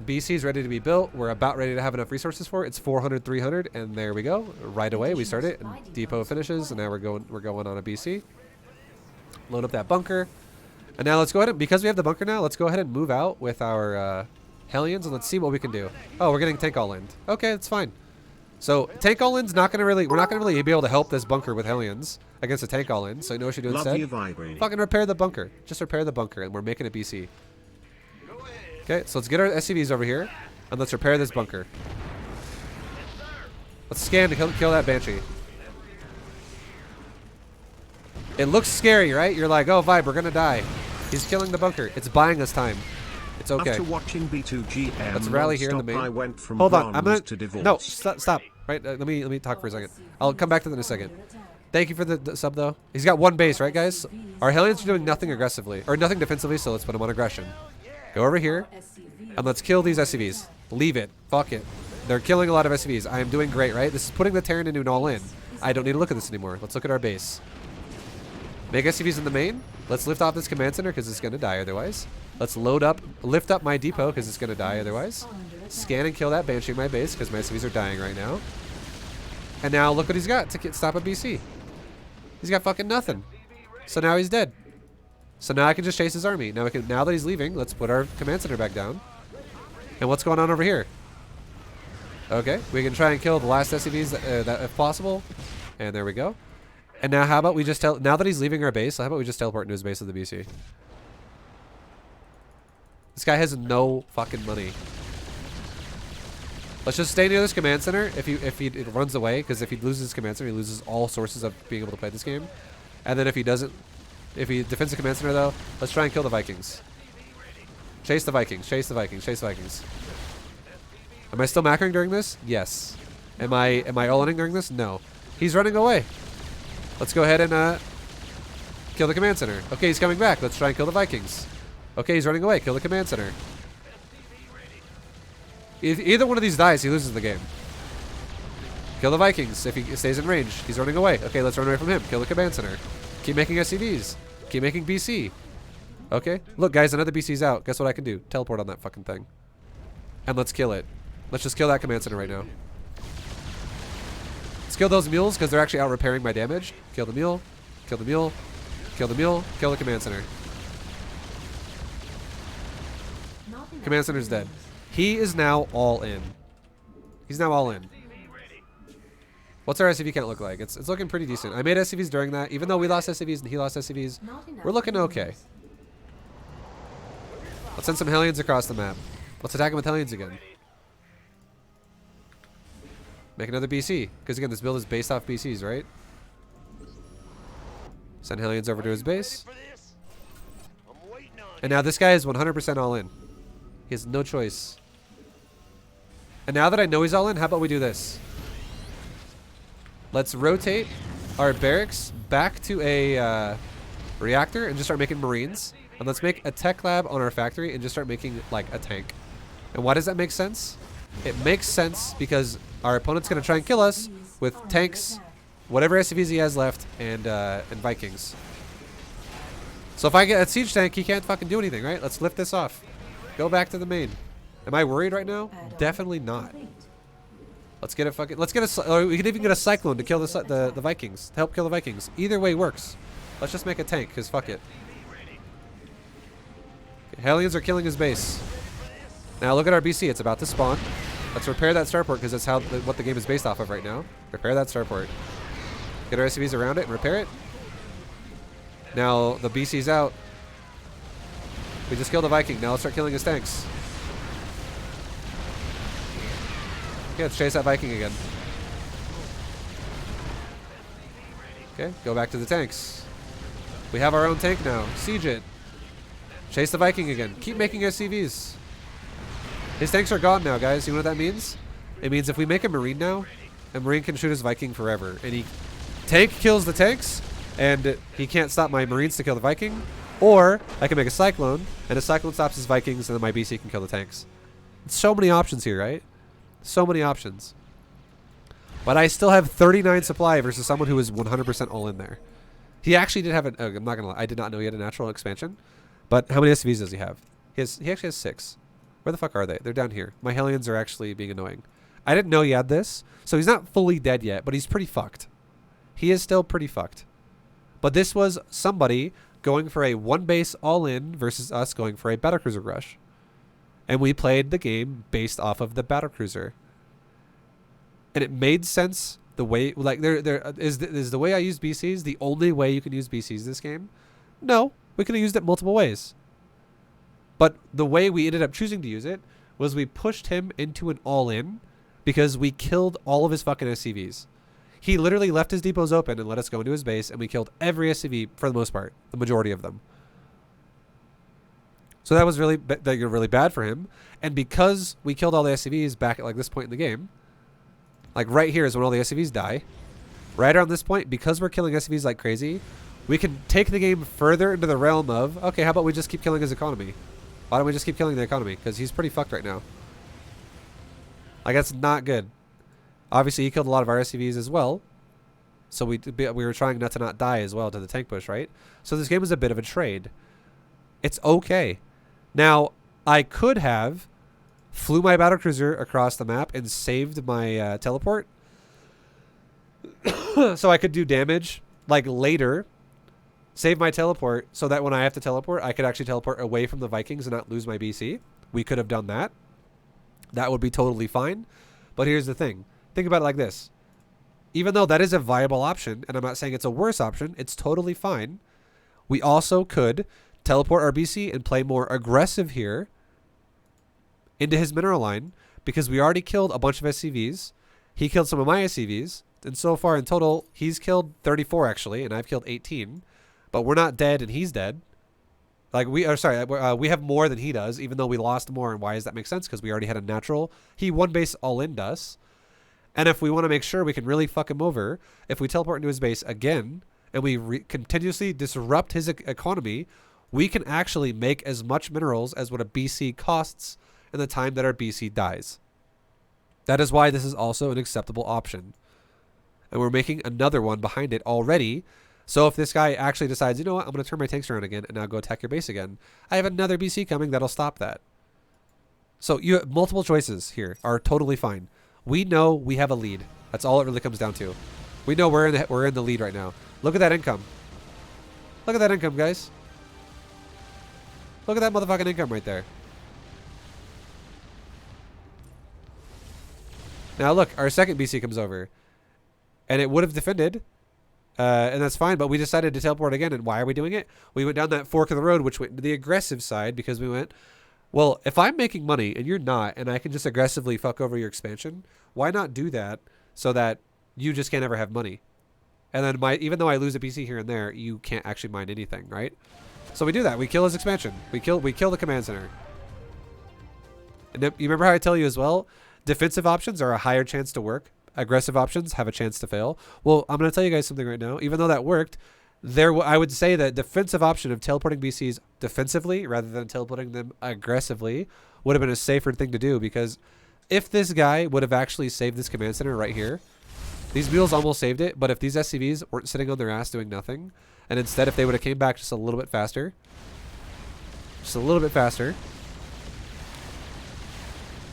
BC is ready to be built. We're about ready to have enough resources for it. It's 400, 300, and there we go. Right away, we start it, and depot finishes, and now we're going on a BC. Load up that bunker, and now let's go ahead and, because we have the bunker now, let's go ahead and move out with our Hellions, and let's see what we can do. Oh, we're getting tank all in. Okay, that's fine. So tank all in's not gonna really, we're not gonna really be able to help this bunker with Hellions against a tank all in. So you know what you do instead? Fucking repair the bunker. Just repair the bunker, and we're making a BC. Okay, so let's get our SCVs over here, and let's repair this bunker. Let's scan to kill that Banshee. It looks scary, right? You're like, oh, Vibe, we're gonna die. He's killing the bunker. It's buying us time. It's okay. After watching B2GM, let's rally here in the main. I went from hold on, I'm gonna to divorce. no, stop. Right, let me talk for a second. I'll come back to that in a second. Thank you for the sub though. He's got one base, right, guys? Our Hellions are doing nothing aggressively or nothing defensively, so let's put him on aggression. Go over here, and let's kill these SCVs. Leave it. Fuck it. They're killing a lot of SCVs. I am doing great, right? This is putting the Terran into an all-in. I don't need to look at this anymore. Let's look at our base. Make SCVs in the main. Let's lift off this command center because it's going to die otherwise. Let's lift up my depot because it's going to die otherwise. Scan and kill that Banshee in my base because my SCVs are dying right now. And now look what he's got to stop a BC. He's got fucking nothing. So now he's dead. So now I can just chase his army. Now that he's leaving, let's put our command center back down. And what's going on over here? Okay, we can try and kill the last SCVs that if possible. And there we go. And now how about we just now that he's leaving our base, how about we just teleport into his base of the BC? This guy has no fucking money. Let's just stay near this command center if he runs away, because if he loses his command center, he loses all sources of being able to play this game. And then if he defends the command center though, let's try and kill the Vikings. Chase the Vikings, chase the Vikings, chase the Vikings. Am I still macroing during this? Yes. Am I all-inning during this? No. He's running away. Let's go ahead and Kill the command center. Okay, he's coming back. Let's try and kill the Vikings. Okay, he's running away. Kill the command center. If either one of these dies, he loses the game. Kill the Vikings if he stays in range. He's running away. Okay, let's run away from him. Kill the command center. Keep making SCVs. Keep making BC. Okay. Look, guys, another BC's out. Guess what I can do? Teleport on that fucking thing. And let's kill it. Let's just kill that command center right now. Let's kill those mules because they're actually out repairing my damage. Kill the mule. Kill the mule. Kill the mule. Kill the command center. Command center's dead. He is now all in. He's now all in. What's our SCV count look like? It's looking pretty decent. I made SCVs during that. Even though we lost SCVs and he lost SCVs, we're looking okay. Let's send some Hellions across the map. Let's attack him with Hellions again. Make another BC. Because again, this build is based off BCs, right? Send Hellions over to his base. And now this guy is 100% all in. He has no choice. And now that I know he's all in, how about we do this? Let's rotate our barracks back to a reactor and just start making Marines. And let's make a tech lab on our factory and just start making like a tank. And why does that make sense? It makes sense because our opponent's going to try and kill us with tanks, whatever SCVs he has left, and Vikings. So if I get a siege tank, he can't fucking do anything, right? Let's lift this off. Go back to the main. Am I worried right now? Definitely not. Let's get a fucking. Let's get a. Or we could even get a cyclone to kill the Vikings. To help kill the Vikings. Either way works. Let's just make a tank, because fuck it. Okay, Hellions are killing his base. Now look at our BC. It's about to spawn. Let's repair that starport, because that's how what the game is based off of right now. Repair that starport. Get our SCVs around it and repair it. Now the BC's out. We just killed a Viking. Now let's start killing his tanks. Okay, let's chase that Viking again. Okay, go back to the tanks. We have our own tank now. Siege it. Chase the Viking again. Keep making SCVs. His tanks are gone now, guys. You know what that means? It means if we make a Marine now, a Marine can shoot his Viking forever. And tank kills the tanks, and he can't stop my Marines to kill the Viking. Or I can make a Cyclone, and a Cyclone stops his Vikings, and then my BC can kill the tanks. So many options here, right? So many options. But I still have 39 supply versus someone who is 100% all in there. He actually did have an... I'm not going to lie. I did not know he had a natural expansion. But how many SCVs does he have? He actually has 6. Where the fuck are they? They're down here. My Hellions are actually being annoying. I didn't know he had this. So he's not fully dead yet, but he's pretty fucked. He is still pretty fucked. But this was somebody going for a one base all in versus us going for a battlecruiser rush. And we played the game based off of the battlecruiser. And it made sense the way, like, is the way I used BCs the only way you can use BCs this game? No, we could have used it multiple ways. But the way we ended up choosing to use it was we pushed him into an all-in because we killed all of his fucking SCVs. He literally left his depots open and let us go into his base, and we killed every SCV for the most part, the majority of them. So that was really bad for him. And because we killed all the SCVs back at like this point in the game, like right here is when all the SCVs die. Right around this point, because we're killing SCVs like crazy, we can take the game further into the realm of, okay, how about we just keep killing his economy? Why don't we just keep killing the economy? Because he's pretty fucked right now. Like, that's not good. Obviously, he killed a lot of our SCVs as well. So we were trying not to not die as well to the tank push, right? So this game is a bit of a trade. It's okay. Now, I could have flew my battlecruiser across the map and saved my teleport. So I could do damage, like, later. Save my teleport so that when I have to teleport, I could actually teleport away from the Vikings and not lose my BC. We could have done that. That would be totally fine. But here's the thing. Think about it like this. Even though that is a viable option, and I'm not saying it's a worse option, it's totally fine. We also could teleport our BC and play more aggressive here into his mineral line because we already killed a bunch of SCVs. He killed some of my SCVs. And so far in total, he's killed 34 actually, and I've killed 18. But we're not dead and he's dead. Like we have more than he does, even though we lost more. And why does that make sense? Because we already had a natural. He one base all in us. And if we want to make sure we can really fuck him over, if we teleport into his base again and we continuously disrupt his economy, we can actually make as much minerals as what a BC costs in the time that our BC dies. That is why this is also an acceptable option. And we're making another one behind it already. So if this guy actually decides, you know what, I'm going to turn my tanks around again and now go attack your base again, I have another BC coming that'll stop that. So you have multiple choices here are totally fine. We know we have a lead. That's all it really comes down to. We know we're in the lead right now. Look at that income. Look at that income, guys. Look at that motherfucking income right there. Now look, our second BC comes over. And it would have defended. And that's fine, but we decided to teleport again. And why are we doing it? We went down that fork of the road, which went to the aggressive side because we went, well, if I'm making money and you're not, and I can just aggressively fuck over your expansion, why not do that so that you just can't ever have money? And then even though I lose a BC here and there, you can't actually mine anything, right? So we do that. We kill his expansion. We kill the command center. And you remember how I tell you as well? Defensive options are a higher chance to work. Aggressive options have a chance to fail. Well, I'm going to tell you guys something right now. Even though that worked, I would say that defensive option of teleporting BCs defensively rather than teleporting them aggressively would have been a safer thing to do, because if this guy would have actually saved this command center right here, these mules almost saved it, but if these SCVs weren't sitting on their ass doing nothing, and instead if they would have came back just a little bit faster,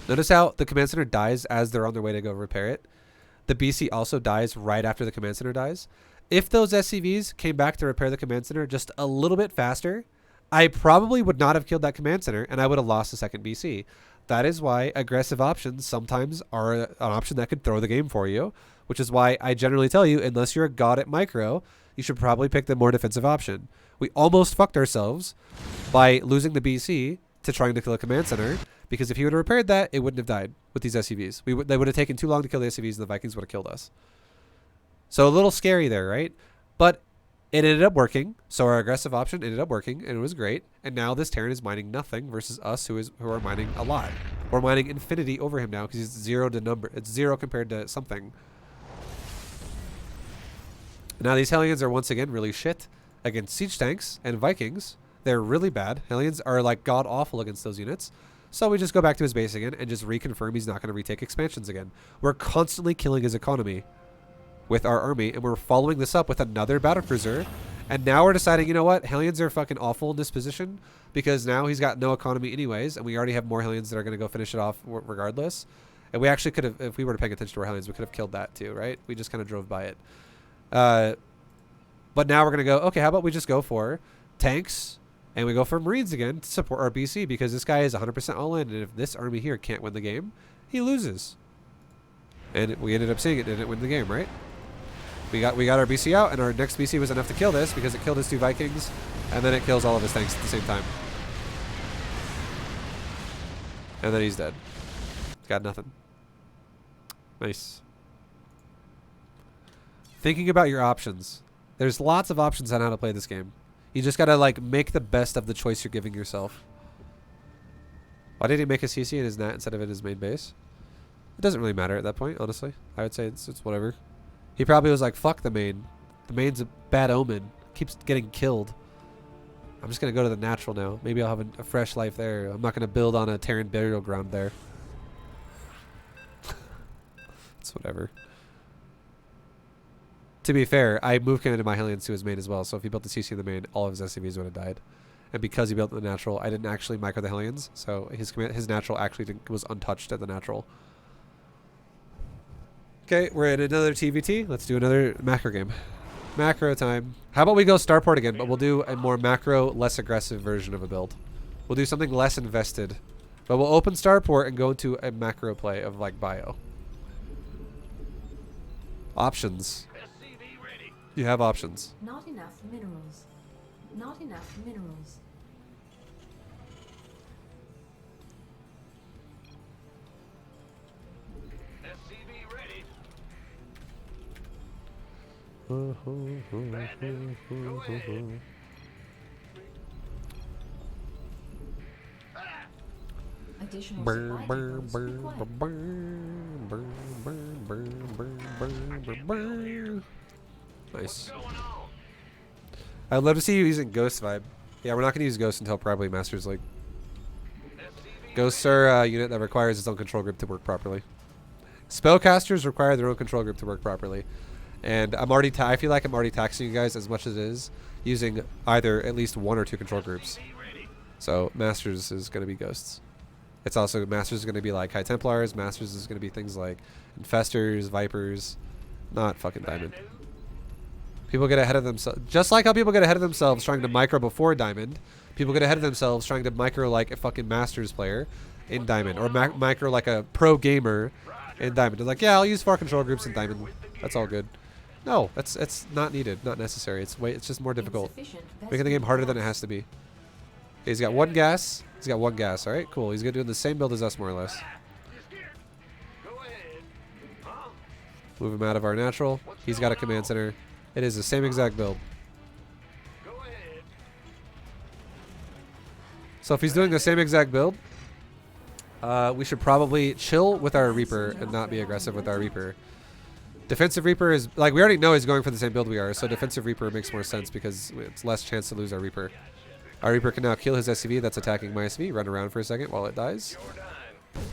notice how the command center dies as they're on their way to go repair it. The BC also dies right after the command center dies. If those SCVs came back to repair the command center just a little bit faster, I probably would not have killed that command center and I would have lost the second BC. That is why aggressive options sometimes are an option that could throw the game for you, which is why I generally tell you, unless you're a god at micro, you should probably pick the more defensive option. We almost fucked ourselves by losing the BC to trying to kill a command center, because if he would have repaired that, it wouldn't have died with these SCVs. They would have taken too long to kill the SCVs and the Vikings would have killed us. So a little scary there, right? But it ended up working. So our aggressive option ended up working and it was great. And now this Terran is mining nothing versus us who are mining a lot. We're mining infinity over him now because he's 0 to number. It's 0 compared to something. Now these Hellions are once again really shit against siege tanks and Vikings. They're really bad. Hellions are like god awful against those units. So we just go back to his base again and just reconfirm he's not going to retake expansions again. We're constantly killing his economy with our army, and we're following this up with another battlecruiser. And now we're deciding, you know what? Hellions are fucking awful in this position because now he's got no economy anyways, and we already have more Hellions that are going to go finish it off regardless. And we actually could have, if we were paying attention to our Hellions, we could have killed that too, right? We just kind of drove by it. But now we're going to go, okay, how about we just go for tanks, and we go for Marines again to support our BC, because this guy is 100% all in, and if this army here can't win the game, he loses. And we ended up seeing it didn't win the game, right? We got our BC out, and our next BC was enough to kill this because it killed his 2 Vikings, and then it kills all of his tanks at the same time. And then he's dead. Got nothing. Nice. Thinking about your options. There's lots of options on how to play this game. You just gotta like make the best of the choice you're giving yourself. Why did he make a CC in his net instead of in his main base? It doesn't really matter at that point, honestly. I would say it's whatever. He probably was like, fuck the main. The main's a bad omen. Keeps getting killed. I'm just gonna go to the natural now. Maybe I'll have a fresh life there. I'm not gonna build on a Terran burial ground there. It's whatever. To be fair, I moved into my Hellions to his main as well, so if he built the CC in the main, all of his SCVs would have died. And because he built the natural, I didn't actually micro the Hellions, so his natural actually was untouched at the natural. Okay, we're in another TVT. Let's do another macro game. Macro time. How about we go starport again, but we'll do a more macro, less aggressive version of a build. We'll do something less invested. But we'll open starport and go into a macro play of like bio. Options. You have options. Not enough minerals. Not enough minerals. SCV ready. Go ahead. Additional supply depots required. Nice. What's going on? I'd love to see you using Ghost vibe. Yeah, we're not going to use Ghost until probably Masters League. Ghosts are a unit that requires its own control group to work properly. Spellcasters require their own control group to work properly. And I feel like I'm already taxing you guys as much as it is using either at least 1 or 2 control groups. So Masters is going to be Ghosts. It's also, Masters is going to be like High Templars. Masters is going to be things like Infestors, Vipers, not fucking Diamond. People get ahead of themselves. Just like how people get ahead of themselves trying to micro before Diamond, people get ahead of themselves trying to micro like a fucking Masters player in Diamond. Or micro like a pro gamer in Diamond. They're like, yeah, I'll use 4 control groups in Diamond. That's all good. No, it's not needed, not necessary. It's just more difficult. Making the game harder than it has to be. Okay, he's got 1 gas. He's got 1 gas. All right, cool. He's gonna do the same build as us, more or less. Move him out of our natural. He's got a command center. It is the same exact build. So if he's doing the same exact build, we should probably chill with our Reaper and not be aggressive with our Reaper. Defensive Reaper is, like, we already know he's going for the same build we are, so Defensive Reaper makes more sense because it's less chance to lose our Reaper. Our Reaper can now kill his SCV that's attacking my SCV, run around for a second while it dies.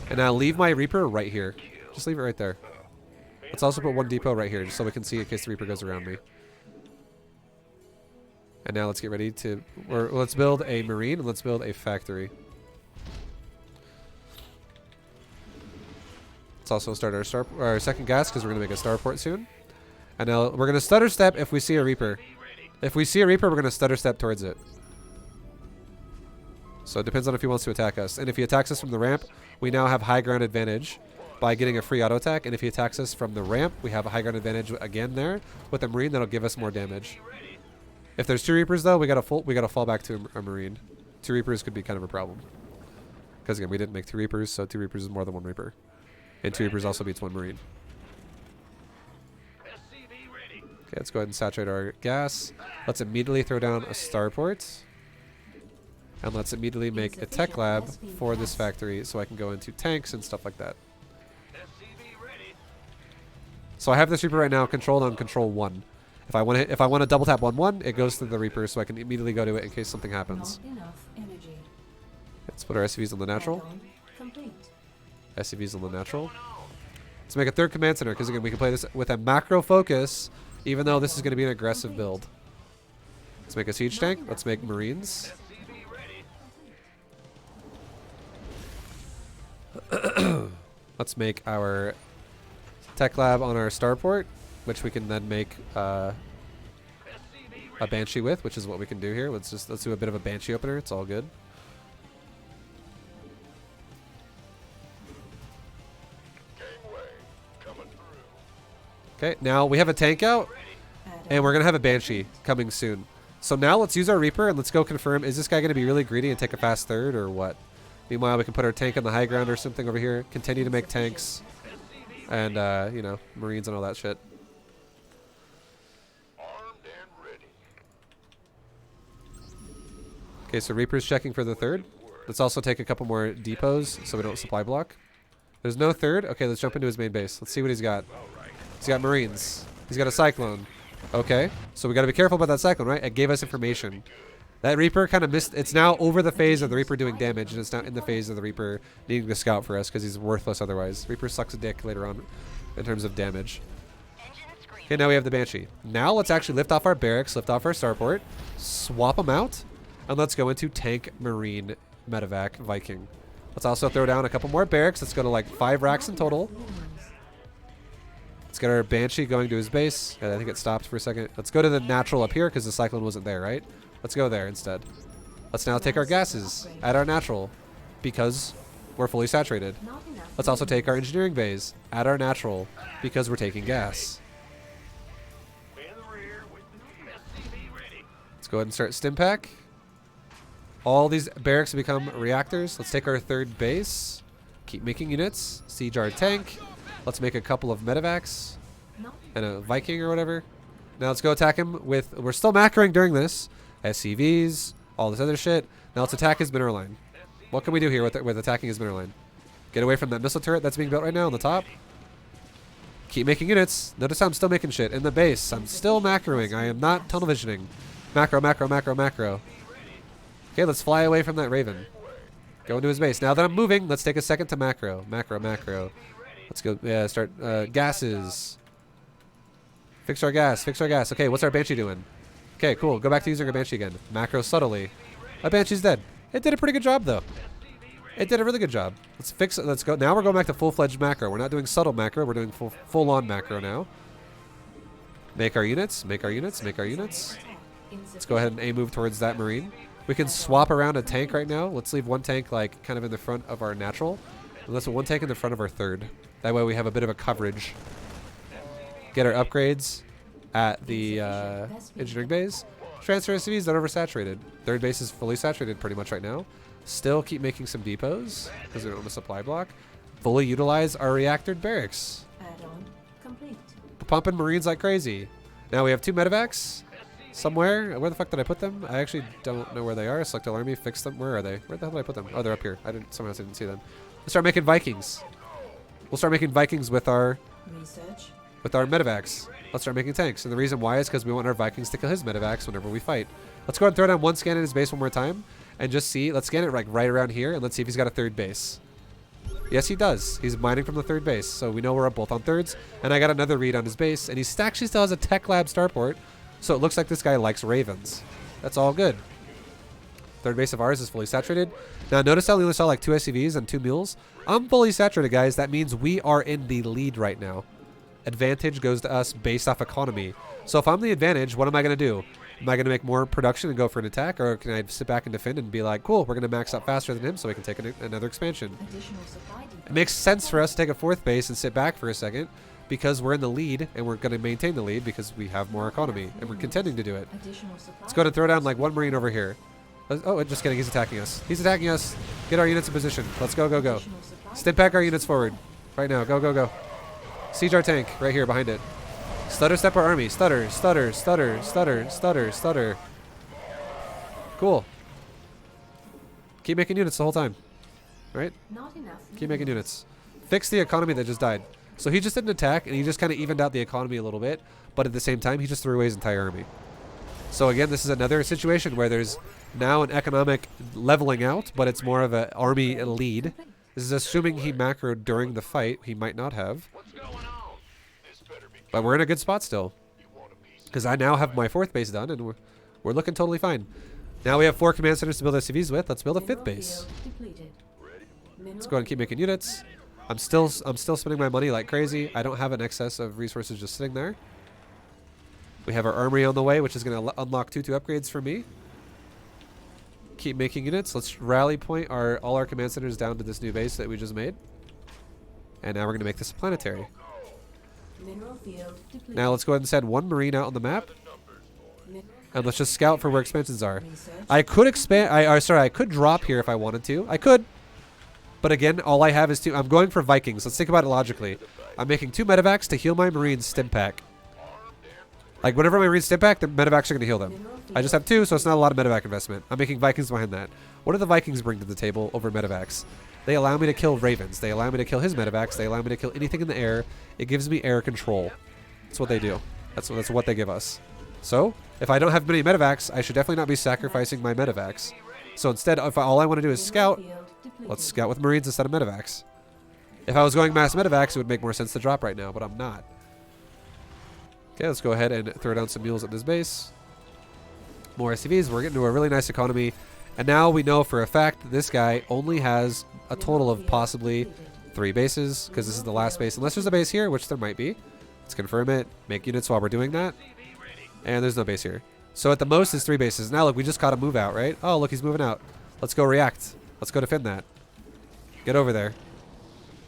And now leave my Reaper right here. Just leave it right there. Let's also put 1 depot right here just so we can see in case the Reaper goes around me. And now let's get ready to, or let's build a Marine and let's build a factory. Let's also start our second gas because we're going to make a starport soon. And now we're going to stutter step if we see a Reaper. If we see a Reaper, we're going to stutter step towards it. So it depends on if he wants to attack us. And if he attacks us from the ramp, we now have high ground advantage by getting a free auto attack. And if he attacks us from the ramp, we have a high ground advantage again there with a Marine that'll give us more damage. If there's 2 Reapers though, we gotta fall back to a Marine. 2 Reapers could be kind of a problem. Because again, we didn't make 2 Reapers, so 2 Reapers is more than 1 Reaper. And 2 Reapers also beats 1 Marine. Okay, let's go ahead and saturate our gas. Let's immediately throw down a starport. And let's immediately make a tech lab for this factory so I can go into tanks and stuff like that. So I have this Reaper right now controlled on control 1. If I want to double tap 1/1, it goes to the Reaper so I can immediately go to it in case something happens. Let's put our SCVs on the natural. SCVs on the natural. Let's make a 3rd command center because again we can play this with a macro focus even though this is going to be an aggressive build. Let's make a siege tank. Let's make Marines. Let's make our tech lab on our starport, which we can then make a Banshee with, which is what we can do here. Let's do a bit of a Banshee opener. It's all good. Okay, now we have a tank out, and we're gonna have a Banshee coming soon. So now let's use our Reaper and let's go confirm, is this guy gonna be really greedy and take a fast 3rd or what? Meanwhile, we can put our tank on the high ground or something over here. Continue to make tanks. And, you know, Marines and all that shit. Okay, so Reaper's checking for the 3rd. Let's also take a couple more depots so we don't supply block. There's no 3rd. Okay, let's jump into his main base. Let's see what he's got. He's got Marines. He's got a Cyclone. Okay, so we got to be careful about that Cyclone, right? It gave us information. That Reaper kind of missed. It's now over the phase of the Reaper doing damage, and it's not in the phase of the Reaper needing to scout for us because he's worthless otherwise. Reaper sucks a dick later on in terms of damage. Okay, now we have the Banshee. Now let's actually lift off our barracks, lift off our starport, swap them out, and let's go into tank, Marine, medevac, Viking. Let's also throw down a couple more barracks. Let's go to like 5 racks in total. Let's get our Banshee going to his base. I think it stopped for a second. Let's go to the natural up here because the Cyclone wasn't there, right? Let's go there instead. Let's now take our gases at our natural because we're fully saturated. Let's also take our engineering bays at our natural because we're taking gas. Let's go ahead and start stim pack. All these barracks become reactors. Let's take our 3rd base. Keep making units. Siege our tank. Let's make a couple of medevacs and a Viking or whatever. Now let's go attack him with, we're still macroing during this. SCVs, all this other shit. Now let's attack his mineral line. What can we do here with attacking his mineral line? Get away from that missile turret that's being built right now on the top. Keep making units. Notice how I'm still making shit in the base. I'm still macroing. I am not tunnel visioning. Macro, macro, macro, macro. Okay, let's fly away from that Raven. Go into his base. Now that I'm moving, let's take a second to macro. Macro, macro. Let's go, start, gases. Fix our gas, fix our gas. Okay, what's our Banshee doing? Okay, cool. Go back to using our Banshee again. Macro subtly. Our Banshee's dead. It did a pretty good job, though. It did a really good job. Let's fix it. Let's go. Now we're going back to full-fledged macro. We're not doing subtle macro. We're doing full-on macro now. Make our units. Make our units. Make our units. Let's go ahead and A-move towards that Marine. We can swap around a tank right now. Let's leave one tank, like, kind of in the front of our natural. And let's put one tank in the front of our third. That way we have a bit of a coverage. Get our upgrades at the engineering bays. Transfer SCVs that are oversaturated. Third base is fully saturated pretty much right now. Still keep making some depots because we don't have a supply block. Fully utilize our reactored barracks. Add-on complete. Pumping Marines like crazy. Now we have 2 medevacs somewhere. Where the fuck did I put them? I actually don't know where they are. Select army, fix them. Where are they? Where the hell did I put them? Oh, they're up here. Somehow I didn't see them. Let's start making Vikings. We'll start making Vikings with our Research. medevacs. Let's start making tanks. And the reason why is because we want our Vikings to kill his medevacs whenever we fight. Let's go ahead and throw down one scan in his base one more time and just see. Let's scan it like right around here and let's see if he's got a third base. Yes, he does. He's mining from the third base. So we know we're both on thirds. And I got another read on his base. And he actually still has a Tech Lab starport. So it looks like this guy likes Ravens. That's all good. Third base of ours is fully saturated. Now notice how we only saw like 2 SCVs and 2 mules. I'm fully saturated, guys. That means we are in the lead right now. Advantage goes to us based off economy. So if I'm the advantage, what am I going to do? Am I going to make more production and go for an attack? Or can I sit back and defend and be like, cool, we're going to max out faster than him so we can take another expansion? Additional supply depot. It makes sense for us to take a 4th base and sit back for a second because we're in the lead and we're going to maintain the lead because we have more economy and we're contending to do it. Additional supply. Let's go ahead and throw down like 1 Marine over here. Oh, just kidding. He's attacking us. He's attacking us. Get our units in position. Let's go, go, go. Additional supply Stim pack our units forward. Right now. Go, go, go. Siege our tank right here behind it. Stutter step our army. Stutter, stutter, stutter, stutter, stutter, stutter. Cool. Keep making units the whole time. Right? Not enough. Keep making units. Fix the economy that just died. So he just didn't attack, and he just kind of evened out the economy a little bit. But at the same time, he just threw away his entire army. So again, this is another situation where there's now an economic leveling out, but it's more of an army lead. This is assuming he macroed during the fight. He might not have. What's going on? This better be But we're in a good spot still. you want a piece. Because I now have my 4th base done, and we're looking totally fine. Now we have 4 command centers to build SCVs with. Let's build a 5th base. Let's go ahead and keep making units. I'm still spending my money like crazy. I don't have an excess of resources just sitting there. We have our armory on the way, which is going to unlock 2 upgrades for me. Keep making units. Let's rally point all our command centers down to this new base that we just made. And now we're going to make this a planetary. Mineral field depleted. Now let's go ahead and send 1 Marine out on the map. Mineral And let's just scout for where expansions are. research. I could expand. I could drop here if I wanted to. I could. But again, all I have is 2. I'm going for Vikings. Let's think about it logically. I'm making 2 medevacs to heal my Marines stim pack. Like, whenever my Marines stim pack, the medevacs are going to heal them. Mineral I just have 2, so it's not a lot of medevac investment. I'm making Vikings behind that. What do the Vikings bring to the table over medevacs? They allow me to kill Ravens. They allow me to kill his medevacs. They allow me to kill anything in the air. It gives me air control. That's what they do. That's what they give us. So, if I don't have many medevacs, I should definitely not be sacrificing my medevacs. So instead, if all I want to do is scout, field depleted. let's scout with Marines instead of medevacs. If I was going mass medevacs, it would make more sense to drop right now, but I'm not. Okay, let's go ahead and throw down some mules at this base. More SCVs. We're getting to a really nice economy. And now we know for a fact that this guy only has a total of possibly 3 bases, because this is the last base. Unless there's a base here, which there might be. Let's confirm it. Make units while we're doing that. And there's no base here. So at the most is 3 bases. Now look, we just caught a move out, right? Oh, look, he's moving out. Let's go react. Let's go defend that. Get over there.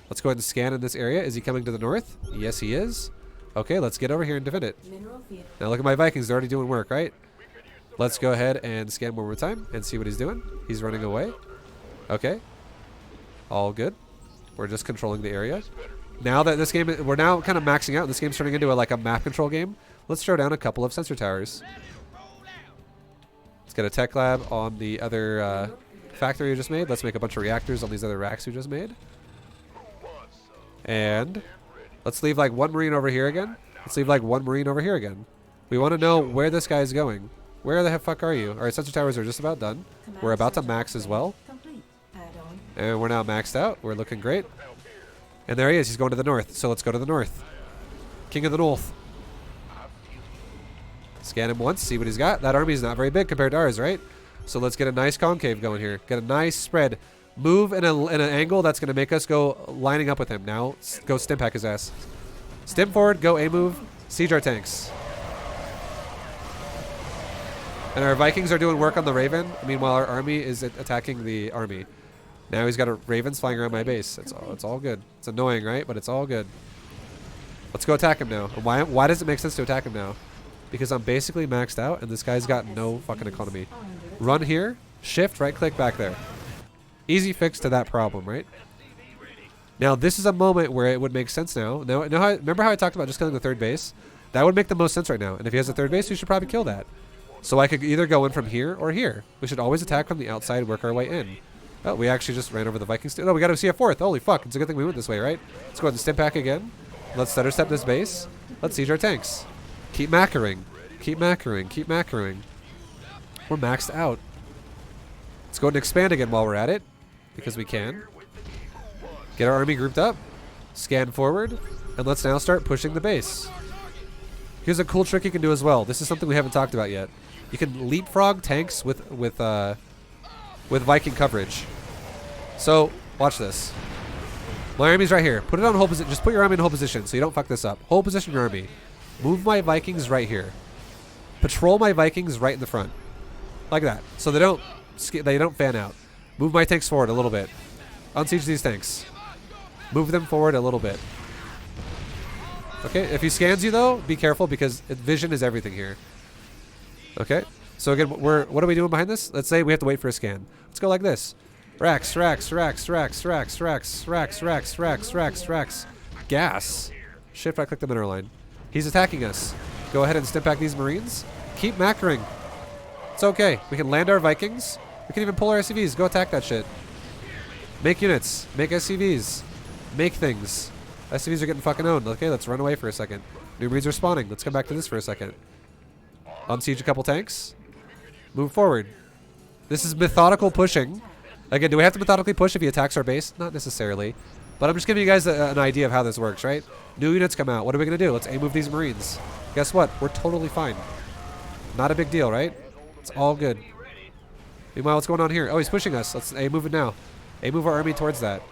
Let's go ahead and scan in this area. Is he coming to the north? Yes, he is. Okay, let's get over here and defend it. Mineral field. Now look at my Vikings. They're already doing work, right? Let's go ahead and scan one more time and see what he's doing. He's running away. Okay. All good. We're just controlling the area. Now that this game, we're now kind of maxing out. This game's turning into like a map control game. Let's throw down a couple of sensor towers. Let's get a tech lab on the other factory we just made. Let's make a bunch of reactors on these other racks we just made. And let's leave like 1 Marine over here again. Let's leave like 1 Marine over here again. We want to know where this guy is going. Where the fuck are you? Our sensor towers are just about done. Command We're about to center max as upgrade well. Complete. Add-on. And we're now maxed out. We're looking great. And there he is. He's going to the north. So let's go to the north. King of the North. Scan him once. See what he's got. That army is not very big compared to ours, right? So let's get a nice concave going here. Get a nice spread. Move in an angle that's going to make us go lining up with him. Now, go stim pack his ass. Stim forward. Go A move. Siege our tanks. And our Vikings are doing work on the Raven. Meanwhile, our army is attacking the army. Now he's got a Ravens flying around my base. It's all good. It's annoying, right? But it's all good. Let's go attack him now. Why does it make sense to attack him now? Because I'm basically maxed out, and this guy's got no fucking economy. Run here, shift, right click back there. Easy fix to that problem, right? Now, this is a moment where it would make sense now. Remember how I talked about just killing the third base? That would make the most sense right now. And if he has a third base, we should probably kill that. So I could either go in from here or here. We should always attack from the outside, work our way in. Oh, we actually just ran over the Vikings. No, we got to see a fourth. Holy fuck. It's a good thing we went this way, right? Let's go ahead and stim pack again. Let's stutter step this base. Let's siege our tanks. Keep macroing. Keep macroing. Keep macroing. We're maxed out. Let's go ahead and expand again while we're at it. Because we can. Get our army grouped up. Scan forward. And let's now start pushing the base. Here's a cool trick you can do as well. This is something we haven't talked about yet. You can leapfrog tanks with Viking coverage. So, watch this. My army's right here. Put it on hold position. Just put your army in hold position so you don't fuck this up. Hold position your army. Move my Vikings right here. Patrol my Vikings right in the front. Like that. So they don't fan out. Move my tanks forward a little bit. Unsiege these tanks. Move them forward a little bit. Okay, if he scans you though, be careful because vision is everything here. Okay, so again, what are we doing behind this? Let's say we have to wait for a scan. Let's go like this. Rax, rax, rax, rax, rax, rax, rax, rax, rax, rax, rax. Gas. Shift right click the mineral line. He's attacking us. Go ahead and stim pack these Marines. Keep macroing. It's okay. We can land our Vikings. We can even pull our SCVs. Go attack that shit. Make units. Make SCVs. Make things. SCVs are getting fucking owned. Okay, let's run away for a second. New Marines are spawning. Let's come back to this for a second. Unsiege a couple tanks. Move forward. This is methodical pushing. Again, do we have to methodically push if he attacks our base? Not necessarily. But I'm just giving you guys an idea of how this works, right? New units come out. What are we going to do? Let's A-move these Marines. Guess what? We're totally fine. Not a big deal, right? It's all good. Meanwhile, what's going on here? Oh, he's pushing us. Let's A-move it now. A-move our army towards that.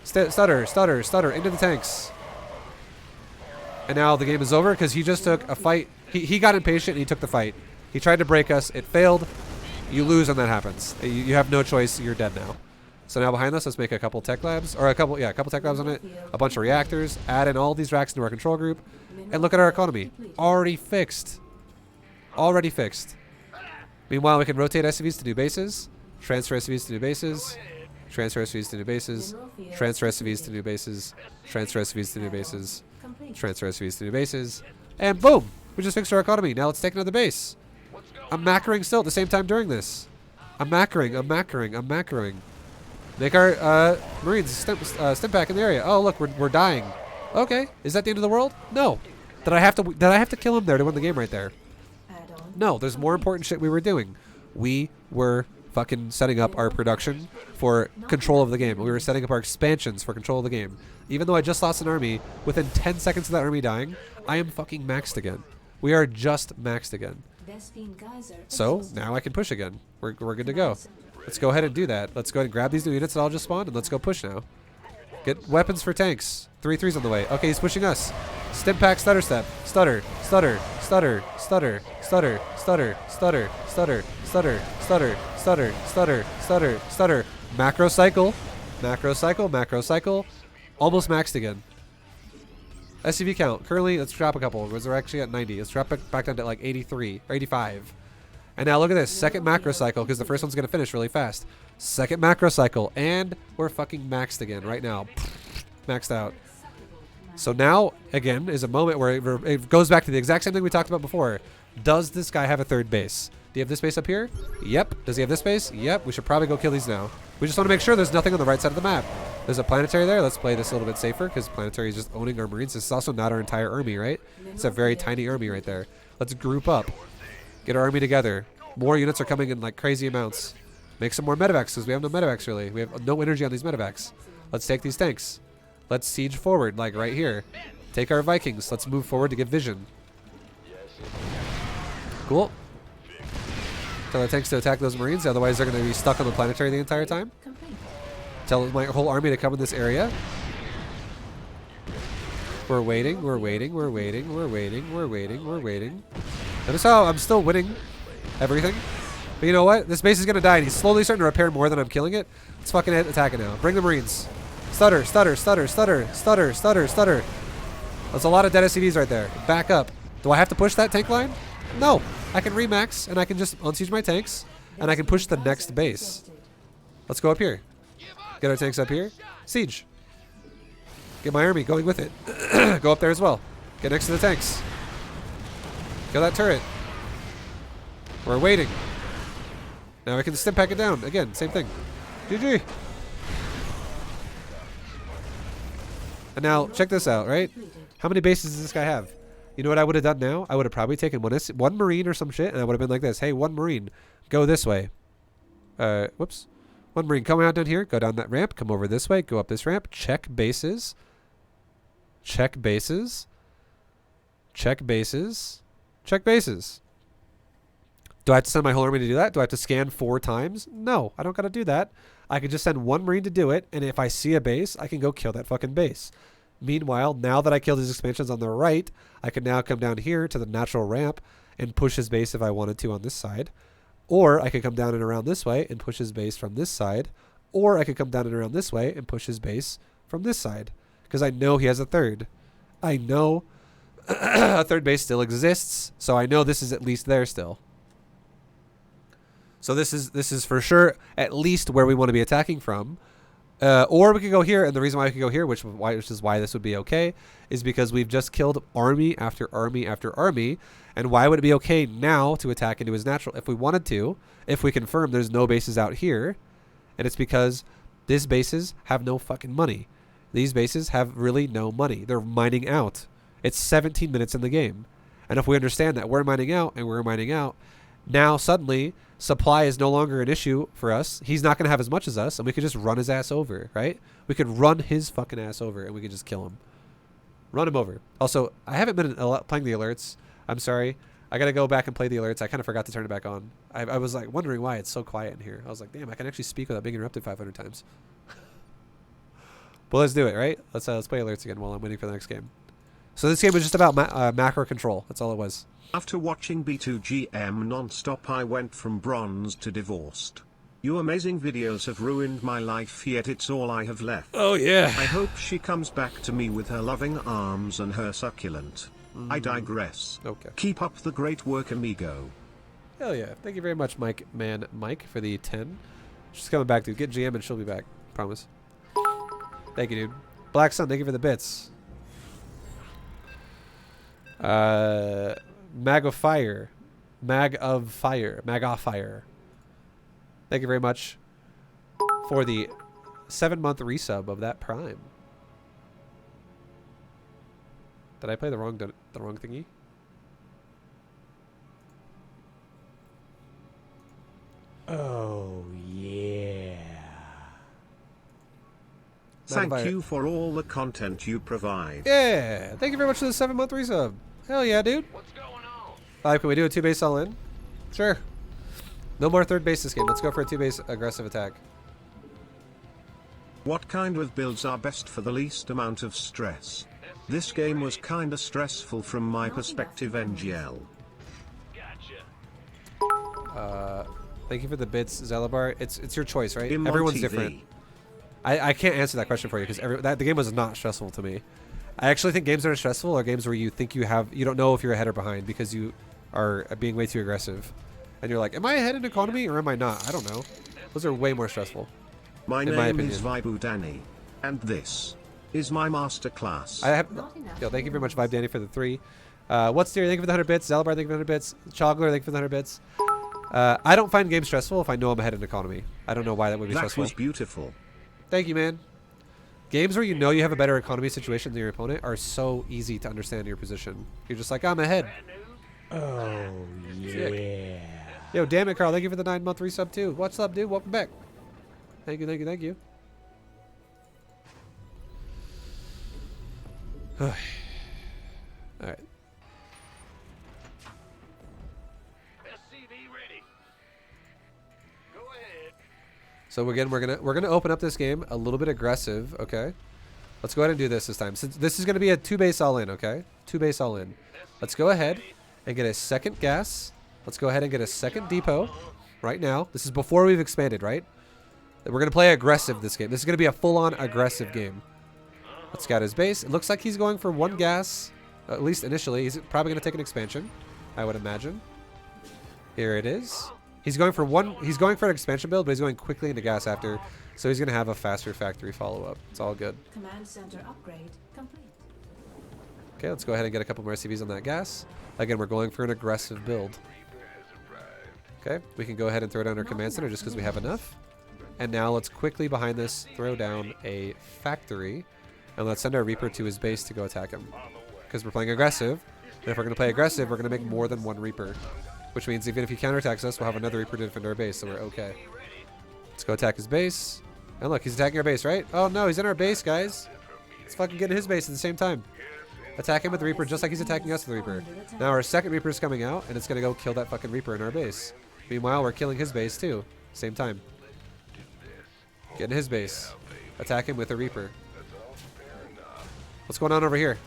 Stutter, stutter, stutter, into the tanks. And now the game is over because he just took a fight. He got impatient and he took the fight. He tried to break us. It failed. You lose when that happens. You have no choice. You're dead now. So now behind us, let's make a couple tech labs. Or a couple tech labs on it. A bunch of reactors. Add in all these racks into our control group. And look at our economy. Already fixed. Already fixed. Meanwhile, we can rotate SCVs to new bases. Transfer SCVs to new bases. Transfer SCVs to new bases. Transfer SCVs to new bases. Transfer SCVs to new bases. Transfer SCVs to new bases. And boom! We just fixed our economy. Now let's take another base. I'm macroing still at the same time during this. I'm macroing. I'm macroing. I'm macroing. Make our Marines stim pack in the area. Oh look, we're dying. Okay, is that the end of the world? No. Did I have to kill him there to win the game right there? No, there's more important shit we were doing. We were fucking setting up our production for control of the game. We were setting up our expansions for control of the game. Even though I just lost an army, within 10 seconds of that army dying, I am fucking maxed again. We are just maxed again. So now I can push again. We're good to go. Let's go ahead and do that. Let's go ahead and grab these new units that all just spawned and let's go push now. Get weapons for tanks. 3-3's on the way. Okay, he's pushing us. Stim pack, stutter step. Stutter, stutter, stutter, stutter, stutter, stutter, stutter, stutter, stutter, stutter, stutter, stutter, stutter, stutter. Macro cycle. Macro cycle, macro cycle. Almost maxed again. SCV count. Currently, let's drop a couple. We're actually at 90. Let's drop it back down to like 83 or 85. And now look at this. Second macro cycle because the first one's going to finish really fast. Second macro cycle. And we're fucking maxed again right now. Maxed out. So now, again, is a moment where it goes back to the exact same thing we talked about before. Does this guy have a third base? Do you have this base up here? Yep. Does he have this base? Yep. We should probably go kill these now. We just want to make sure there's nothing on the right side of the map. There's a planetary there. Let's play this a little bit safer because planetary is just owning our Marines. This is also not our entire army, right? It's a very tiny army right there. Let's group up. Get our army together. More units are coming in like crazy amounts. Make some more medevacs because we have no medevacs really. We have no energy on these medevacs. Let's take these tanks. Let's siege forward, like right here. Take our Vikings. Let's move forward to get vision. Cool. Tell the tanks to attack those Marines, otherwise they're going to be stuck on the planetary the entire time. Complete. Tell my whole army to come in this area. We're waiting, we're waiting, we're waiting, we're waiting, we're waiting, we're waiting. Notice how I'm still winning everything. But you know what? This base is going to die, and he's slowly starting to repair more than I'm killing it. Let's fucking attack it now. Bring the Marines. Stutter, stutter, stutter, stutter, stutter, stutter, stutter. That's a lot of dead SCVs right there. Back up. Do I have to push that tank line? No. I can remax, and I can just unsiege my tanks, and I can push the next base. Let's go up here. Get our tanks up here. Siege. Get my army going with it. Go up there as well. Get next to the tanks. Kill that turret. We're waiting. Now we can stim pack it down. Again, same thing. GG. And now, check this out, right? How many bases does this guy have? You know what I would have done now? I would have probably taken one Marine or some shit, and I would have been like this. Hey, one Marine, go this way. Whoops. One Marine, come out down here. Go down that ramp. Come over this way. Go up this ramp. Check bases. Check bases. Check bases. Check bases. Do I have to send my whole army to do that? Do I have to scan 4 times? No, I don't got to do that. I can just send one Marine to do it, and if I see a base, I can go kill that fucking base. Meanwhile, now that I killed these expansions on the right, I can now come down here to the natural ramp and push his base if I wanted to on this side. Or I could come down and around this way and push his base from this side. Or I could come down and around this way and push his base from this side. Because I know he has a third. I know a third base still exists, so I know this is at least there still. So this is for sure at least where we want to be attacking from. Or we could go here, and the reason why we could go here, which is why this would be okay, is because we've just killed army after army after army. And why would it be okay now to attack into his natural? If we wanted to, if we confirm there's no bases out here, and it's because these bases have no fucking money. These bases have really no money. They're mining out. It's 17 minutes in the game. And if we understand that we're mining out and we're mining out, now suddenly supply is no longer an issue for us. He's not going to have as much as us, and we could just run his ass over, right? We could run his fucking ass over, and we could just kill him. Run him over. Also, I haven't been playing the alerts. I'm sorry. I got to go back and play the alerts. I kind of forgot to turn it back on. I was like wondering why it's so quiet in here. I was like, damn, I can actually speak without being interrupted 500 times. But let's do it, right? Let's play alerts again while I'm waiting for the next game. So this game was just about macro control. That's all it was. After watching B2GM non-stop, I went from bronze to divorced. You amazing videos have ruined my life, yet it's all I have left. Oh yeah. I hope she comes back to me with her loving arms and her succulent. I digress. Okay. Keep up the great work, amigo. Hell yeah. Thank you very much, Mike, for the 10. She's coming back, dude. Get GM and she'll be back. Promise. Thank you, dude. Black Sun, thank you for the bits. Mag of Fire. Mag of Fire. Thank you very much for the 7-month resub of that Prime. Did I play the wrong thingy? Oh, yeah. Thank you for all the content you provide. Yeah. Thank you very much for the 7-month resub. Hell yeah, dude. What's going on? Can we do a 2-base all in? Sure. No more third base this game. Let's go for a 2-base aggressive attack. What kind of builds are best for the least amount of stress? This game was kinda stressful from my perspective, NGL. Gotcha. Thank you for the bits, Zelabar. It's your choice, right? Im on Everyone's TV. different. I can't answer that question for you because the game was not stressful to me. I actually think games that are stressful are games where you think you don't know if you're ahead or behind because you are being way too aggressive. And you're like, am I ahead in economy or am I not? I don't know. Those are way more stressful. My in name my is opinion. Vibu Danny, and this is my masterclass. Thank you very much, Vibe Danny, for the 3. What's Theory? Thank you for the 100 bits. Zalabar, thank you for the 100 bits. Chogler, thank you for the 100 bits. I don't find games stressful if I know I'm ahead in economy. I don't know why that would be that stressful. was beautiful. Thank you, man. Games where you know you have a better economy situation than your opponent are so easy to understand your position. You're just like, I'm ahead. Oh, yeah. Yo, damn it, Carl. Thank you for the 9-month resub too. What's up, dude? Welcome back. Thank you, thank you, thank you. All right. SCV ready. Go ahead. So again, we're gonna open up this game a little bit aggressive. Okay. Let's go ahead and do this time. Since this is gonna be a 2-base all in. Okay. 2-base all in. Let's go ahead and get a second gas. Let's go ahead and get a second depot right now. This is before we've expanded, right? We're going to play aggressive this game. This is going to be a full-on aggressive game. Let's scout his base. It looks like he's going for 1 gas, at least initially. He's probably going to take an expansion, I would imagine. Here it is. He's going for an expansion build, but he's going quickly into gas after, so he's going to have a faster factory follow-up. It's all good. Command center upgrade complete. Okay, let's go ahead and get a couple more SCVs on that gas. Again, we're going for an aggressive build. Okay, we can go ahead and throw down our command center just because we have enough. And now let's quickly behind this throw down a factory. And let's send our Reaper to his base to go attack him. Because we're playing aggressive. And if we're going to play aggressive, we're going to make more than 1 Reaper. Which means even if he counterattacks us, we'll have another Reaper to defend our base, so we're okay. Let's go attack his base. And look, he's attacking our base, right? Oh no, he's in our base, guys. Let's fucking get in his base at the same time. Attack him with the Reaper just like he's attacking us with the Reaper. Now our second Reaper is coming out, and it's going to go kill that fucking Reaper in our base. Meanwhile, we're killing his base too. Same time. Get in his base. Attack him with a Reaper. What's going on over here?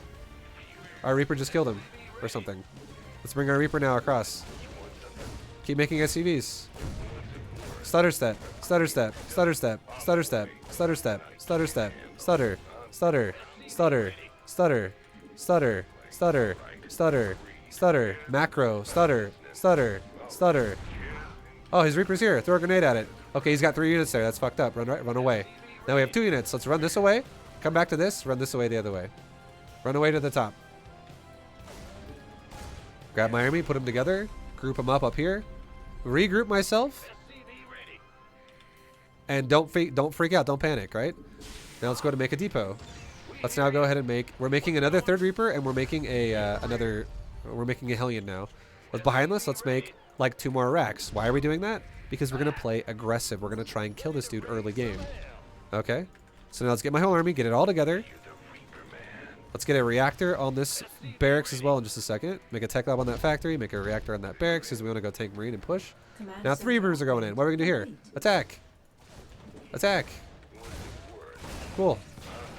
Our Reaper just killed him. Or something. Let's bring our Reaper now across. Keep making SCVs. Stutter step. Stutter step. Stutter step. Stutter step. Stutter step. Stutter step. Stutter. Stutter. Stutter. Stutter. Stutter. Stutter. Stutter. Stutter. Macro. Stutter. Stutter. Stutter. Oh, his Reaper's here. Throw a grenade at it. Okay, he's got 3 units there. That's fucked up. Run right, run away. Now we have 2 units. Let's run this away. Come back to this. Run this away the other way. Run away to the top. Grab my army. Put them together. Group them up here. Regroup myself. And don't freak out. Don't panic, right? Now let's go to make a depot. Let's now go ahead and we're making another 3rd Reaper, and we're making we're making a Hellion now. Let's behind this, let's make like 2 more racks. Why are we doing that? Because we're going to play aggressive. We're going to try and kill this dude early game. Okay? So now let's get my whole army, get it all together. Let's get a reactor on this barracks as well in just a second. Make a tech lab on that factory, make a reactor on that barracks because we want to go tank marine and push. Now 3 Reapers are going in. What are we going to do here? Attack. Attack. Cool.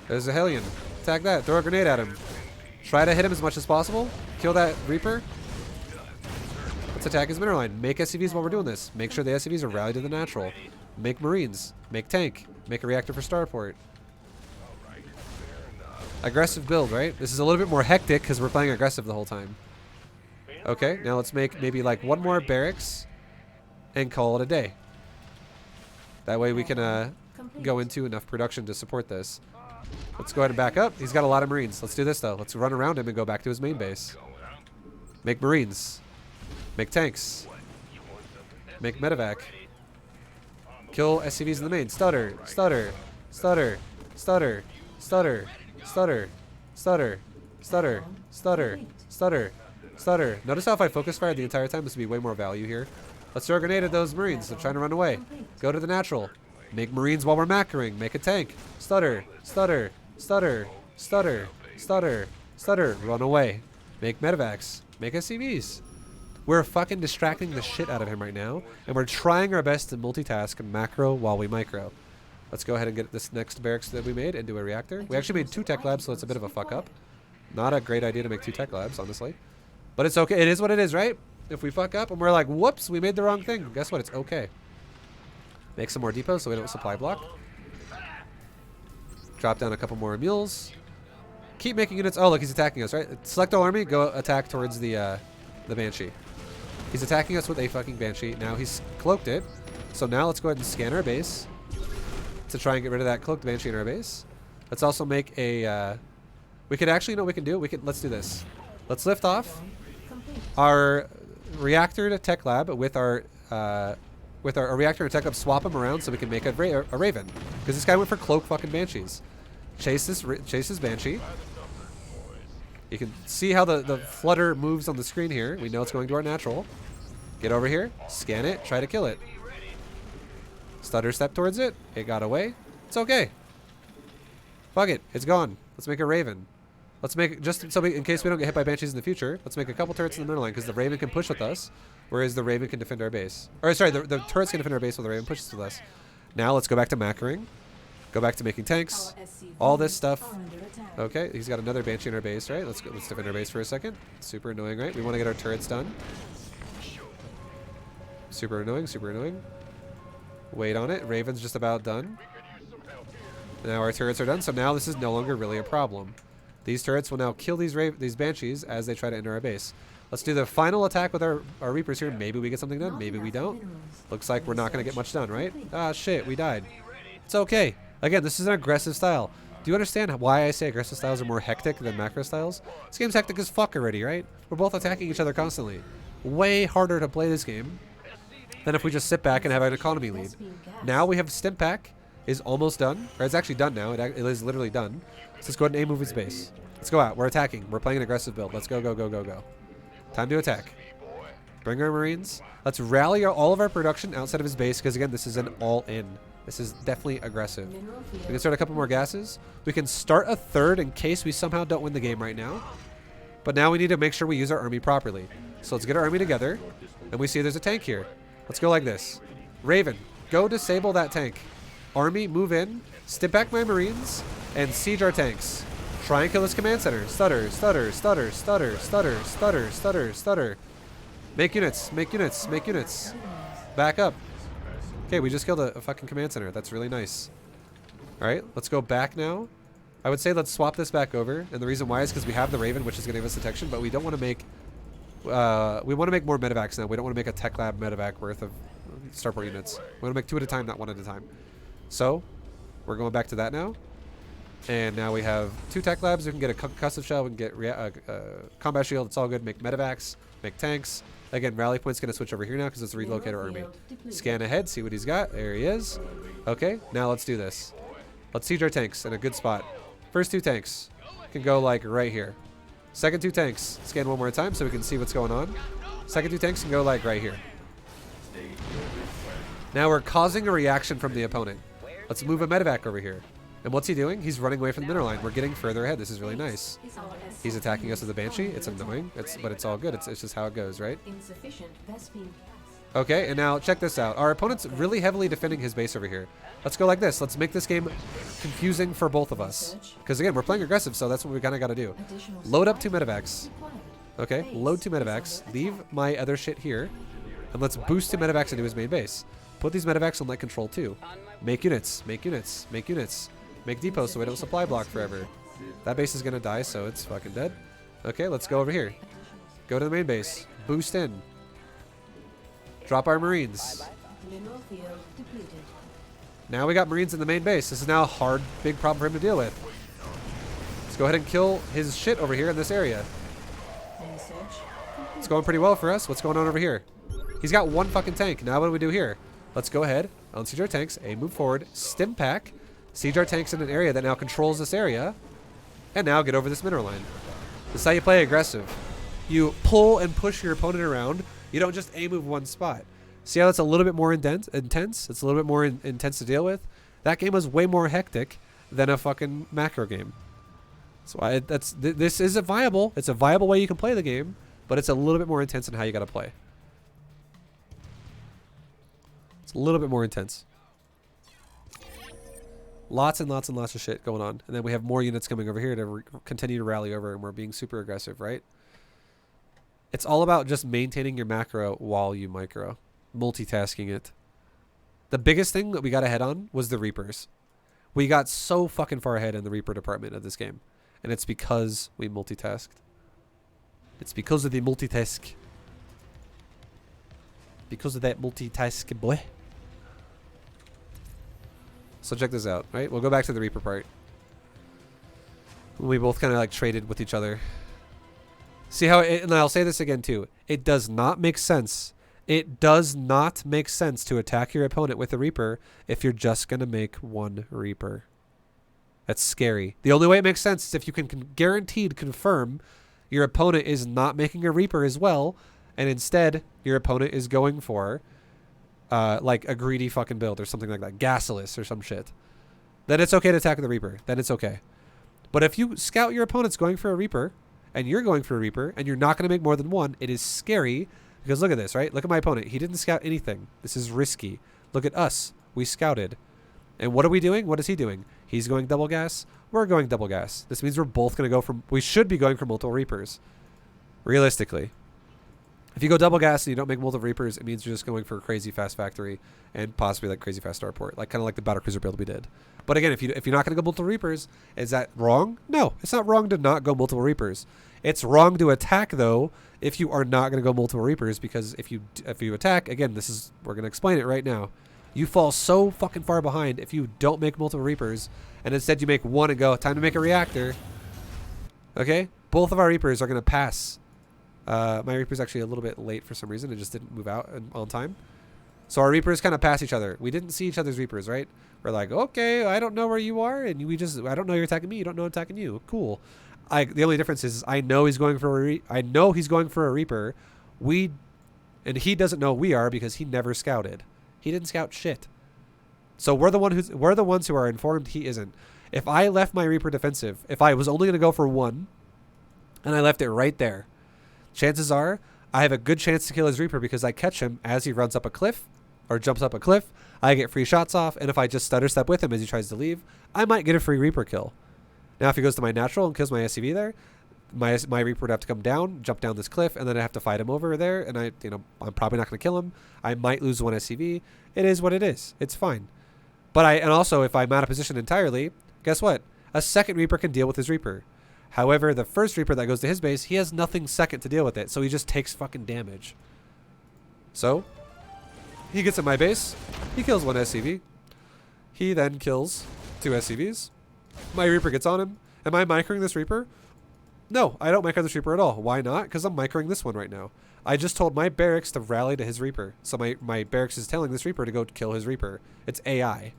There's a Hellion. Attack that. Throw a grenade at him. Try to hit him as much as possible. Kill that Reaper. Let's attack his mineral line. Make SCVs while we're doing this. Make sure the SCVs are rallied to the natural. Make Marines. Make tank. Make a reactor for starport. Aggressive build, right? This is a little bit more hectic because we're playing aggressive the whole time. Okay, now let's make maybe like 1 more barracks and call it a day. That way we can go into enough production to support this. Let's go ahead and back up. He's got a lot of Marines. Let's do this though. Let's run around him and go back to his main base. Make Marines. Make tanks. Make medevac. Kill SCVs in the main. Stutter. Stutter. Stutter. Stutter. Stutter. Stutter. Stutter. Stutter. Stutter. Stutter. Stutter. Notice how if I focus fire the entire time, this would be way more value here. Let's throw a grenade at those Marines. They're trying to run away. Go to the natural. Make Marines while we're macroing. Make a tank. Stutter. Stutter. Stutter. Stutter. Stutter. Stutter. Run away. Make medevacs. Make SCVs. We're fucking distracting the shit out of him right now, and we're trying our best to multitask macro while we micro. Let's go ahead and get this next barracks that we made into a reactor. We actually made 2 tech labs, so it's a bit of a fuck up. Not a great idea to make 2 tech labs, honestly. But it's okay. It is what it is, right? If we fuck up and we're like, whoops, we made the wrong thing. Guess what? It's okay. Make some more depots so we don't supply block. Drop down a couple more mules. Keep making units. Oh, look, he's attacking us, right? Select all army. Go attack towards the Banshee. He's attacking us with a fucking Banshee. Now he's cloaked it. So now let's go ahead and scan our base to try and get rid of that cloaked Banshee in our base. Let's also make a... we could actually, you know what we can do? Let's do this. Let's lift off our reactor to tech lab with our reactor and tech lab, swap them around so we can make a Raven. Because this guy went for cloak fucking Banshees. Chase this Banshee. You can see how the flutter moves on the screen here. We know it's going to our natural. Get over here, scan it, try to kill it. Stutter step towards it. It got away. It's okay. Fuck it. It's gone. Let's make a Raven. Let's make, just so we, in case we don't get hit by Banshees in the future, let's make a couple turrets in the middle line because the Raven can push with us, whereas the Raven can defend our base. Or sorry, the turrets can defend our base while the Raven pushes with us. Now let's go back to macroing. Go back to making tanks. All this stuff. Okay, he's got another Banshee in our base, right? Let's defend our base for a second. Super annoying, right? We want to get our turrets done. Super annoying, super annoying. Wait on it. Raven's just about done. Now our turrets are done, so now this is no longer really a problem. These turrets will now kill these Banshees as they try to enter our base. Let's do the final attack with our Reapers here. Maybe we get something done. Maybe we don't. Looks like we're not going to get much done, right? Ah, shit. We died. It's okay. Again, this is an aggressive style. Do you understand why I say aggressive styles are more hectic than macro styles? This game's hectic as fuck already, right? We're both attacking each other constantly. Way harder to play this game than if we just sit back and have an economy lead. Now we have Stim Pack is almost done. Or it's actually done now. It is literally done. So let's go ahead and A-move its base. Let's go out. We're attacking. We're playing an aggressive build. Let's go, go, go, go, go. Time to attack. Bring our Marines. Let's rally all of our production outside of his base because, again, this is an all-in. This is definitely aggressive. We can start a couple more gases. We can start a third in case we somehow don't win the game right now. But now we need to make sure we use our army properly. So let's get our army together. And we see there's a tank here. Let's go like this. Raven, go disable that tank. Army, move in. Step back my Marines. And siege our tanks. Try and kill this command center. Stutter, stutter, stutter, stutter, stutter, stutter, stutter, stutter. Make units, make units, make units. Back up. Okay, we just killed a fucking command center. That's really nice. Alright, let's go back now. I would say let's swap this back over. And the reason why is because we have the Raven, which is going to give us detection, but we don't want to make... we want to make more medevacs now. We don't want to make a tech lab medevac worth of starport units. We want to make 2 at a time, not 1 at a time. So, we're going back to that now. And now we have 2 tech labs. We can get a concussive shell. We can get combat shield. It's all good. Make medevacs. Make tanks. Again, rally point's going to switch over here now because it's a relocator army. Scan ahead. See what he's got. There he is. Okay, now let's do this. Let's siege our tanks in a good spot. First 2 tanks can go like right here. Second 2 tanks. Scan one more time so we can see what's going on. Second 2 tanks can go like right here. Now we're causing a reaction from the opponent. Let's move a medevac over here. And what's he doing? He's running away from the middle line. We're getting further ahead. This is really nice. He's attacking us with a Banshee. It's annoying, but it's all good. It's just how it goes, right? Okay, and now check this out. Our opponent's really heavily defending his base over here. Let's go like this. Let's make this game confusing for both of us. Because again, we're playing aggressive, so that's what we kind of got to do. Load up 2 medevacs. Okay, load 2 medevacs. Leave my other shit here. And let's boost 2 medevacs into his main base. Put these medevacs on light control too. Make units, make units, make units. Make depots so we don't supply block forever. That base is going to die, so it's fucking dead. Okay, let's go over here. Go to the main base. Boost in. Drop our Marines. Now we got Marines in the main base. This is now a hard, big problem for him to deal with. Let's go ahead and kill his shit over here in this area. It's going pretty well for us. What's going on over here? He's got 1 fucking tank. Now what do we do here? Let's go ahead, unsiege our tanks, move forward, stim pack, siege our tanks in an area that now controls this area, and now get over this mineral line. This is how you play aggressive. You pull and push your opponent around. You don't just move 1 spot. See how that's a little bit more intense? It's a little bit more intense to deal with. That game was way more hectic than a fucking macro game. That's why this is viable. It's a viable way you can play the game, but it's a little bit more intense in how you got to play. It's a little bit more intense. Lots and lots and lots of shit going on. And then we have more units coming over here to continue to rally over, and we're being super aggressive, right? It's all about just maintaining your macro while you micro. Multitasking it. The biggest thing that we got ahead on was the Reapers. We got so fucking far ahead in the Reaper department of this game. And it's because we multitasked. It's because of the multitask. Because of that multitask, boy. So check this out, right? We'll go back to the Reaper part. We both kind of like traded with each other. See how, and I'll say this again too. It does not make sense. It does not make sense to attack your opponent with a Reaper if you're just going to make 1 Reaper. That's scary. The only way it makes sense is if you can guaranteed confirm your opponent is not making a Reaper as well, and instead your opponent is going for like a greedy fucking build or something like that, gasolus or some shit, then it's okay to attack the Reaper. Then it's okay. But if you scout your opponent's going for a Reaper and you're going for a Reaper and you're not going to make more than one, it is scary. Because look at this, right? Look at my opponent. He didn't scout anything. This is risky. Look at us. We scouted. And what are we doing? What is he doing? He's going double gas. We're going double gas. This means we're both going to go from... We should be going for multiple Reapers. Realistically. If you go double gas and you don't make multiple Reapers, it means you're just going for a crazy fast factory and possibly like crazy fast starport. Like kind of like the battlecruiser build we did. But again, if you're not going to go multiple Reapers, is that wrong? No, it's not wrong to not go multiple Reapers. It's wrong to attack though if you are not going to go multiple Reapers, because if you attack, again, we're going to explain it right now. You fall so fucking far behind if you don't make multiple Reapers and instead you make one and go, time to make a reactor. Okay? Both of our Reapers are going to pass. My Reaper's actually a little bit late for some reason. It just didn't move out on time. So our Reapers kind of pass each other. We didn't see each other's Reapers, right? We're like, okay, I don't know where you are, and I don't know you're attacking me. You don't know I'm attacking you. Cool. The only difference is I know he's going for a Reaper. And he doesn't know we are because he never scouted. He didn't scout shit. So we're the ones who are informed. He isn't. If I left my Reaper defensive, if I was only going to go for one, and I left it right there, chances are I have a good chance to kill his Reaper because I catch him as he runs up a cliff or jumps up a cliff. I get free shots off, and if I just stutter step with him as he tries to leave, I might get a free Reaper kill. Now, if he goes to my natural and kills my SCV there, my Reaper would have to come down, jump down this cliff, and then I have to fight him over there, and I'm probably not going to kill him. I might lose one SCV. It is what it is. It's fine. And also, if I'm out of position entirely, guess what? A second Reaper can deal with his Reaper. However, the first Reaper that goes to his base, he has nothing second to deal with it, so he just takes fucking damage. So, he gets in my base, he kills one SCV, he then kills two SCVs, my Reaper gets on him. Am I microing this Reaper? No, I don't micro this Reaper at all. Why not? Because I'm microing this one right now. I just told my barracks to rally to his Reaper, so my barracks is telling this Reaper to go kill his Reaper. It's AI.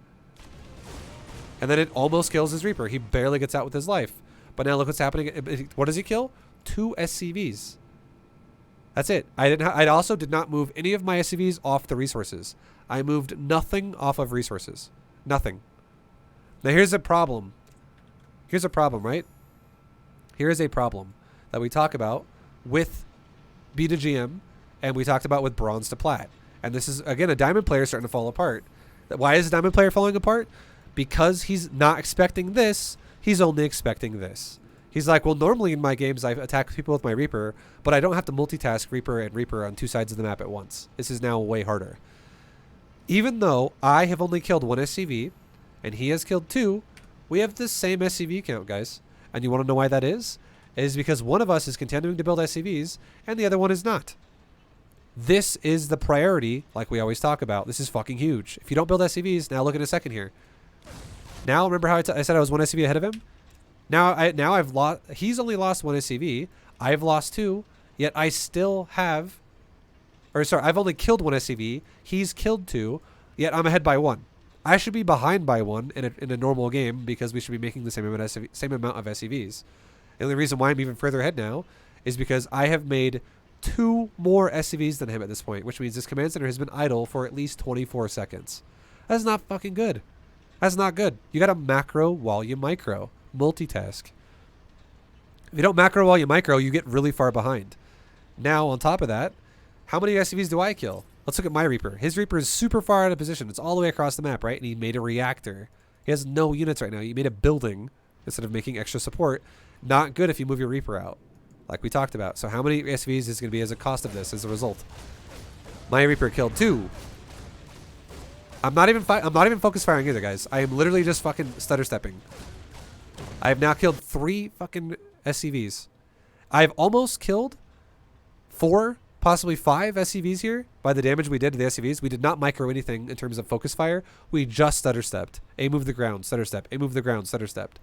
And then it almost kills his Reaper. He barely gets out with his life. But now look what's happening. What does he kill? 2 SCVs. That's it. I also did not move any of my SCVs off the resources. I moved nothing off of resources. Nothing. Now here's a problem. Here's a problem, right? Here is a problem that we talk about with B2GM and we talked about with Bronze to Plat. And this is, again, a Diamond player starting to fall apart. Why is a Diamond player falling apart? Because he's not expecting this. He's only expecting this. He's like, well, normally in my games, I attack people with my Reaper, but I don't have to multitask Reaper and Reaper on 2 sides of the map at once. This is now way harder. Even though I have only killed 1 SCV, and he has killed 2, we have the same SCV count, guys. And you want to know why that is? It is because one of us is continuing to build SCVs, and the other one is not. This is the priority, like we always talk about. This is fucking huge. If you don't build SCVs, now look in a second here. Now, remember how I said I was 1 SCV ahead of him? Now I've lost. He's only lost 1 SCV. I've lost 2. Yet I still have. Or sorry, I've only killed 1 SCV. He's killed 2. Yet I'm ahead by 1. I should be behind by 1 in a normal game because we should be making the same amount of SCVs. The only reason why I'm even further ahead now is because I have made 2 more SCVs than him at this point, which means this command center has been idle for at least 24 seconds. That's not fucking good. That's not good. You gotta macro while you micro. Multitask. If you don't macro while you micro, you get really far behind. Now, on top of that, how many SCVs do I kill? Let's look at my Reaper. His Reaper is super far out of position. It's all the way across the map, right? And he made a reactor. He has no units right now. He made a building instead of making extra support. Not good if you move your Reaper out, like we talked about. So how many SCVs is going to be as a cost of this as a result? My Reaper killed 2. I'm not even focus firing either, guys. I am literally just fucking stutter stepping. I have now killed 3 fucking SCVs. I've almost killed 4, possibly 5 SCVs here by the damage we did to the SCVs. We did not micro anything in terms of focus fire. We just stutter stepped. A move the ground, stutter step. A move the ground, stutter stepped.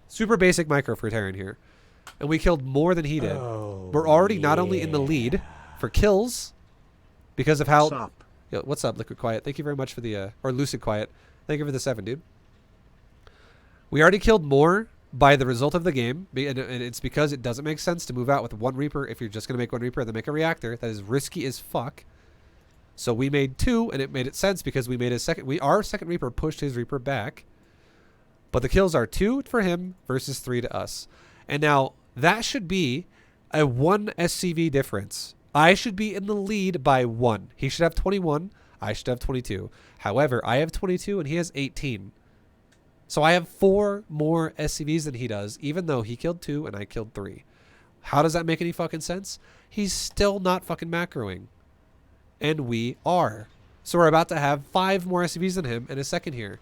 Super basic micro for Terran here. And we killed more than he did. Oh, we're already not only in the lead for kills because of how... Sup? Yo, what's up, Liquid Quiet? Thank you very much for the... or Lucid Quiet. Thank you for the 7, dude. We already killed more by the result of the game, and it's because it doesn't make sense to move out with one Reaper if you're just going to make one Reaper and then make a reactor. That is risky as fuck. So we made 2, and it made it sense because we made a second. Our second Reaper pushed his Reaper back. But the kills are 2 for him versus 3 to us. And now that should be a 1 SCV difference. I should be in the lead by 1. He should have 21. I should have 22. However, I have 22 and he has 18. So I have 4 more SCVs than he does, even though he killed 2 and I killed 3. How does that make any fucking sense? He's still not fucking macroing. And we are. So we're about to have 5 more SCVs than him in a second here.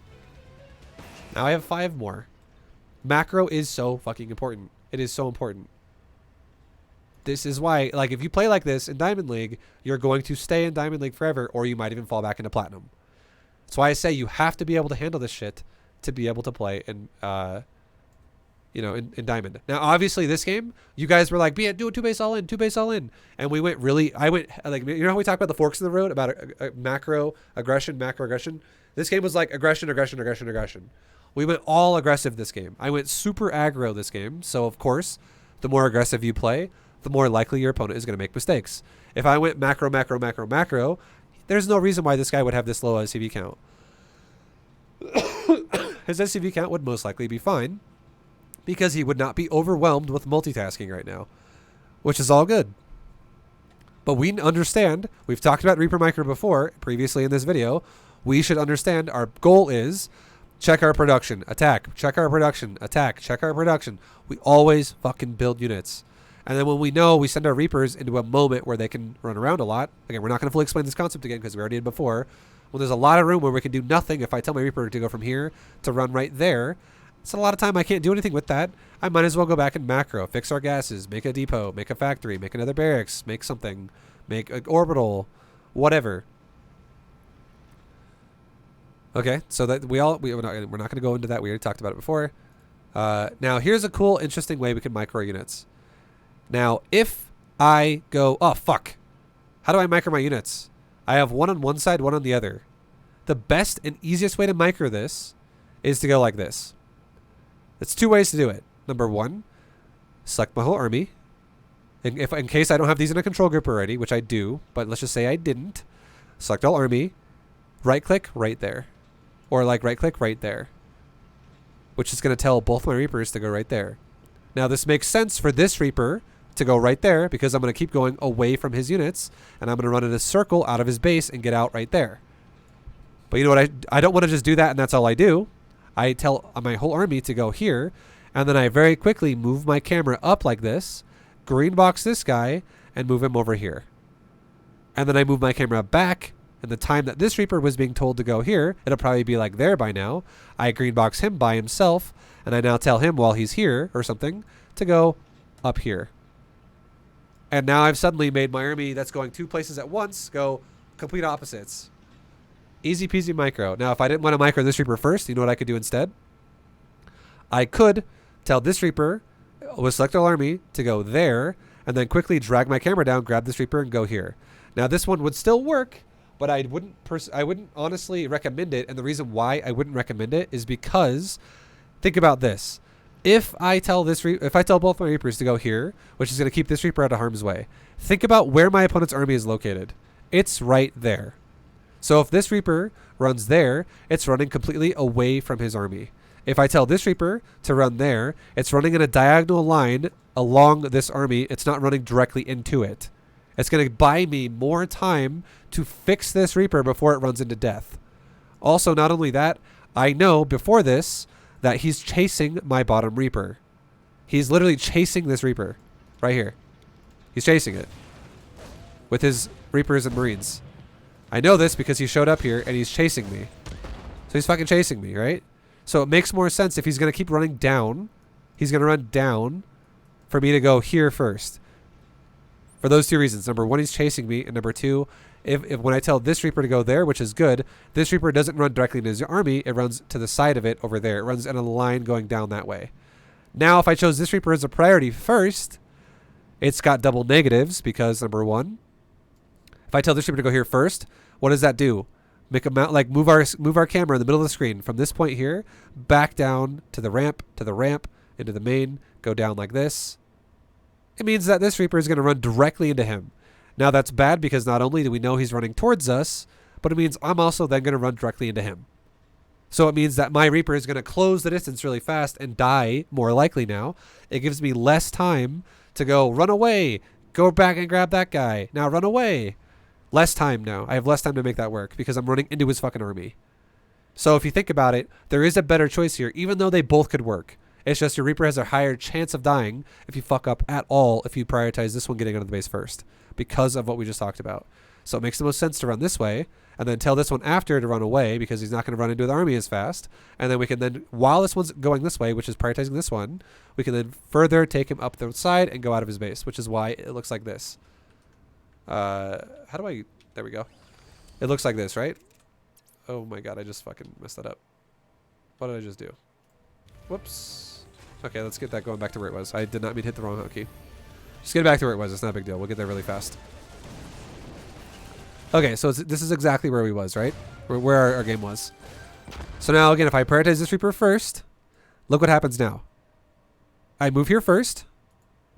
Now I have 5 more. Macro is so fucking important. It is so important. This is why, like, if you play like this in Diamond League, you're going to stay in Diamond League forever, or you might even fall back into Platinum. That's why I say you have to be able to handle this shit to be able to play in, in Diamond. Now, obviously, this game, you guys were like, do a 2-base all in, 2-base all in. And we went really, like, you know how we talk about the forks in the road, about a macro aggression, macro aggression? This game was like aggression, aggression, aggression, aggression. We went all aggressive this game. I went super aggro this game. So, of course, the more aggressive you play, the more likely your opponent is going to make mistakes. If I went macro, macro, macro, macro, there's no reason why this guy would have this low SCV count. His SCV count would most likely be fine because he would not be overwhelmed with multitasking right now, which is all good. But we understand, we've talked about Reaper Micro before, previously in this video, we should understand our goal is check our production, attack, check our production, attack, check our production. We always fucking build units. And then when we know, we send our Reapers into a moment where they can run around a lot. Again, we're not going to fully explain this concept again because we already did before. Well, there's a lot of room where we can do nothing. If I tell my Reaper to go from here to run right there, it's a lot of time I can't do anything with that. I might as well go back and macro, fix our gases, make a depot, make a factory, make another barracks, make something, make an orbital, whatever. Okay, so that we're not going to go into that. We already talked about it before. Now, here's a cool, interesting way we can micro units. Now, if I go, oh, fuck. How do I micro my units? I have one on one side, one on the other. The best and easiest way to micro this is to go like this. There's 2 ways to do it. Number 1, select my whole army. And if in case I don't have these in a control group already, which I do, but let's just say I didn't, select all army, right-click right there. Or like right-click right there. Which is going to tell both my Reapers to go right there. Now, this makes sense for this Reaper to go right there because I'm going to keep going away from his units and I'm going to run in a circle out of his base and get out right there. But you know what? I don't want to just do that and that's all I do. I tell my whole army to go here and then I very quickly move my camera up like this, green box this guy, and move him over here. And then I move my camera back, and the time that this Reaper was being told to go here, it'll probably be like there by now. I green box him by himself, and I now tell him while he's here or something to go up here. And now I've suddenly made my army that's going 2 places at once go complete opposites. Easy peasy micro. Now, if I didn't want to micro this Reaper first, you know what I could do instead? I could tell this Reaper with select all army to go there, and then quickly drag my camera down, grab this Reaper, and go here. Now, this one would still work, but I wouldn't honestly recommend it. And the reason why I wouldn't recommend it is because, think about this. If I tell both my Reapers to go here, which is going to keep this Reaper out of harm's way, think about where my opponent's army is located. It's right there. So if this Reaper runs there, it's running completely away from his army. If I tell this Reaper to run there, it's running in a diagonal line along this army. It's not running directly into it. It's going to buy me more time to fix this Reaper before it runs into death. Also, not only that, I know before this that he's chasing my bottom Reaper. He's literally chasing this Reaper right here. He's chasing it with his Reapers and Marines. I know this because he showed up here and he's chasing me. So he's fucking chasing me, right? So it makes more sense if he's going to keep running down. He's going to run down for me to go here first. For those 2 reasons. Number 1, he's chasing me. And number 2, if when I tell this Reaper to go there, which is good, this Reaper doesn't run directly into his army. It runs to the side of it over there. It runs in a line going down that way. Now, if I chose this Reaper as a priority first, it's got double negatives because, number 1, if I tell this Reaper to go here first, what does that do? Make a mount, like move our camera in the middle of the screen from this point here back down to the ramp, into the main, go down like this. It means that this Reaper is going to run directly into him. Now that's bad because not only do we know he's running towards us, but it means I'm also then going to run directly into him. So it means that my Reaper is going to close the distance really fast and die more likely now. It gives me less time to go run away, go back and grab that guy. Now run away. Less time now. I have less time to make that work because I'm running into his fucking army. So if you think about it, there is a better choice here, even though they both could work. It's just your Reaper has a higher chance of dying if you fuck up at all if you prioritize this one getting out of the base first because of what we just talked about. So it makes the most sense to run this way and then tell this one after to run away because he's not going to run into the army as fast. And then we can then, while this one's going this way, which is prioritizing this one, we can then further take him up the side and go out of his base, which is why it looks like this. How do I, there we go. It looks like this, right? Oh my god, I just fucking messed that up. What did I just do? Whoops. Okay, let's get that going back to where it was. I did not mean to hit the wrong hotkey. Just get it back to where it was. It's not a big deal. We'll get there really fast. Okay, so this is exactly where we was, right? Where our game was. So now, again, if I prioritize this Reaper first, look what happens now. I move here first.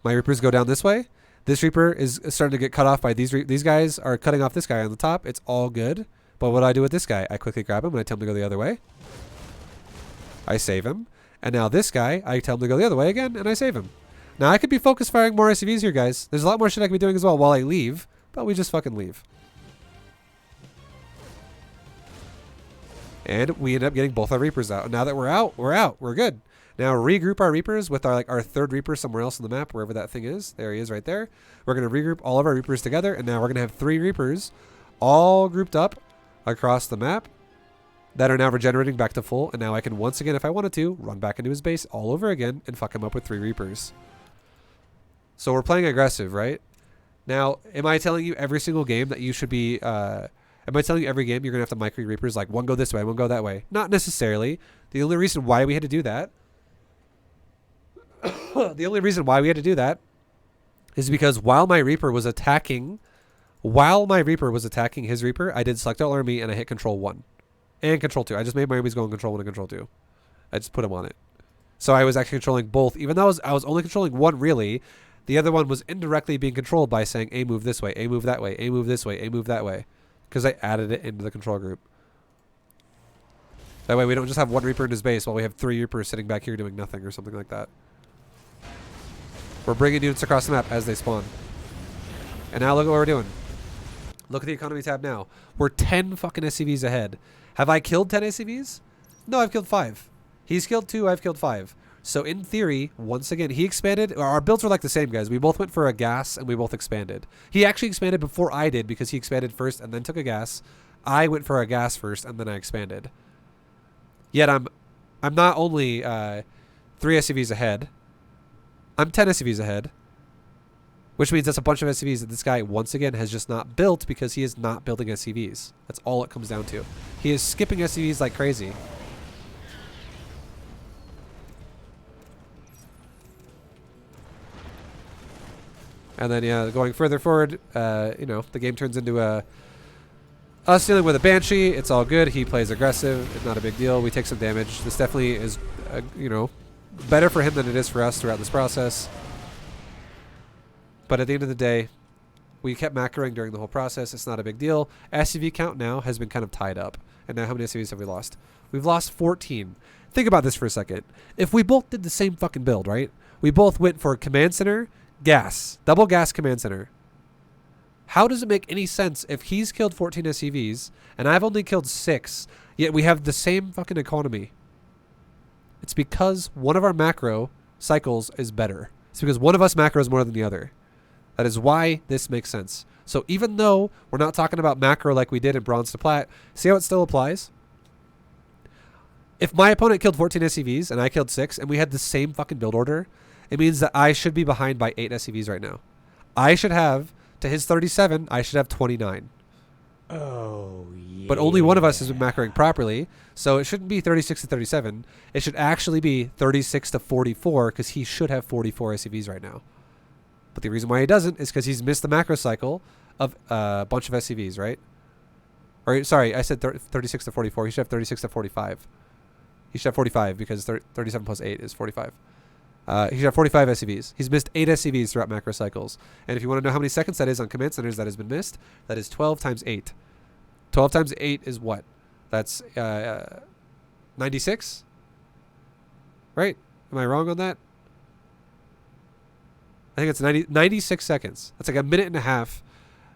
My Reapers go down this way. This Reaper is starting to get cut off by these guys are cutting off this guy on the top. It's all good. But what do I do with this guy? I quickly grab him and I tell him to go the other way. I save him. And now this guy, I tell him to go the other way again and I save him. Now I could be focus firing more SCVs here, guys. There's a lot more shit I could be doing as well while I leave. But we just fucking leave. And we end up getting both our Reapers out. And now that we're out. We're good. Now regroup our Reapers with our third Reaper somewhere else on the map, wherever that thing is. There he is right there. We're going to regroup all of our Reapers together. And now we're going to have 3 Reapers all grouped up across the map that are now regenerating back to full. And now I can once again, if I wanted to, run back into his base all over again and fuck him up with 3 Reapers. So we're playing aggressive, right? Now, am I telling you every single game that you should be... am I telling you every game you're going to have to micro Reapers, like one go this way, one go that way? Not necessarily. The only reason why we had to do that... the only reason why we had to do that is because while my Reaper was attacking his Reaper, I did select all army and I hit control 1 and control 2. I just made my armies go in control 1 and control 2. I just put them on it. So I was actually controlling both. Even though I was only controlling one really, the other one was indirectly being controlled by saying A move this way, A move that way, A move this way, A move that way. Because I added it into the control group. That way we don't just have one Reaper in his base while we have 3 Reapers sitting back here doing nothing or something like that. We're bringing units across the map as they spawn. And now look at what we're doing. Look at the economy tab now. We're 10 fucking SCVs ahead. Have I killed 10 SCVs? No, I've killed 5. He's killed 2, I've killed 5. So in theory, once again, he expanded. Our builds were like the same, guys. We both went for a gas and we both expanded. He actually expanded before I did because he expanded first and then took a gas. I went for a gas first and then I expanded. Yet I'm not only 3 SCVs ahead. I'm 10 SCVs ahead. Which means that's a bunch of SCVs that this guy, once again, has just not built because he is not building SCVs. That's all it comes down to. He is skipping SCVs like crazy. And then, yeah, going further forward, you know, the game turns into us dealing with a Banshee. It's all good. He plays aggressive. It's not a big deal. We take some damage. This definitely is, you know, better for him than it is for us throughout this process. But at the end of the day, we kept macroing during the whole process. It's not a big deal. SCV count now has been kind of tied up. And now how many SCVs have we lost? We've lost 14. Think about this for a second. If we both did the same fucking build, right? We both went for command center, gas, double gas command center. How does it make any sense if he's killed 14 SCVs and I've only killed 6, yet we have the same fucking economy? It's because one of our macro cycles is better. It's because one of us macros more than the other. That is why this makes sense. So even though we're not talking about macro like we did in Bronze to Plat, see how it still applies? If my opponent killed 14 SCVs and I killed 6 and we had the same fucking build order, it means that I should be behind by 8 SCVs right now. I should have, to his 37, I should have 29. Oh, yeah. But only one of us has been macroing properly, so it shouldn't be 36 to 37. It should actually be 36 to 44 because he should have 44 SCVs right now. But the reason why he doesn't is because he's missed the macro cycle of a bunch of SCVs, right? Or sorry, I said 36 to 44. He should have 36 to 45. He should have 45 because 37 plus 8 is 45. He should have 45 SCVs. He's missed 8 SCVs throughout macro cycles. And if you want to know how many seconds that is on command centers that has been missed, that is 12 times 8. 12 times 8 is what? That's 96? Right? Am I wrong on that? I think it's 96 seconds. That's like a minute and a half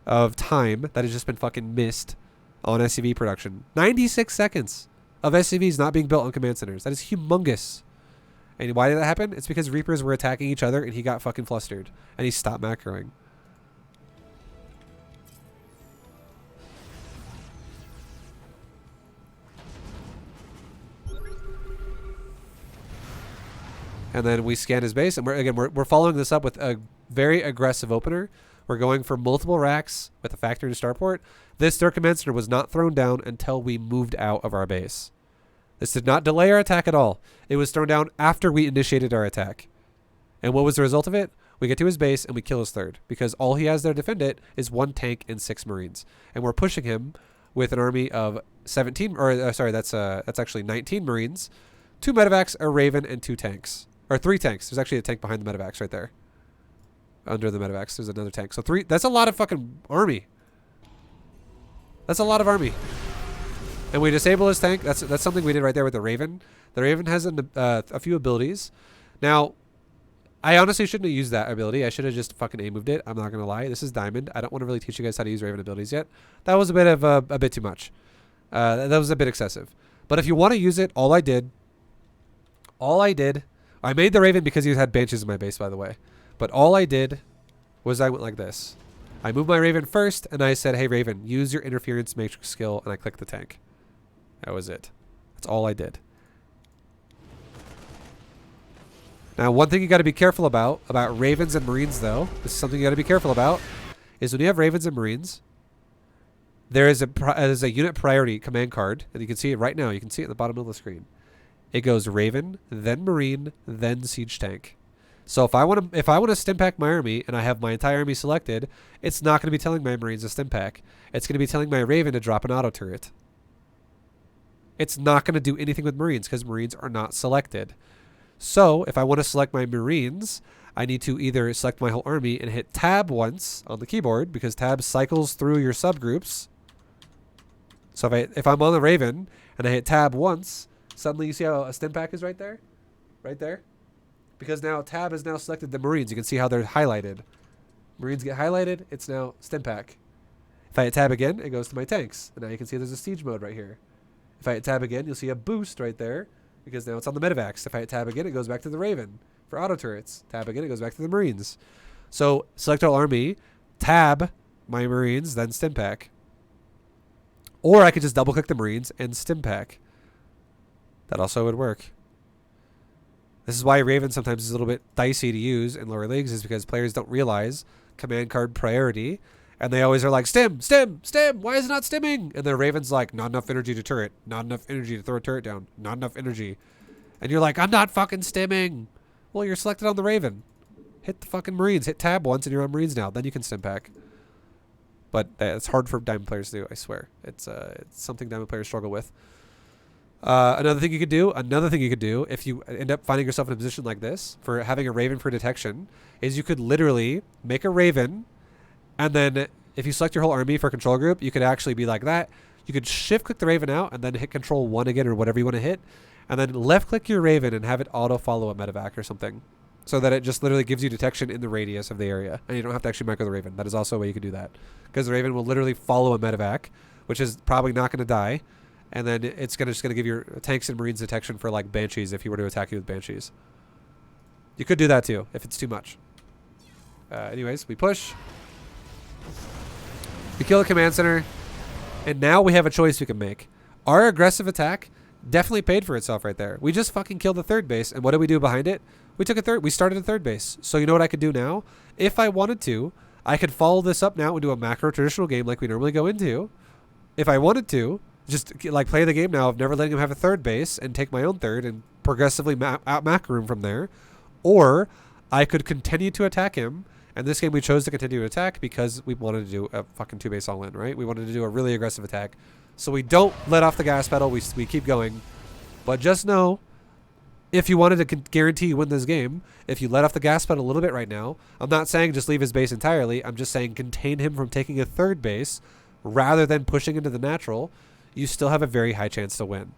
of time that has just been fucking missed on SCV production. 96 seconds of SCVs not being built on command centers. That is humongous. And why did that happen? It's because Reapers were attacking each other and he got fucking flustered. And he stopped macroing. And then we scan his base, and we're following this up with a very aggressive opener. We're going for multiple racks with a factory to starport. This third command center was not thrown down until we moved out of our base. This did not delay our attack at all. It was thrown down after we initiated our attack. And what was the result of it? We get to his base and we kill his third, because all he has there to defend it is 1 tank and 6 Marines. And we're pushing him with an army of 17, or sorry, that's actually 19 Marines, 2 medevacs, a Raven, and 2 tanks. Or 3 tanks. There's actually a tank behind the medevacs right there. Under the medevacs, there's another tank. So 3, that's a lot of fucking army. That's a lot of army. And we disable his tank. That's something we did right there with the Raven. The Raven has a few abilities. Now, I honestly shouldn't have used that ability. I should have just fucking A-moved it. I'm not going to lie. This is Diamond. I don't want to really teach you guys how to use Raven abilities yet. That was a bit of a bit too much. That was a bit excessive. But if you want to use it, all I did, I made the Raven because he had Banshees in my base, by the way. But all I did was I went like this. I moved my Raven first, and I said, hey, Raven, use your interference matrix skill, and I clicked the tank. That was it. That's all I did. Now, one thing you got to be careful about Ravens and Marines, though, this is something you got to be careful about, is when you have Ravens and Marines, there is a unit priority command card, and you can see it right now. You can see it at the bottom of the screen. It goes Raven, then Marine, then Siege Tank. So if I want to stim pack my army and I have my entire army selected, it's not going to be telling my Marines to stim pack. It's going to be telling my Raven to drop an auto turret. It's not going to do anything with Marines because Marines are not selected. So if I want to select my Marines, I need to either select my whole army and hit tab once on the keyboard, because tab cycles through your subgroups. So if I'm on the Raven and I hit tab once, suddenly you see how a stim pack is right there? Right there? Because now tab has now selected the Marines. You can see how they're highlighted. Marines get highlighted. It's now stim pack. If I hit tab again, it goes to my tanks. And now you can see there's a siege mode right here. If I hit tab again, you'll see a boost right there, because now it's on the medevacs. If I hit tab again, it goes back to the Raven for auto turrets. Tab again, it goes back to the Marines. So select all army, tab my Marines, then stim pack. Or I could just double click the Marines and stim pack. That also would work. This is why Raven sometimes is a little bit dicey to use in lower leagues, is because players don't realize command card priority, and they always are like, stim, stim, stim, why is it not stimming? And the Raven's like, not enough energy to turret, not enough energy to throw a turret down, not enough energy. And you're like, I'm not fucking stimming. Well, you're selected on the Raven. Hit the fucking Marines, hit tab once and you're on Marines now, then you can stim pack. But it's hard for Diamond players to do, I swear. It's something Diamond players struggle with. Another thing you could do if you end up finding yourself in a position like this for having a Raven for detection, is you could literally make a Raven, and then if you select your whole army for control group, you could actually be like that. You could shift click the Raven out and then hit control 1 again, or whatever you want to hit, and then left click your Raven and have it auto follow a medevac or something, so that it just literally gives you detection in the radius of the area, and you don't have to actually micro the Raven. That is also a way you could do that, because the Raven will literally follow a medevac, which is probably not going to die. And then it's just gonna give your tanks and Marines detection for like Banshees if you were to attack you with Banshees. You could do that too if it's too much. Anyways, we push. We kill the command center, and now we have a choice we can make. Our aggressive attack definitely paid for itself right there. We just fucking killed the third base, and what did we do behind it? We started a third base. So you know what I could do now? If I wanted to, I could follow this up now and do a macro traditional game like we normally go into. If I wanted to, just like play the game now of never letting him have a third base and take my own third and progressively out macro him from there. Or I could continue to attack him. And this game we chose to continue to attack because we wanted to do a fucking 2-base all-in, right? We wanted to do a really aggressive attack. So we don't let off the gas pedal. We keep going. But just know, If you wanted to guarantee you win this game, if you let off the gas pedal a little bit right now, I'm not saying just leave his base entirely. I'm just saying contain him from taking a third base rather than pushing into the natural. You still have a very high chance to win.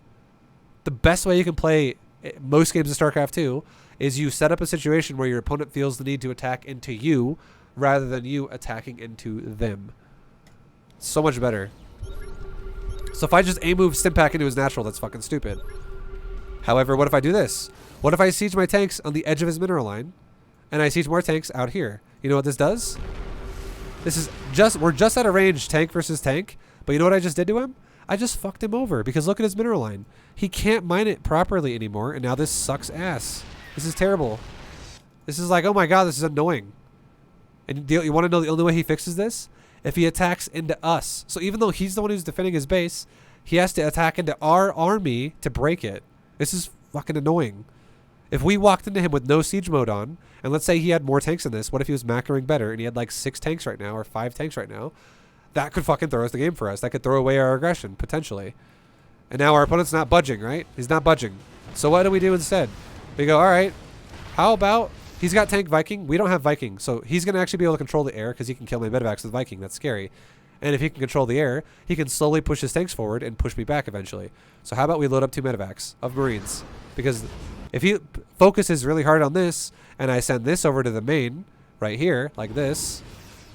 The best way you can play most games of StarCraft 2 is you set up a situation where your opponent feels the need to attack into you rather than you attacking into them. So much better. So if I just A-move Stimpack into his natural, that's fucking stupid. However, what if I do this? What if I siege my tanks on the edge of his mineral line and I siege more tanks out here? You know what this does? This is just, we're just at a range tank versus tank, but you know what I just did to him? I just fucked him over because look at his mineral line. He can't mine it properly anymore, and now this sucks ass. This is terrible. This is like, oh my god, this is annoying. And you want to know the only way he fixes this? If he attacks into us. So even though he's the one who's defending his base, he has to attack into our army to break it. This is fucking annoying. If we walked into him with no siege mode on, and let's say he had more tanks than this, what if he was macroing better and he had like 6 tanks right now or 5 tanks right now? That could fucking throw us the game for us. That could throw away our aggression, potentially. And now our opponent's not budging, right? He's not budging. So what do we do instead? We go, all right, how about he's got tank Viking. We don't have Viking. So he's going to actually be able to control the air because he can kill my medevacs with Viking. That's scary. And if he can control the air, he can slowly push his tanks forward and push me back eventually. So how about we load up 2 medevacs of Marines? Because if he focuses really hard on this and I send this over to the main right here, like this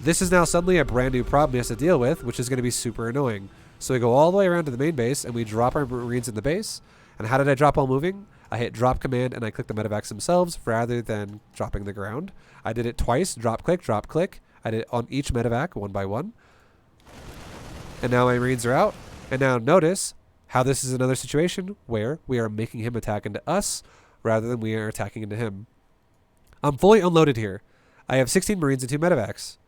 is now suddenly a brand new problem he has to deal with, which is going to be super annoying. So we go all the way around to the main base and we drop our Marines in the base. And how did I drop while moving? I hit drop command and I click the medevacs themselves rather than dropping the ground. I did it twice, drop click, drop click. I did it on each medevac one by one. And now my Marines are out. And now notice how this is another situation where we are making him attack into us rather than we are attacking into him. I'm fully unloaded here. I have 16 Marines and 2 medevacs.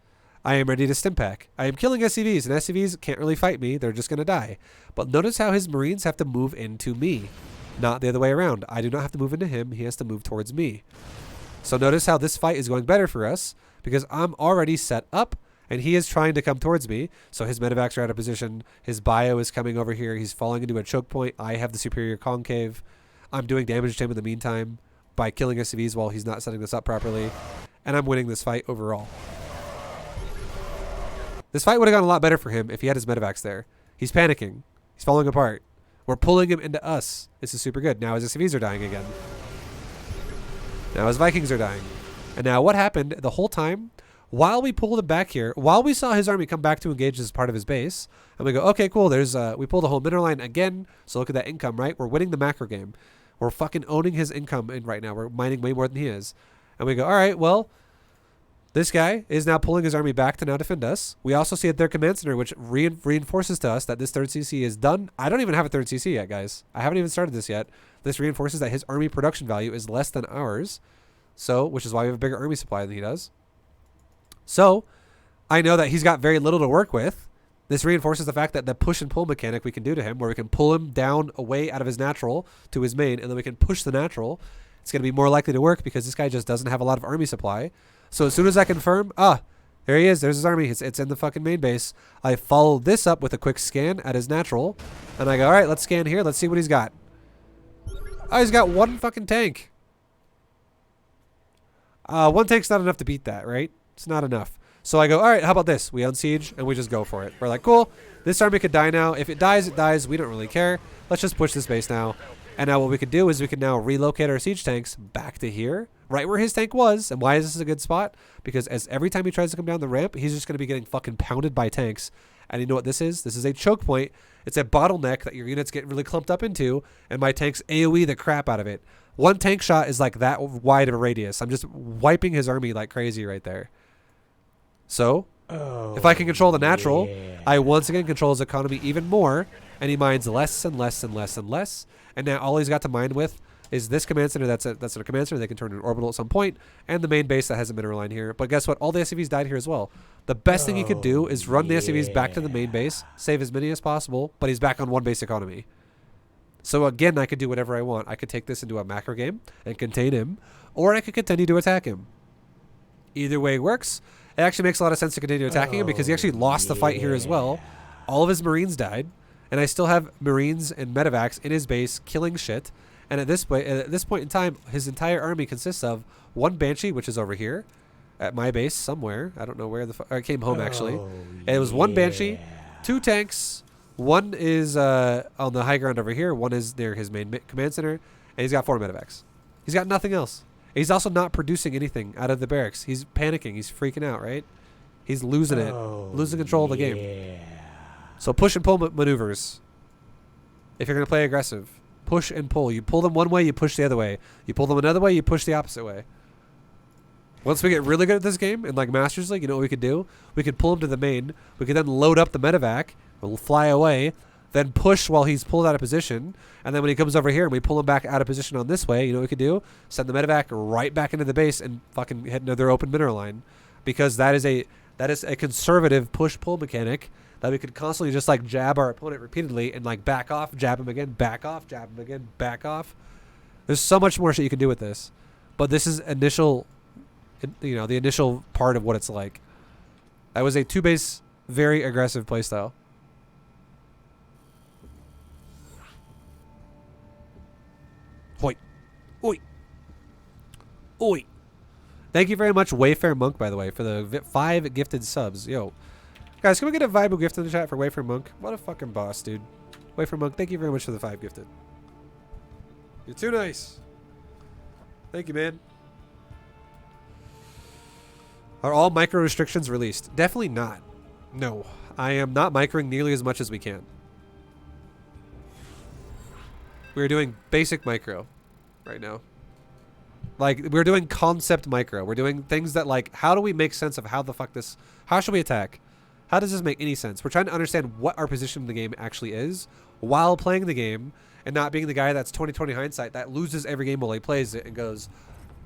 I am ready to Stimpack. I am killing SCVs, and SCVs can't really fight me. They're just going to die. But notice how his Marines have to move into me, not the other way around. I do not have to move into him. He has to move towards me. So notice how this fight is going better for us because I'm already set up, and he is trying to come towards me. So his medevacs are out of position. His bio is coming over here. He's falling into a choke point. I have the superior concave. I'm doing damage to him in the meantime by killing SCVs while he's not setting this up properly. And I'm winning this fight overall. This fight would have gone a lot better for him if he had his medevacs there. He's panicking. He's falling apart. We're pulling him into us. This is super good. Now his SCVs are dying again. Now his Vikings are dying. And now what happened the whole time, while we pulled him back here, while we saw his army come back to engage as part of his base, and we go, okay, cool, there's we pulled the whole mineral line again, so look at that income, right? We're winning the macro game. We're fucking owning his income in right now. We're mining way more than he is. And we go, all right, well, this guy is now pulling his army back to now defend us. We also see a third command center, which reinforces to us that this third CC is done. I don't even have a third CC yet, guys. I haven't even started this yet. This reinforces that his army production value is less than ours. So, which is why we have a bigger army supply than he does. So, I know that he's got very little to work with. This reinforces the fact that the push and pull mechanic we can do to him, where we can pull him down away out of his natural to his main, and then we can push the natural. It's going to be more likely to work because this guy just doesn't have a lot of army supply. So as soon as I confirm, there he is. There's his army. It's in the fucking main base. I follow this up with a quick scan at his natural. And I go, all right, let's scan here. Let's see what he's got. Oh, he's got 1 fucking tank. 1 tank's not enough to beat that, right? It's not enough. So I go, all right, how about this? We unsiege and we just go for it. We're like, cool. This army could die now. If it dies, it dies. We don't really care. Let's just push this base now. And now what we could do is we can now relocate our siege tanks back to here, right where his tank was. And why is this a good spot? Because as every time he tries to come down the ramp, he's just going to be getting fucking pounded by tanks. And you know what this is? This is a choke point. It's a bottleneck that your units get really clumped up into, and my tanks AoE the crap out of it. 1 tank shot is like that wide of a radius. I'm just wiping his army like crazy right there. So, if I can control the natural, I once again control his economy even more, and he mines less and less and less and less. And now all he's got to mine with is this command center that's a command center they can turn into orbital at some point, and the main base that has a mineral line here. But guess what? All the SCVs died here as well. The best thing he could do is run the SCVs back to the main base, save as many as possible, but he's back on 1 base economy. So again, I could do whatever I want. I could take this into a macro game and contain him, or I could continue to attack him. Either way works. It actually makes a lot of sense to continue attacking him because he actually lost the fight here as well. All of his Marines died, and I still have Marines and medevacs in his base killing shit. And at this point in time, his entire army consists of one Banshee, which is over here, at my base somewhere. I don't know where I came home actually. And it was one Banshee, 2 tanks. One is on the high ground over here. One is near his main command center, and he's got 4 medevacs. He's got nothing else. He's also not producing anything out of the barracks. He's panicking. He's freaking out, right? He's losing it, losing control of the game. So push and pull maneuvers. If you're going to play aggressive, push and pull. You pull them one way, you push the other way. You pull them another way, you push the opposite way. Once we get really good at this game, in like Masters League, you know what we could do? We could pull him to the main. We could then load up the medevac. We'll fly away. Then push while he's pulled out of position. And then when he comes over here and we pull him back out of position on this way, you know what we could do? Send the medevac right back into the base and fucking hit another open mineral line. Because that is a conservative push-pull mechanic that we could constantly just like jab our opponent repeatedly and like back off, jab him again, back off, jab him again, back off. There's so much more shit you can do with this. But this is initial, you know, the initial part of what it's like. That was a 2-base, very aggressive playstyle. Hoi. Oi. Oi. Thank you very much, Wayfair Monk, by the way, for the 5 gifted subs. Yo. Guys, can we get a Vibe gift in the chat for Wayfair Monk? What a fucking boss, dude. Wayfair Monk, thank you very much for the 5 gifted. You're too nice. Thank you, man. Are all micro restrictions released? Definitely not. No. I am not microing nearly as much as we can. We're doing basic micro right now. Like, we're doing concept micro. We're doing things that, like, how do we make sense of how the fuck this... How should we attack? How does this make any sense? We're trying to understand what our position in the game actually is while playing the game and not being the guy that's 20/20 hindsight that loses every game while he plays it and goes,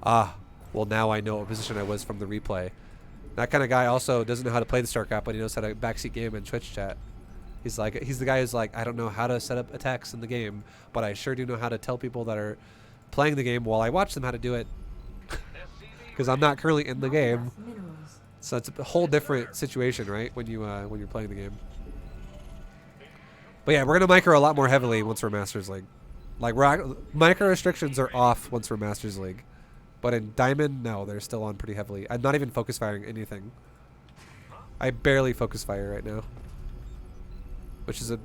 ah, well, now I know what position I was from the replay. That kind of guy also doesn't know how to play the StarCraft, but he knows how to backseat game in Twitch chat. He's the guy who's like, I don't know how to set up attacks in the game, but I sure do know how to tell people that are playing the game while I watch them how to do it. Because I'm not currently in the game. So it's a whole different situation, right? When you're playing the game. But yeah, we're gonna micro a lot more heavily once we're Masters League. Like micro restrictions are off once we're Masters League. But in Diamond, no, they're still on pretty heavily. I'm not even focus firing anything. I barely focus fire right now. Which is a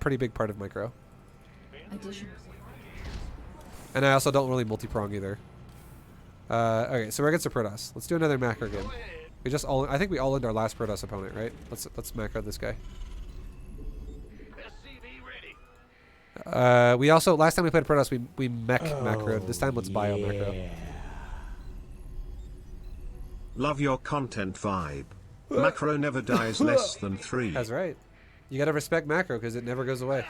pretty big part of micro. And I also don't really multi-prong either. Okay, so we're against a Protoss. Let's do another macro game. I think we all end our last Protoss opponent, right? Let's macro this guy. We also, last time we played Protoss, we mech macroed. This time let's bio macro. Love your content vibe. Macro never dies less than 3. That's right. You gotta respect macro because it never goes away.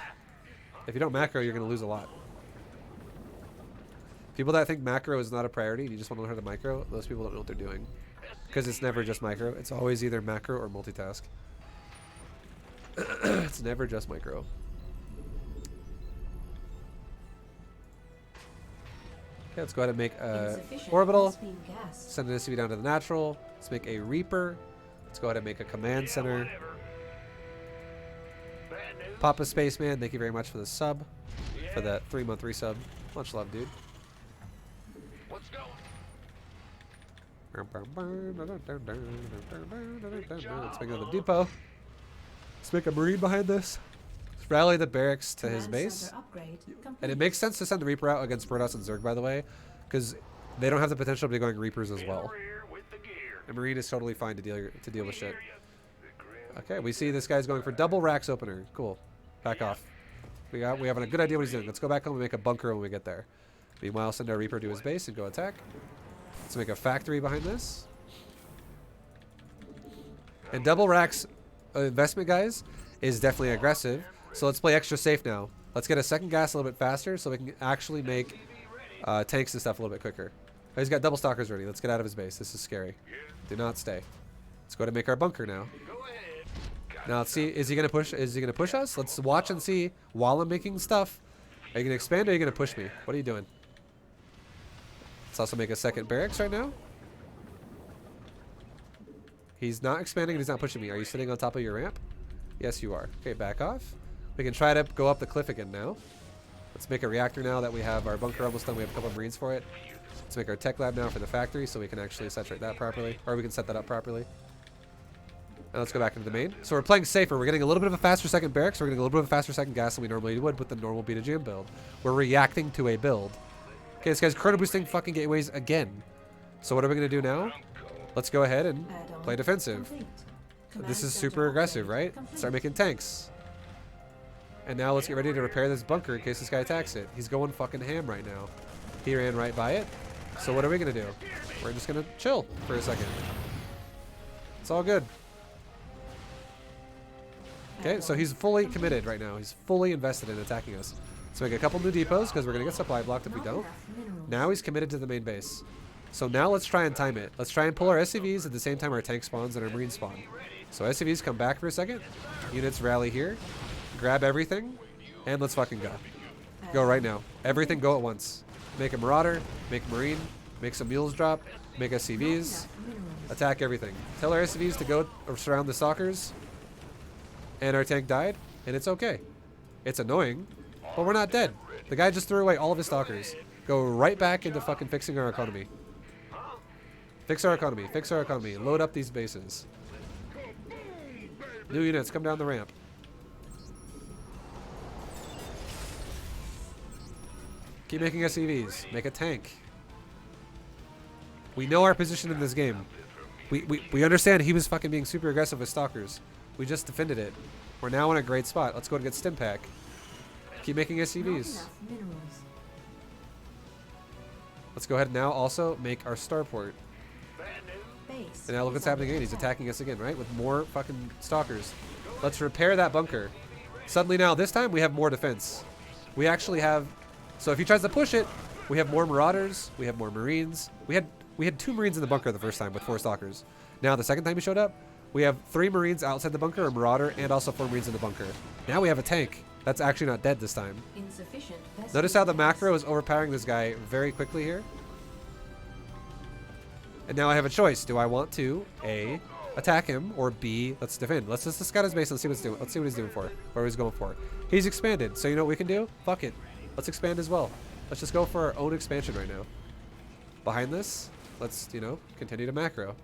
If you don't macro, you're gonna lose a lot. People that think macro is not a priority and you just want to learn how to micro, those people don't know what they're doing. Because it's never just micro. It's always either macro or multitask. It's never just micro. Okay, let's go ahead and make a orbital. Send an SCV down to the natural. Let's make a Reaper. Let's go ahead and make a command center. Papa Spaceman, thank you very much for the sub. For that 3-month resub. Much love, dude. Let's go. Let's make another depot. Let's make a Marine behind this. Let's rally the barracks to his base. And it makes sense to send the Reaper out against Protoss and Zerg, by the way, because they don't have the potential to be going Reapers as well. And Marine is totally fine to deal with shit. Okay, we see this guy's going for double racks opener. Cool. Back off. We have a good idea what he's doing. Let's go back home and make a bunker when we get there. Meanwhile, send our Reaper to his base and go attack. Let's make a factory behind this. And double racks investment, guys, is definitely aggressive. So let's play extra safe now. Let's get a second gas a little bit faster so we can actually make tanks and stuff a little bit quicker. Oh, he's got double stalkers ready. Let's get out of his base. This is scary. Do not stay. Let's go to make our bunker now. Now let's see. Is he gonna push? Is he gonna push us? Let's watch and see while I'm making stuff. Are you gonna expand or are you gonna push me? What are you doing? Let's also make a second barracks right now. He's not expanding and he's not pushing me. Are you sitting on top of your ramp? Yes, you are. Okay, back off. We can try to go up the cliff again now. Let's make a reactor now that we have our bunker almost done. We have a couple of Marines for it. Let's make our tech lab now for the factory so we can actually saturate that properly. Or we can set that up properly. And let's go back into the main. So we're playing safer. We're getting a little bit of a faster second barracks. We're getting a little bit of a faster second gas than we normally would with the normal B2GM build. We're reacting to a build. Okay, this guy's chrono boosting fucking gateways again. So what are we going to do now? Let's go ahead and play defensive. This is super aggressive, right? Start making tanks. And now let's get ready to repair this bunker in case this guy attacks it. He's going fucking ham right now. He ran right by it. So what are we going to do? We're just going to chill for a second. It's all good. Okay, so he's fully committed right now. He's fully invested in attacking us. Let's make a couple new depots because we're going to get supply blocked if we don't. Now he's committed to the main base. So now let's try and time it. Let's try and pull our SCVs at the same time our tank spawns and our Marine spawn. So SCVs come back for a second. Units rally here. Grab everything. And let's fucking go. Go right now. Everything go at once. Make a Marauder. Make Marine. Make some mules drop. Make SCVs. Attack everything. Tell our SCVs to go surround the stalkers. And our tank died. And it's okay. It's annoying. But we're not dead. The guy just threw away all of his stalkers. Go right back into fucking fixing our economy. Fix our economy. Fix our economy. Load up these bases. New units, come down the ramp. Keep making SCVs. Make a tank. We know our position in this game. We understand he was fucking being super aggressive with stalkers. We just defended it. We're now in a great spot. Let's go and get stim pack. Keep making SCVs. Let's go ahead and now also make our starport. And now look what's happening again. He's attacking us again, right? With more fucking stalkers. Let's repair that bunker. Suddenly now, this time we have more defense. We actually have... So if he tries to push it, we have more Marauders. We have more Marines. We had 2 Marines in the bunker the first time with 4 stalkers. Now the second time he showed up, we have 3 Marines outside the bunker, a Marauder, and also 4 Marines in the bunker. Now we have a tank. That's actually not dead this time. Notice how the macro is overpowering this guy very quickly here. And now I have a choice. Do I want to A, attack him, or B, let's defend? Let's just scout his base and see what he's doing. Let's see what he's doing for. What he's going for. He's expanded. So you know what we can do? Fuck it. Let's expand as well. Let's just go for our own expansion right now. Behind this, let's, you know, continue to macro.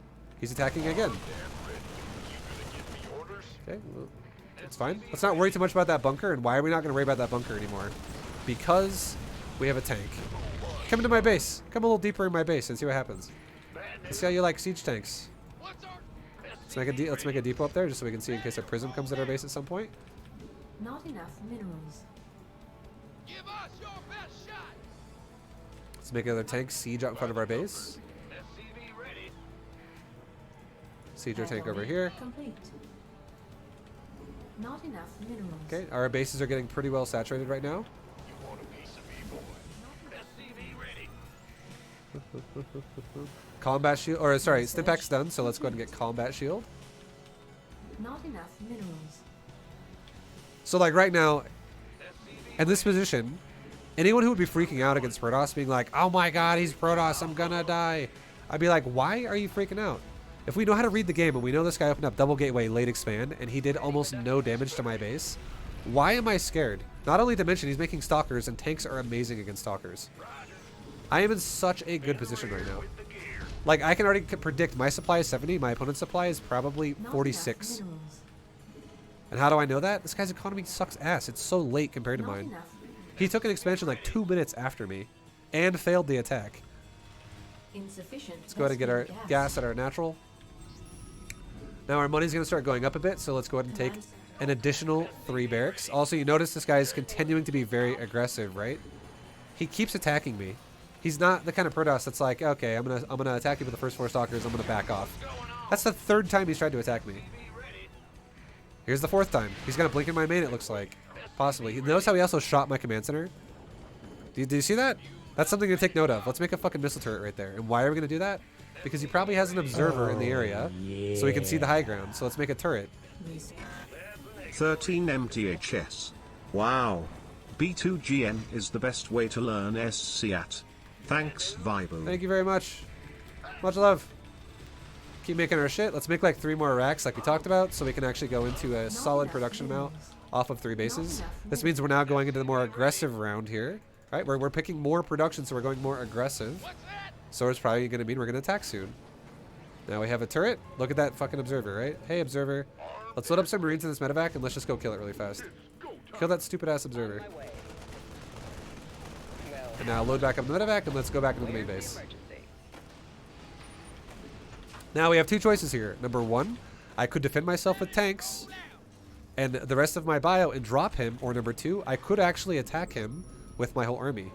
He's attacking again. Okay, well, it's fine. Let's not worry too much about that bunker. And why are we not going to worry about that bunker anymore? Because we have a tank. Come into my base. Come a little deeper in my base and see what happens. Let's see how you like siege tanks. Let's make a depot up there just so we can see in case a prism comes at our base at some point. Not enough minerals. Give us your best shot. Let's make another tank siege out in front of our base. SCV ready. Siege our tank over here. Complete. Not enough minerals. Okay, our bases are getting pretty well saturated right now. You want a piece of me, boy? SCV ready. Combat shield, or sorry, Stimpak's done, so let's go ahead and get combat shield. Not enough minerals. So like right now, in this position, anyone who would be freaking out against Protoss being like, oh my god, he's Protoss, I'm gonna die. I'd be like, why are you freaking out? If we know how to read the game and we know this guy opened up double gateway late expand and he did almost no damage to my base, why am I scared? Not only to mention he's making stalkers and tanks are amazing against stalkers. I am in such a good position right now. Like I can already predict my supply is 70, my opponent's supply is probably 46. And how do I know that? This guy's economy sucks ass. It's so late compared to mine. He took an expansion like 2 minutes after me and failed the attack. Insufficient. Let's go ahead and get our gas at our natural. Now our money's going to start going up a bit, so let's go ahead and take an additional 3 barracks. Also, you notice this guy is continuing to be very aggressive, right? He keeps attacking me. He's not the kind of Protoss that's like, okay, I'm gonna attack you with the first 4 stalkers, I'm gonna back off. That's the 3rd time he's tried to attack me. Here's the 4th time. He's gonna blink in my main, it looks like. Possibly. Notice how he also shot my command center? Do you see that? That's something to take note of. Let's make a fucking missile turret right there. And why are we gonna do that? Because he probably has an observer in the area, so he can see the high ground. So let's make a turret. 13 MTHS. Wow. B2GM is the best way to learn SCAT. Thanks, Vibo. Thank you very much. Much love. Keep making our shit. Let's make like 3 more racks like we talked about so we can actually go into a solid production amount. off of 3 bases. enough This means we're now going into the more aggressive round here. Right? We're picking more production, so we're going more aggressive. So it's probably going to mean we're going to attack soon. Now we have a turret. Look at that fucking observer, right? Hey, observer. Let's load up some Marines in this medevac and let's just go kill it really fast. Kill that stupid ass observer. And now load back up the medevac and let's go back into the main base. Now we have 2 choices here. Number 1, I could defend myself with tanks and the rest of my bio and drop him. Or number 2, I could actually attack him with my whole army.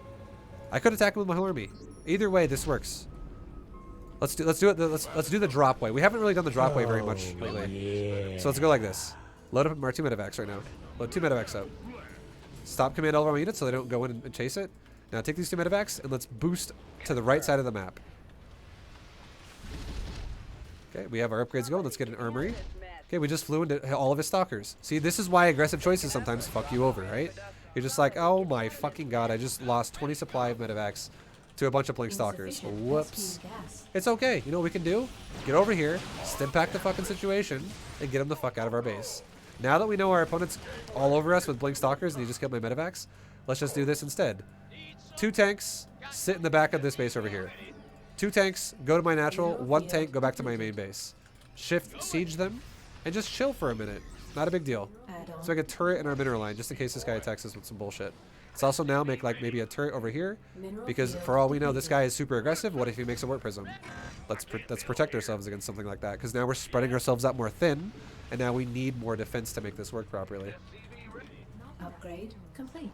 I could attack him with my whole army. Either way, this works. Let's do it. Let's do the drop way. We haven't really done the drop way very much lately. Yeah. So let's go like this. Load up our 2 medevacs right now. Load 2 medevacs up. Stop command all of our units so they don't go in and chase it. Now take these 2 medevacs and let's boost to the right side of the map. Okay, we have our upgrades going. Let's get an armory. Okay, we just flew into all of his stalkers. See, this is why aggressive choices sometimes fuck you over, right? You're just like, oh my fucking god, I just lost 20 supply of medevacs to a bunch of blink stalkers. Insufficient Whoops. SP gas. It's okay. You know what we can do? Get over here, stim pack the fucking situation, and get them the fuck out of our base. Now that we know our opponent's all over us with blink stalkers and he just killed my medevacs, let's just do this instead. 2 tanks, sit in the back of this base over here. 2 tanks, go to my natural. 1 tank, go back to my main base. Shift, siege them, and just chill for a minute. Not a big deal. Add-on. So like a turret in our mineral line, just in case this guy attacks us with some bullshit. Let's also now make like maybe a turret over here, Mineral because field for all we know, this depleted. guy is super aggressive. What if he makes a warp prism? Let's protect ourselves against something like that, because now we're spreading ourselves out more thin, and now we need more defense to make this work properly. Upgrade complete.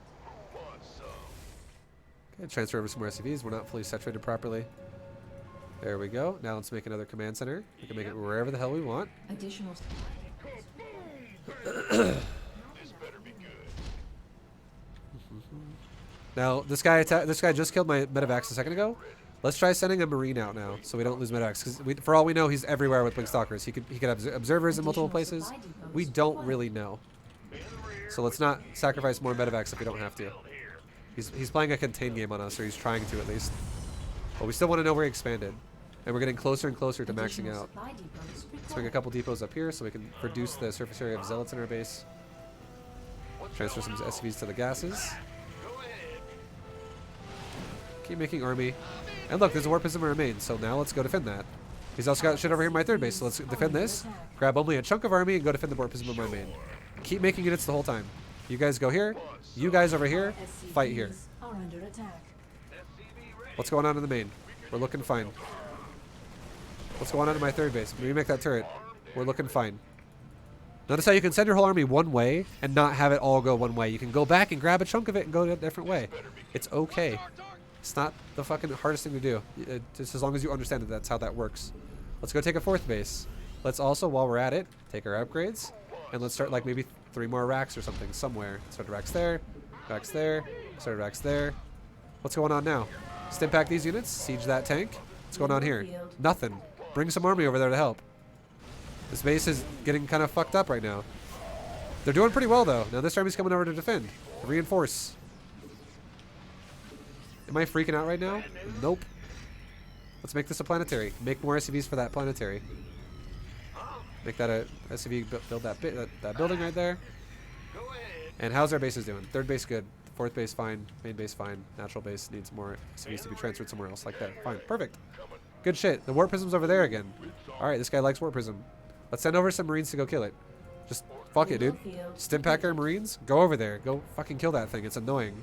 Okay, transfer over some more SCVs. We're not fully saturated properly. There we go. Now let's make another command center. We can make it wherever the hell we want. Additional. Now this guy just killed my medevacs a second ago. Let's try sending a marine out now, so we don't lose medevacs. Because for all we know, he's everywhere with blink stalkers. He could have observers in multiple places. We don't really know. So let's not sacrifice more medevacs if we don't have to. He's playing a contain game on us, or he's trying to at least. But we still want to know where he expanded, and we're getting closer and closer to maxing out. Let's make a couple depots up here so we can reduce the surface area of zealots in our base. Transfer some SCVs to the gases. Keep making army. And look, there's a warp prism remains, so now let's go defend that. He's also got shit over here in my 3rd base, so let's defend this. Grab only a chunk of army and go defend the warp prism of my main. Keep making units the whole time. You guys go here. You guys over here. Fight here. Are under attack. What's going on in the main? We're looking fine. What's going on in my 3rd base? Maybe make that turret. We're looking fine. Notice how you can send your whole army one way and not have it all go one way. You can go back and grab a chunk of it and go a different way. It's okay. It's not the fucking hardest thing to do. Just as long as you understand that that's how that works. Let's go take a 4th base. Let's also, while we're at it, take our upgrades. And let's start like maybe 3 more racks or something somewhere. Start racks there. Racks there. Start racks there. What's going on now? Stim pack these units. Siege that tank. What's going on here? Nothing. Bring some army over there to help. This base is getting kind of fucked up right now. They're doing pretty well though. Now this army's coming over to defend. Reinforce. Am I freaking out right now? Nope. Let's make this a planetary. Make more SCVs for that planetary. Make that a SCV, build that building right there. And how's our bases doing? 3rd base good. 4th base fine. Main base fine. Natural base needs more SCVs to be transferred somewhere else like that. Fine. Perfect. Good shit. The warp prism's over there again. Alright, this guy likes warp prism. Let's send over some marines to go kill it. Just fuck it, dude. Stim pack our marines. Go over there. Go fucking kill that thing. It's annoying.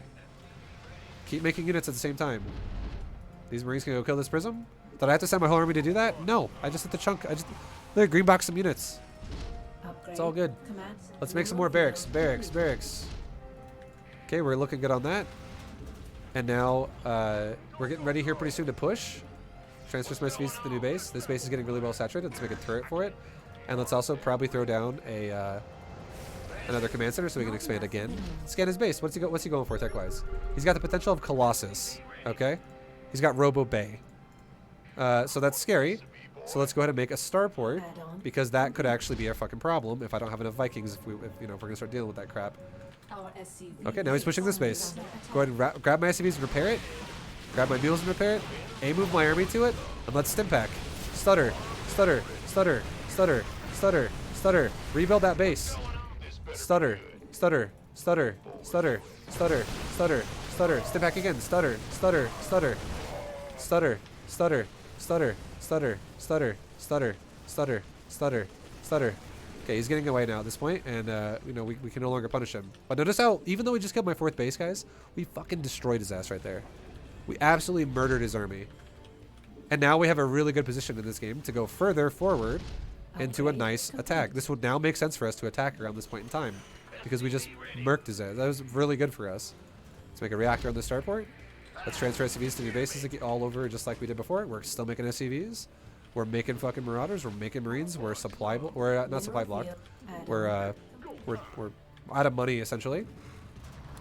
Keep making units at the same time. These marines can go kill this prism. Did I have to send my whole army to do that? No. I just hit the chunk. There, green box some units. It's all good. Let's make some more barracks. Barracks. Okay, we're looking good on that. And now we're getting ready here pretty soon to push. Transfer some SCVs to the new base. This base is getting really well saturated. Let's make a turret for it. And let's also probably throw down a another command center so we can expand again. Scan his base. What's he going for tech-wise? He's got the potential of Colossus. Okay? He's got Robo Bay. So that's scary. So let's go ahead and make a starport, because that could actually be a fucking problem if I don't have enough Vikings, if we're gonna start dealing with that crap. Okay, now he's pushing this base. Go ahead and grab my SCVs and repair it. Grab my mules and repair it. A-move my army to it, and let's stim pack. Stutter. Rebuild that base. Stutter. Stutter. Stutter. Stutter. Stutter. Stutter. Stutter. Step back again. Stutter. Stutter. Stutter. Stutter. Stutter. Stutter. Stutter. Stutter. Stutter. Stutter. Stutter. Stutter. Okay, he's getting away now at this point, and you know, we can no longer punish him. But notice how, even though we just killed my 4th base, guys, we fucking destroyed his ass right there. We absolutely murdered his army. And now we have a really good position in this game to go further forward into a nice attack. This would now make sense for us to attack around this point in time, because we just murked his ass. That was really good for us. Let's make a reactor on the starport. Let's transfer SCVs to new bases all over just like we did before. We're still making SCVs. We're making fucking Marauders. We're making Marines. We're supply. We're not supply block. We're out of money essentially.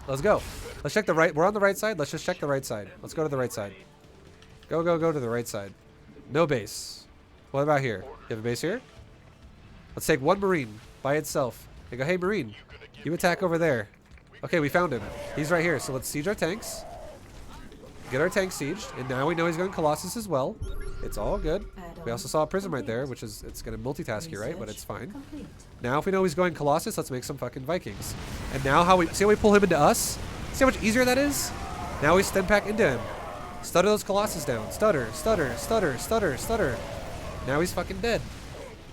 Let's go. Let's check the right. We're on the right side. Let's just check the right side. Let's go to the right side. Go to the right side. No base. What about here? You have a base here? Let's take 1 Marine by itself. They go, hey Marine, you attack over there. Okay, we found him. He's right here. So let's siege our tanks. Get our tanks sieged, and now we know he's going Colossus as well. It's all good. We also saw a prism right there, which is, it's going to multitask you, right? But it's fine. Now if we know he's going Colossus, let's make some fucking Vikings. And now how we, see how we pull him into us? See how much easier that is? Now we stem pack into him. Stutter those Colossus down. Stutter, stutter, stutter, stutter, stutter. Now he's fucking dead.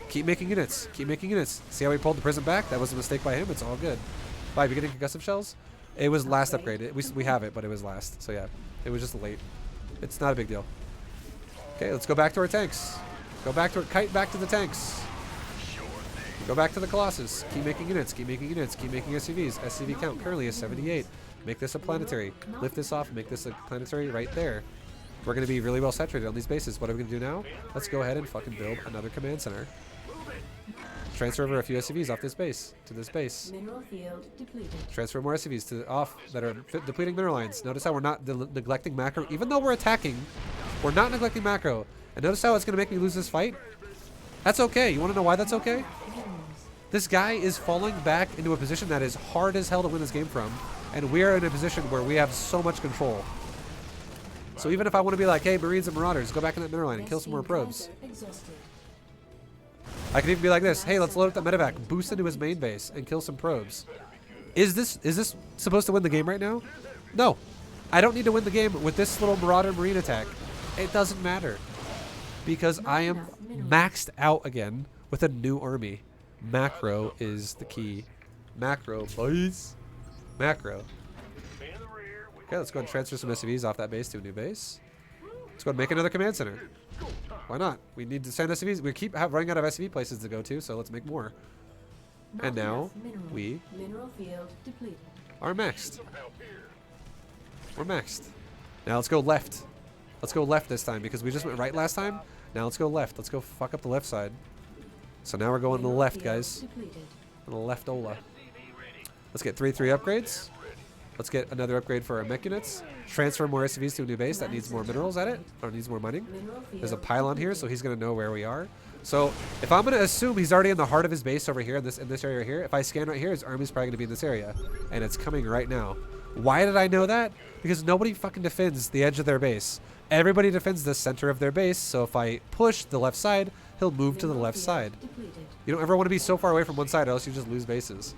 Keep making units. Keep making units. See how we pulled the prism back? That was a mistake by him. It's all good. Bye, you getting concussive shells? It was last upgrade. We have it, but it was last. So yeah, it was just late. It's not a big deal. Okay, let's go back to our tanks. Go back to kite back to the tanks. Go back to the Colossus. Keep making units. Keep making units. Keep making SCVs. SCV count currently is 78. Make this a planetary. Lift this off. Make this a planetary right there. We're going to be really well saturated on these bases. What are we going to do now? Let's go ahead and fucking build another command center. Transfer over a few SCVs off this base to this base. Mineral field depleted. Transfer more SCVs to off that are depleting mineral lines. Notice how we're not neglecting macro. Even though we're attacking, we're not neglecting macro. And notice how it's going to make me lose this fight? That's okay. You want to know why that's okay? This guy is falling back into a position that is hard as hell to win this game from. And we are in a position where we have so much control. So even if I want to be like, hey, Marines and Marauders, go back in that mineral line and kill some more probes. I could even be like this. Hey, let's load up that medevac, boost into his main base, and kill some probes. Is this supposed to win the game right now? No. I don't need to win the game with this little Marauder Marine attack. It doesn't matter. Because I am maxed out again with a new army. Macro is the key. Macro, boys. Macro. Okay, let's go and transfer some SCVs off that base to a new base. Let's go and make another command center. Why not? We need to send SCVs. We keep running out of SCV places to go to, so let's make more. And now we are maxed. We're maxed. Now let's go left. Let's go left this time because we just went right last time. Now let's go left. Let's go fuck up the left side. So now we're going to the left, guys. On the left Ola. Let's get 3-3 upgrades. Let's get another upgrade for our mech units. Transfer more SCVs to a new base that needs more minerals at it, or needs more mining. There's a pylon here, so he's going to know where we are. So if I'm going to assume he's already in the heart of his base over here, in this area right here, if I scan right here, his army's probably going to be in this area. And it's coming right now. Why did I know that? Because nobody fucking defends the edge of their base. Everybody defends the center of their base, so if I push the left side, he'll move to the left side. You don't ever want to be so far away from one side, or else you just lose bases.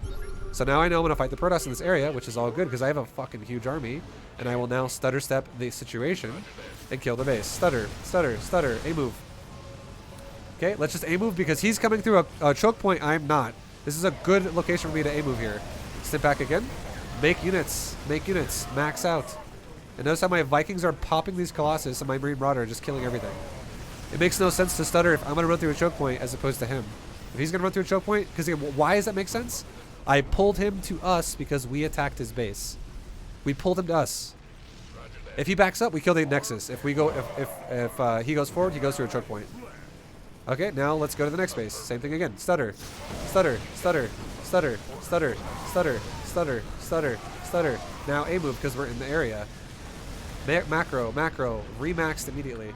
So now I know I'm going to fight the Protoss in this area, which is all good because I have a fucking huge army. And I will now stutter step the situation and kill the base. Stutter, stutter, stutter, A-move. Okay, let's just A-move because he's coming through a choke point. I'm not. This is a good location for me to A-move here. Step back again. Make units. Make units. Max out. And notice how my Vikings are popping these Colossus and my Marine Marauder are just killing everything. It makes no sense to stutter if I'm going to run through a choke point as opposed to him. If he's going to run through a choke point, because why does that make sense? I pulled him to us because we attacked his base. We pulled him to us. If he backs up, we kill the Nexus. If we go, if he goes forward, he goes through a choke point. Okay, now let's go to the next base. Same thing again. Stutter, stutter, stutter, stutter, stutter, stutter, stutter, stutter, stutter. Now A move because we're in the area. Macro, macro, remaxed immediately.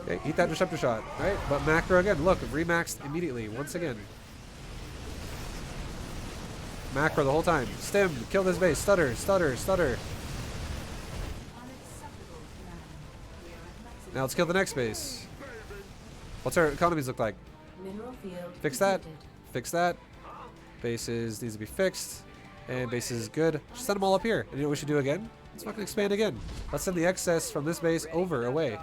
Okay, eat that disruptor shot, right? But macro again, look, remaxed immediately, once again. Macro the whole time. Stem, kill this base, stutter, stutter, stutter. Now let's kill the next base. What's our economies look like? Mineral field Fix that. depleted. Fix that. Bases needs to be fixed. And bases is good. Just send them all up here. And you know what we should do again? Let's fucking expand again. Let's send the excess from this base over, away.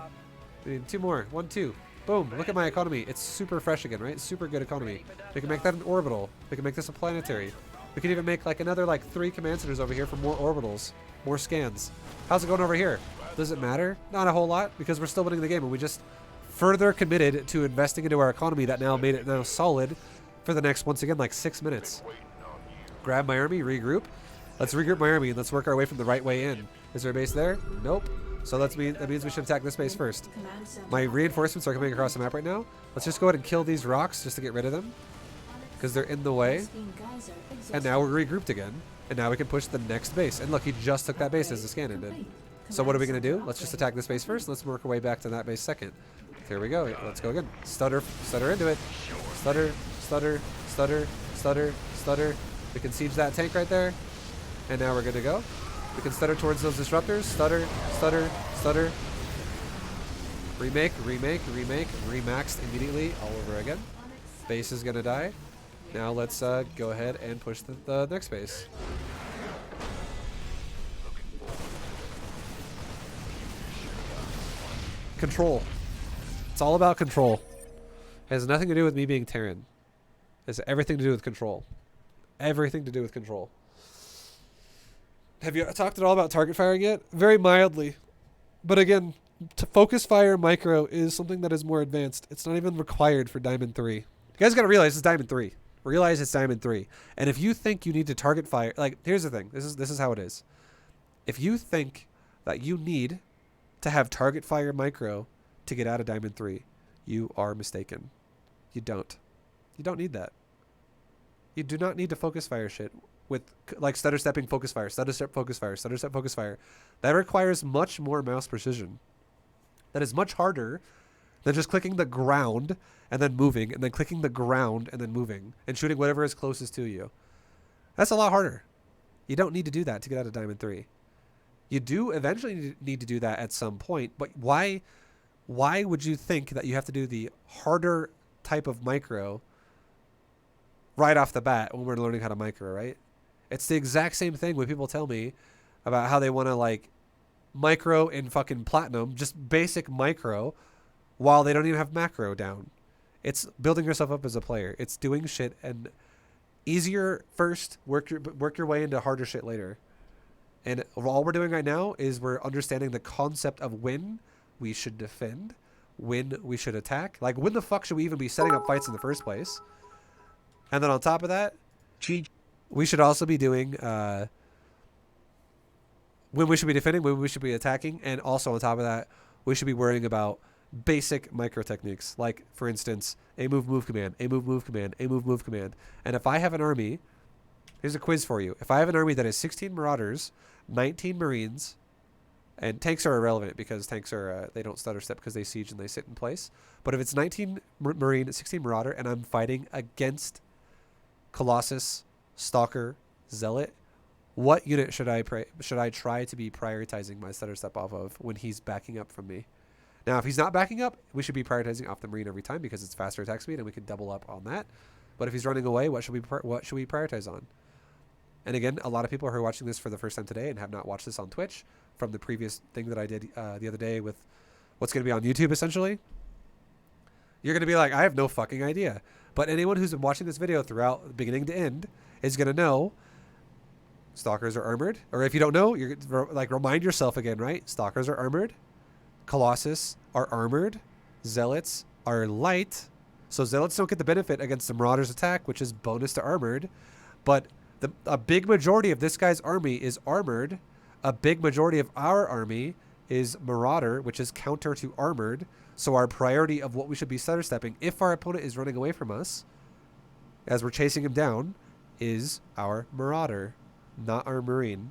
We need 2 more. 1, 2. Boom. Look at my economy. It's super fresh again, right? Super good economy. We can make that an orbital. We can make this a planetary. We can even make like another like 3 command centers over here for more orbitals. More scans. How's it going over here? Does it matter? Not a whole lot, because we're still winning the game, and we just further committed to investing into our economy that now made it now solid for the next, once again, like 6 minutes. Grab my army, regroup. Let's regroup my army and let's work our way from the right way in. Is there a base there? Nope. So that means we should attack this base first. Command center. My reinforcements are coming across the map right now. Let's just go ahead and kill these rocks just to get rid of them, because they're in the way. Steam geyser And now we're regrouped again. And now we can push the next base. And look, he just took that base as the scan ended. So what are we going to do? Let's just attack this base first. Let's work our way back to that base second. Here we go. Let's go again. Stutter into it. Stutter, stutter, stutter, stutter, stutter. We can siege that tank right there. And now we're good to go. We can stutter towards those disruptors. Stutter, stutter, stutter. Remake, remake, remake. Remaxed immediately all over again. Base is going to die. Now let's go ahead and push the next base. Control. It's all about control. It has nothing to do with me being Terran. It has everything to do with control. Everything to do with control. Have you talked at all about target firing yet? Very mildly. But again, to focus fire micro is something that is more advanced. It's not even required for Diamond 3. You guys got to realize it's Diamond 3. Realize it's Diamond 3. And if you think you need to target fire, like, here's the thing. This is how it is. If you think that you need to have target fire micro to get out of Diamond 3, you are mistaken. You don't. You don't need that. You do not need to focus fire shit with like stutter stepping focus fire, stutter step focus fire, stutter step focus fire. That requires much more mouse precision. That is much harder than just clicking the ground and then moving, and then clicking the ground and then moving, and shooting whatever is closest to you. That's a lot harder. You don't need to do that to get out of Diamond 3. You do eventually need to do that at some point, but why would you think that you have to do the harder type of micro right off the bat when we're learning how to micro, right? It's the exact same thing when people tell me about how they want to like micro in fucking platinum, just basic micro, while they don't even have macro down. It's building yourself up as a player. It's doing shit and easier first, work your way into harder shit later. And all we're doing right now is we're understanding the concept of when we should defend, when we should attack. Like, when the fuck should we even be setting up fights in the first place? And then on top of that, we should also be doing when we should be defending, when we should be attacking, and also on top of that, we should be worrying about basic micro techniques. Like, for instance, a move command, a move command, a move command. And if I have an army, here's a quiz for you. If I have an army that is 16 Marauders, 19 Marines, and tanks are irrelevant because tanks are they don't stutter step because they siege and they sit in place. But if it's 19 Marine, 16 Marauder, and I'm fighting against Colossus, Stalker, Zealot, what unit should I try to be prioritizing my stutter step off of when he's backing up from me? Now, if he's not backing up, we should be prioritizing off the Marine every time because it's faster attack speed and we can double up on that. But if he's running away, what should we prioritize on? And again, a lot of people who are watching this for the first time today and have not watched this on Twitch from the previous thing that I did the other day with what's going to be on YouTube, essentially, you're going to be like, I have no fucking idea. But anyone who's been watching this video throughout beginning to end is going to know Stalkers are armored. Or if you don't know, you're like, remind yourself again, right? Stalkers are armored. Colossus are armored. Zealots are light. So Zealots don't get the benefit against the Marauder's attack, which is bonus to armored. But a big majority of this guy's army is armored. A big majority of our army is Marauder, which is counter to armored. So our priority of what we should be stutter stepping, if our opponent is running away from us, as we're chasing him down, is our Marauder, not our Marine.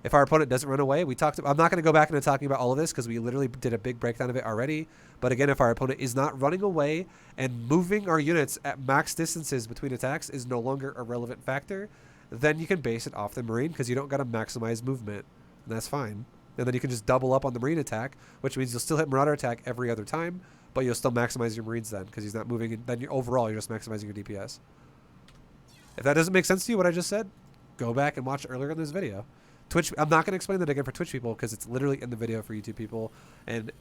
If our opponent doesn't run away, I'm not going to go back into talking about all of this because we literally did a big breakdown of it already. But again, if our opponent is not running away and moving our units at max distances between attacks is no longer a relevant factor, then you can base it off the Marine because you don't got to maximize movement. And that's fine. And then you can just double up on the Marine attack, which means you'll still hit Marauder attack every other time, but you'll still maximize your Marines then, because he's not moving. Then overall, you're just maximizing your DPS. If that doesn't make sense to you, what I just said, go back and watch earlier in this video. Twitch, I'm not going to explain that again for Twitch people, because it's literally in the video for YouTube people. And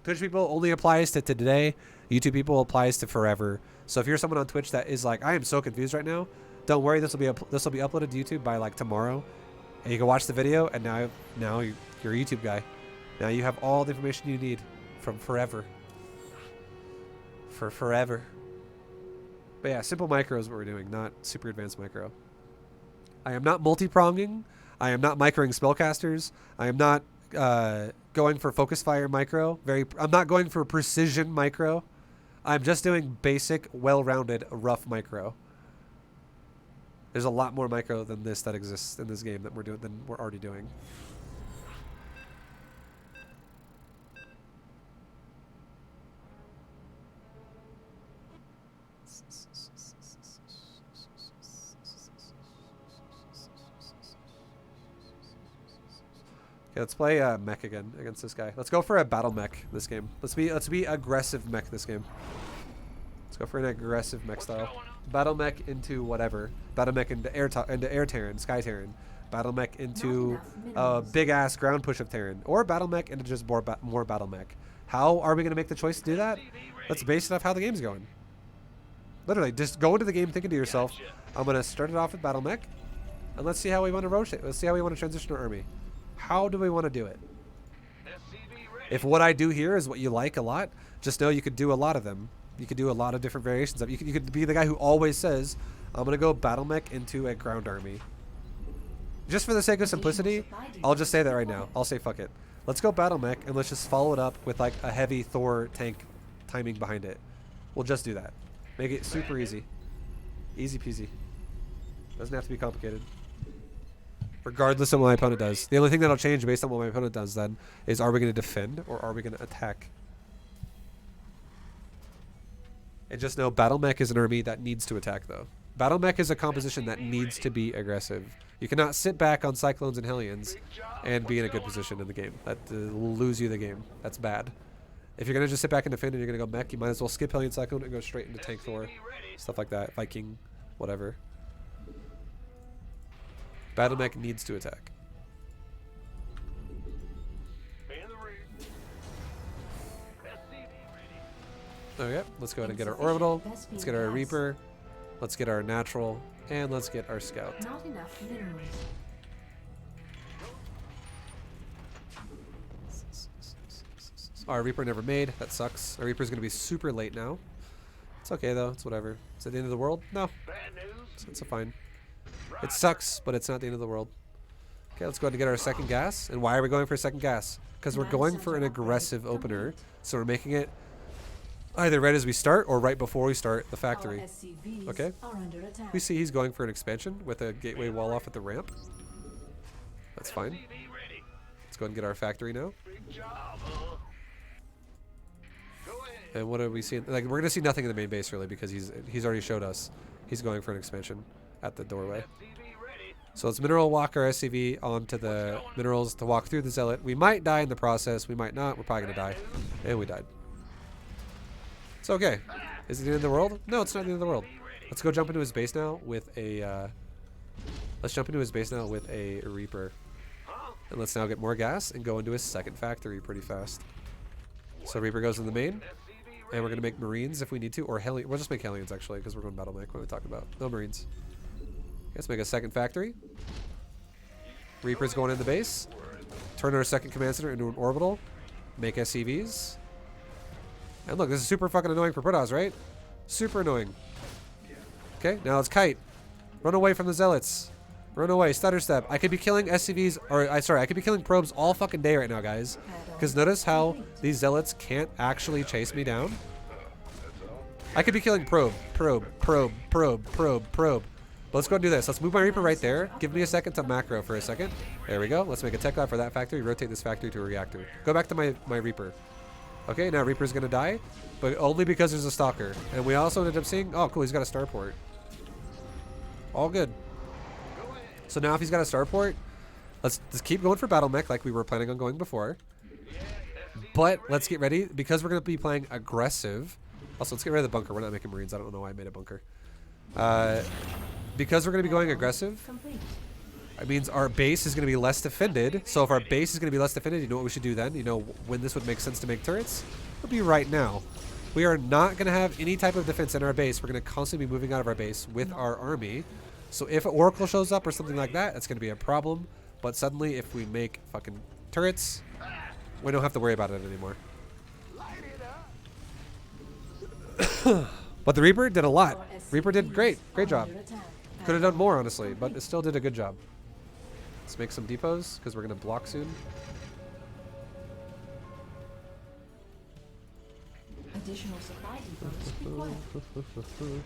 Twitch people only applies to today. YouTube people applies to forever. So if you're someone on Twitch that is like, I am so confused right now, don't worry, this will be uploaded to YouTube by like tomorrow, and you can watch the video. And now you're a YouTube guy. Now you have all the information you need from forever. For forever. But yeah, simple micro is what we're doing, not super advanced micro. I am not multi-pronging. I am not microing spellcasters. I am not going for focus fire micro. I'm not going for precision micro. I'm just doing basic, well-rounded, rough micro. There's a lot more micro than this that exists in this game that we're already doing. Okay, let's play mech again against this guy. Let's go for a battle mech this game. Let's be aggressive mech this game. Let's go for an aggressive mech style. Battle mech into whatever. Battle mech into air Terran, sky Terran. Battle mech into a big ass ground push of Terran, or battle mech into just more battle mech. How are we gonna make the choice to do that? Let's base it off how the game's going. Literally, just go into the game thinking to yourself, I'm gonna start it off with battle mech, and let's see how we want to rotate. Let's see how we want to transition our army. How do we want to do it? If what I do here is what you like a lot, just know you could do a lot of them. You could do a lot of different variations of it. You could be the guy who always says, I'm going to go battle mech into a ground army. Just for the sake of simplicity, I'll just say that right now. I'll say fuck it. Let's go battle mech, and let's just follow it up with like a heavy Thor tank timing behind it. We'll just do that. Make it super easy. Easy peasy. Doesn't have to be complicated. Regardless of what my opponent does. The only thing that'll change based on what my opponent does then is, are we going to defend or are we going to attack? And just know battle mech is an army that needs to attack though. Battle mech is a composition that needs to be aggressive. You cannot sit back on Cyclones and Hellions and be in a good position in the game. That will lose you the game. That's bad. If you're going to just sit back and defend and you're going to go mech, you might as well skip Hellion Cyclone and go straight into Tank Thor. Stuff like that. Viking, whatever. Battle mech needs to attack. Okay, let's go ahead and get our orbital. Let's get our Reaper. Let's get our natural. And let's get our scout. Not enough minerals. Our Reaper never made. That sucks. Our Reaper's going to be super late now. It's okay though. It's whatever. Is it the end of the world? No. It's fine. It sucks, but it's not the end of the world. Okay, let's go ahead and get our second gas. And why are we going for a second gas? Because we're going for an aggressive opener. So we're making it either right as we start or right before we start the factory. Okay. We see he's going for an expansion with a gateway wall off at the ramp. That's fine. Let's go ahead and get our factory now. And what are we seeing? Like, we're gonna see nothing in the main base really, because he's already showed us he's going for an expansion at the doorway. So let's mineral walk our SCV onto the minerals to walk through the zealot. We might die in the process. We might not. We're probably gonna die. And we died. It's okay. Is it the end of the world? No, it's not the end of the world. Let's go jump into his base now with a Reaper. And let's now get more gas and go into his second factory pretty fast. So Reaper goes in the main. And we're going to make Marines if we need to. Or Hellions. We'll just make Hellions actually, because we're going battle mech. What are we talking about? No Marines. Let's make a second factory. Reaper's going in the base. Turn our second command center into an orbital. Make SCVs. And look, this is super fucking annoying for Protoss, right? Super annoying. Okay, now let's kite. Run away from the zealots. Run away. Stutter step. I could be killing SCVs, or I could be killing probes all fucking day right now, guys. Because notice how these zealots can't actually chase me down. I could be killing probe. But let's go and do this. Let's move my Reaper right there. Give me a second to macro for a second. There we go. Let's make a tech lab for that factory. Rotate this factory to a reactor. Go back to my Reaper. Okay, now Reaper's going to die, but only because there's a Stalker. And we also ended up seeing, oh cool, he's got a starport. All good. So now if he's got a starport, let's just keep going for battle mech like we were planning on going before. But let's get ready because we're going to be playing aggressive. Also, let's get rid of the bunker. We're not making Marines. I don't know why I made a bunker. Because we're going to be going aggressive, Complete. it means our base is going to be less defended. So if our base is going to be less defended, you know what we should do then? You know when this would make sense to make turrets? It would be right now. We are not going to have any type of defense in our base. We're going to constantly be moving out of our base with our army. So if an Oracle shows up or something like that, it's going to be a problem. But suddenly, if we make fucking turrets, we don't have to worry about it anymore. But the Reaper did a lot. Reaper did great. Great job. Could have done more, honestly, but it still did a good job. Let's make some depots, because we're going to block soon. Additional supply depots required.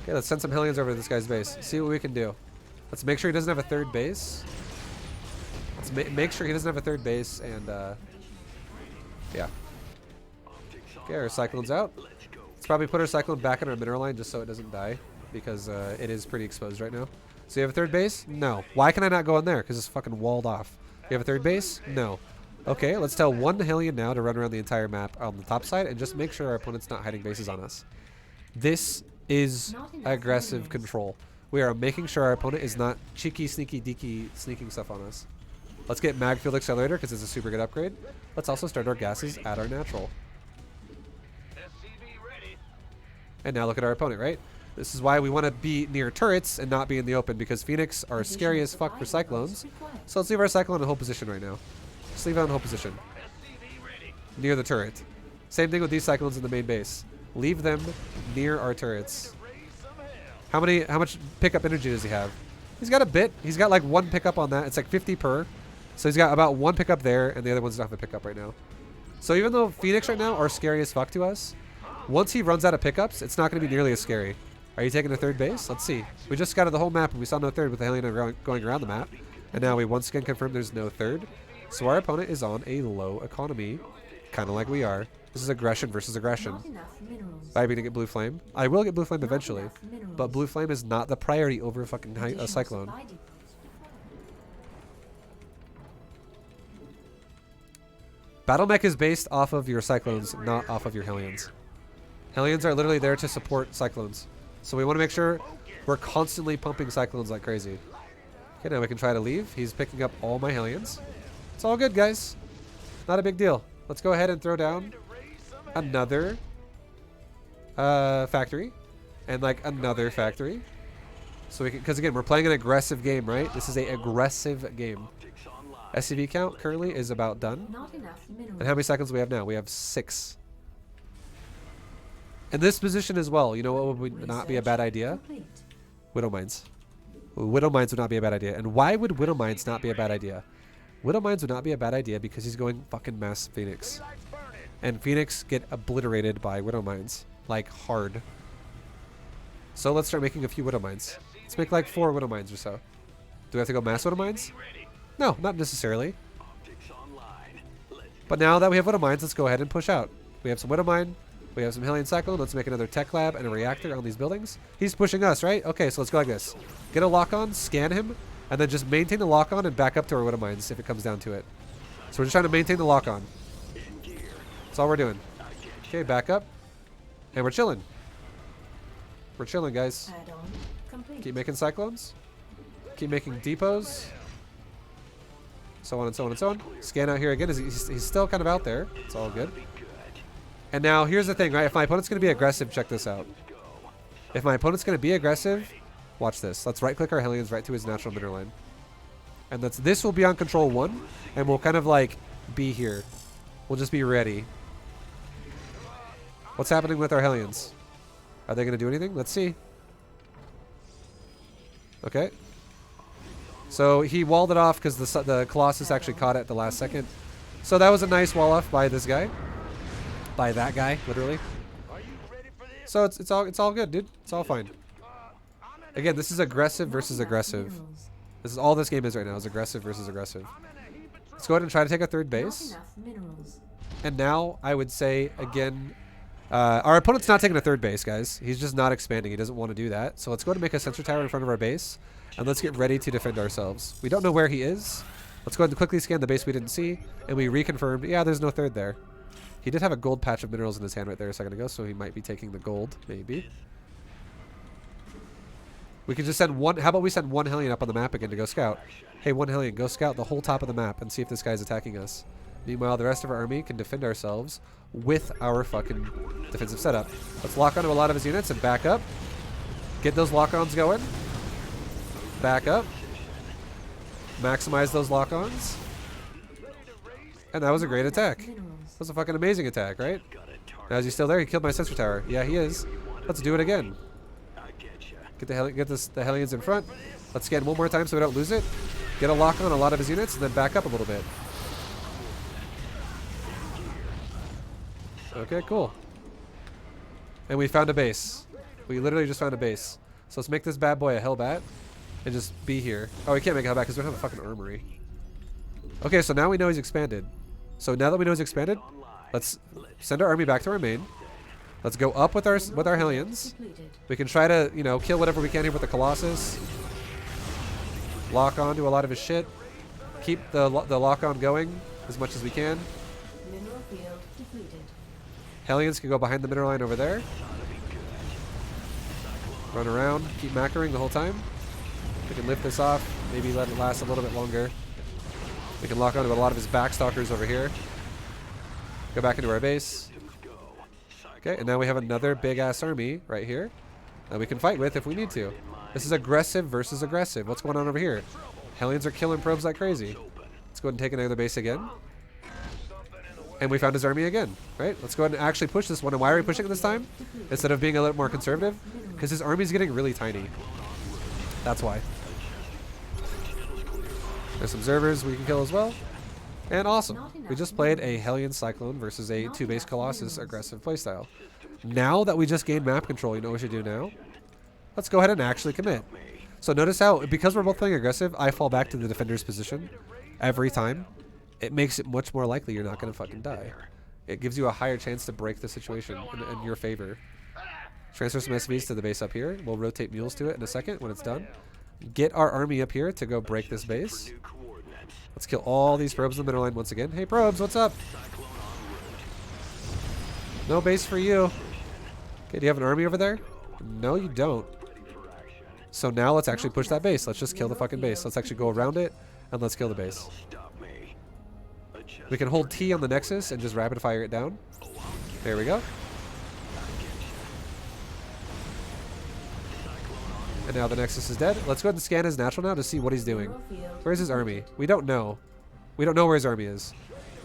Okay, let's send some Hellions over to this guy's base. See what we can do. Let's make sure he doesn't have a third base. Let's make sure he doesn't have a third base, and, yeah. Okay, our Cyclone's out. Let's probably put our Cyclone back in our mineral line just so it doesn't die, because it is pretty exposed right now. So you have a third base? No. Why can I not go in there? Because it's fucking walled off. You have a third base? No. Okay, let's tell one Hellion now to run around the entire map on the top side and just make sure our opponent's not hiding bases on us. This is aggressive control. We are making sure our opponent is not cheeky, sneaky, deaky, sneaking stuff on us. Let's get Mag Field Accelerator because it's a super good upgrade. Let's also start our gases at our natural. SCV ready. And now look at our opponent, right? This is why we want to be near turrets and not be in the open, because Phoenix are scary as fuck for Cyclones. So let's leave our Cyclone in hold position right now. Just leave it in hold position. SCV ready. Near the turret. Same thing with these Cyclones in the main base. Leave them near our turrets. Raise some hell. How much pickup energy does he have? He's got a bit. He's got like one pickup on that. It's like 50 per. So he's got about one pickup there, and the other ones don't have a pickup right now. So even though Phoenix right now are scary as fuck to us, once he runs out of pickups, it's not going to be nearly as scary. Are you taking a third base? Let's see. We just scouted the whole map and we saw no third with the Hellion going around the map. And now we once again confirm there's no third. So our opponent is on a low economy, kind of like we are. This is aggression versus aggression. Not enough minerals. Am I going to get Blue Flame? I will get Blue Flame eventually. enough minerals. But Blue Flame is not the priority over a fucking Additional Cyclone. supply depots required. Battle Mech is based off of your Cyclones, not off of your Hellions. Hellions are literally there to support Cyclones. So we want to make sure we're constantly pumping Cyclones like crazy. Okay, now we can try to leave. He's picking up all my Hellions. It's all good, guys. Not a big deal. Let's go ahead and throw down another factory. And like another factory. So we can, because again, we're playing an aggressive game, right? This is a aggressive game. SCV count currently is about done. Not enough minerals. And how many seconds do we have now? We have 6. In this position as well, you know what would not be a bad idea? Complete. Widow Mines. Widow Mines would not be a bad idea. And why would Widow Mines not be a bad idea? Widow Mines would not be a bad idea because he's going fucking mass Phoenix. And Phoenix get obliterated by Widow Mines. Like, hard. So let's start making a few Widow Mines. Let's make like 4 Widow Mines or so. Do we have to go mass Widow Mines? No, not necessarily. But now that we have Widow Mines, let's go ahead and push out. We have some Widow Mine. We have some Hellion Cyclone. Let's make another Tech Lab and a Reactor on these buildings. He's pushing us, right? Okay, so let's go like this. Get a lock on, scan him, and then just maintain the lock on and back up to our Widow Mines if it comes down to it. So we're just trying to maintain the lock on. That's all we're doing. Okay, back up. And we're chilling. We're chilling, guys. Add-on complete. Keep making Cyclones. Keep making depots. So on and so on and so on. Scan out here again. He's still kind of out there. It's all good. And now here's the thing, right? If my opponent's going to be aggressive, check this out. If my opponent's going to be aggressive, watch this. Let's right-click our Hellions right to his natural mineral line. And this will be on control 1, and we'll kind of like be here. We'll just be ready. What's happening with our Hellions? Are they going to do anything? Let's see. Okay. So he walled it off because the Colossus actually caught it at the last second. So that was a nice wall off by this guy. By that guy, literally. So it's all good, dude. It's all fine. Again, this is aggressive versus aggressive. Minerals. This is all this game is right now, is aggressive versus aggressive. Let's go ahead and try to take a third Not base. enough minerals. And now I would say again, our opponent's not taking a third base, guys. He's just not expanding. He doesn't want to do that. So let's go ahead and make a sensor tower in front of our base, and let's get ready to defend ourselves. We don't know where he is. Let's go ahead and quickly scan the base we didn't see, and we reconfirmed, yeah, there's no third there. He did have a gold patch of minerals in his hand right there a second ago, so he might be taking the gold, maybe. We could just send one, how about we send one Hellion up on the map again to go scout. Hey, one Hellion, go scout the whole top of the map and see if this guy's attacking us. Meanwhile, the rest of our army can defend ourselves with our fucking defensive setup. Let's lock onto a lot of his units and back up. Get those lock-ons going. Back up. Maximize those lock-ons. And that was a great attack. That was a fucking amazing attack, right? Now, is he still there? He killed my sensor tower. Yeah, he is. Let's do it again. Get the Hellions in front. Let's scan one more time so we don't lose it. Get a lock on a lot of his units and then back up a little bit. Okay, cool. And we found a base. We literally just found a base. So let's make this bad boy a Hellbat and just be here. Oh, we can't make a Hellbat because we don't have a fucking armory. Okay, so now we know he's expanded. So now that we know he's expanded, let's send our army back to our main. Let's go up with our Hellions. We can try to, you know, kill whatever we can here with the Colossus. Lock on to a lot of his shit. Keep the lock on going as much as we can. Mineral field depleted. Hellions can go behind the mineral line over there. Run around, keep macroing the whole time. We can lift this off, maybe let it last a little bit longer. We can lock onto a lot of his backstalkers over here. Go back into our base. Okay, and now we have another big-ass army right here that we can fight with if we need to. This is aggressive versus aggressive. What's going on over here? Hellions are killing probes like crazy. Let's go ahead and take another base again. And we found his army again, right? Let's go ahead and actually push this one. And why are we pushing it this time? Instead of being a little more conservative? Because his army's getting really tiny. That's why. There's some observers we can kill as well. And awesome. We just played a Hellion Cyclone versus a 2-base Colossus aggressive playstyle. Now that we just gained map control, you know what we should do now? Let's go ahead and actually commit. So notice how, because we're both playing aggressive, I fall back to the defender's position every time. It makes it much more likely you're not going to fucking die. It gives you a higher chance to break the situation in your favor. Transfer some SVs to the base up here. We'll rotate mules to it in a second when it's done. Get our army up here to go break this base. Let's kill all these probes in the middle line once again. Hey probes, what's up? No base for you. Okay, do you have an army over there? No, you don't. So now let's actually push that base. Let's just kill the fucking base. Let's actually go around it and let's kill the base. We can hold T on the Nexus and just rapid fire it down. There we go. And now the Nexus is dead. Let's go ahead and scan his natural now to see what he's doing. Where's his army? We don't know. We don't know where his army is.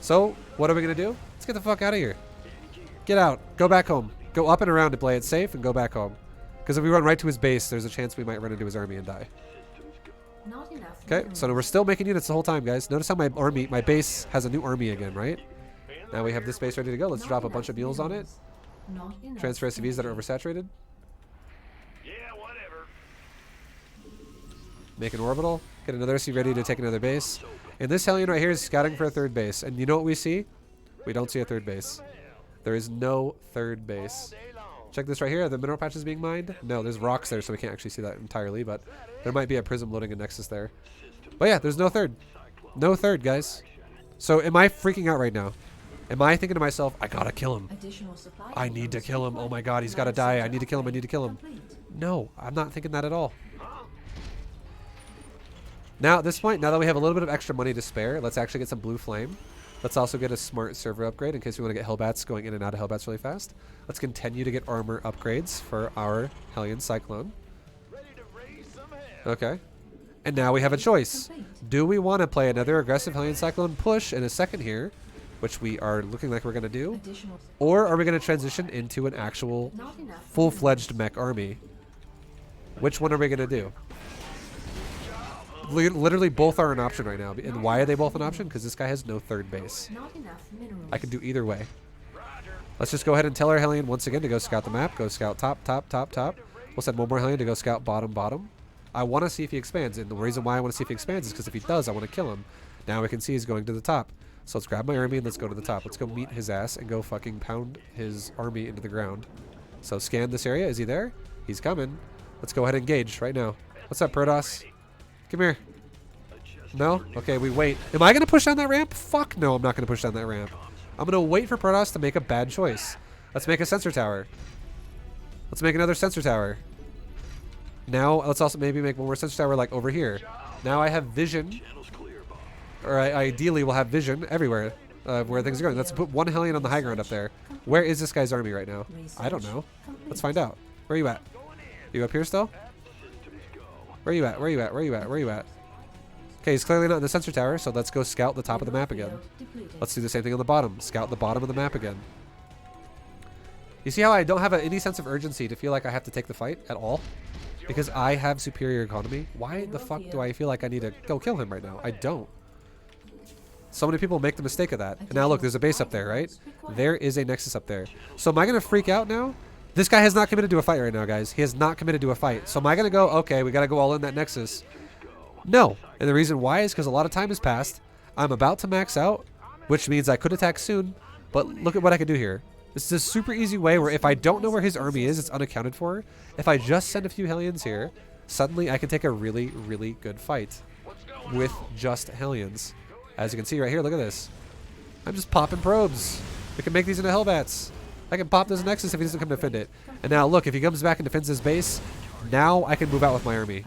So, what are we going to do? Let's get the fuck out of here. Get out. Go back home. Go up and around to play it safe and go back home. Because if we run right to his base, there's a chance we might run into his army and die. Not enough. Okay, so we're still making units the whole time, guys. Notice how my base has a new army again, right? Now we have this base ready to go. Let's drop a bunch of mules on it. Transfer SCVs that are oversaturated. Yeah, whatever. Make an orbital. Get another SC ready to take another base. And this Hellion right here is scouting for a third base. And you know what we see? We don't see a third base. There is no third base. Check this right here. Are the mineral patches being mined? No, there's rocks there, so we can't actually see that entirely. But there might be a prism loading a Nexus there. But yeah, there's no third. No third, guys. So am I freaking out right now? Am I thinking to myself, I gotta kill him. I need to kill him. Oh my god, he's gotta die. I need to kill him. I need to kill him. No, I'm not thinking that at all. Now, at this point, now that we have a little bit of extra money to spare, let's actually get some blue flame. Let's also get a smart server upgrade in case we want to get Hellbats going in and out of Hellbats really fast. Let's continue to get armor upgrades for our Hellion Cyclone. Okay. And now we have a choice. Do we want to play another aggressive Hellion Cyclone push in a second here, which we are looking like we're going to do? Or are we going to transition into an actual full-fledged mech army? Which one are we going to do? Literally both are an option right now. And why are they both an option? Because this guy has no third base. I could do either way. Let's just go ahead and tell our Hellion once again to go scout the map. Go scout top, top, top, top. We'll send one more Hellion to go scout bottom, bottom. I want to see if he expands. And the reason why I want to see if he expands is because if he does, I want to kill him. Now we can see he's going to the top. So let's grab my army and let's go to the top. Let's go meet his ass and go fucking pound his army into the ground. So scan this area. Is he there? He's coming. Let's go ahead and engage right now. What's up, Protoss? Come here. No? Okay, we wait. Am I going to push down that ramp? Fuck no, I'm not going to push down that ramp. I'm going to wait for Protoss to make a bad choice. Let's make a sensor tower. Let's make another sensor tower. Now, let's also maybe make one more sensor tower like over here. Now I have vision. Or ideally we'll have vision everywhere where things are going. Let's put one Hellion on the high ground up there. Where is this guy's army right now? I don't know. Let's find out. Where are you at? You up here still? Where are you at? Where are you at? Where are you at? Where are you at? Okay, he's clearly not in the sensor tower, so let's go scout the top of the map again. Let's do the same thing on the bottom. Scout the bottom of the map again. You see how I don't have any sense of urgency to feel like I have to take the fight at all? Because I have superior economy? Why the fuck do I feel like I need to go kill him right now? I don't. So many people make the mistake of that. And now look, there's a base up there, right? There is a Nexus up there. So am I going to freak out now? This guy has not committed to a fight right now, guys. He has not committed to a fight. So am I going to go, okay, we got to go all in that Nexus? No. And the reason why is because a lot of time has passed. I'm about to max out, which means I could attack soon. But look at what I can do here. This is a super easy way where if I don't know where his army is, it's unaccounted for. If I just send a few Hellions here, suddenly I can take a really, really good fight with just Hellions. As you can see right here, look at this. I'm just popping probes. We can make these into Hellbats. I can pop this Nexus if he doesn't come defend it. And now look, if he comes back and defends his base, now I can move out with my army.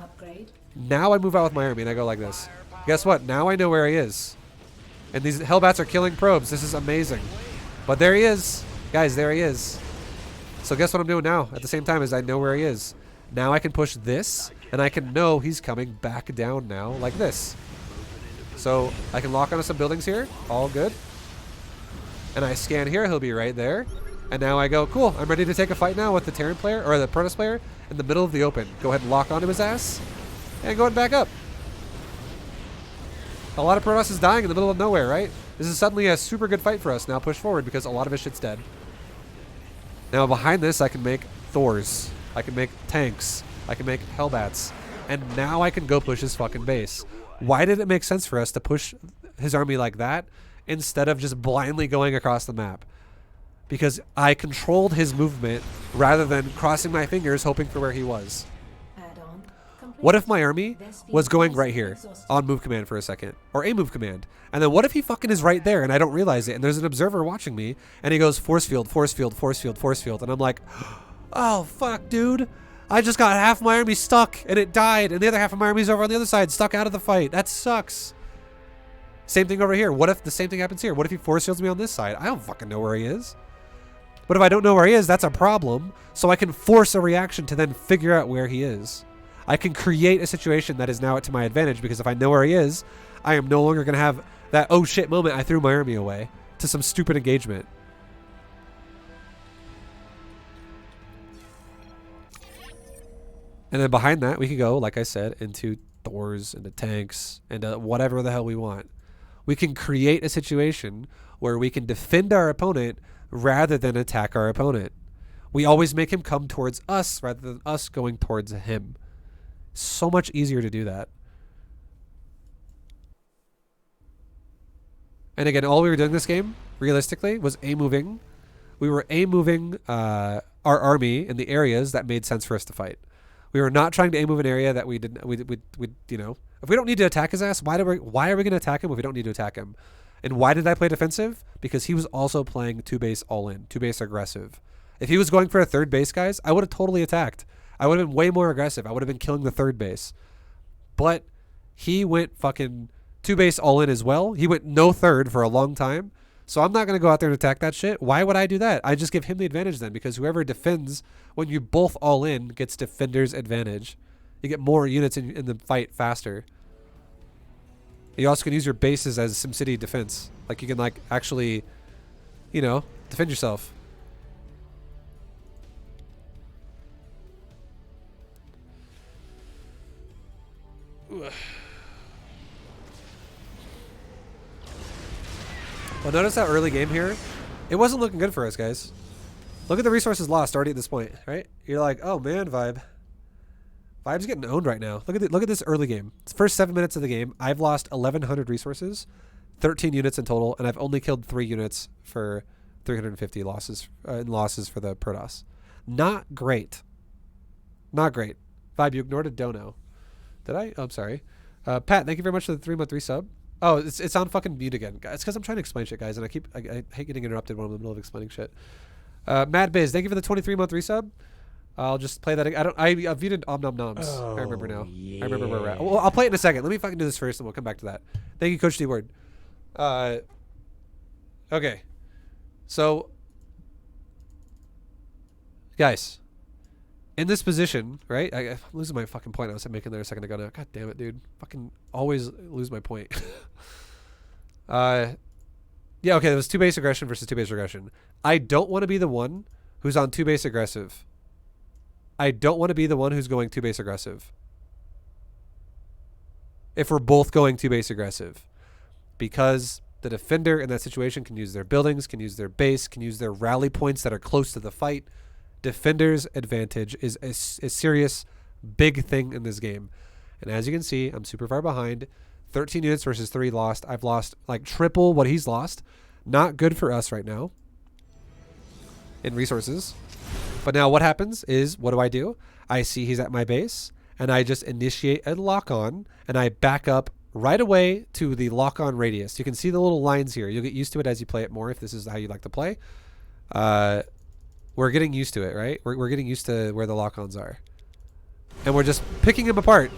Now I move out with my army and I go like this. Guess what? Now I know where he is. And these Hellbats are killing probes. This is amazing. But there he is. Guys, there he is. So guess what I'm doing now? At the same time as I know where he is. Now I can push this, and I can know he's coming back down now, like this. So I can lock onto some buildings here. All good. And I scan here. He'll be right there. And now I go, cool. I'm ready to take a fight now with the Terran player, or the Protoss player, in the middle of the open. Go ahead and lock onto his ass. And go ahead and back up. A lot of Protoss is dying in the middle of nowhere, right? This is suddenly a super good fight for us. Now push forward because a lot of his shit's dead. Now behind this, I can make Thors. I can make tanks. I can make Hellbats. And now I can go push his fucking base. Why did it make sense for us to push his army like that instead of just blindly going across the map? Because I controlled his movement rather than crossing my fingers hoping for where he was. What if my army was going right here on move command for a second, or a move command, and then what if he fucking is right there and I don't realize it, and there's an observer watching me and he goes force field, force field, force field, force field, and I'm like, oh fuck dude, I just got half my army stuck and it died and the other half of my army's over on the other side stuck out of the fight. That sucks. Same thing over here. What if the same thing happens here? What if he force fields me on this side? I don't fucking know where he is. But if I don't know where he is, that's a problem. So I can force a reaction to then figure out where he is. I can create a situation that is now to my advantage because if I know where he is, I am no longer going to have that oh shit moment I threw my army away to some stupid engagement. And then behind that, we can go, like I said, into Thors, into tanks, into whatever the hell we want. We can create a situation where we can defend our opponent rather than attack our opponent. We always make him come towards us rather than us going towards him. So much easier to do that. And again, all we were doing this game, realistically, was A-moving. We were A-moving our army in the areas that made sense for us to fight. We were not trying to A-move an area that we didn't, you know, if we don't need to attack his ass, why are we going to attack him if we don't need to attack him? And why did I play defensive? Because he was also playing 2-base all-in, 2-base aggressive. If he was going for a 3rd base, guys, I would have totally attacked. I would have been way more aggressive. I would have been killing the 3rd base. But he went fucking 2-base all-in as well. He went no 3rd for a long time. So I'm not going to go out there and attack that shit. Why would I do that? I just give him the advantage then, because whoever defends when you both all in gets defender's advantage. You get more units in the fight faster. You also can use your bases as SimCity defense. Like you can like actually, you know, defend yourself. Well, notice that early game here, it wasn't looking good for us, guys. Look at the resources lost already at this point, right? You're like, oh man, Vibe's getting owned right now. Look at this early game. It's the first 7 minutes of the game. I've lost 1,100 resources, 13 units in total, and I've only killed 3 units for 350 losses for the Protoss. Not great. Not great. Vibe, you ignored a dono. Did I? Oh, I'm sorry. Pat, thank you very much for the 3-month resub. Oh, it's on fucking mute again. It's because I'm trying to explain shit, guys, and I hate getting interrupted when I'm in the middle of explaining shit. Mad Biz, thank you for the 23-month resub. I'll just play that. I viewed it Om Nom Noms. Oh, I remember now. yeah. I remember where we're at. Well, I'll play it in a second. Let me fucking do this first, and we'll come back to that. Thank you, Coach D Word. Okay. So, guys, in this position, right? I'm losing my fucking point I was making there a second ago now. God damn it, dude. Fucking always lose my point. Yeah, okay, there was 2 base aggression versus 2 base aggression. I don't want to be the one who's on 2 base aggressive. I don't want to be the one who's going 2 base aggressive. If we're both going 2 base aggressive. Because the defender in that situation can use their buildings, can use their base, can use their rally points that are close to the fight. Defender's advantage is a serious, big thing in this game. And as you can see, I'm super far behind. 13 units versus 3 lost. I've lost like triple what he's lost. Not good for us right now in resources. But now what happens is, what do? I see he's at my base, and I just initiate a lock-on, and I back up right away to the lock-on radius. You can see the little lines here. You'll get used to it as you play it more if this is how you like to play. We're getting used to it, right? We're getting used to where the lock-ons are. And we're just picking them apart.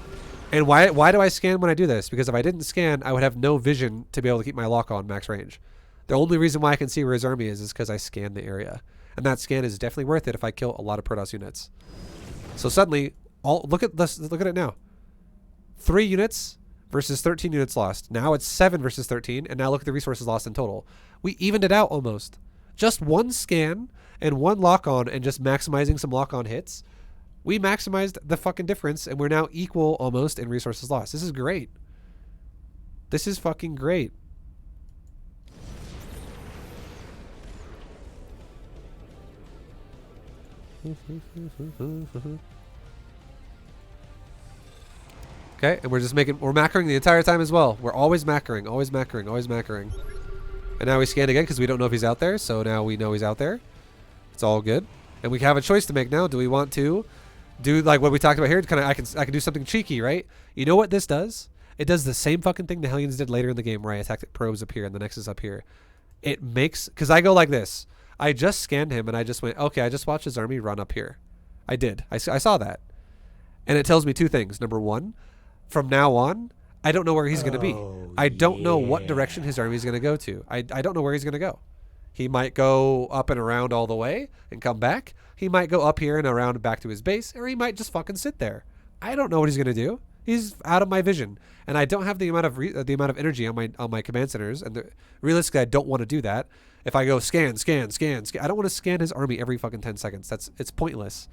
And why do I scan when I do this? Because if I didn't scan, I would have no vision to be able to keep my lock-on max range. The only reason why I can see where his army is because I scanned the area. And that scan is definitely worth it if I kill a lot of Protoss units. So suddenly, look at this. Look at it now. 3 units versus 13 units lost. Now it's 7 versus 13, and now look at the resources lost in total. We evened it out almost. Just 1 scan and 1 lock-on, and just maximizing some lock-on hits. We maximized the fucking difference, and we're now equal almost in resources lost. This is great. This is fucking great. Okay, and we're macroing the entire time as well. We're always macroing, always macroing, always macroing. And now we scan again because we don't know if he's out there, so now we know he's out there. It's all good. And we have a choice to make now. Do we want to do like what we talked about here? I can do something cheeky, right? You know what this does? It does the same fucking thing the Hellions did later in the game where I attacked probes up here and the Nexus up here. It makes, because I go like this. I just scanned him and I just went, okay, I just watched his army run up here. I did. I saw that. And it tells me 2 things. Number 1, from now on, I don't know where he's going to be. I don't know what direction his army is going to go to. I don't know where he's going to go. He might go up and around all the way and come back. He might go up here and around and back to his base, or he might just fucking sit there. I don't know what he's going to do. He's out of my vision, and I don't have the amount of energy on my command centers. And realistically, I don't want to do that. If I go scan, I don't want to scan his army every fucking 10 seconds. It's pointless.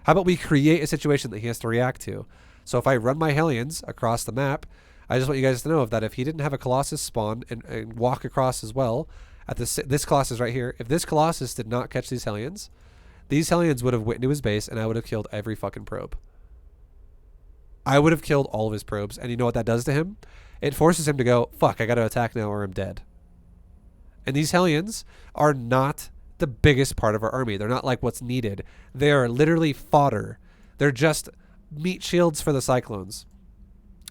How about we create a situation that he has to react to? So if I run my Hellions across the map, I just want you guys to know that if he didn't have a Colossus spawn and walk across as well, at this Colossus right here, if this Colossus did not catch these Hellions would have went into his base and I would have killed every fucking probe. I would have killed all of his probes. And you know what that does to him? It forces him to go, fuck, I got to attack now or I'm dead. And these Hellions are not the biggest part of our army. They're not like what's needed. They are literally fodder. They're just meat shields for the Cyclones.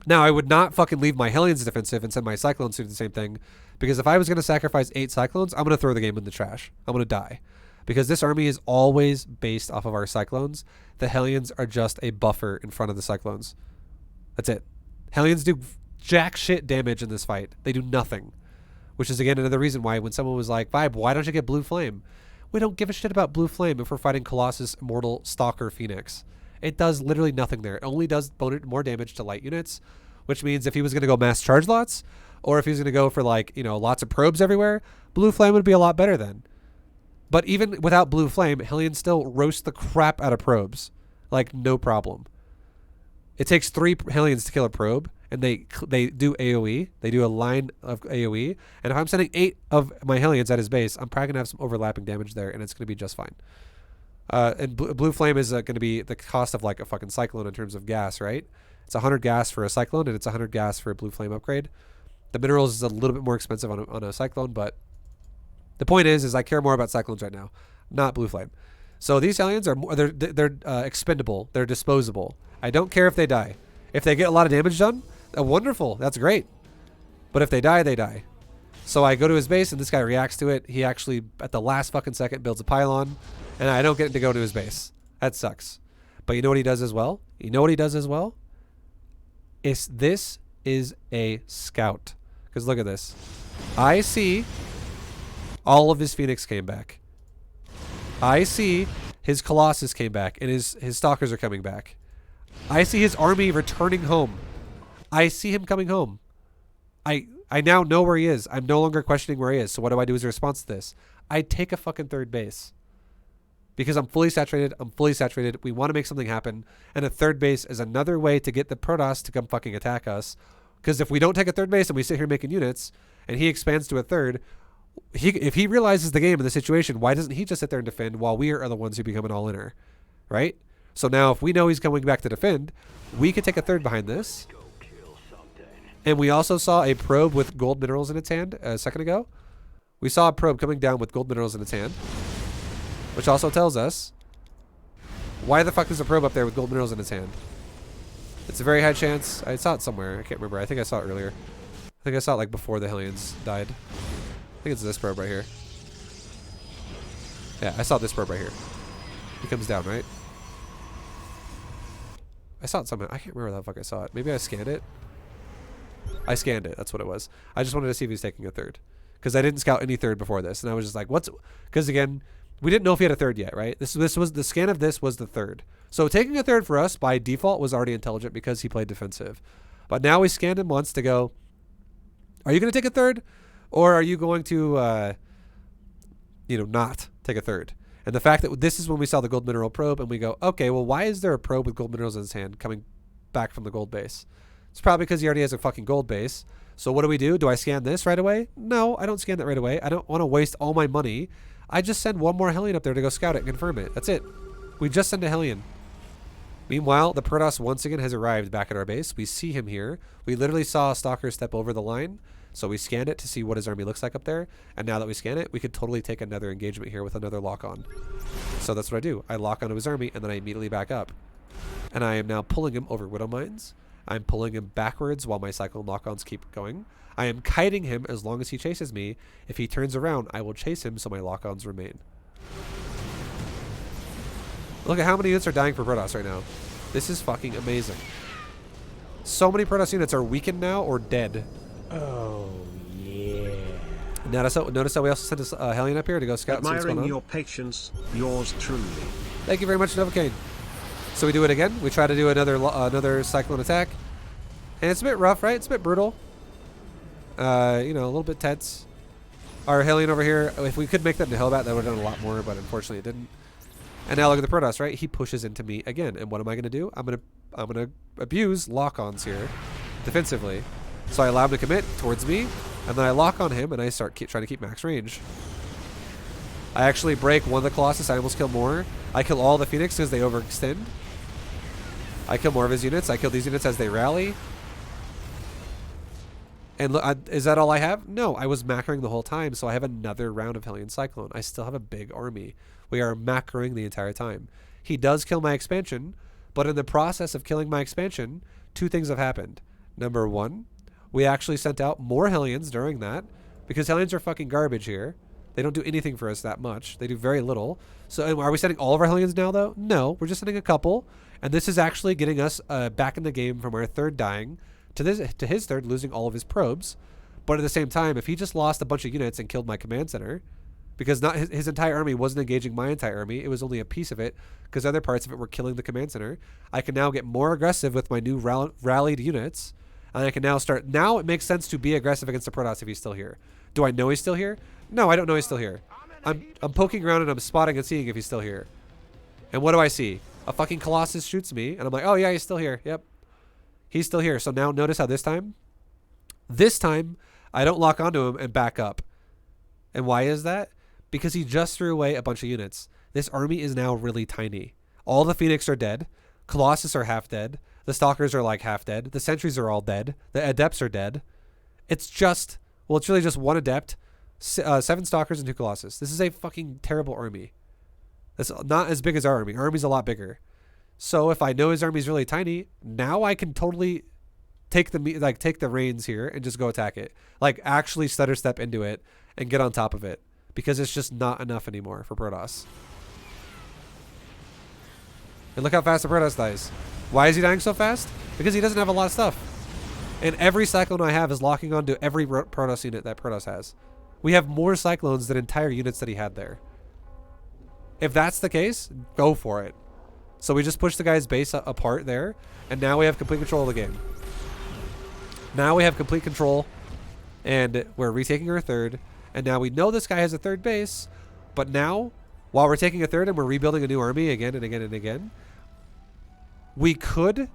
Now, I would not fucking leave my Hellions defensive and send my Cyclones to do the same thing. Because if I was going to sacrifice 8 Cyclones, I'm going to throw the game in the trash. I'm going to die. Because this army is always based off of our Cyclones. The Hellions are just a buffer in front of the Cyclones. That's it. Hellions do jack shit damage in this fight. They do nothing. Which is, again, another reason why when someone was like, Vibe, why don't you get Blue Flame? We don't give a shit about Blue Flame if we're fighting Colossus, Immortal, Stalker, Phoenix. It does literally nothing there. It only does more damage to light units, which means if he was going to go mass charge lots, or if he was going to go for, like, you know, lots of probes everywhere, Blue Flame would be a lot better then. But even without Blue Flame, Hellions still roast the crap out of probes. Like, no problem. It takes 3 Hellions to kill a probe, and they do AoE. They do a line of AoE. And if I'm sending 8 of my Hellions at his base, I'm probably going to have some overlapping damage there, and it's going to be just fine. And Blue Flame is going to be the cost of, like, a fucking Cyclone in terms of gas, right? It's 100 gas for a Cyclone, and it's 100 gas for a Blue Flame upgrade. The minerals is a little bit more expensive on a Cyclone, but the point is I care more about Cyclones right now, not Blue Flame. So these Hellions are more, they're expendable. They're disposable. I don't care if they die. If they get a lot of damage done, Wonderful. That's great. But if they die, they die. So I go to his base, and this guy reacts to it. He actually, at the last fucking second, builds a pylon, and I don't get to go to his base. That sucks. But you know what he does as well? You know what he does as well? This is a scout. Because look at this. I see all of his Phoenix came back. I see his Colossus came back, and his Stalkers are coming back. I see his army returning home. I see him coming home. I now know where he is. I'm no longer questioning where he is. So what do I do as a response to this? I take a fucking third base. Because I'm fully saturated. I'm fully saturated. We want to make something happen. And a third base is another way to get the Protoss to come fucking attack us. Because if we don't take a third base and we sit here making units, and he expands to a third, if he realizes the game and the situation, why doesn't he just sit there and defend while we are the ones who become an all-inner? Right? So now if we know he's coming back to defend, we could take a third behind this. And we also saw a probe with gold minerals in its hand a second ago. We saw a probe coming down with gold minerals in its hand. Which also tells us, why the fuck is a probe up there with gold minerals in its hand? It's a very high chance. I saw it somewhere. I can't remember. I think I saw it earlier. I think I saw it like before the Hellions died. I think it's this probe right here. Yeah, I saw this probe right here. He comes down, right? I saw it somehow. I can't remember how the fuck I saw it. Maybe I scanned it. I scanned it. That's what it was. I just wanted to see if he was taking a third. Because I didn't scout any third before this. And I was just like, what's... Because again, we didn't know if he had a third yet, right? This was the scan of this was the third. So taking a third for us by default was already intelligent because he played defensive. But now we scanned him once to go, are you going to take a third? Or are you going to, not take a third? And the fact that this is when we saw the gold mineral probe and we go, okay, well, why is there a probe with gold minerals in his hand coming back from the gold base? It's probably because he already has a fucking gold base. So what do? Do I scan this right away? No, I don't scan that right away. I don't want to waste all my money. I just send one more Hellion up there to go scout it and confirm it. That's it. We just send a Hellion. Meanwhile, the Protoss once again has arrived back at our base. We see him here. We literally saw a Stalker step over the line. So we scanned it to see what his army looks like up there. And now that we scan it, we could totally take another engagement here with another lock-on. So that's what I do. I lock onto his army, and then I immediately back up. And I am now pulling him over Widow Mines. I'm pulling him backwards while my Cyclone lock-ons keep going. I am kiting him as long as he chases me. If he turns around, I will chase him so my lock-ons remain. Look at how many units are dying for Protoss right now. This is fucking amazing. So many Protoss units are weakened now or dead. Oh, yeah. Notice how we also sent a Hellion up here to go scout and see what's going Admiring on. your patience, yours truly. Thank you very much, Novocaine. So we do it again. We try to do another Cyclone attack. And it's a bit rough, right? It's a bit brutal. A little bit tense. Our Hellion over here, if we could make that into Hellbat, that would have done a lot more, but unfortunately it didn't. And now look at the Protoss, right? He pushes into me again. And what am I going to do? I'm going to abuse lock-ons here defensively. So I allow him to commit towards me, and then I lock on him, and I start trying to keep max range. I actually break one of the Colossus. I almost kill more. I kill all the Phoenix because they overextend. I kill more of his units. I kill these units as they rally. And look, is that all I have? No, I was macroing the whole time, so I have another round of Hellion Cyclone. I still have a big army. We are macroing the entire time. He does kill my expansion, but in the process of killing my expansion, two things have happened. Number one, we actually sent out more Hellions during that, because Hellions are fucking garbage here. They don't do anything for us that much. They do very little. So are we sending all of our Hellions now, though? No, we're just sending a couple. And this is actually getting us back in the game from our third dying to his third losing all of his probes. But at the same time, if he just lost a bunch of units and killed my command center, because not his entire army wasn't engaging my entire army, it was only a piece of it, because other parts of it were killing the command center, I can now get more aggressive with my new rallied units. And I can now start... Now it makes sense to be aggressive against the Protoss if he's still here. Do I know he's still here? No, I don't know he's still here. I'm poking around and I'm spotting and seeing if he's still here. And what do I see? A fucking Colossus shoots me, and I'm like, oh yeah, he's still here. Yep. He's still here. So now notice how this time, I don't lock onto him and back up. And why is that? Because he just threw away a bunch of units. This army is now really tiny. All the Phoenix are dead. Colossus are half dead. The Stalkers are like half dead. The Sentries are all dead. The Adepts are dead. It's really just one Adept, 7 Stalkers, and 2 Colossus. This is a fucking terrible army. That's not as big as our army's a lot bigger. So if I know his army's really tiny, now I can totally take the reins here and just go attack it. Like actually stutter step into it and get on top of it, because it's just not enough anymore for Protoss. And look how fast the Protoss dies. Why is he dying so fast? Because he doesn't have a lot of stuff. And every Cyclone I have is locking onto every Protoss unit that Protoss has. We have more Cyclones than entire units that he had there. If that's the case, go for it. So we just push the guy's base apart there, and now we have complete control of the game. Now we have complete control, and we're retaking our third, and now we know this guy has a third base, but now, while we're taking a third and we're rebuilding a new army again and again and again, we could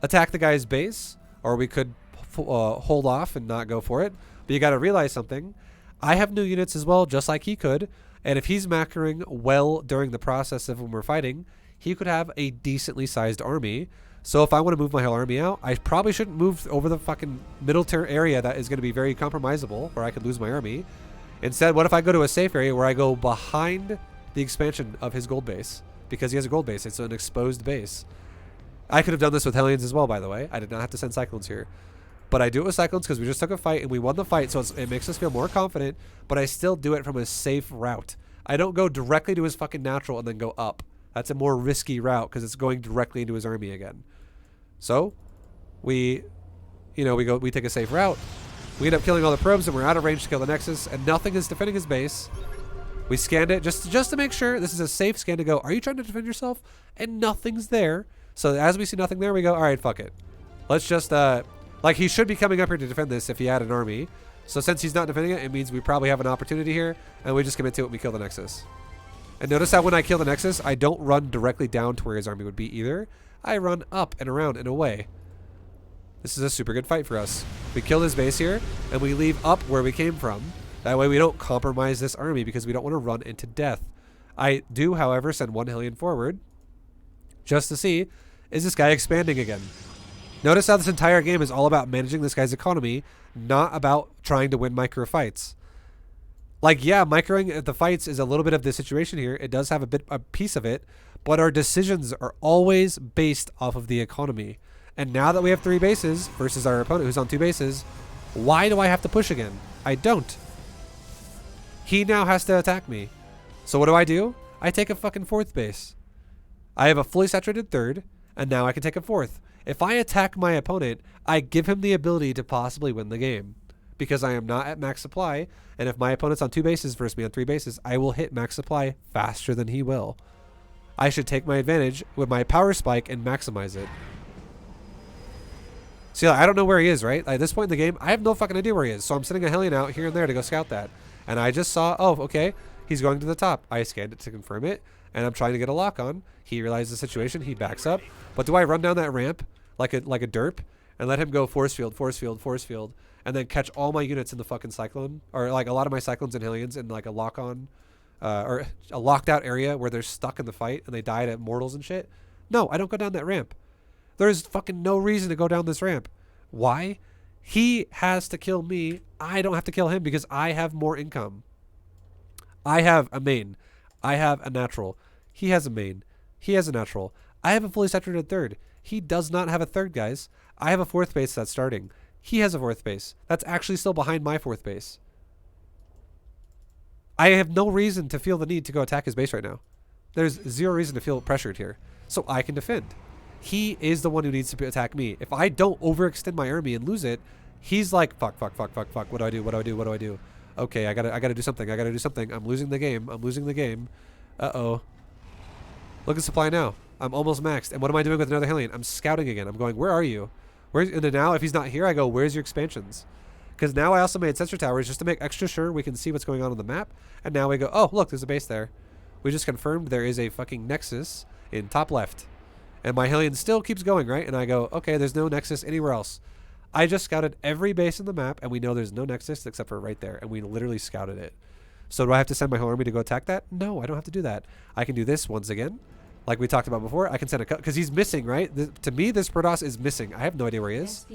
attack the guy's base, or we could hold off and not go for it. But you got to realize something. I have new units as well, just like he could, and if he's macroing well during the process of when we're fighting, he could have a decently sized army. So if I want to move my whole army out, I probably shouldn't move over the fucking middle tier area that is going to be very compromisable, where I could lose my army. Instead, what if I go to a safe area where I go behind the expansion of his gold base? Because he has a gold base. It's an exposed base. I could have done this with Hellions as well, by the way. I did not have to send Cyclones here. But I do it with Cyclones because we just took a fight and we won the fight, so it makes us feel more confident, but I still do it from a safe route. I don't go directly to his fucking natural and then go up. That's a more risky route because it's going directly into his army again. So, we take a safe route. We end up killing all the probes and we're out of range to kill the Nexus, and nothing is defending his base. We scanned it just to make sure this is a safe scan to go, are you trying to defend yourself? And nothing's there. So as we see nothing there, we go, all right, fuck it. Let's just, like he should be coming up here to defend this if he had an army. So since he's not defending it, it means we probably have an opportunity here, and we just commit to it and we kill the Nexus. And notice how when I kill the Nexus, I don't run directly down to where his army would be either. I run up and around and away. This is a super good fight for us. We kill his base here, and we leave up where we came from. That way we don't compromise this army because we don't want to run into death. I do, however, send one Hellion forward just to see, is this guy expanding again? Notice how this entire game is all about managing this guy's economy, not about trying to win micro fights. Like, yeah, microing the fights is a little bit of the situation here. It does have a piece of it, but our decisions are always based off of the economy. And now that we have 3 bases versus our opponent who's on 2 bases, why do I have to push again? I don't. He now has to attack me. So what do? I take a fucking 4th base. I have a fully saturated 3rd, and now I can take a 4th. If I attack my opponent, I give him the ability to possibly win the game. Because I am not at max supply, and if my opponent's on 2 bases versus me on 3 bases, I will hit max supply faster than he will. I should take my advantage with my power spike and maximize it. See, I don't know where he is, right? At this point in the game, I have no fucking idea where he is. So I'm sending a Hellion out here and there to go scout that. And I just saw, oh, okay, he's going to the top. I scanned it to confirm it, and I'm trying to get a lock on. He realizes the situation. He backs up. But do I run down that ramp like a derp and let him go force field, and then catch all my units in the fucking Cyclone? Or like a lot of my Cyclones and Hellions in like a lock-on or a locked out area where they're stuck in the fight and they died at mortals and shit? No, I don't go down that ramp. There's fucking no reason to go down this ramp. Why? He has to kill me. I don't have to kill him because I have more income. I have a main. I have a natural. He has a main. He has a natural. I have a fully saturated 3rd. He does not have a 3rd, guys. I have a 4th base that's starting. He has a 4th base. That's actually still behind my 4th base. I have no reason to feel the need to go attack his base right now. There's 0 reason to feel pressured here. So I can defend. He is the one who needs to attack me. If I don't overextend my army and lose it, he's like, fuck. What do I do? Okay, I gotta do something. I'm losing the game. Uh-oh. Look at supply now. I'm almost maxed. And what am I doing with another Hellion? I'm scouting again. I'm going, where are you? And then now, if he's not here, I go, where's your expansions? Because now I also made sensor towers just to make extra sure we can see what's going on the map. And now we go, oh, look, there's a base there. We just confirmed there is a fucking Nexus in top left. And my Hellion still keeps going, right? And I go, okay, there's no Nexus anywhere else. I just scouted every base in the map, and we know there's no Nexus except for right there. And we literally scouted it. So do I have to send my whole army to go attack that? No, I don't have to do that. I can do this once again. Like we talked about before, I can send a... Because he's missing, right? To me, this Protoss is missing. I have no idea where he is.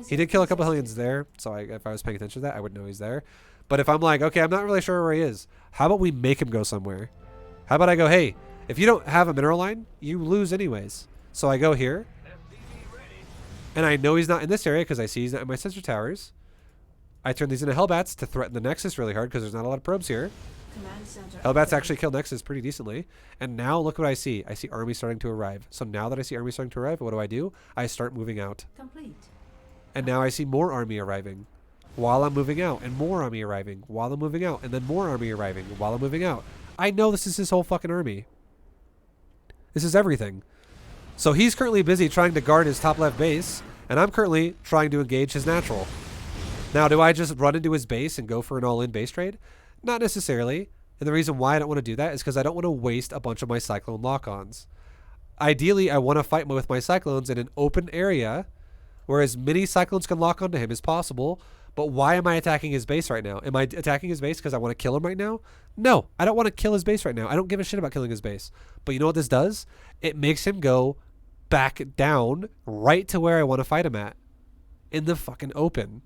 He did kill a couple Hellions there. So if I was paying attention to that, I would know he's there. But if I'm like, okay, I'm not really sure where he is. How about we make him go somewhere? How about I go, hey, if you don't have a mineral line, you lose anyways. So I go here. And I know he's not in this area because I see he's not in my sensor towers. I turn these into Hellbats to threaten the Nexus really hard because there's not a lot of probes here. Command center. Hellbats actually kill Nexus pretty decently. And now look what I see. I see army starting to arrive. So now that I see army starting to arrive, what do? I start moving out. Complete. And now I see more army arriving while I'm moving out, and more army arriving while I'm moving out, and then more army arriving while I'm moving out. I know this is his whole fucking army. This is everything. So he's currently busy trying to guard his top left base, and I'm currently trying to engage his natural. Now, do I just run into his base and go for an all-in base trade? Not necessarily. And the reason why I don't want to do that is because I don't want to waste a bunch of my Cyclone lock-ons. Ideally, I want to fight with my Cyclones in an open area where as many Cyclones can lock onto him as possible. But why am I attacking his base right now? Am I attacking his base because I want to kill him right now? No, I don't want to kill his base right now. I don't give a shit about killing his base. But you know what this does? It makes him go back down right to where I want to fight him at. In the fucking open.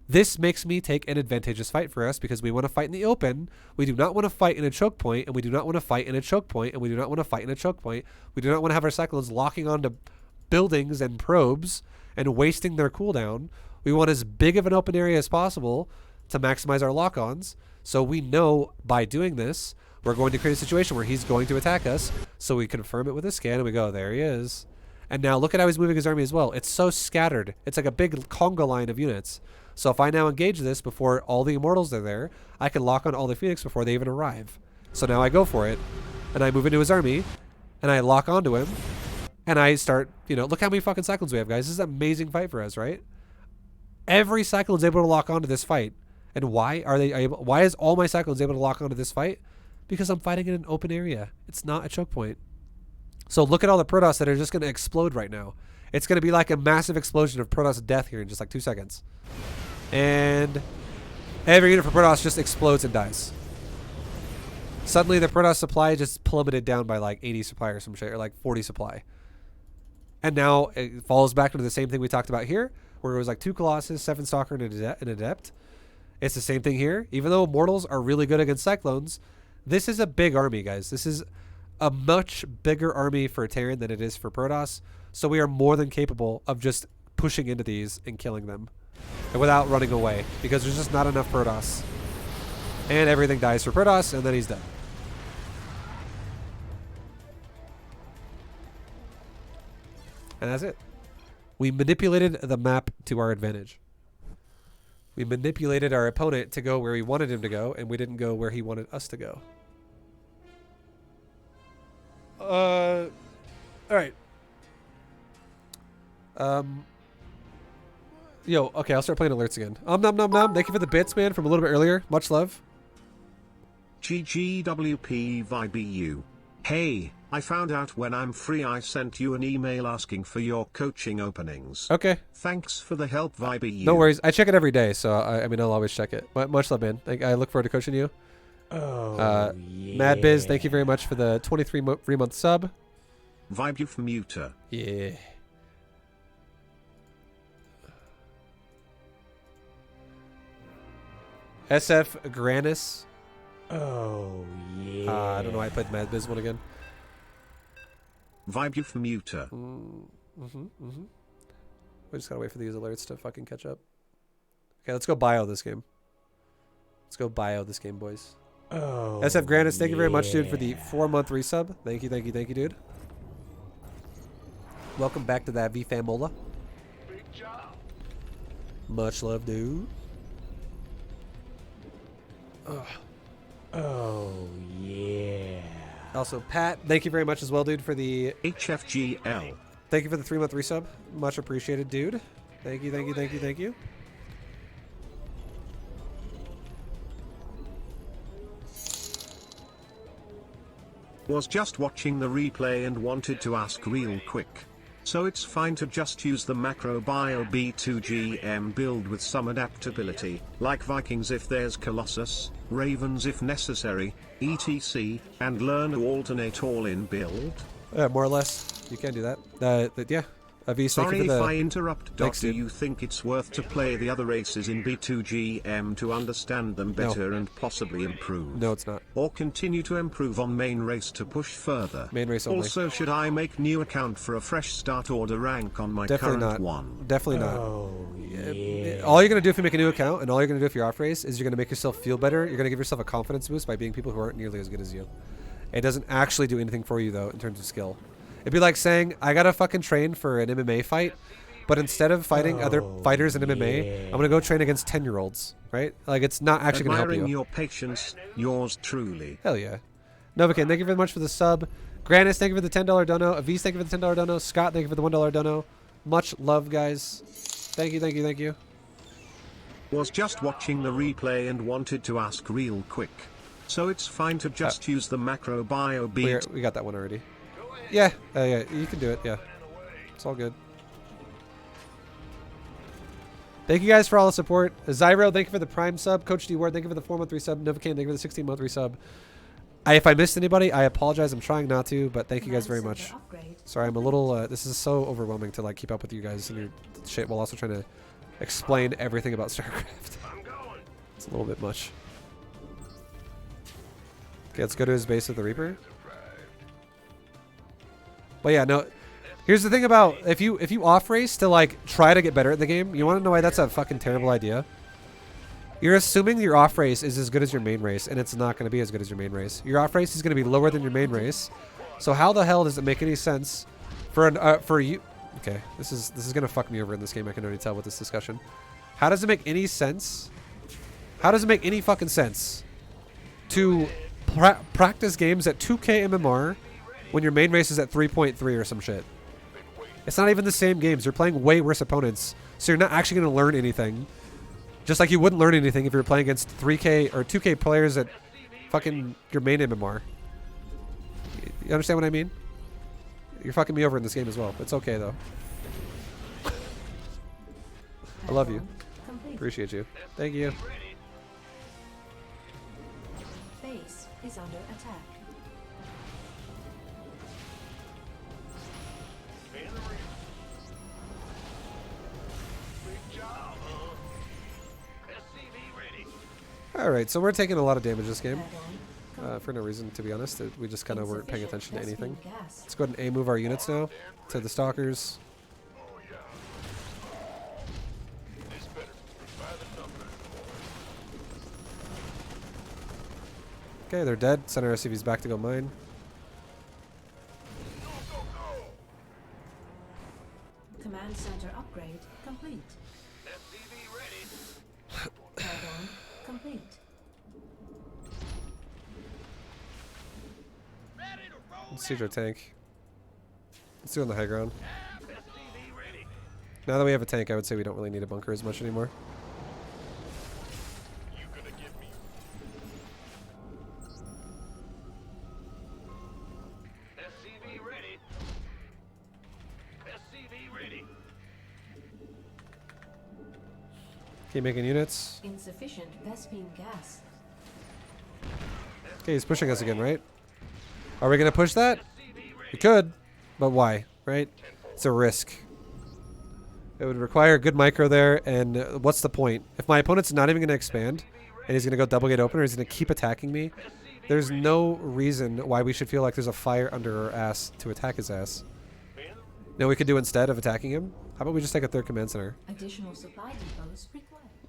This makes me take an advantageous fight for us because we want to fight in the open. We do not want to fight in a choke point, and we do not want to fight in a choke point, and we do not want to fight in a choke point. We do not want to have our Cyclones locking onto buildings and probes and wasting their cooldown. We want as big of an open area as possible to maximize our lock-ons. So we know by doing this, we're going to create a situation where he's going to attack us. So we confirm it with a scan and we go, there he is. And now look at how he's moving his army as well. It's so scattered. It's like a big conga line of units. So if I now engage this before all the Immortals are there, I can lock on all the Phoenix before they even arrive. So now I go for it, and I move into his army, and I lock onto him, and I start, you know, look how many fucking Cyclones we have, guys. This is an amazing fight for us, right? Every Cyclone's able to lock onto this fight. And why are they able? Why is all my Cyclones able to lock onto this fight? Because I'm fighting in an open area. It's not a choke point. So look at all the Protoss that are just going to explode right now. It's going to be like a massive explosion of Protoss death here in just like 2 seconds. And every unit for Protoss just explodes and dies. Suddenly the Protoss supply just plummeted down by like 80 supply or some shit, or like 40 supply. And now it falls back into the same thing we talked about here, where it was like 2 Colossus, 7 Stalker, and an Adept. It's the same thing here. Even though Immortals are really good against Cyclones, this is a big army, guys. This is a much bigger army for Terran than it is for Protoss. So we are more than capable of just pushing into these and killing them. And without running away. Because there's just not enough Protoss. And everything dies for Protoss, and then he's dead. And that's it. We manipulated the map to our advantage. We manipulated our opponent to go where we wanted him to go, and we didn't go where he wanted us to go. Alright. Yo, okay, I'll start playing alerts again. Nom nom nom. Thank you for the bits, man, from a little bit earlier. Much love. GGWP Hey, I found out when I'm free I sent you an email asking for your coaching openings. Okay. Thanks for the help, VibU. No worries. I check it every day, so I mean, I'll always check it. Much love, man. I look forward to coaching you. Oh, yeah. Mad Biz, thank you very much for the 23-month sub. VibU Muter. Yeah. SF Granis. Oh, yeah. I don't know why I played Mad Biz one again. VibU Muter. We just gotta wait for these alerts to fucking catch up. Okay, let's go bio this game. Let's go bio this game, boys. Oh, SF Granis, thank you very much, dude, for the 4-month resub. Thank you, dude. Welcome back to that V-Famola. Big job. Much love, dude. Oh, yeah. Also, Pat, thank you very much as well, dude, for the... HFGL. Thank you for the 3-month resub. Much appreciated, dude. Thank you. Was just watching the replay and wanted to ask real quick. So it's fine to just use the macro bio B2GM build with some adaptability, like Vikings if there's Colossus, Ravens if necessary, etc., and learn to alternate all in build? More or less. You can do that. Yeah. Avis, thank Sorry you for if the... I interrupt, Doc. Thanks, Do dude. you think it's worth to play the other races in B2GM to understand them better and possibly improve? No, it's not. Or continue to improve on main race to push further? Main race only. Also, should I make new account for a fresh start order rank on my Definitely current not. one? Definitely not. Oh, yeah. All you're going to do if you make a new account and all you're going to do if you're off race is you're going to make yourself feel better. You're going to give yourself a confidence boost by being people who aren't nearly as good as you. It doesn't actually do anything for you, though, in terms of skill. It'd be like saying, I got to fucking train for an MMA fight, but instead of fighting other fighters in MMA, I'm going to go train against 10-year-olds, right? Like, it's not actually going to help Admiring you. your patience, yours truly. Hell yeah. Novocaine, thank you very much for the sub. Granis, thank you for the $10 dono. Avis, thank you for the $10 dono. Scott, thank you for the $1 dono. Much love, guys. Thank you, thank you, thank you. Was just watching the replay and wanted to ask real quick. So it's fine to just use the macro bio beat. We got that one already. Yeah, yeah, you can do it, yeah. It's all good. Thank you guys for all the support. Zyro, thank you for the Prime sub. Coach D Ward, thank you for the 4-month resub. Novocaine, thank you for the 16-month resub. If I missed anybody, I apologize. I'm trying not to, but thank you guys very much. Sorry, I'm a little... this is so overwhelming to like keep up with you guys and your shit while also trying to explain everything about StarCraft. It's a little bit much. Okay, let's go to his base with the Reaper. But yeah, no... Here's the thing about if you off race to like try to get better at the game, you want to know why that's a fucking terrible idea? You're assuming your off race is as good as your main race, and it's not going to be as good as your main race. Your off race is going to be lower than your main race. So how the hell does it make any sense for you? Okay, this is going to fuck me over in this game. I can already tell with this discussion. How does it make any sense? How does it make any fucking sense to practice games at 2K MMR when your main race is at 3.3 or some shit? It's not even the same games. You're playing way worse opponents. So you're not actually going to learn anything. Just like you wouldn't learn anything if you were playing against 3K or 2K players at fucking your main MMR. You understand what I mean? You're fucking me over in this game as well. It's okay, though. I love you. Appreciate you. Thank you. Base is under attack. Alright, so we're taking a lot of damage this game. For no reason, to be honest. We just kind of weren't paying attention to anything. Let's go ahead and A-move our units now to the Stalkers. Okay, they're dead. Send our SCVs back to go mine. Command center upgrade complete. SCV ready. Add-on complete. Ready to roll. Let's siege our tank. Let's do it on the high ground. SCV ready. Now that we have a tank, I would say we don't really need a bunker as much anymore. You gonna give me SCV ready. SCV ready. Keep making units. Insufficient Vespine gas. Okay, he's pushing us again, right? Are we going to push that? We could, but why, right? It's a risk. It would require a good micro there, and what's the point? If my opponent's not even going to expand, and he's going to go double gate open, or he's going to keep attacking me, there's no reason why we should feel like there's a fire under our ass to attack his ass. Now we could do instead of attacking him, how about we just take a third command center? Additional supply depots required.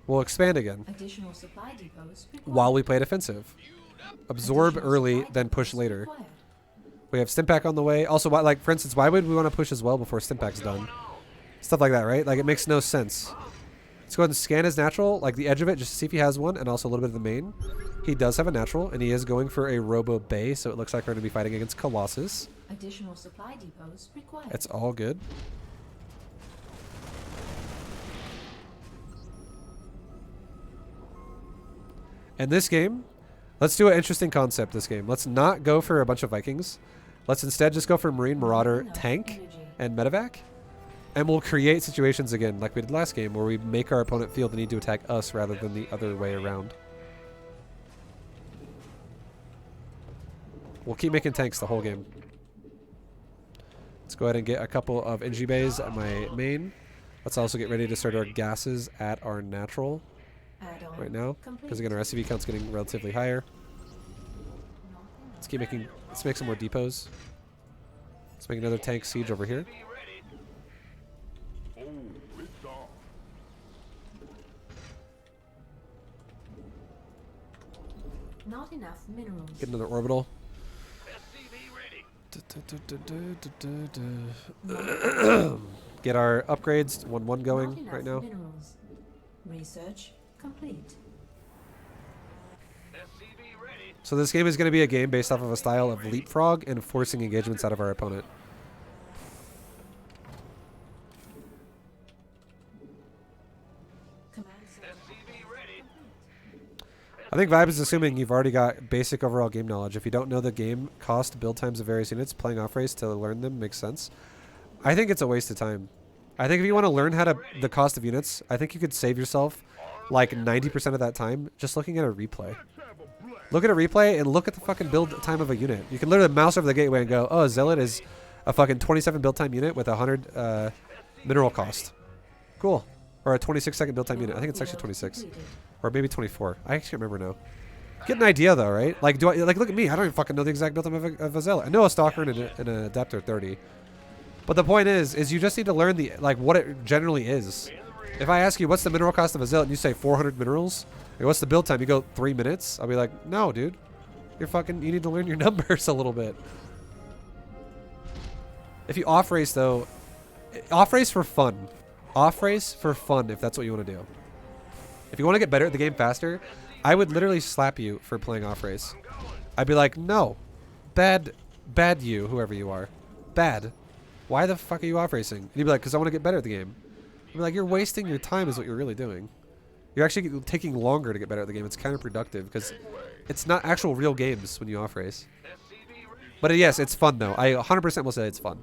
We'll expand again Additional supply depots required. while we play defensive. Absorb Additional early, supply then push depots later. required. We have Stimpack on the way. Also, like for instance, why would we want to push as well before Stimpack's done? Stuff like that, right? Like it makes no sense. Let's go ahead and scan his natural, like the edge of it, just to see if he has one, and also a little bit of the main. He does have a natural, and he is going for a Robo Bay, so it looks like we're going to be fighting against Colossus. Additional supply depots required. It's all good. And this game, let's do an interesting concept this game. Let's not go for a bunch of Vikings. Let's instead just go for Marine Marauder, Tank, and Medevac. And we'll create situations again, like we did last game, where we make our opponent feel the need to attack us rather than the other way around. We'll keep making tanks the whole game. Let's go ahead and get a couple of NG bays at my main. Let's also get ready to start our gases at our natural Add-on right now. complete. Because again, our SCV count's getting relatively higher. Let's make some more depots. Let's make another tank siege over here. Oh, it's on. Not enough minerals. Get another orbital. Get our upgrades 1-1 Not going enough right now. Minerals. Research complete. So this game is going to be a game based off of a style of leapfrog and forcing engagements out of our opponent. Command center. I think Vibe is assuming you've already got basic overall game knowledge. If you don't know the game cost, build times of various units, playing off race to learn them makes sense. I think it's a waste of time. I think if you want to learn how to the cost of units, I think you could save yourself like 90% of that time just looking at a replay. Look at a replay and look at the fucking build time of a unit. You can literally mouse over the gateway and go, oh, Zealot is a fucking 27 build time unit with 100 mineral cost. Cool. Or a 26-second build time unit. I think it's actually 26. Or maybe 24. I actually can't remember now. Get an idea though, right? Like, look at me. I don't even fucking know the exact build time of a Zealot. I know a Stalker and an Adept are 30. But the point is you just need to learn what it generally is. If I ask you what's the mineral cost of a Zealot and you say 400 minerals, or what's the build time? You go 3 minutes. I'll be like, no, dude. You need to learn your numbers a little bit. If you off race though, off race for fun. Off race for fun if that's what you want to do. If you want to get better at the game faster, I would literally slap you for playing off race. I'd be like, no. Bad you, whoever you are. Bad. Why the fuck are you off racing? And you'd be like, because I want to get better at the game. I'd be like, you're wasting your time is what you're really doing. You're actually taking longer to get better at the game. It's counterproductive because it's not actual real games when you off race. But yes, it's fun though. I 100% will say it's fun.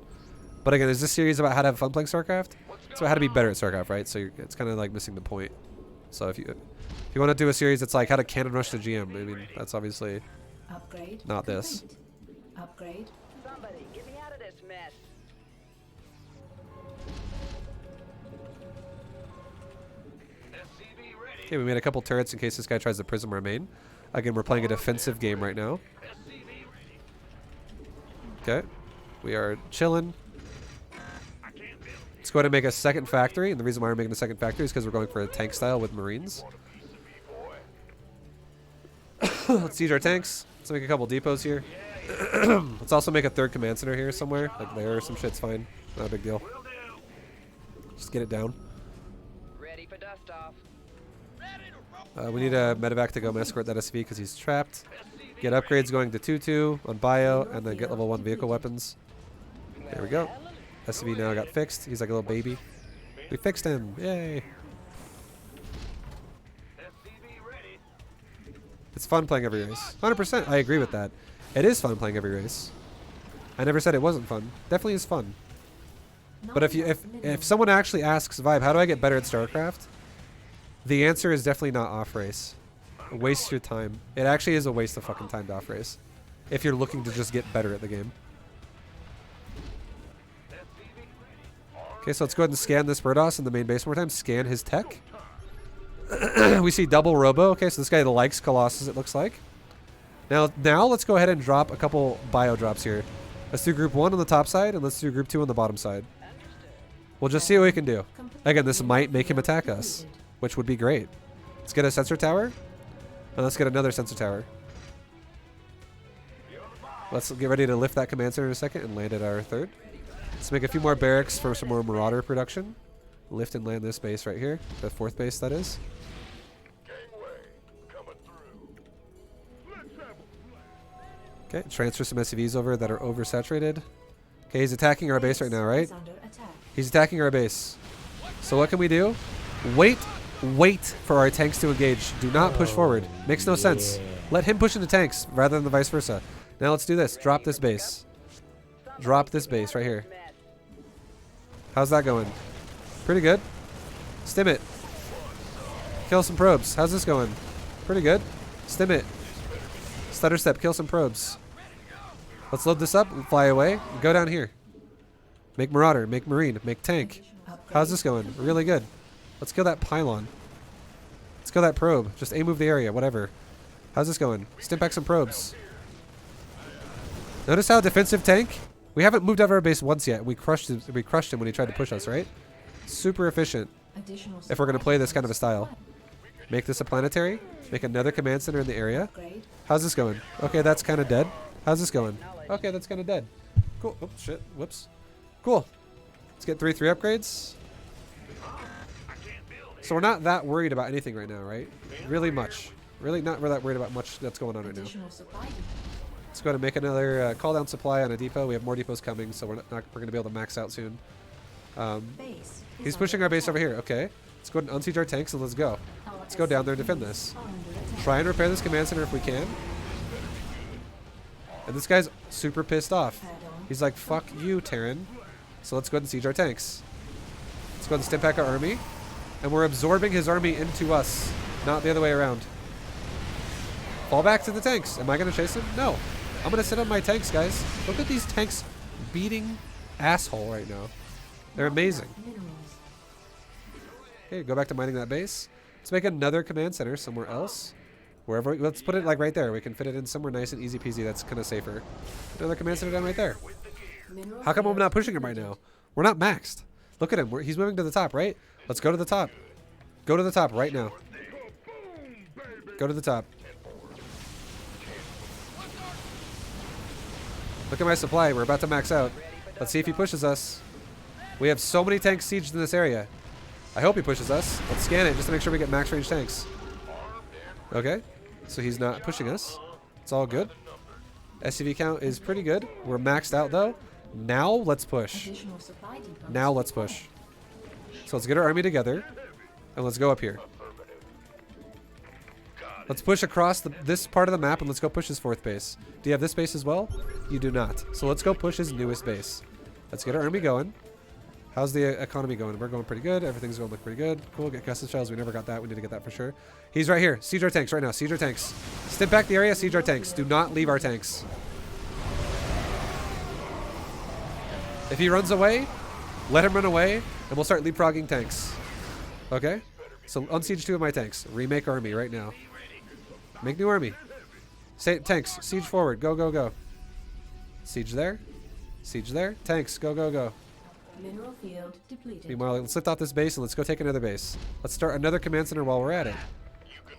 But again, is this series about how to have fun playing StarCraft? It's about how to be better at StarCraft, right? So it's kind of like missing the point. So if you want to do a series that's like how to cannon rush the GM, I mean, that's obviously Upgrade not this. complete. Upgrade. Somebody, get me out of this mess. Okay, we made a couple turrets in case this guy tries to prism our main. Again, we're playing a defensive game right now. Okay, we are chilling. Let's go ahead and make a second factory, and the reason why we're making a second factory is because we're going for a tank style with Marines. Let's siege our tanks. Let's make a couple depots here. Let's also make a third command center here somewhere, like there or some shit's fine. Not a big deal. Just get it down. Ready for dust off. We need a medevac to go escort that SV because he's trapped. Get upgrades going to 2-2 on bio, and then get level 1 vehicle weapons. There we go. SV now got fixed. He's like a little baby. We fixed him. Yay. It's fun playing every race. 100%. I agree with that. It is fun playing every race. I never said it wasn't fun. Definitely is fun. But if someone actually asks Vibe, how do I get better at StarCraft? The answer is definitely not off race. Waste your time. It actually is a waste of fucking time to off race. If you're looking to just get better at the game. Okay, so let's go ahead and scan this Birdos in the main base one more time. Scan his tech. We see double robo. Okay, so this guy likes Colossus, it looks like. Now let's go ahead and drop a couple bio drops here. Let's do group 1 on the top side, and let's do group 2 on the bottom side. We'll just see what we can do. Again, this might make him attack us, which would be great. Let's get a sensor tower, and let's get another sensor tower. Let's get ready to lift that command center in a second and land at our third. Let's make a few more barracks for some more Marauder production. Lift and land this base right here. The fourth base, that is. Okay, transfer some SCVs over that are oversaturated. Okay, he's attacking our base right now, right? He's attacking our base. So what can we do? Wait for our tanks to engage. Do not push forward. Makes no sense. Let him push into tanks rather than the vice versa. Now let's do this. Drop this base. Drop this base right here. How's that going? Pretty good. Stim it. Kill some probes. How's this going? Pretty good. Stim it. Stutter step. Kill some probes. Let's load this up and fly away. And go down here. Make Marauder, make Marine, make Tank. How's this going? Really good. Let's kill that pylon. Let's kill that probe. Just A move the area, whatever. How's this going? Stimp back some probes. Notice how defensive tank? We haven't moved out of our base once yet. We crushed him when he tried to push us, right? Super efficient if we're going to play this kind of a style. Make this a planetary. Make another command center in the area. How's this going? Okay, that's kind of dead. How's this going? Okay, that's kind of dead. Cool. Oh, shit. Whoops. Cool. Let's get 3/3 upgrades. So we're not that worried about anything right now, right? Really much. Really not that worried about much that's going on right now. Let's go ahead and make another call down supply on a depot. We have more depots coming, so we're going to be able to max out soon. He's pushing our base over here. Okay. Let's go ahead and unsiege our tanks and let's go. Let's go down there and defend this. Try and repair this command center if we can. And this guy's super pissed off. He's like, fuck you, Terran. So let's go ahead and siege our tanks. Let's go ahead and stimp back our army. And we're absorbing his army into us, not the other way around. Fall back to the tanks. Am I going to chase him? No. I'm going to sit on my tanks, guys. Look at these tanks beating asshole right now. They're amazing. Okay, go back to mining that base. Let's make another command center somewhere else. Wherever, let's put it like right there. We can fit it in somewhere nice and easy peasy. That's kind of safer. Another command center down right there. How come I'm not pushing him right now? We're not maxed. Look at him. He's moving to the top, right? Let's go to the top. Go to the top right now. Go to the top. Look at my supply. We're about to max out. Let's see if he pushes us. We have so many tanks sieged in this area. I hope he pushes us. Let's scan it just to make sure we get max range tanks. Okay. So he's not pushing us. It's all good. SCV count is pretty good. We're maxed out though. Now let's push. Now let's push. So let's get our army together and let's go up here. Let's push across this part of the map and let's go push his 4th base. Do you have this base as well? You do not. So let's go push his newest base. Let's get our army going. How's the economy going? We're going pretty good. Everything's going to look pretty good. Cool. Get custom shells. We never got that. We need to get that for sure. He's right here. Siege our tanks right now. Siege our tanks. Step back the area. Siege our tanks. Do not leave our tanks. If he runs away, let him run away, and we'll start leapfrogging tanks. Okay? So unsiege 2 of my tanks. Remake army right now. Make new army. Say tanks. Siege forward. Go, go, go. Siege there. Siege there. Tanks. Go, go, go. Mineral field depleted. Meanwhile, let's lift off this base and let's go take another base. Let's start another command center while we're at it.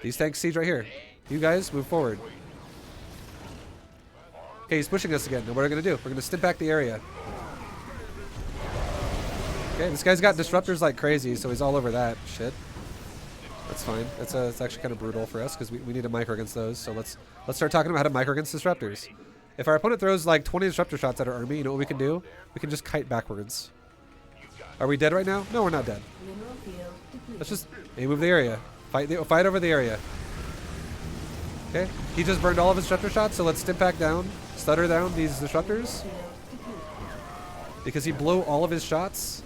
These tanks siege right here. You guys move forward. Okay, he's pushing us again. Now what are we going to do? We're going to stimp back the area. Okay, this guy's got disruptors like crazy, so he's all over that shit. That's fine. It's actually kind of brutal for us because we need a micro against those. So let's start talking about how to micro against disruptors. If our opponent throws like 20 disruptor shots at our army, you know what we can do? We can just kite backwards. Are we dead right now? No, we're not dead. Let's just move the area. Fight over the area. Okay. He just burned all of his disruptor shots, so let's stimp back down, stutter down these disruptors. Because he blew all of his shots.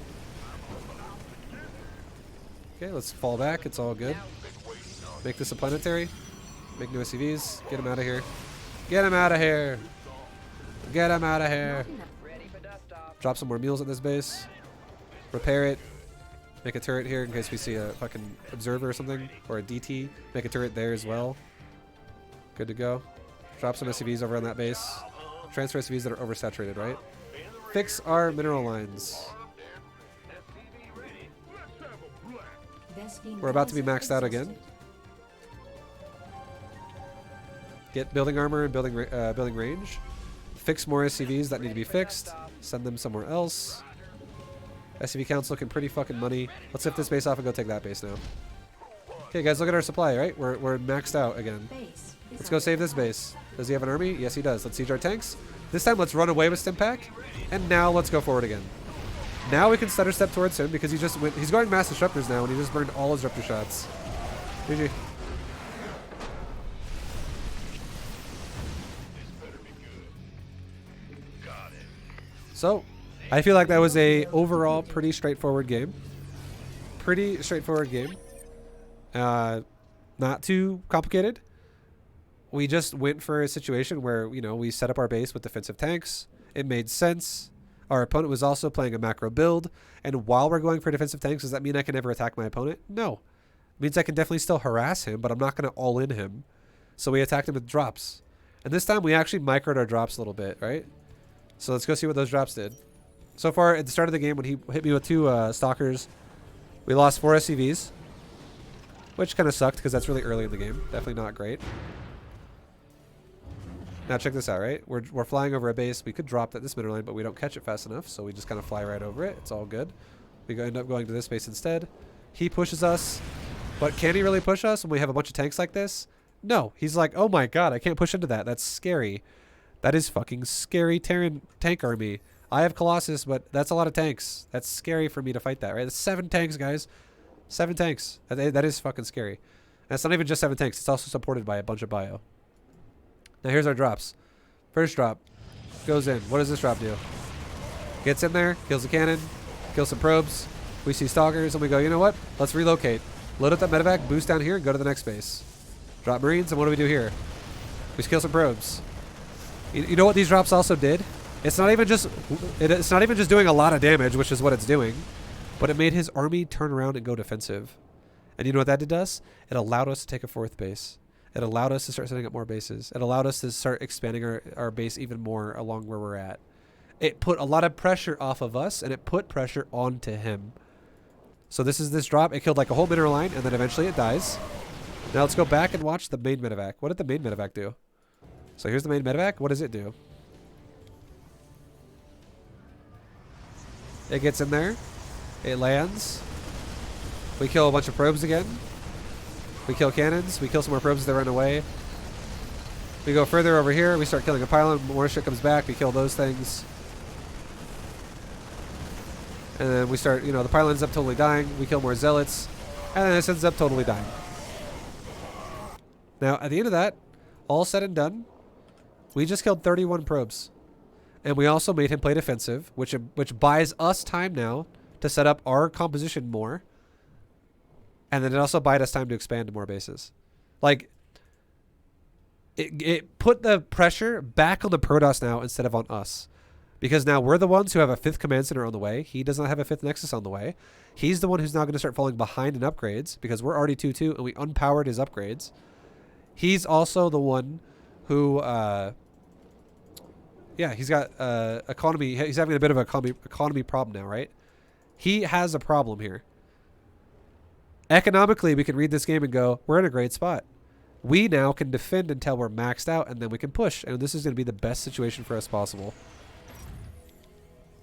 Okay, let's fall back. It's all good. Make this a planetary. Make new SCVs. Get him out of here. Get him out of here. Get him out of here. Drop some more mules at this base. Repair it. Make a turret here in case we see a fucking observer or something. Or a DT. Make a turret there as well. Good to go. Drop some SCVs over on that base. Transfer SCVs that are oversaturated, right? Fix our mineral lines. We're about to be maxed out again. Get building armor and building range. Fix more SCVs that need to be fixed. Send them somewhere else. SCV count's looking pretty fucking money. Let's lift this base off and go take that base now. Okay, guys, look at our supply, right? We're maxed out again. Let's go save this base. Does he have an army? Yes, he does. Let's siege our tanks. This time, let's run away with Stimpack. And now let's go forward again. Now we can stutter step towards him because he just went. He's going mass disruptors now, and he just burned all his disruptor shots. GG. So, I feel like that was a overall pretty straightforward game. Pretty straightforward game. Not too complicated. We just went for a situation where, you know, we set up our base with defensive tanks. It made sense. Our opponent was also playing a macro build. And while we're going for defensive tanks, does that mean I can never attack my opponent? No. It means I can definitely still harass him, but I'm not going to all in him. So we attacked him with drops. And this time we actually microed our drops a little bit, right? So let's go see what those drops did. So far, at the start of the game, when he hit me with 2 stalkers, we lost 4 SCVs. Which kind of sucked because that's really early in the game. Definitely not great. Now check this out, right? We're flying over a base. We could drop at this middle lane, but we don't catch it fast enough, so we just kind of fly right over it. It's all good. We end up going to this base instead. He pushes us, but can he really push us when we have a bunch of tanks like this? No. He's like, oh my god, I can't push into that. That's scary. That is fucking scary Terran tank army. I have Colossus, but that's a lot of tanks. That's scary for me to fight that, right? That's 7 tanks, guys. 7 tanks. That is fucking scary. And it's not even just 7 tanks. It's also supported by a bunch of bio. Now here's our drops. First drop goes in. What does this drop do? Gets in there, kills the cannon, kills some probes. We see stalkers, and we go, you know what? Let's relocate. Load up that medevac, boost down here, and go to the next base. Drop marines, and what do we do here? We kill some probes. You know what these drops also did? It's not even just doing a lot of damage, which is what it's doing, but it made his army turn around and go defensive. And you know what that did to us? It allowed us to take a 4th base. It allowed us to start setting up more bases. It allowed us to start expanding our base even more along where we're at. It put a lot of pressure off of us, and it put pressure onto him. So this is this drop. It killed like a whole mineral line, and then eventually it dies. Now let's go back and watch the main medevac. What did the main medevac do? So here's the main medevac. What does it do? It gets in there. It lands. We kill a bunch of probes again. We kill cannons. We kill some more probes as they run away. We go further over here. We start killing a pylon. More shit comes back. We kill those things. And then we start, the pylon ends up totally dying. We kill more zealots. And then this ends up totally dying. Now, at the end of that, all said and done, we just killed 31 probes. And we also made him play defensive, which buys us time now to set up our composition more. And then it also buys us time to expand to more bases. Like, it put the pressure back on the Protoss now instead of on us. Because now we're the ones who have a 5th command center on the way. He does not have a 5th nexus on the way. He's the one who's now going to start falling behind in upgrades because we're already 2-2 and we unpowered his upgrades. He's also the one who, he's got economy. He's having a bit of an economy problem now, right? He has a problem here. Economically, we can read this game and go, we're in a great spot. We now can defend until we're maxed out, and then we can push. And this is going to be the best situation for us possible.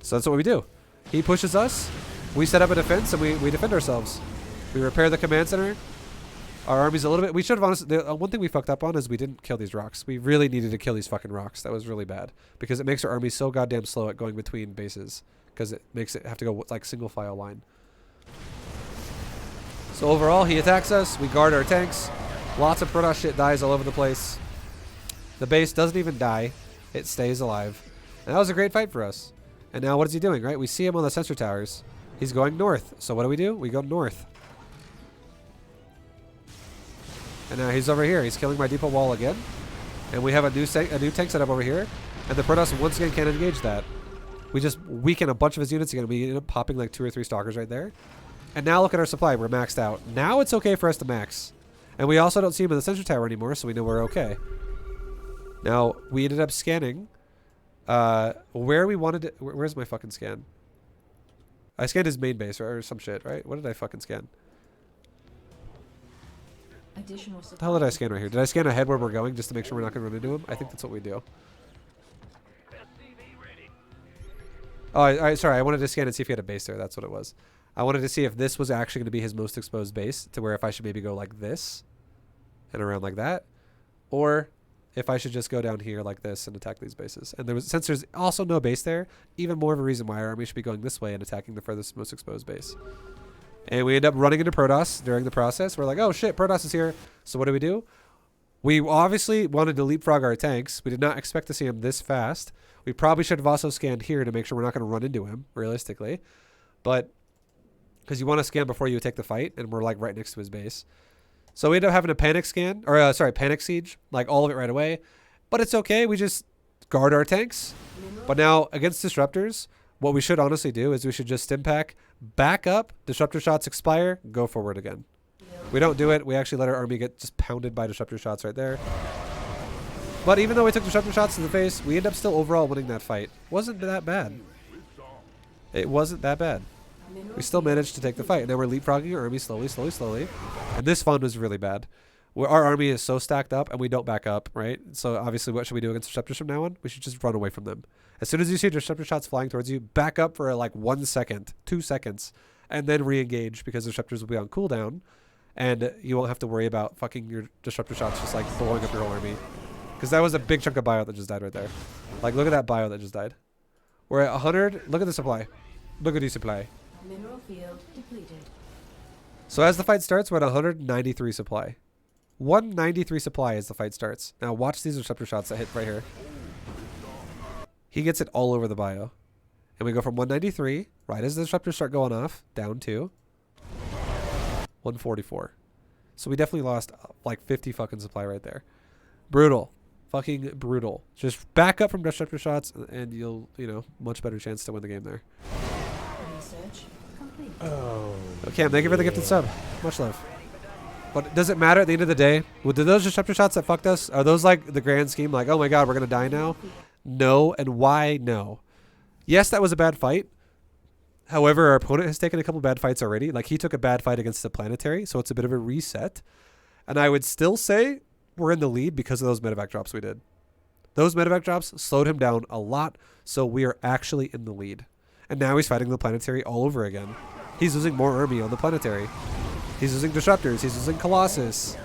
So that's what we do. He pushes us. We set up a defense, and we defend ourselves. We repair the command center. Our army's a little bit... We should have honestly... one thing we fucked up on is we didn't kill these rocks. We really needed to kill these fucking rocks. That was really bad. Because it makes our army so goddamn slow at going between bases. Because it makes it have to go like single file line. So overall, he attacks us. We guard our tanks. Lots of Protoss shit dies all over the place. The base doesn't even die. It stays alive. And that was a great fight for us. And now what is he doing, right? We see him on the sensor towers. He's going north. So what do? We go north. And now he's over here. He's killing my depot wall again. And we have a new tank set up over here. And the Protoss once again can't engage that. We just weaken a bunch of his units again. We end up popping like 2 or 3 stalkers right there. And now look at our supply. We're maxed out. Now it's okay for us to max. And we also don't see him in the sensor tower anymore, so we know we're okay. Now, we ended up scanning where we wanted to... Where's my fucking scan? I scanned his main base or some shit, right? What did I fucking scan? Additional What the hell did I scan right here? Did I scan ahead where we're going just to make sure we're not going to run into him? I think that's what we do. Oh, sorry. I wanted to scan and see if he had a base there. That's what it was. I wanted to see if this was actually going to be his most exposed base, to where if I should maybe go like this and around like that, or if I should just go down here like this and attack these bases. And since there's also no base there, even more of a reason why our army should be going this way and attacking the furthest most exposed base. And we end up running into Protoss during the process. We're like, oh shit, Protoss is here. So what do? We obviously wanted to leapfrog our tanks. We did not expect to see him this fast. We probably should have also scanned here to make sure we're not going to run into him, realistically. But because you want to scan before you take the fight, and we're like right next to his base. So we end up having a panic scan, or panic siege, like all of it right away. But it's okay. We just guard our tanks. But now against disruptors, What we should honestly do is we should just stim pack, back up, disruptor shots expire, go forward again. We don't do it. We actually let our army get just pounded by disruptor shots right there. But even though we took disruptor shots in the face, we end up still overall winning that fight. Wasn't that bad. It wasn't that bad. We still managed to take the fight. And now we're leapfrogging our army slowly. And this fun was really bad. Our army is so stacked up and we don't back up, right? So obviously what should we do against disruptors from now on? We should just run away from them. As soon as you see disruptor shots flying towards you, back up for like 1 second, 2 seconds, and then re-engage because disruptors will be on cooldown. And you won't have to worry about fucking your disruptor shots just like blowing up your whole army. Because that was a big chunk of bio that just died right there. Like, look at that bio that just died. We're at 100. Look at the supply. Look at the supply. Mineral field depleted. So as the fight starts, we're at 193 supply. 193 supply as the fight starts. Now watch these disruptor shots that hit right here. He gets it all over the bio. And we go from 193, right as the disruptors start going off, down to 144. So we definitely lost like 50 fucking supply right there. Brutal. Fucking brutal. Just back up from disruptor shots and you'll, much better chance to win the game there. Research complete. Oh. Cam, thank you for the gifted sub. Much love. But does it matter at the end of the day? Well, did those disruptor shots that fucked us, are those like the grand scheme? Like, oh my god, we're going to die now? No. And why no? Yes, that was a bad fight. However, our opponent has taken a couple bad fights already. Like, he took a bad fight against the planetary, so it's a bit of a reset. And I would still say we're in the lead because of those medevac drops we did. Those medevac drops slowed him down a lot, so we are actually in the lead. And now he's fighting the planetary all over again. He's losing more army on the planetary. He's losing disruptors. He's losing Colossus.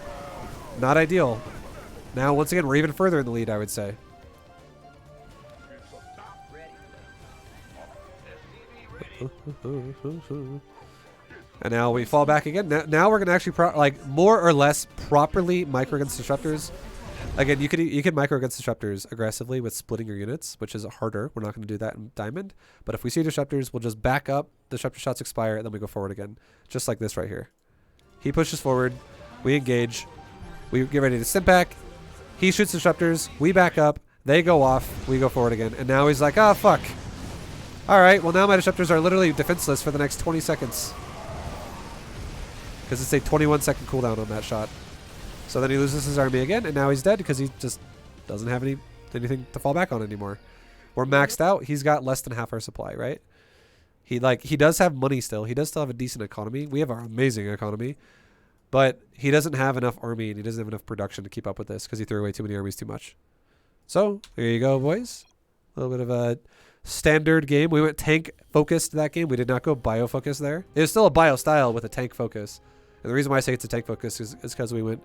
Not ideal. Now, once again, we're even further in the lead, I would say. And now we fall back again. Now we're going to actually more or less properly micro against disruptors. Again, you can micro against disruptors aggressively with splitting your units, which is harder. We're not going to do that in Diamond. But if we see disruptors, we'll just back up, disruptor shots expire, and then we go forward again. Just like this right here. He pushes forward. We engage. We get ready to stim pack. He shoots disruptors. We back up. They go off. We go forward again. And now he's like, oh, fuck. All right, well, now my disruptors are literally defenseless for the next 20 seconds. Because it's a 21-second cooldown on that shot. So then he loses his army again, and now he's dead because he just doesn't have anything to fall back on anymore. We're maxed out. He's got less than half our supply, right? He does have money still. He does still have a decent economy. We have our amazing economy. But he doesn't have enough army, and he doesn't have enough production to keep up with this because he threw away too many armies too much. So, there you go, boys. A little bit of a standard game. We went tank focused that game. We did not go bio focused there. It was still a bio style with a tank focus. And the reason why I say it's a tank focus is because we went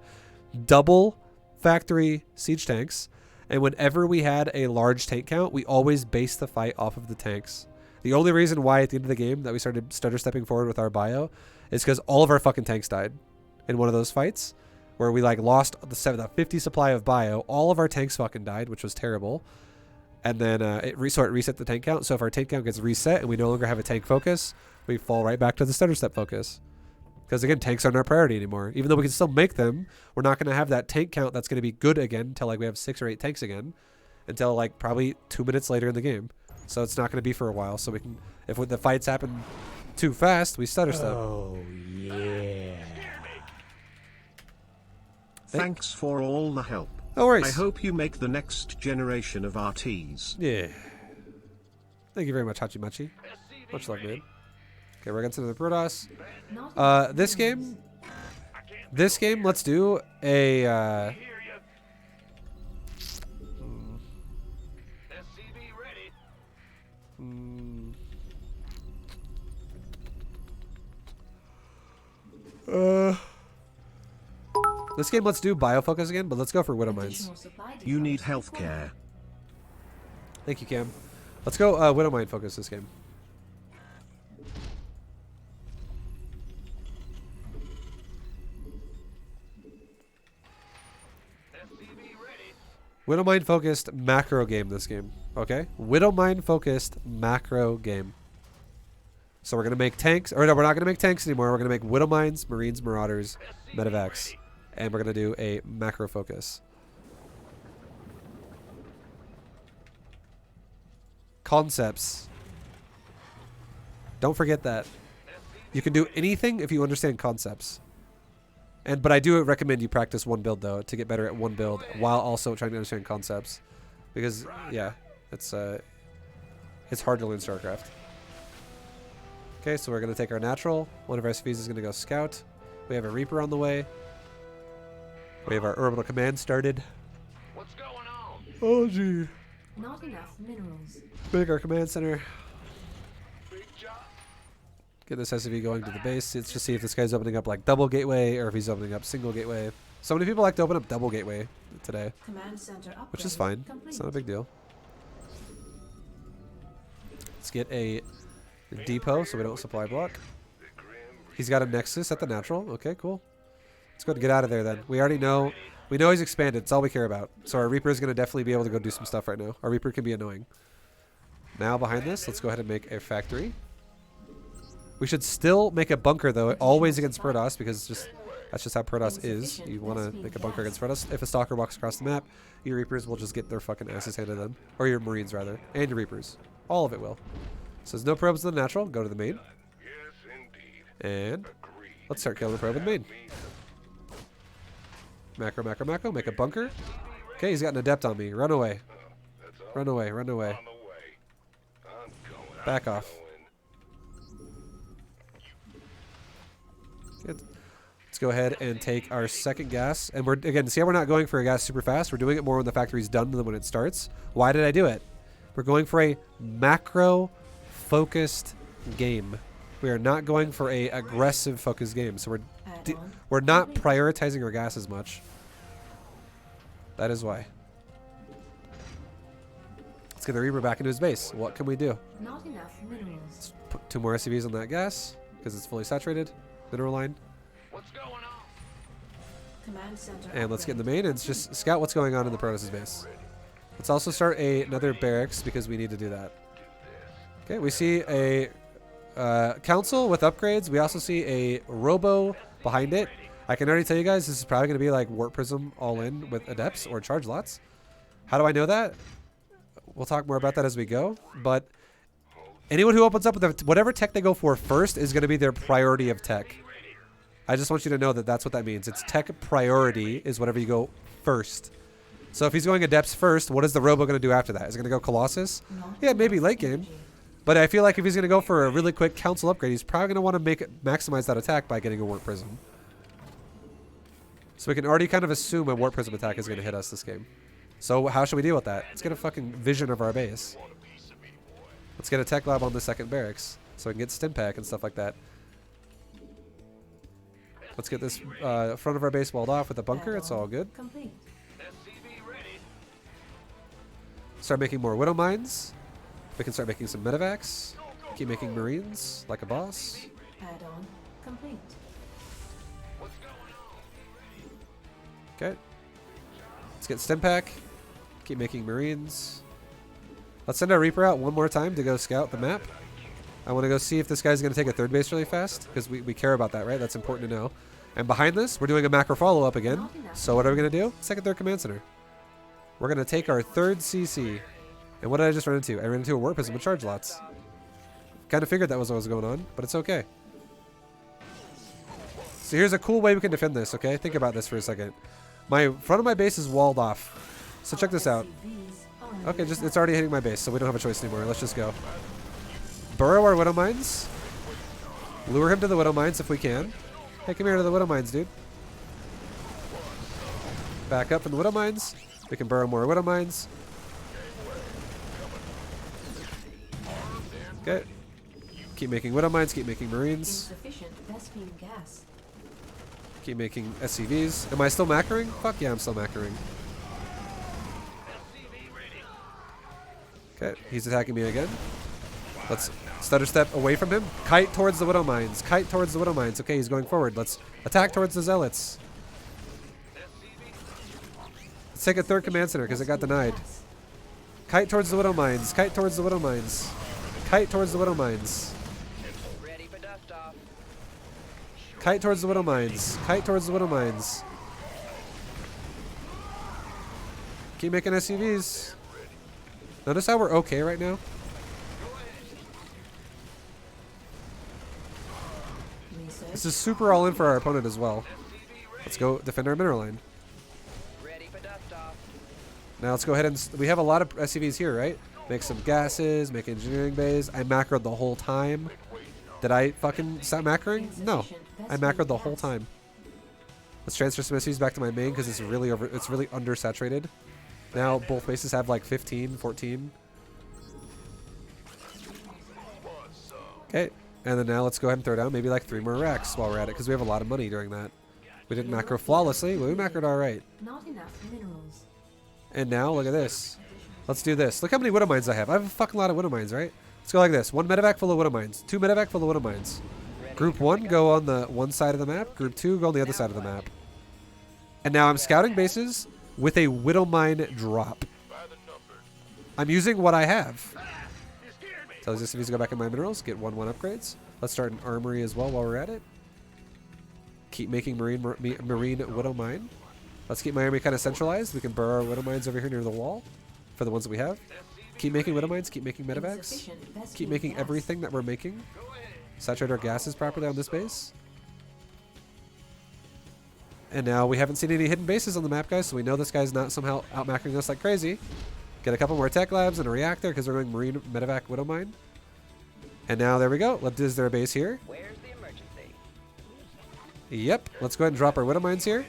double factory siege tanks. And whenever we had a large tank count, we always based the fight off of the tanks. The only reason why at the end of the game that we started stutter stepping forward with our bio is because all of our fucking tanks died in one of those fights where we lost the 50 supply of bio. All of our tanks fucking died, which was terrible. And then it reset the tank count. So if our tank count gets reset and we no longer have a tank focus, we fall right back to the stutter step focus. Because again, tanks aren't our priority anymore. Even though we can still make them, we're not going to have that tank count that's going to be good again until we have 6 or 8 tanks again. Until probably 2 minutes later in the game. So it's not going to be for a while. So we can, if the fights happen too fast, we stutter step. Oh, yeah. Thanks for all the help. No worries. I hope you make the next generation of RTs. Yeah. Thank you very much, Hachimachi. Much love, man. Okay, we're against another Protoss. This game, let's do a this game, let's do biofocus again, but let's go for Widow Mines. You need healthcare. Thank you, Cam. Let's go Widow Mine focus this game. Widow Mine focused macro game this game. Okay? Widow Mine focused macro game. So we're going to make tanks. Or no, we're not going to make tanks anymore. We're going to make Widow Mines, Marines, Marauders, Medevacs. And we're going to do a macro focus. Concepts. Don't forget that. You can do anything if you understand concepts. But I do recommend you practice one build though to get better at one build while also trying to understand concepts, because yeah, it's hard to learn StarCraft. Okay, so we're gonna take our natural. One of our SVs is gonna go scout. We have a Reaper on the way. We have our orbital command started. What's going on? Oh gee. Not enough minerals. Make our command center. Big job. Get this SUV going to the base. Let's just see if this guy's opening up like double gateway or if he's opening up single gateway. So many people like to open up double gateway today, Command center upgrade which is fine. complete. It's not a big deal. Let's get a depot so we don't supply block. He's got a Nexus at the natural. Okay, cool. Let's go ahead and get out of there then. We already know. We know he's expanded. It's all we care about. So our Reaper is going to definitely be able to go do some stuff right now. Our Reaper can be annoying. Now behind this, let's go ahead and make a factory. We should still make a bunker though, always against Protoss, because that's just how Protoss is. You want to make a bunker against Protoss. If a Stalker walks across the map, your Reapers will just get their fucking asses handed to them. Or your Marines rather. And your Reapers. All of it will. So there's no probes in the natural. Go to the main. Yes, indeed. And let's start killing the probe in the main. Macro, macro, macro. Make a bunker. Okay, he's got an adept on me. Run away. Run away, run away. On the way. I'm going. Back off. Good. Let's go ahead and take our second gas. And we're, again, see how we're not going for a gas super fast? We're doing it more when the factory's done than when it starts. Why did I do it? We're going for a macro-focused game. We are not going for a aggressive focused game. So we're not prioritizing our gas as much. That is why. Let's get the Reaper back into his base. What can we do? Not enough minerals. Let's put 2 more SCVs on that gas because it's fully saturated. Mineral line. What's going on? Command center And let's get in the upgrade main and just scout what's going on in the Protoss' base. Let's also start another barracks because we need to do that. Okay, we see a council with upgrades. We also see a robo behind it. I can already tell you guys this is probably going to be like Warp Prism all in with adepts or charge lots. How do I know that? We'll talk more about that as we go. But anyone who opens up with whatever tech they go for first is going to be their priority of tech. I just want you to know that that's what that means. It's tech priority is whatever you go first. So if he's going adepts first, what is the robo going to do after that? Is it going to go Colossus? Yeah, maybe late game. But I feel like if he's going to go for a really quick council upgrade, he's probably going to want to maximize that attack by getting a Warp Prism. So we can already kind of assume a Warp Prism attack is going to hit us this game. So how should we deal with that? Let's get a fucking vision of our base. Let's get a tech lab on the second barracks so we can get stim pack and stuff like that. Let's get this front of our base walled off with a bunker. It's all good. complete. SCV ready. Start making more Widow Mines. We can start making some Medivacs. Keep making Marines like a boss. Add-on complete. What's going on? Okay. Let's get stim pack. Keep making Marines. Let's send our Reaper out one more time to go scout the map. I want to go see if this guy's going to take a third base really fast because we care about that, right? That's important to know. And behind this, we're doing a macro follow-up again. So what are we going to do? Second, third command center. We're going to take our third CC. And what did I just run into? I ran into a Warp Prism with charge lots. Kind of figured that was what was going on, but it's okay. So here's a cool way we can defend this, okay? Think about this for a second. My front of my base is walled off. So check this out. Okay, just it's already hitting my base, so we don't have a choice anymore. Let's just go. Burrow our Widow Mines. Lure him to the Widow Mines if we can. Hey, come here to the Widow Mines, dude. Back up from the Widow Mines. We can burrow more Widow Mines. Okay. Keep making Widow Mines, keep making Marines. Insufficient Vespene gas. Keep making SCVs. Am I still macroing? Fuck yeah, I'm still macroing. Okay, he's attacking me again. Let's stutter step away from him. Kite towards the Widow Mines. Kite towards the Widow Mines. Okay, he's going forward. Let's attack towards the Zealots. Let's take a third command center because it got denied. Kite towards the Widow Mines. Kite towards the Widow Mines. Kite towards the Widow Mines. Ready for dust off. Kite towards the Widow Mines. Kite towards the Widow Mines. Keep making SUVs. Notice how we're okay right now? This is super all in for our opponent as well. Let's go defend our mineral line. Ready for dust off. Now let's go ahead and we have a lot of SCVs here, right? Make some gases, make engineering bays. I macroed the whole time. Did I fucking stop macroing? No, I macroed the whole time. Let's transfer some SCVs back to my main because it's really undersaturated. Now both bases have like 15, 14. Okay, and then now let's go ahead and throw down maybe like 3 more racks while we're at it because we have a lot of money during that. We didn't macro flawlessly, but we macroed all right. Not enough minerals. And now look at this. Let's do this. Look how many widow mines I have. I have a fucking lot of widow mines, right? Let's go like this. 1 medevac full of widow mines. 2 medevac full of widow mines. Group 1 go on the one side of the map. Group 2 go on the other side of the map. And now I'm scouting bases with a widow mine drop. I'm using what I have. Tells us if he's to go back in my minerals, get 1/1 upgrades. Let's start an armory as well while we're at it. Keep making marine widow mine. Let's keep my army kind of centralized. We can burrow our widow mines over here near the wall for the ones that we have. Keep making widow mines, keep making medevacs. Keep making everything that we're making. Saturate our gases properly on this base. And now we haven't seen any hidden bases on the map, guys, so we know this guy's not somehow out-macroing us like crazy. Get a couple more tech labs and a reactor because we're going marine medevac widow mine. And now there we go. Is there a base here? Where's the emergency? Yep. Let's go ahead and drop our widow mines here.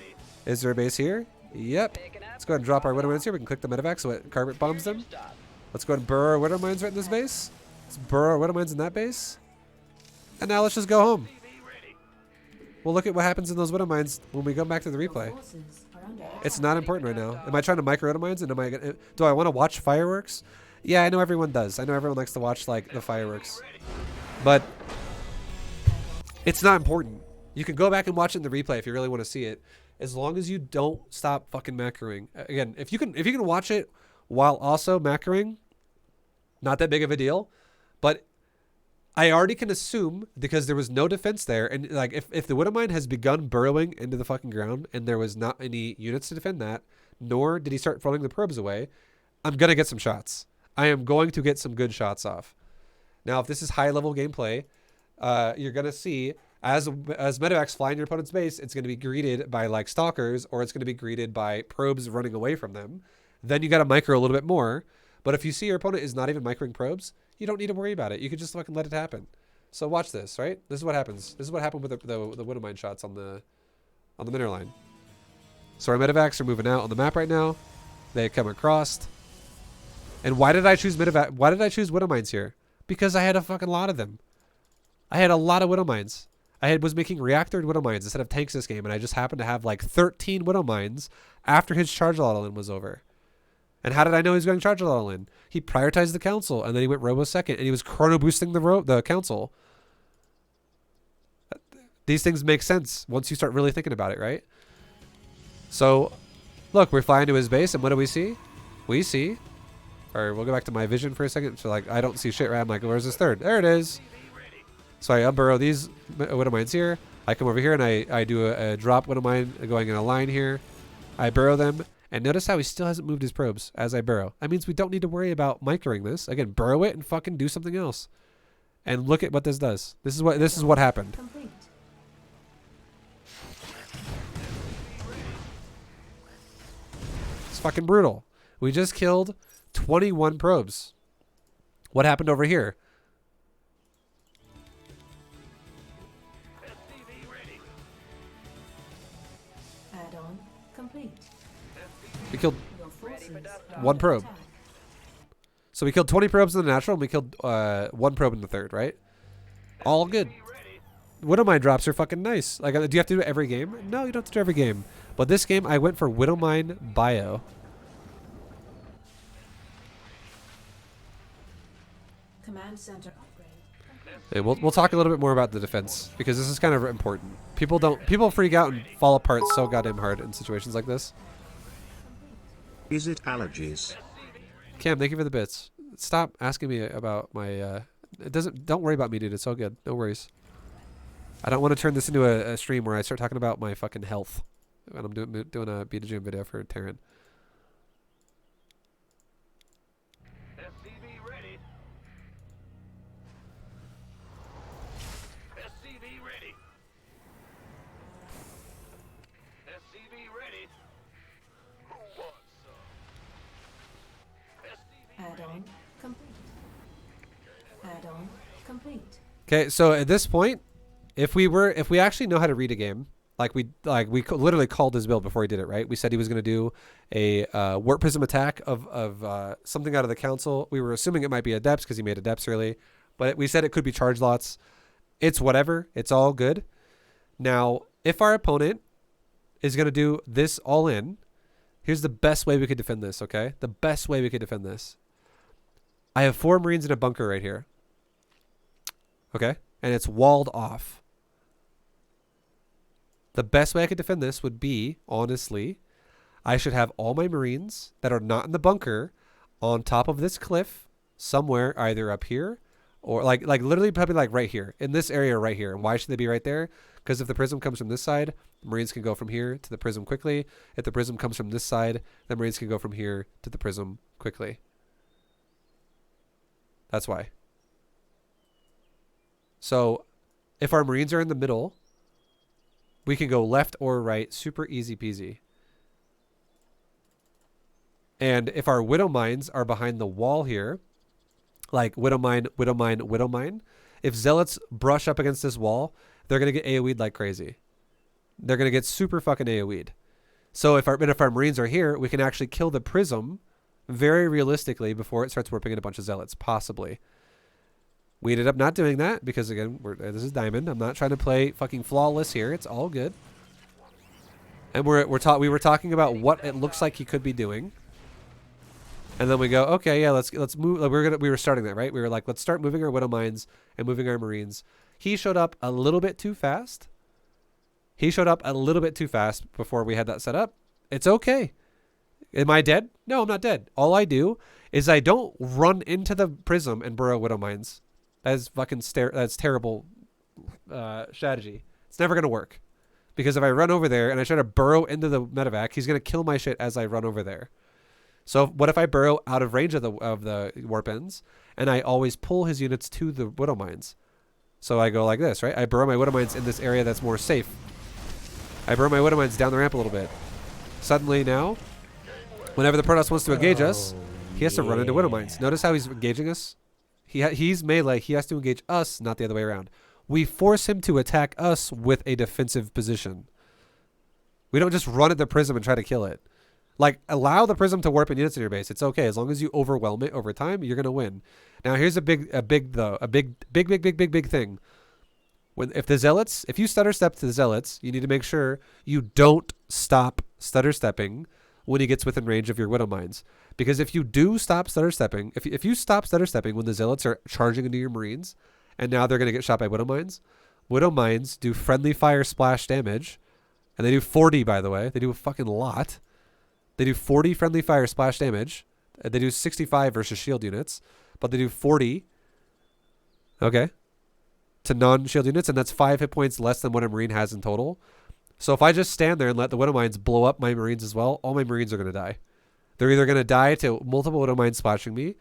Is there a base here? Yep. Let's go ahead and drop our widow mines here. We can click the medevac so it carpet bombs them. Let's go ahead and burrow our widow mines right in this base. Let's burrow our widow mines in that base. And now let's just go home. We'll look at what happens in those widow mines when we go back to the replay. It's not important right now. Am I trying to micro widow mines? And do I want to watch fireworks? Yeah, I know everyone does. I know everyone likes to watch like the fireworks. But it's not important. You can go back and watch it in the replay if you really want to see it. As long as you don't stop fucking macroing. Again, if you can watch it while also macroing, not that big of a deal. But I already can assume because there was no defense there, and like if the widow mine has begun burrowing into the fucking ground and there was not any units to defend that, nor did he start throwing the probes away, I'm gonna get some shots. I am going to get some good shots off. Now, if this is high level gameplay, you're gonna see as medevacs fly in your opponent's base, it's gonna be greeted by like stalkers, or it's gonna be greeted by probes running away from them. Then you gotta micro a little bit more. But if you see your opponent is not even microing probes, you don't need to worry about it. You can just fucking let it happen. So watch this, right? This is what happens. This is what happened with the widow mine shots on the mineral line. So our medevacs are moving out on the map right now. They come across. And why did I choose medevac? Why did I choose widow mines here? Because I had a fucking lot of them. I had a lot of widow mines. Was making reactor widow mines instead of tanks this game, and I just happened to have like 13 widow mines after his charge all-in was over. And how did I know he was going to charge it all in? He prioritized the council, and then he went robo second, and he was chrono boosting the council. These things make sense once you start really thinking about it, right? So, look, we're flying to his base, and what do we see? We see, or we'll go back to my vision for a second. So, like, I don't see shit, right? I'm like, where's this third? There it is. So I unburrow these widow mines here. I come over here, and I do a drop widow mine going in a line here. I burrow them. And notice how he still hasn't moved his probes as I burrow. That means we don't need to worry about microing this. Again, burrow it and fucking do something else. And look at what this does. This is what happened. Complete. It's fucking brutal. We just killed 21 probes. What happened over here? Add-on complete. We killed Your forces are 1 under probe. attack. So we killed 20 probes in the natural, and we killed 1 probe in the third, right? All good. Widow mine drops are fucking nice. Like, do you have to do it every game? No, you don't have to do it every game. But this game, I went for widow mine bio. Command center upgrade. And we'll talk a little bit more about the defense because this is kind of important. People freak out and fall apart so goddamn hard in situations like this. Is it allergies? Cam, thank you for the bits. Stop asking me about my. Don't worry about me, dude. It's all good. No worries. I don't want to turn this into a stream where I start talking about my fucking health when I'm doing a B2GM video for Terran. SCV ready. SCV ready. complete. Okay, so at this point, if we actually know how to read a game, literally called his build before he did it, right? We said he was going to do a warp prism attack of something out of the council. We were assuming it might be adepts because he made adepts early, but we said it could be charge lots. It's whatever. It's all good. Now, if our opponent is going to do this all in, here's the best way we could defend this, okay? The best way we could defend this. I have 4 Marines in a bunker right here. Okay? And it's walled off. The best way I could defend this would be, honestly, I should have all my Marines that are not in the bunker on top of this cliff somewhere, either up here or like literally probably like right here in this area right here. And why should they be right there? Because if the prism comes from this side, Marines can go from here to the prism quickly. If the prism comes from this side, the Marines can go from here to the prism quickly. That's why. So if our Marines are in the middle, we can go left or right, super easy peasy. And if our Widow Mines are behind the wall here, like Widow Mine, Widow Mine, Widow Mine, if Zealots brush up against this wall, they're going to get AoE'd like crazy. They're going to get super fucking AoE'd. So if our Marines are here, we can actually kill the prism very realistically before it starts warping in a bunch of Zealots, possibly. We ended up not doing that because, again, this is Diamond. I'm not trying to play fucking flawless here. It's all good. And we were talking about what it looks like he could be doing. And then we go, okay, yeah, let's move. We were starting that, right? We were like, let's start moving our Widow Mines and moving our Marines. He showed up a little bit too fast. He showed up a little bit too fast before we had that set up. It's okay. Am I dead? No, I'm not dead. All I do is I don't run into the prism and burrow Widow Mines. That's fucking that's terrible strategy. It's never going to work. Because if I run over there and I try to burrow into the medevac, he's going to kill my shit as I run over there. So what if I burrow out of range of the warp ends and I always pull his units to the Widow Mines? So I go like this, right? I burrow my Widow Mines in this area that's more safe. I burrow my Widow Mines down the ramp a little bit. Suddenly now, whenever the Protoss wants to engage us, he has to run into Widow Mines. Notice how he's engaging us? He's melee. He has to engage us, not the other way around. We force him to attack us with a defensive position. We don't just run at the prism and try to kill it. Like, allow the prism to warp in units in your base. It's okay. As long as you overwhelm it over time, you're going to win. Now, here's a big thing. If you stutter step to the Zealots, you need to make sure you don't stop stutter stepping when he gets within range of your Widow Mines. Because if you do stop stutter stepping, if you stop stutter stepping when the Zealots are charging into your Marines, and now they're going to get shot by Widow Mines do friendly fire splash damage, and they do 40, by the way. They do a fucking lot. They do 40 friendly fire splash damage. They do 65 versus shield units, but they do 40, okay, to non-shield units, and that's 5 hit points less than what a Marine has in total. So if I just stand there and let the Widow Mines blow up my Marines as well, all my Marines are going to die. They're either going to die to multiple Widow Mines splashing me,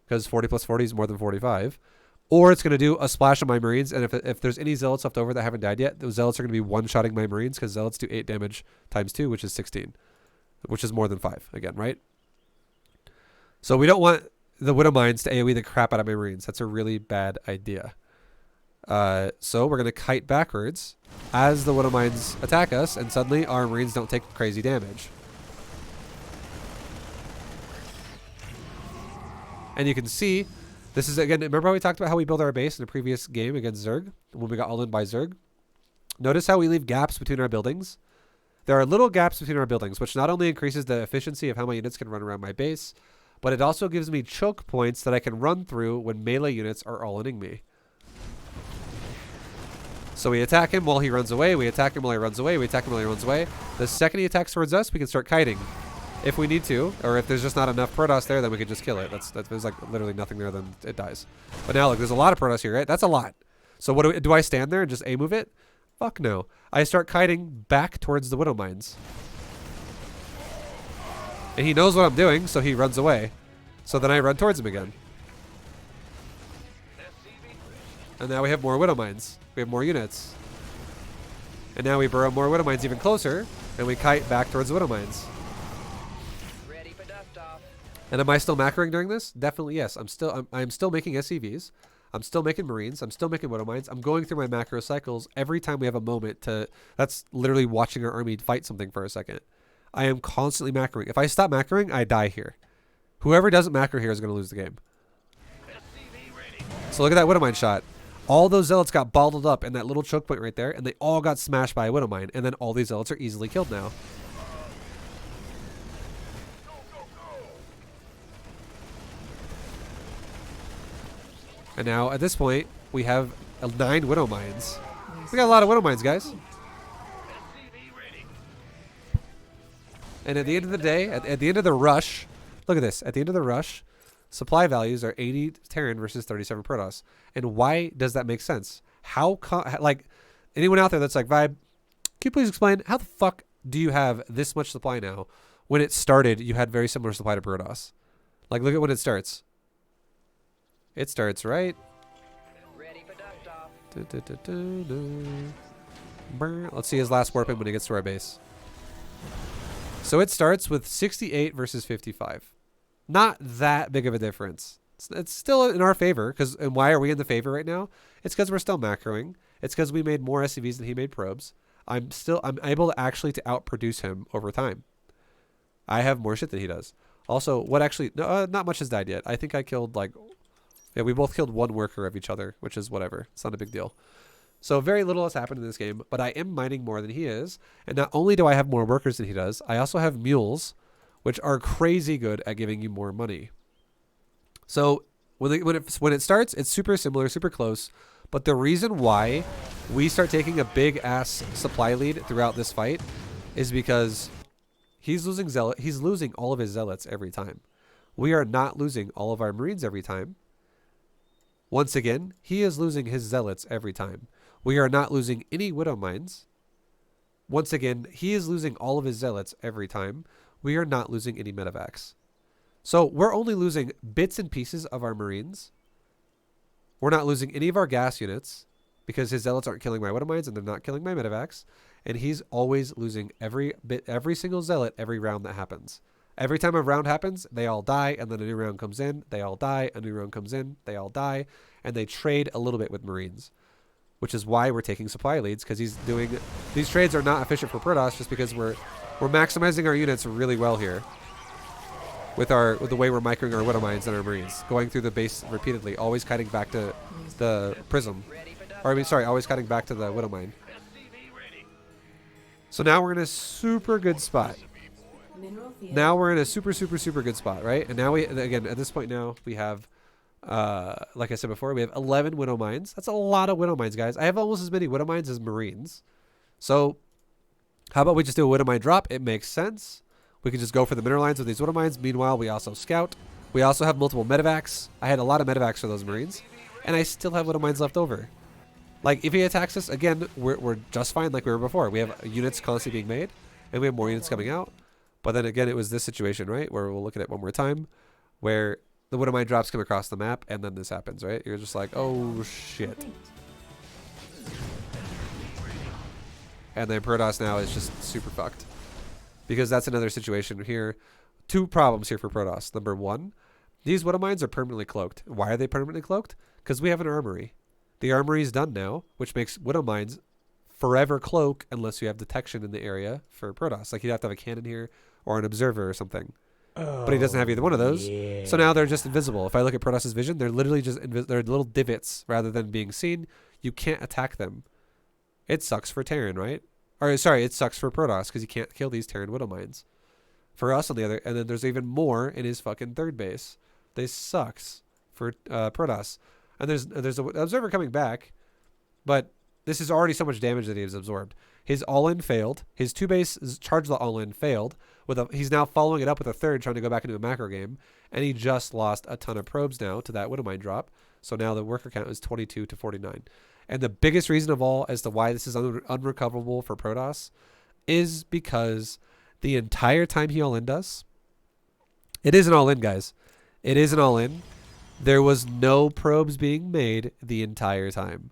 because 40 plus 40 is more than 45, or it's going to do a splash on my Marines, and if there's any Zealots left over that haven't died yet, those Zealots are going to be one-shotting my Marines, because Zealots do 8 damage times 2, which is 16, which is more than 5, again, right? So we don't want the Widow Mines to AoE the crap out of my Marines. That's a really bad idea. So we're going to kite backwards as the Widow Mines attack us, and suddenly our Marines don't take crazy damage. And you can see, this is, again, remember how we talked about how we build our base in a previous game against Zerg, when we got all in by Zerg? Notice how we leave gaps between our buildings? There are little gaps between our buildings, which not only increases the efficiency of how my units can run around my base, but it also gives me choke points that I can run through when melee units are all-inning me. So we attack him while he runs away, we attack him while he runs away, we attack him while he runs away. The second he attacks towards us, we can start kiting. If we need to, or if there's just not enough Protoss there, then we can just kill it. There's like literally nothing there, then it dies. But now look, there's a lot of Protoss here, right? That's a lot. So what do I stand there and just A-move it? Fuck no. I start kiting back towards the Widow Mines. And he knows what I'm doing, so he runs away. So then I run towards him again. And now we have more Widow Mines. We have more units. And now we burrow more Widow Mines even closer, and we kite back towards the Widow Mines. Ready for dust off. And am I still macroing during this? Definitely yes. I'm still making SCVs. I'm still making Marines. I'm still making Widow Mines. I'm going through my macro cycles every time we have a moment to, that's literally watching our army fight something for a second. I am constantly macroing. If I stop macroing, I die here. Whoever doesn't macro here is going to lose the game. So look at that Widow Mine shot. All those Zealots got bottled up in that little choke point right there, and they all got smashed by a Widow Mine, and then all these Zealots are easily killed now. And now, at this point, we have 9 Widow Mines. We got a lot of Widow Mines, guys. And at the end of the day, at the end of the rush, look at this. At the end of the rush, supply values are 80 Terran versus 37 Protoss. And why does that make sense? Like, anyone out there that's like, Vibe, can you please explain, how the fuck do you have this much supply now? When it started, you had very similar supply to Protoss. Like, look at when it starts. It starts right. Ready for dust off. Let's see his last warping when he gets to our base. So it starts with 68 versus 55. Not that big of a difference. It's still in our favor. And why are we in the favor right now? It's because we're still macroing. It's because we made more SCVs than he made probes. I'm able to actually outproduce him over time. I have more shit than he does. Also, not much has died yet. I think I killed we both killed 1 worker of each other, which is whatever. It's not a big deal. So very little has happened in this game, but I am mining more than he is. And not only do I have more workers than he does, I also have mules, which are crazy good at giving you more money. So when it starts, it's super similar, super close. But the reason why we start taking a big ass supply lead throughout this fight is because he's losing all of his Zealots every time. We are not losing all of our Marines every time. Once again, he is losing his Zealots every time. We are not losing any Widow Mines. Once again, he is losing all of his Zealots every time. We are not losing any Medivacs. So we're only losing bits and pieces of our Marines. We're not losing any of our gas units because his Zealots aren't killing my Widow Mines and they're not killing my Medivacs. And he's always losing every single Zealot every round that happens. Every time a round happens, they all die, and then a new round comes in, they all die, a new round comes in, they all die, and they trade a little bit with Marines. Which is why we're taking supply leads, because he's doing... These trades are not efficient for Protoss just because we're maximizing our units really well here. With the way we're microing our Widow Mines and our Marines. Going through the base repeatedly, always kiting back to the Prism. Always kiting back to the Widow Mine. So now we're in a super good spot. Now we're in a super good spot, right? And now again, at this point now, we have, like I said before, we have 11 Widow Mines. That's a lot of Widow Mines, guys. I have almost as many Widow Mines as Marines. So how about we just do a Widow Mine drop? It makes sense. We can just go for the mineral lines with these Widow Mines. Meanwhile, we also scout. We also have multiple Medivacs. I had a lot of Medivacs for those Marines. And I still have Widow Mines left over. Like, if he attacks us, again, we're just fine like we were before. We have units constantly being made. And we have more units coming out. But then again, it was this situation, right? Where we'll look at it one more time. Where the Widow Mine drops come across the map. And then this happens, right? You're just like, oh, shit. And then Protoss now is just super fucked. Because that's another situation here. 2 problems here for Protoss. Number 1, these Widow Mines are permanently cloaked. Why are they permanently cloaked? Because we have an armory. The armory is done now, which makes Widow Mines forever cloak unless you have detection in the area for Protoss. Like, you'd have to have a cannon here or an observer or something. But he doesn't have either one of those. Yeah. So now they're just invisible. If I look at Protoss's vision, they're literally just they're little divots rather than being seen. You can't attack them. It sucks for Terran, right? Or sorry, it sucks for Protoss because you can't kill these Terran Widow Mines. For us on the other, and then there's even more in his fucking third base. This sucks for Protoss. And there's an observer coming back, but this is already so much damage that he has absorbed. His all-in failed. His 2-base charge the all-in failed. He's now following it up with a third, trying to go back into a macro game, and he just lost a ton of probes now to that Widow Mine drop. So now the worker count is 22 to 49. And the biggest reason of all as to why this is unrecoverable for Protoss is because the entire time he all-in us, it isn't all-in, guys. It isn't all-in. There was no probes being made the entire time.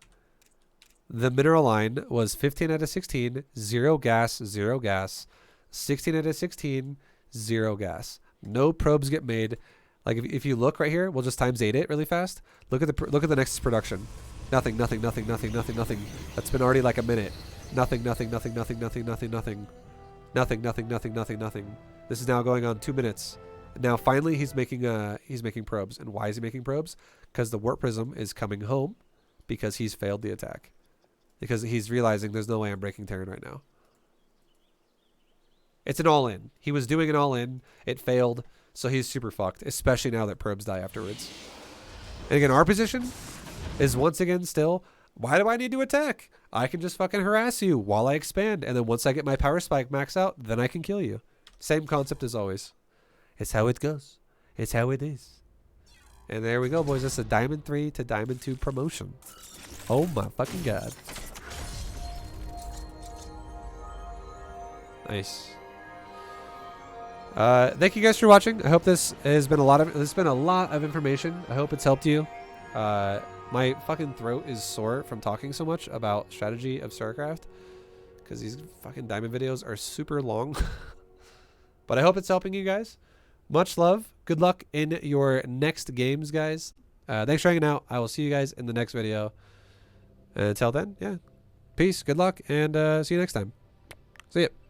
The mineral line was 15 out of 16, 0 gas, 0 gas. 16 out of 16, 0 gas. No probes get made. Like if you look right here, we'll just times 8 it really fast. Look at the next production. Nothing. That's been already like a minute. Nothing. This is now going on 2 minutes. Now finally he's making probes. And why is he making probes? Because the warp prism is coming home because he's failed the attack. Because he's realizing there's no way I'm breaking Terran right now. It's an all-in. He was doing an all-in. It failed. So he's super fucked, especially now that probes die afterwards. And again, our position is once again still, why do I need to attack? I can just fucking harass you while I expand. And then once I get my power spike max out, then I can kill you. Same concept as always. It's how it goes. It's how it is. And there we go, boys. That's a Diamond 3 to Diamond 2 promotion. Oh my fucking god. Nice. Thank you guys for watching. I hope this has been a lot of information. I hope it's helped you. My fucking throat is sore from talking so much about strategy of StarCraft because these fucking diamond videos are super long. But I hope it's helping you guys. Much love. Good luck in your next games, guys. Thanks for hanging out. I will see you guys in the next video. And until then, yeah. Peace, good luck, and see you next time. See ya.